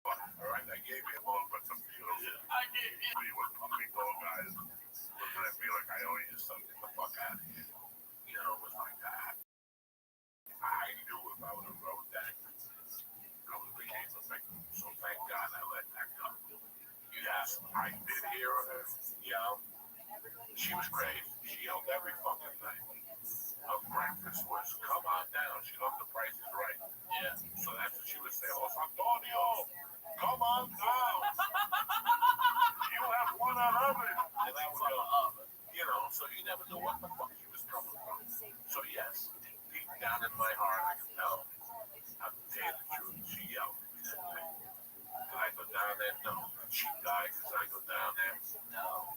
All right, I gave you a little bit of I gave you a puppy dog guys. Looking at me like I owe you something. Get the fuck out of here. It was like that. I knew if I would have wrote that, I would have became a victim. So thank God I let that go. Yes, I did hear her yell. She was crazy. She yelled every fucking night. Her breakfast was, come on down. She loved The Price is Right. Yeah. So that's what she would say. Los Antonio, come on down. You have one on oven. And that would go, so you never knew what the fuck she was coming from. So yes, deep down in my heart, I can tell. I'll tell you the truth. She yelled at me that night. Did I go down there? No. Did she die because I go down there? No.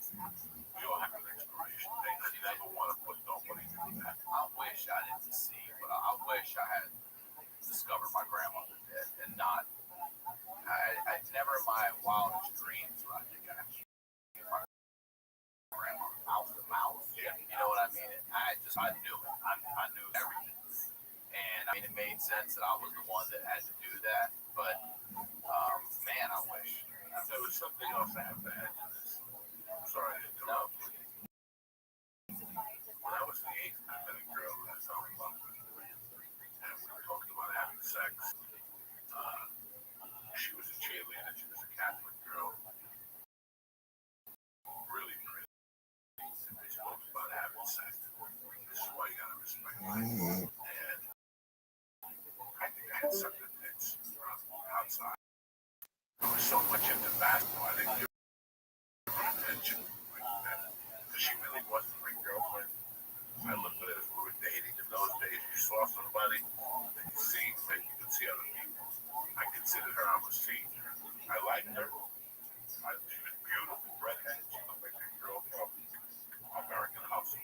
We all have an expiration date. You never want to put nobody through that. I wish I didn't see, but I wish I had discovered my grandmother dead and not. I never in my wildest dreams would I think I had my grandmother mouth to mouth. Yeah. You know what I mean? I knew it. I knew everything. And I mean, it made sense that I was the one that had to do that. But, man, I wish. There was something else I have to add to this. I'm sorry to interrupt. When I was in the 8th, I met a girl that I fell in love with. And we were talking about having sex. She was a cheerleader. She was a Catholic girl. Really pretty. And we spoke about having sex. This is why you gotta respect life. And I think I had some good hits outside. I was so much into basketball, I didn't give her attention like that. Because she really wasn't my girlfriend. I looked at it as we were dating. In those days, you saw somebody that you seen, but you could see other people. I considered her, I was seeing her. I liked her. She was beautiful, redhead. She looked like a girl from American Hustle.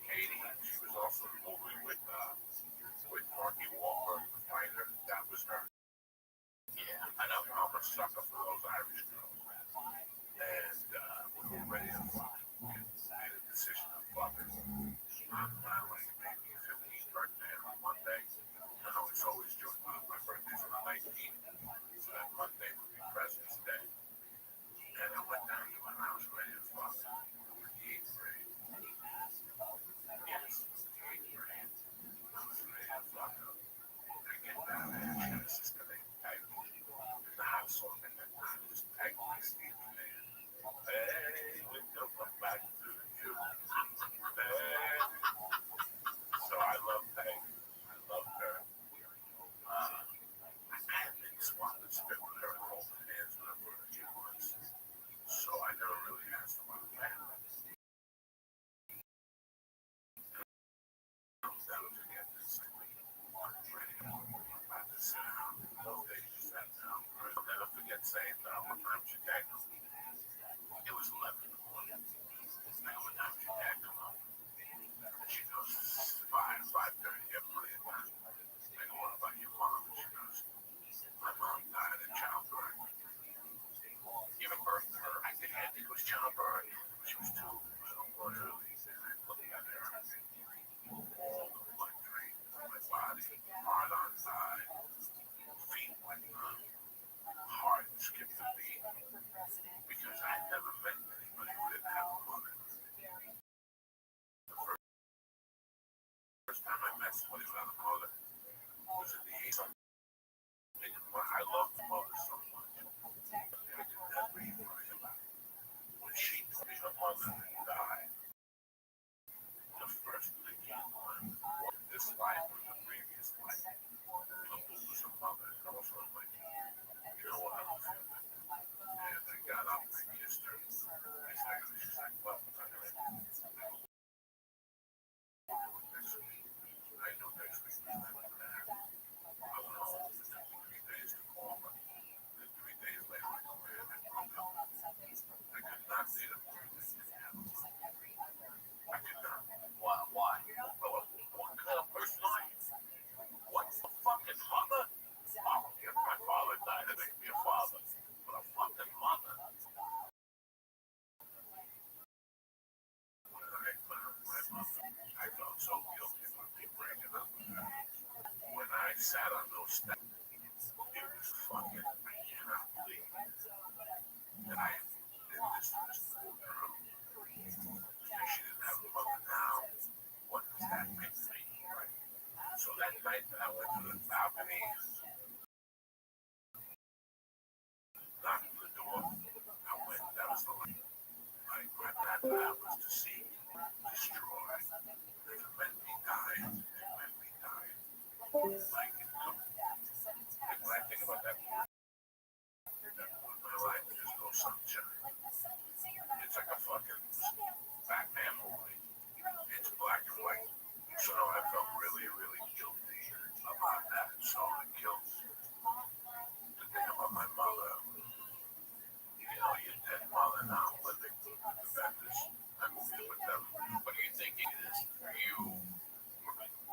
Katie, she was also in the movie with Marky Wahlberg, the fighter. That was her. Yeah, I know. I'm a sucker for those Irish girls. And we were ready to fuck. Made a decision to fuck it. On my maybe 15th birthday on Monday. It's always joined. My birthday's on the 19th. So that Monday would be President's Day. saying what time she tagged him. It was 11 in the morning. Like, what time she tagged him up? And she goes, 5:30, you have plenty of time. I go, what about your mom? And she goes, my mom died in childbirth. Giving birth to her. I had it was childbirth. She was 2 little early. And I looked at her. All the blood drained from my body. Hard on side. Feet went numb. Heart skipped a beat. Because I never met anybody who didn't have a mother. The first time I met somebody without a mother was in the 80s. I love the mother so much. I did that read for him. When she told me her mother died, the first thing he learned was this life or the previous life. Who was her mother? And also I'm like, you know what, I don't feel that. And I got up and I kissed her. She's like, well, next week. I know next week is not going to happen. I went home. It took me 3 days to call her. And 3 days later, I go in and broke up. I could not date a woman that didn't have a mother. I could not. Why? What kind of person are you? What's a fucking mother? Oh, if my father died, it makes me a father. But a fucking mother. When I found my mother, I felt so guilty about me breaking up with her. When I sat on those steps, it was fucking, I cannot believe that I did this to this poor girl. Because she didn't have a mother now. What does that make me? Right? So that night that I went to the balcony, knocked on the door, I went, that was the light. Like, what that was to see, destroy. If it meant me dying, it meant me dying. Like, it took, and when I think about that point, my life just no sunshine. It's like a fucking Batman movie. It's black and white. So no, I felt really, really guilty about that. So the guilt, the thing about my mother, you know, your dead mother now living with the Baptist. I moved in with them. What are you thinking of this? Are you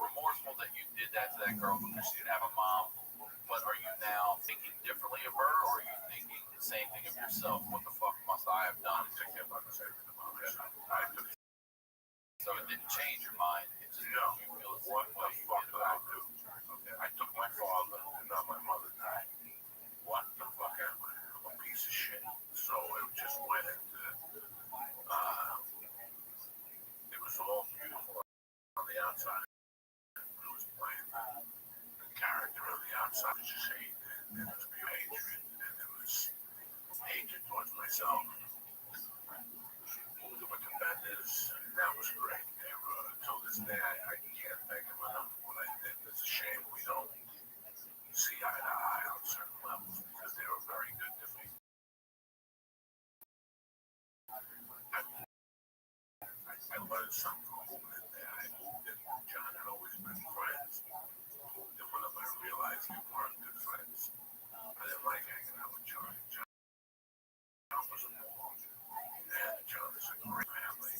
remorseful that you did that to that girl because she didn't have a mom? But are you now thinking differently of her, or are you thinking the same thing of yourself? What the fuck must I have done? I'm thinking about the same thing about myself. I took So it didn't change your mind. It just no. you feel the What same the way you fuck did did I about her. do? Okay. I took my father and now my mother died. What the fuck am I? I'm a piece of shit. So it just went into, it was all beautiful on the outside. It was playing the character on the outside was just hate. And it was pure hatred. And it was hatred towards myself. Moved with the Benders. That was great. They were, till this day, I can't thank them enough for what I did. It's a shame we don't see eye to eye on certain levels because they were very good to me. I learned something from moving in there. I moved in. John had always been friends. Moved in with him. I realized we weren't good friends. I didn't like hanging out with John. John was a ball. And John is a great family.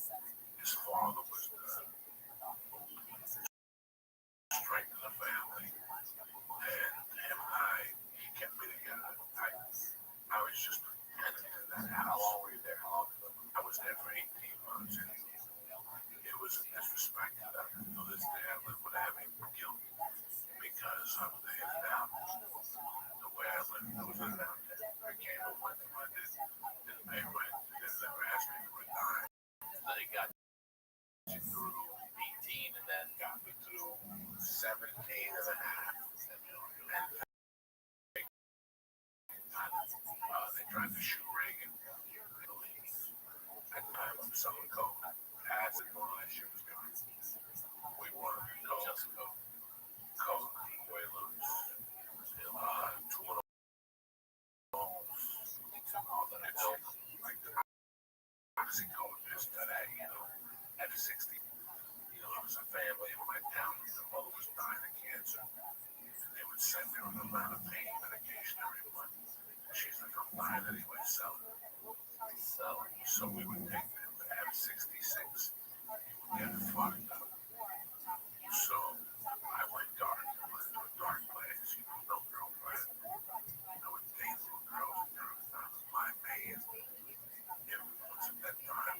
His father was the strength of the family. And him and I, he kept me together. I was just pretending in that house. How long were you there? How long did you live? I was there for 18 months. And it was a disrespect to them. To this day, I live with having guilt because of the in and out. The way I lived, I was in and out there. I came and went to my didn't pay rent. They never asked me for a dime. So they got you through 18 and then Got me through 17 and a half. And they tried to shoot Reagan. At the time, I'm selling coke. Acid and all that shit was gone. We won coke. just go. Coke, way loose. Two of those. All that I took. Like the oxycodone that you know, at 60. You know, it was a family in my town. The mother was dying of cancer. And they would send her an amount of pain medication every month. She's like, I'm fine anyway, sell it. So we would take them to have 66, get fucked up. So I went dark. I went to a dark place, no girlfriend. I would date little girls, that was my main influence at that time.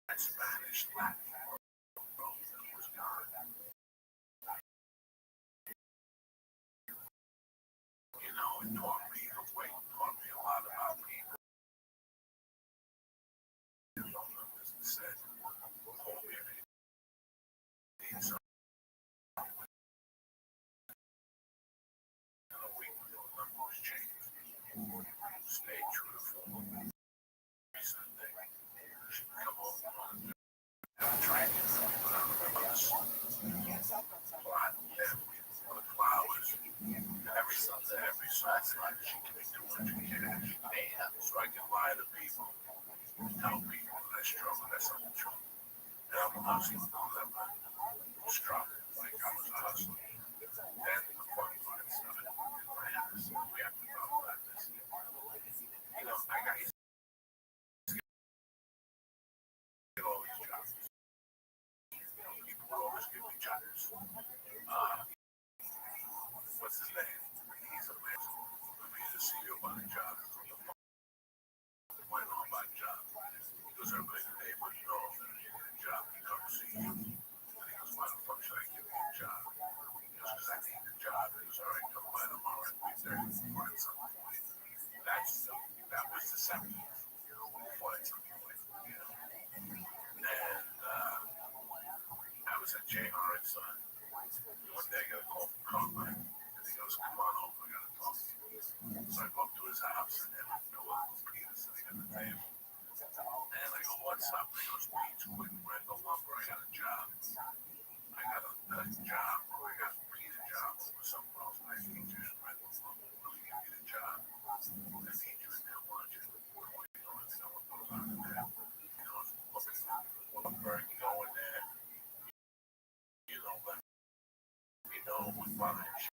That Spanish Latin world was gone. You know, it taught me a lot about people. You know, as I said, hold me if you need something. In a week, the number was changed. Stay true to form. Sunday, she come over. Trying to put on the bus. Plot them with flowers. Every Sunday, she can make $200 cash. So I can lie to people, tell people that I struggle, that's not the truth. And I'm hustling, I'm struggling like I was a hustler. Then the funny part started in my house. We have to talk about this. You know, I got to get all these jobs. You know, people will always give me jobs. What's his name? He's a man. I'm here to see you about a job. Why not about a job? Because everybody in the neighborhood knows that if you get a job, he comes see you. And he goes, why the fuck should I give you a job? He goes, because I need the job. He goes, all right, come by tomorrow at 3:30. Find something for you. That was the 70s. Find something for you, you know. And I was at JR and Son. One day I got a call from Carmine. And he goes, come on over, I got to talk to you. So I go up to his house and then I go up to Peter sitting at the table. And I go, what's up? He goes, Pete's quick rental lumber. I got a job. I got a job. I got a Peter job over somewhere else. I need you to rental lumber. Will you give me the job? I need you in there watching. What are you doing? You know what goes on in there? You know, lumber, you go in there. You know, let me know what buying shit.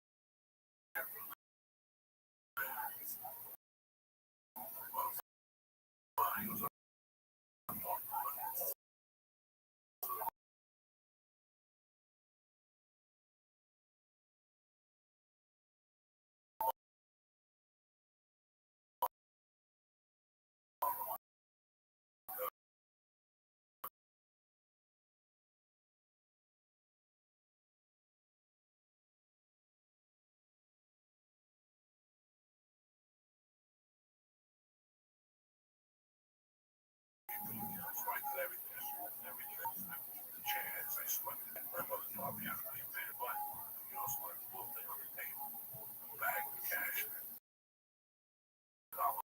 He goes, everything. The chairs, I swept it. My mother taught me how to play bad, but you also learn a little thing on the table. Bag of cash. Dollar.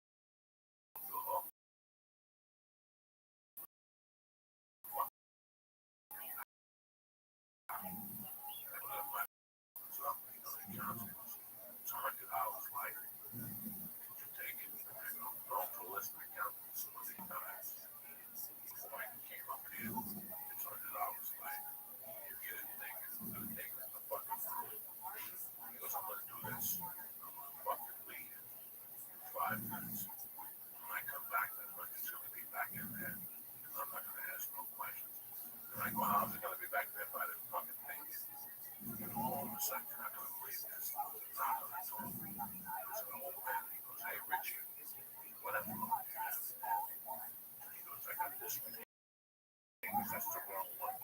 It's $100 lighter. You take it. I go, don't for listening account. So many times. Before I came up here, it's $100 lighter. You get it, take it. I'm gonna take it to the fucking room. He goes, I'm gonna do this. I'm gonna fucking leave in 5 minutes. When I come back, that fucker's gonna be back in there. And I'm not gonna ask no questions. And I go, how's it gonna be back there if I didn't fucking take it? You know, all of a sudden, you're not gonna believe this. Not gonna talk. There's an old man. He goes, hey, Richie, whatever you have. And he goes, I got this one. He goes, that's the wrong one.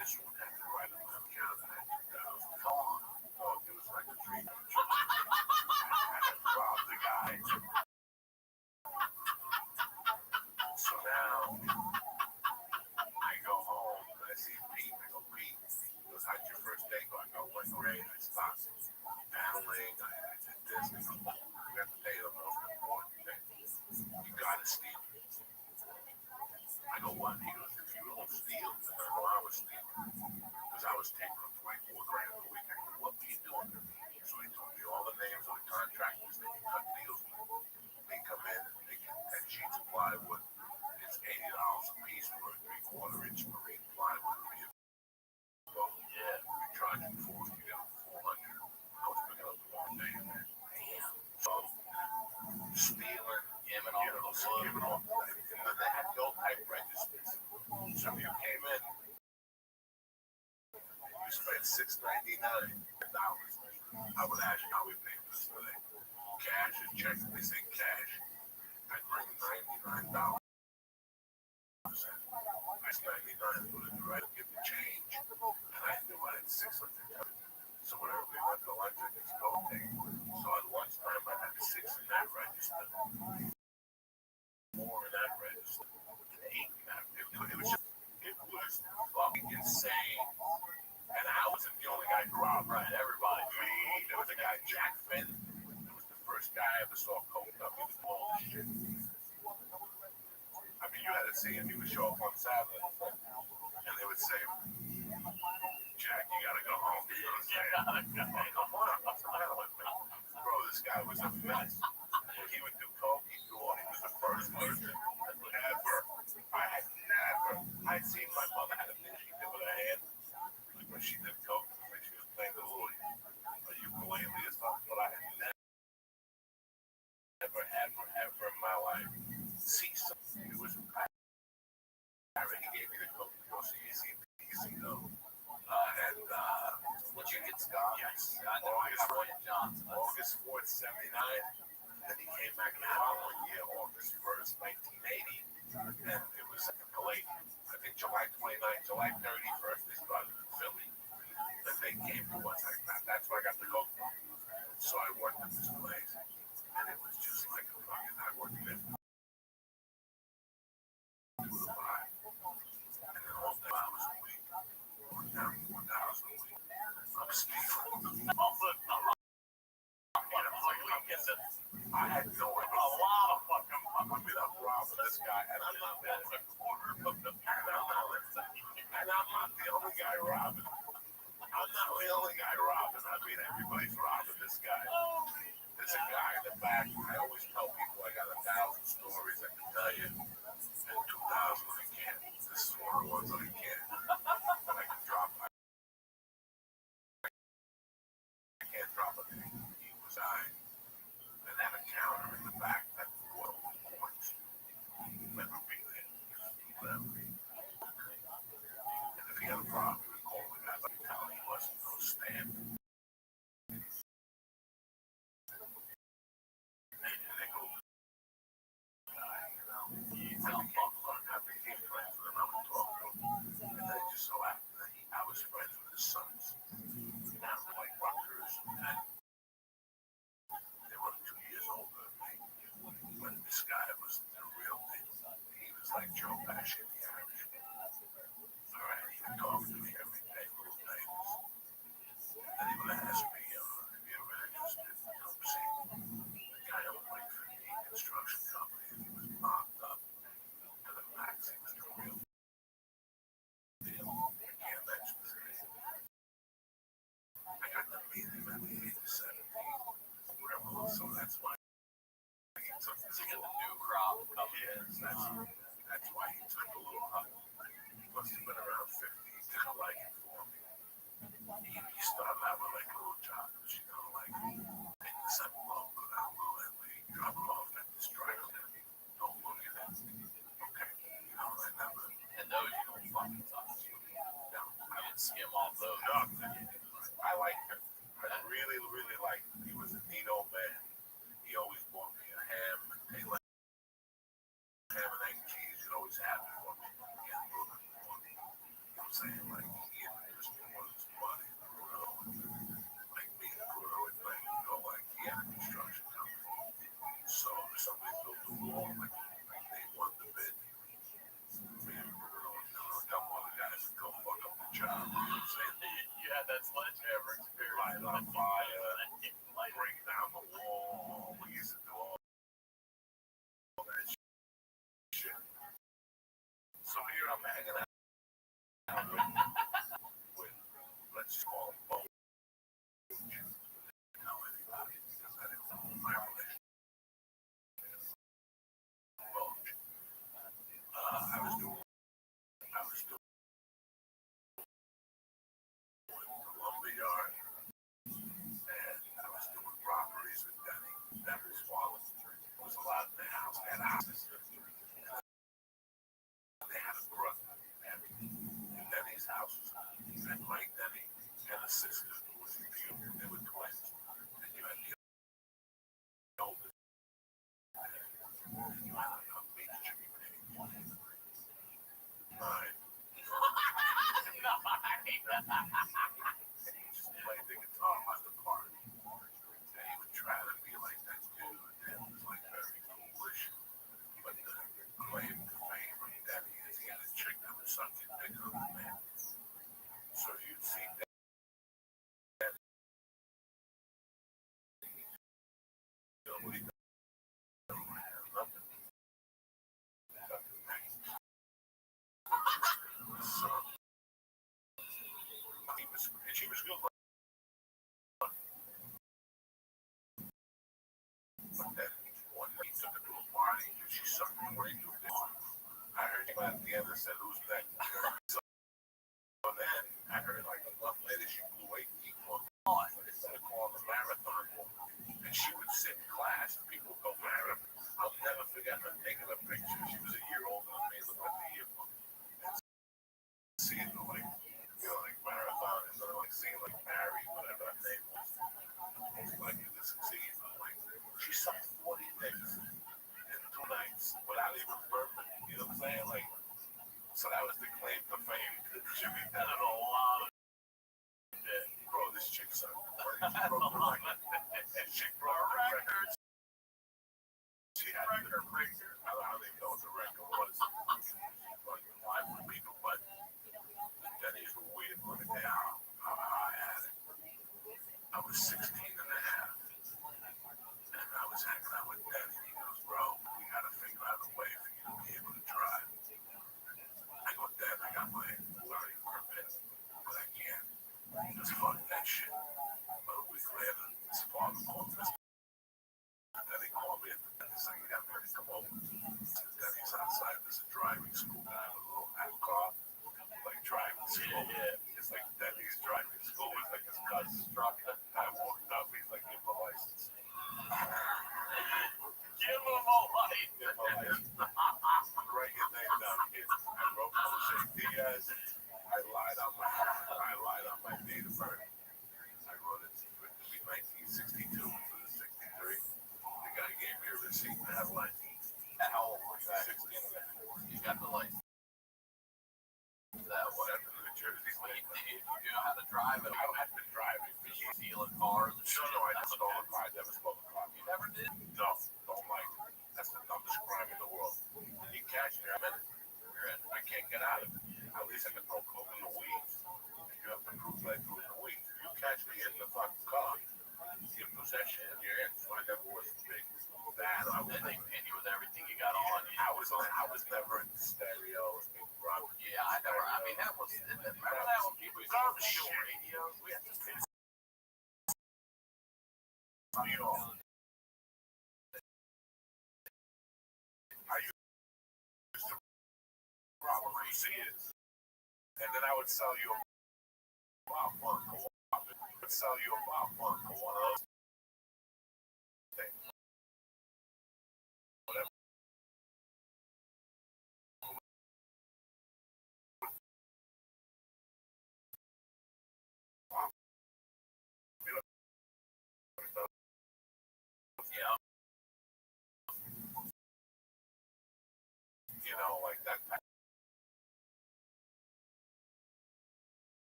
This one had the right amount of count and had 2,000. Come on. Oh, it was like a dream come true. I robbed the guy. So now, I go home and I see Pete. I go, Pete. He goes, how'd your first day go? I go, went great. I stopped paddling. I did this. He goes, we have to pay the most important thing. You gotta steal. I go, what? He goes, if you don't steal, then I know I was stealing. giving off. And then they had the old type registers. So if you came in, you spent $6.99. I would ask you how we pay for this today. Cash and check. They say cash. I'd bring $99. That's 99. Put it right. Give the change. And I knew I had 600. So whenever we went to lunch, I just go take. So at lunchtime, I had 6 in that register. 4 in that register. And 8 in that. It was fucking insane. And I wasn't the only guy who robbed. Right, everybody. Me, there was a guy, Jack Finn. It was the first guy I ever saw coked up. He was bald as shit. I mean, you had to see him. He would show up on Saturday. And they would say, Jack, you gotta go home. You know what I'm saying? Hey, come on. What's the matter with me? Bro, this guy was a mess. When he would do coke, he'd do all. He was the first person ever. I'd seen my mother had a thing she did with her hand. Like when she did coke, when she was playing the little ukulele or something. But I had never, ever in my life seen something. It was he gave me the coke to go see easy though. Would you get Scott? Yes. August 4th, 79. Then he came back the following year, August 1st, 1980. And it was late. I think July 29th, July 31st, they started in Philly. Then they came to us like that. That's where I got the coke from. So I worked at this place. And it was just like a fucking, I worked there. 2 to 5. And then all 5 hours a week. Down 4,000 a week. I'm stealing. I had no idea. A lot of fucking. I mean, I'm robbing this guy, and I'm not a quarter of the. And I'm not the only guy robbing. I'm not the only guy robbing. I mean, everybody's robbing this guy. There's a guy in the back. I always tell people I got 1,000 stories I can tell you, and 2,000 I can't. This is one of the ones I can't. But I can drop. I can't drop it. He was dying. And then a counter in the back that was points. Never be there. Never be. And if he had a problem, he would call the guy. But tell him he wasn't no stand. And they go, he's on Buffalo. I became friends with him. I would talk to him. And then it just so happened that I was friends with his sons. Now, like Rutgers. And they were 2 years older than me. But this guy was the real thing. He was like Joe Pesci, the Irish. All right, he would talk to me every day, little things. And he would ask me if you were interested in come see the guy owned like 15 construction companies. He was mocked up to the max. He was the real deal. I can't mention his name. I got to meet him at the age of 17. Whatever, so that's why. To get the new crop coming in. That's why he took a little hut. He must have been around 50. He took a liking for me. He started out with like little jobs, you know, like pick this up low, go down low, and we drop it off at this dry cleaner. Don't look at it. Okay, you know, I never. And those you don't fucking touch. No, I didn't skim off those. I liked him. I really, really liked him. He was a neat old man. He always bought me a ham and they like ham and egg and cheese. He'd always have it for me. He had a little bit for me. You know what I'm saying? Like, he introduced me to his buddy, Bruno, like me and Bruno would play, you know, like he had a construction company. So if somebody built a wall, like they won the bid. Me and Bruno, you know, a couple other guys would go fuck up the job. You know what I'm saying? You had that sledgehammer experience. Light on fire, break down the wall. We used to do all that shit. So here I'm hanging out with let's just call him Bo. Know anybody because I didn't know my relationship. Bo. I was doing lumberyard. And I was doing robberies with Denny. That was father. There was a lot in the house. I had houses. sister who was beautiful. They were twins. And you had the oldest. You had a big chicken name. Mine. Just played the guitar by the party. And he would try to be like that dude. And it was like very foolish. But the claim to fame of Daddy is he had a chick that was something bigger than man. So you'd see that. She was good. But then one day he took her to a party and she sucked him right through the door. I heard him at the end and said, "Who's that?" So then I heard like a month later she blew 8 people on. Instead of calling the marathon. And she would sit in class and people would go, "Marathon." I'll never forget her taking a picture. She was a year older than me. Look at the yearbook. And seeing her like, like marathon and like seeing like Mary, whatever her name was. Like this succeed. Like she sucked 40 things in 2 nights without even burping. You know what I'm saying? Like, so that was the claim to fame. Jimmy did a lot of shit. Bro, this chick sucked. She broke the record. She broke the records. She had a record breaker. I don't even know what the record was. Like 500 people, but Denny's were weird looking down how I had it. I was 16 and a half. And I was hanging out with Denny. He goes, "Bro, we gotta figure out a way for you to be able to drive." I go, "Dad, I got my learning permit, but I can't. Just fuck that shit." But a week later, his father called me. Then he called me at the dentist saying, "You got me to come over." Then he's outside. There's a driving school. I have a little car, like driving school. Yeah. It's like Denny's driving school. It's like his cousin's truck. I walked up. He's like, "Give him a license." Give him a license. Give him a license. Write your name down, kid. I wrote Jose Diaz. I lied on my date of birth. I wrote it to be 1962 instead of 63. The guy gave me a receipt and I had a license. How old was that? 16 and a half. You got the license. That was in New Jersey. You know how to drive it? I had been driving. Stealing cars. No, I never stole a car. I never stole a car. You never did? No, don't like it. That's the dumbest crime in the world. You catch me, I'm in it. I can't get out of it. At least I can throw coke in the weeds. You have to prove that I threw in the weeds. You catch me in the fucking car, in possession, you're in. So I never was big. That I was. And they pin you with everything you got on. I was never in stereo. Yeah, I never. I mean, that was. Remember that when people used to steal radios? We had to pay. I used to rob receipts, and then I would sell you a month. I would sell you a month for one of those things. Whatever. Yeah. You know, like that.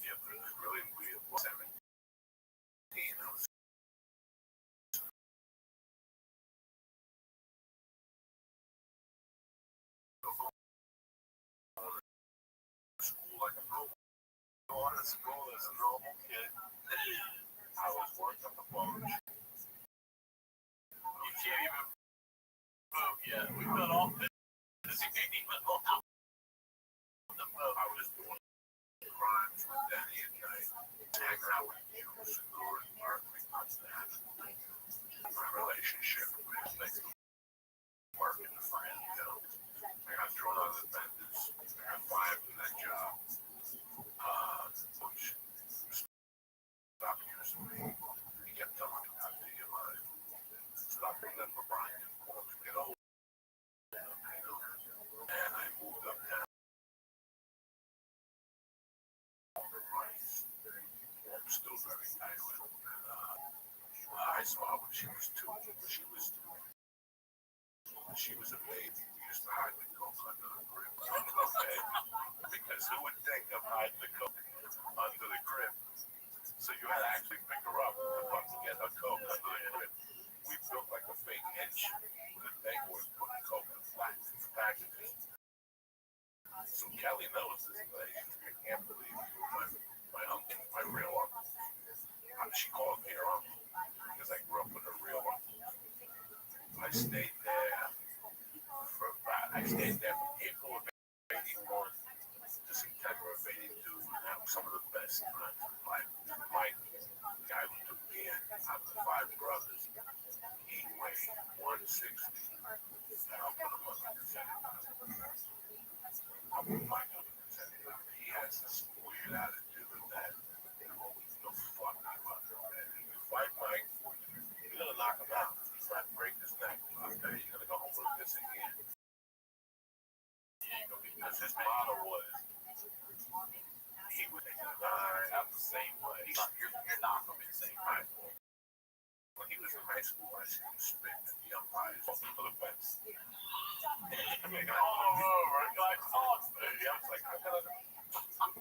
Yeah, but it was really weird. 17. I was school like a normal. Going to school as a normal kid. I was working the phone. You can't even move yet. We've been all busy. You can't even go out the boat. I was doing crimes with Danny at night. Hanging out with you, Segura and Berkeley. My relationship with like working a friend, you know. I got thrown out of the benders. I got fired from that job. Which stopped using me. He kept telling me how to do your life. Stop being that for Brian. Get old. And well when she was 2. She was a baby. We used to hide the coke under the crib. Okay? Because who would think of hiding the coke under the crib? So you had to actually pick her up to fucking get her coke under the crib. We built like a fake hitch with a thing where we put coke in flat packages. So Kelly knows this place. I can't believe you were my uncle, my real uncle. She called me her uncle because I grew up with her real uncle. I stayed there from April of 81 to September of 82, and that was some of the best times of my life. Mike, the guy who took me in, out of the 5 brothers, he weighed 160, and I'm going to look at the I'm with Mike up in the He has this weird attitude of that. No fuck you up. And if you fight Mike, you're going to knock him out. He's not break his neck. Okay, you're going to go home with this again. Because his motto was, he was not the same way. You're not from the same high school. When he was in high school, I see him spit at the umpires for the fence. I mean, all over. Like, I was like, I got a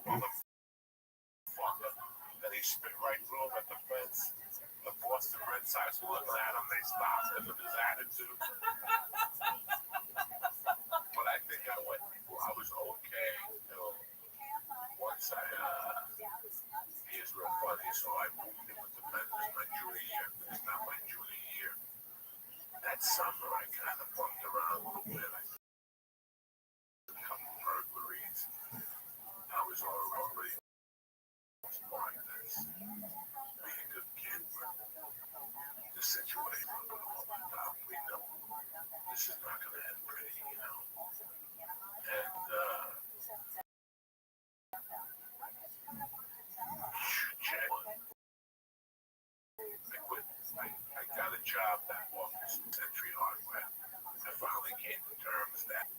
motherfucker. And he spit right through him at the fence. The Boston Red Sox were looking at him. They stopped because of his attitude. But I think I was okay until once here's real funny. So I moved in with the Mets my junior year. It's not my junior year. That summer, I kind of bumped around a little bit. I did a couple burglaries. I was already smart. Being a good kid, but the situation was going to open up. We know this is not going to end pretty, you know. And I got a job that office in Century Hardware. I finally came to terms that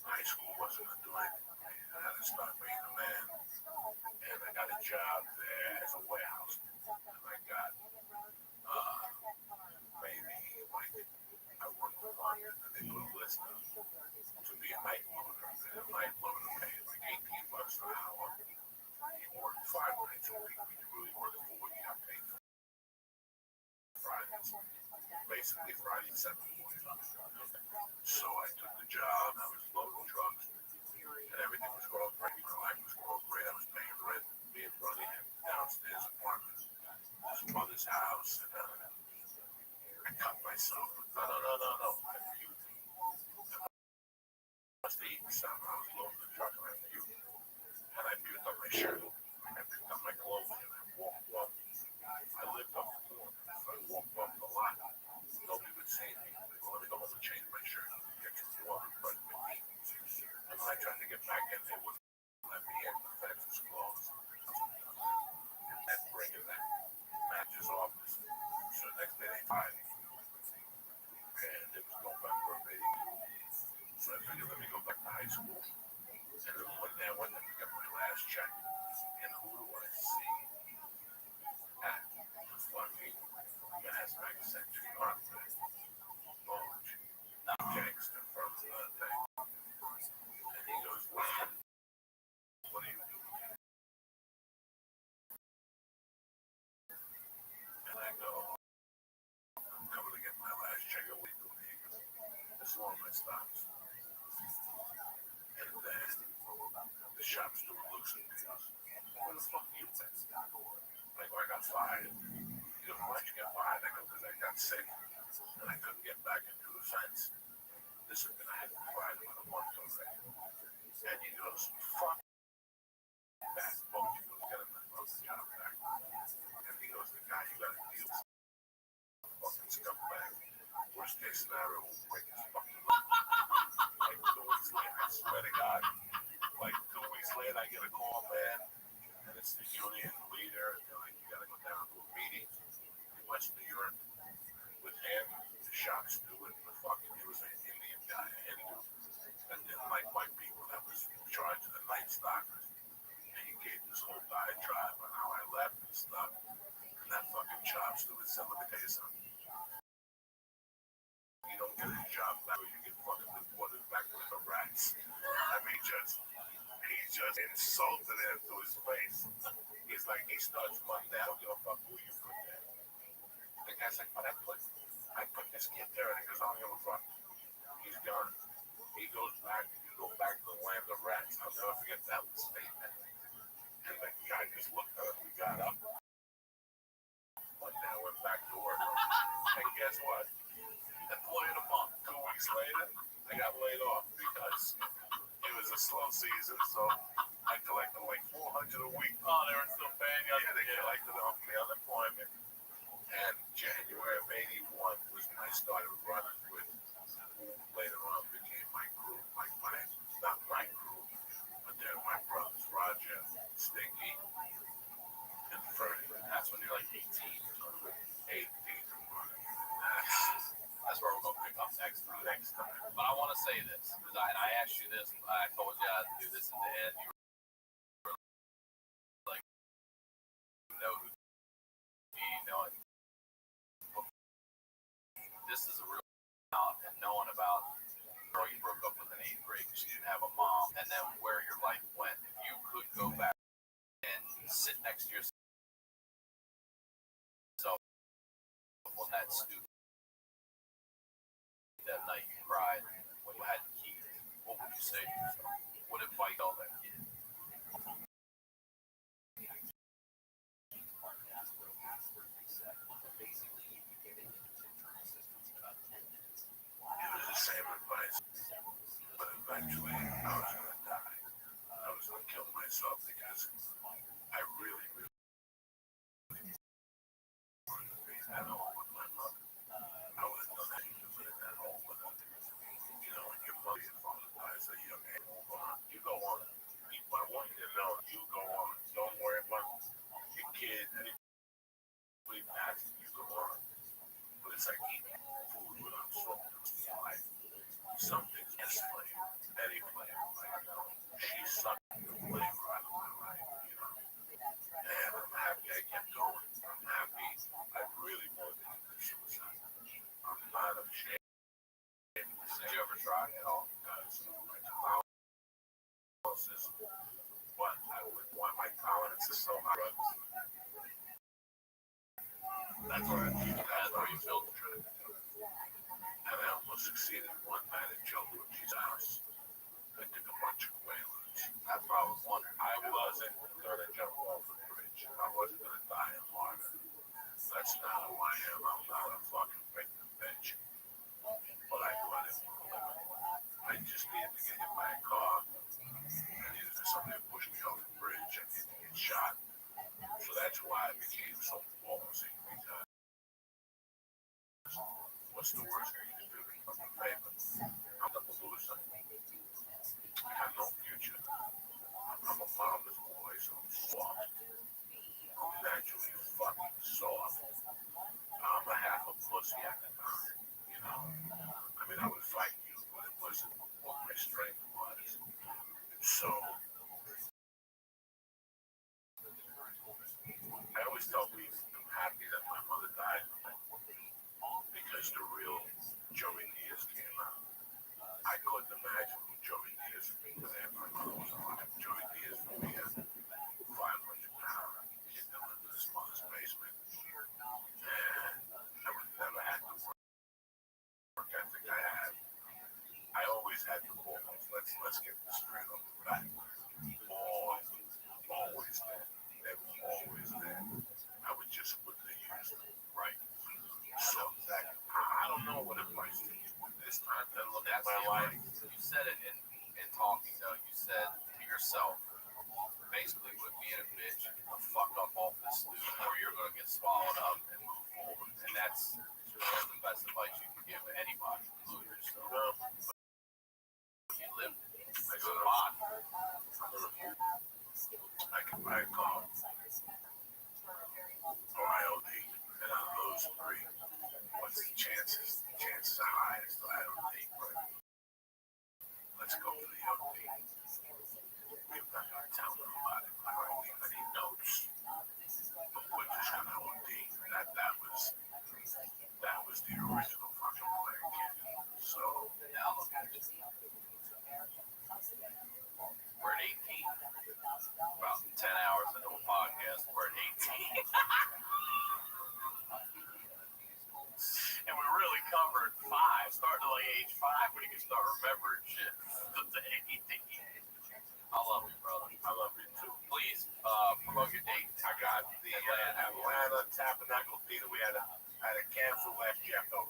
high school wasn't going to do anything. I had to start being a man. And I got a job there as a warehouse. And I got maybe like I worked for one and they put a list up to be a night loader. And a night loader paid like $18 an hour. You worked 5 nights a week. You really worked for what you got paid for. Fridays. Basically Friday 7 morning. So I took the job, I was loading trucks, and everything was going great. My life was going great. I was paying rent, being running in downstairs apartment, his mother's house, and I cut myself. No. I puked. I must have eaten something. I was loading the truck and I puked. And I puked on my shirt. I puked on my clothing and I walked up. I lived up the corner, so I walked up a lot. Nobody would say anything. Let me go home and change my shirt. Get some water in front of me. And when I tried to get back in, they wouldn't let me in. The fence was closed. And bringing that manager's office. So the next day they fired me. And it was going back for a baby. So I figured, let me go back to high school. And then one day I went to pick up my last check. And who do I see? At the fucking Mass Century Hardware. Gangster from the thing. And he goes, what are you doing? And I go, I'm coming to get my last check a week. This is one of my stops. And then the shop steward looks at me and goes, what the fuck you been? I go, I got fired. He goes, why'd you get fired? I go, because I got sick and I couldn't get back into the fence. This has been, I had been fired about a month already. And he goes, fuck that. Both you goes, get him the job back. And he goes, the guy you got to deal with fucking scumbag. Worst case scenario, will break his fucking leg. Like 2 weeks later, I swear to God. Like 2 weeks later, I get a call, man. And it's the union leader. They're like, you got to go down to a meeting in West New York with him, the shop steward, the fucking, he was an Indian guy, a Hindu, that didn't like white people, that was in charge of the Night Stalkers. And he gave this whole diatribe on how I left and stuff. And that fucking shop steward said, let me tell you something. he just insulted him to his face. He's like, he starts muttering, I don't give a fuck who you put there. The guy's like, but I put this kid there, and he goes, I don't give a fuck. He's done. He goes back, you go back to the land of rats. I'll never forget that statement. And the guy just looked at him, he got up, went down, went back to work. And guess what? Employed a month. 2 weeks later, I got laid off because it was a slow season, so I collected like $400 a week. Oh, they were still paying you. Yeah, they collected off the unemployment. And January of '81 was when I started running with who later on became my crew, not my crew, but they're my brothers, Roger, Stinky, and Freddie. That's when you're like 18 or something. 18 and running. That's where we're going to pick up next time. But I want to say this, because I asked you this, I told you I'd do this at the end. You were like, this is a real out and knowing about the girl you broke up with in 8th grade because she didn't have a mom, and then where your life went. If you could go back and sit next to yourself on that stoop that night you cried when you had the keys, what would you say to yourself? What advice all that kid? It was the same advice, but eventually I was going to die. I was going to kill myself because I really wanted to be that old with my mother. I would have done anything to be that old with her. You know, when your mother and father dies at a young age, move on. You go on. I want you to know, you go on. Don't worry about your kid. Anybody passes, you go on. But it's like eating food without salt. Like something's misplaced. Any flavor. Like, you know, she sucked the flavor out of my life, you know. And I'm happy I kept going. I'm happy I really wanted to do suicide. I'm not ashamed. Did you ever try at all? Because my tolerance is what I would want. My tolerance is so high. That's where you felt the truth. And I almost succeeded one night at Joe Lucci's house. I took a bunch of whalers. That's what I was wondering. I wasn't going to jump off the bridge. I wasn't going to die a martyr. That's not who I am. I'm not a fucking victim bitch. But I thought it was a living. I just needed to get hit by a car. I needed for somebody to push me off the bridge. I needed to get shot. So that's why I became so ballsy. Because what's the worst thing you can do? I'm a paper. I'm not a loser. I have no future. I'm a mama's boy, so I'm soft. I'm naturally fucking soft. I'm a half a pussy at the time, you know? I mean, I would fight you, but it wasn't what my strength was. So, I always tell people I'm happy that my mother died because the real Joey Diaz came out. I couldn't imagine who Joey Diaz would be without my mother was alive. Joey Diaz would be a 500-pound kid that lived in his mother's basement. And I would never had the work ethic I had. I always had the balls. Let's get this straight on the back. Always there. They were always there. I would just wouldn't have used them. Right. So exactly. I don't know what advice to give you this time. Then look at my life. You said it in talking, though. You said to yourself, basically, with being a bitch, fuck up off this loop, or you're going to get swallowed up and move forward. And that's the best advice you can give to anybody, including yourself. You live it. You survived.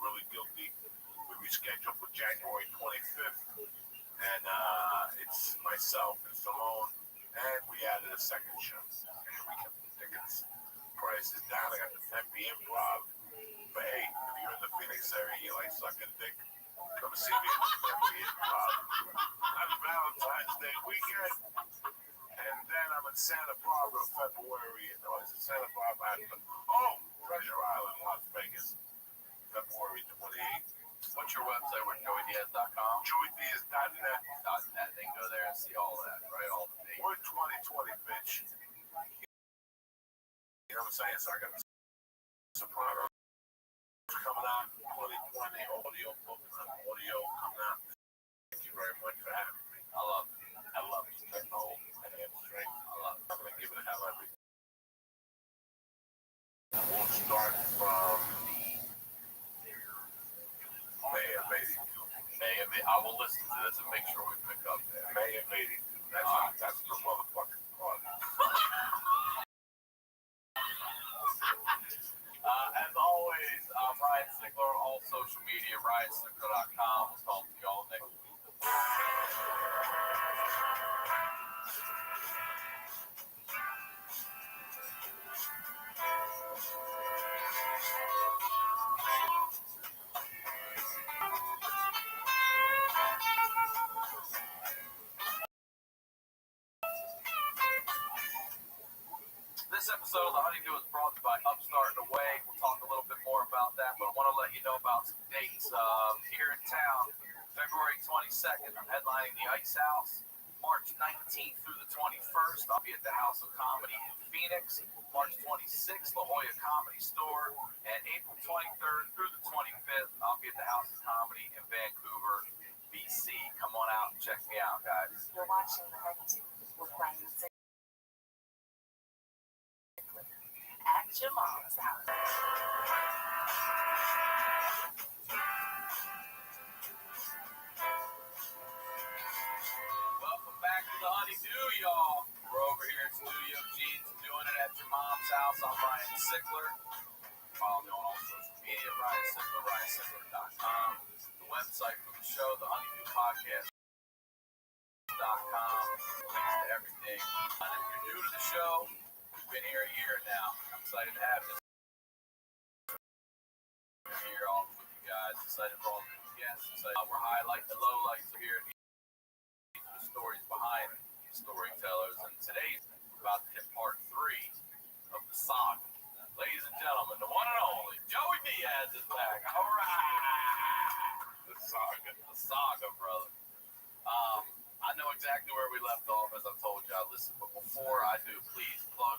really guilty. We rescheduled for January 25th, and it's myself and Simone, and we added a second show. And we kept the tickets prices down. I got the Tempe Improv. But hey, if you're in the Phoenix area, you like sucking dick, come see me at the Tempe Improv on Valentine's Day weekend. And then I'm in Santa Barbara, February. No, it's in Santa Barbara. Oh, Treasure Island, Las Vegas, February 28th. What's your website? We're joeydiaz.com. JoeyDiaz.net. .net. They can go there and see all that, right? All the dates. We're 2020, bitch. You know what I'm saying? So I got the Soprano coming out, 2020, audio coming out. Thank you very much for having me. I love it. I love you. I know. I am straight. I love it. I'm going to give it a hell every. We'll start from May of 82. I will listen to this and make sure we pick up there. May of 82. That's the motherfucking part. As always, I'm Ryan Sickler, all social media, RyanSickler.com. We'll talk to y'all next week. This episode of The Honeydew is brought to you by Upstart and Away. We'll talk a little bit more about that, but I want to let you know about some dates here in town. February 22nd, I'm headlining the Ice House. March 19th through the 21st, I'll be at the House of Comedy in Phoenix. March 26th, La Jolla Comedy Store. And April 23rd through the 25th, I'll be at the House of Comedy in Vancouver, BC. Come on out and check me out, guys. You're watching The Honeydew with Ryan Sickler at your mom's house. Welcome back to The Honeydew, y'all. We're over here at Studio G's doing it at your mom's house. I'm Ryan Sickler. Follow me on all social media, Ryan Sickler, RyanSickler.com. The website for the show, The Honeydew Podcast.com. Links to everything. And if you're new to the show, we've been here a year now. I'm excited to have this here all with you guys. Excited for all the new guests. We're highlighting the lowlights here. The stories behind storytellers, and today's about to hit part 3 of the saga. Ladies and gentlemen, the one and only Joey Diaz is back. All right, the saga, brother. I know exactly where we left off, as I've told y'all. Listen, but before I do, please plug,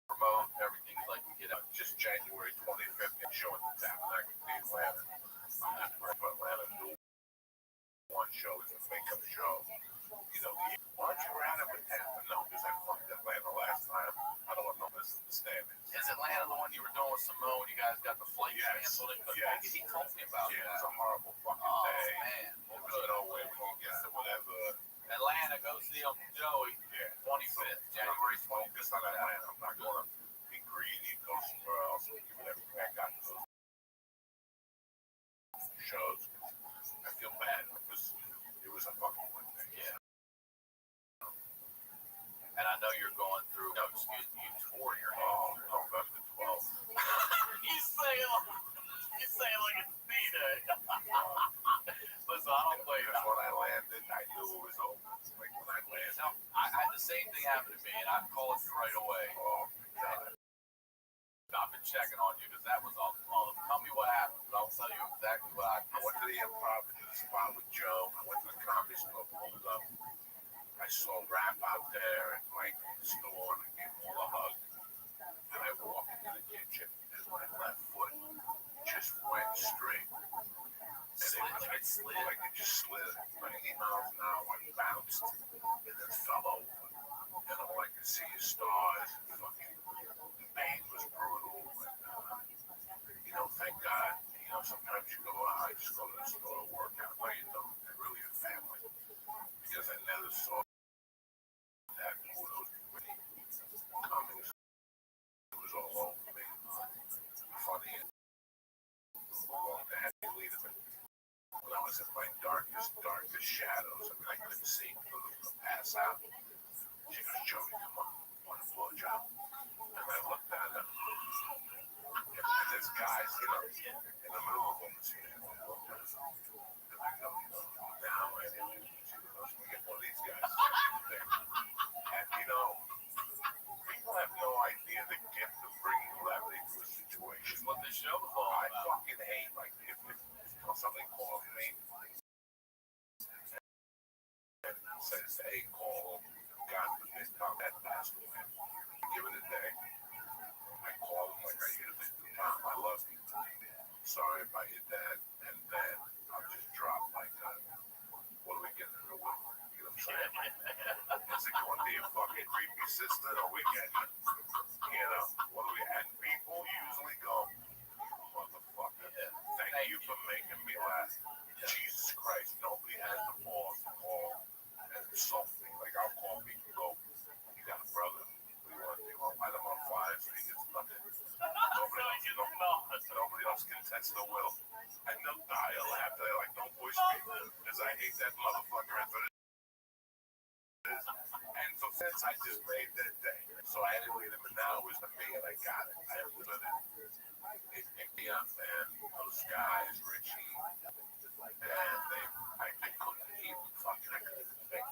promote everything you'd like to get out. Just January 25th, show at the Tabernacle in Atlanta. I'm going to Atlanta do one show. It's a makeup show. You know, why don't you round up with Tampa? No, because I fucked Atlanta last time. I don't want no misunderstanding. Is Atlanta the one you were doing with Simone? You guys got the flight canceled and couldn't make it? He told me about Yeah, it that. was a horrible fucking Oh, day. man. Well, There's good. no way we can get to whatever. Atlanta, go see Uncle Joey. Yeah. 25th, January 25th. Focus on Atlanta. I'm not going to be greedy and go somewhere else and give it everything I got to those shows. I feel bad because it was a fucking one thing. Yeah. And I know you're going through, no, excuse me, you tore your Oh, hand. November 12th. You say it like it's D-Day. Listen, I don't play Because that. when I landed, I knew it was over. Like when I landed. So, I had the same thing happen to me, and I called you right away. Oh, God. I've been checking on you because that was all. Tell me what happened. I'll tell you exactly what I went to the Improv to the spot with Joe. I went to the comedy store, pulled up. I saw Rap out there and Mike in the store, and I gave them all a hug. And I walked into the kitchen, and my left foot just went straight. And it slid. Like it just slid 90 miles an hour and bounced, and then fell over. And all I could see is stars. Fucking, the pain was brutal. And, you know, thank God. You know, sometimes you go, I just go to the store to work out. No, you don't. They're really a family. Because I never saw that all those comings. It was all over me. Funny when I was in my darkest shadows, I mean, I couldn't see, pass out. She goes, Joey, come on, want a blowjob? And I looked at her, and this guy's, in the middle of them, and I go, now I know, we get one of these guys. And, people have no idea the gift of bringing levity to a situation. What this show is all I about. fucking hate, like, if somebody calls me and says, hey, call, God forbid, Tom had passed away. Give it a day. I call him like I usually do. Tom, I love you. Sorry about your dad. And then I'll just drop like, what are we getting in the way? You know what I'm saying? Is it going to be a fucking creepy sister or we getting, what do we, and people usually go, motherfucker, thank you for making me laugh. Jesus Christ, nobody has the balls to call and insult me. Like, I'll call people and go, you got a brother? What do you want to do? I'll light him on fire so he gets nothing. Nobody else can test the will. And they'll die a laugh. They're like, don't push me. Because I hate that motherfucker. That's what it is. And so since I just made that day, so I had to leave him, and now it was me, and I got it. I understood it. It picked me up, man. Those guys, Richie, and I couldn't even fucking, I couldn't even think.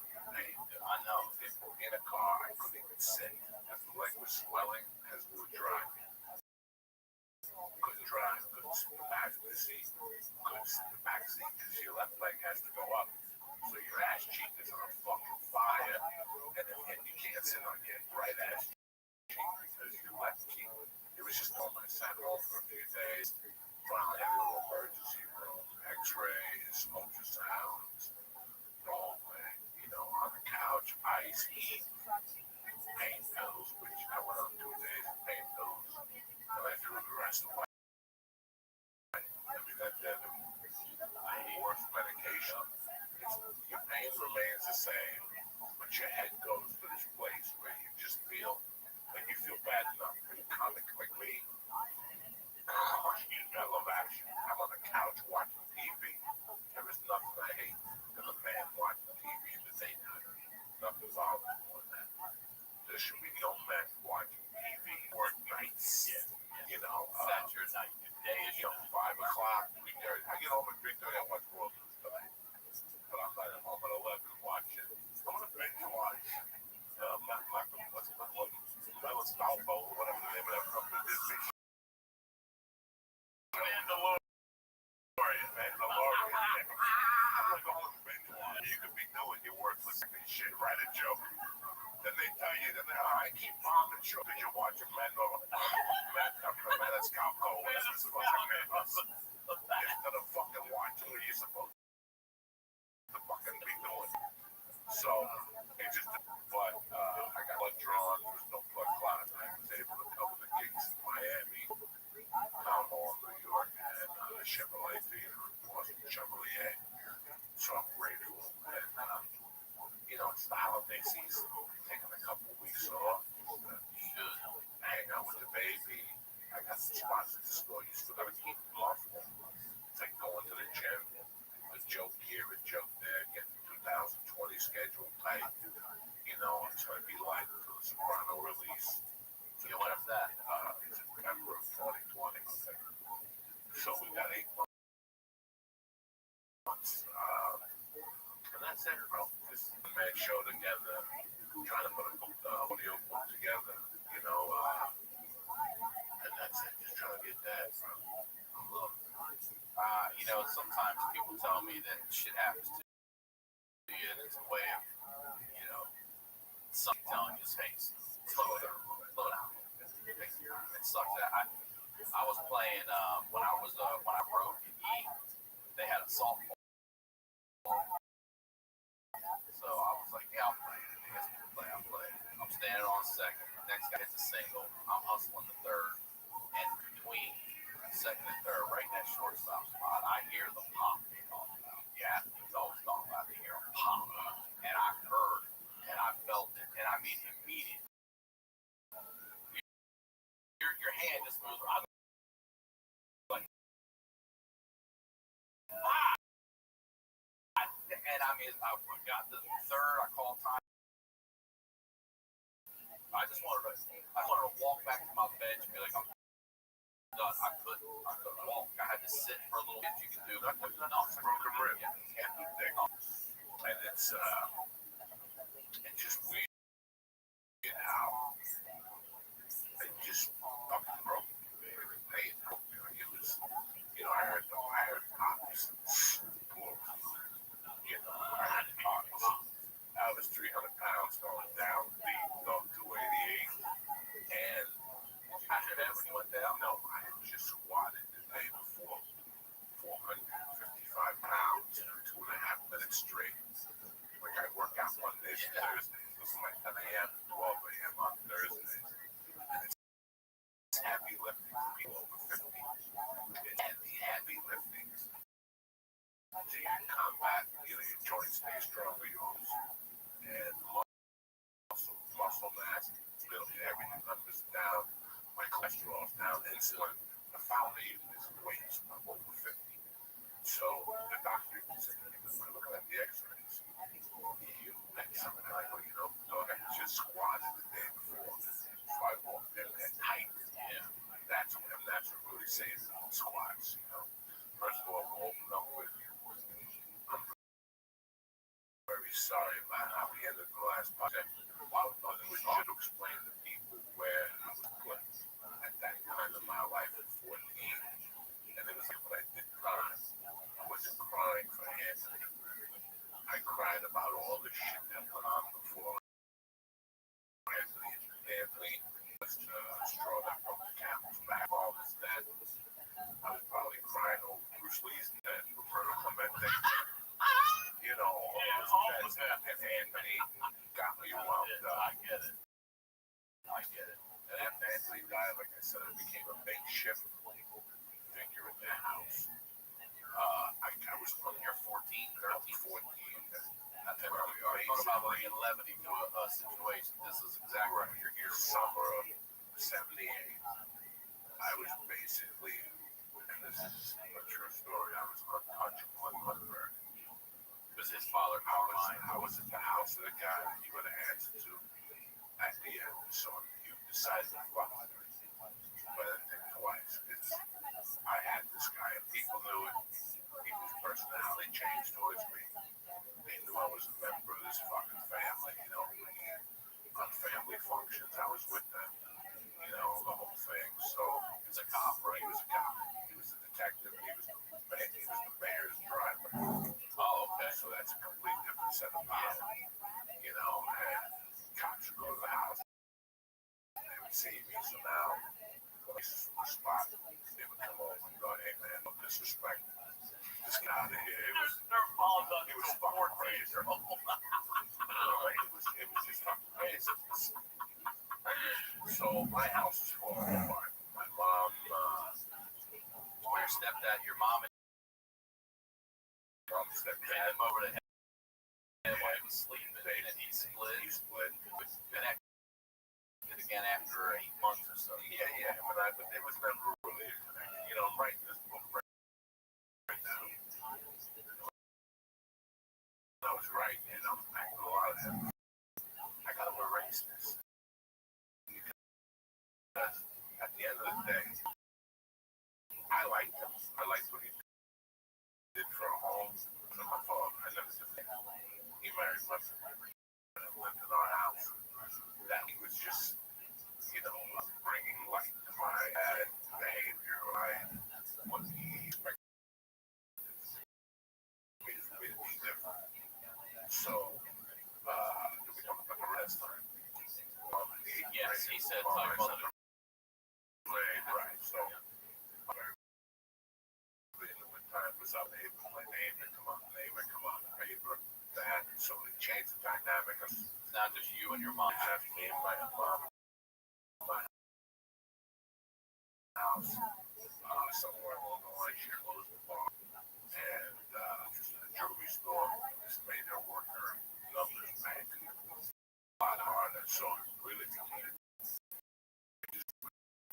I know. They put me in a car, I couldn't even sit. As the leg was swelling as we were driving. Couldn't drive, couldn't sit in the back of the seat. Couldn't sit in the back seat because your left leg has to go up. So your ass cheek is on fucking fire. And you can't sit on your right ass cheek because your left cheek. It was just on my sat home for a few days. Finally had a little emergency room, x-rays, ultrasounds, all that, on the couch, ice, heat, pain pills, which I went on 2 days of pain pills. And I threw the rest away. I mean, that worst medication. Your pain remains the same, but your head goes to this place where you just feel like you feel bad enough. When you comic like me, I love action. I'm on the couch watching TV. There is nothing I hate than a man watching TV in the daytime. Nothing bothers me more than that. There should be no men watching TV work nights. That's your night. Your day is 5 o'clock. I get home at 3:30. I watch World News tonight. But I'm not at home at 11 watching. I'm going to binge watch. What's Stalbo, whatever the name of that company Disney. Mandalorian. I'm going to go home and binge watch. You could be doing your worthless shit. Write a joke. Then they tell you, I keep bombing show because you're watching Maniscalco, whatever it's fucking instead of fucking watching what you're supposed to fucking be doing. So, it just, but I got blood drawn, there was no blood clot. I was able to cover the gigs in Miami, Town Hall, New York, and the Chevrolet Theater in Boston, Chevrolet. So I'm grateful. And, it's the holiday season. Taking a couple of weeks off. Hang out with the baby. I got some spots at the store. You still got to keep them off. It's like going to the gym. A joke here, a joke there. Getting 2020 schedule tight. It's going to be like for the Soprano release. When's that? It's September of 2020. So we got 8 months. And that's it, bro. Just a man show together. Trying to put a audio book together. And that's it. Just trying to get that. Sometimes people tell me that shit happens to you, and it's a way of, something telling you, hey, slow down. It sucks that I was playing when I wrote in E, they had a softball. So I was like, yeah, I'll play it. I guess I'll play. I'm standing on second. Next guy hits a single. I'm hustling the third. And between second and third, right in that shortstop spot, I hear the pop they talk about. Yeah, he's always talking about. They hear a pop. And I heard it. And I felt it. And I mean immediately. Your hand just moves. And I mean, I got the third. I called time. I wanted to walk back to my bed and be like, I'm done. I couldn't walk. I had to sit for a little bit. You can do that. No, it's a broken rib. Can't do that. And it's just weird how it just fucking broke. Pain. It was, I heard pops. I had pops. I was 300 pounds going down the 288. And after that, when you went down, no, I had just squatted the day before 455 pounds for 2.5 minutes straight. Like I work out Mondays and Thursdays. It was like 10 a.m. to 12 a.m. on Thursdays. And it's heavy lifting for people over 50. It's heavy lifting. So you can combat, your joints stay strong with yours. And muscle mass, building everything up is down. My cholesterol's down. Insulin, the foundation is weight of over 50. So the doctor said, when looking at the x-rays, you met something like, dog, I just squatted the day before. So I walked in at night. Yeah. That's what really saying squats, First of all, open up with you. I'm very sorry about how we ended the last project. I thought it was hard to explain to people where I was put at that time in my life at 14. And it was like what I did cry. I wasn't crying for Anthony. I cried about all the shit that went on before Anthony was the straw that broke the camel's back. All was dead. I was probably crying over Bruce Lee's dead, Roberto Clemente. All those dead. And Anthony got me wound up. I get it. And after Anthony died, like I said, it became a big shift figure in the house. I was from year 14, 13, 14. That's where we are. Talking about like 11 to a situation. This is exactly right. You're here summer of 78. I was basically, and this is a true story, I was untouchable in Lundberg. Because his father, I was at the house of the guy that you would have answered to at the end. So you decided to fuck with me. But I think twice. I had this guy, and people knew it. People's personality changed towards me. They knew I was a member of this fucking family, On family functions, I was with them. The whole thing. So he was a cop, right? He was a cop. He was a detective. He was the mayor's driver. Oh, okay. So that's a complete different set of power. And cops would go to the house. They would see me. So now, places from the spot, they would come over and go, hey man, no disrespect. This guy out of here. It was fucking crazy. It was just fucking crazy. So my house is falling apart. My mom, your stepdad, your mom, and stepdad him over the head while he was sleeping, and he split. Connected again after 8 months or so. Yeah. But it was never really connected. I'm writing this book right now. I was writing, I a lot of him. I got to erase this. Because at the end of the day, I liked him. I liked what he did for a home. For my father, I never did that. He married my family and lived in our house. That he was just, bringing light to my behavior. What he expected me to be different. So, did we come up with the rest time? Yes, he said talk about it. Right, so when time was up, my neighbor come on the paper, that, so it changed the dynamic. It's not just you and your mom. It's me and my mom, my house, somewhere along the line, she closed the bar, and just a jewelry store, just made her work her numbers back. A lot harder, so it really became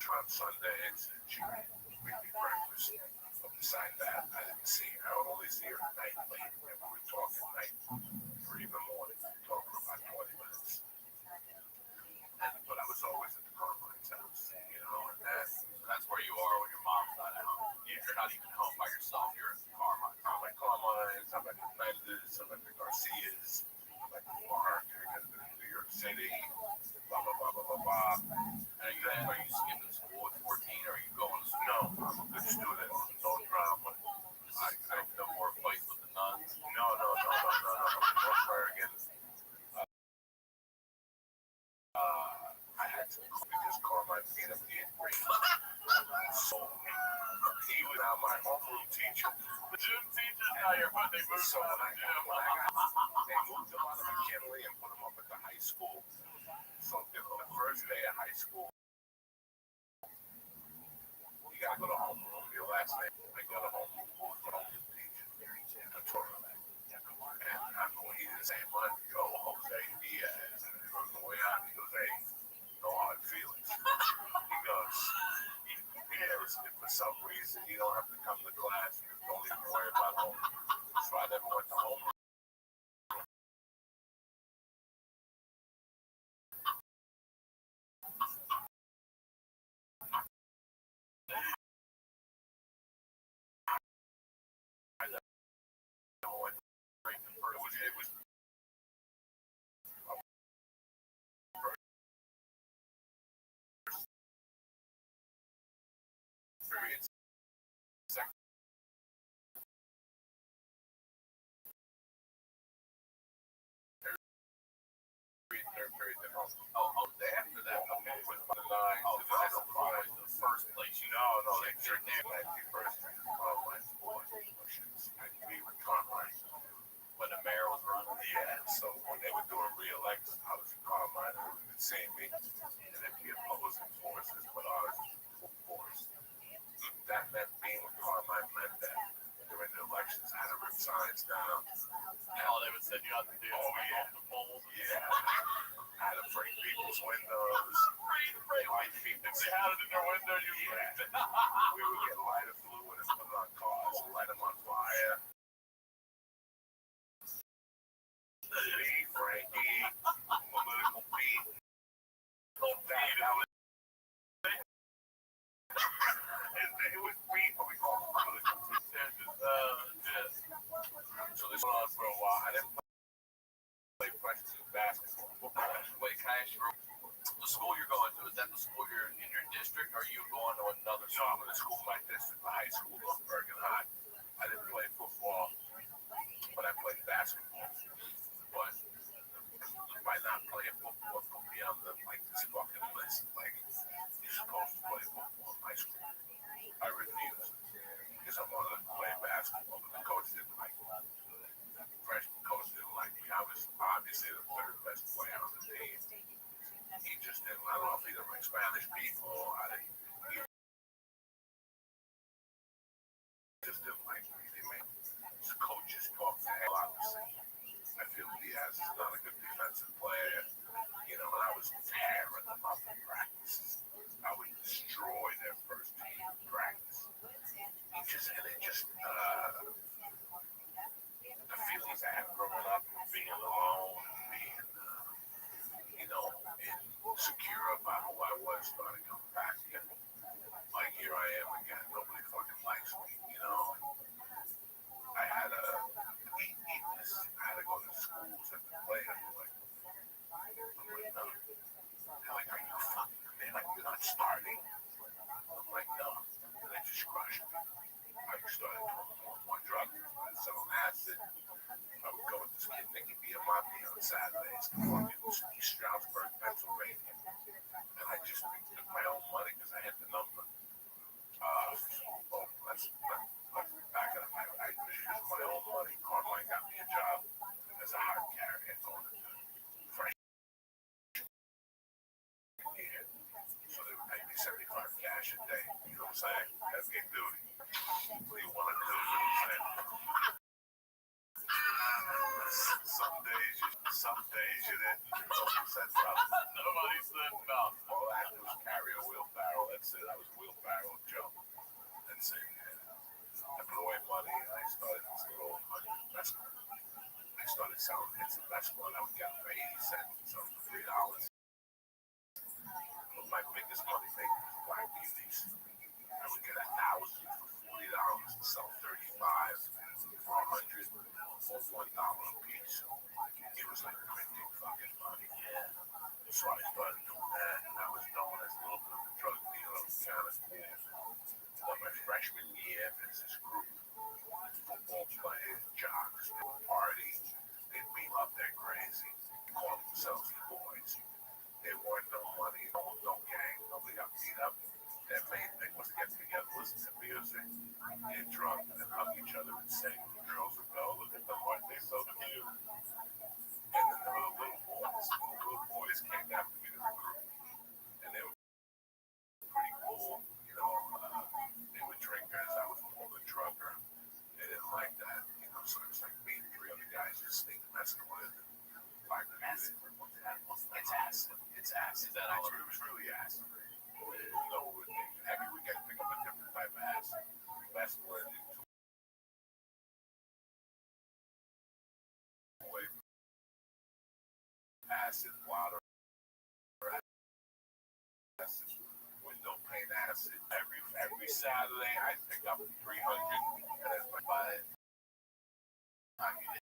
on Sundays, and she would make me breakfast. But besides that, I didn't see her. I would only see her at night late when we were talking at night. not even home by yourself. You're at Carmine. I'm at Carmine's, I'm at the Mendes, I'm at the Garcias, I'm at the Park, I got the New York City, blah, blah, blah, blah, blah, blah. Are you skipping school at 14 or are you going to school? No, I'm a good student, no drama. No more fights with the nuns. No. More arrogant. I had to because Carmine beat up the 8th grade. So he was now my homeroom teacher. The gym teachers now you're when they moved So out of the gym. they moved him out of McKinley and put him up at the high school. So the first day of high school, you gotta go to homeroom. Your last name, I go to homeroom. Who's the homeroom teacher? I told him that. And I'm going, he didn't say much. Yo, Jose Diaz. And he goes, the way out, he goes, hey, no hard feelings. He goes, if for some reason you don't have to come to class, you don't even worry about homeroom. So I never went to homeroom. It was experience. After that, okay, was by the 9 to the first place. No, they tricked me at the first year. Carmine's boy. I agree with Carmine. When the mayor was running? Yeah, so when they were doing re-elections, I was in Carmine, and they would see me, and they'd be opposing forces, but ours was full force. That meant being with Carmine meant that during the elections, I had to rip signs down. All they would send you out to do the polls. Yeah. I had to break people's windows. If they had it in their window, you break it. We would get lighter fluid and put it on cars and light them on fire. Me, Frankie, political beat. It was beat, but we called it political beat. So this went on for a while. I didn't play practice basketball. Wait, can I ask you, the school you're going to, is that the school you're in your district, or are you going to another No, school? I'm in the school, my district, the high school, North Bergen High. I didn't play football, but I played basketball. But by not playing football, put me on the this fucking list. Like, you're supposed to play football in high school. I refused because I wanted to play basketball, but the coach didn't like me. The freshman coach didn't like me. I was obviously the third best player on the team. He just didn't. I don't know if he didn't like Spanish people. He just didn't like me. His coaches talk the hell out of me. I feel Diaz is not a good defensive player. And I was tearing them up in practices. I would destroy their first team in practice. The feelings I had growing up, being alone, being, insecure about who I was, started coming back again. Like, here I am again. Nobody fucking likes me, I had to eat this. I had to go to schools and play. I'm like, no. They're like, are you fucking? They're like, you're not starting. I'm like, no. And they just crushed me. I started doing more drugs. I started selling acid. I would go with this kid, Nicky Biamonte, on Saturdays to fucking East Stroudsburg, Pennsylvania. And I just took my own money because I hit the number. Let's back it up. I just used my own money. Carmine got me a job as a hard carrier going to Frank. So they would pay me $75 cash a day. You know what I'm saying? That's good duty. What do you want to do? You know what I'm saying? Some days you didn't. Nobody said nothing. Nobody said no. All I had to do was carry a wheelbarrow. That's it. I was wheelbarrow Joe. That's it. I put away money and I started this little investment. I started selling hits of basketball. I would get them for 80 cents, so for $3. But my biggest money maker was black beauties. I would get 1,000 for $40. $1 a piece. It was like printing fucking money. Yeah. So I started doing that, and I was known as a little bit of a drug dealer, kind of cool. But my freshman year, there's this group, football players, jocks, they would party, they'd beat up, they're crazy. They called themselves the boys. They weren't no money, no gang, nobody got beat up. Their main thing was to get together, listen to music, get drunk, and then hug each other and sing. The girls would go, look at them, aren't they so cute? And then there were the little boys. The little boys came after me to the group, and they were pretty cool. You know, they were drinkers. I was more of a drugger. They didn't like that. You know, so it was like me and three other guys just sneaking messing with it. Like music. It's acid. It's acid. That all it was really acid. No, every weekend pick up a different type of acid. That's what it is. Acid, water, acid, window pane acid. Every Saturday I pick up 300 and then by it. I mean,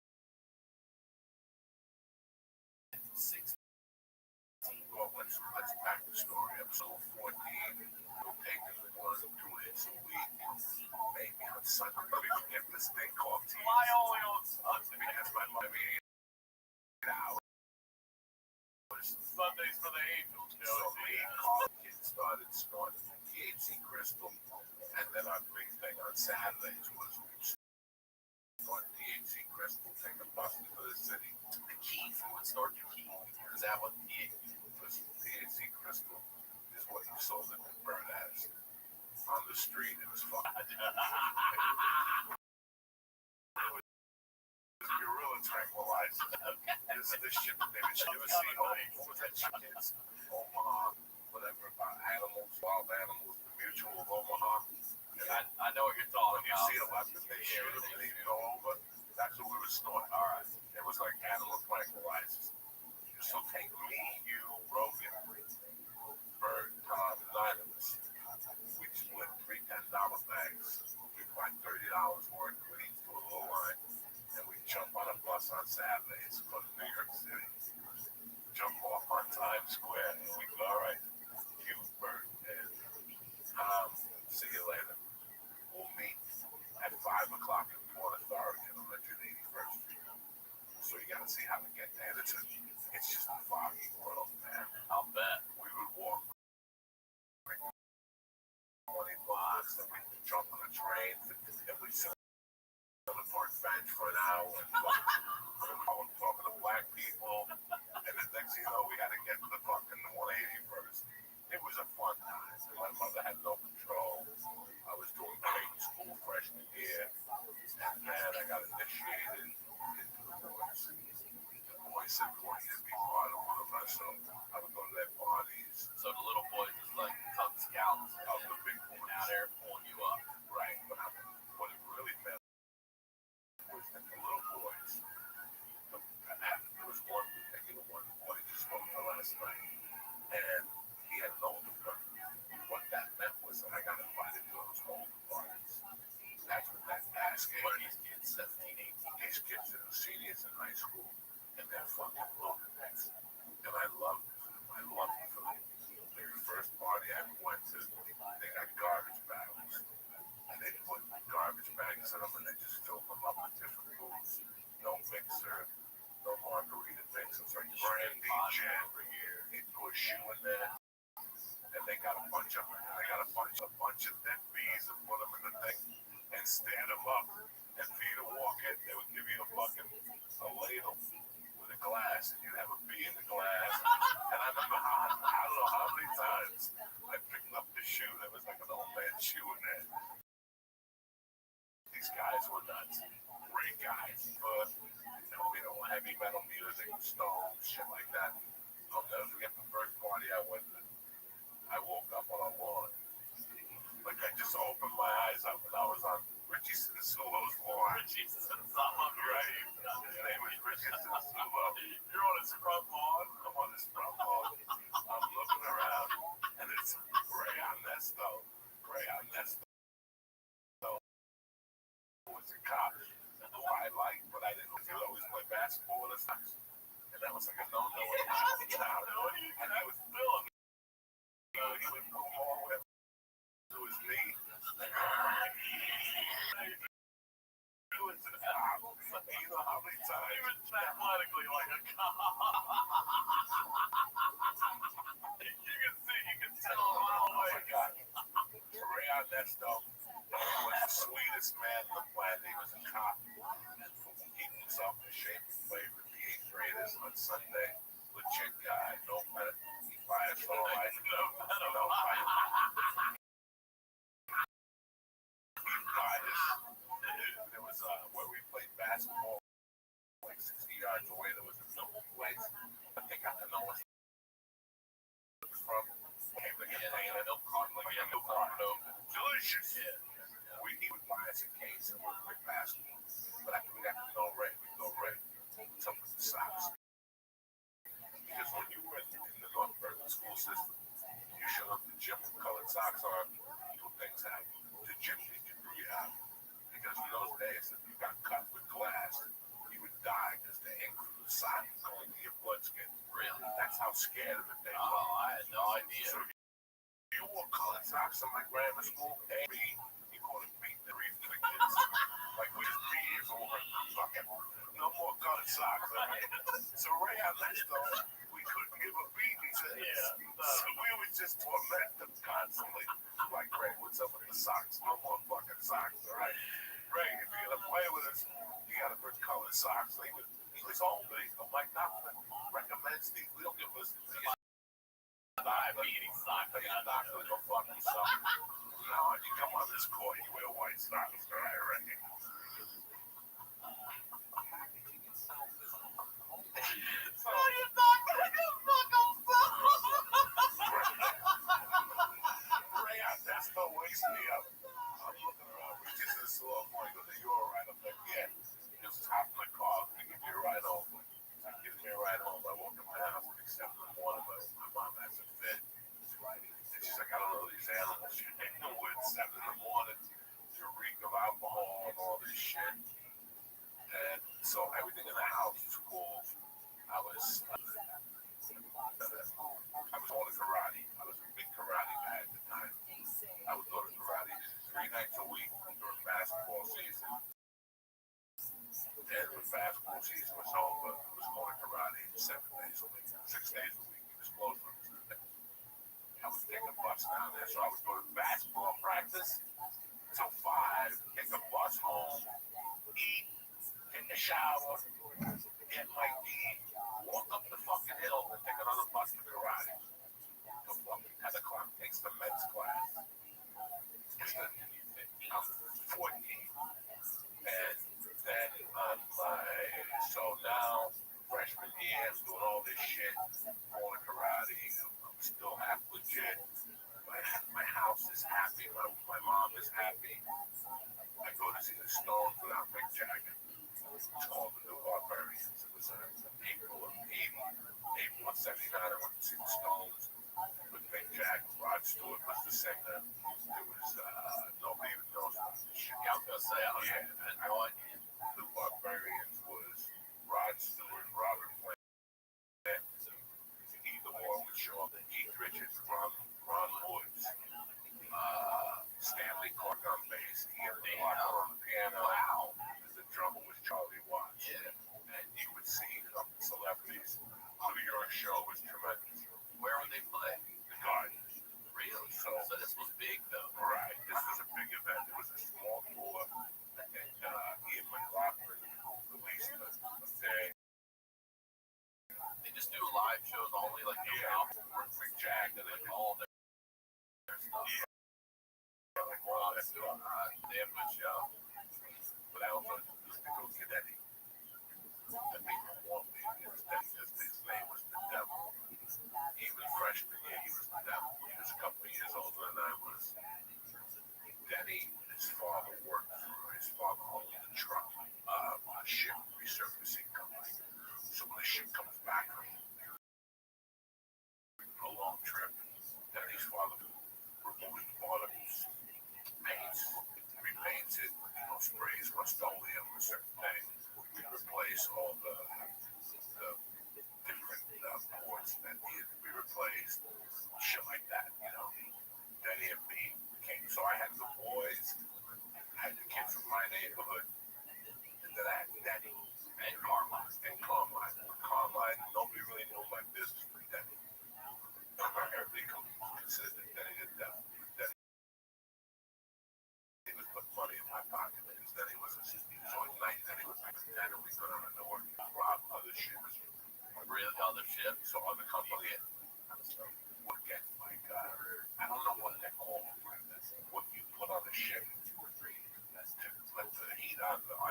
16. Well, let's back the story. Episode 14. We'll take it one, 2 hits a week. Maybe on Sunday we can get this thing called TNT. Because my mother 8 hours. Sundays for the Angels. You know, so me and kids started snorting THC crystal, and then our big thing on Saturdays was snort THC crystal, take a bus into the city. The keys, you would snort your keys. Is that what THC crystal is what you sold it to burn as? On the street, it was fun. Gorilla tranquilizer. This shit that they would see. What was that kids? Omaha, whatever, about animals, wild animals, the Mutual of Omaha. And I know what you're talking about. When you see a weapon, they shoot them and they go over. That's what we were snorting. All right. It was like animal tranquilizers. So take me, you, Rogan, Bird, Tom, and Dynamis. We split three $10 bags. We buy $30 worth. We each do a little line. And we jump on a bus on Saturdays, go to New York City, jump off on Times Square, and we go, all right, you, Bert, and see you later. We'll meet at 5 o'clock in Port Authority on 181st Street. So you got to see how to get there. It's just a foggy world, man. I'll bet. We would walk like 20 blocks, and we'd jump on a train, and we'd sit on the park bench for an hour and talking to black people, and the next thing you know, we had to get to the fucking 181st. It was a fun time. My mother had no control. I was doing great in school freshman year, and then I got initiated into the boys. The boys said we wanted to be part of one of us, so I would go to their parties. So the little boys was like Cub Scouts of the big boys out there pulling you up. Right, but what it really meant was that the little boys, there was one particular one boy just spoke to last night, and he had no clue. What that meant was that I got invited to those older parties. That's what that ass gave. What are these kids, 17, 18? These kids are seniors in high school, and they're fucking lunatics. And I loved them. I loved them for them. The first party I went to, they got garbage bags. And they put garbage bags in them and they just filled them up with different foods. No mixer, no margarita mix. It's like brandy, jam. They put a shoe in there, and they got a bunch of dead bees and put them in the thing and stand them up. And for you to walk in, they would give you a ladle with a glass, and you'd have a bee in the glass. And I remember I don't know how many times I picked up the shoe. There was like an old man's shoe in there. These guys were nuts. Great guys. But, you know, heavy metal music, Stones, shit like that. I'll never forget the first party I went to. I woke up on a lawn. Like I just opened my eyes up and I was on Richie Sinasulo's lawn. Richie Sinasulo, right? His name was Richie Sinasulo. You're on his front lawn? I'm on his front lawn. I'm looking around and it's Gray Ernesto. Was a cop who I liked, but I didn't know he was always colored socks. And that was like a no-no in my town. And I was Bill. He would move all the way up to his knee. You know how many times? He was athletically like a cop. You can tell all the way. Oh my God. Ray Ernesto was the sweetest man in the planet. He was a cop. And for keeping himself in shape, he played with the 8th graders on Sunday. Legit guy. No matter. He fired for life. No fight. There was where we played basketball, like 60 yards away. There was a milk place. I think I don't know where it was from. Came to get a milk carton, like a milk carton. Delicious. Yeah. He would buy us a case and we'd play basketball. But after we got to know Ray, we'd go Ray. Some of the socks. Because when you were in the North Berkeley school system, you showed up to the gym with colored socks on, two things happen. The gym teacher threw you out. Because in those days, if you got cut with glass, you would die because the ink from the sock is going to your blood skin. Really? That's how scared of it they were. Oh, I had no idea. So you wore colored socks in my grammar school, A, B, you called it beat the reef to the kids. Like we just 3 years over, fucking no more colored socks. So Ray Ernesto, we couldn't give a beat. He said, so we would just torment them constantly. Like, Ray, what's up with the socks? No more fucking socks, all right? Ray, if you're gonna play with us, you gotta bring colored socks. He was old, but he's like nothing. Recommends these. We don't give us diabetes socks. You're not gonna go fuck yourself. No, you come on this court, you wear white socks, all right, Ray? Ray Ernesto wakes me up. I'm looking around. We just in the store. He goes, "Are you all right?" I'm like, "Yeah." He just hop in the car. He gives me a ride home. So he gives me a ride home. I walk in my house at 7 in the morning. My mom has a fit. And she's like, "I don't know these animals. You know what? 7 in the morning. You reek of alcohol and all this shit." And so everything in the house was cool. I was going to karate. I was a big karate guy at the time. I would go to karate 3 nights a week during basketball season. Then when basketball season was over, I was going to karate 7 days a week, 6 days a week. It was closed on Tuesday. I would take a bus down there, so I would go to basketball practice till 5, take a bus home, eat, take a shower, get my tea, walk up the fucking hill, and take another bus to karate. Till fucking 10 o'clock, takes the men's class. I'm 14. And then so now, freshman year, I'm doing all this shit, going to karate, I'm still half legit. My house is happy, my mom is happy. I go to see the Stones without Mick Jagger. It's called the New Barbarians. It was April of 80, April of 79, I went to see the Stones with Mick Jagger. Rod Stewart was the singer. It was, nobody even knows about this shit. Yeah, I was going to say, I had no idea. The Barbarians was Rod Stewart, Robert Plant, either one would show up, Keith Richards, Ron Woods, Stanley Clark on bass, Ian Clark on the piano. Wow. The drummer was Charlie Watts. Yeah. And you would see celebrities. New York show was tremendous. Where would they play? The Garden. Really? So this was big.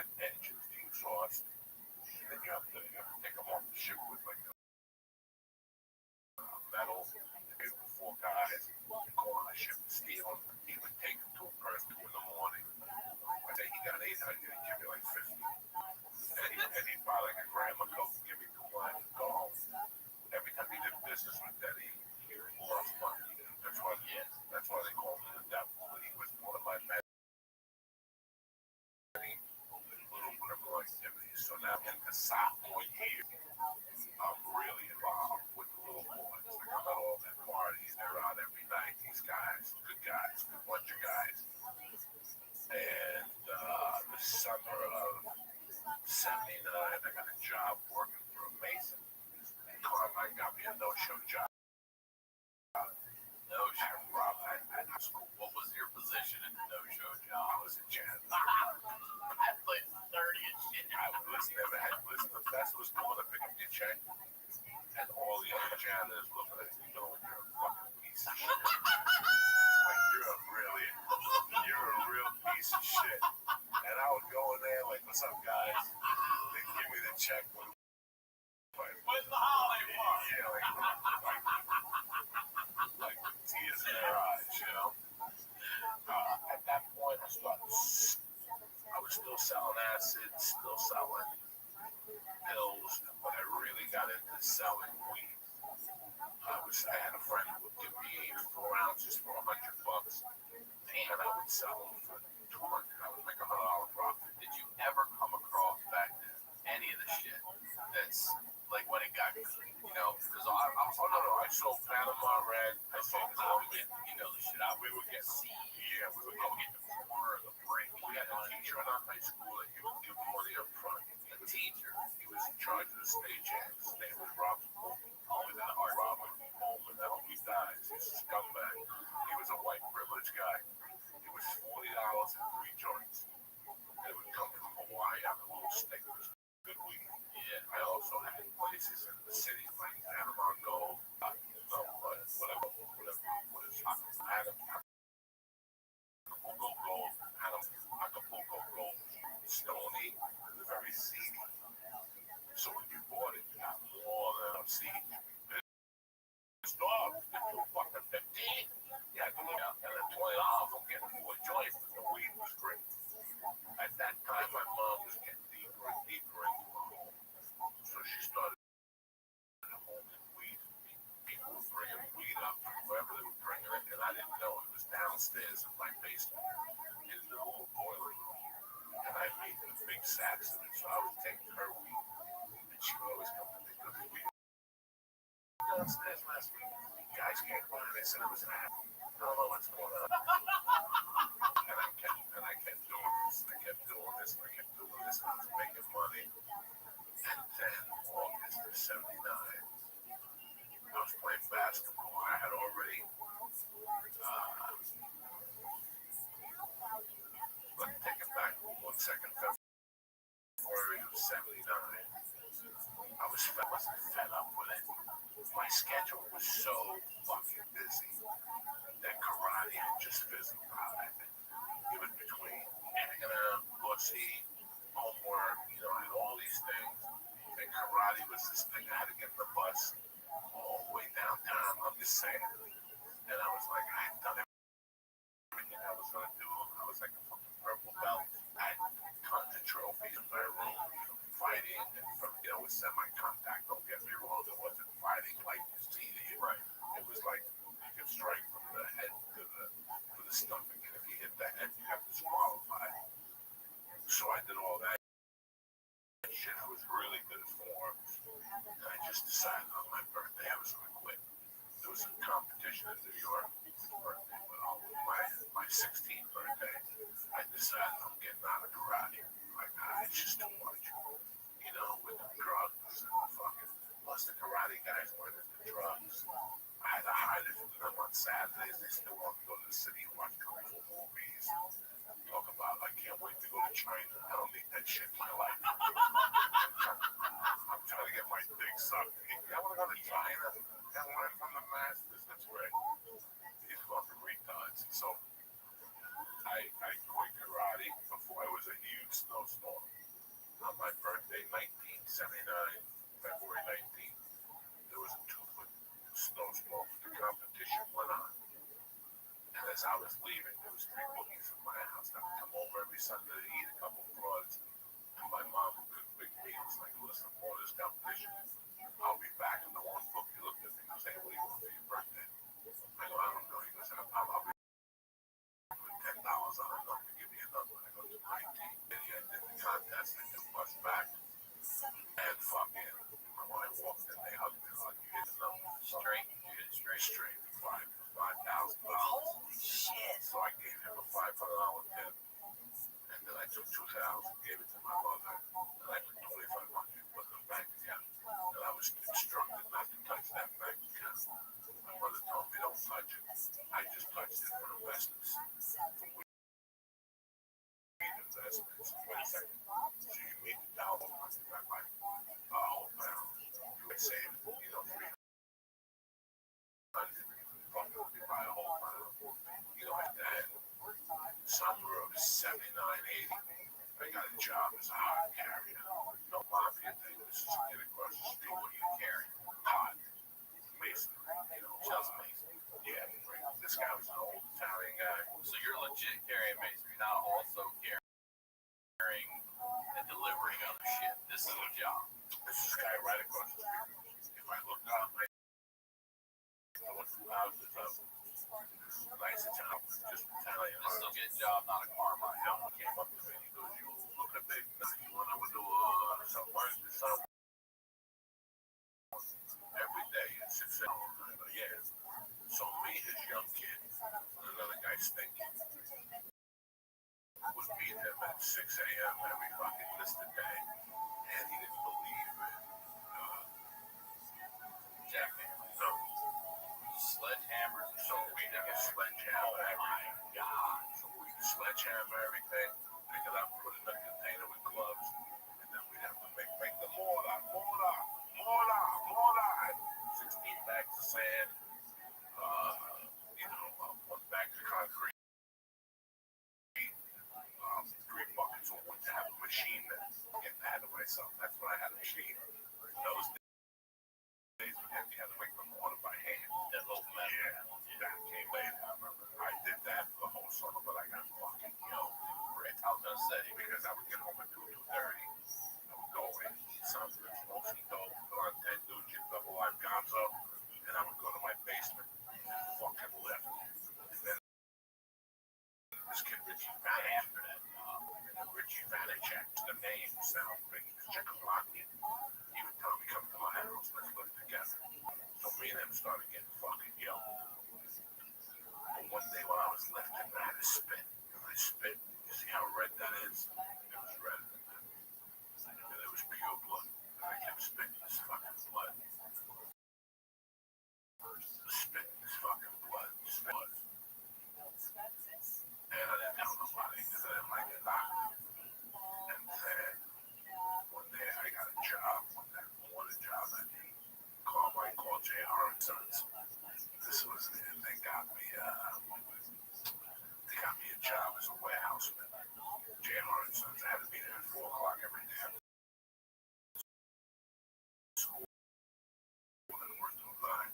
like engines, the exhaust. And then you have to take them off the ship with like metal. They were four guys go on the ship and steal them. He would take them to a person 2 in the morning. I think he got 800, he'd give me like 50. And he'd buy like a gram of coke, give me 2 lines and go home. Every time he did business with that, he lost money. That's why they called him the devil. He was one of my men. Little activities. So now in the sophomore year, I'm really involved with the little boys. Like I'm at all their parties. They're out every night. These guys, good bunch of guys. And the summer of '79, I got a job working for a mason. Carmine got me a no-show job. No-show, Rob. At high school. What was your position in the no-show job? I was a janitor. That place is dirty and shit. Never had listen. The best was going to pick up your check, and all the other janitors looking at you, you're a fucking piece of shit. Like you're a real piece of shit. And I would go in there like, what's up, guys? They give me the check. Where's the holiday party? Yeah, like tears in their eyes, you know. At that point, I was still selling acid, still selling pills, but I really got into selling weed. I had a friend who would give me 4 ounces for $100, and I would sell them for $200. I would make $100 profit. Did you ever come across back then any of the shit that's like when it got good? You know, because I sold Panama Red. I sold Colombia. You know the shit. We would get the corner of the break. We had a teacher in our high school that he would give money up front. A teacher. He was in charge of the stagehand. His name was Robert Coleman. Robert Coleman. I hope he dies. He's a scumbag. He was a white privileged guy. It was $40 and 3 joints. It would come from Hawaii on a little stick. It was good weed. Yeah. I also had places in the city like Panama Gold. Whatever. I had Acapulco Gold. Acapulco Gold. Stony. It was very seedy. So when you bought it, you got more than a seed. It's dog. You fucking 15. You had to look out. And then $20 I'm getting 4 joints, but the weed was great. At that time, my mom was getting deeper and deeper into her home. So she started holding weed. People were bringing weed up from wherever they were bringing it, and I didn't know. It was downstairs in my basement in the old boiler room. And I made the big sacks of it, so I was taking her weed. And she would always come to me with the weed. Downstairs last week, guys came by and they said it was an app. I don't know what's going on. And I kept doing this. I kept doing this. I was making money. And then August of '79, I was playing basketball. I had already let me take it back 1 second. February of '79. I wasn't fed up with it. My schedule was so fucking busy that karate had just fizzled out. It was between hanging out, pussy, homework, and all these things. And karate was this thing I had to get in the bus all the way downtown. I'm just saying. And I was like, I had done everything I was going to do. I was like a fucking purple belt. I had tons of trophies in my room, fighting, and with semi-contact. Don't get me wrong, it wasn't fighting like you see it. Right. It was like you could strike from the head to the stomach, and if you hit the head, you have disqualified. So I did all that shit. I was really good form, and I just decided on my birthday I was going to quit. There was a competition in New York. My 16th birthday, I decided I'm getting out of karate. Like, it's just too much. With the drugs and the fucking. Plus, the karate guys went into drugs. I had to hide it from them on Saturdays. They still want to go to the city and watch kung fu movies. Talk about, I can't wait to go to China. I don't need that shit in my life. I'm trying to get my dick sucked. I want to go to China and learn from the masters. That's right. These fucking retards. So, I quit karate before it was a huge snowstorm. 1979, February 19th, there was a 2-foot snowstorm. The competition went on. And as I was leaving, there was 3 bookies in my house that would come over every Sunday to eat a couple broads. And my mom would cook big meals. Like, listen, for this competition, I'll be back. And the one bookie looked at me and goes, hey, what do you want for your birthday? I go, I don't know. He goes, I'll be putting $10 on a number. Give me a number. I go to 19. And he did the contest. I just bust back. And fucking, when I walked in, they hugged me like, you hit the number. Straight. You hit it straight. $5,000. Holy shit. So I gave him a $500 tip. And then I took $2,000, gave it to my mother. And I put $2,500 put in the bank account. And I was instructed not to touch that bank account. My mother told me don't touch it. I just touched it for investments. Investments. Wait a second. So you mean the dollar money? I'm like, oh, man. You would save, you know, $300. Probably buy a whole pound. You know, at that summer of 79, 80, I got a job as a hot carrier. No mafia thing. This is a kid across the street. What do you carry? Hot. Mason. You know, just Mason. Yeah, right. This guy was an old Italian guy. So you're legit carrying mason. You're not also carrying and delivering other shit. This is a job. This is a guy right across the street. If I look out, I went through houses of nice Italian, just Italian. This is a job, not a car ride. He came up to me and he goes, you look at big, you want to do some work or something? Every day at 6 a.m. I go, yeah. So me, this young kid, and another guy stinking, would meet him at 6 a.m. every fucking listed day. And he didn't believe it. Jackhammer. No. Sledgehammers. So we have a sledgehammer. Oh my God. So we sledgehammer everything, pick it up, put it in a container with gloves, and then we'd have to make the mortar. 16 bags of sand, you know, 1 bag of concrete, 3 buckets of wood to have a machine that get that of myself. That's when I had a machine. Those days we had to make the mortar by hand. That little metal. Yeah, that came later. I remember I did that for the whole summer, but I got fucking rich. I was gonna say because I would get home at 2:30. I would go and eat something, smoke some dope, put on 10 Doogie, double live gonzo, and I would go to my basement and fucking lift. And then this kid Richie Vanich, and Richie Vanich, the name sounds big. He's Czechoslovakian. He would tell me, come to my house, let's live together. So me and him started getting fucking yelled. And one day when I was lifting, I had to spit. And I spit. You see how red that is? It was red. And it was pure blood. And I kept spitting this fucking blood. Spitting this fucking blood. Blood. And I didn't tell nobody because I didn't like the doctor. And then one day I got a job. One job I did. Called J.R. and Sons. This was it. They got me a job as a warehouseman. J.R. and Sons. I had to be there at 4 o'clock every day. School and work till 9.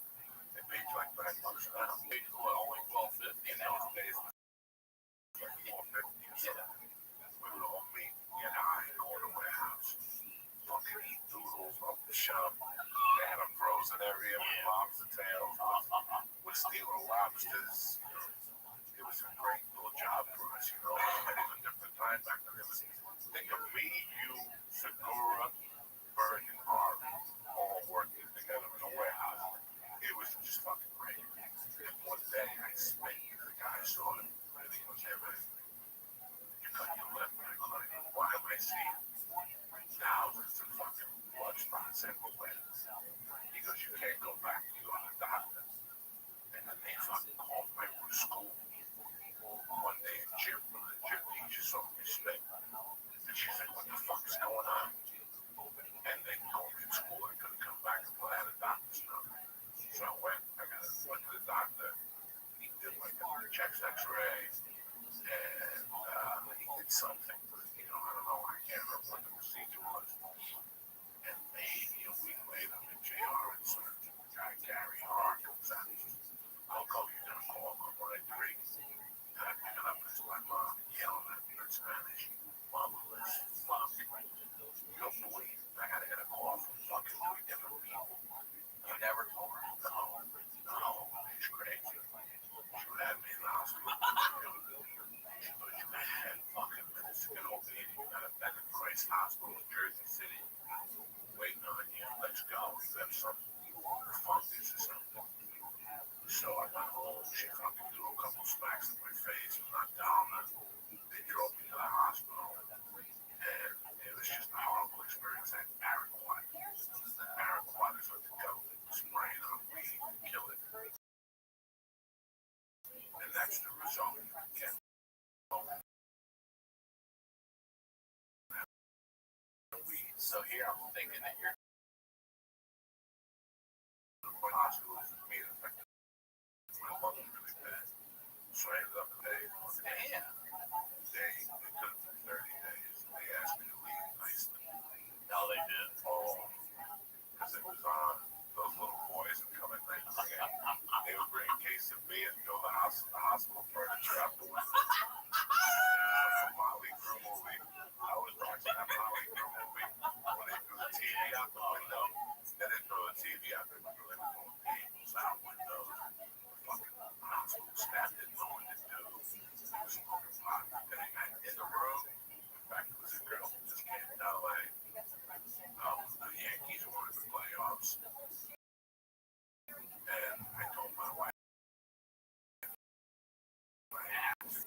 They paid you like $9 an hour. Paid you what, only $12.50 In those days, like $4.50 or something. We would all meet, get high, go to the warehouse, fucking eat noodles off the shelf. They had them frozen area with lobster tails. We're stealing lobsters. It was a great little job for us, you know. It was a different time back then. It was, think of me, you, Sakura, Bird, and Harvey all working together in a warehouse. It was just fucking great. And one day I spit, the guy saw it, and he goes, hey man, you cut your lip. And I go, why am I seeing thousands of fucking blood spots everywhere? He goes, you can't go back. You go to the doctor. And then they fucking called my nice hospital in Jersey City waiting on you. Let's go. You have some fungus or something. So I went home. She fucking threw a couple smacks in my face and knocked down. They drove me to the hospital. And it was just a horrible experience. I had paraquat. Paraquat is what the government was spraying on weed to kill it. And that's the result you get. So here I'm thinking that you're Hospitals and being affected. My mother was really bad. So I ended up today. damn. They took 30 days. They asked me to leave nicely. No, they did. Oh, because it was on. Those little boys would come at night. They would bring a case of beer and go to the hospital furniture out the window. A Molly Crew movie. I was watching that Molly Crew movie when they threw the TV out the window. They didn't throw the TV out the window. They were throwing tables out windows. The fucking hospital staff didn't know what to do. They were smoking pot. In the room, in fact, it was a girl who just came to LA. The Yankees wanted the playoffs. And I told my wife, I have to.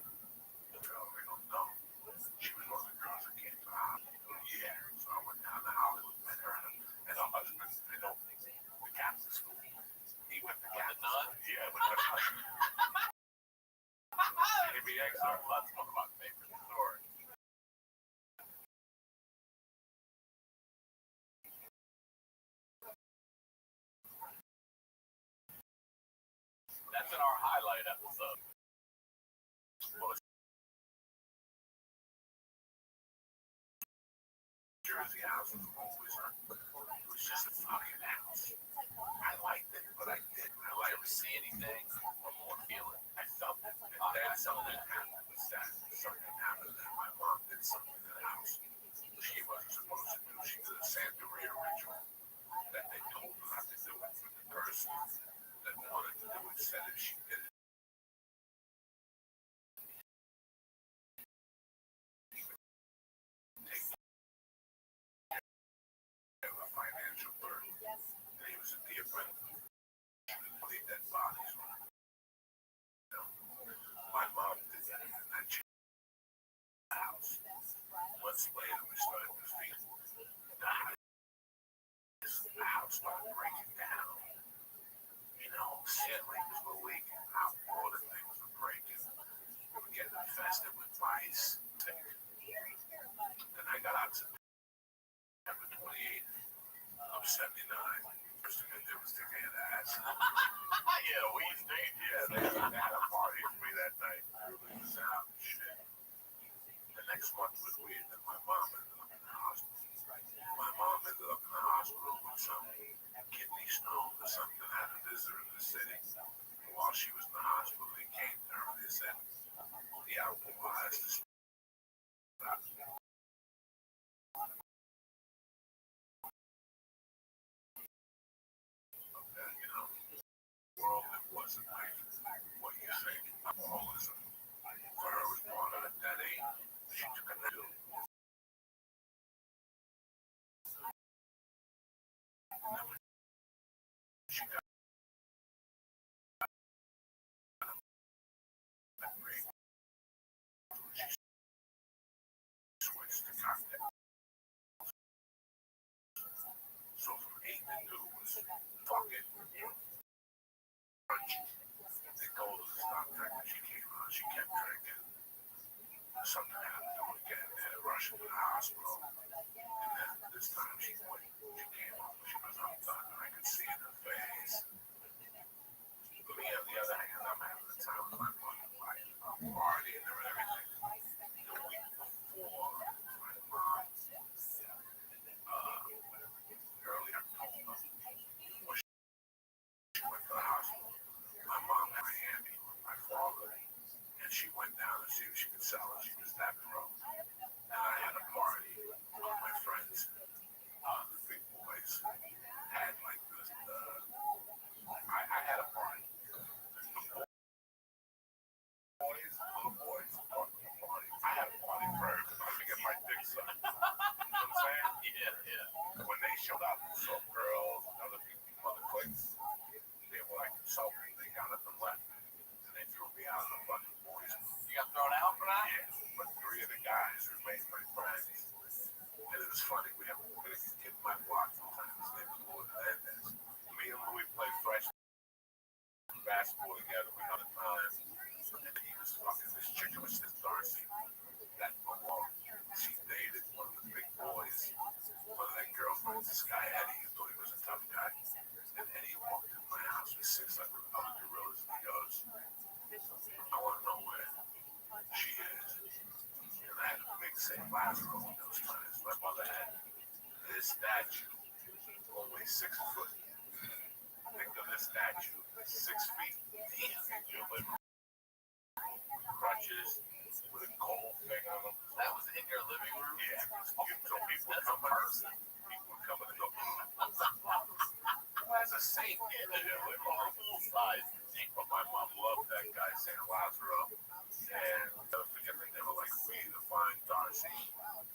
The girl, I don't know. She was one of the girls that came to the hospital. Yeah. So I went down to Hollywood, met her, and her husband, I don't think the Catholic school. He went to Catholic school. Yeah, with her husband. KBX, that's one of my favorite stories. That's in our highlight episode. Well, Jersey house was always it was just a fucking house. I liked it, but I didn't. I Did you liked ever see anything or more feel it? I felt it. And then something happened with that. Something happened that my mom did something to the house she wasn't supposed to do. She did a Santeria ritual that they told her not to do it. But the person that wanted to do it said if she did it, take a financial burden. And he was a dear friend. She would leave dead bodies. My mom did that, and that changed the house. Months later, we started to feel the house started breaking down. You know, ceilings were leaking out, water things were breaking. We were getting infested with mice. Then I got out September 28th of 79. First thing I did was take care of the ass. Yeah, we stayed. Yeah, they had a party for me that night. Everybody was out and shit. The next month was weird, and my mom ended up in the hospital. My mom ended up in the hospital with some kidney stone or something. I had a visitor in the city. And while she was in the hospital, they came to her and they said, the alcohol has to stop. You know, world that wasn't like what you think. Alcoholism for her was part of it. That ain't. She took a pill. She got that ring. She switched to cocktail. So from 8 to 2 was fucking crunchy. They told her to stop drinking. She came on. She kept drinking. Something happened to her again. They had to rush her to the hospital. And then this time she went. She came home. She was, I'm done. I could see in her face. But me, on the other hand, I'm having the time of my fucking life. I'm partying and everything. The week before, my mom, early October, when she went to the hospital, my mom had a handy with my father, and she went down to see if she could sell it. She was that broke. And I had a party with my friends. Lazaro in those times. My mother had this statue, only 6 foot. Think of this statue, 6 feet deep in your living room. Crutches with a gold thing on them. That was in your living room? Yeah, so people would come in. People would come in and go, who has a saint in their living room? Full size. But my mom loved that guy, St. Lazaro. And never forget, they never like, we need to find Darcy.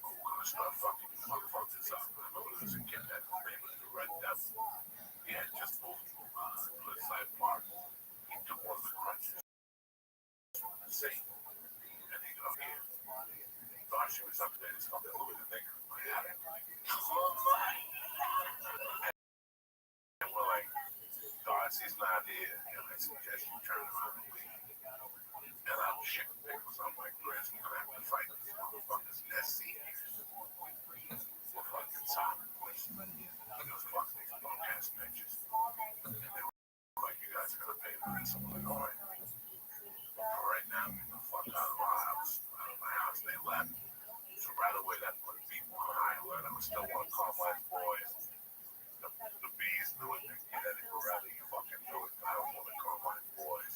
We're going to start fucking motherfuckers up. I remember there was a kid that his name was the Red Devil. He had just moved from Cliffside Park. He took one of the crutches from the saint. And he goes, here. Darcy was up there. He's fucking Louis the Nigger. My attic. And we're like, Darcy's not here. And I suggest you turn around and leave. And I'm shitting pickles. I'm like, Chris, we're going to have to fight these motherfuckers. Nessie. We're fucking solid, boys. And those fuck these punk ass bitches. And they were like, you guys are going to pay for this. I'm like, all right. All right now, get the fuck out of our house. Out of my house. They left. So right away, that put people on high alert. I was still one of Carmine's boys. The bees knew it. Eddie Borelli fucking knew it. I was one of Carmine's boys.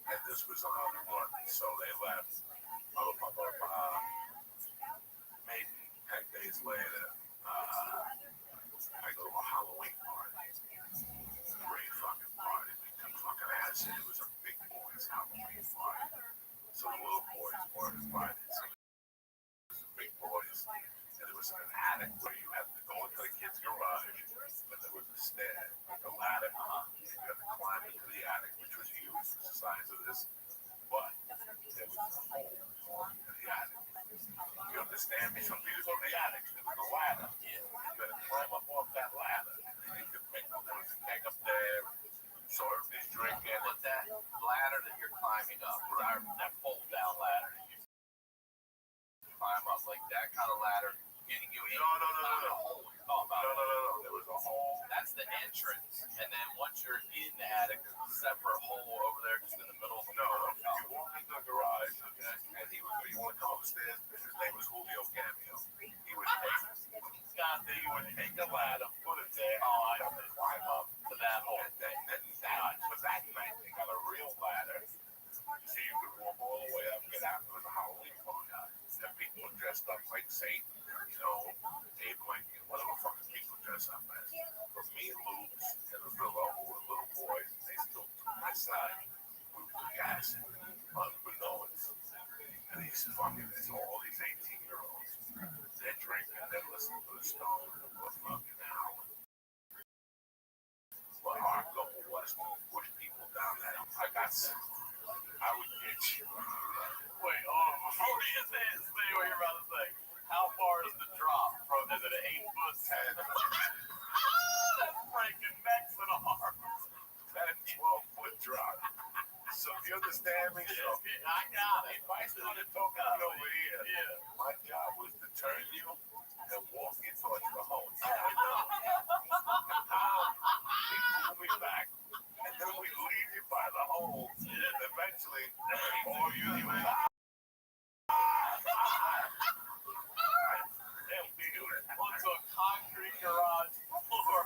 And this was on the run. So they left. Maybe 10 days later, I go to a Halloween party. Great fucking party. We took fucking acid. It was a big boys' Halloween party. So the little boys weren't invited. So big boys, and there was an attic where you had to go into the kid's garage, but there was a stair, like a ladder. You had to climb into the attic, which was huge, the size of this, but there was a hole in the attic. You understand me? Some people go to the attic, there was a ladder. You had to climb up off that ladder, and then you could make, there was a keg up there, so everybody's drinking. But that ladder that you're climbing up, that fold-down ladder that you climb up, like that kind of ladder, getting you in. No. The hole you're talking about. No. There was a hole. That's the entrance. And then once you're in the attic, there's a separate hole over there just in the middle of the No. You walk into the garage, okay, and he would go, you want to come upstairs? His name was Julio Cameo. He would take a ladder, put it there, and climb up to that hole. And then for that night, they got a real ladder, so you could walk all the way up and get out. It was a Halloween party. And people were dressed up like Satan, Abe Lincoln, whatever fucking people dress up as. But me and Luke and the Villa, who were little boys, they still took my side. We would do acid, unbeknownst. And there's all these 18-year-olds. They're drinking, they're listening to the Stones, they're fucking howling. But our goal was to push people down that. I would get you. Wait, before you say what you're about to say, how far is the drop? Is it an 8-foot 10? That's breaking necks and arms. That 12-foot drop. So do you understand me? So, I got it. if I started talking over here, my job was to turn you and walk you towards the hole. We move me back, and then we leave you by the hole. And eventually, you onto a concrete garage floor.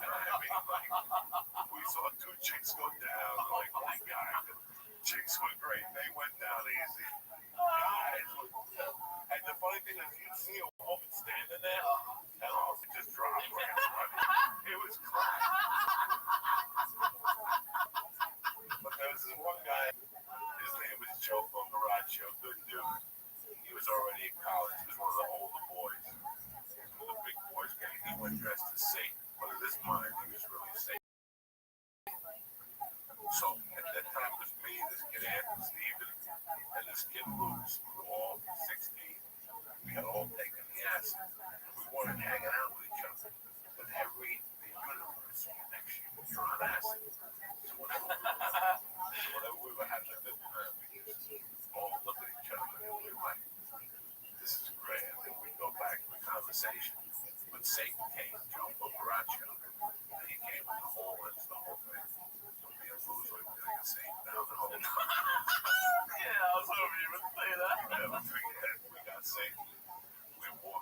We saw 2 chicks go down. Like, oh my God. Chicks were great. They went down easy. Guys were, and the funny thing is, you'd see a woman standing there, and all she just dropped. It was crazy. But there was this one guy, his name was Joe from the Rothschild. Good dude. He was already in college. He was one of the older boys. One of the big boys. He went dressed as Satan. But in his mind, he was really Satan. So at that time, it was me, this kid Anthony Stephen, and this kid Luke. We were all 16. We had all taken the acid. We weren't hanging out with each other. But every universe next year, you're on acid. So whatever we were having at that time, we just all look at each other and we were like, this is great. And then we go back to the conversation. But Satan came, Joe from Rothschild. And he came with the whole thing. Down the hole. Yeah, I was hoping you would say that. We got Satan. We walked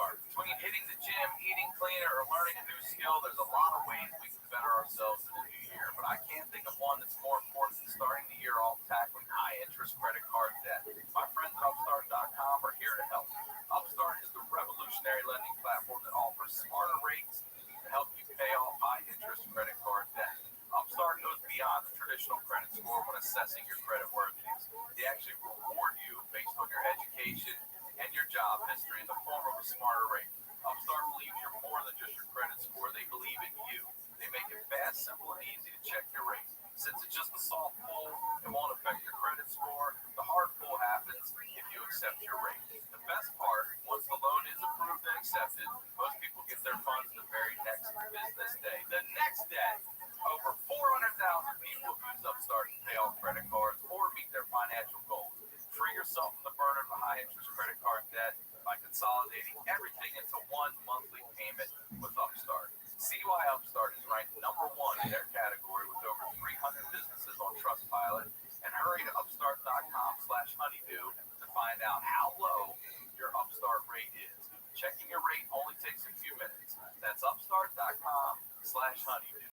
Upstart. Between hitting the gym, eating cleaner, or learning a new skill, there's a lot of ways we can better ourselves in the new year. But I can't think of one that's more important than starting the year off tackling high-interest credit card debt. My friends at Upstart.com are here to help. Upstart is the revolutionary lending platform that offers smarter rates to help you pay off high-interest credit card debt. Upstart goes beyond the traditional credit score when assessing your credit worthiness. They actually reward you based on your education and your job history in the form of a smarter rate. Upstart believes you're more than just your credit score. They believe in you. They make it fast, simple, and easy to check your rate. Since it's just a soft pull, it won't affect your credit score. The hard pull happens if you accept your rate. The best part, once the loan is approved and accepted, most people get their funds the very next business day. The next day, over 400,000 people use Upstart to pay off credit cards or meet their financial goals. Free yourself from the burden of high-interest credit card debt by consolidating everything into one monthly payment with Upstart. See why Upstart is ranked number one in their category with over 300 businesses on Trustpilot, and hurry to upstart.com/honeydew to find out how low your Upstart rate is. Checking your rate only takes a few minutes. That's upstart.com/honeydew.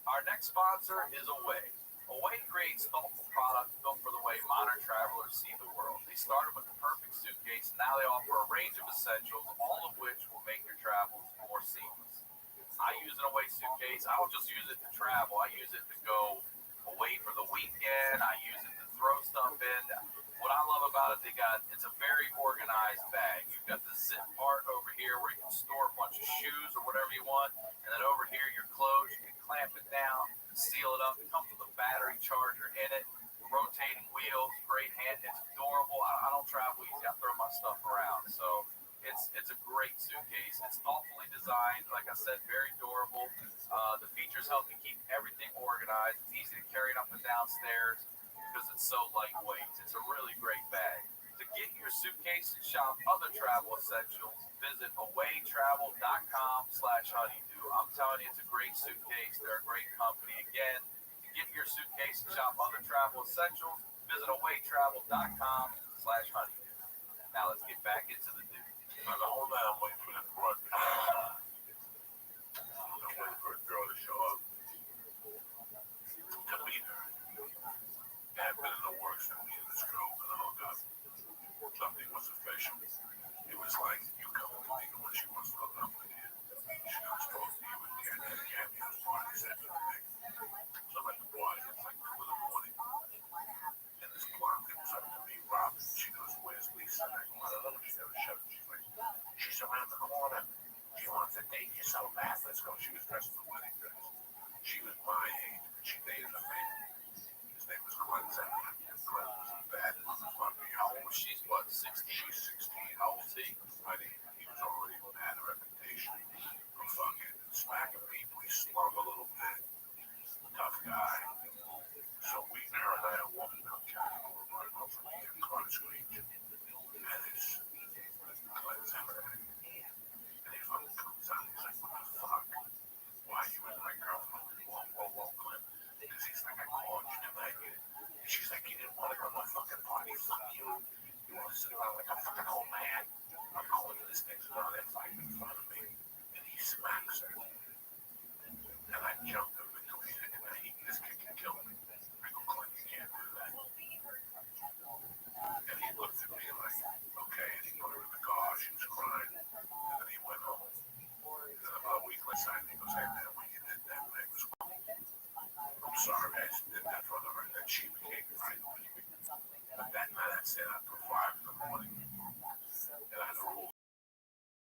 Our next sponsor is Away. Away creates thoughtful products built for the way modern travelers see the world. They started with the perfect suitcase, and now they offer a range of essentials, all of which will make your travels more seamless. I use an Away suitcase. I don't just use it to travel. I use it to go away for the weekend. I use it to throw stuff in. What I love about it, it's a very organized bag. You've got the zip part over here where you can store a bunch of shoes or whatever you want, and then over here your clothes. You can clamp it down, seal it up. It comes with a battery charger in it, rotating wheels, great hand. It's adorable. I don't travel easy. I throw my stuff around, so it's a great suitcase. It's thoughtfully designed, like I said, very durable. The features help you keep everything organized. It's easy to carry it up and downstairs because it's so lightweight. It's a really great bag. To get your suitcase and shop other travel essentials, visit awaytravel.com/honeydew. I'm telling you, it's a great suitcase. They're a great company. Again, to get your suitcase and shop other travel essentials, visit awaytravel.com/honeydew. Now let's get back into the news. Now the whole night I'm waiting for this broadcast. I'm waiting for a girl to show up to meet her. It had been in the works for me and this girl were gonna hook up. Something was official. It was like you coming to me when she wants to hook up with you. She was supposed to be with me at the cameo's party, said to me. So I'm at the party, it's like 2 in the morning. And this blonde comes up to me, Robin. She goes, "Where's Lisa?" And I go, "I don't know." She never shut up. She's around the corner. She wants to date you so bad. Let's go. She was dressed in the wedding dress. She was my age, but she dated a man. His name was Clinton. Clinton was bad. How old is she? What, 16? She's 16. How old is he? I think he was already had a reputation for fucking smacking people. He slung a little bit. Tough guy. So we, her and I are walking down Capitol. We're running off from the Carter Street. And it's Clinton's everything. And he fucking comes out. He's like, "What the fuck? Why are you with my girlfriend?" Whoa, Clint. Because he's like, "I called you tonight." And she's like, "You didn't want to go to my fucking party. Fuck you. You want to sit around like a fucking old man. I'm going to this thing's around there fighting in front of me." And he smacks her. And I jumped in between it. And this kid can kill me. I go, "Clint, you can't do that." And he looked at me like, "Okay." And he put her in the car. She was crying. And then he went home. And then about a week later, he goes, "Hey, man, when you did that, man, it was cool. I'm sorry, I just did that for her." And then she became right with me. But that night, I stayed up till 5 in the morning. And I had a rule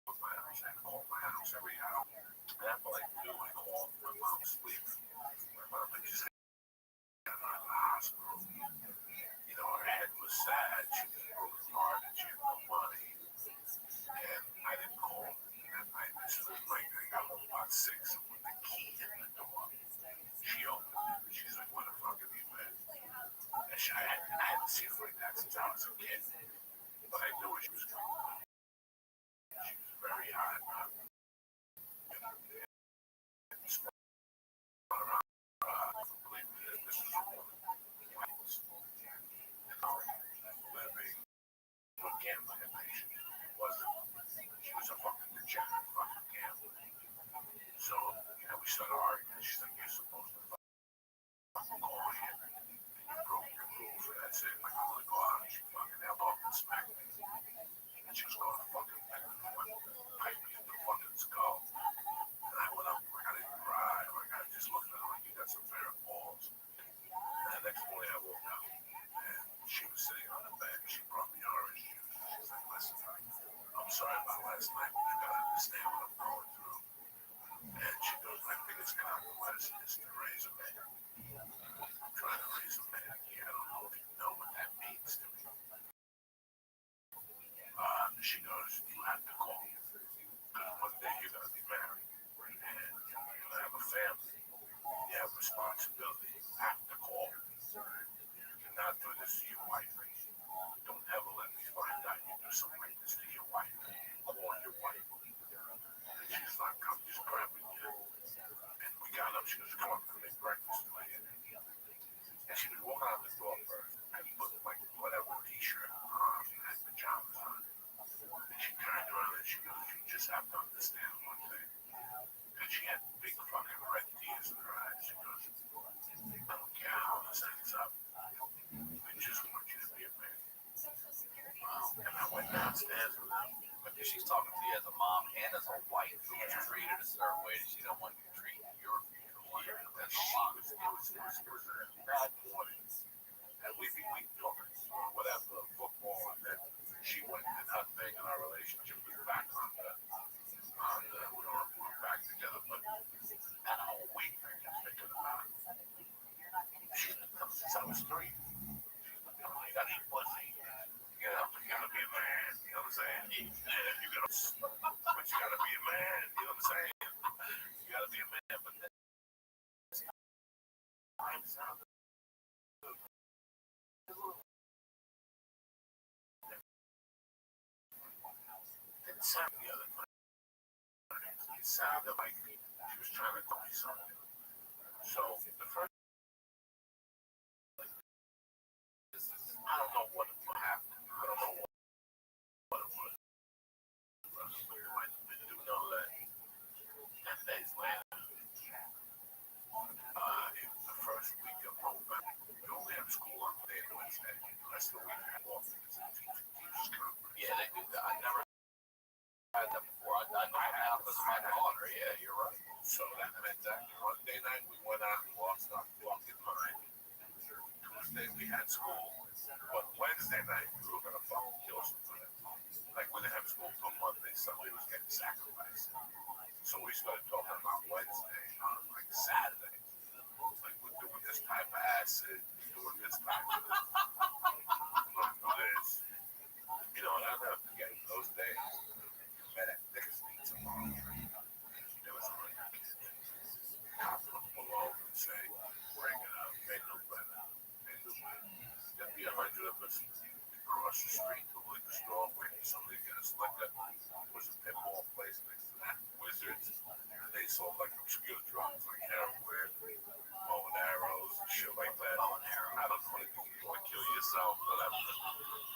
with my house. I had to call my house every hour. And after like 2, I called my mom's sleeping. My mom had just got out of the hospital. You know, her head was sad. She was broken heart and she had no money. And I didn't call that night. This was like, I got home about 6. And with the key in the door, she opened it. And she's like, "What the fuck have you been?" And I hadn't seen her like that since I was a kid. But I knew where she was coming from. She was very hot. And spun around completely. This was a woman. started arguing. She's like, you're supposed to fucking call here. And you broke your rules, and that's it. Like, I'm gonna go out and she fucking held off and smacked me. And she was going to fucking pipe me in the fucking skull. And I went up, like, I didn't cry. Like, I just looked at her like, you got some fair balls. And the next morning I woke up, and she was sitting on the bed. She brought me orange juice. She's like, listen, I'm sorry about last night, but you gotta understand what I'm going through. And she goes, my biggest compromise is to raise a man. I'm trying to raise a man. Yeah, I don't know if you know what that means to me. She goes, you have to call. Because one day you're going to be married. And you're going to have a family. You have responsibility. You have to call. You're not doing this to your wife. Don't ever let me find out you do something like this to your wife. Call your wife. And she's like, I'm just grabbing you. And we got up. She goes, come on, we'll make breakfast. And she was walking out the door first. And put like whatever t-shirt on and pajamas on. And she turned around and she goes, you just have to understand one thing. And she had big fucking red tears in her eyes. She goes, I don't care how this ends up. I just want you to be a man. And I went downstairs with her. Because she's talking to you as a mom and as a wife who was treated a certain way that she don't want you to treat your future wife. That's a lot. It was a bad morning. And we talking whatever football, and then she went and her thing and our relationship was back on the we were back together, but that whole week I kept thinking about it. Since I was 3. She's like, oh, you gotta eat pussy. You gotta be a man, you know what I'm saying? You gotta, but you gotta be a man, you know what I'm saying? You gotta be a man, but then it sounded the other night. It sounded like she was trying to tell me something. So the first, I don't know what happened. I don't know what it was. I do know that 10 days later, the first week of November, we only have school on Monday and Wednesday. The rest of the week I walk because of the teachers' conference. Yeah, they do that. I never had that before. I know now because of my daughter. Yeah, you're right. So that meant that Monday night we went out and lost our fucking mind. Tuesday we had school. But Wednesday night we were going to fucking kill somebody. Like we didn't have school till Monday, somebody was getting sacrificed. So we started talking about Wednesday on like Saturday. Like we're doing this type of acid, doing this type of this. I'm going to do this. You know, and I'll never forget those days. We met at Dick's Pizza tomorrow. There was a cop would pull over and say, bring it up, make no better. There'd be 100 of us across the street to a liquor store waiting for somebody to get us liquor. There was a pinball place next to that, Wizards, and they sold like obscure drugs like heroin, bow and arrows, and shit like that. Bow and arrow, I don't know if you want to kill yourself, whatever.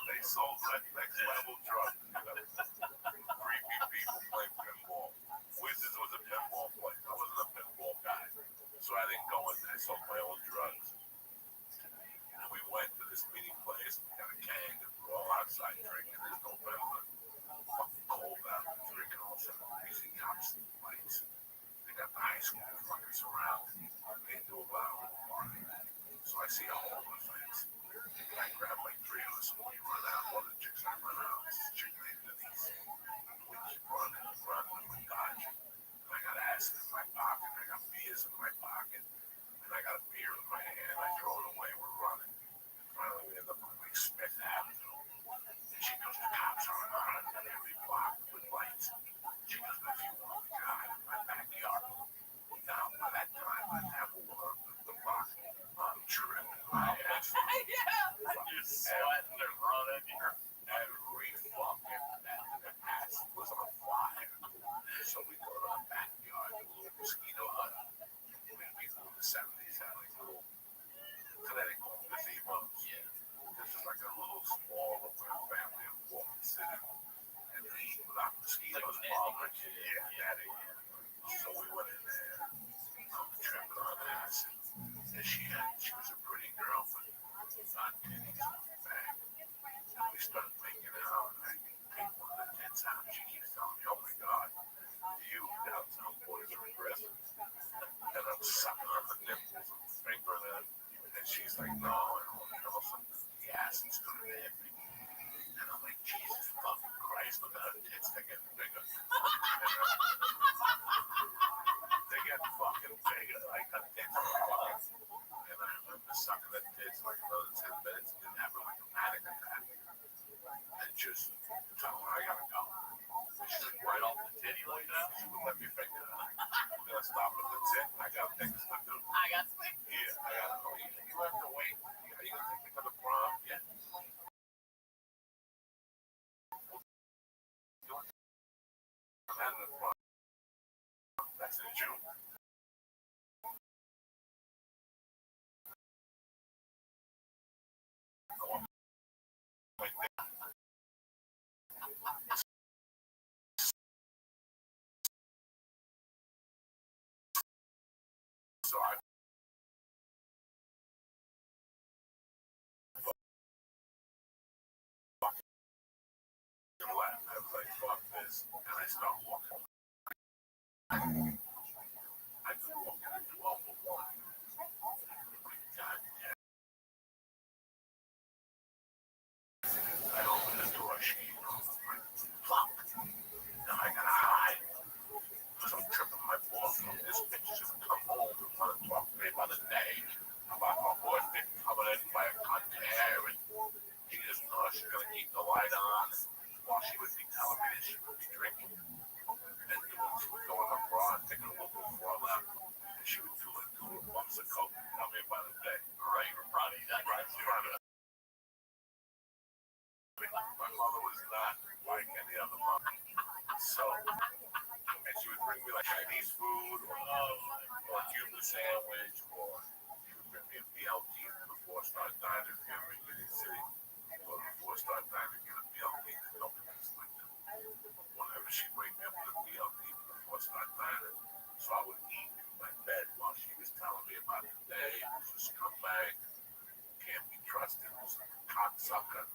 They sold that next level drugs. Creepy people playing pinball. Wizards was a pinball place. I wasn't a pinball guy, so I didn't go in there. I sold my own drugs. And we went to this meeting place. We got a keg, and we're all outside drinking. It's November. Fucking cold out. Drinking all of a sudden. We see cops and lights. They got the high school fucking surrounded. They do a loud party. So I see a hole in the fence. And I grab like 3 of us and we run out. One of the chicks I run out. This is a chick named Denise. We keep running, and we dodge. And I got acid in my pocket. I got beers in my pocket. And I got a beer in my hand. I throw it away. We're running. And finally we end up on like Smith Avenue. And she goes, the cops are on every block with lights. She goes, but if you want me to hide in my backyard. Now, by that time, I have the block. I'm tripping my ass. You're sweating and running. Every fucking ass was on fire. So we go to our backyard, a little mosquito hut. When we moved in the 70s, had like little clinical gazebos. Yeah. This is like a little small family of 4 sitting. And they without mosquitoes bothering you. Yeah, that is. So we went in there. She was a pretty girl, but not titties bag. We started making out, and I take one of the tits out. She keeps telling me, "Oh my God, you downtown boys are aggressive." And I'm sucking on the nipples and finger that, and she's like, "No," and all of a sudden the acid's starting to hit me, and I'm like, "Jesus fucking Christ, look at her tits, they're getting bigger." They get fucking bigger, like her tits are fucking. And I remember sucking the tits like another 10 minutes and then having like a panic attack. And just telling her I gotta go. And she's like, right off the titty like that? She wouldn't let me finger her. I'm gonna stop at the tit and I got things to do. I got sweet. Yeah, I gotta go. You have to wait. Are you gonna take me to the prom? Yeah. I'm out of the prom. That's in June. So I left. I was like, fuck this. And I started walking. I could walk in at 12 or 1. God damn. I opened the door. She fuck. Now I gotta hide. Because I'm tripping my balls from this bitch just come home and want to talk to me about a day. About my boy's been covered in by a cunt hair. And she just knows she's gonna keep the light on. While she would be telling me that she would be drinking. And she would go in the bar and take a little before I left. And she would do like 2 bumps of coke and tell me about a day. Right, Ronnie, that's right. My mother was not like any other mother. So, and she would bring me like Chinese food or a Cuban sandwich, or she would bring me a BLT before I started dining. If you're ever in Union City, or before I started dining, get a BLT. They don't make this like that. Whenever she'd wake me up with a BLT before I started dining, so I would eat in my bed while she was telling me about the day. It was a scumbag, can't be trusted, it was a cocksucker.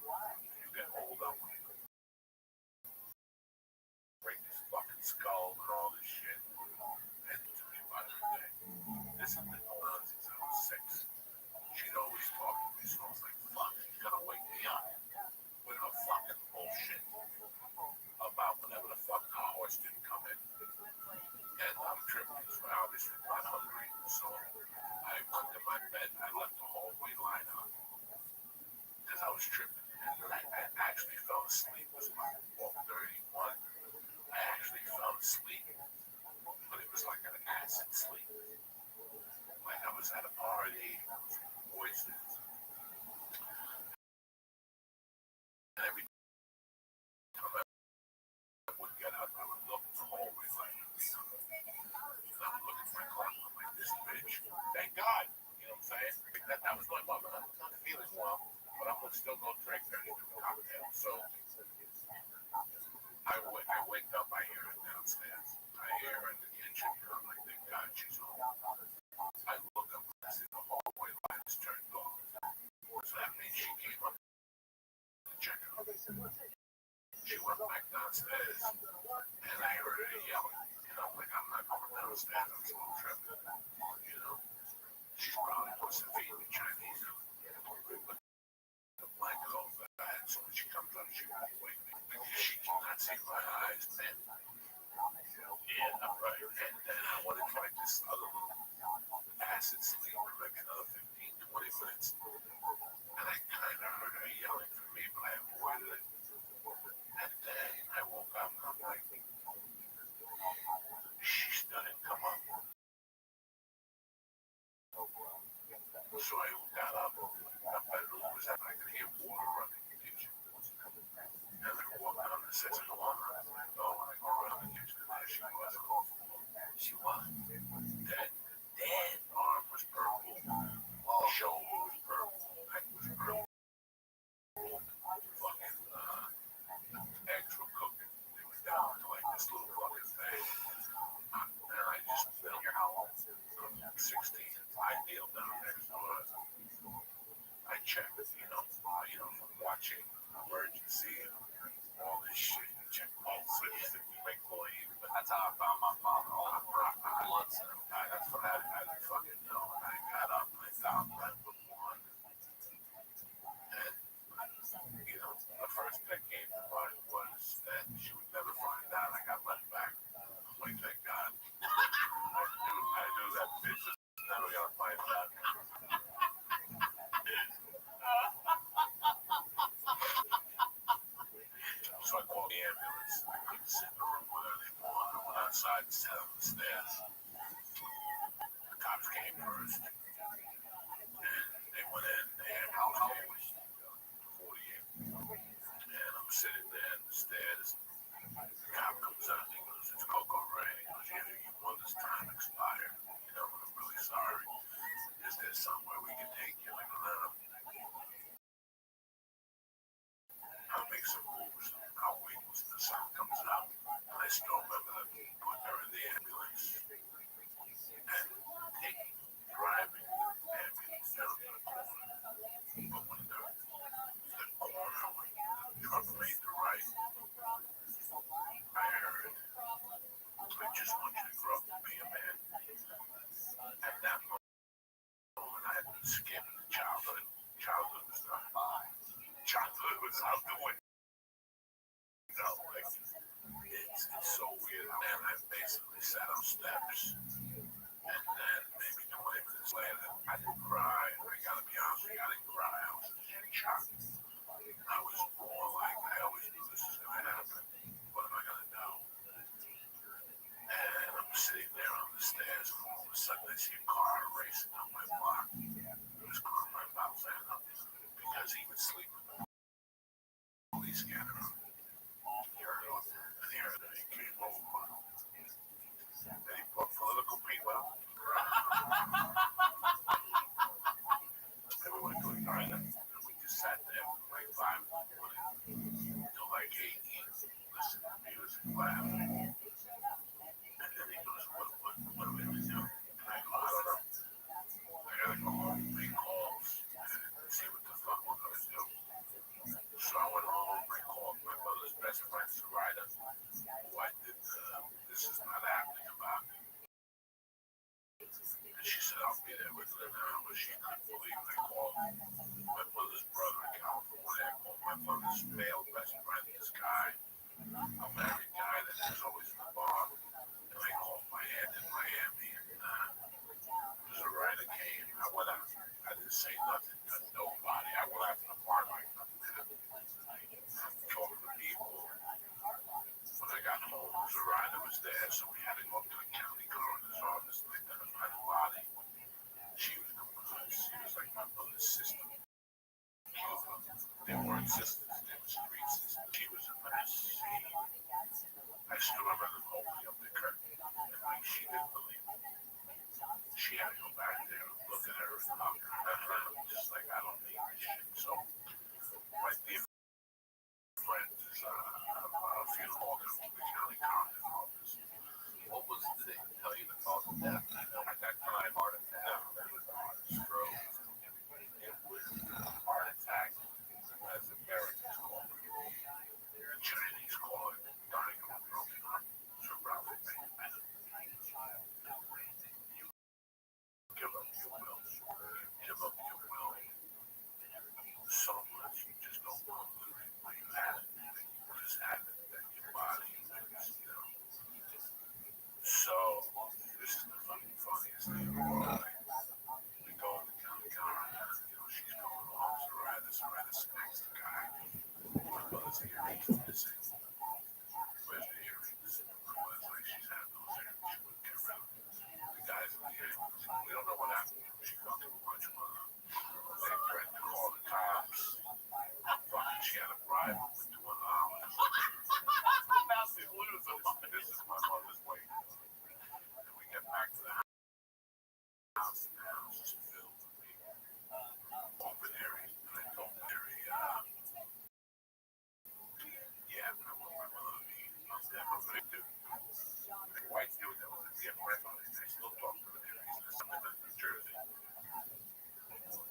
You get older, break this fucking skull and all this shit. And to me about the day. This has been going on since I was 6. She'd always talk to me, so I was like, fuck, she's gonna wake me up with her fucking bullshit about whenever the fuck the horse didn't come in. And I'm tripping, so I obviously got hungry, so I went to my bed and I left the hallway light on. Because I was tripping, and I actually fell asleep. It was like 12:31. I actually fell asleep, but it was like an acid sleep. Like I was at a party, voices. And every time I would get up, I would look at the hallway like, and I would look at my clock, I'm like, this bitch, thank God. You know what I'm saying? That was my mother. I was not feeling well, but I would still go drink 32 cocktails. So I wake up, I hear her downstairs. I hear her in the kitchen, and I'm like, thank God she's home. I look up and I see the hallway light is turned off. So that means she came up to check it out. She went back downstairs, and I heard her yelling. And I'm like, I'm not going downstairs, I'm still tripping. You know, she's probably supposed to feed me Chinese food. But the blanket over her head, so when she comes up, she won't wake me. She cannot see my eyes, man. Yeah, I'm right. And then I went into like this other little acid sleep for like another 15, 20 minutes. And I kind of heard her yelling for me, but I avoided it. And then I woke up and I'm like, she still didn't come up. So I got up. My bedroom was at, I could hear water running in the kitchen. And I walked down the second floor. And I was like, oh, I go around the kitchen. And there she was. She was dead. Dead. Arm was purple. Shoulder was purple. Neck was purple. Fucking eggs were cooking. They were down to like this little fucking thing. And I just felt, how old? 16. I kneeled down next put her in the ambulance and driving the ambulance down to the corner. But when the corner, when the truck made the right, I heard, I just want you to grow up to be a man. At that moment, I had been skipping the childhood. Childhood was not mine. Childhood was out the window. Like, it's so weird. And I basically sat on steps. And then maybe 20 minutes later, I didn't cry. I gotta be honest with you, I didn't cry. I was in shock. I was more like, I always knew this was gonna happen. What am I gonna do? And I'm sitting there on the stairs, and all of a sudden I see a car racing on my block. It was calling my mouth because he would sleep with the police scanner on. And here he came over. And he put political people out. And we went to a diner, and we just sat there for like 5 minutes till like 8, listening to music, laughing. And then he goes, what are we going to do? And I go, I don't know. I got to go home, make calls, and see what the fuck we're going to do. So I went home, I called my mother's best friend, Sarita, who I did This Is Not Happening about. And she said, I'll be there with her now, but she couldn't believe it. I called my mother's brother in California. I called my mother's male best friend, this guy, a married guy that was always in the bar. And I called my aunt in Miami, and Sarita came. I went out. I didn't say nothing to nobody. I went out to the bar like nothing happened. Talking to people. When I got home, Sarita was there, so we had to go up to the county coroner's office and identify the body. She was like my mother's sister. They weren't sisters, they were street sisters. She was a mess. I still remember opening up the curtain, and like she didn't believe me. She had to go back there and look at her and hug her. Just like, I don't need this shit. So, my dear friend is a few walking to the county coroner's office. What was, did they tell you the cause of death? At that time, heart attack, stroke. It was a heart attack, as the Americans call it. The Chinese call it dying of a broken heart. So Ralph made it better. You give up your will. You give up your will so much. You just don't want to lose it. When you had it, you just had it. That your body, So, this is the fucking funniest thing of all. We go in the county coroner, she's going off. Sarita smacks the guy. My mother's earrings missing. Where's the earrings? My mother's like, she's had those earrings. She wouldn't get rid of them. The guy's in the ambulance. We don't know what happened. She fucking punched mother. They threatened to call the cops. Fucking, she had a bribe with $200. This is my mother's way. And we get back to the house, and the house is filled with people. Open area, and I told Mary, yeah, I want my mother to be on that victim. The white dude that was a dear friend on it, I still talk to him. He's in New Jersey.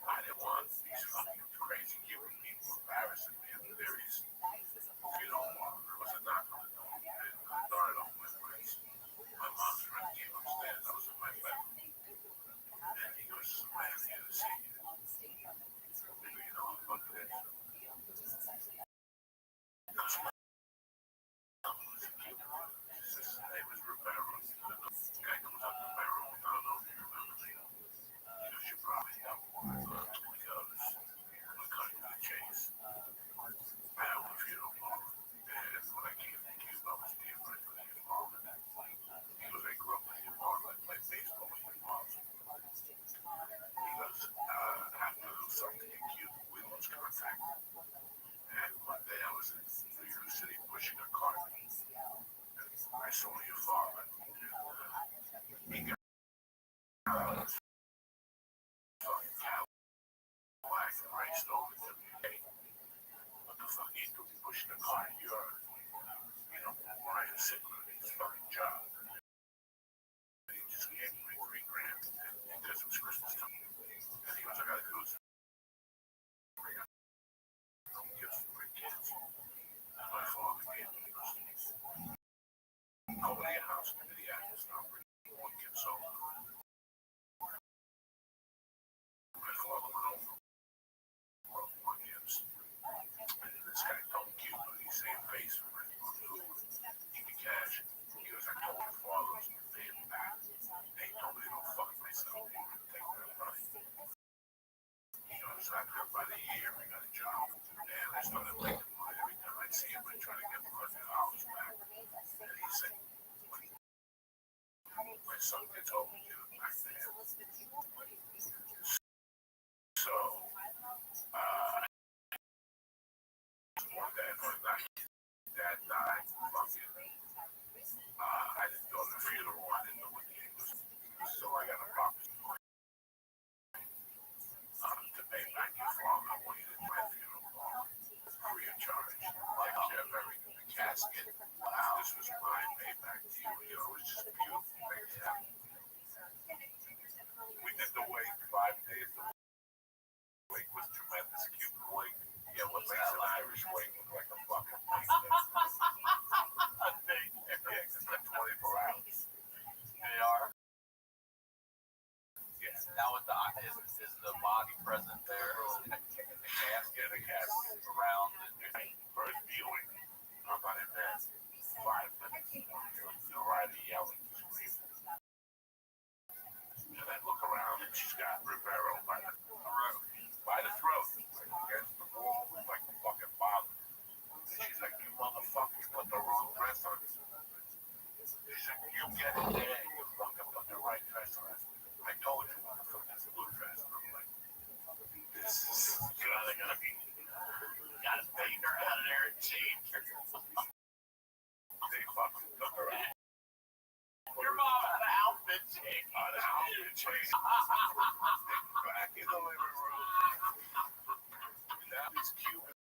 I didn't want these fucking crazy Cuban people embarrassing me in the series. You know, there was a knock on the door, and I started on my place. My mom's friend came upstairs. I was in my bedroom. And he goes, I'm here to see you. Maybe you know, look at this. He goes, my mom was a Cuban. His name was Rivera. The guy comes up to my room. I don't know if you remember me. He goes, you probably know. He goes, I'm going to cut you the chase. I don't know if you don't know. And when I came to Cuba, I was dear friends with your mom. He goes, I grew up with your mom. I played baseball with your mom. He goes, after a little something in Cuba, we lost contact. And one day I was in New York City pushing a cart. And I saw your father. And he got fucking Cadillac and raced over to me. Hey, what the fuck are you doing pushing a cart? You know, Brian Sickler, his fucking job. my son gets home and get it back to him. So, one day for the night, dad died. Fucking, I didn't go to the funeral. I didn't know what the name was. So I got a box to pay back your father when he didn't my funeral free of charge. Like everything, the casket. Wow, this was my payback to you. You know, it was just beautiful. We did the wake 5 days. The wake was tremendous. Cuban wake. Yeah, what makes an Irish wake look like a fucking thing? Yeah, it's like 24 hours. They are. Yeah. Now with is the body present there? The casket around the first viewing. I'm not in there. 5 minutes. You're right, yelling, screaming. And I look around and she's got Rivero by the throat. Like against the wall with like a fucking bottle. And she's like, you motherfucker, you put the wrong dress on. She said, you get it there, you fucking put the right dress on. I told you to put this blue dress on. I'm like, this is gonna be, gotta take her out of there and change her. They fucking took her out. Your mom had an outfit change. Back in the living room. Now these Cubans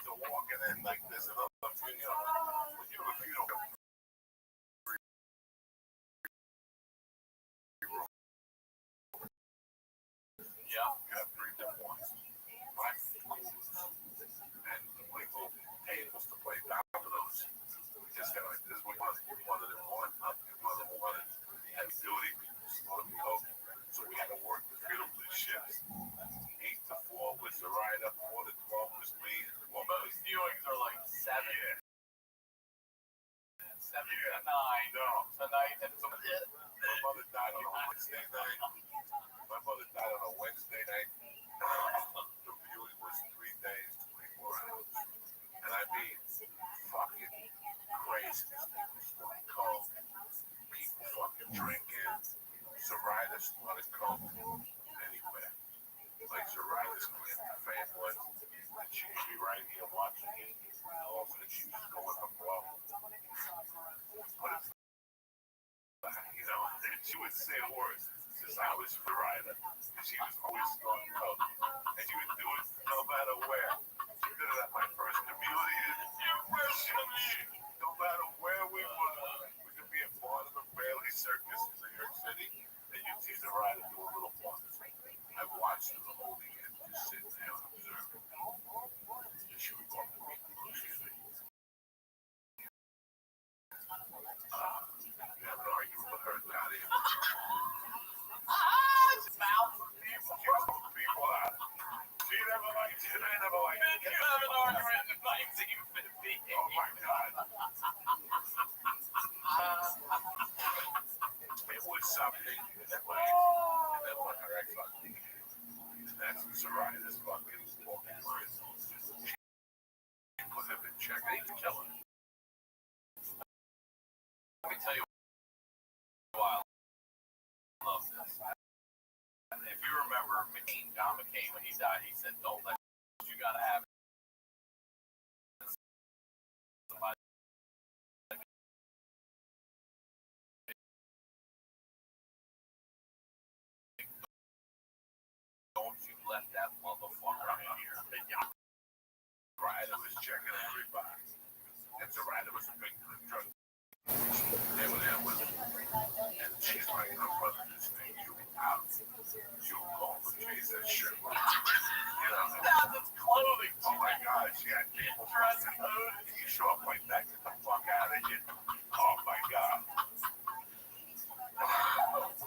are walking in like this. And you know, if you don't Yeah. you have 3 different ones. Right? And we move tables to play dominoes. We just got like this. We wanted them one, mother wanted heavy duty. So we had to work the beautiful shifts. 8 to 4 was the rider, 4 to 12 was me. Well, most viewings are like 7. Yeah. 7 to 9. No. Tonight and so My mother died on a Wednesday night. The viewing was 3 days, 24 hours. And I mean, fucking crazy. Cold. People fucking drinking. Zaridas wanted coke anywhere. Like Zaridas cleaned the family. And she'd be right here watching it. All of a sudden, she'd just go with her bro. But it's you know, and she would say words since I was Florida. And she was always on coke. And she would do it no matter where. She did it at my first community. No matter where we were. We could be at part of the Bailey Circus in New York City. And you'd see the rider do a little part. I watched her the whole weekend, just sit there and observe her. And she would go up to me. You have an argument with her about it. mouth of people. She was putting people out. She never liked you, and I never liked you. You have an argument in 1950. Oh my God. It was something that way. And then what her ex-husband did. And that's Zaridas fucking walking line. She put him in check. They could kill him. Let me tell you why I love this. If you remember John McCain, when he died, he said, don't let you gotta have somebody. Don't you let that motherfucker in here. Ryder was checking everybody. And Ryder was a big drug. They were there with him. And she's like, my brother just made you out. You call the Jesus shit. You know? That's clothing. Oh my God, she had people dressing food. And you show up like that, get the fuck out of here. Oh my God.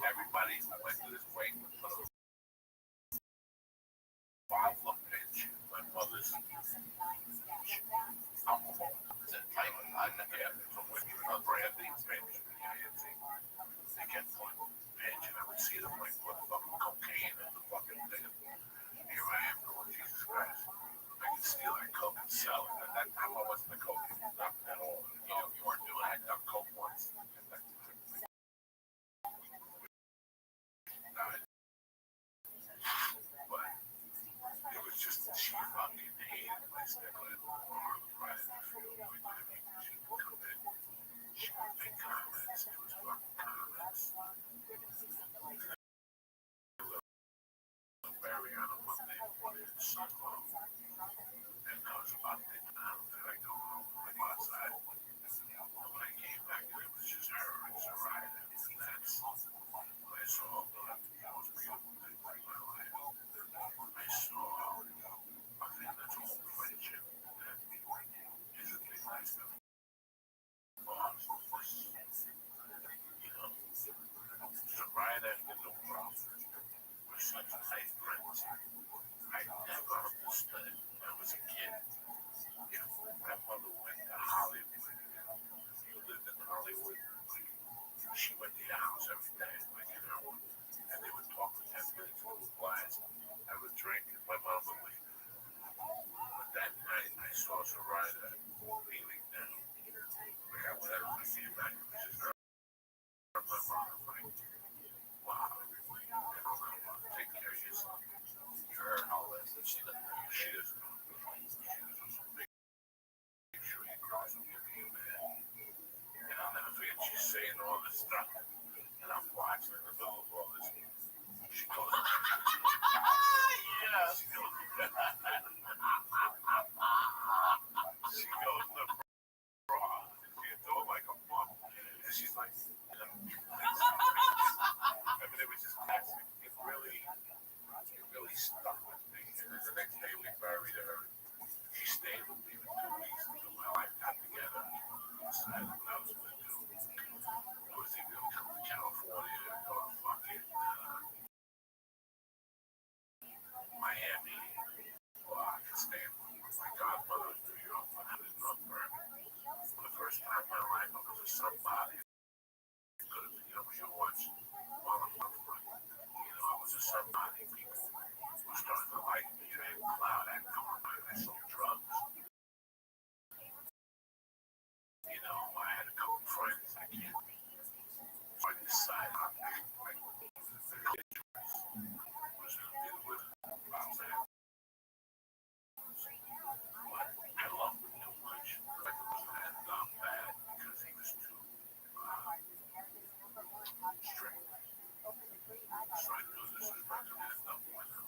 Everybody went to this wake with a bottle of pitch. My mother's alcohol. It's a type of brandy pitch. She doesn't. She doesn't know. Make sure you cross and give me a man. And I'll never forget she's saying all this stuff. And I'm watching in the middle of all this. She goes, Yeah. she goes, she goes, the bra. She do it like a bum. And she's like, I mean, it was just classic. It really stuck with me. And then the next day we buried her. She stayed with me for 2 weeks until my life got together. Decided what I was going to do. I was either going to come to California or fucking Miami. Or I could stay with my godmother in New York when I was in North Bergen. For the first time in my life, I was with somebody. Because, when you watch all of my I was with somebody. People were starting to like me. I had cloud at I sold drugs. I had a couple friends. I can't find this side on me. Like, was with I loved him too much. Like, it was bad because he was too strict. So I knew this was not going to end up with him.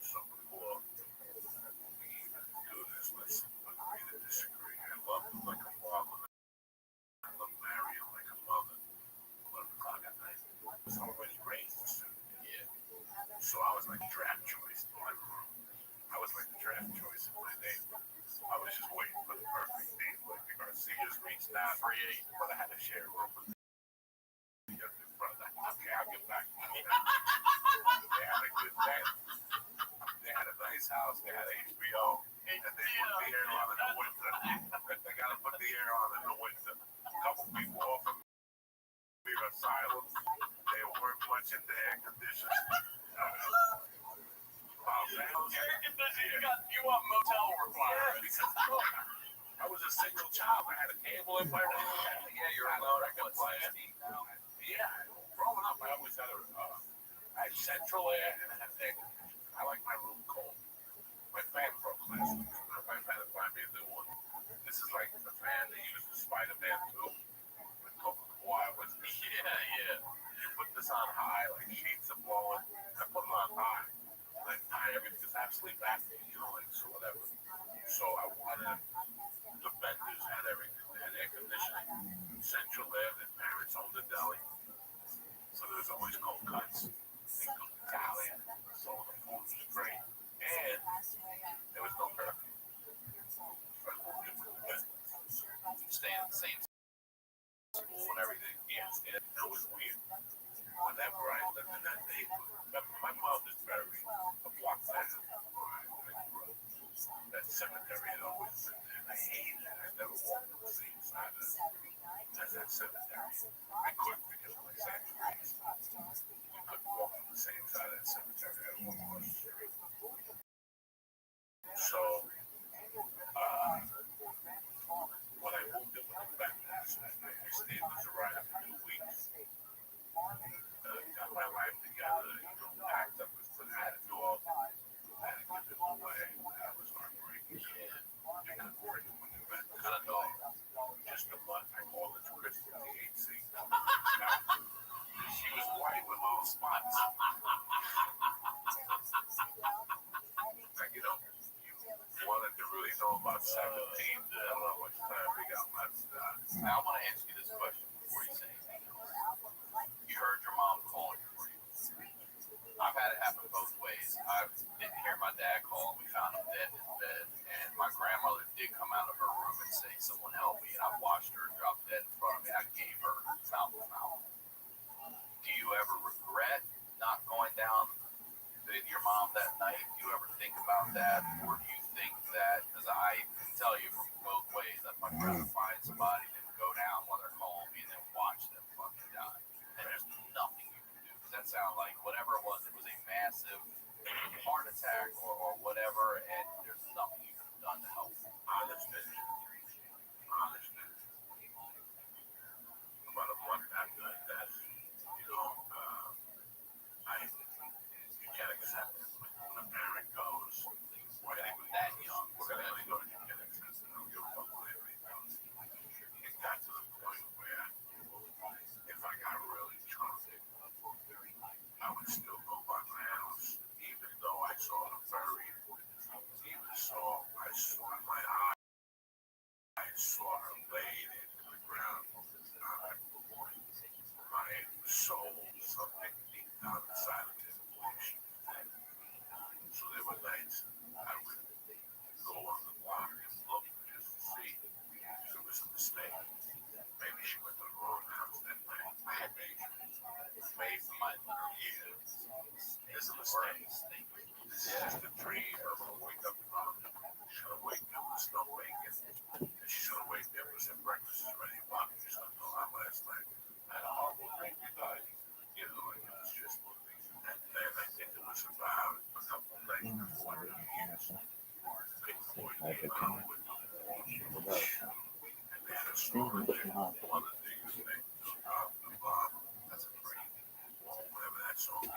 So before we even do this, let's agree to disagree. I love him like a father. I love Mary like a mother. 11 o'clock at night. I was already raised a certain way. So I was like draft choice in my room. I was like the draft choice in my neighbor. I was just waiting for the perfect date. Like the Garcias reached out, but I had to share a room with the younger brother. Okay, I'll get back. They had a good day. They had a nice house. They had HBO. And they put the air on in the winter. They got to put the air on in the winter. A couple people offered me asylum. They weren't much into air conditioning. Air conditioning. You want motel requirements? I was a single child. I had a cable in my room. Yeah, you're alone. I could play it. Yeah, growing up, I always had I had central air and I had air conditioning. I like my room cold. My fan broke last week. My fan is buying me a new one. This is like the fan they used for Spider-Man 2. With Coca Cola was Yeah. You put this on high, like sheets are blowing. I put it on high. Like everything is absolutely back to me, like so whatever. So I wanted the vendors had everything. They had air conditioning, central air, and parents owned the deli. So there was always cold cuts. They cooked Italian, so the food was great. And there was no curfew. Stay in the same school and everything. Yes, and it was weird. Whenever I lived in that neighborhood, my mom is buried a block back. That cemetery had always been there, and I hated it. I never walked on the same side as that cemetery. I couldn't because of my centuries. I couldn't walk on the same side of that cemetery. I walked on the street. So, when I moved in with the Baptists, I stayed with Soraya for 2 weeks. Got my life together, packed up with food. I had to do all that. I had to give it away. I was heartbreaking. I couldn't bring it when you met this dog. Just a month. I called it Crystal THC. She was white with little spots. Like, you wanted to really know about 17. I don't know how much time we got left. Now I want to ask you this question before you say anything else. You heard your mom calling for you. I've had it happen both ways. I didn't hear my dad call. We found him dead in bed. And my grandmother did come out of her room and say, "Someone help me." And I watched her drop dead in front of me. I gave her mouth to mouth. Do you ever regret not going down with your mom that night? Do you ever think about that? Or do you think that, because I can tell you from both ways, that my trying to find somebody to go down while they're calling me mistake. This is the dream of a wake up mom. She's gonna wake up with no bacon. And she's gonna wake up and say breakfast is ready. Mom, you slept a lot last night. I had a horrible dream you died. You know, like it was just, and then I think it was about a couple of nights before New Year's. Big boy came out with the watch. And they had a story there. One of the things they took out the bomb. That's a dream. Or whatever that song is.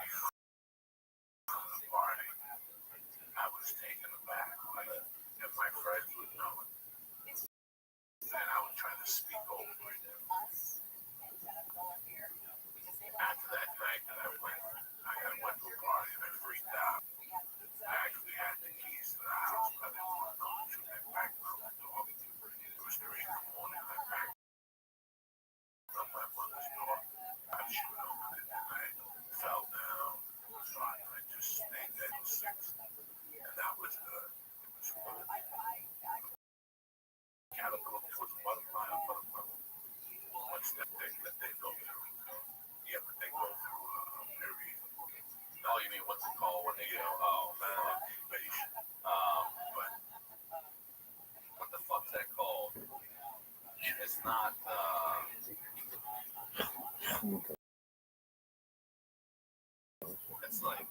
On the party. I was taken aback. Like, if my friends would know it, then I would try to speak over it. After that night that I went to a party and I freaked out. I actually had the keys to the house, but I didn't want to go to that back room door. It was 3 in the morning. I backed up my mother's door. I should open it and I fell down. So I just stayed there till 6. And that was good. It was caterpillar, it was a butterfly, a butterfly. What's that thing that they go through? Yeah, but they go through a period. Oh, you mean what's it called when they go? Oh man, Incubation. but what the fuck's that called? It's not. It's like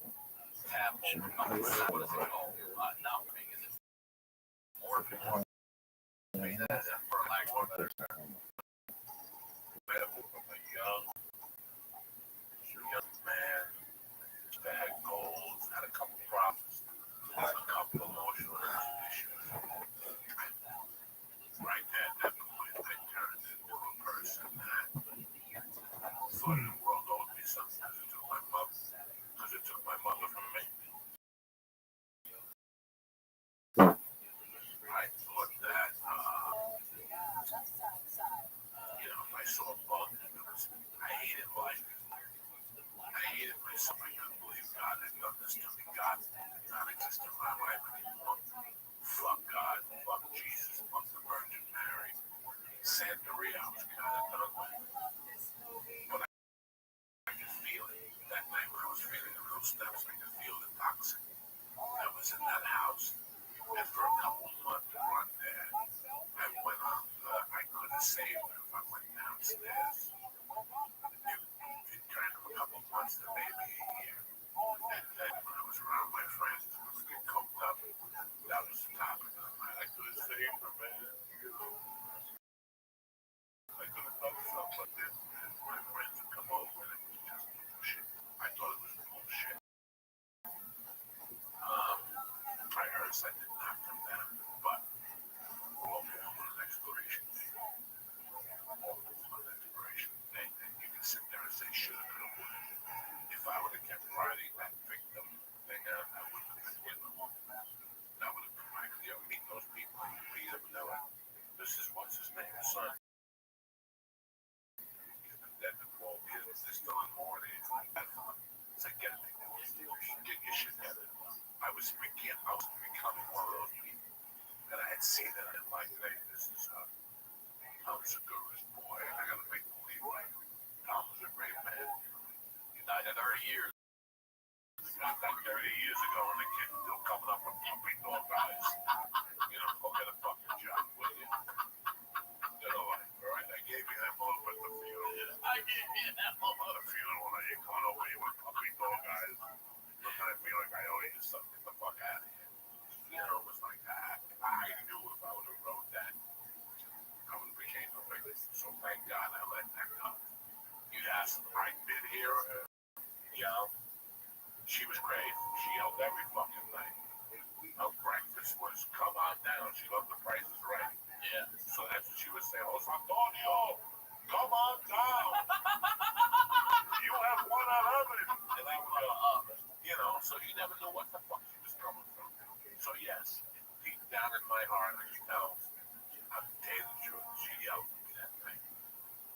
apple. What is it called? Not wing. Is it morphing? Maybe that's it for lack of a better term. A young man that had goals, had a couple problems, a couple emotional issues. Right there at that point, I turned into a person that thought the world owed me something because it took my mother from me. I thought that, if I saw a bug, I hated life. I hated myself. I couldn't believe God had done this to me. God did not exist in my life anymore. Fuck God. Fuck Jesus. Fuck the Virgin Mary. Santeria, I was kind of done with. But I could feel it. That night when I was feeling the real steps, I could feel the toxic that was in that house. And for a couple of months to run there, I went up. I could have saved her if I went downstairs. It turned to a couple of months to maybe a year. And then when I was around my friends, I was getting coked up. That was the topic of mine. I could have saved her, man. I could have done stuff like this, and my friends would come over, and it was just bullshit. I thought it was bullshit. I heard I did not come down, but we'll move on an exploration day. And you can sit there and say, should have, could have, would have. If I would have kept writing that victim thing out, I wouldn't have been in the home. That would have been my, meet those people, you meet them, know it. This is what's his name, son. He's been dead for 12 years, they're still in mourning. It's like, get your shit together. I was becoming one of those people that I had seen it in like, hey, this is Tom Segura's boy, and I gotta make believe like Tom was a great man. He died at 30 years. Not 30 years ago, and the kid's still coming up with puppy dog eyes. Go get a fucking job, will you? Like, all right, I gave you that moment at the funeral. I gave you that moment At the funeral, and you coming over here with puppy dog eyes. Looking at me like I owe you something. Get the fuck out of here. It was like that. I knew if I would have wrote that, I would have became a victim. So thank God I let that go. Yes, I did hear her. She was great. She yelled every fucking night. Her breakfast was come on down. She loved the prices right. Yeah. So that's what she would say. Oh, Antonio, come on down. You have one on oven. And I would go, so you never knew what the fuck she was coming from. So yes, deep down in my heart, I know. I'll tell you the truth. She yelled at me that night.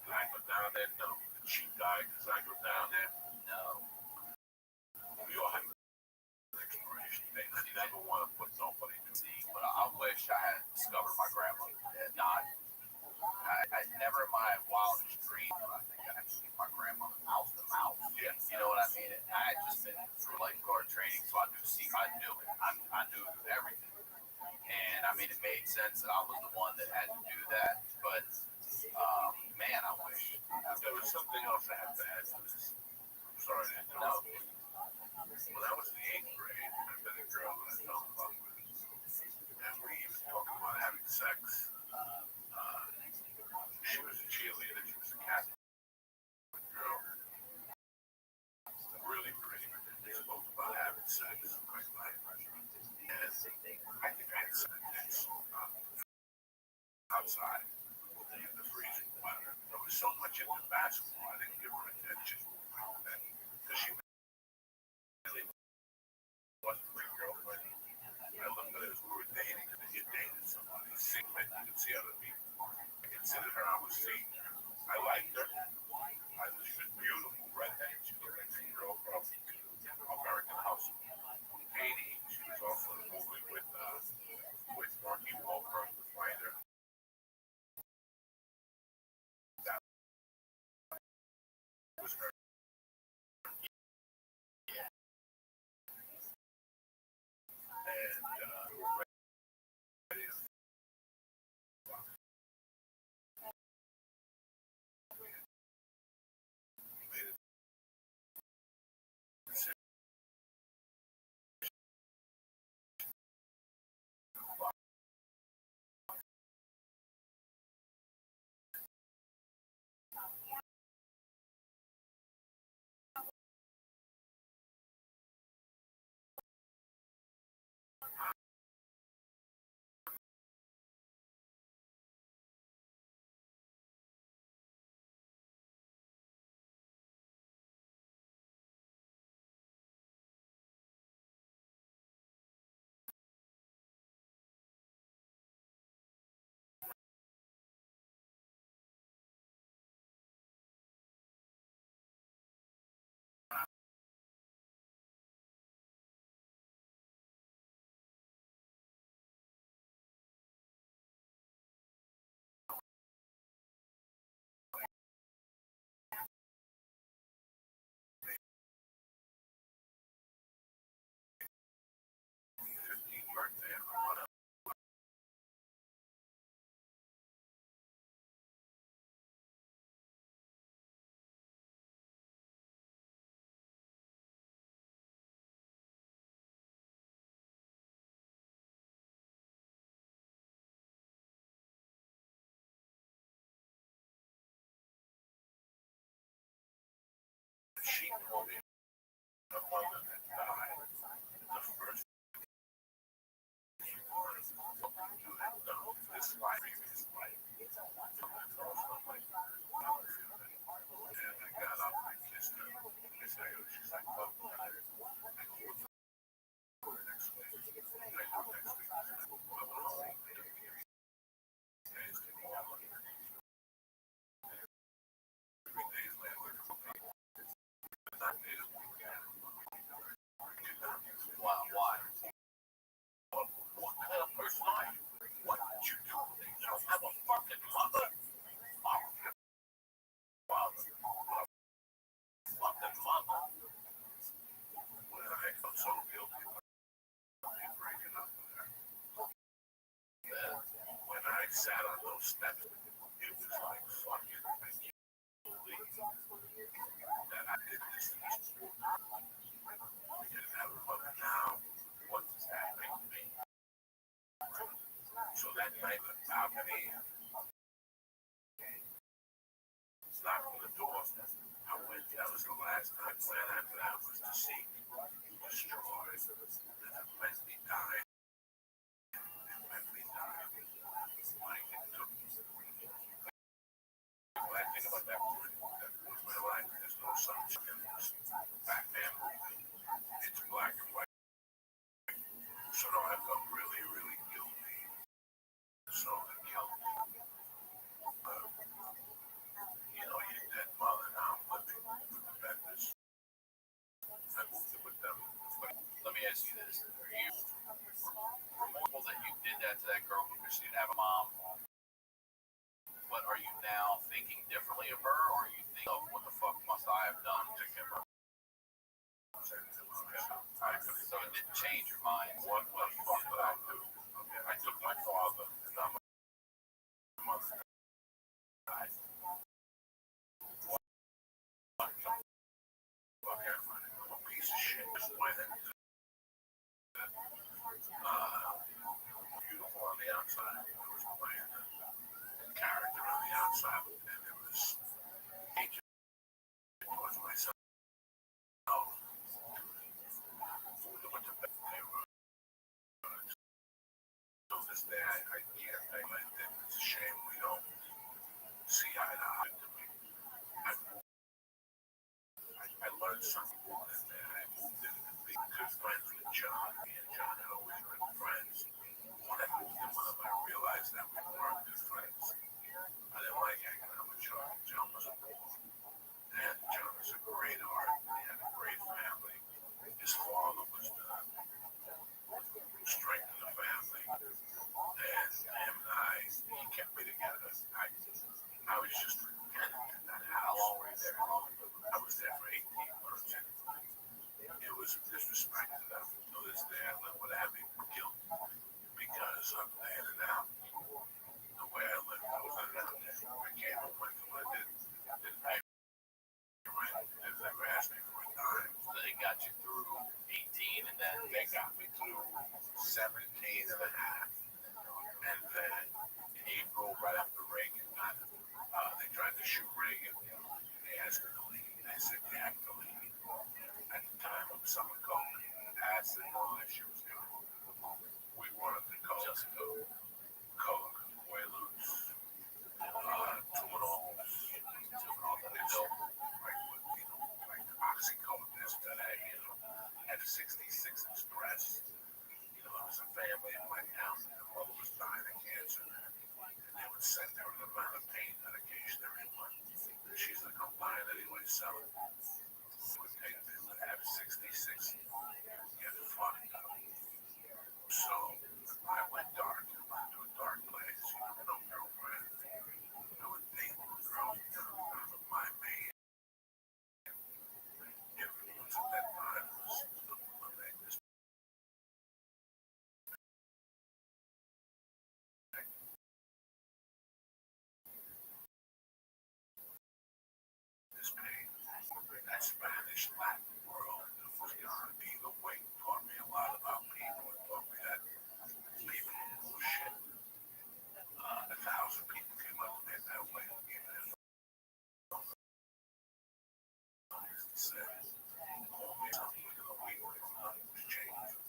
Did I go down there? No. Did she die because I go down there? No. We all have an exploration. They never want to put nobody to see, but I wish I had discovered my grandmother had died. I never in my wildest dreams, but I think I had to keep my grandmother mouth to mouth. Yeah. You know what I mean? I had just been through like guard training. was something else I had to add to this. I'm sorry to interrupt. When I was in the 8th grade, I met a girl that I fell in love with. And we even talked about having sex. She was a cheerleader. She was a Catholic girl. Really pretty. They spoke about having sex. Quite like. And I think I had sex outside in the freezing weather. There was so much into basketball, I didn't give her attention. Because she really wasn't my girlfriend. I looked at her as we were dating, and then you dated somebody. Secret, you could see other people. I considered her, I was seeing her. I liked her. She was beautiful, redhead. She looked like a girl from American Hustle. Katie, she was also in a movie with Marky Wahlberg, the fighter. That was her. And we were ready to fuck. We made it. Birthday and whatever. She told me the mother that died. The first she was looking to have done this life, previous life. And I got up and I kissed her. I said, she's like, oh, I go for the next week. I go next week. I go for the whole week. Days to go on. 3 days later, I made it again. Why? What kind of person are you? What did you do? You don't have a fucking mother? Oh, your father. Fucking mother. When I felt so guilty about breaking up with her. Then, when I sat on those steps, it was like, fuck it. I can't believe that I did this to this woman. I didn't have a mother now. What does that make me? So that night at the balcony, knocked on the door. I went, that was the last time plan after that was to see destroy. And it let me die. It let me die. Like it took me. The bad thing about that movie, that was my life. There's no sunshine in this Batman movie. It's black and white. So no, I felt really, really guilty. So the guilt. Your dead mother now living with the Benders. I moved in with them. But let me ask you this. Are you remorseful that you did that to that girl because she didn't have a mom? But are you now thinking differently of her, or you think, oh, what the fuck must I have done to give her? So it didn't change your mind. What the fuck did I do? Okay, I took my father, and now my mother died. there. I can't think like that. It's a shame we don't see eye to eye. I learned something in there. I moved in to be good friends with John. Me and John had always been friends. When I moved in with him, I realized that we weren't good friends. I didn't like hanging out with John. John was a poor. And John was a great art. He had a great family. His father was the strength of the family. And him and I, he kept me together. I was just in that house. How long were you there? I was there for 18 months. It was disrespect to them. To this day, I live with heavy guilt because I'm in and out. The way I lived, I was in and out there. I came home, went to what I did. Didn't pay rent. They never asked me for a dime. So they got you through 18, and then They got me through 17 and a half. And then in April, right after Reagan got it, they tried to shoot Reagan. They asked me to leave. They said, you have to leave. At the time of summer coke, acid, and all that shit was going. We wanted to go. Just go. Coke, way loose. Two and all. It's like oxycodone is today, F66 Express. It was a family in my town. The mother was dying of cancer. And they would send her an amount of pain medication every month. And she's like, I'm buying anyway, sell it. They would take this F66, get fucked up. So I went dark. I went to a dark place. No girlfriend. I would date girls down of my main influence at that time was this pain. That Spanish Latin world was gonna be the way. Taught me a lot about people. It taught me that people are bullshit. 1,000 people came up to me that way. Said, call me something within a week or nothing was changed.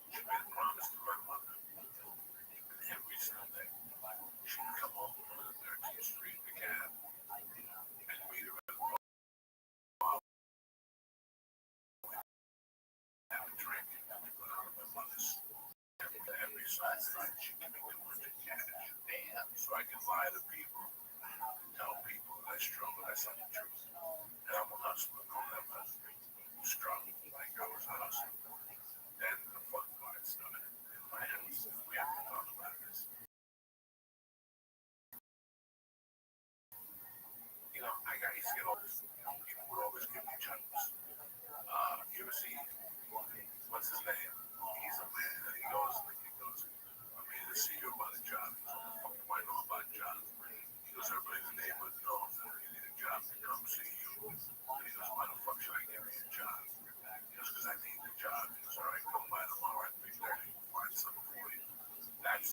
She made a promise to my mother. And every Sunday, she'd come home from the 13th Street in the cab and meet her at the bar. Have a drink and we put on my mother's. Every Sunday night, she'd give me 200 cash. Damn. So I could lie to people and tell people that I struggle. That's not the truth. And I'm a hustler. I'll never struggle like I was a hustler. Then the fun part started in my house. We have to talk about this. I used to get all this. People would always give me jobs. You ever see, what's his name? He's a man. And he goes, I'm here to see you about a job. He goes, what the fuck do I know about jobs? He goes, everybody in the neighborhood knows that you need a job to come see you. And he goes, why the fuck should I give you a job? He goes, because I need the job. He goes, all right, come by tomorrow at 3:30. We'll find something for you. That's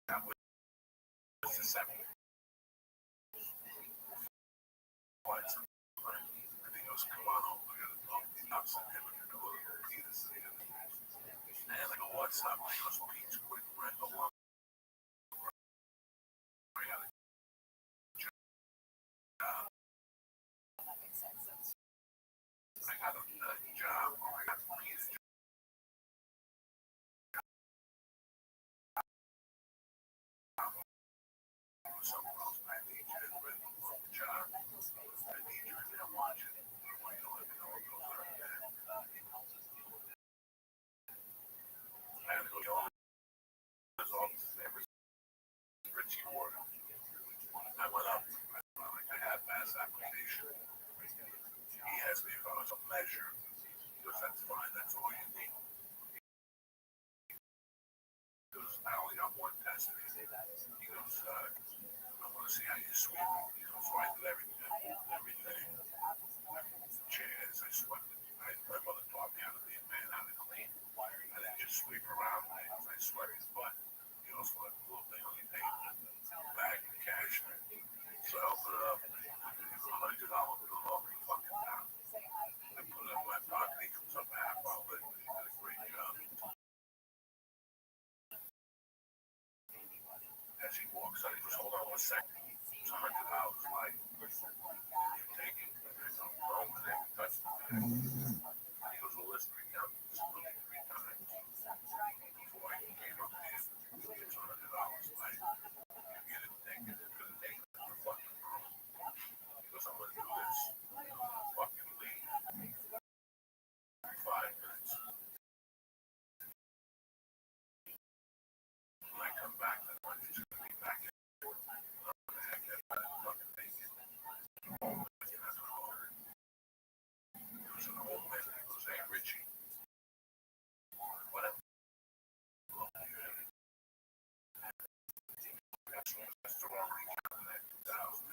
that was the second. Find something. And he goes, come on home. I gotta talk to you. I'll send him in the door. And I go, what's up? He goes, Pete's quick rental. I got a job. I got a job. I got Pete's job. Somewhere else. I need you to rent the job. I need you in there watching. Why you don't let me know what goes on there? I had to go to all his offices every Richie Ward. I went up. I felt like I had mass application. He asked me if I was a measure. He goes, that's fine. That's all you need. He goes, I only got one test. He goes, I want to see how you sweep. He goes, so I did everything. I moved everything. Chairs, I swept it. My mother taught me how to be a man, how to clean. I didn't just sweep around things. I swept his butt. He also left a little thing on the table. Bag of cash. So I opened it up. $100 bill off the fucking a second. It's $100, like, you take it, there's no wrong with it, touch it. He goes, well, listen, right now, this is looking 3 times before I came up there. It's $100, like, you get it, take it, it's gonna take it, you're fucking wrong. He goes, I'm gonna do this. I'm fucking leave. 5 minutes. When I come back, the lunch is gonna be back in.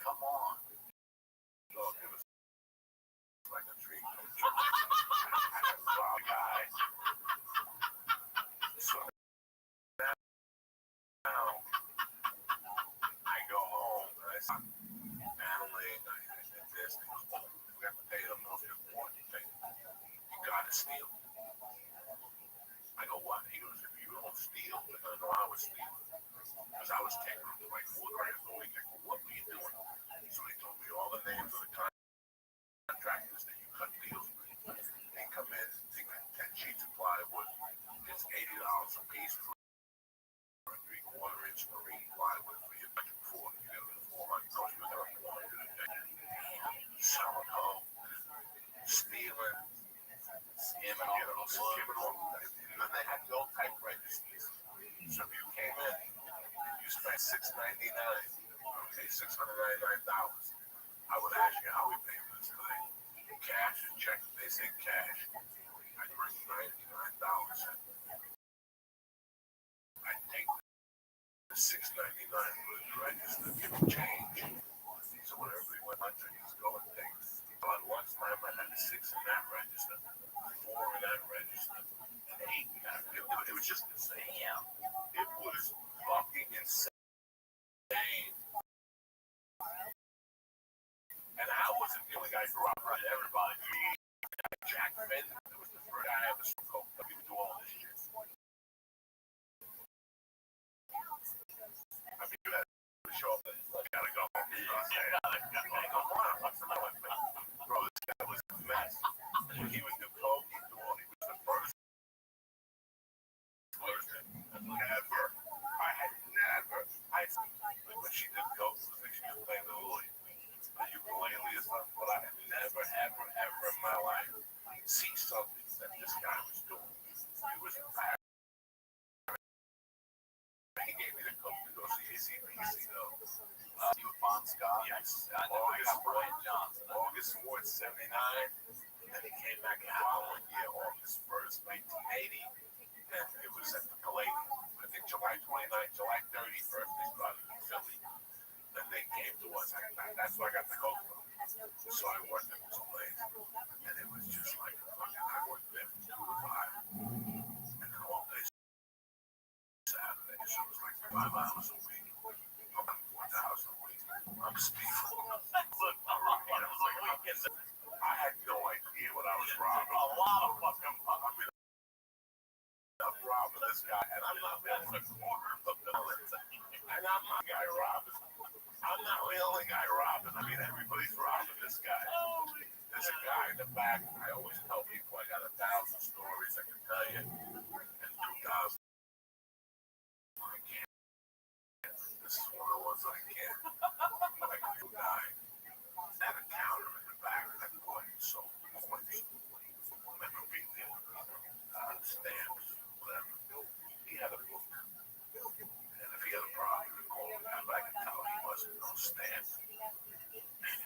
Come on. Look, it was like a dream come true. Wow, guy. So now I go home and I start battling. I did this. He goes, oh, we have to pay the most important thing. You gotta steal. I go, what? He goes, if you don't steal, they're gonna know I was stealing. Because I was taking them to like 4 grand a week. I go, what were you doing? So he told me all the names of the contractors that you cut deals with. They come in, they got 10 sheets of plywood. It's $80 a piece for a 3/4 inch marine plywood for your budget for. You got a 400, cost me about 400 a day. Selling home, stealing, skimming off the wood. And then they had the old type registers. So if you came in, you spent $699, okay, $699. I would ask you how we pay for this today. Cash and check. They say cash. I'd bring $99. I'd take the $699 for the register, give them change. So whenever we went lunch, I used to go and take. So at lunchtime, I had 6 in that register, 4 in that register, and 8 in that. It was just insane. It was fucking insane. And I wasn't the only guy who robbed everybody. Jack Finn, it was the first guy I ever spoke to. We would do all this shit. I mean, you had to show up and you gotta go. Bro, this guy was a mess. He would do coke, he was the first person ever. When she did coke, it was like she was playing the Louis. Ukulele or something, but I had never, ever in my life seen something that this guy was doing. It was bad. He gave me the coke to go see ACPC though. You with Bon Scott? Yes. I know I got Brian Johnson. August 4th, 79. And he came back the following year, August 1st, 1980. And it was at the Palladium. I think July 29th, July 31st, they started in Philly. Then they came to us. That's where I got the coke from. So I worked at this place, and it was just like I worked there from 2 to 5, and then all day Saturday, so it was like 5 hours a week. I'm at 4,000 a week. I'm stealing. Look, I'm rocking. I had no idea what I was robbing. A lot of fucking. I mean, I'm robbing this guy, and I'm not the only quarter of the building, and I'm not the guy robbing. I'm not the only guy robbing. I mean, everybody's robbing this guy. There's a guy in the back. I always tell people I got 1,000 stories I can tell you, and 2,000 I can't. This is one of the ones I can't. Like a new guy at a counter in the back that bought so much memorabilia, stamps, whatever. He had a book, and if he had a problem, he called him back. I could tell he wasn't no stamp.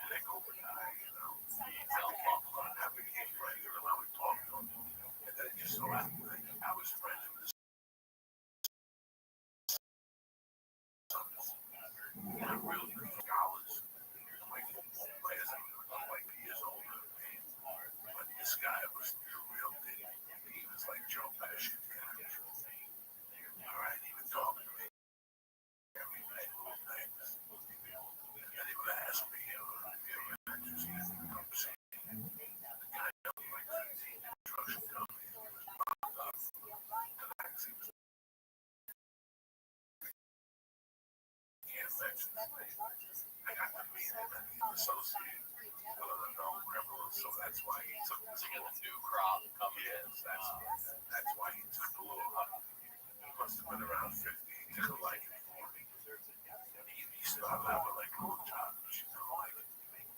They go the guy, you know. They'll talk about how we became friends, and how we talked to him. And then it just so happened that I was friends with his sons. Not really good scholars. Like football players, I'm like years older than me. But this guy was the real thing. He was like Joe Pesci. All right, he would talk to me every night, all night. And then he would ask me, just come see me. The guy owned like 15 construction companies. He was locked up. The next he was can't mention his name. I got to meet him and he's associated with other known criminals, so that's why he took this. To get the new crop coming in. Yes, that's why he took a little hut. He must have been around 50. He took a liking for me. He started out with like little jobs, like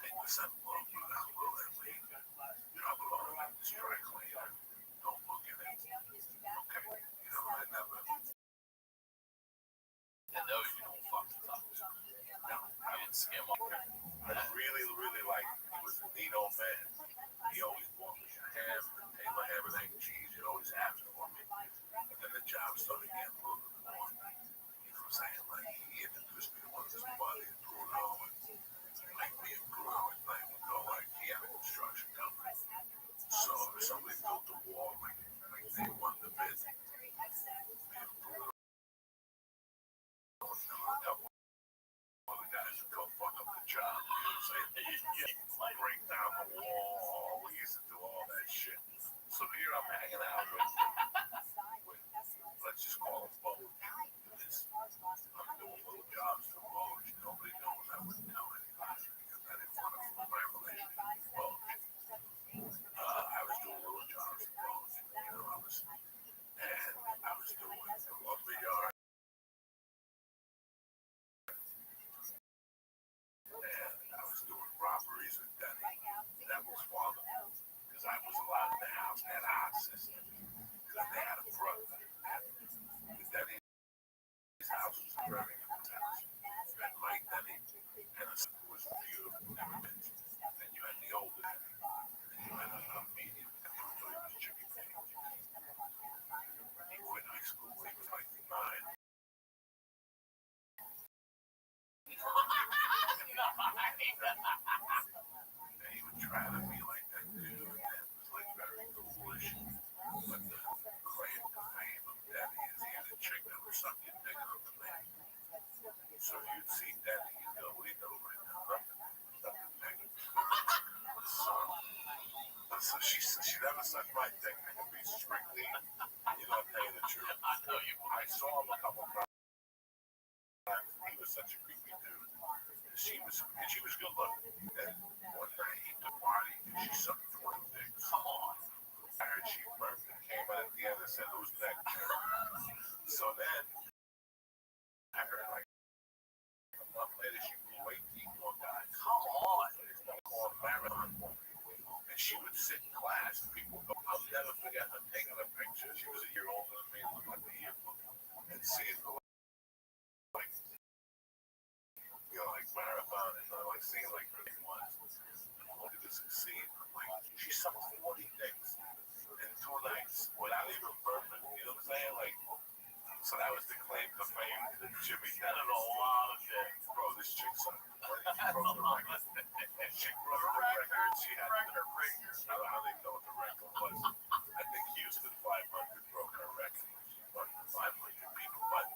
take the envelope, put out a little and leave. Drop it on in the dry cleaner. Don't look at it. Okay, I never. And those you don't fucking touch. No, I would skim off. I really, really liked him. He was a neat old man. He always bought me a ham, table ham and egg and cheese. He'd always have it for me. But then the job started getting a little bit more. You know what I'm saying? Like he introduced me to one of his buddies, Bruno, and like me and Bruno and like would go like he had a construction company. So if somebody built the wall, like they won the bid. Me and Bruno, a couple other guys would go fuck up the job. You know what I'm saying? Break down the wall. We used to do all that shit. So here I'm hanging out with let's just call him Boge. I'm doing little jobs for Boge. Nobody knows. I wouldn't tell anybody because I didn't want to ruin my relationship with Boge. I was doing little jobs for Boge. I was doing the lumber yard. And I was doing robberies with Denny. That was one of them. Because I was allowed in the house. They had a hot system. Because they had a brother. Denny's house was a Birmingham house. You had Mike Denny, and a son who was beautiful, never been. Then you had the older Denny. Then you had a medium Denny who was Jimmy Page. He quit high school when he was like 9. And he would try to be like that dude, and it was like very foolish. But the claim to fame of Denny is he had a chick that would suck your dick on the leg. So you'd see Denny, you'd go, what are you doing right now? Nothing. So she never sucked my dick. I could be strictly, paying the truth. I saw him a couple times. He was such a creepy dude. She was good looking. And one night he took a party and she sucked 20 dicks. Come on. I heard she burped and came out at the end and said, who's next? So then I heard like a month later she blew 18 more guys. Come on. It's not called marathon. And she would sit in class and people would go, I'll never forget her taking a picture. She was a year older than me, looked like a yearbook. And seeing the like marathon and like seeing like her name was wanted to succeed. Like she sucked 40 dicks in 2 nights without even burping. You know what I'm saying? Like, so that was the claim to fame to Jimmy. That is a lot of shit. Bro, this chick sucked. She broke the record. She broke the record. She had record breaker. I don't know how they know what the record was. I think Houston 500 broke her record. She fucked 500 people, but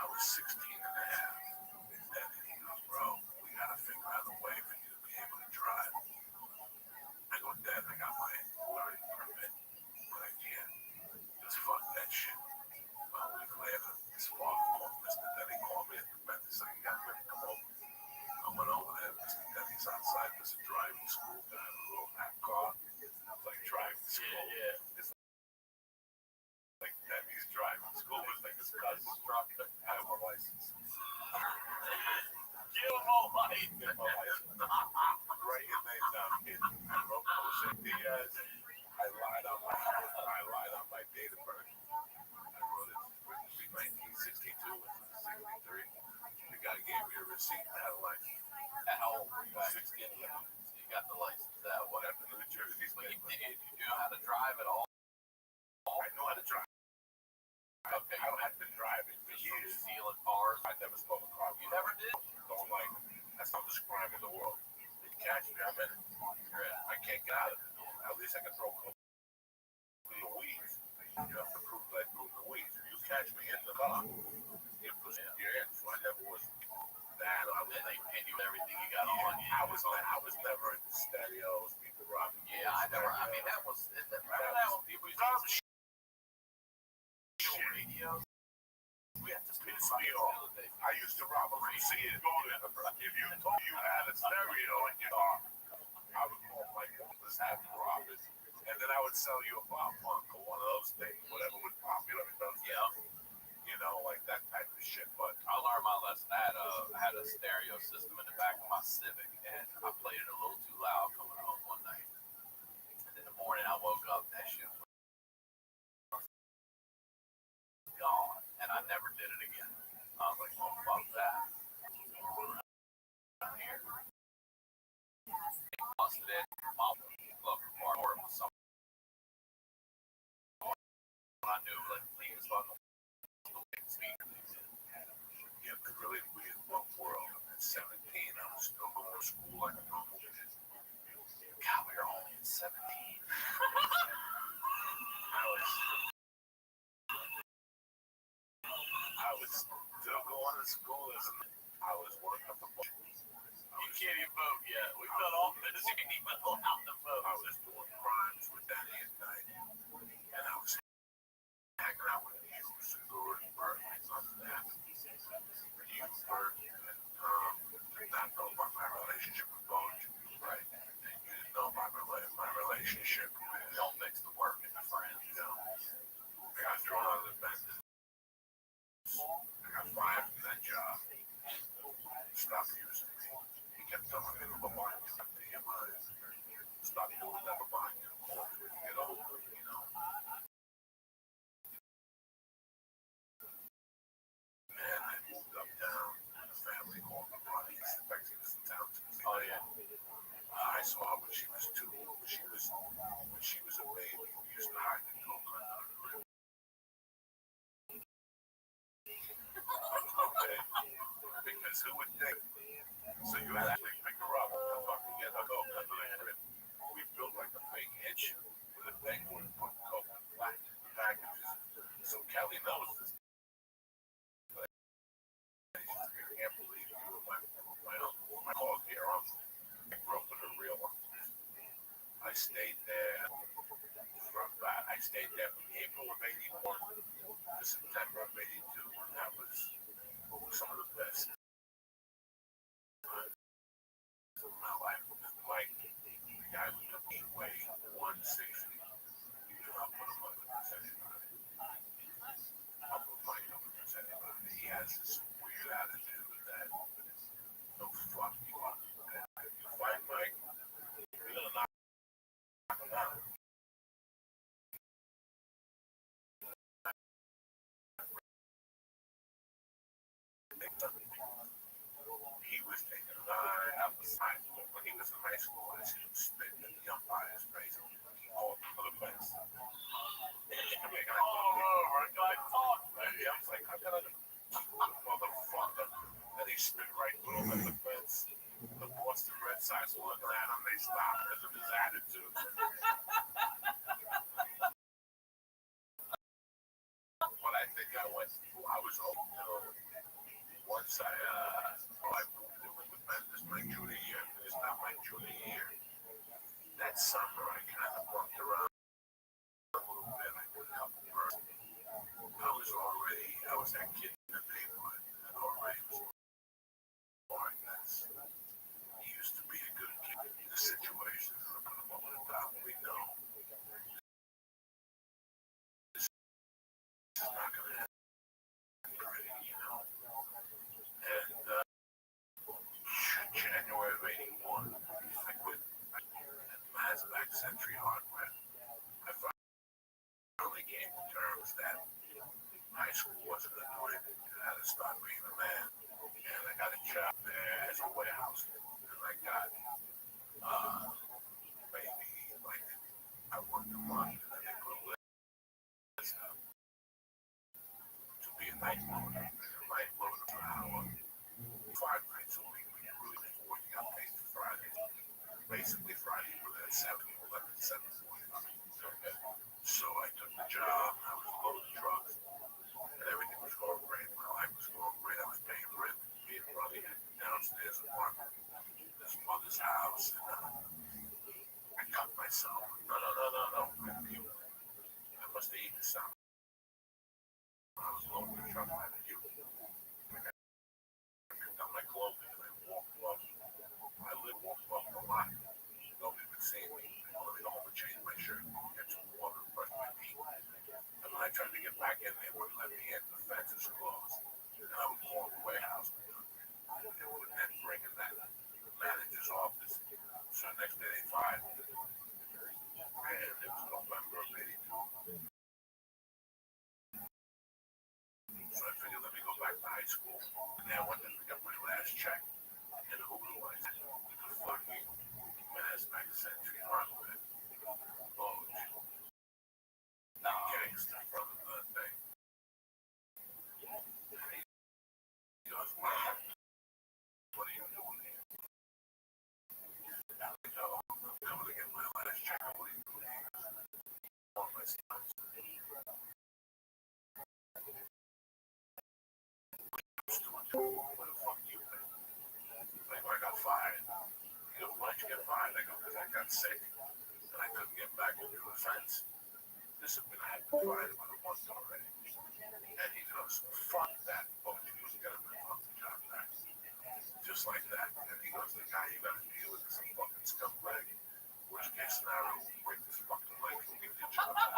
I was 16 and a half. And he goes, bro, we gotta figure out a way for you to be able to drive. I go, Dad, I got my learning permit, but I can't. Just fuck that shit. Well, a week later, his father called Mr. Denny, called me at the Memphis, saying he got ready to come over. I went over there, Mr. Denny's outside, there's a driving school guy with a little hat car. It's like driving school. Yeah. It's like Denny's driving school. It's like his cousin's truck. I have a license. Give him a license. Give him a license. Write your name down, kid. I wrote Jose Diaz. I lied on my date of birth. I wrote it 1962 and 63. The guy gave me a receipt and had a license. How old were you? 16. You got the license that whatever New Jersey's. But did you know how to drive at all? I know how to drive. Okay, I've been driving for years. Stealing cars. I never stole a car. You never did? Don't like it. That's not the crime in the world. They catch me, I'm in it. I can't get out of it. At least I can throw coke in the weeds. You have to prove that I threw in the weeds. If you catch me in the car, you're in. So I never was that. And they paid you everything you got on. I was never in stereos. People robbing. Yeah, I never. I mean, that was. Remember that when people used to stereo. I used to rob them and see it. If you told you had a stereo in your car, I would call my this have to rob it. And then I would sell you a pop punk or one of those things, whatever was popular in those days. You know, like that type of shit. But I learned my lesson. I had a stereo system in the back of my Civic, and I played it a little too loud coming home one night. And in the morning, I woke up, that shit was gone, and I never did it again. I was like, oh, fuck that. Here. Busted it. Mom looked for it was something I knew, like, please, fucking speaker. yeah, it's really weird world. At 17, I was still going to school like a normal kid. God, we were only at 17. I was still going to school as I was working up the book. You can't even vote yet. We've done all this. You can't even out the vote. I was doing crimes with Danny at night. And I was hanging out with you, Segura, and Bert, and something that happened. You, Bert, and did not know about my relationship with Bones. Right. And you didn't know about my relationship with Don't mix the work and the friends. you know. I got thrown out of the business. I got fired from that job. Stop using me. He kept telling me to remind you of TMI. Stop doing that remind you. Call me when you get older, you know. Man, I moved uptown. The family called me Ronnie. Texas town to me. Oh, yeah. I saw her when she was 2. When she was a baby. We used to hide the coke under the crib. Okay. Because who would think? So you actually pick her up and fucking get her coke under the crib. We built like a fake hitch with a penguin put coke in black packages. So Kelly knows this. I can't believe you were my uncle. My dog here, uncle. I grew up with a real uncle. I stayed there from April of 81 to September of 82, and that was some of the best times of my life. Mike, the guy who took me away, 160. You do not put him up against anybody. I'll put Mike up against anybody. He has this weird attitude that no fuck you up. If you fight Mike, you're gonna knock him out. He was taking a line out the side. When he was in high school, I see him spit in the umpire's face. He called him for the fence. Oh, I got talk. Yeah, I was like, I got a motherfucker. And he spit right through him at the fence. The Boston Red Sox were looking at him. They stopped because of his attitude. But I think I was old. You know, once I moved in with Ben, this is my junior year. It's not my junior year. That summer, I kind of bumped around a little bit. I did a couple birds. I was that kid in the neighborhood that already was like this. He used to be a good kid in the situation. I'm going to put him over the top. We know this is not going to happen, you know. And January of 81, I quit at Masback Century Hardware. I finally came to terms that high school wasn't going to do anything. I had to start being a man. And I got a job there as a warehouse. And I got maybe like I worked a month and then they put a list up to be a night loader. A night loader per hour. 5 nights a week when you really before you got paid for Friday. Basically Friday was at 7-11, 7:45. Okay. So I took the job, I was loading trucks, and everything was going great. My life was going great. I was paying rent. Me and Ronnie had downstairs apartment, his mother's house, and I cut myself. No. I must have eaten something. I was loading the truck like you. I tried to get back in, they wouldn't let me in. The fence is closed. And I was more of a warehouse. They wouldn't then bring in that manager's office. So next day they fired me. And it was November of '82. So I figured, let me go back to high school. And then I went to pick up my last check. And who was it? The fucking Mass Century Hardware. Oh, no, gangster from the thing. He goes, wow, what are you doing here? I go, I'm coming to get my last check. What are you doing here? All my sons. What the fuck you been? Like, I got fired. He goes, why'd you get fired? I go, because I got sick. And I couldn't get back into the fence. This has been, I had been fired about a month already. And he goes, fuck that. Oh, you was gonna be fucking job back. Just like that. And he goes, the guy you gotta deal with is a fucking scumbag. Worst case scenario, we'll break this fucking leg and give you a job back.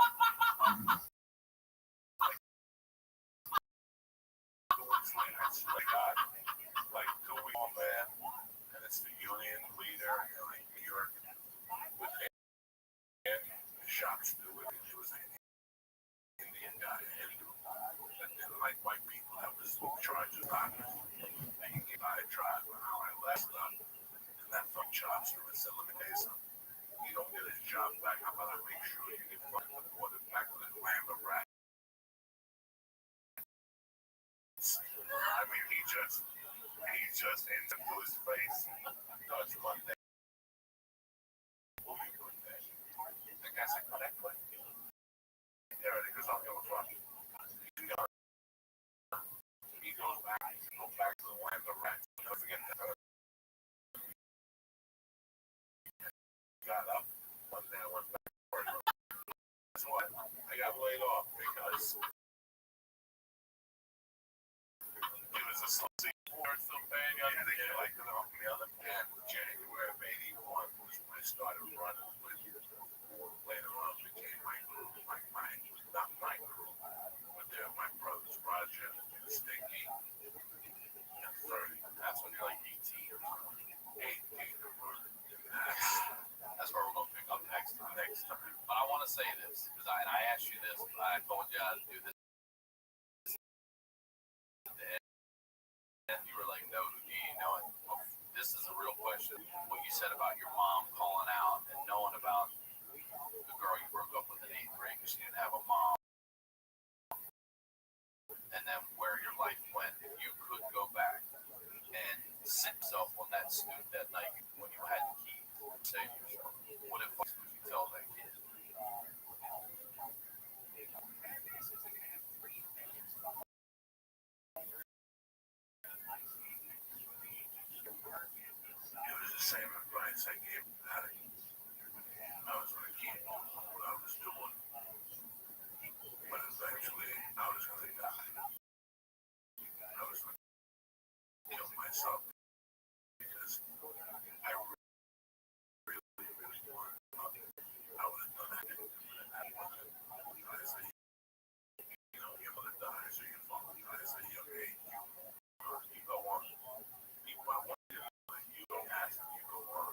I swear to God, like 2 weeks on man, and it's the union leader, like New York, with him, the shop steward, and he was an Indian guy, Hindu, and then like white people have this charge of honor. I tried when I left them, and that fuck job steward said, let me tell you something, you don't get his job back, I'm gonna make sure you get fucking deported back to the land of rat. I mean, he just into his face. Dodge Monday. What are you doing there? The guy's like, what I put? There it is, I'll give a fuck. He goes back, to the land of rats. Don't forget that. Got up. One day I went back to work. Guess what? I got laid off because he was a sleazy or something. Yeah, they get like the other hand. January of '81 was when I started running with later on became my group, like not my group, but they're my brothers, Roger, Stinky, and 30. That's when you're like 18 or 18 or that's where we're gonna pick up next time. But I want to say this because I asked you this. I told you I'd do this. And you were like, no, you know, this is a real question. What you said about your mom calling out and knowing about the girl you broke up with in 8th grade because she didn't have a mom, and then where your life went. If you could go back and sit yourself on that stoop that night when you had the key to save yourself, what advice would you tell that kid? It was the same advice I gave Patty. I was going to keep doing what I was doing, but eventually I was going to die. I was going to kill myself because I really wanted to. I was done acting and that wasn't. I said, you know, you're going to die, so you fall. I said, young age, you go on. You want you don't ask, you go on.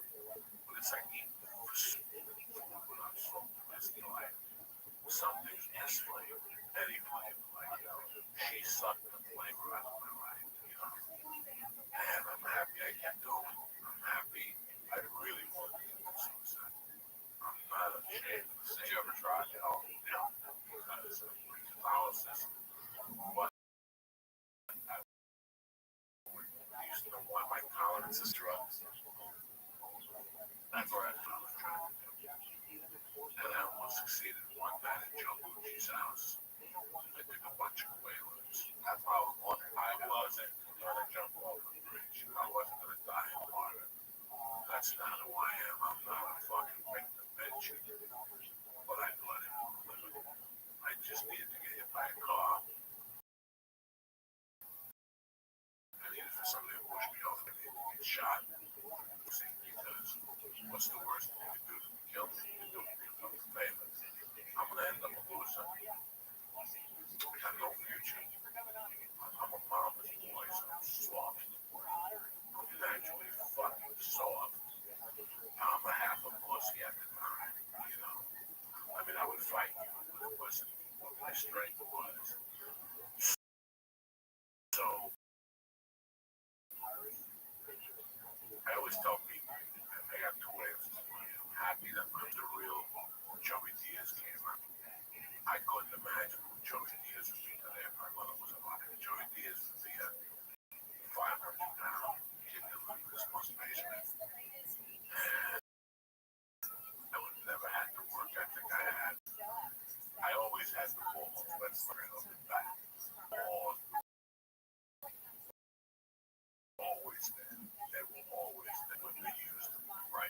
But it's like eating when I'm so pissed, you know, like something's misflavor, any flavor, like, you know, she sucked the flavor out of my life, you know. And I'm happy I kept going. I'm happy I really wanted to do suicide. I'm not ashamed to say. Did you ever try it? Oh, no, because of Catholicism. But I used to know what my tolerance is drugs. That's where I was trying to do. And I almost succeeded one night at Joe Gucci's house. I took a bunch of whalers. That's why I was wondering. I wasn't going to jump over the bridge. I wasn't going to die in water. That's not who I am. I'm not a fucking victim bitch. But I let him live. I just needed to get hit by a car. I needed for somebody to push me off. I needed to get shot. Because what's the worst thing you can do to kill me? You do me a fucking favor. I'm gonna end up a loser. strength was. So I always tell people, and I got two answers for you. I'm happy that the real Joey Diaz came out. I couldn't imagine who Joey Diaz would be today if my mother was alive. Joey Diaz would be a 500-pound kid that lived in this most basement. And I would have never had the work ethic I had. I always had the balls. Let's bring them back. Balls. Always there. They were always there when they used them. Right?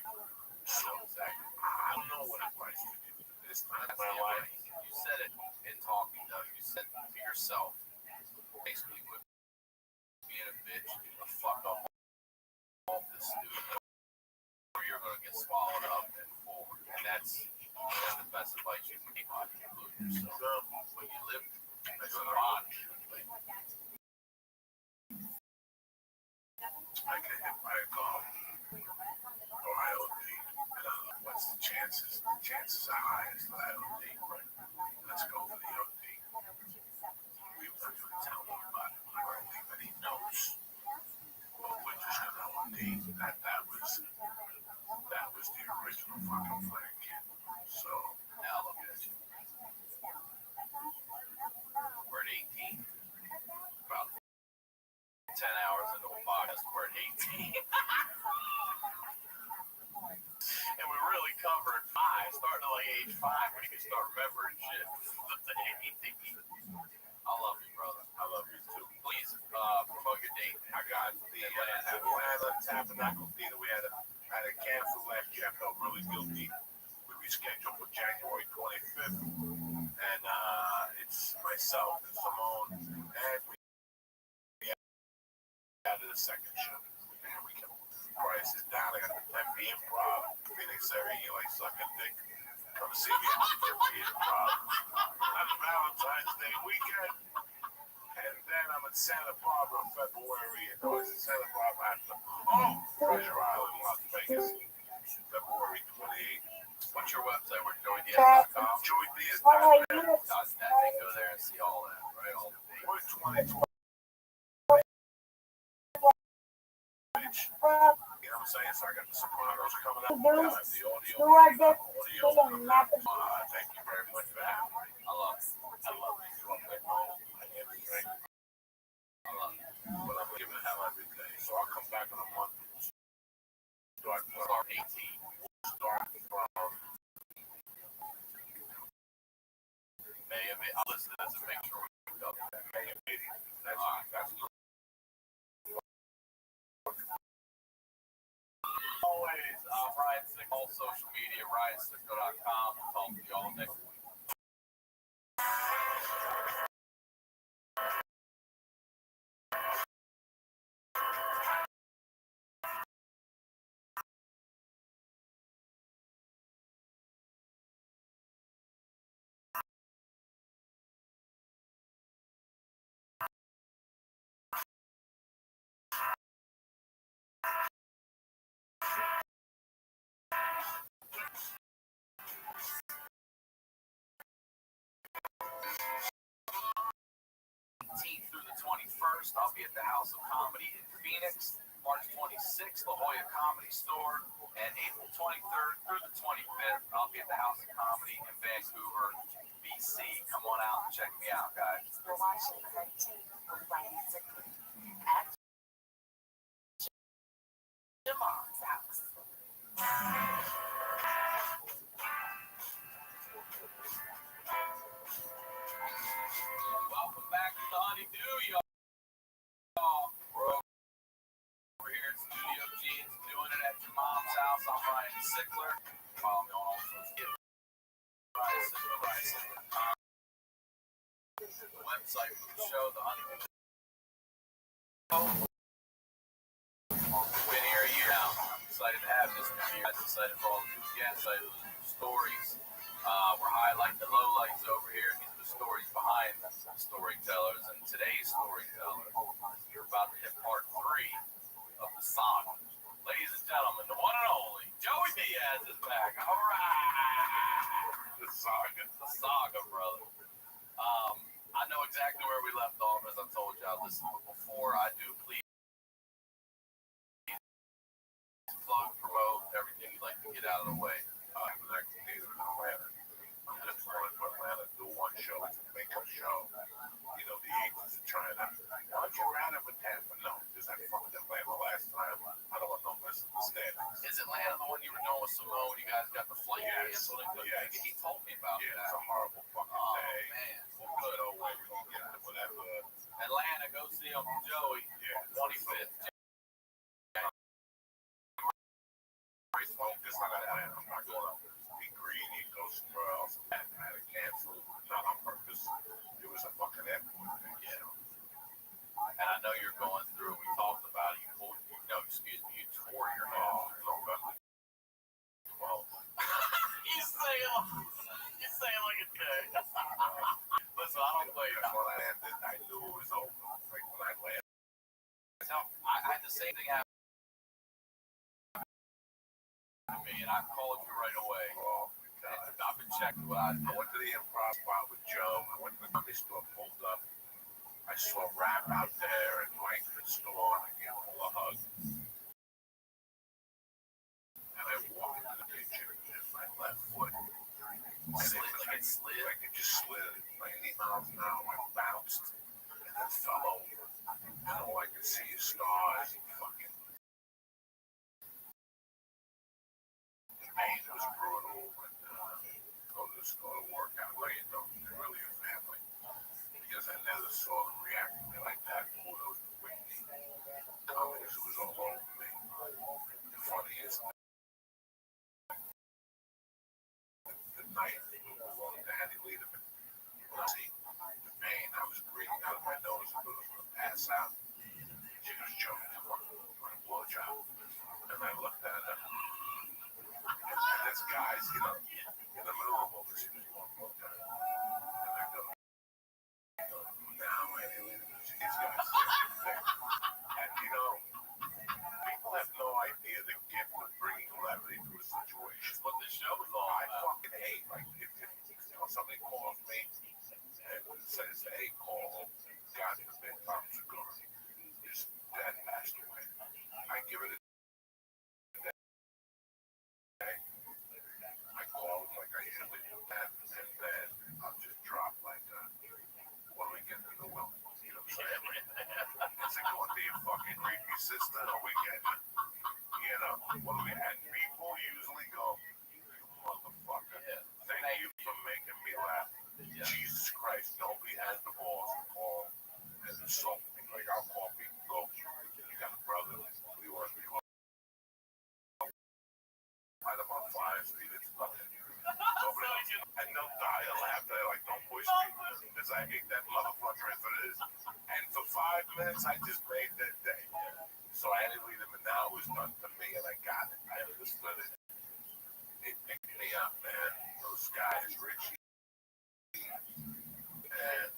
So exactly. I don't know what advice to give you. This time in my life. You said it in talking, though. You said to yourself, basically, with being a bitch, get the fuck up off this dude, or you're going to get swallowed up and forward. And that's the best advice you can give on yourself. When you live, that's a lot. I get hit by a car or IOD. What's the chances? The chances are highest for IOD. Let's go for the OD. We were going to tell him about it. I don't leave any notes. But we're just going to OD. That was the original fucking plan, kid. So Now look at you. We're at 18. About 10 hours into a podcast, we're at 18. And we really covered 5, starting at like age 5 when you can start remembering shit. I love you, brother. I love you too. Please promote your date. I got the Atlanta Tabernacle Theater. We had a cancel last year. I felt really guilty. We rescheduled for January 25th. And it's myself and Simone. And we added a second show. And we can price it down. I got the Tempe Improv, Phoenix area. You like sucking dick? Come see me at the Tempe Improv. On Valentine's Day weekend. And then I'm in Santa Barbara in February. And I was in Santa Barbara after Treasure Island, Las Vegas, February 28th. What's your website? We're JoeyDiaz.com. JoeyDiaz.net. Go there and see all that, right? All the things. We're 2020. You know what I'm saying? So I got the Sopranos coming up. I have the audio. Thank you very much for having me. I love it. I love you. You want to play ball? I get it, right? I love it. But I'm giving it hell every day. So I'll come back in a month. Start 18. Start from May of it. I'll listen to this and make sure we go. May of 80. That's Always, Ryan Sick, all social media, RyanSickle.com. We'll talk to y'all next week. Through the 21st, I'll be at the House of Comedy in Phoenix. March 26th, La Jolla Comedy Store. And April 23rd through the 25th, I'll be at the House of Comedy in Vancouver, BC. Come on out and check me out, guys. You're watching Ryan Sickle at your mom's house. Welcome back to the Honeydew, y'all. We're over here at Studio Jeans, doing it at your mom's house. I'm Ryan Sickler. Follow me on all social media. Ryan Sickler. The website for the show, the Honeydew. Been here a year now. I'm excited to have this with you guys. Excited for all the new guests, excited for the new stories. We're highlighting the lowlights over here. These are the stories behind the storytellers. And today's storyteller, you're about to hit part 3 of the saga. Ladies and gentlemen, the one and only Joey Diaz is back. All right. the saga. The saga, brother. listen, but before I do, please plug, promote everything you'd like to get out of the way. I'm next neither in Atlanta. I'm just going to Atlanta to do one show. It's a makeup show. You know, the Eagles are trying to. Why don't you round up with Tampa? No, because I fucked Atlanta last time. I don't want no misunderstandings. Is Atlanta the one you were doing with Simone? You guys got the flight canceled? Yes. He told me about Yeah, that. it's a horrible fucking Oh, day. man. Well, good. No way we can get to whatever. Atlanta, go see Uncle Joey. Yeah. 25th. Focus on Atlanta. I'm not going to be greedy, go somewhere else. I had to cancel. Not on purpose. It was a fucking airport thing. Yeah. And I know you're going through, we talked about it, you tore your house. November 12th. You say it like a day. Listen, I don't play That's when I landed. I knew it was over. Like when I landed. I had the same thing happen to me, and I called you right away. Oh, my God. I've been checking what I I did. went to the improv spot with Joe. I went to the comedy store, pulled up. I saw Rap out there and Mike in the store, and I gave him a hug. And I walked into the kitchen, and my left foot Slid. like it just slid 90 miles an hour. I bounced and then fell over. And all I could see is stars and fucking. The pain was brutal. And go to the store to work out. Like, you know, they're really a family. Because I never saw them react to me like that. Who knows the Whitney comics was all over me. The funniest the night along with Andy Lederman. When I see the pain, I was breathing out of my nose and I was going to pass out. She was choking on a blowjob. And I looked at her. And this guy's, you know, in the middle of all this, she was going blowjob. And I go, now Andy Lederman, these guys. And you know, people have no idea the gift of bringing levity to a situation. That's what this show is all I about. fucking hate, like, if you know, somebody calls me and says, hey, call, God forbid, Tom Segura, his dad passed away. I give it a day. I call him like I usually do that, and then I'll just drop like, what do we get in the will? You know what I'm saying? Is it going to be a fucking creepy sister, or we getting, you know, what do we, and people usually go, you motherfucker, thank you for making me laugh. Yeah. Jesus Christ, nobody has the balls to call and insult me. Like, I'll call people, go, you got a brother, we want to be close. Light them on fire, so it's nothing. And they'll die of laughter. They're like, don't push me, because I hate that motherfucker as it is. And for 5 minutes, I just made that day. So I had to leave them, and now it was done to me, and I got it. I understood it. It picked me up, man. Those guys, Richie, and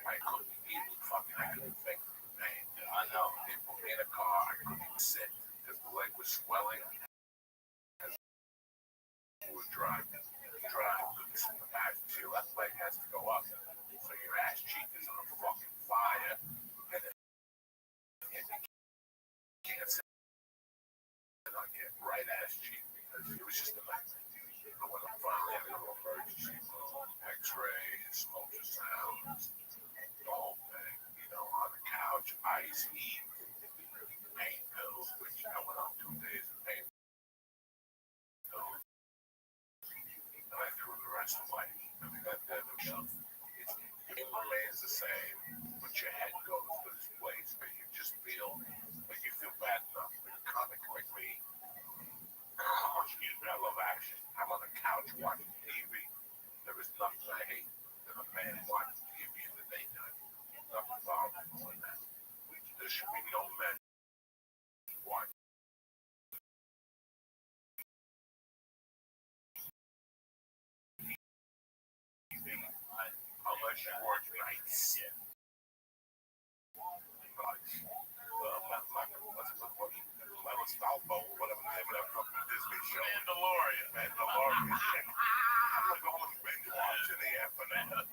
I couldn't even fucking, I couldn't think of the name. I know. They put me in a car, I couldn't even sit, because the leg was swelling. We were driving, the back, your left leg has to go up, so your ass cheek is on fucking fire, and then you can't sit on your right ass cheek, because it was just a nightmare. But when I finally had to go to emergency room, x-rays, ultrasounds, the whole thing, you know, on the couch, ice, heat, pain pills, which I went on 2 days of pain pills. And I threw the rest of life. I mean, that it remains the same, but your head goes to this place where you just feel like you feel bad enough. Like a comic like me, excuse me, I love action. I'm on the couch watching TV. There is nothing I hate than a man watching TV in the daytime. Nothing bothers me more than that. There should be no men watching. Unless you work nights. Whatever the name of that fucking Disney show. Mandalorian. I'm like, going to binge watch in the afternoon.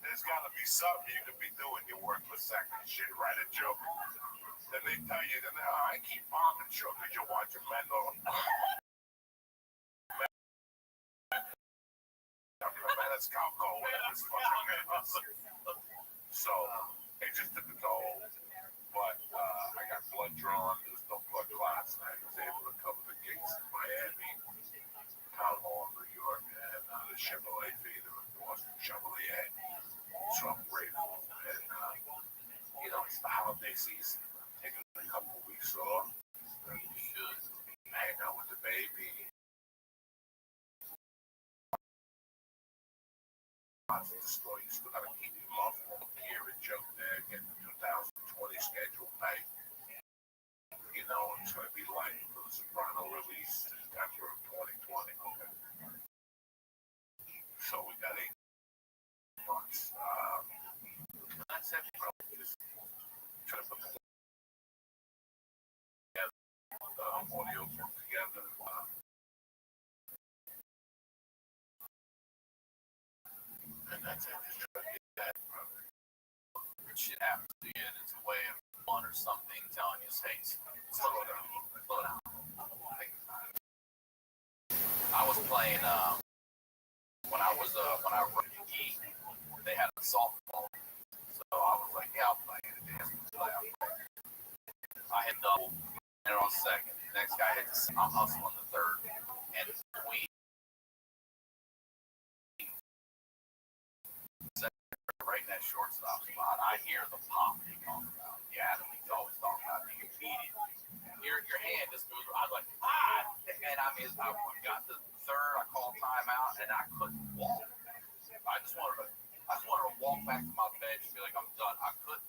There's got to would be something you could be doing. You're worthless sack of shit. Write a joke. Then they tell you, I keep bombing show because you're watching Mendel. Maniscalco, whatever this fucking name is. So, it just took a toll. But I got blood drawn. There was no blood clots. And I was able to cover the gigs in Miami, Town Hall, New York, and the Chevrolet Theater in Boston, Chevrolet. So I'm grateful. And, it's the holiday season. Taking a couple of weeks off. You should hang out with the baby. The store, you still gotta keep him off here and joke there, get the 2020 schedule tight. It's gonna be light for the Soprano release in September of 2020. So we got 8 months. That's it, bro. Just try to put the audio together. And that's it. Just try to get that. Shit happens to you, and it's a way of one or something telling you, hey, slow down, slow down. I was playing when I was rookie. They had a softball, so I was like, yeah, I'll play it. I hit double, and on second. The next guy hit the. I'm hustling the third, and we. Right in that shortstop spot, I hear the pop they talk about. The athletes always talk about being immediate. Your hand just moves. I was like, and I got to third. I called timeout, and I couldn't walk. I just wanted to walk back to my bench and be like, I'm done. I couldn't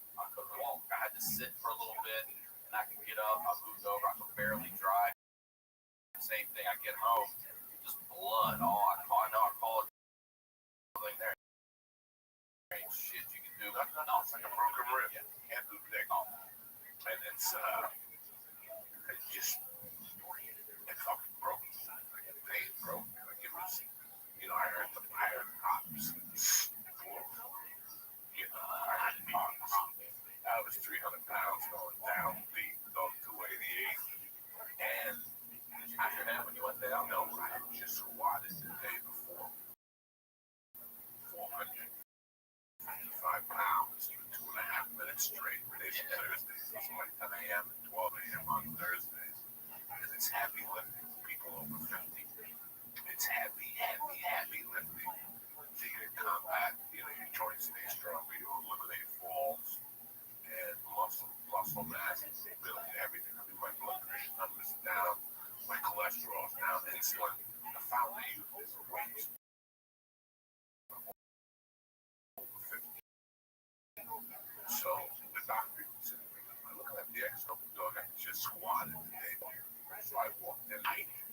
walk. I had to sit for a little bit, and I could get up. I moved over. I could barely drive. Same thing. I get home, just blood. I call it like there. Shit you can do. Nothing else. Like a broken rib. Can't do dick. And it's just it fucking broke. Like the pain broke. Like it was, I heard the cops. I was 300 pounds going down deep, going 288. And after that, when you went down, no, I just squatted the day before. 455 pounds for 2.5 minutes straight. Today's Thursdays. It's like 10 a.m. and 12 a.m. on Thursdays. And it's heavy lifting for people over 50. It's heavy lifting. So you can combat, your joints stay stronger, you eliminate falls and muscle mass, building everything. I mean, my blood pressure numbers are down, my cholesterol's down, insulin. The fountain of youth is weight. So the doctor said, I'm looking at the X-ray dog, I just squatted today. So I walked in.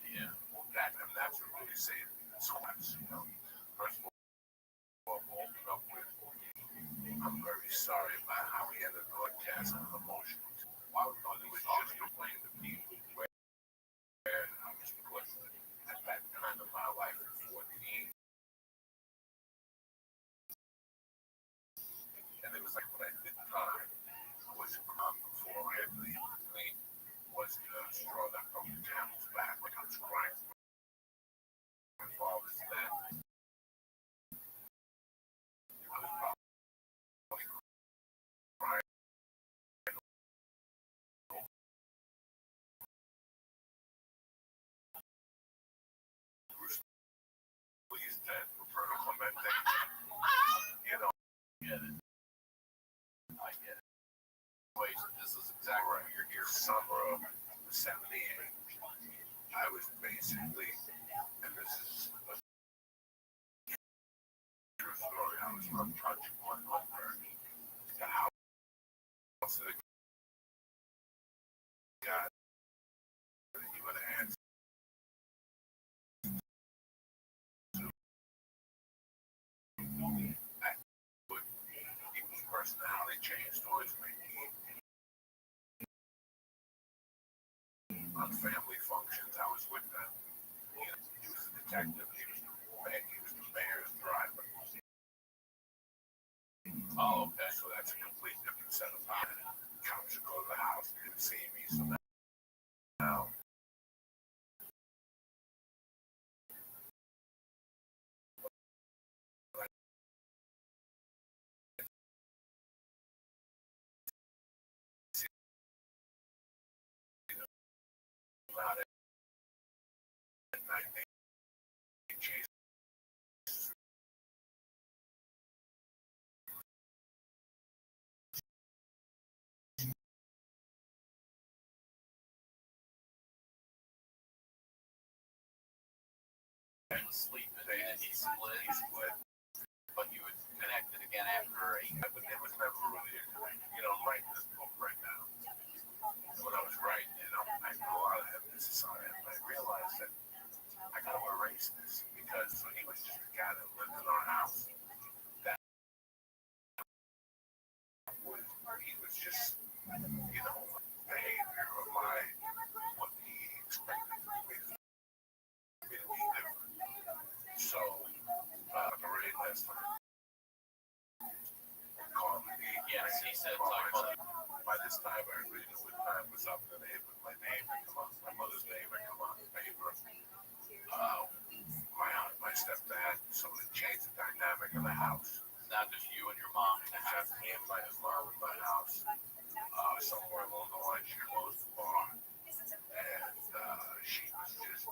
Yeah. That's what really saying squats, First of all, open up with, I'm very sorry about how we ended the broadcast and emotions. I thought it was just to blame the people where I was put at that time of my life at 14. And it was like what I did time was before I had the clean was the straw that broke the camel's back. Like I was crying. My father's dead. I was probably crying. Bruce Lee's dead. Roberto Clemente. get it. I get it. Wait, this is exactly what you're here. Summer of 78. I was basically, and this is a true story, I was from Project 100. The house that got, you would have answered. People's personality changed towards me. On family functions, I was with them. He was a detective. He was the mayor's driver. Oh, okay. So that's a complete different set of eyes. Comes to go to the house, they didn't see me, so now about it, and I think chase was sleeping, and he split, but he was connected again after but it was never really, I'm writing this book right now. And when I was writing it, I knew a lot of emphasis on it, and I realized that I got to erase this because he was just a guy that lived in our house. He was just, behavior of what he expected me to be different. So, the raid last time, called me. Yes, he said, by this time, I already knew what time was up, and my name had come up, my mother's name had come on the paper. My stepdad, so it changed the dynamic of the house. not just you and your mom. I had me and my mom in my house. Somewhere along the line, she closed the bar, and she was just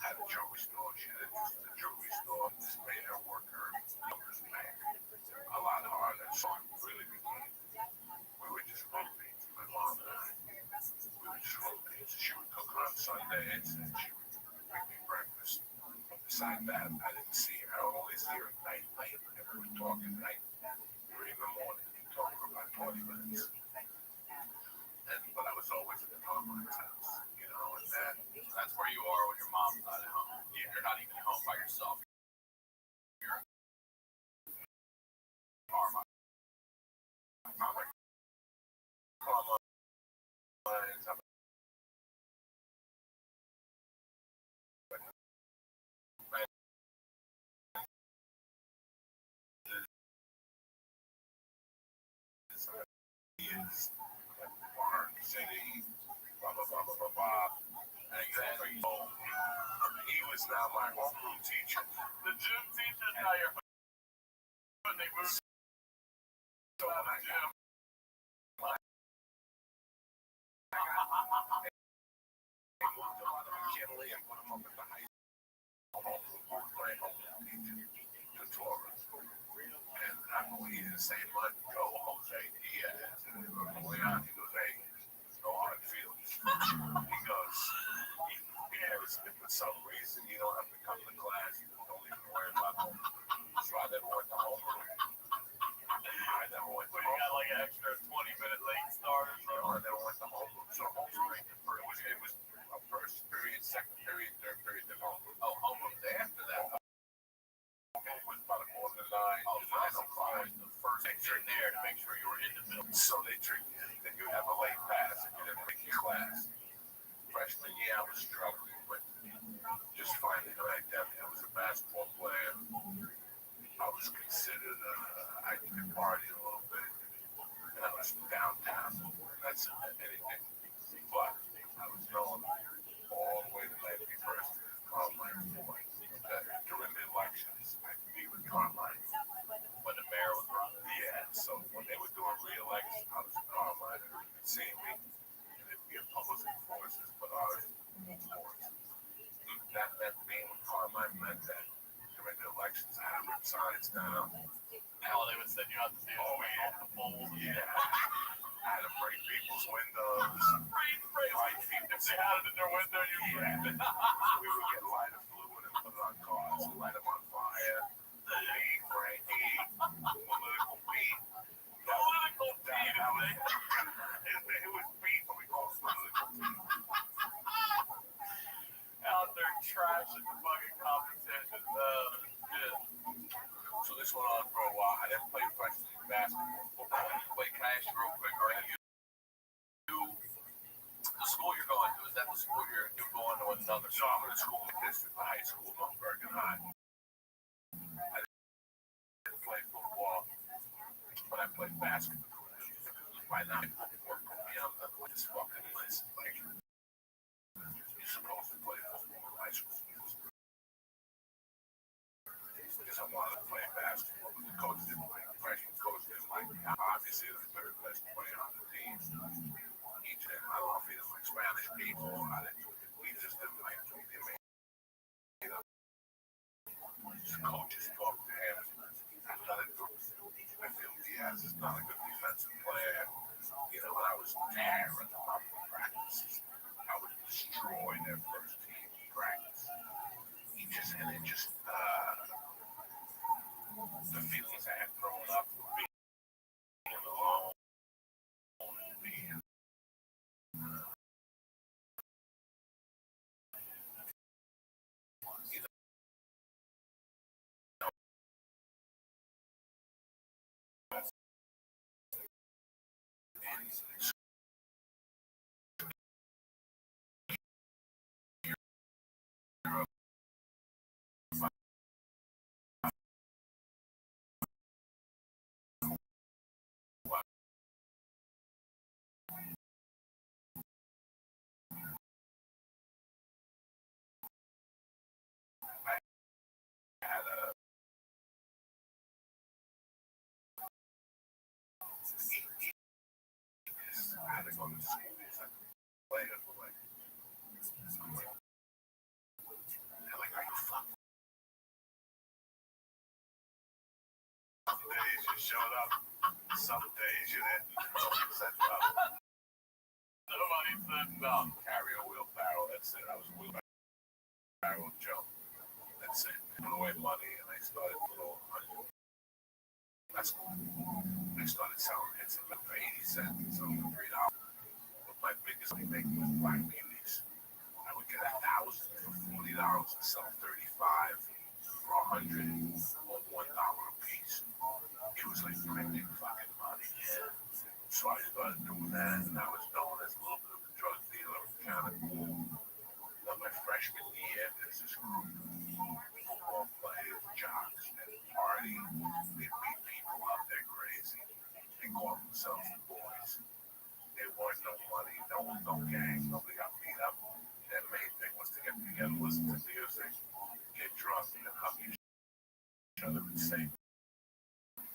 had a jewelry store. She had a jewelry store. This made her work her numbers back a lot harder. So it really became, we were just roommates, my mom and I. We were just roommates. She would cook on Sundays, and she would bring me breakfast. Besides that, I didn't see her. I would only see her at night. And we would talk at night, 3 in the morning. We'd talk for about 20 minutes. But I was always at the Tomlin's house, and That's where you are when your mom's not at home. You're not even home by yourself. You're City, blah, blah, blah, blah, blah, blah. And exactly. He was now my homeroom teacher. the gym teacher's not your when they moved. So when I got they moved him out of McKinley and put him up at the high school. My homeroom teacher, Torah. And I know he didn't say much. Go, Jose Diaz. And on the way out, he goes, hey, no hard feelings. He goes, because for some reason you don't have to come to class, you don't even worry about home. So I never went to homeroom. I never went to You got homeroom. like an extra 20-minute late start or something. I never went to homeroom. So homeroom, it was a first period, second period, third period, then homeroom. Oh, homeroom's after that. It was about 4:45. Oh, so that's always the first thing there to make sure you were in the middle. So they treat you. Then you have a late pass and you didn't make your class. Freshman year, I was struggling with just finding the right depth. I was a basketball player. I was considered, I could party a little bit. And I was downtown. That's anything. But I was going all the way to 91st to Carmine Boy. During the elections, I could be with Carmine. When the mayor was running. Yeah, so when they were doing re-election, I was in Carmine and you could see me. And it'd be opposing forces, but ours forces. That meant being with Carmine meant that during the elections, I had to rip signs down. Now they would send you out to see off the poles. Yeah. I had to break people's windows. Light people. If they had it in their window, you Yeah. would. We would get lighter fluid and put it on cars, light them on fire. Me, Frankie, political beat. Political beat. It was beat, but we called it political beat. Out there trashing the fucking competition. So this went on for a while. I didn't play freshman basketball, football. Wait, can I ask you real quick? Are you the school you're going to? Is that the school you're going to another? So I'm in a school in the district, the high school, Mount Bergen High. because I wanted to play basketball. But the coach didn't like the freshman coach didn't like me. Obviously, the third best player on the team. He didn't. I don't know if he didn't like Spanish people. He just didn't like me. They made up. His coaches talked to him. I feel Diaz is not a good defensive player. You know, when I was there in the practices, I would destroy their first team practice. The feelings I had growing up, being alone, being I had to go to school. Later, are you fucking? Some days you showed up, some days you didn't. Nobody said no. Nobody said no. Carry a wheelbarrow, that's it. I was a wheelbarrow Joe. That's it. Put away money and I started to go. That's cool. I started selling hits for 80 cents, so $3. But my biggest thing making was black beauties. I would get 1,000 for $40 and sell 35 for 100 or $1 a piece. It was like printing fucking money. Yeah. So I started doing that, and I was known as a little bit of a drug dealer, kind of cool. Then my freshman year, there's this group of football players, jocks, and party. They beat people up, they're crazy. They call themselves the boys. There weren't no money, no gangs, nobody got beat up. Their main thing was to get together, listen to music, get drunk, and hug each other and sing.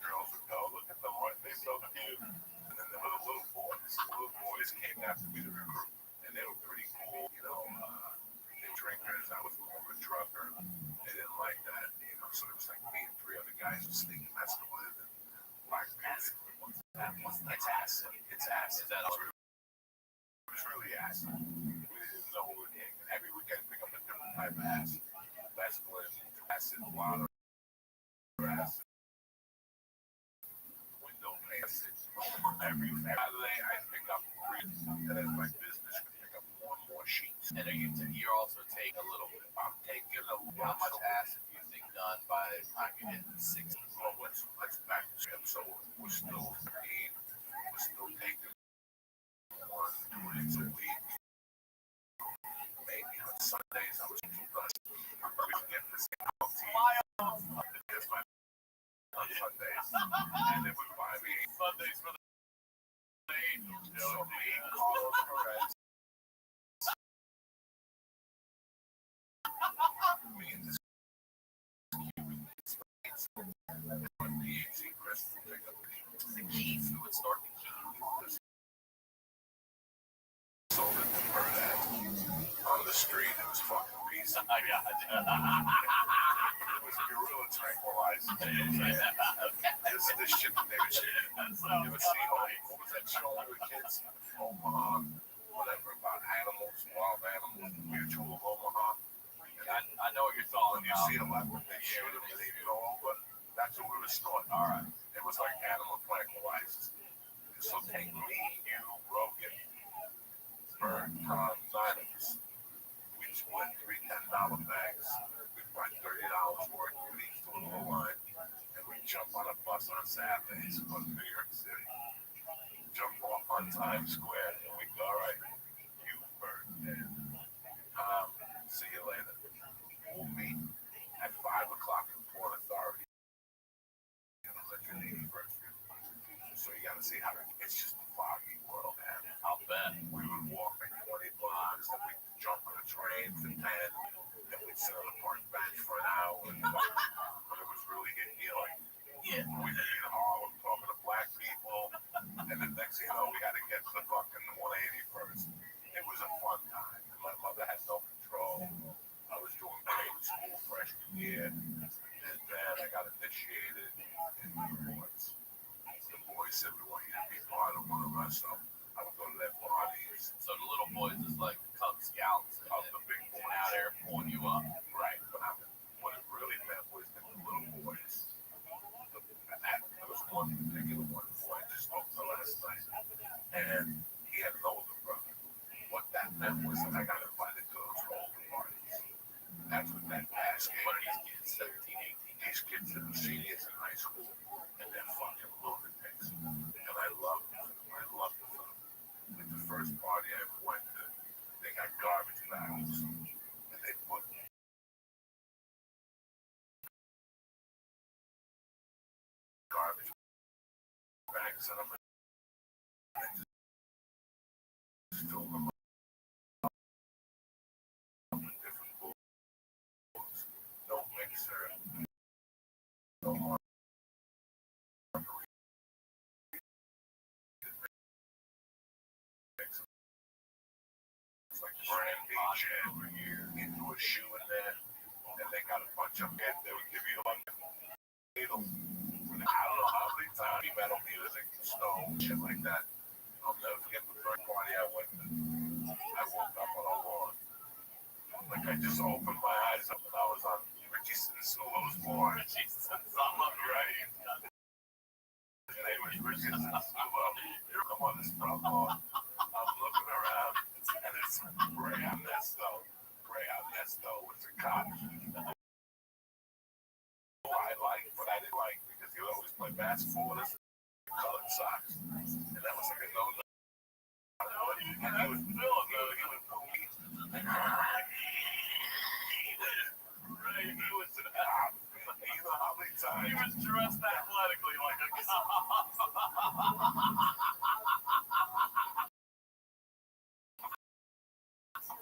Girls would go, look at them, what they so cute. And then there were the little boys. The little boys came out to be the recruit, and they were pretty cool, you know. They drinkers, I was more of a drugger. They didn't like that, you know. So it was like me and 3 other guys were sneaking messing with it. Black music. It's acid. It's acid. It was really acid. We didn't know what we were getting. Every weekend pick up a different type of acid. Mescaline, acid, water, acid, window acid. Every Saturday I pick up 3, and then my business could pick up more and more sheets. And you're also taking a little bit. I'm taking a How much acid do you think done by the time you hit the 60s? Well, let's back to him. So we're still taking 1 2 a week. Maybe on Sundays I was too blessed. We would get the same as my on Sundays, and they would buy me Sundays for the Angels. so me, Carlos Perez, me and this Cuban States, and the easy Chris would pick up The Keys. Who would start the Keys? sold it to her that on the street. It was fucking peace. I got it. It was gorilla tranquilizer. This shit that they would see. You would see, what was that show we were kids? Omaha, whatever, about animals, wild animals, Mutual of Omaha. I know what you're talking When you about. see a leopard, they shoot him and they go over. That's what we were snorting. All right. It was like animal tranquilizers. So take me, you, Rogan, Bird, Tom, Simons. We split 3 $10 bags. We buy $30 worth of each to a little line. And we jump on a bus on Saturdays from New York City. Jump off on Times Square. And we go, all right, you, Bird, and Tom, see you later. We'll meet at 5 o'clock in Port Authority. So you gotta see how it's just a foggy world, man. I'll bet. We would walk like 20 blocks, then we'd jump on a train for 10, then we'd sit on a park bench for an hour. But it was really Yeah, and then I got initiated in the boys. The boys said we want you to be part of one of us, so I would go to their parties. So the little boys is like Cub Scouts Of the big boys. and out there pulling you up. Right, but what it really meant was that the little boys, there was one particular one who I just spoke to last night, and he had an older brother. What that meant was that I got invited to those older parties. That's what that basket. What are these kids? 17, 18. These kids that are seniors in high school, and they're fucking lunatics. And I love them. I love them. Like the first party I ever went to, they got garbage bags, and they put garbage bags in them, and they just fill them up with different books. No mixer, no margarita mix. It's like brandy jam into a shoe in there, and they got a bunch of men. They would give you a bunch of needles. I don't know how many times metal music, stone, shit like that. I'll never forget the first party I went to. I woke up on a lawn. Like I just opened my eyes up and I was on Richie Sinsulo's lawn. Richie Sinsulo, right? His name was Richie Sinsulo. I'm on this front lawn. I'm looking around and it's Ray Ernesto. Ray Ernesto was a cop. Who I liked, but I didn't like because he would always play basketball with us colored socks. And that was like a no-no. And he was Phil, he was Right, he was an app. You know how many times He was dressed athletically like a cop.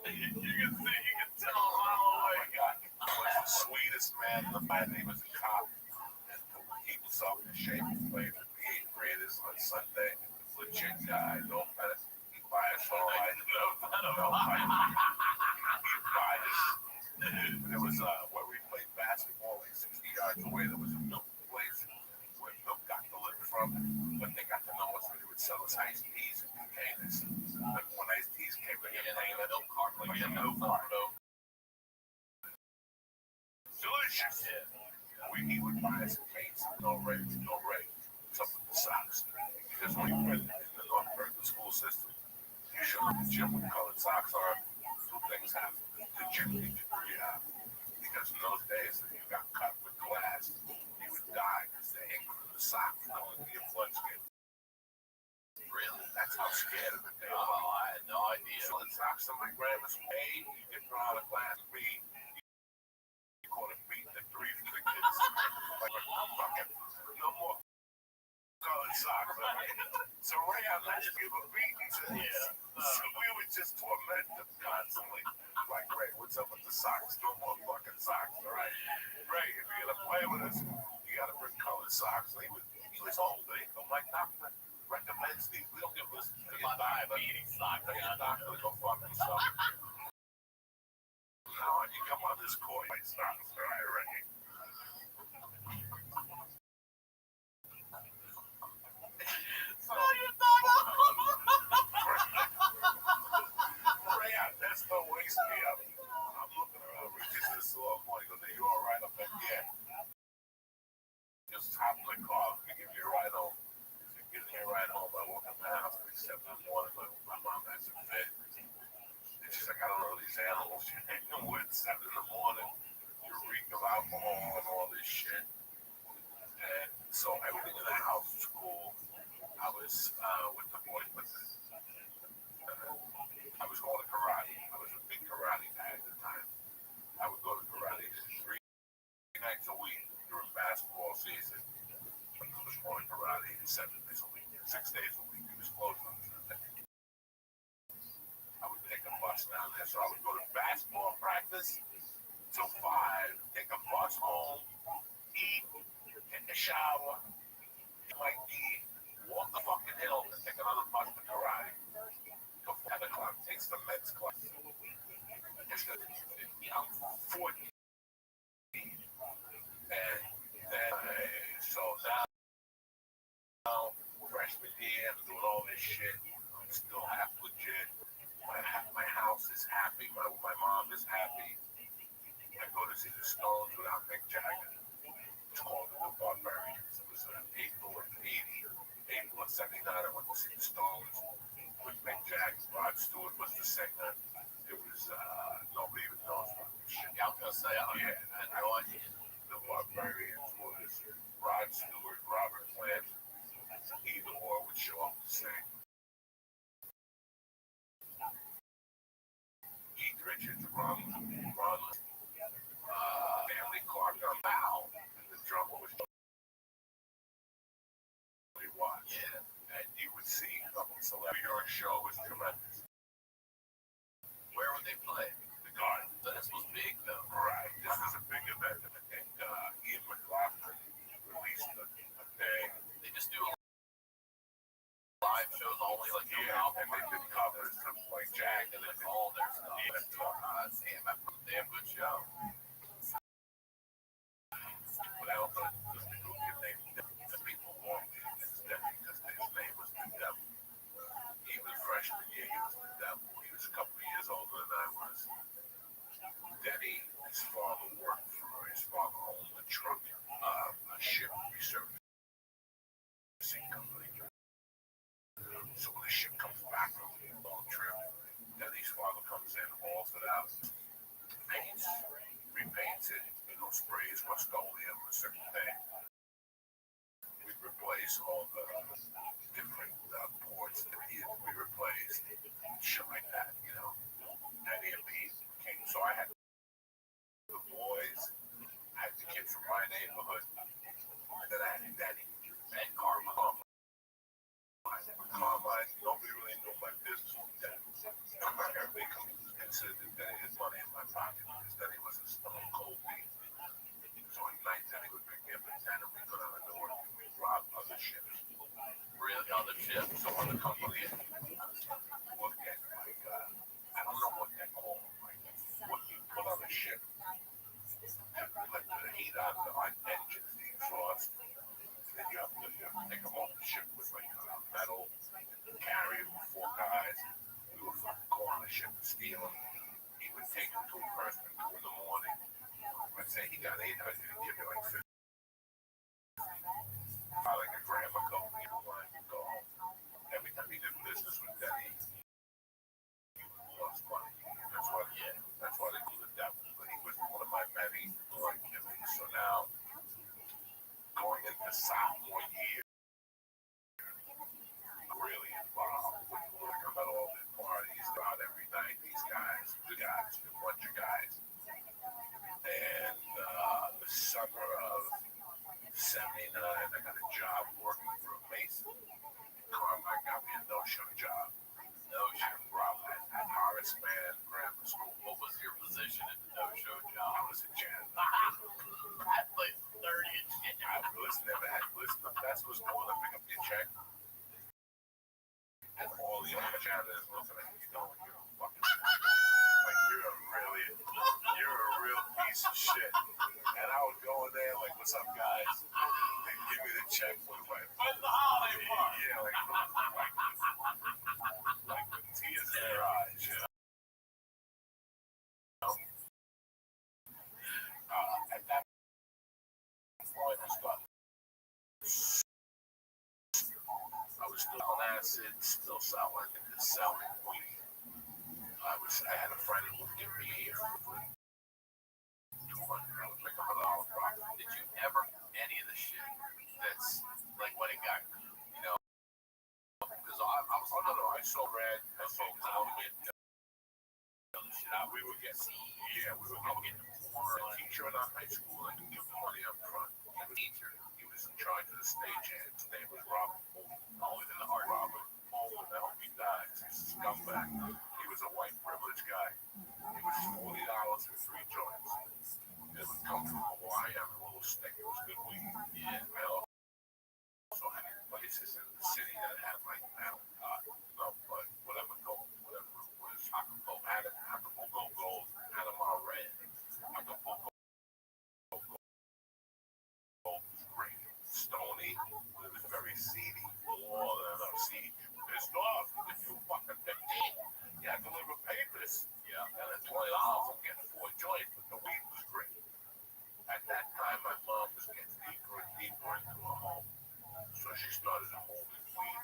You can tell a mile oh away. my God, he was the sweetest man in the band. He was a cop. And he was up in shape. He played with the 8th graders on Sunday. Legit guy, no matter. He'd buy us all right. No fight. He'd buy us. There was where we played basketball, like 60 yards away. There was a milk place where milk got delivered from. But they got to know us when they would sell us iced teas in containers. Like when iced teas came in, Yeah, milk cart, like a a milk milk cart. delicious. He would buy us a case. No rate. Some of the socks. Because when you went in the North Berkeley school system, you show up in the gym with colored socks on. Two things happen. The gym teacher threw you out. Because in those days, if you got cut with glass, you would die because the ink from the sock going into your blood skin. Really? That's how scared of it they were. Oh, I had no idea. So the socks in my grandma's way, you get thrown out of class, B, you call it beating the 3 for the kids. Like a fucking, no more colored socks. So Ray, I let you give a beating to so we would just torment them constantly. Like, Ray, what's up with the socks? No more fucking socks, all right? Ray, if you're gonna play with us, you gotta bring colored socks. He was old, I'm like, doctor recommends these. We don't give this to your doctor. Beating sock. Tell your doctor to go fuck himself. Now, when you come on this court, my socks, all right, Ray? Ray, that's no waste me up. I'm looking around, Richard, this little boy goes, are you all right? I'm like, yeah. Just hop in the car, we give you a ride home. Give me a ride home. I woke up in the house at 7 in the morning, but my mom has a fit. And she's like, I don't know these animals. You're hanging with 7 in the morning. You reek of alcohol and all this shit. And so everything in the house was cool. I was with the boys, but I was going to karate. I was a big karate guy at the time. I would go to karate 3 nights a week during basketball season. I was going to karate 7 days a week, 6 days a week. It was closed on Sunday. I would take a bus down there. So I would go to basketball practice till 5, take a bus home, eat, get in the shower, get my tea, walk the fucking hill, and take another bus to karate. Till 10 o'clock, takes the men's class. I'm 40. I'm doing all this shit. I'm still half legit. My house is happy. My mom is happy. I go to see the Stones without Mick Jagger. It's called the Barbarians. It was April of 80. April of 79, I went to see the Stones with Mick Jagger. Rod Stewart was the singer. It was, nobody even knows what shit. Yeah, I was gonna say, I had no idea. The Barbarians was Rod Stewart, Robert Plant, either or would show up to sing. Keith Richards, Ron, Stanley Clark on bow, and the drummer was really watch. Yeah. And you would see fucking celebrity. Your show was tremendous. Where would they play? The Garden. This was big though. Right. This was a big event. And Ian McLaughlin released a thing. They just do live shows only, like no album. And they did covers of like Jack And then all their stuff. Yeah. Damn, that's a damn good show. But I don't know if the name the people walked in instead because his name was the devil. Even freshman year, he was the devil. He was a couple of years older than I was. Denny, his father worked for, his father owned a truck, a ship resurfacing company. So when the ship comes back from the long trip, Denny's father comes in, hauls it out, paints, repaints it, sprays Rust-Oleum, a certain thing. We replace all the different boards that we replaced, shit like that, Denny and me came. So I had the boys, I had the kids from my neighborhood, and then I had Denny and Carmine. Carmine, nobody really knew my business with Denny. Everybody considered that Denny had money in my pocket because Denny was a stone cold beat. So at night, Denny would pick me up at 10 and we put on the door and we rob other ships. Really, other ships. So on the company, look at like, I don't know what they're called, like what you put on a ship to let the heat out the engines, the exhaust. Then you have to take them off the ship with like metal, carry them with 4 guys. We would fucking go on the ship and steal them. He would take them to a person at 2 in the morning. Let's say he got 800, he'd give me like 50. Like a gram of coke, go home. Every time he did business with Denny, he lost money. That's why they do the devil. But he was one of my many like givings. So now, going into sophomore year, I'm really involved with I'm at all these parties, out every night. These guys, a bunch of guys. And the summer of 79, I got a job working for a mason. Carmine got me a no-show job. No-show Robert at Horace Mann Grammar School. What was your position in the no-show job? I was a janitor. That place was dirty and shit. That's what's going to pick up your check. And all the other janitors looking at you going, you're a fucking like you're a real piece of shit. And I would go in there like, what's up, guys? They'd give me the check with like, Where's the holiday park? yeah, like with tears in their eyes, At that point, I was still on acid, still selling weed. I had a friend who would give me $200, make $100 profit. Did you ever any of the shit that's like when it got, because I saw red. I saw get the shit out. we would get a teacher in our high school and give him money up front. He was in charge of the stagehand. His name was Robert. Always in the heart. Robert. I hope he dies. He's a scumbag. He was a white privileged guy. It was $40 for 3 joints. It would come from Hawaii on a little stick. It was good weed. Yeah. I also had places in the city that had like whatever it was. Acapulco Gold, Panama Red, Acapulco siege. Pissed off. If you fucking 15, you had to deliver papers. Yeah. And then $20 I'm getting 4 joints, but the weed was great. At that time, my mom was getting deeper and deeper into her home. So she started holding weed.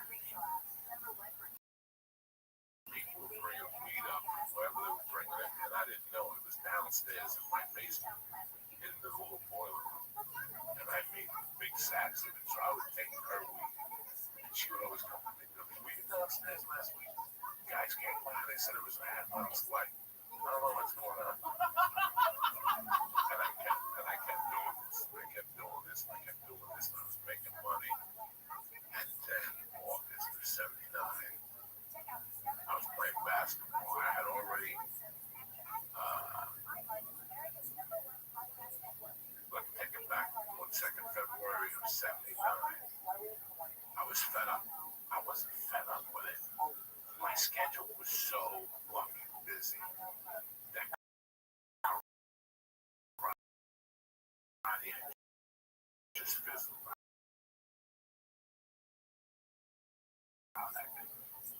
People were bringing weed up, whoever they were bringing it, and I didn't know it was downstairs in my basement in the little boiler room. And I made big sacks of it, so I would take her weed. And she would always come to me, we were downstairs last week. Guys came by, they said it was bad. I was like, I don't know what's going on. And I kept doing this. I kept doing this. I kept doing this. And I was making money. And then August of '79, I was playing basketball. I had already, let's take it back 1 second, February of '79. I was fed up. I wasn't fed up with it. My schedule was so fucking busy that I just fizzled out.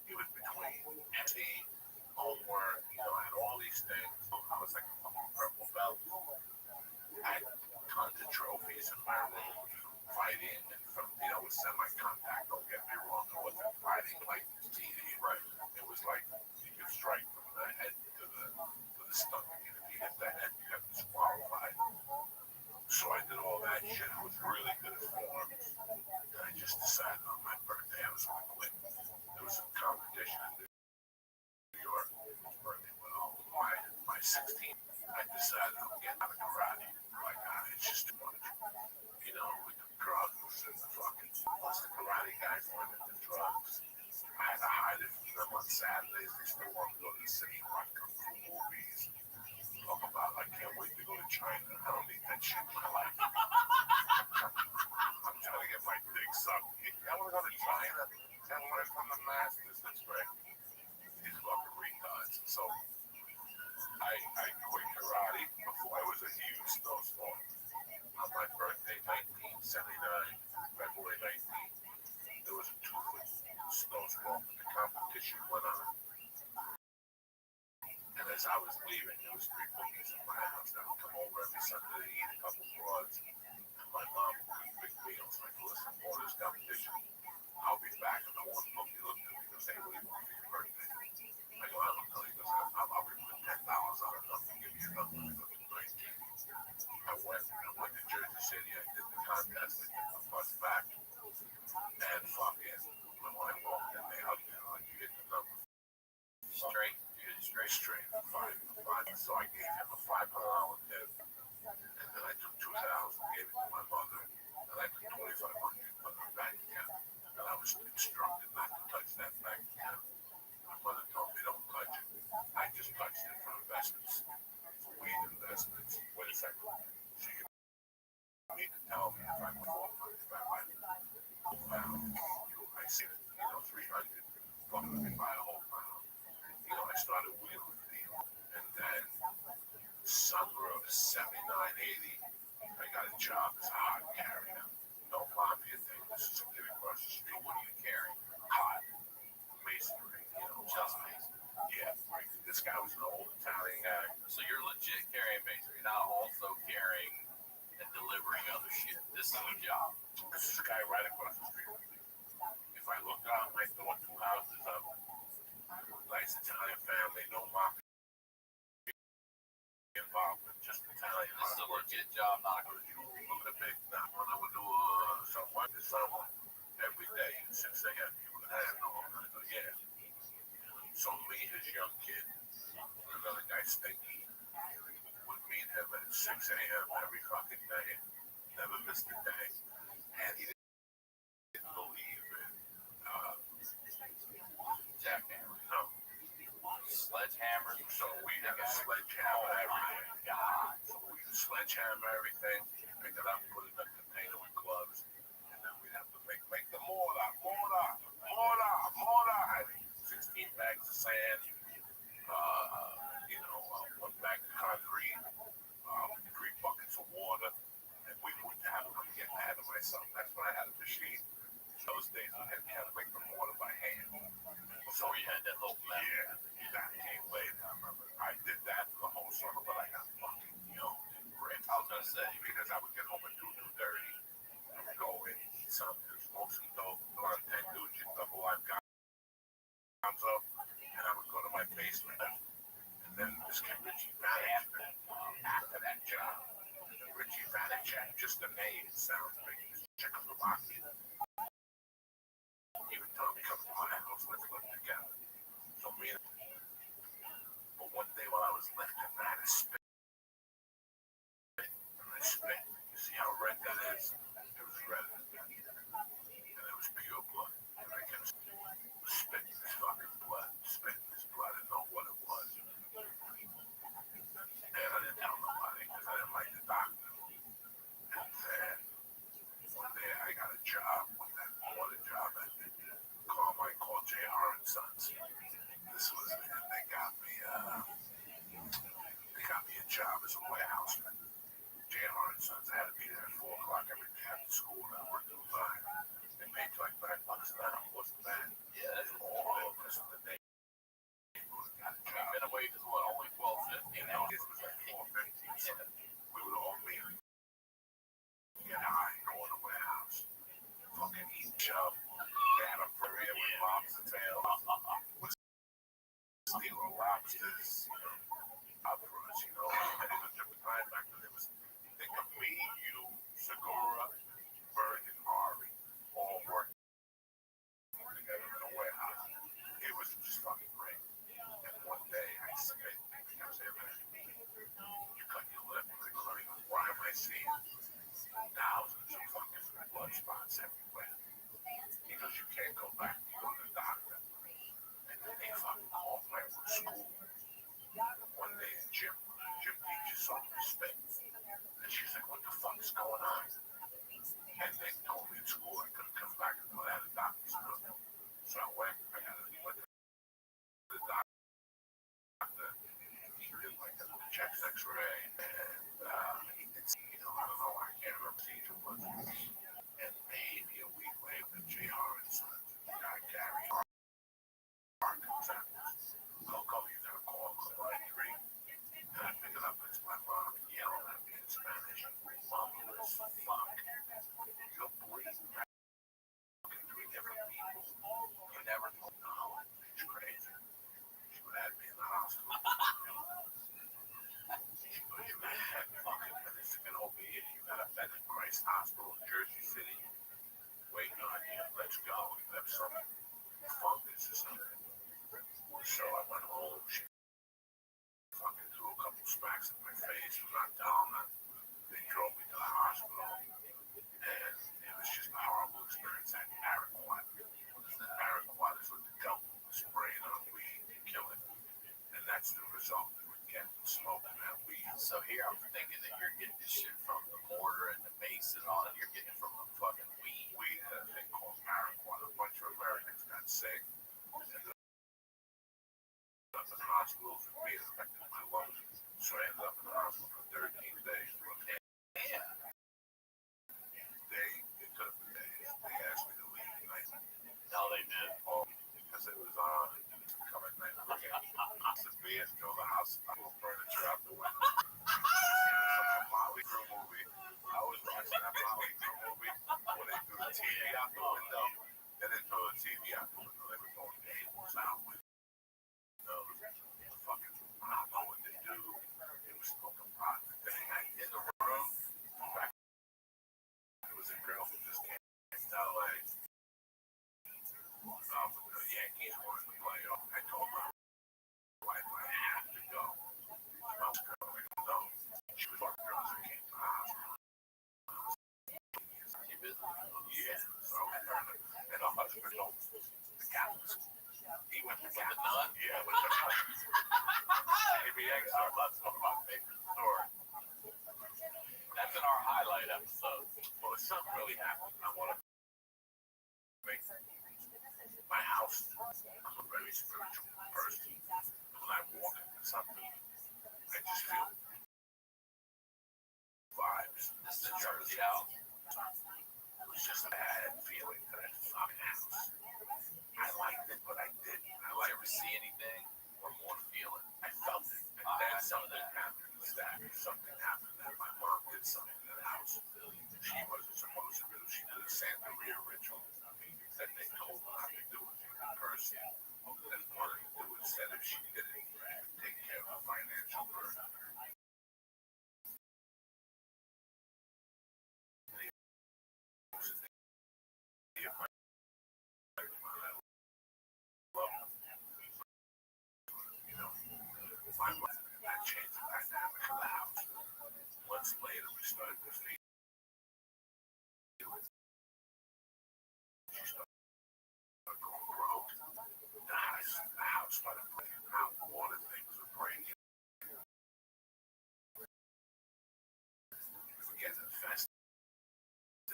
It was between empty, homework, I had all these things. I was like a fucking purple belt. I had tons of trophies in my room from fighting and from, with semi-contact. Don't get me wrong, I wasn't fighting like TV, right? It was like you could strike from the head to the stomach, and if you hit the head, you got disqualified. So I did all that shit. I was really good at forms. And I just decided on my birthday I was going to quit. There was a competition in New York. My 16th, I decided I'm getting out of karate. Like, it's just too much. With the drugs and the fucking, plus the karate guys went into drugs. I had to hide it from them on Saturdays. They still want to go to the city and watch kung fu movies. Talk about, I can't wait to go to China. I don't need that shit in my life. I'm trying to get my dick sucked. I want to go to China and learn from the masters. That's right. These fucking retards. So I quit karate before I was a huge snowstorm. On my birthday, 1979, February 19th, there was a 2-foot snowstorm and the competition went on. And as I was leaving, there was 3 bookies in my house that would come over every Sunday to eat a couple broads. And my mom would cook big meals. Like, listen, for this competition, I'll be back. And the one bookie looked at me and goes, hey, what do you want for your birthday? I go, I don't know. He goes, I'll be putting $10 on it. I'll give you a number. I go, 19. I went to Jersey City. I did the contest. I did the bus back. And fucking, when I walked in, they hugged me like, you hit the number. Straight. Straight. Fine. So I gave him a $500 tip. And then I took $2,000, gave it to my mother. And I took $2,500, put in my bank account. And I was instructed not to touch that bank account. My mother told me, don't touch it. I just touched it for investments, for weed investments. Wait a second. So you need to tell me if I'm if I buy I see it, 300. Fucking me buy a whole pound. I started wheeling the deal. And then summer of '79, '80, I got a job as a hot carrier. No mafia thing. This is a kid across the street. What do you carry? Hot. Masonry. Just masonry. Yeah, right. This guy was an old Italian guy. So you're legit carrying masonry, not also carrying and delivering other shit. This is a job. This is a guy right across the street. If I look out my door, 2 houses up, nice Italian family, no mafia involvement, just Italian. This is a legit job, not a good job. Look at the big knock on the window, someone to someone. Every day, 6 a.m., you would have no one. I go, yeah. So me, his young kid, another guy, Stinky, would meet him at 6 a.m. every fucking day. Never missed a day. And he didn't believe in jackhammer. No. Sledgehammer. So we had a sledgehammer everything. God. So we would sledgehammer everything, pick it up, put it in a container with gloves, and then we'd have to make the mortar. 16 bags of sand, 1 bag of concrete, 3 buckets of water, and we wouldn't have to get ahead of myself. That's when I had a machine. Those days I had to make the mortar by name sounds big. Czechoslovakia. Even though we come to my house, let's live together. So me and but one day while I was lifting, I had a spit. And I spit. You see how red that is? It was red. And it was pure blood. And I kept spitting this fucking blood. Spitting this blood. I didn't know what it was. And I didn't tell nobody because I didn't like the doctor. And then one day I got a job. What a job I did. Called J.R. and Sons. This was it. They got me a job as a warehouseman. J.R. and Sons. I had to be there at 4 o'clock every day after school. And I worked till 5. They paid you like $5 an hour. Wasn't bad. Yeah, that's all of us in the day. Got a job. Minimum wage is what? Only $12.50. You know, it was like $4.50. So we would all meet. Get high, go in the warehouse. Fucking eat shove. They had a parade with lobster tail. Stealing lobsters. Operas, you know. And it was different time back then. It was, think of me, you, Segura, Berg, and Ari all working together in a warehouse. It was just fucking great. And one day I spit because you cut your lip. Why am I seeing thousands of fucking blood spots everywhere? Because you can't go back to go to the doctor. And then they fucking called my school. One day in gym teacher saw me spit. And she's like, what the fuck is going on? And they told me in school I couldn't come back until I had a doctor's note. So I went to the doctor. He did like a chest x-ray. And he did see, I don't know, I can't remember the procedure was. And maybe a week later, J.R. and Sons, I carry heart contact. Coco, you gotta call line 3. And I pick it up, and it's my mom yelling at me in Spanish. Mom, fuck. You're bleeding back. 3 different people. You never told no. It's crazy. She would have me in the hospital. She goes, you had fucking medicine over here. You got a bed at Christ Hospital in Jersey City. Waiting on you. Let's go. You have some fungus or something. So I went home. She fucking threw a couple smacks in my face. Was not down. They drove me to the hospital. And it was just a horrible experience. I had paraquat. Paraquat is what the devil was spraying on weed and killing. And that's the result that we get from smoking that weed. So here I'm thinking that you're getting this shit from the mortar and the mace and all that. You're getting it from the fucking weed. Weed had a thing called paraquat. A bunch of Americans got sick. Ended up in hospitals and weed affected my lungs. So I ended up in the hospital for 13 days. Yeah. They took the days. They asked me to leave. No, they did. Oh, because it was on. Coming night. The beers go to the house. I will furniture out the window. Molly Crew movie. I was watching that Molly Crew movie where they threw the TV out the window. They didn't throw the TV out the window. They were throwing tables out windows. Fucking, I don't know what they do. It was smoking pot. The thing in the room. In fact, it was a girl who just came to LA. The Yankees wanted to play. I told my wife I had to go. Most girl, I don't know. She was one of the girls that came to the hospital. She visited? Yeah. So I met her and her husband, the Catholic. He went to the nun? Yeah, with the nun. ABX, that's one of my favorite stories. That's in our highlight episode. Well, if something really happened, I want to make my house. I'm a very spiritual person. When I walk into something, I just feel vibes. This is Jersey house. It was just a bad feeling that I fucking house. I liked it, but I didn't. I ever see anything or more feel it. I felt it. And then something happened. Something happened that my mom did something in the house. She wasn't supposed to do. She did a Santeria ritual that they told her not to do it for the person. Then wanted to do it instead if she did it, take care of a financial burden. started to feel. She started going broke. The house started breaking out. Water things were breaking. We were getting infested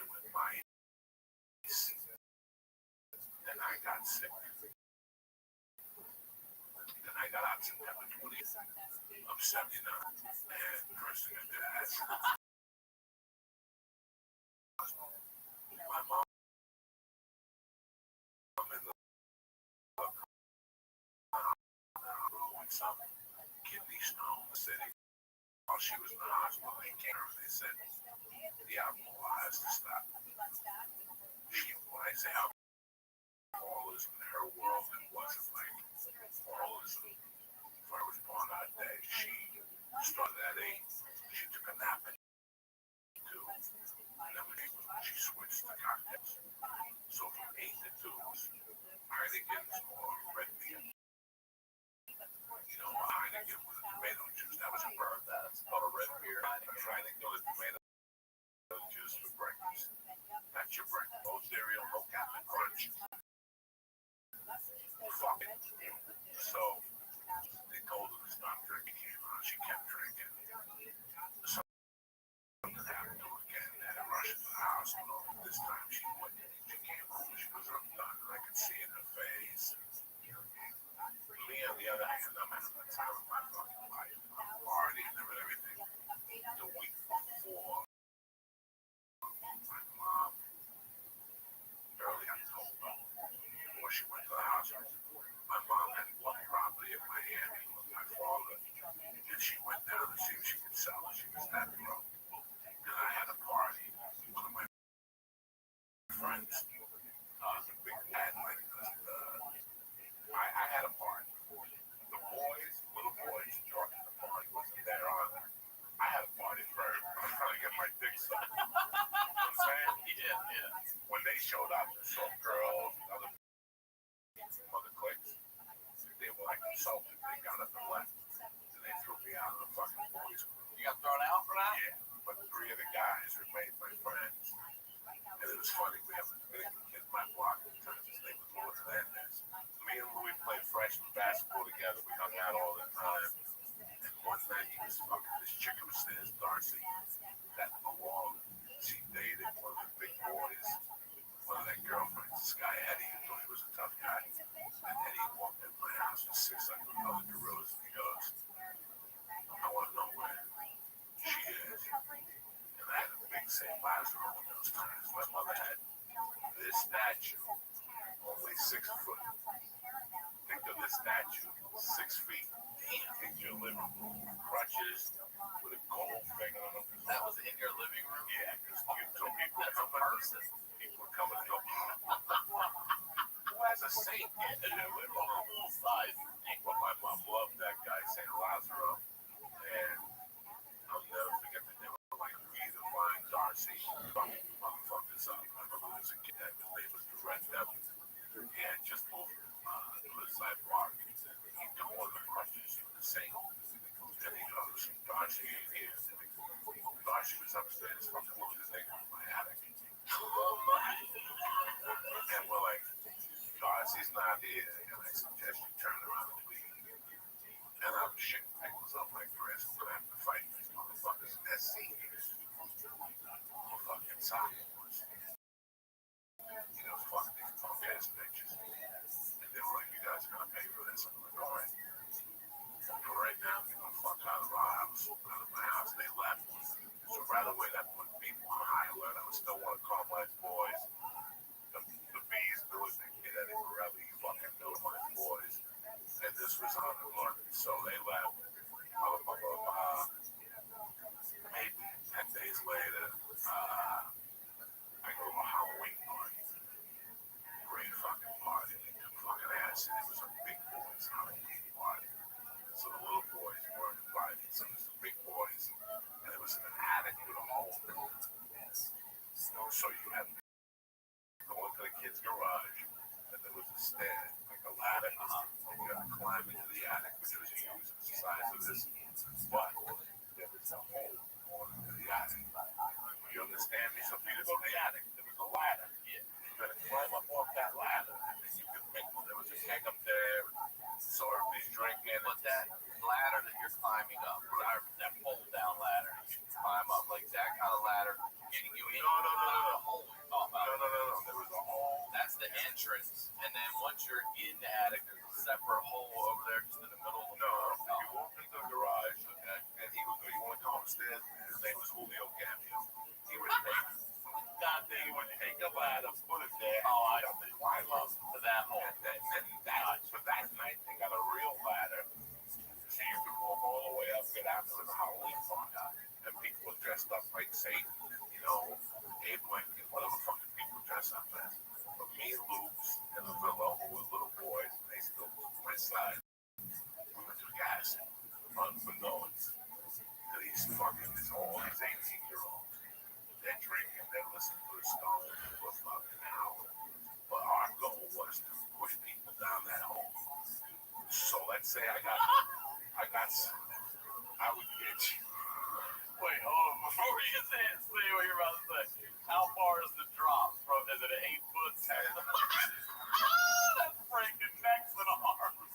with mice. Then I got sick. Then I got out September 20th of 79. And first thing I did, I had my mom in the with some kidney stone sitting while she was in the hospital. They came and they said the alcohol has to stop. When I say alcoholism in her world, it wasn't like alcoholism. Before I was born that day, she started at 8. She took a nap at 2. And then when she switched to cocktails. So from 8 to 2 was Heineken's or red beer. You know, a Heineken with a tomato juice. That was a bird. That's called a red beer. Heineken with tomato juice for breakfast. That's your breakfast. No cereal, no Captain Crunch. Fuck it. So they told her to stop drinking. She kept drinking. Something happened to her again. They had to rush to the hospital. This time she went. She came home. She was undone. I could see in her face. Me, on the other hand, I'm having the time of my fucking life. I'm partying and everything. The week before, my mom, early October, before she went to the hospital, my mom had one property in Miami with my father, and she went down to see if she could sell it. She was that broke. And I had a party. One of my friends, the big dad, like, I had a party. The boys, little boys, joining the party wasn't there either. I had a party first. I was trying to get my dick sucked. You know what I'm saying? Yeah. When they showed up, some girls, other cliques, they were like insulted. They got up and left. And they threw me out of the fucking boys' group. You got thrown out for that? Yeah. But 3 of the guys remained my friends. And it was funny. We have a Dominican kid in my block at the time. His name was Louis Hernandez. Me and Louis played freshman basketball together. We hung out all the time. And one night he was fucking this chick upstairs, Darcy, that belonged. She dated one of the big boys, one of their girlfriends, this guy Eddie, who thought he was a tough guy. And Eddie walked in my house with 6 other gorillas, and he goes, I want to know where she is. And I had a big St. Lazarus in those times. My mother had this statue, only 6 foot. Think of this statue, 6 feet. In your living room, crutches with a gold thing on them. That was in your living room? Yeah, because people were coming and go, who has a saint in their living room? Full size. But my mom loved that guy, St. Lazaro. And I'll never forget that they were like, we either find Darcy, fucking motherfuckers up. I remember there was a kid that his name was the Red Devil. He had just moved to the side park. He took one of the crutches with the saint. And he goes, Darcy ain't here. Darcy was upstairs fucking looking at his nigga in my attic. And we're like, Darcy's not here. And I suggest you turn around and leave. And I'm shitting pickles up like Chris. I'm gonna have to fight these motherfuckers in that scene. Fucking sophomores. You know, fuck these punk ass bitches. And they were like, you guys are gonna pay for this. I'm like, all right. But right now, we're gonna fuck out of our house. Out of my house, they left. So right away, that put people on high alert. I still want to call my boys. The bees do it. They get Eddie Rabbbi fucking do it, my boys. And this was on the look. So they left. Maybe 10 days later, I go to a Halloween party. Great fucking party. They took fucking acid. It was a big boys Halloween party. So the little boys weren't invited. So it was the big boys. And it was in an attic with a hole. So you had to go into the kid's garage. And there was a stair, like a ladder. And you had to climb into the attic, which was huge. The size of this. But there was a hole going into the attic. understand me? So for you to go to the attic, there was a ladder. Yeah. You gotta climb up off that ladder. And you could make, there was a keg up there. So everybody's drinking. But that ladder that you're climbing up, that pull down ladder, you climb up like that kind of ladder, getting you in the hole you're talking about. No. There was a hole. That's the entrance, and then once you're in the attic, there's a separate hole over there just in the middle of the No, you walked into the garage, okay, and he would go, you want to come upstairs? His name was Julio Cameo. He would take a ladder, put it there, Oh, and climb up to that hole. But that night, they got a real ladder, so you could walk all the way up, get out to the Halloween party. And people were dressed up like Satan, you know, Abe Lincoln, whatever fucking people dress up as. But me and Luke's and the Willow, who were little boys, and they still moved to my side, we went to gas, unbeknownst to all these 18-year-olds. They're drinking, they're listening to the Stones for fucking hour. But our goal was to push people down that hole. So let's say I would get you. Wait, hold on. Before you say what you're about to say, how far is the drop? Is it an 8-foot? That's breaking necks and arms.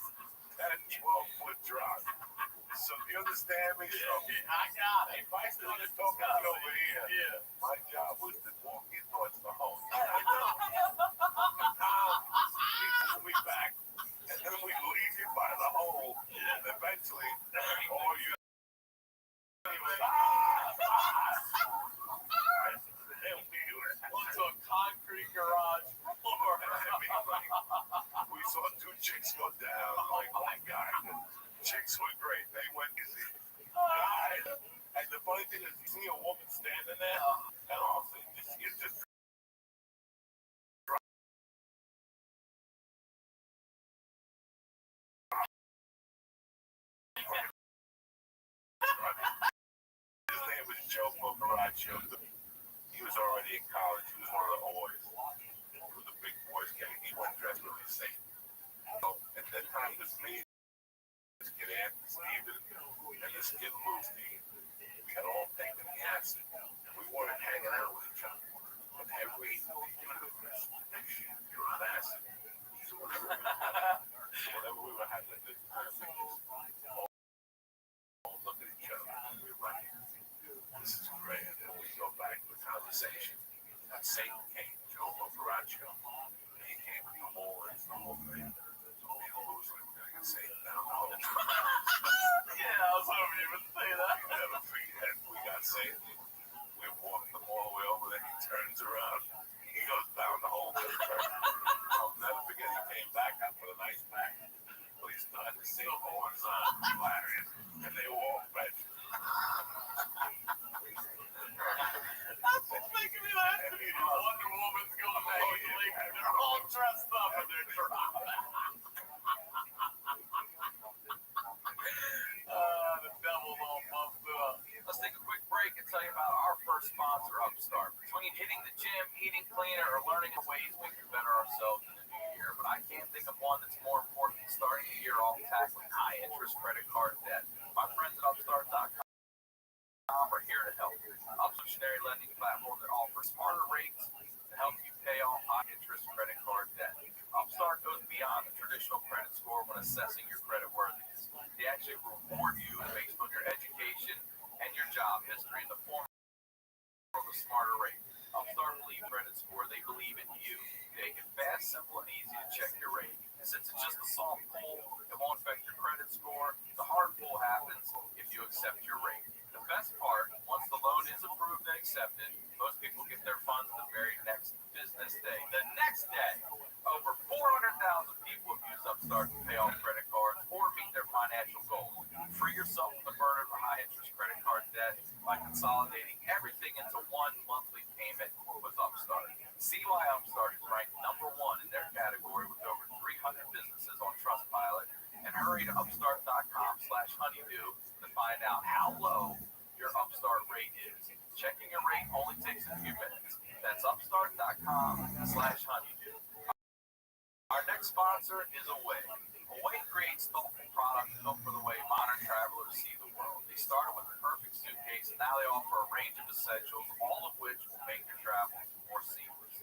10, 12-foot drop. So do you understand me? So, I got it. if I started talking to you over here, Yeah. my job was to walk you towards the hole. Now, we pull me back, and then we leave you by the hole, and eventually, all you Onto a concrete garage floor. we saw 2 chicks go down. Like, oh my God. Chicks were great. They went easy. And the funny thing is, you see a woman standing there, and all of a sudden, you just his name was Joe from Rothschild. He was already in college. He was one of the boys. One of the big boys. He wasn't dressed really safe. So at that time, this me, this kid Anthony, Steven, and this kid Lou Steve, we had all taken the acid. We weren't hanging out with each other. But every universe, you're on acid. So whenever we were having a good time, we just all look at each other and we're like, this is great. And then we go back to the conversation. That Satan came, Joe Locaraccio. He came with the whole thing. So me and Lou's like, we're going to get Satan down the hole. Yeah, I was hoping you would say that. Never forget, we got Satan. We walked him all the way over there. He turns around. He goes down the hole. I'll never forget, he came back up with a nice back. But he started to sing horns on hilarious. And they were all red. That's what's making me laugh. Wonder Woman's going back and they're all dressed up and they're dropping. The devil's all bumped up. Let's take a quick break and tell you about our first sponsor, Upstart. Between hitting the gym, eating cleaner, or learning ways we can better ourselves in the new year, but I can't think of one that's more important than starting the year off tackling high-interest credit card debt. My friends at Upstart.com are here to help. A solutionary lending platform that offers smarter rates to help you pay off high-interest credit card debt. Upstart goes beyond the traditional credit score when assessing your credit worthiness. They actually reward you based on your education and your job history in the form of a smarter rate. Upstart believes credit score. They believe in you. They make it fast, simple, and easy to check your rate. Since it's just a soft pull, it won't affect your credit score. The hard pull happens if you accept your rate. The best part, once the loan is approved and accepted, most people get their funds the very next business day. The next day, over 400,000 people have used Upstart to pay off credit cards or meet their financial goals. Free yourself from the burden of high-interest credit card debt by consolidating everything into one monthly payment with Upstart. See why Upstart is ranked #1 in their category with over 300 businesses on Trustpilot, and hurry to upstart.com/honeydew to find out how low your Upstart rate is. Checking your rate only takes a few minutes. That's upstart.com/honeydew. Our next sponsor is Away. Away creates thoughtful products built for the way modern travelers see the world. They started with the perfect suitcase, and now they offer a range of essentials, all of which will make your travel more seamless.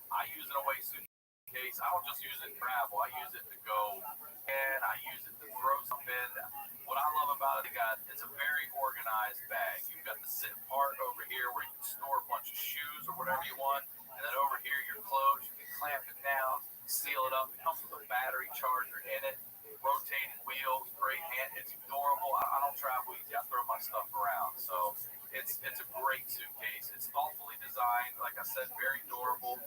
I use an Away suitcase. I don't just use it to travel. I use it to go, and I use it to throw something in. What I love about it, it's a very organized bag. You've got the sit part over here where you can store a bunch of shoes or whatever you want, and then over here your clothes. You can clamp it down, seal it up. It comes with a battery charger in it, rotating wheels, great hand. It's adorable. I don't travel easy. I throw my stuff around, so it's a great suitcase. It's thoughtfully designed, like I said, very durable.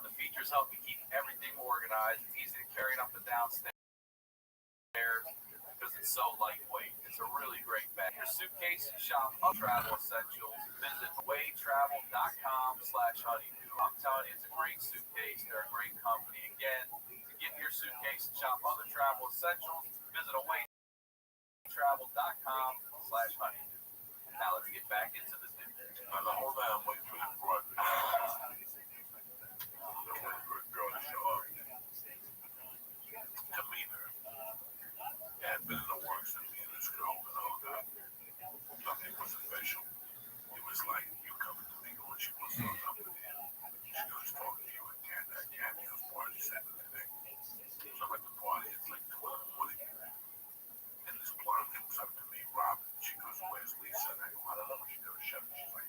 The features help you keep everything organized. It's easy to carry it up and down stairs because it's so lightweight. It's a really great bag. Your suitcase shop of travel essentials. Visit awaytravel.com/honeydew. I'm telling you, it's a great suitcase. They're a great company. Again, to get your suitcase and shop other travel essentials, visit awaytravel.com/honeydew. Now let's get back into the news. Now the whole time I'm waiting for this broadcast. I'm waiting for a girl to show up to meet her. It had been in the works to meet this girl and all that. Nothing was official. It was like, you coming to me when she was on top of you. She was talking to you and Cameo's party Saturday night. So I'm at the party, it's like 12 in the morning. And this blonde comes up to me, Robin. She goes, where's Lisa? And I go, I don't know. She goes, shut up. She's like,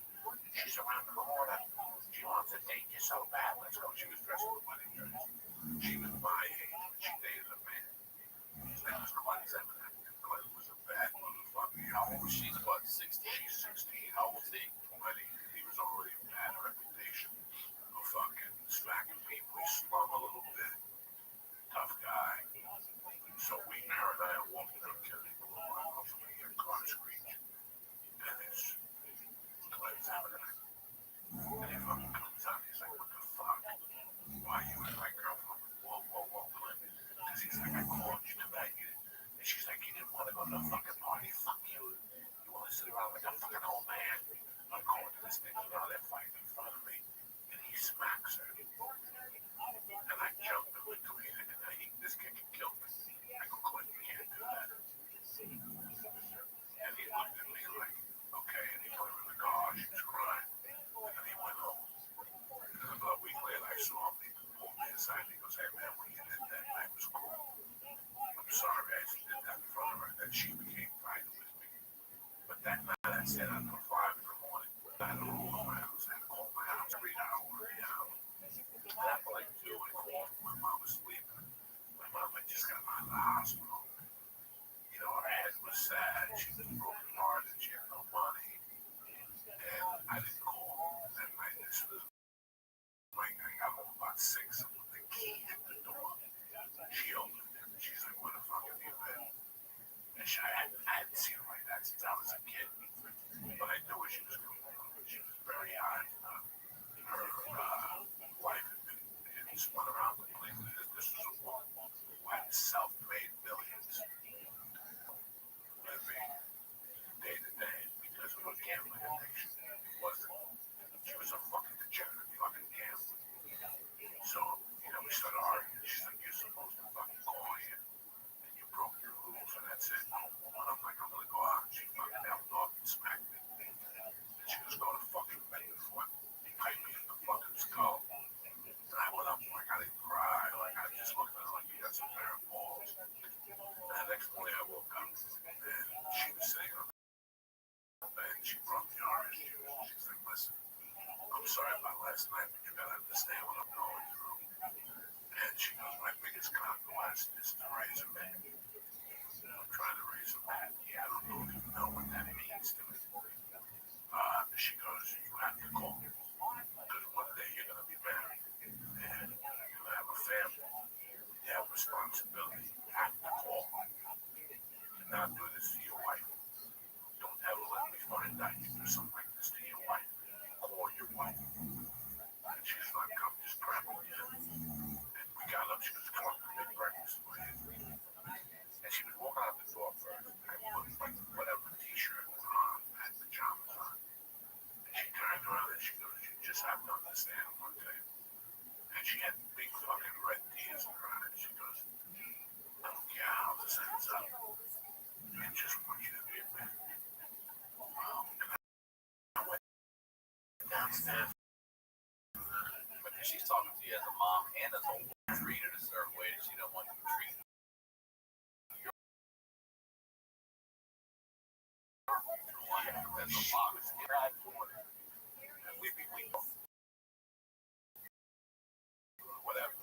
she's around the corner. She wants to date you so bad. Let's go. She was dressed in a wedding dress. She was my age, but she dated a man. His name was Glenn Zimmerman. And Glenn was a bad motherfucker. How old was she? What, 16? She's 16. How old was he? 20. He was already a bad reputation of fucking smacking people. He slung a little bit. Tough guy. So her and I are walking up to the boulevard. We hear car screech. And it's Glenn Zimmerman. And he fucking comes out. He's like, what the fuck? Why are you and my girlfriend? Whoa, Glenn. Because he's like, I called you tonight. And she's like, you didn't want to go to the fucking party. Fuck you. You want to sit around like a fucking old man. I'm going to this thing. You know, they're fighting in front of me. And he smacks her. And I jump in between it. And this kid can kill me. I go, Glenn, you can't do that. And he looked at me like, okay. And he put her in the car. She was crying. And then he went home. And then about a week later, I saw him. He pulled me aside. He goes, hey, man, what you did that night was cool. I'm sorry I just did that in front of her. And then she became violent with me. But that night, I said until 5 in the morning. I had to roll my house. I had to call my house 3 hours. And after like 2, I called when my mom was sleeping. My mom had just got out of the hospital. You know, her head was sad. She was broken hearted. She had no money. And I didn't call that night. This was like, I got home about 6. And with the key at the door, she opened it. She's like, what the fuck have you been? And I hadn't seen her like that since I was a kid. But I knew where she was coming from. She was very high. Her wife had been spun around completely. This was a woman who had self-made millions. Living day to day because of her gambling addiction. It wasn't. She was a fucking degenerate, fucking gambler. So, you know, we started arguing. She's like, you're supposed to fucking call here. And you broke your rules, and that's it. And I'm like, I'm gonna go out. She fucking held off and smacked me. And she was going to fucking bend the foot. Pipe me in the fucking skull. And I went up like I didn't cry. Like I just looked at her like, you got some pair of balls. And the next morning I woke up and she was sitting on the bed. She brought me orange juice. She's like, listen, I'm sorry about last night, but you gotta understand what I'm going through. And she goes, my biggest conquest is to raise a man. I'm trying to raise a man. Yeah, I don't even know what that means to me. She goes, you have to call me. Because one day you're going to be married. And you're going to have a family. You have responsibility. You have to call me. You cannot do this to your wife. Don't ever let me find out you do something like this to your wife. Call your wife. And she's like, come just grab me. And we got up. She was come up to make breakfast for you. And she was walking out the door first. I put like whatever t-shirt on, had pajamas on. And she turned around and she goes, you just have to understand one thing. And she had big fucking red tears in her eyes. She goes, I don't care how this ends up. I just want you to be a man. And I went downstairs. But she's talking to you as a mom and as a woman, treated a certain way that she don't want you to treat your wife as a mom. It's not important. And we whatever.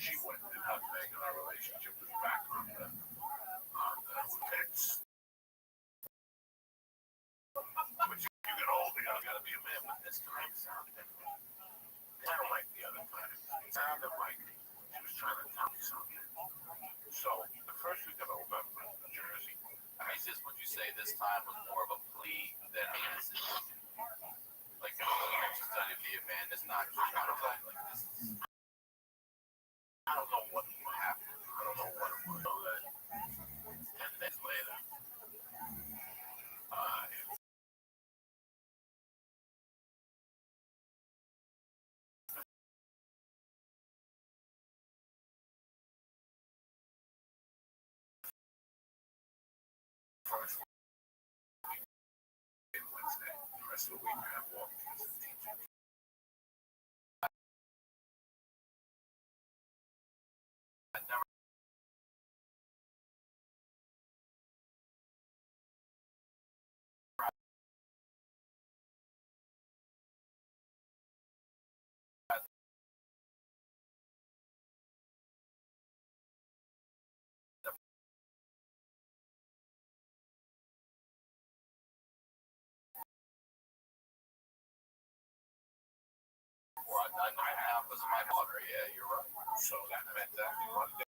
She went in her thing and our relationship was back on the fence. But you get old, you gotta be a man, but this time it sounded different. I don't like the other time. It sounded like she was trying to tell me something. So the first week of November in New Jersey, is this what you say this time was more of a plea than a message? Like, she's trying to be a man that's not just trying to tell you like this is. I don't know what happened. I don't know what it was. So that 10 days later, first Wednesday, the rest of the week I have walk-ins and teaching. I never I have was my mother. Yeah, you're right. So that meant that one day.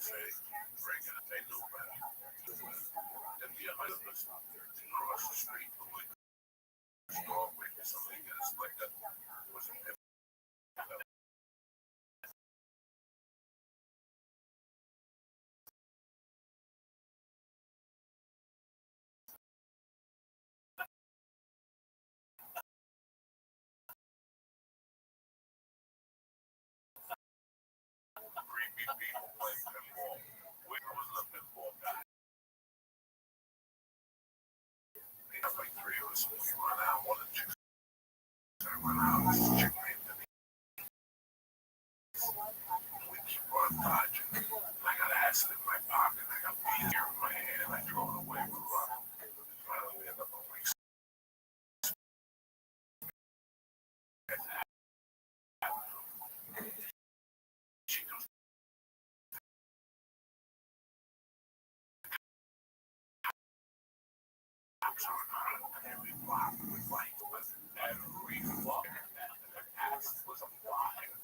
Say, break it, they knew better. Then the other was across the street, like store with something that's like that. It was a creepy people playing pinball. We was the pinball guy. They have like three of us. We run out, one of the chicks. I run out, this chick named Denise. We keep on dodging. I got acid in my pocket. I got beer in my hand. I throw it away. We're running. Finally, we end up on like she goes, I'm sorry, every block with lights, but every block that passed was a fire.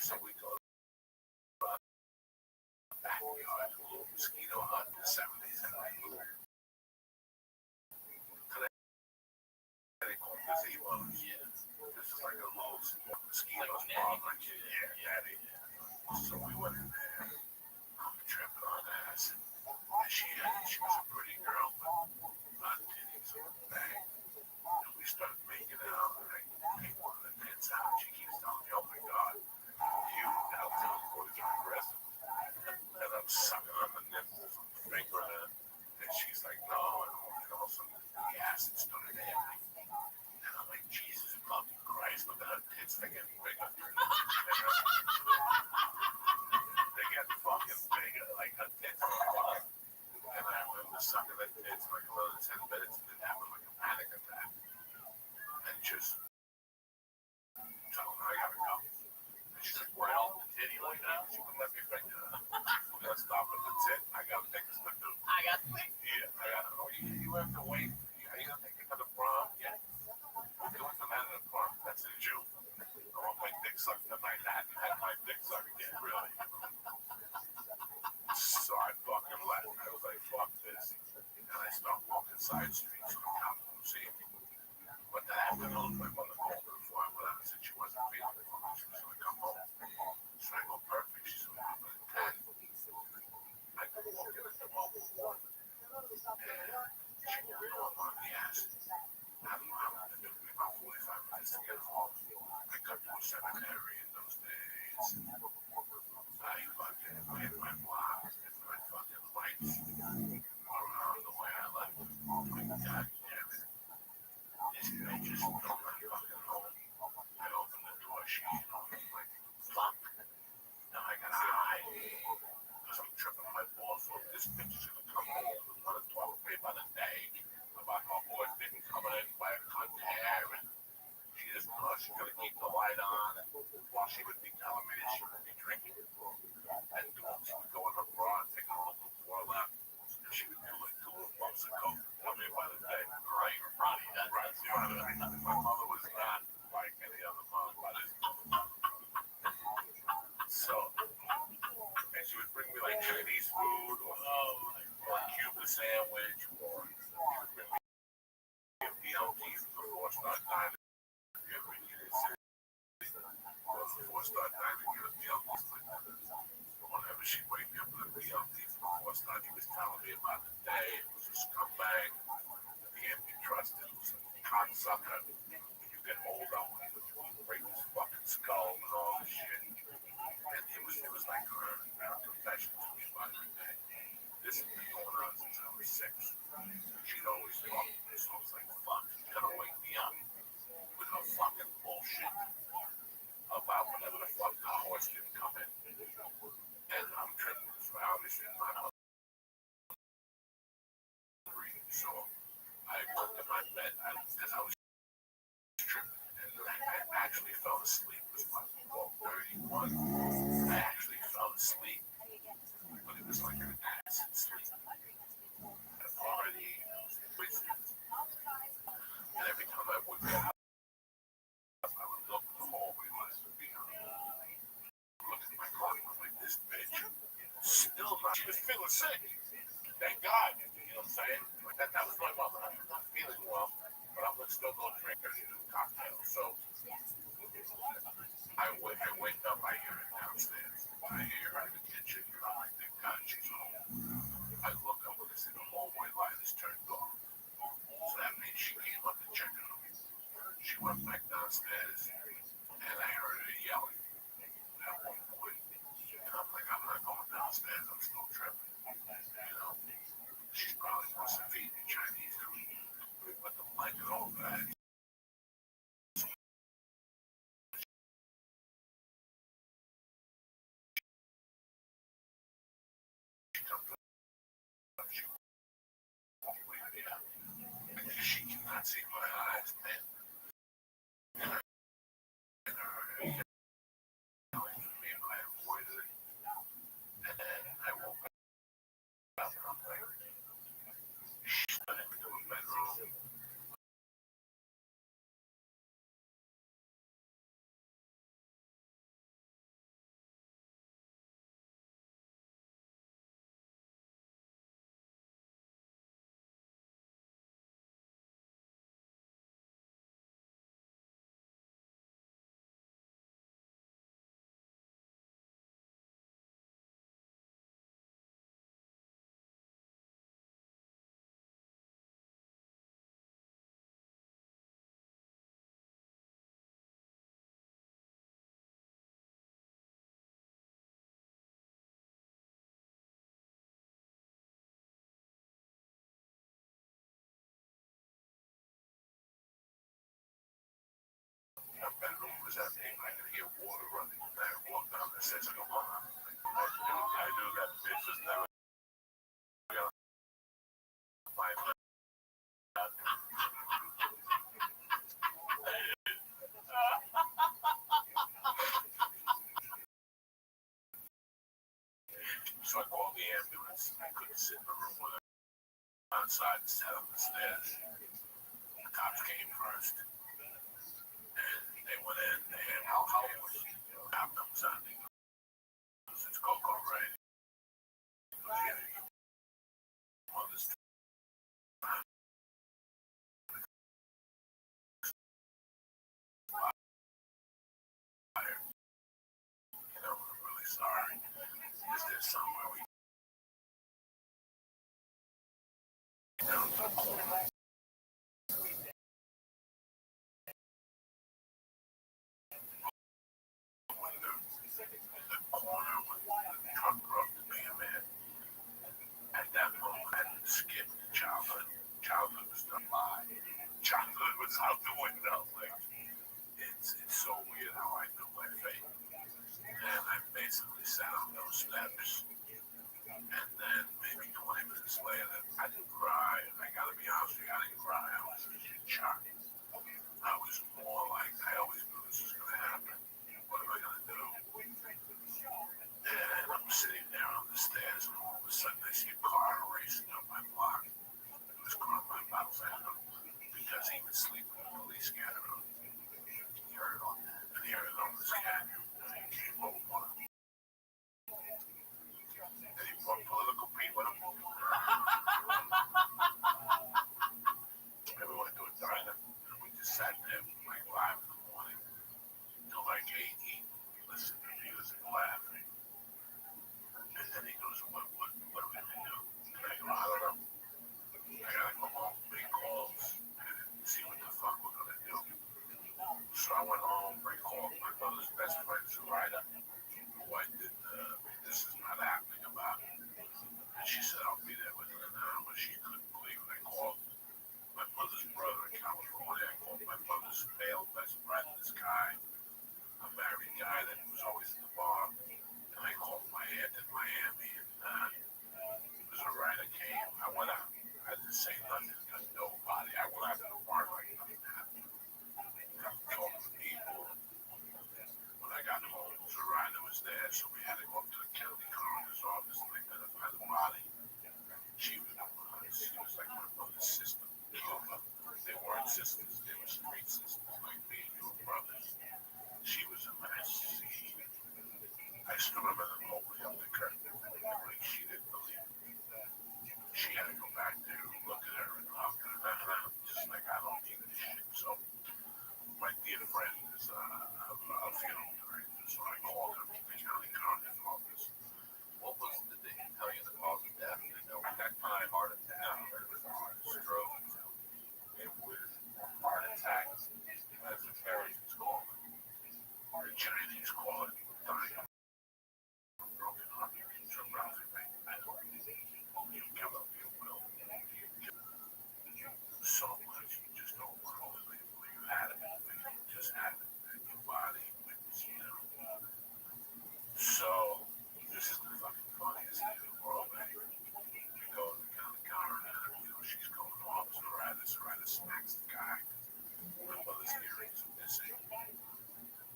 So we go to the backyard, a little mosquito hunt in the 70s, and I moved. They call it gazebo. Yeah. This is like a little mosquito farm. Yeah, daddy. So we went in there. I'm tripping on ass. And she was a pretty girl, but not titties or bang. And we started making out. And I take one of the tits out. She keeps telling me, oh my God, you now tell me what is aggressive. And I'm sucking on the nipple from the finger. And she's like, no. And all of a sudden, the acid started happening. And I'm like, Jesus fucking Christ, look at her tits, they're getting bigger. They get fucking bigger, like her tits are fucking. And I remember sucking her tits like another 10 minutes and then having like a panic attack. And just telling her I gotta go. And she's like, right off the titty like that. She wouldn't let me finger her. We're gonna stop at the tit. I gotta take this to do. I gotta think. Yeah, I gotta know. You have to wait. Are you gonna take it to the prom? Yeah. We're doing the man in the prom. That's in June. I want my dick sucked tonight. I hadn't had my dick sucked yet, really. So I fucking left. I was like, fuck this. And I started walking side streets so the cops don't see me. But that afternoon, my mother called her before I went out and said she wasn't feeling it. She was going to come home. So I go, perfect. She's going to happen at 10. She won't know I'm on the ass. I don't know how long it took me, about 45 minutes to get home. I got to a seminary in those days. I fucking hit my block and my fucking lights around the way I left. Oh my god damn it. This guy just stole my fucking home. I opened the door, she I'm like, fuck. Now I gotta hide. Because I'm tripping my balls off. This bitch is gonna come home and want to talk to me by the day about how boys didn't come in by a cunt hair and she doesn't know she's gonna keep the light on and while she would be telling me that she would be drinking and she would go in her bra and take a little before left and she would do like 2 little bumps of coke. Tell me by the day. Right, my mother was not like any other mother, but so and she would bring me like Chinese food or a Cuban sandwich or she would bring me a BLTs before start dining. If you ever eat it, before start dining, get a BLTs like that. Whenever she wake me up with a BLTs before start, he was telling me about the day. It was a scumbag. He can't be trusted. It was a cocksucker. You get older, you break his fucking skull and all this shit. And it was like her confession to me about her day. This has been going on since I was 6. She'd always talk to me, so I was like, fuck, she's gonna wake me up with her fucking bullshit about whenever the fuck the horse didn't come in. And I'm tripping, so obviously I'm not hungry. So I looked at my bed because I was tripping, and I actually fell asleep. It was about 12:31. I actually fell asleep, but it was like an acid sleep. At a party, and every time I would get up, I would look in the hallway, look at my clock, and I'm like, this bitch, still not, she was feeling sick. Thank God, you know what I'm saying? Like that was my mother. I'm not feeling well, but I'm gonna still go drink and do cocktails. So I wake up, I hear it downstairs. I hear her in the kitchen, and I'm like, thank God she's home. I look up and I see the hallway light is turned off. So that means she came up to check on me. She went back downstairs, and I heard her yelling at one point. And I'm like, I'm not going downstairs, I'm still tripping. You know, she's probably wants to feed me Chinese food. But the light and all that. She comes up, she won't wake me up. Because she cannot see my eyes, man. And I heard her yelling at me, and I avoided it. And then I woke up, and I'm like, she's been into a bedroom. The bedroom was empty. I could hear water running. I walked down the stairs and go, Mom. I knew that bitch was never gonna find me. So I called the ambulance. I couldn't sit in the room with her. Outside and sat on the stairs. The cops came first. And they went in. They had how was she? The cop comes out. He goes, it's Coco, right? He goes, yeah, you want this time? You know, I'm really sorry. Is there somewhere we steps. And then maybe 20 minutes later, I didn't cry. I gotta be honest with you, I didn't cry. I was in shock. I was more like, I always knew this was gonna happen. What am I gonna do? And I'm sitting there on the stairs, and all of a sudden I see a car racing up my block. It was going my mouth at him because he was sleeping with the police scattered him. He heard it on that. And he heard it on the scanner. And he came over. And he brought political people with him. And we went to a diner. And we just sat there from like 5 in the morning till like 8, eating, listening to music, laughing. And then he goes, what are we going to do? And I go, I don't know. I got to go home, make calls, and see what the fuck we're going to do. So I went home, I called my mother's best friend, Zoraida, who I did This Is Not Happening about. And she said, I'll be there within an hour. She couldn't believe it. I called my mother's brother in California. I called my mother's male best friend, this guy, a married guy that was always at the bar. And I called my aunt in Miami, and Zoraida came. I went out. I didn't say nothing to nobody. I went out to the bar like nothing happened. I talked to people. When I got home, Zoraida was there, so we had to go up to the county coroner's office and identify the body. She was like my mother's sister. They weren't sisters, they were street sisters, like me and your brothers. She was a mess. I still remember them opening up the curtain, like she didn't believe it. She had to go back there, look at her, and hug her, just like I don't need this shit. So my dear friend is a funeral director, so I called him to the county coroner's office. What was, did they tell you the cause of death? You know, at that time, heart attack, No, it was a heart stroke. It was heart attack, as the Americans call it. The Chinese call it dying of a broken heart. So rather than you give up your will, so much you just don't want to live where you had it, where you just had it, and your body witnessed, you know. So this is the fucking funniest thing in the world, man. You go to the county coroner, you know, she's going off, Zoraida smacks the guy. My mother's earrings are missing.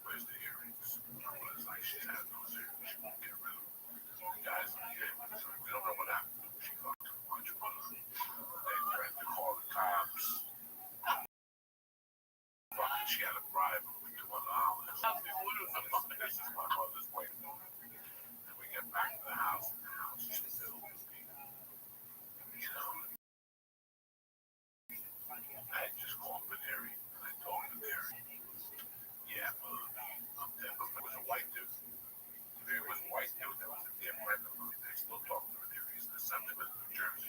Where's the earrings? My mother's like, she's had those earrings, she won't get rid of them. The guy's like, yeah, but it's like, we don't know what happened. She fucked too much money. They threatened to call the cops. Fucking, she had to bribe him with $200. This is my mother's way to do it. And we get back to the house, and the house is filled with people. You know, I had just called Baneri, and I told Baneri, yeah, I'm dead, but it was a white dude. It was a white dude that was a dear friend of mine. I still talk to Baneri. He's in the Assemblyman of New Jersey.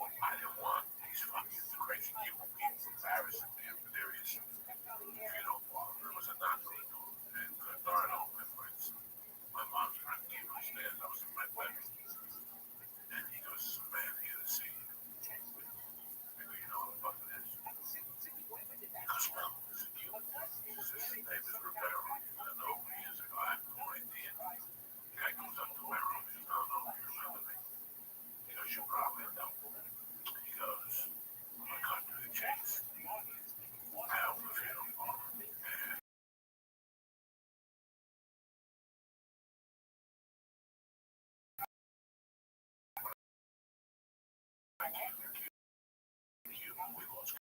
I didn't want these fucking crazy people embarrassing me. Baneri is, you know, there was a knock on the door, and Darno, my friends, my mom's friend came upstairs. I was in my bedroom, and he goes, "There's a man here to see you." I go, "You know what the fuck it is?" He goes, "Well, is it you?" He says, "His name is Rivero." I don't know who he is. I go, "I have no idea." The guy comes up to my room. He goes, "I don't know if you remember me." He goes, "You probably don't." He goes, "I'm gonna cut through the chase. I own the funeral home, and I can't accuse you. We lost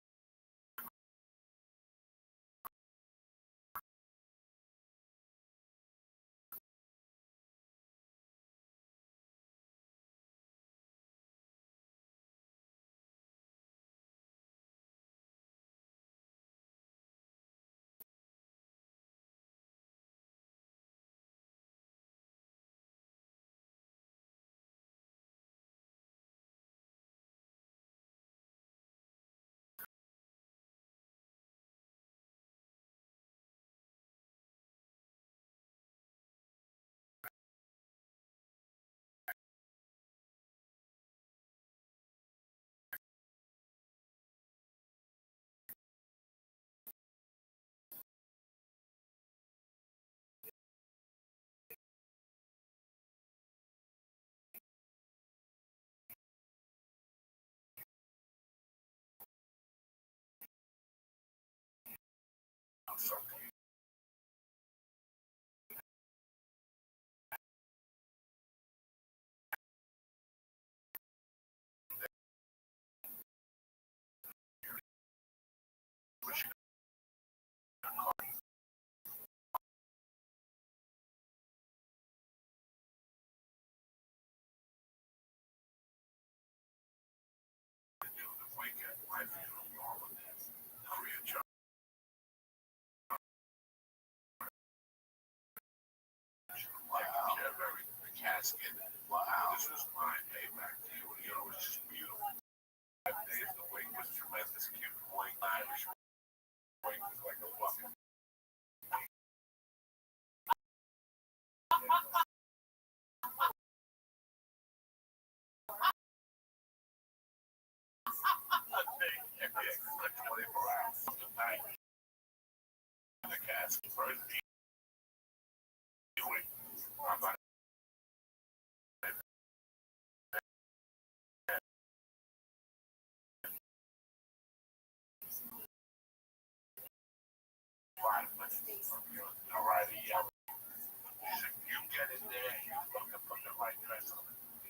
skin. Wow. This was my payback to you. You know, it was just beautiful. 5 days, the wing was tremendous. Cute wing, Irish wing was like a fucking. Yeah, like 24 hours. The cast first viewing. I'm not fine, but all right, yeah. You get in there, you fucking put the right dress on.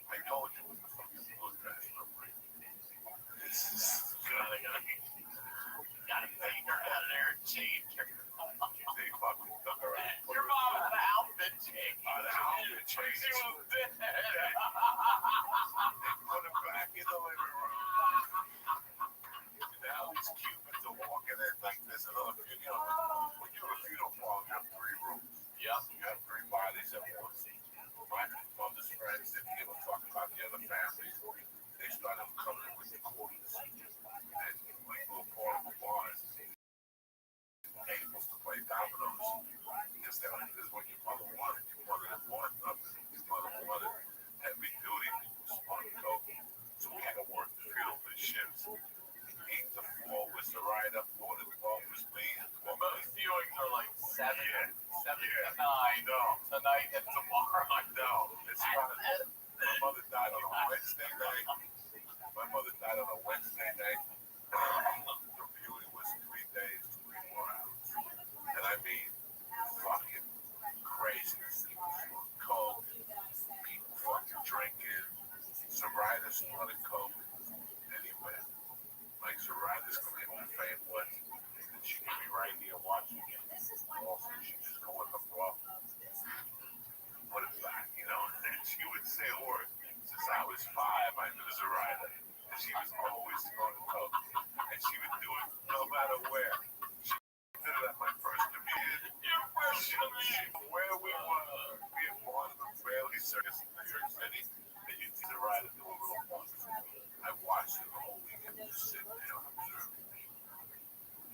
I told you what the fucking blue dress looked like. This is gotta take her out of there and change her. They fucking took her out. Your mom had an outfit change. An outfit change. She was dead. They put her back in the living room. Now these Cubans are walking in like there's another funeral. When you're a funeral farm, you have 3 rooms. Yep. You have 3 bodies at once. My mother's friends didn't give a fuck about the other families. They started coming with the quarters. And like little portable bars. Tables to play dominoes. Because this is what your mother wanted. Your mother didn't want nothing. Your mother wanted heavy duty, smart coat. So we had to work the field with shifts. 8 to 4 was the ride up, 4 to 12 was me. Most viewings are like 7 to 9. No. Tonight and tomorrow. No. It's not. My mother died on a Wednesday night. The viewing was 3 days, 3 more hours. And I mean, fucking crazy. People coke, people fucking drinking. Soraya snorted coke. Anyway, like Soraya's claim my fame was, and she could be right here watching it. Also, she just go with her bra, put it back, you know. And she would say a word. Since I was 5, I knew Soraya. And she was always snorting coke. And she would do it no matter where. She did it at my first comedian. Where we were, we had one of the Israeli circus in New York City, and you'd see Soraya do a little once. I watched it the whole weekend, just sitting there and observing me.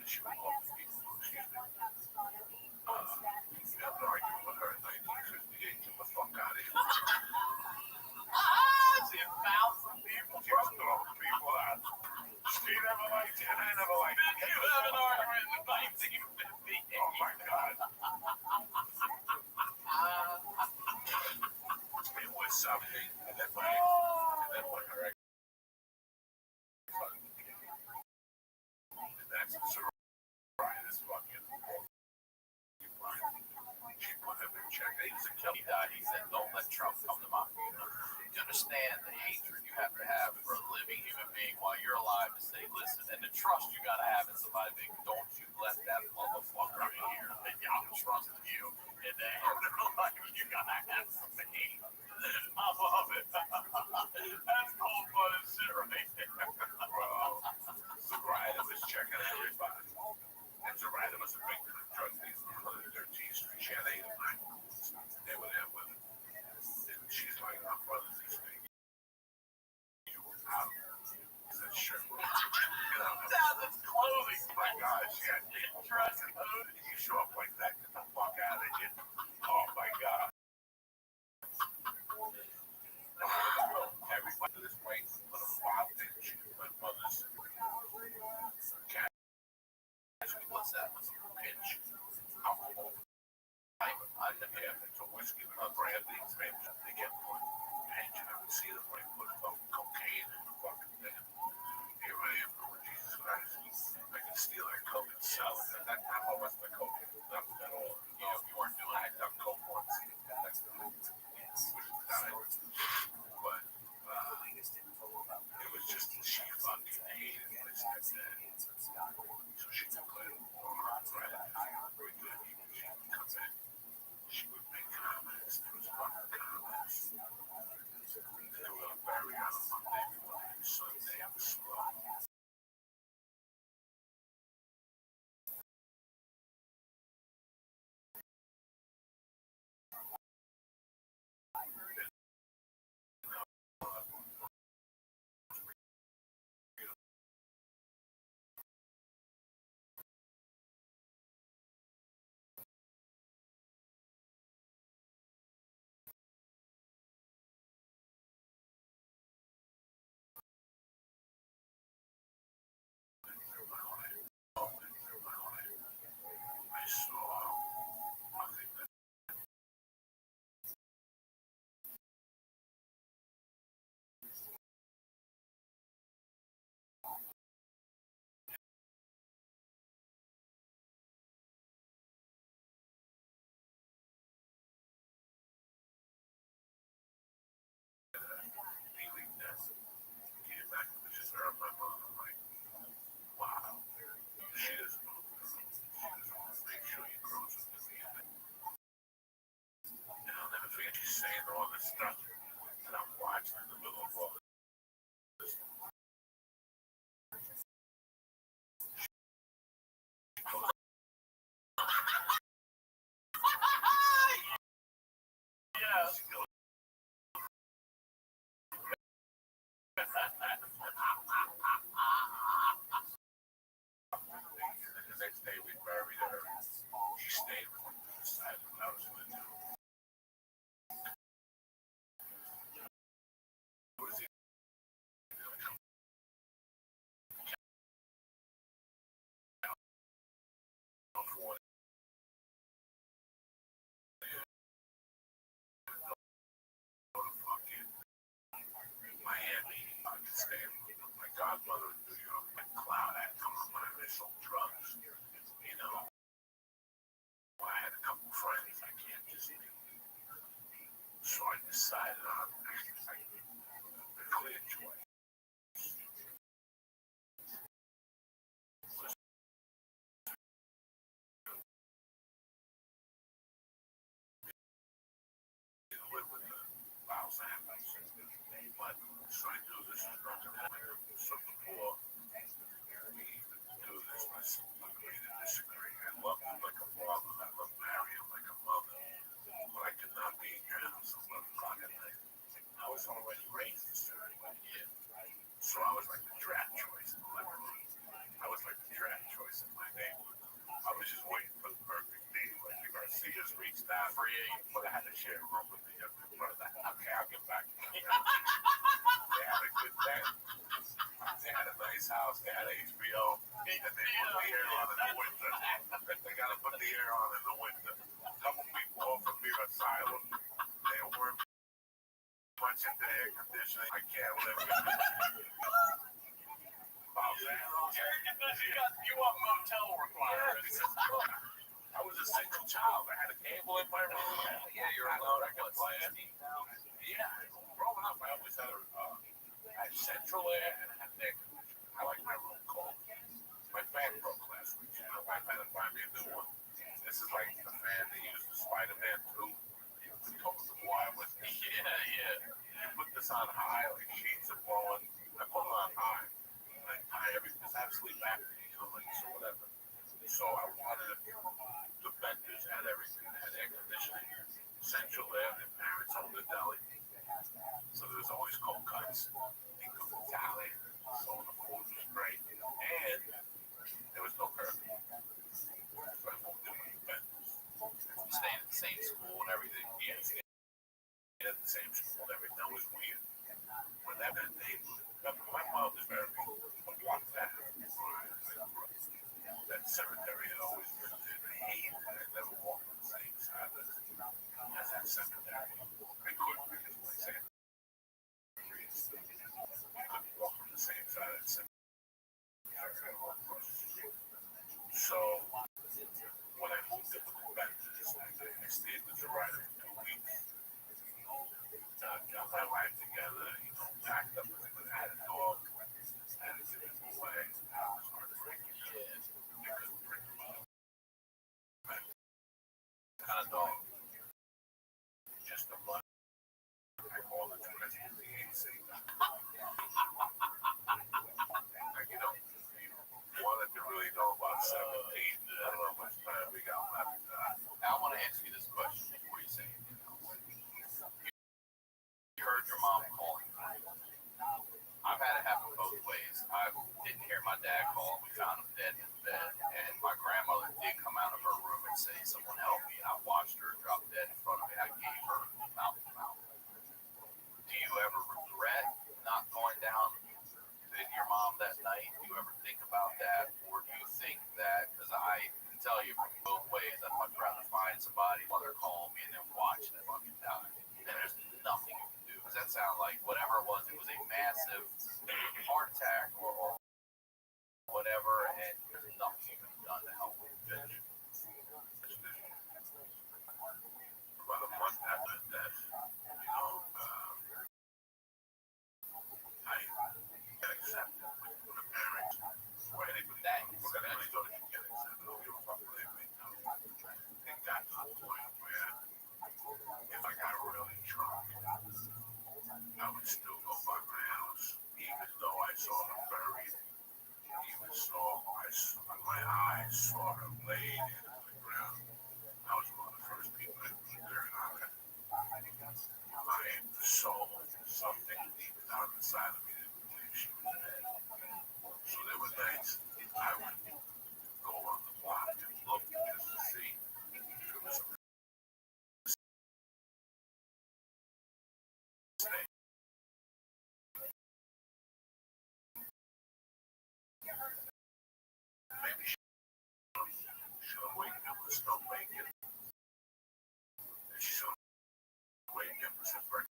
And she would love me. She had an argument with her in 1958. Get the fuck out of here. She found some people. She was throwing people out. She never liked you, and I never liked you. Did you have an argument in 1958? Oh my God. It was something. And then when her ex. And that's Soraya's fucking. She put him in check. He was a killer. He died. He said, "Don't let Trump come to my funeral." You understand the hatred you have to have for a living human being while you're alive to say, listen, and the trust you got to have in somebody being, don't you let that motherfucker in here. I'm trusting you in the afterlife. You got to have some hate. I love it. That's cold-blooded shit right there. Bro, Soraya was checking everybody. And Soraya was a victim of drug deals on 13th Street. She had 8 of them. They were there with her. And she's like, my brother's these things. You were out. He said, sure. Down this clothing. My God, she had big dress and hood. You show up like that, get the fuck out of here. Oh my God. Everybody to this place put a wild bitch. My mother's cat. What's that? Was a pinch. Alcohol. I never had to whiskey with a brandy. They get put pinch. I would see them when they put fucking cocaine in the fucking thing. Here I am, Lord Jesus Christ. I can steal that coke and sell it. At that time, I wasn't a coke. Nothing at all. You know, if you weren't doing it, I'd done coke once. That's the move. But it was just she fucking hated listening to that. So she could play the war right after very good. She would come in. She would make comments. There was fucking comments. They were very on a Monday morning, Sunday, I was slow. stuck, and I'm watching in the middle of all this. Yeah. The next day we buried her. She stayed with me, decided what I was going to do. It was either come down for it, go to fucking Miami. I could stay with my godmother in New York, my cloud had come on my initial drugs. You know, I had a couple friends I can't just leave. So I decided on the clear choice. Live with the Miles Sanders. But so I do this so before we do this, let's agree to disagree. I love you like a father. I love Mary like a mother. But I could not be in your house at 11 o'clock at night. I was already raised a certain way. So I was like the draft choice in my room. I was like the draft choice in my neighborhood. I was just waiting for the perfect day. Like the Garcias reached out for you, but I had to share a room with the other brother. Okay, I'll get back. They had a good day. They had a nice house. They had HBO. And they put the air on in the winter. They got to put the air on in the winter. A couple people offered me asylum. They weren't much into air conditioning. I can't live with it. You want motel requirements. I was a single child. I had a cable in my room. Yeah, you're allowed. I got plans. Yeah, growing up, I always had I had central air and I had air conditioning. I like my room cold. My fan broke last week. You know, I had to find me a new one. This is like the fan they used in Spider-Man 2. It comes the wire with me. Yeah. You put this on high, like sheets are blowing. I put it on high. Like high everything. Because I have sleep apnea, you know, like so whatever. So I wanted the vendors had everything. They had air conditioning, central air, their parents owned a deli. So there was always cold cuts. They cooked Italian. So the food was great. And there was no curfew. So I moved in with the vendors. Staying at the same school and everything. Yeah, staying at the same school and everything. That was weird. When that meant they my mom was very blocked that. That cemetery had always been there. I hated it. I never walked on the same side as that cemetery. I couldn't because my cemetery. I couldn't walk on the same side of the cemetery. So when I moved in with the Baptist, I stayed with the writer for 2 weeks. Got my life together, you know, packed up everything. I had a dog. I had to give him away. I was heartbreaking. I couldn't bring him up. Kind of dog. Just a month. I called it the AC. Like, you know, wanted to really know about 17. I don't know how much time we got left. I want to ask you this question before you say anything else. You heard your mom calling. I've had it happen both ways. I didn't hear my dad call. We found him dead in bed. And my grandmother did come out of her room and say, "Someone help me." And I watched her drop dead in front of me. I gave her mouth to mouth. Do you ever regret not going down to your mom that night? Do you ever think about that? Or do you think that, because I can tell you from both ways, I'd much rather find somebody while they're calling me and then watch them fucking die. And there's nothing you can do. Does that sound like whatever it was a massive heart attack or whatever, and there's nothing you can do done to help with it? About a month after that, you know, I got accepted with the parents. Where they put that, we're going to actually get accepted. Don't give a fuck what they may do. It got to the point where if I got really drunk, snake. Maybe she'll wake up with no bacon. And she'll wake up with some breakfast.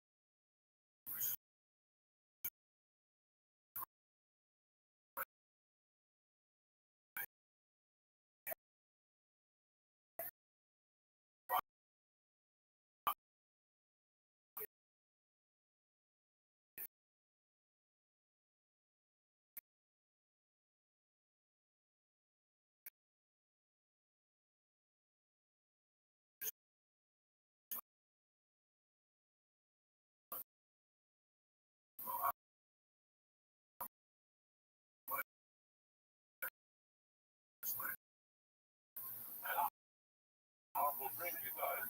Horrible drink, you guys.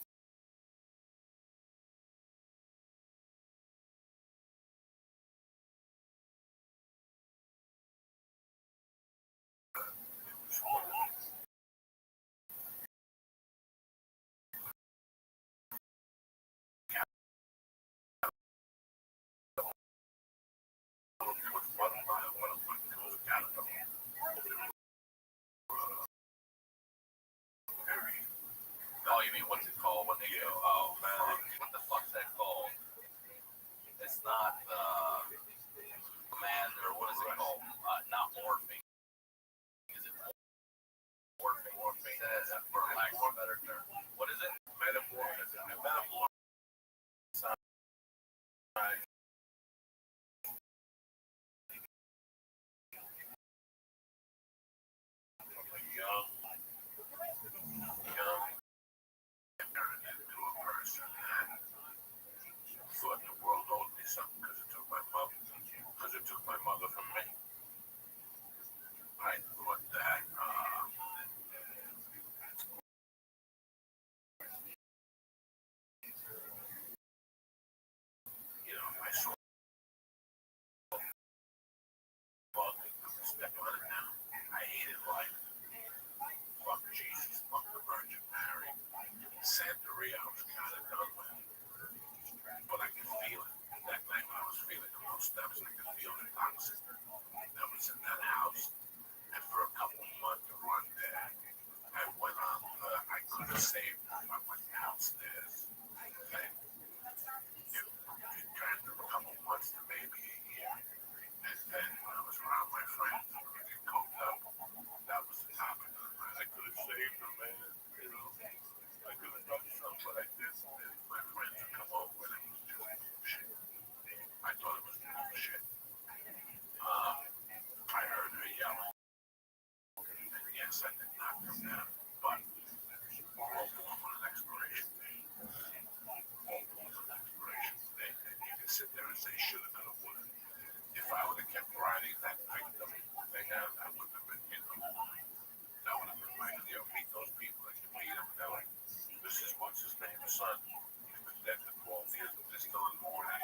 Oh, you mean what's it called when they go? Oh, what the fuck's that called? It's not man, or what is it called? Not morphing. Is it morphing? Morphing. For lack of a better term. What is it? Metamorphosis. Metamorphosis. Young, turned into a person that thought the world owed me something because it took my mother from me. I thought that I saw step on it now. I hated life. Fuck Jesus, fuck the Virgin Mary. Santeria, I was kind of done with. But I could feel it. That night when I was feeling the most, I could feel the toxic that was in that house. And for a couple of months to run there, I went on, I could have saved them. I went downstairs. And it turned to a couple of months to maybe a year. And then when I was around my friends, I get coked up. That was the topic. I could have saved them, man. I could have done something, but I didn't. And my friends would come over and it was just bullshit. I thought it was bullshit. I heard her yelling. And yes, I did knock them down. But all going on an expiration date. All going on an expiration date. And you can sit there and say, should have, could have, would have. If I would have kept riding that victim thing out, I wouldn't have been, that would have been right. Meet those people that you meet them. They're like, this is what's his name, son. He's been dead for 12 years, but they're still in the morning.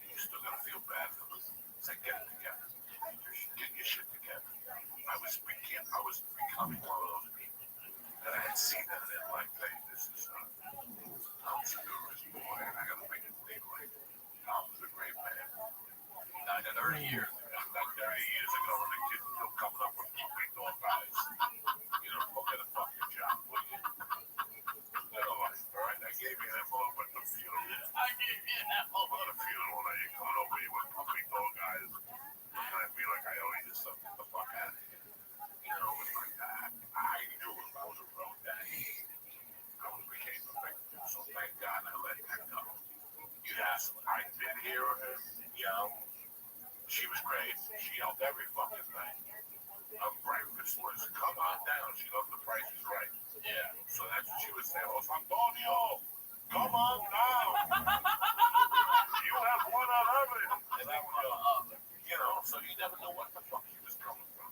And you still gotta feel bad for them. It's like, get it together. Get your shit together. I was becoming one of those people that I had seen that in life. Hey, this is Tom's a good boy, and I gotta make it big like Tom was a great man. Not 30 years ago. Not 30 years ago, when the kid still coming up with big dog eyes. Go get a fucking job, will you? All right, I gave you that ball, but the funeral. I gave you that But the funeral, now you're coming over here with puppy dog eyes. Looking at me like I owe you something. Get the fuck out of here. It's like that. I knew if I was a road daddy, I would have became a victim. So thank God I let that go. Yes, I did hear her yell. She was great. She yelled every fucking thing. Breakfast was, come on down. She loved The Price is Right. Yeah. So that's what she was saying. Oh, Antonio, come on down. You have one on oven. And that was, so you never know what the fuck she was coming from.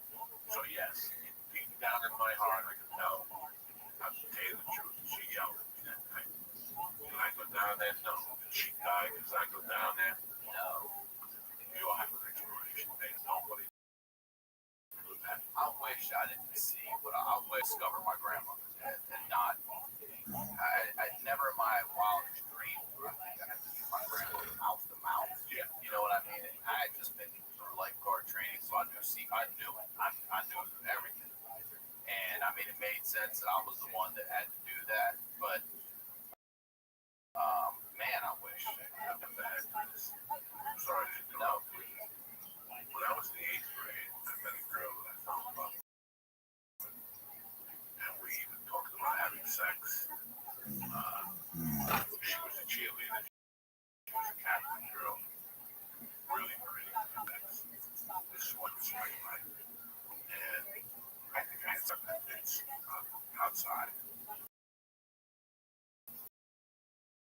So yes, deep down in my heart, I could tell. I'll tell you the truth. She yelled at me that night. Did I go down there? No. Did she die because I go down there? No. You all have an exploration date. Nobody do that. I wish I didn't see, but I wish I discovered my grandmother's dead and not. I never in my wildest dreams would I think I had to see my grandmother's house to sense that I was the one that had to do that, but man, I wish I had this. I'm sorry to interrupt you. When I was in the 8th grade, I met a girl that I fell in love with. And we even talked about having sex. She was a cheerleader. She was a Catholic girl. Really pretty. This is what spring like. And I think I had something that fits outside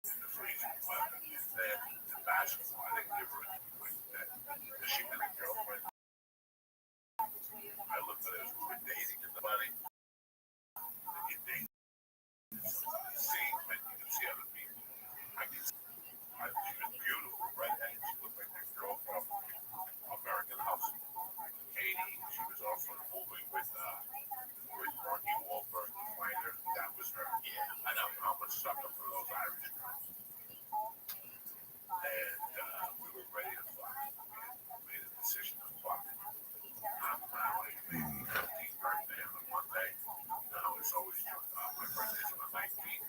in the freezing weather. And then in basketball, I didn't give her a like that. Because she had a girlfriend. I looked at her as we were dating somebody. And you date somebody, see, and you can see other people. She was beautiful, redhead. She looked like that girl from American Hustle. Katie, she was also in a movie with Rocky Wahlberg, the fighter. That was her. Yeah, I know. I'm a sucker for those Irish girls. And we were ready to fuck. We made a decision to fuck. Maybe 15th birthday on Monday. No, it's always my birthday's on the 19th.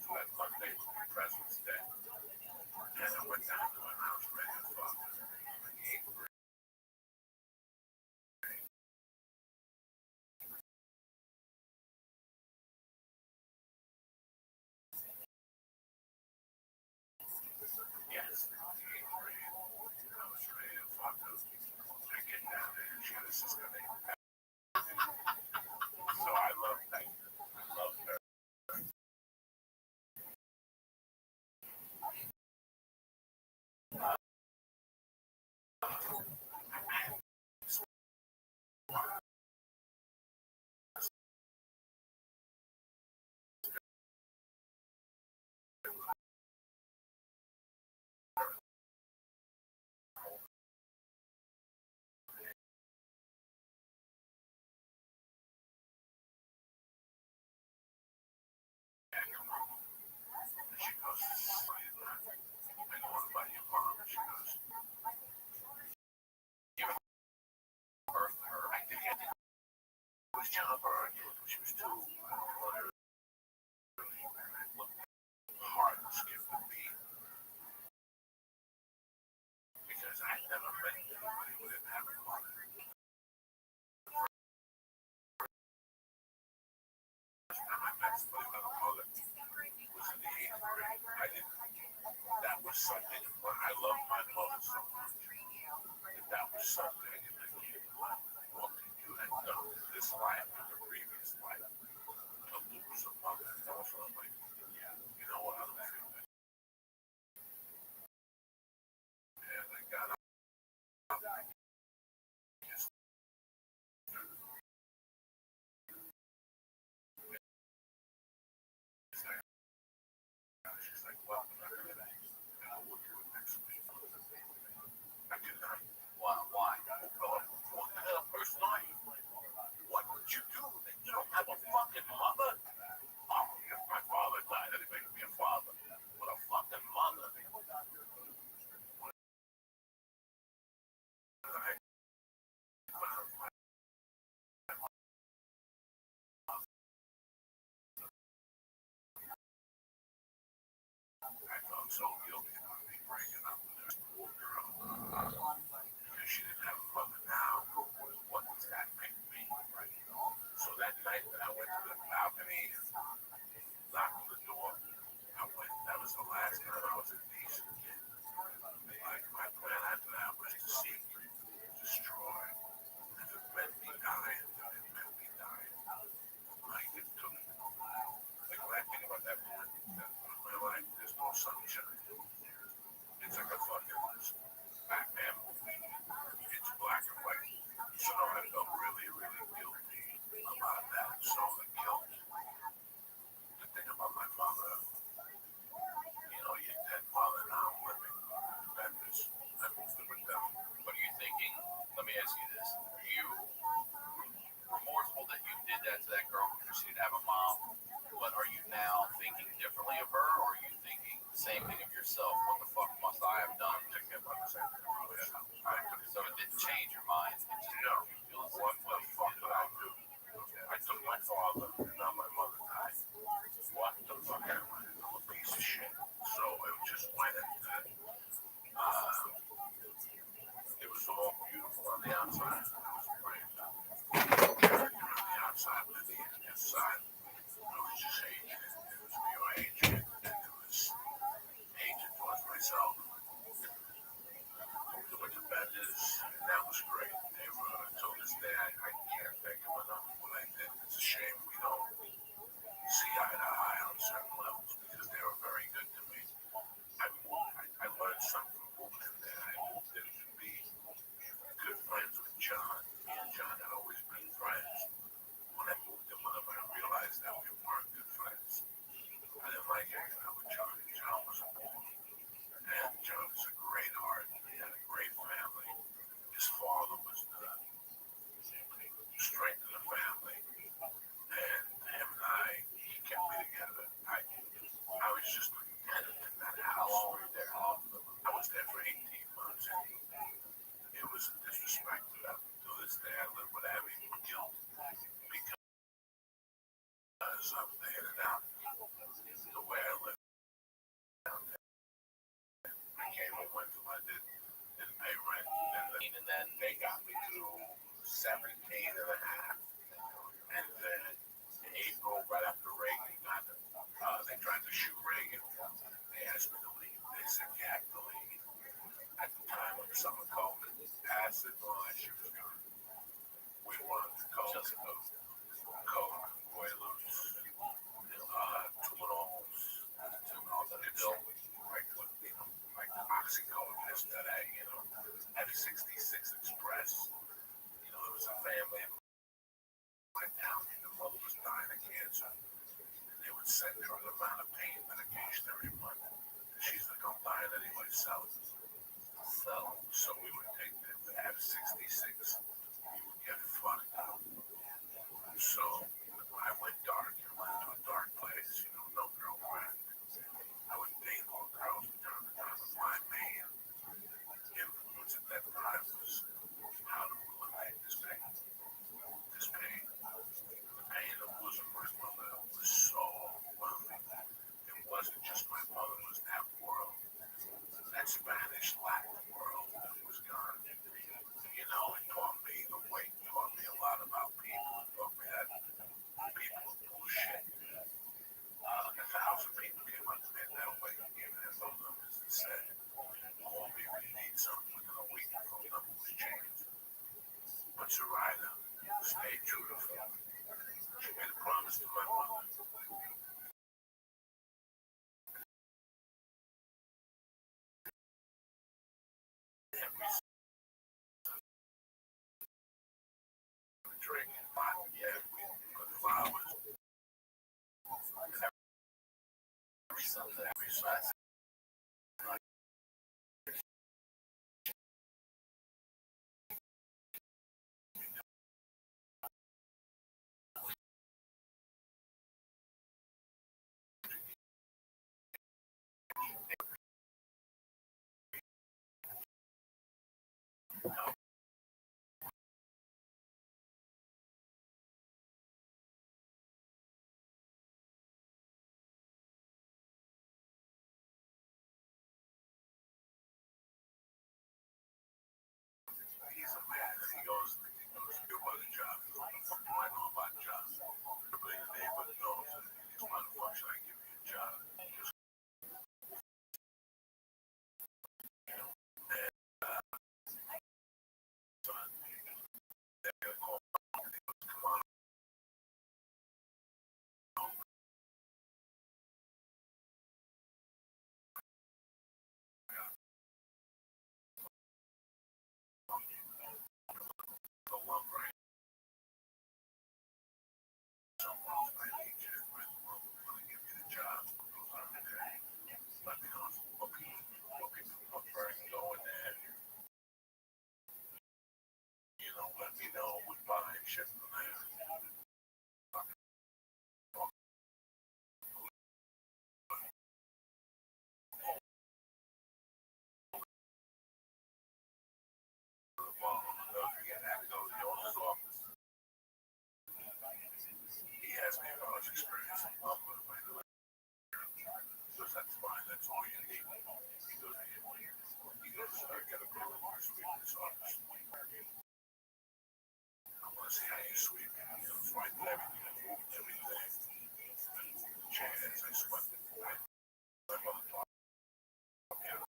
So that Monday would be President's Day. And I went down to her house ready to fuck. In the 8th grade. Yes, in the 8th grade. I was ready to fuck her. I get down there and she had a sister named Pat. So I love that. I love her. She goes, I know all about your mom. She goes, give birth to her. I think it was childbirth. She was 2. I don't know her. It looked hard to skip the beat because I never met anybody who didn't have a mother. The first time I met somebody with a mother was in the 8th grade. I didn't. That was something. I love my mother so much. That was something in the kid. What can you have done in this life and the previous life to lose a mother? And also, I'm like, yeah, you know what? I'm feeling. And I got up. Just, she's like, well, I'm not going to. And I'll look at it next week. I did not. Why? Well, first night. What would you do? You don't have a fucking mother? Oh, if my father died, it'd make me a father. But a fucking mother. I felt so guilty about me breaking up with her poor girl. Because she didn't have a mother now. What does that make me? Right? So that night that I went to the balcony and knocked on the door, I went. That was the last time I was a decent kid. Like my plan after that was to seek, destroy. If it meant me dying, then it meant me dying. Like it took. Like when I think about that point, that in my life, there's no sunshine. It's like a fucking Batman movie. It's black and white. So I felt really, really guilty about that. So the guilt, the thing about my mother, you know, your dead mother now living, that is, I moved in with them. What are you thinking? Let me ask you this. Are you remorseful that you did that to that girl because she didn't have a mom? But are you now thinking differently of her, or are you thinking the same thing of yourself? What the fuck must I have done? Thinking about the same thing about myself. So it didn't change your mind. It just No. you feel the What same the fuck did I do? I took my father, and now my then They got me to 17 and a half. And then in April, right after Reagan got it, they tried to shoot Reagan. They asked me to leave. They said, you have to leave. At the time when summer COVID, acid, all that shit was gone. We wanted to go to coke, boilers, tuminals, like oxycodone, this, that, F-66 Express. There was a family in my town, and the mother was dying of cancer. And they would send her an amount of pain medication every month. And she's like, I'm dying anyway, sell it. So we would take the F-66. We would get fucked up. So I went dark. I went to a dark place, no girlfriend. I would date all girls from time to time. But my main influence at that time was how to eliminate this pain. This pain. The pain that wasn't my mother was so overwhelming. It wasn't just my mother, it was that world. That Spanish Latin world that was gone. It taught me the weight, taught me a lot about people. It taught me that people are bullshit. 1,000 people came up to me that way and gave me their phone numbers and said, call me when you need something. Within a week, the phone number was changed. But Zoraida stayed true to form. She made a promise to my mother. Drinking hot, we put flowers. Every Sunday, every Saturday. He's a man. He goes, do other jobs. What the fuck do I know about jobs? Everybody in the neighborhood knows that these motherfuckers should I give you a job. Let me know what buying shit from there. He asked me if I was experienced. He goes, that's fine, that's all you need. He goes, I gotta go to Mars sweep this office. I want to see how you sweep. So I did everything. I moved everything. Chairs, I swept it. My mother taught me how to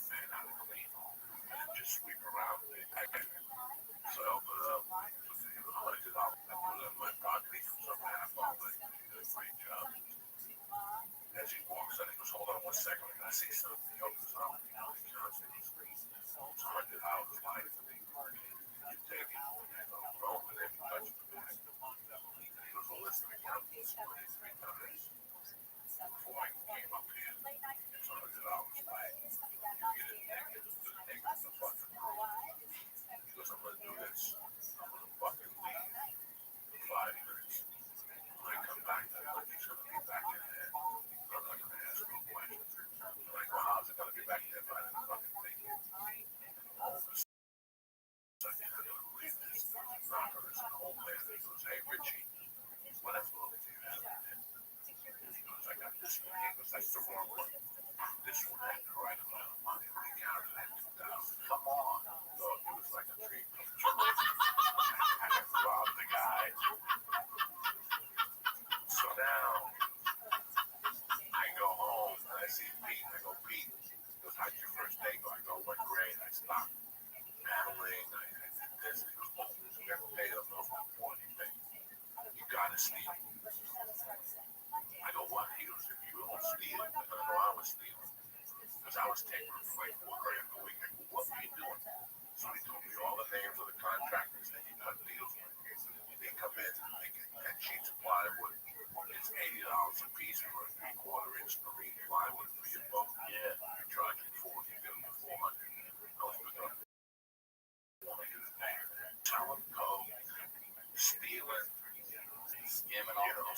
man how to clean and just sweep around. So I opened it up. $100. I put it in my pocket. Some half off. He did a great job. As he walks in, he goes, hold on 1 second. I gotta see something. He opens it up. He counts it. It's $100 life. You take it. Open it. Touch the bag. He goes, well, listen, I counted this 23 times before I came up here. It's $100 back. You get it naked. Take it the fucking room. He goes, I'm gonna do this. I'm gonna fucking leave for 5 minutes. When I come back, that money's gonna be back in there. I'm not gonna ask no questions. I'm like, well, how's it gonna be back there if I didn't fucking take it? All of a sudden, I don't believe this. There's a knocker. There's an old man. He goes, hey, Richie, what envelope do you have in there? He goes, I got this one. He goes, that's the wrong one. This one had the right amount of money. I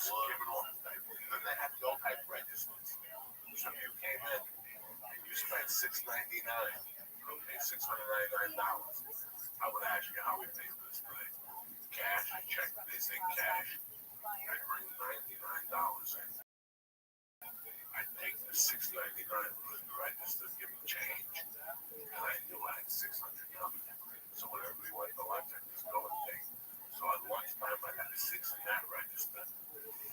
just giving off. And then they had no type registers. So if you came in and you spent $6.99, okay, $699, I would ask you how we pay for this place. Cash, I check, they say cash. I bring $99 in. I take the $6.99 for the register, give them change, and I knew I had 600 coming. So when everybody went to lunch, I just go and take. So at lunchtime, I had 6 in that register,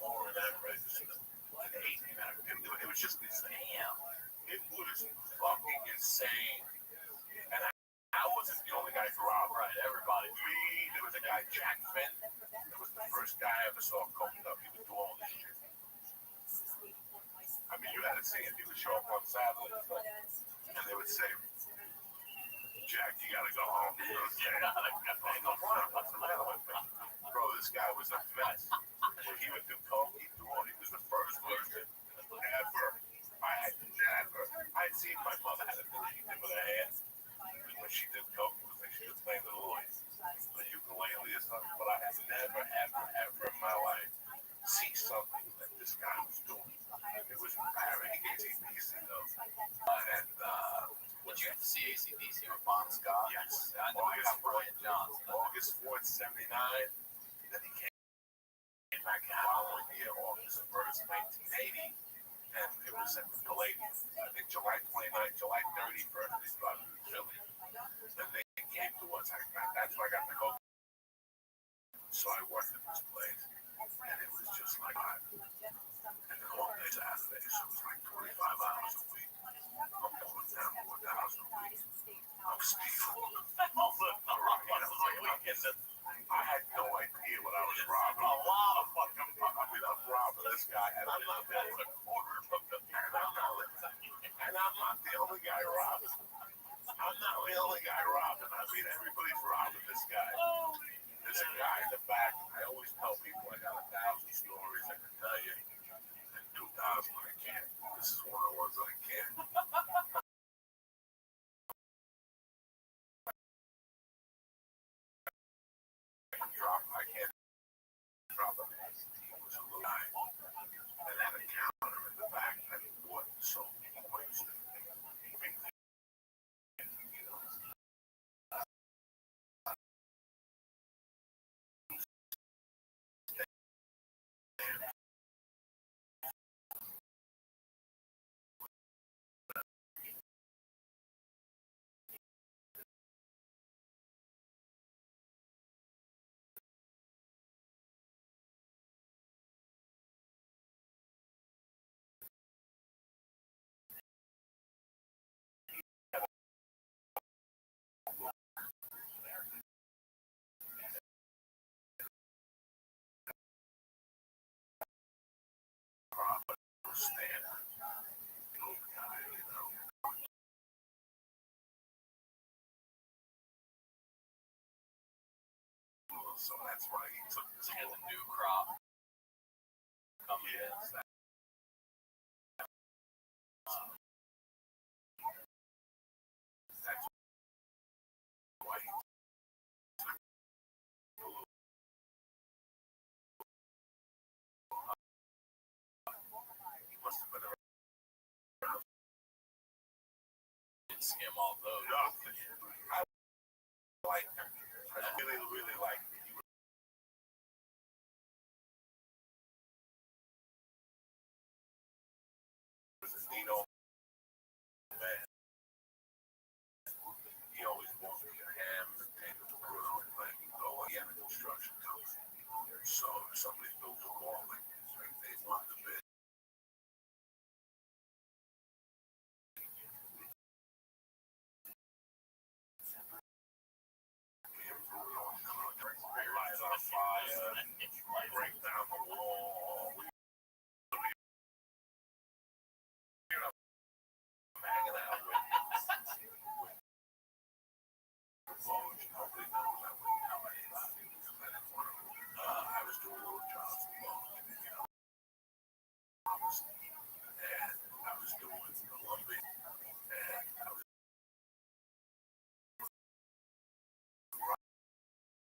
4 in that register, and 8 in that. It was just insane. It was fucking insane. And I wasn't the only guy for our right. Everybody. There was a guy, Jack Finn. That was the first guy I ever saw coked up. He would do all this shit. I mean, you had to see him. He would show up on Saturdays, and they would say, Jack, you gotta go home. He goes, what's the matter with me? Bro, this guy was a mess. When he would do coke, he was the first person ever. I'd seen my mother had a thing she did with her hands. When she did coke, it was like she was playing the Lloyd, a ukulele or something. But I had never, ever in my life seen something that this guy was doing. It was very ACDC though. Would you have to see ACDC with Bon Scott? Yes. I know I got Brian Johnson. August 4th, 79. Then he came back the following year, August 1st, 1980. And it was at the Palladium. I think July 29th, July 31st, they started in Philly. Then they came to us. That's where I got the coke. So I worked at this place. And it was just like, and then all day Saturday, so it was like 25 hours a week. I'm going down 4,000 a week. I'm stealing. I had no idea what I was robbing. A lot of fucking. I mean, I'm robbing this guy, and I'm not paying a quarter from the. And I'm not the only guy robbing. I'm not the only guy robbing. I mean, everybody's robbing this guy. There's a guy in the back. I always tell people I got 1,000 stories I can tell you, and 2,000 I can't. This is one of the ones I can't. I can't drop him. He was a little guy and had a counter in the back that he bought so points. So that's why he took this whole new crop coming in. That's why he must have been around. Skim all those. I like him. I really, really like him. He was a neat old man. He always bought me a ham and potato grill and let me go. He had a construction company. So if somebody built a wall, like they want the bid. Light on fire, break down the wall. We hanging out with nobody knows I wouldn't tell anybody because I didn't want to. I was doing little jobs for long, and I was doing Columbia, and I was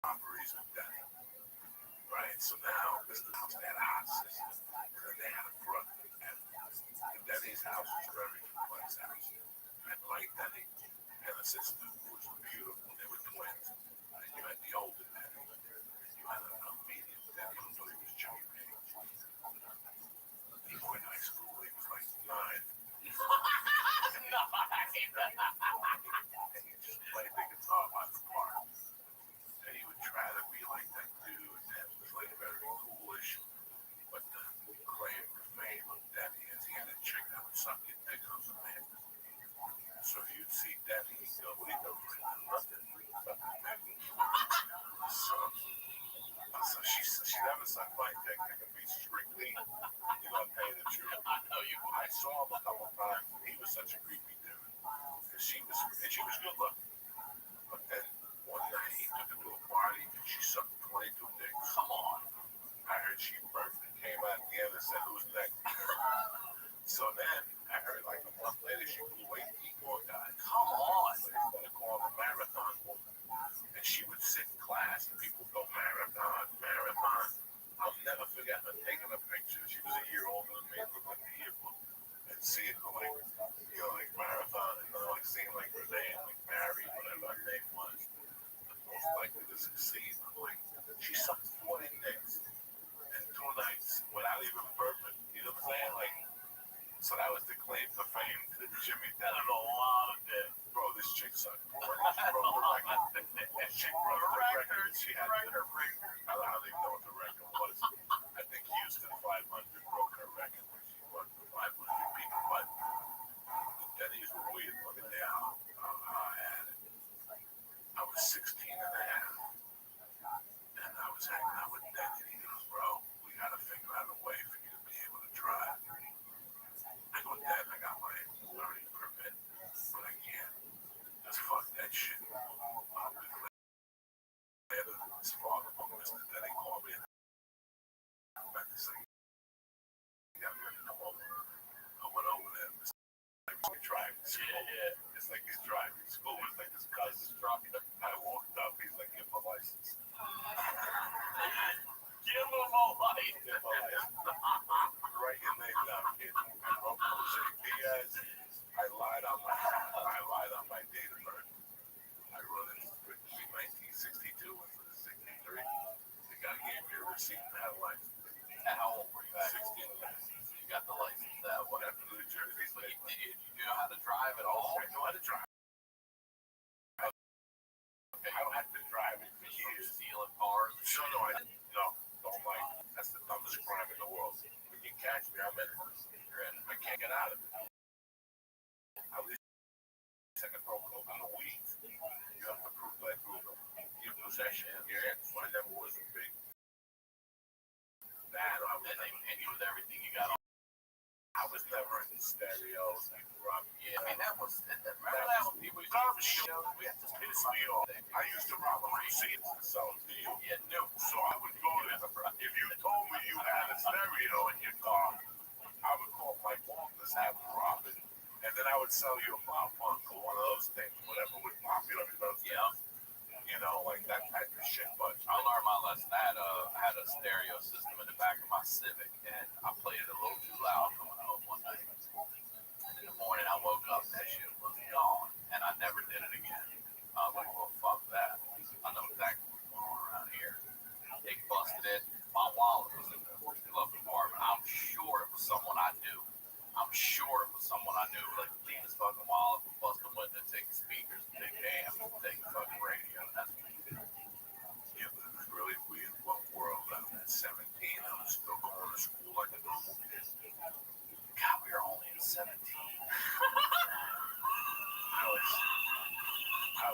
robberies with Denny, right? And so now, Mr. House had a hot sister, and they had a brother. And Denny's house was very complex house. And like Denny had a sister who was beautiful. They were twins. And you had the older Denny. You had a medium Denny, although he was junior age. He was in high school. He was like 9. And he just played the guitar by the park. And he would try to be like that dude that was like very foolish. But the claim to fame of Denny is he had a chick that would suck your dick on the man. So you'd see Denny, he'd go, what are you doing? Nothing. So she never sucked my dick. I could be strictly, tell you the truth. I know you. I saw him a couple times, and he was such a creepy dude. And she was good looking. But then one night he took her to a party, and she sucked 22 dicks. Come on. I heard she burped and came out at the end and said, who's next? So then I heard like a month later she blew 18 guys. Come on. So they started calling her Marathon Woman. And she would sit in class and people would go, Marathon, Marathon. I'll never forget her taking a picture. She was a year older than me, looked like the yearbook. And seeing her like Marathon, and like seeing like her name, like Mary, whatever her name was. Most likely to succeed. I'm like, she sucked 40 dicks in 2 nights without even burping. You know what I'm saying? Like, so that was the claim to fame to Jimmy. That is a lot of dick. Bro, this chick sucked. She broke the record. She broke the record. She had the record. I don't even know what the record was. I think Houston 500 broke her record when she won for 500 people. But Denny's were weird looking down. I had it. I was 16 and a half. And I was hanging out with Denny. And he goes, bro, we got to figure out a way for you to be able to drive. I go, Dad, I got my learning permit, but I can't. Just fuck that shit. His father, Mr. Denny, called me and I went to say, you got ready to come over. I went over there. It's like he's driving school. Yeah. It's like he's driving school. It's like his cousin's driving. I walked up. He's like, give him a license. Give him a license. Give him a license. Write your name down, kid. I wrote Jose Diaz. I lied on my date of birth. I wrote it to be 1962 and for the 63. The guy gave me a receipt and had a license. And how old were you at? 16. You got the license that way. Whatever, New Jersey. Did you know how to drive at all? I know how to drive. Okay. I don't have to drive it for You're years. stealing cars? No, don't like it. That's the dumbest crime in the world. When you catch me, I'm in it. I can't get out of it. At least I can throw coke on the weed. You have to prove that your possession in your hands. So I never was a big bad. And you with everything you got on. I was never in stereos. Yeah, I mean, that was, remember that when people used to steal? We had to Piss me off. I used to rob them receipts and sell them to you. Yeah, no. So I would go there. If you told me you had a stereo in your car, I would call my office, have them rob it, and then I would sell you a pop punk or one of those things, whatever was popular. Yeah. Like that type of shit. But I learned my lesson. I had a stereo system in the back of my Civic, and I played it a little too loud coming home one night. And in the morning, I woke up, and that shit was gone, and I never did it again. I was like, well, fuck that. I know exactly what's going on around here. They busted it. My wallet was in the glove compartment. I'm sure it was someone I knew. Like, leave this fucking wallet, bust the window, take the speakers, take the amp, take the fucking radio. That's what you do. yeah, but it was really weird. What world I was at 17, I was still going to school like a normal kid. God, we were only in 17. I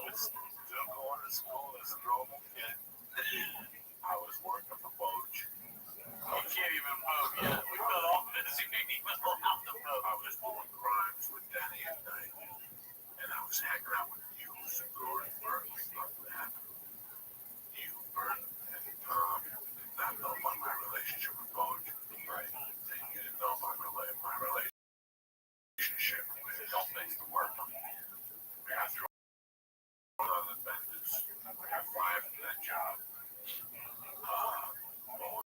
was still going to school as a normal kid. I was working for Boge. You can't even vote yet. We got all this. You ain't even allowed to vote. I was doing crimes with Danny at night. And I was hanging out with you and Gordon Berkeley. Nothing happened. You, Bert, and Tom did not know about my relationship with Boge. Right. And you didn't know about my relationship with Don't mix the work. We got thrown on the benches. I got 5 in that job. Boge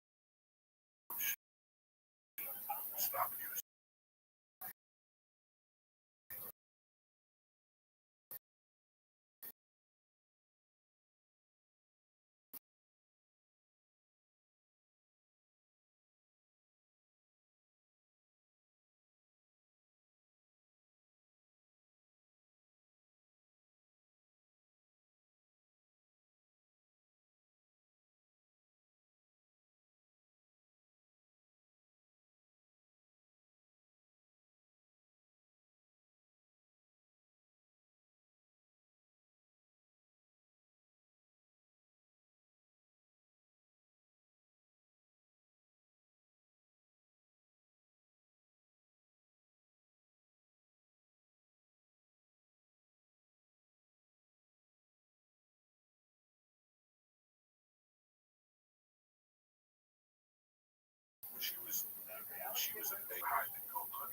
she was a big hide to go on.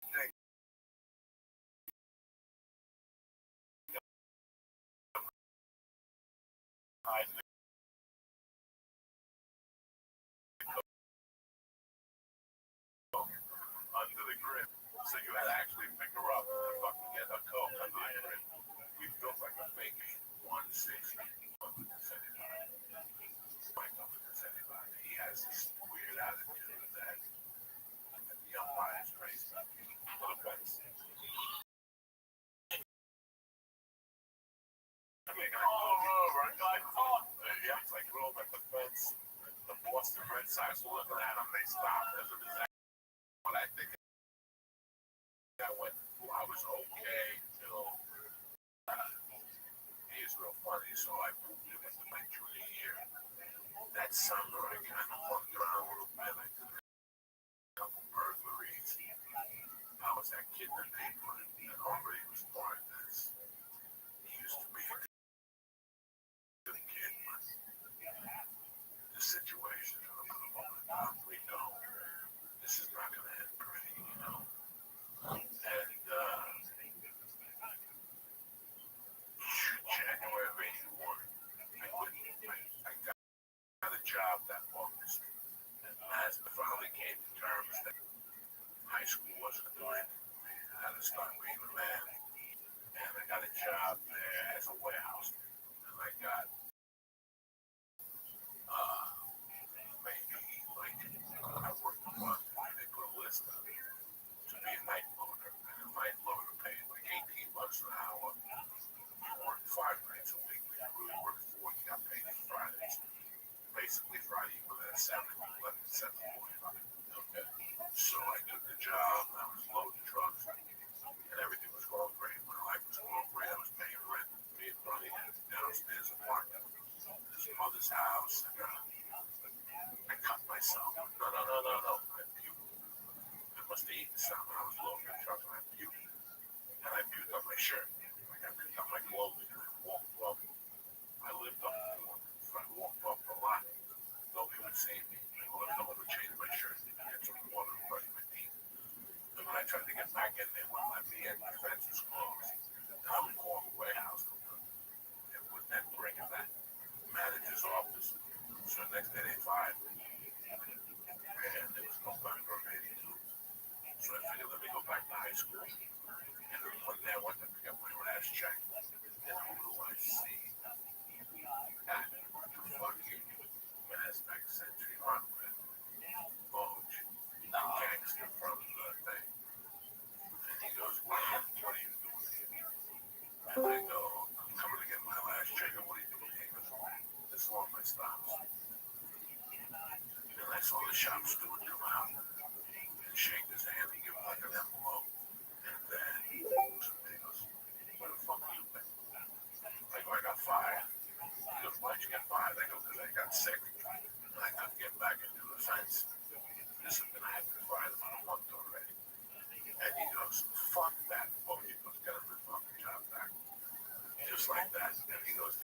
Okay. I under the grip. So you had to actually pick her up and fucking get her coke under the grip. We built like a fake 160. He has this weird attitude that the umpire is crazy. No offense. I mean, I pulled over. I talked. Yeah, it's like rolled at the fence. The Boston Red Sox were looking at him. They stopped because of his act. But I think that went. I was okay till he was real funny. So I moved him into my junior year. That summer, I kind of fucked around a little bit. I did a couple burglaries. I was that kid in the neighborhood that already was part of this. He used to be a good kid, but the situation for the moment, we know this is not going to end pretty, you know. And January of '81, I got a job that August. And as I finally came to terms that high school wasn't doing, I had to start being a man. And I got a job there as a warehouse. And I got maybe like I worked a month and they put a list up to be a night loader. And a night loader paid like $18 an hour. You worked 5 nights a week. You really worked 4. You got paid Fridays. Basically Friday you were at 7, 11, 7:45. Okay. So I took the job, I was loading trucks, and everything was going great. My life was going great. I was paying rent, being running downstairs apartment, his mother's house, and I cut myself. No. I puked. I must have eaten something. I was loading the truck and I puked. And I puked on my shirt. Like I picked up my clothing and I walked up. I lived up the one. So I walked up a lot. Nobody would see me. I would change my shirt and get some water and brush my teeth. And when I tried to get back in, they wouldn't let me in. My fence was closed. And I would call the warehouse and would then bring in that manager's office. So the next day they fired me. And there was no background '82. So I figured, let me go back to high school. And then one day I went to pick up my last check. And who do I see? At the fucking Mazda Century Hardware. Boge, the gangster from the thing. And he goes, what are you doing here? And I go, I'm coming to get my last check. And what are you doing here? This is all my stops. And I saw the shop steward come out and shake his hand and give him like an envelope.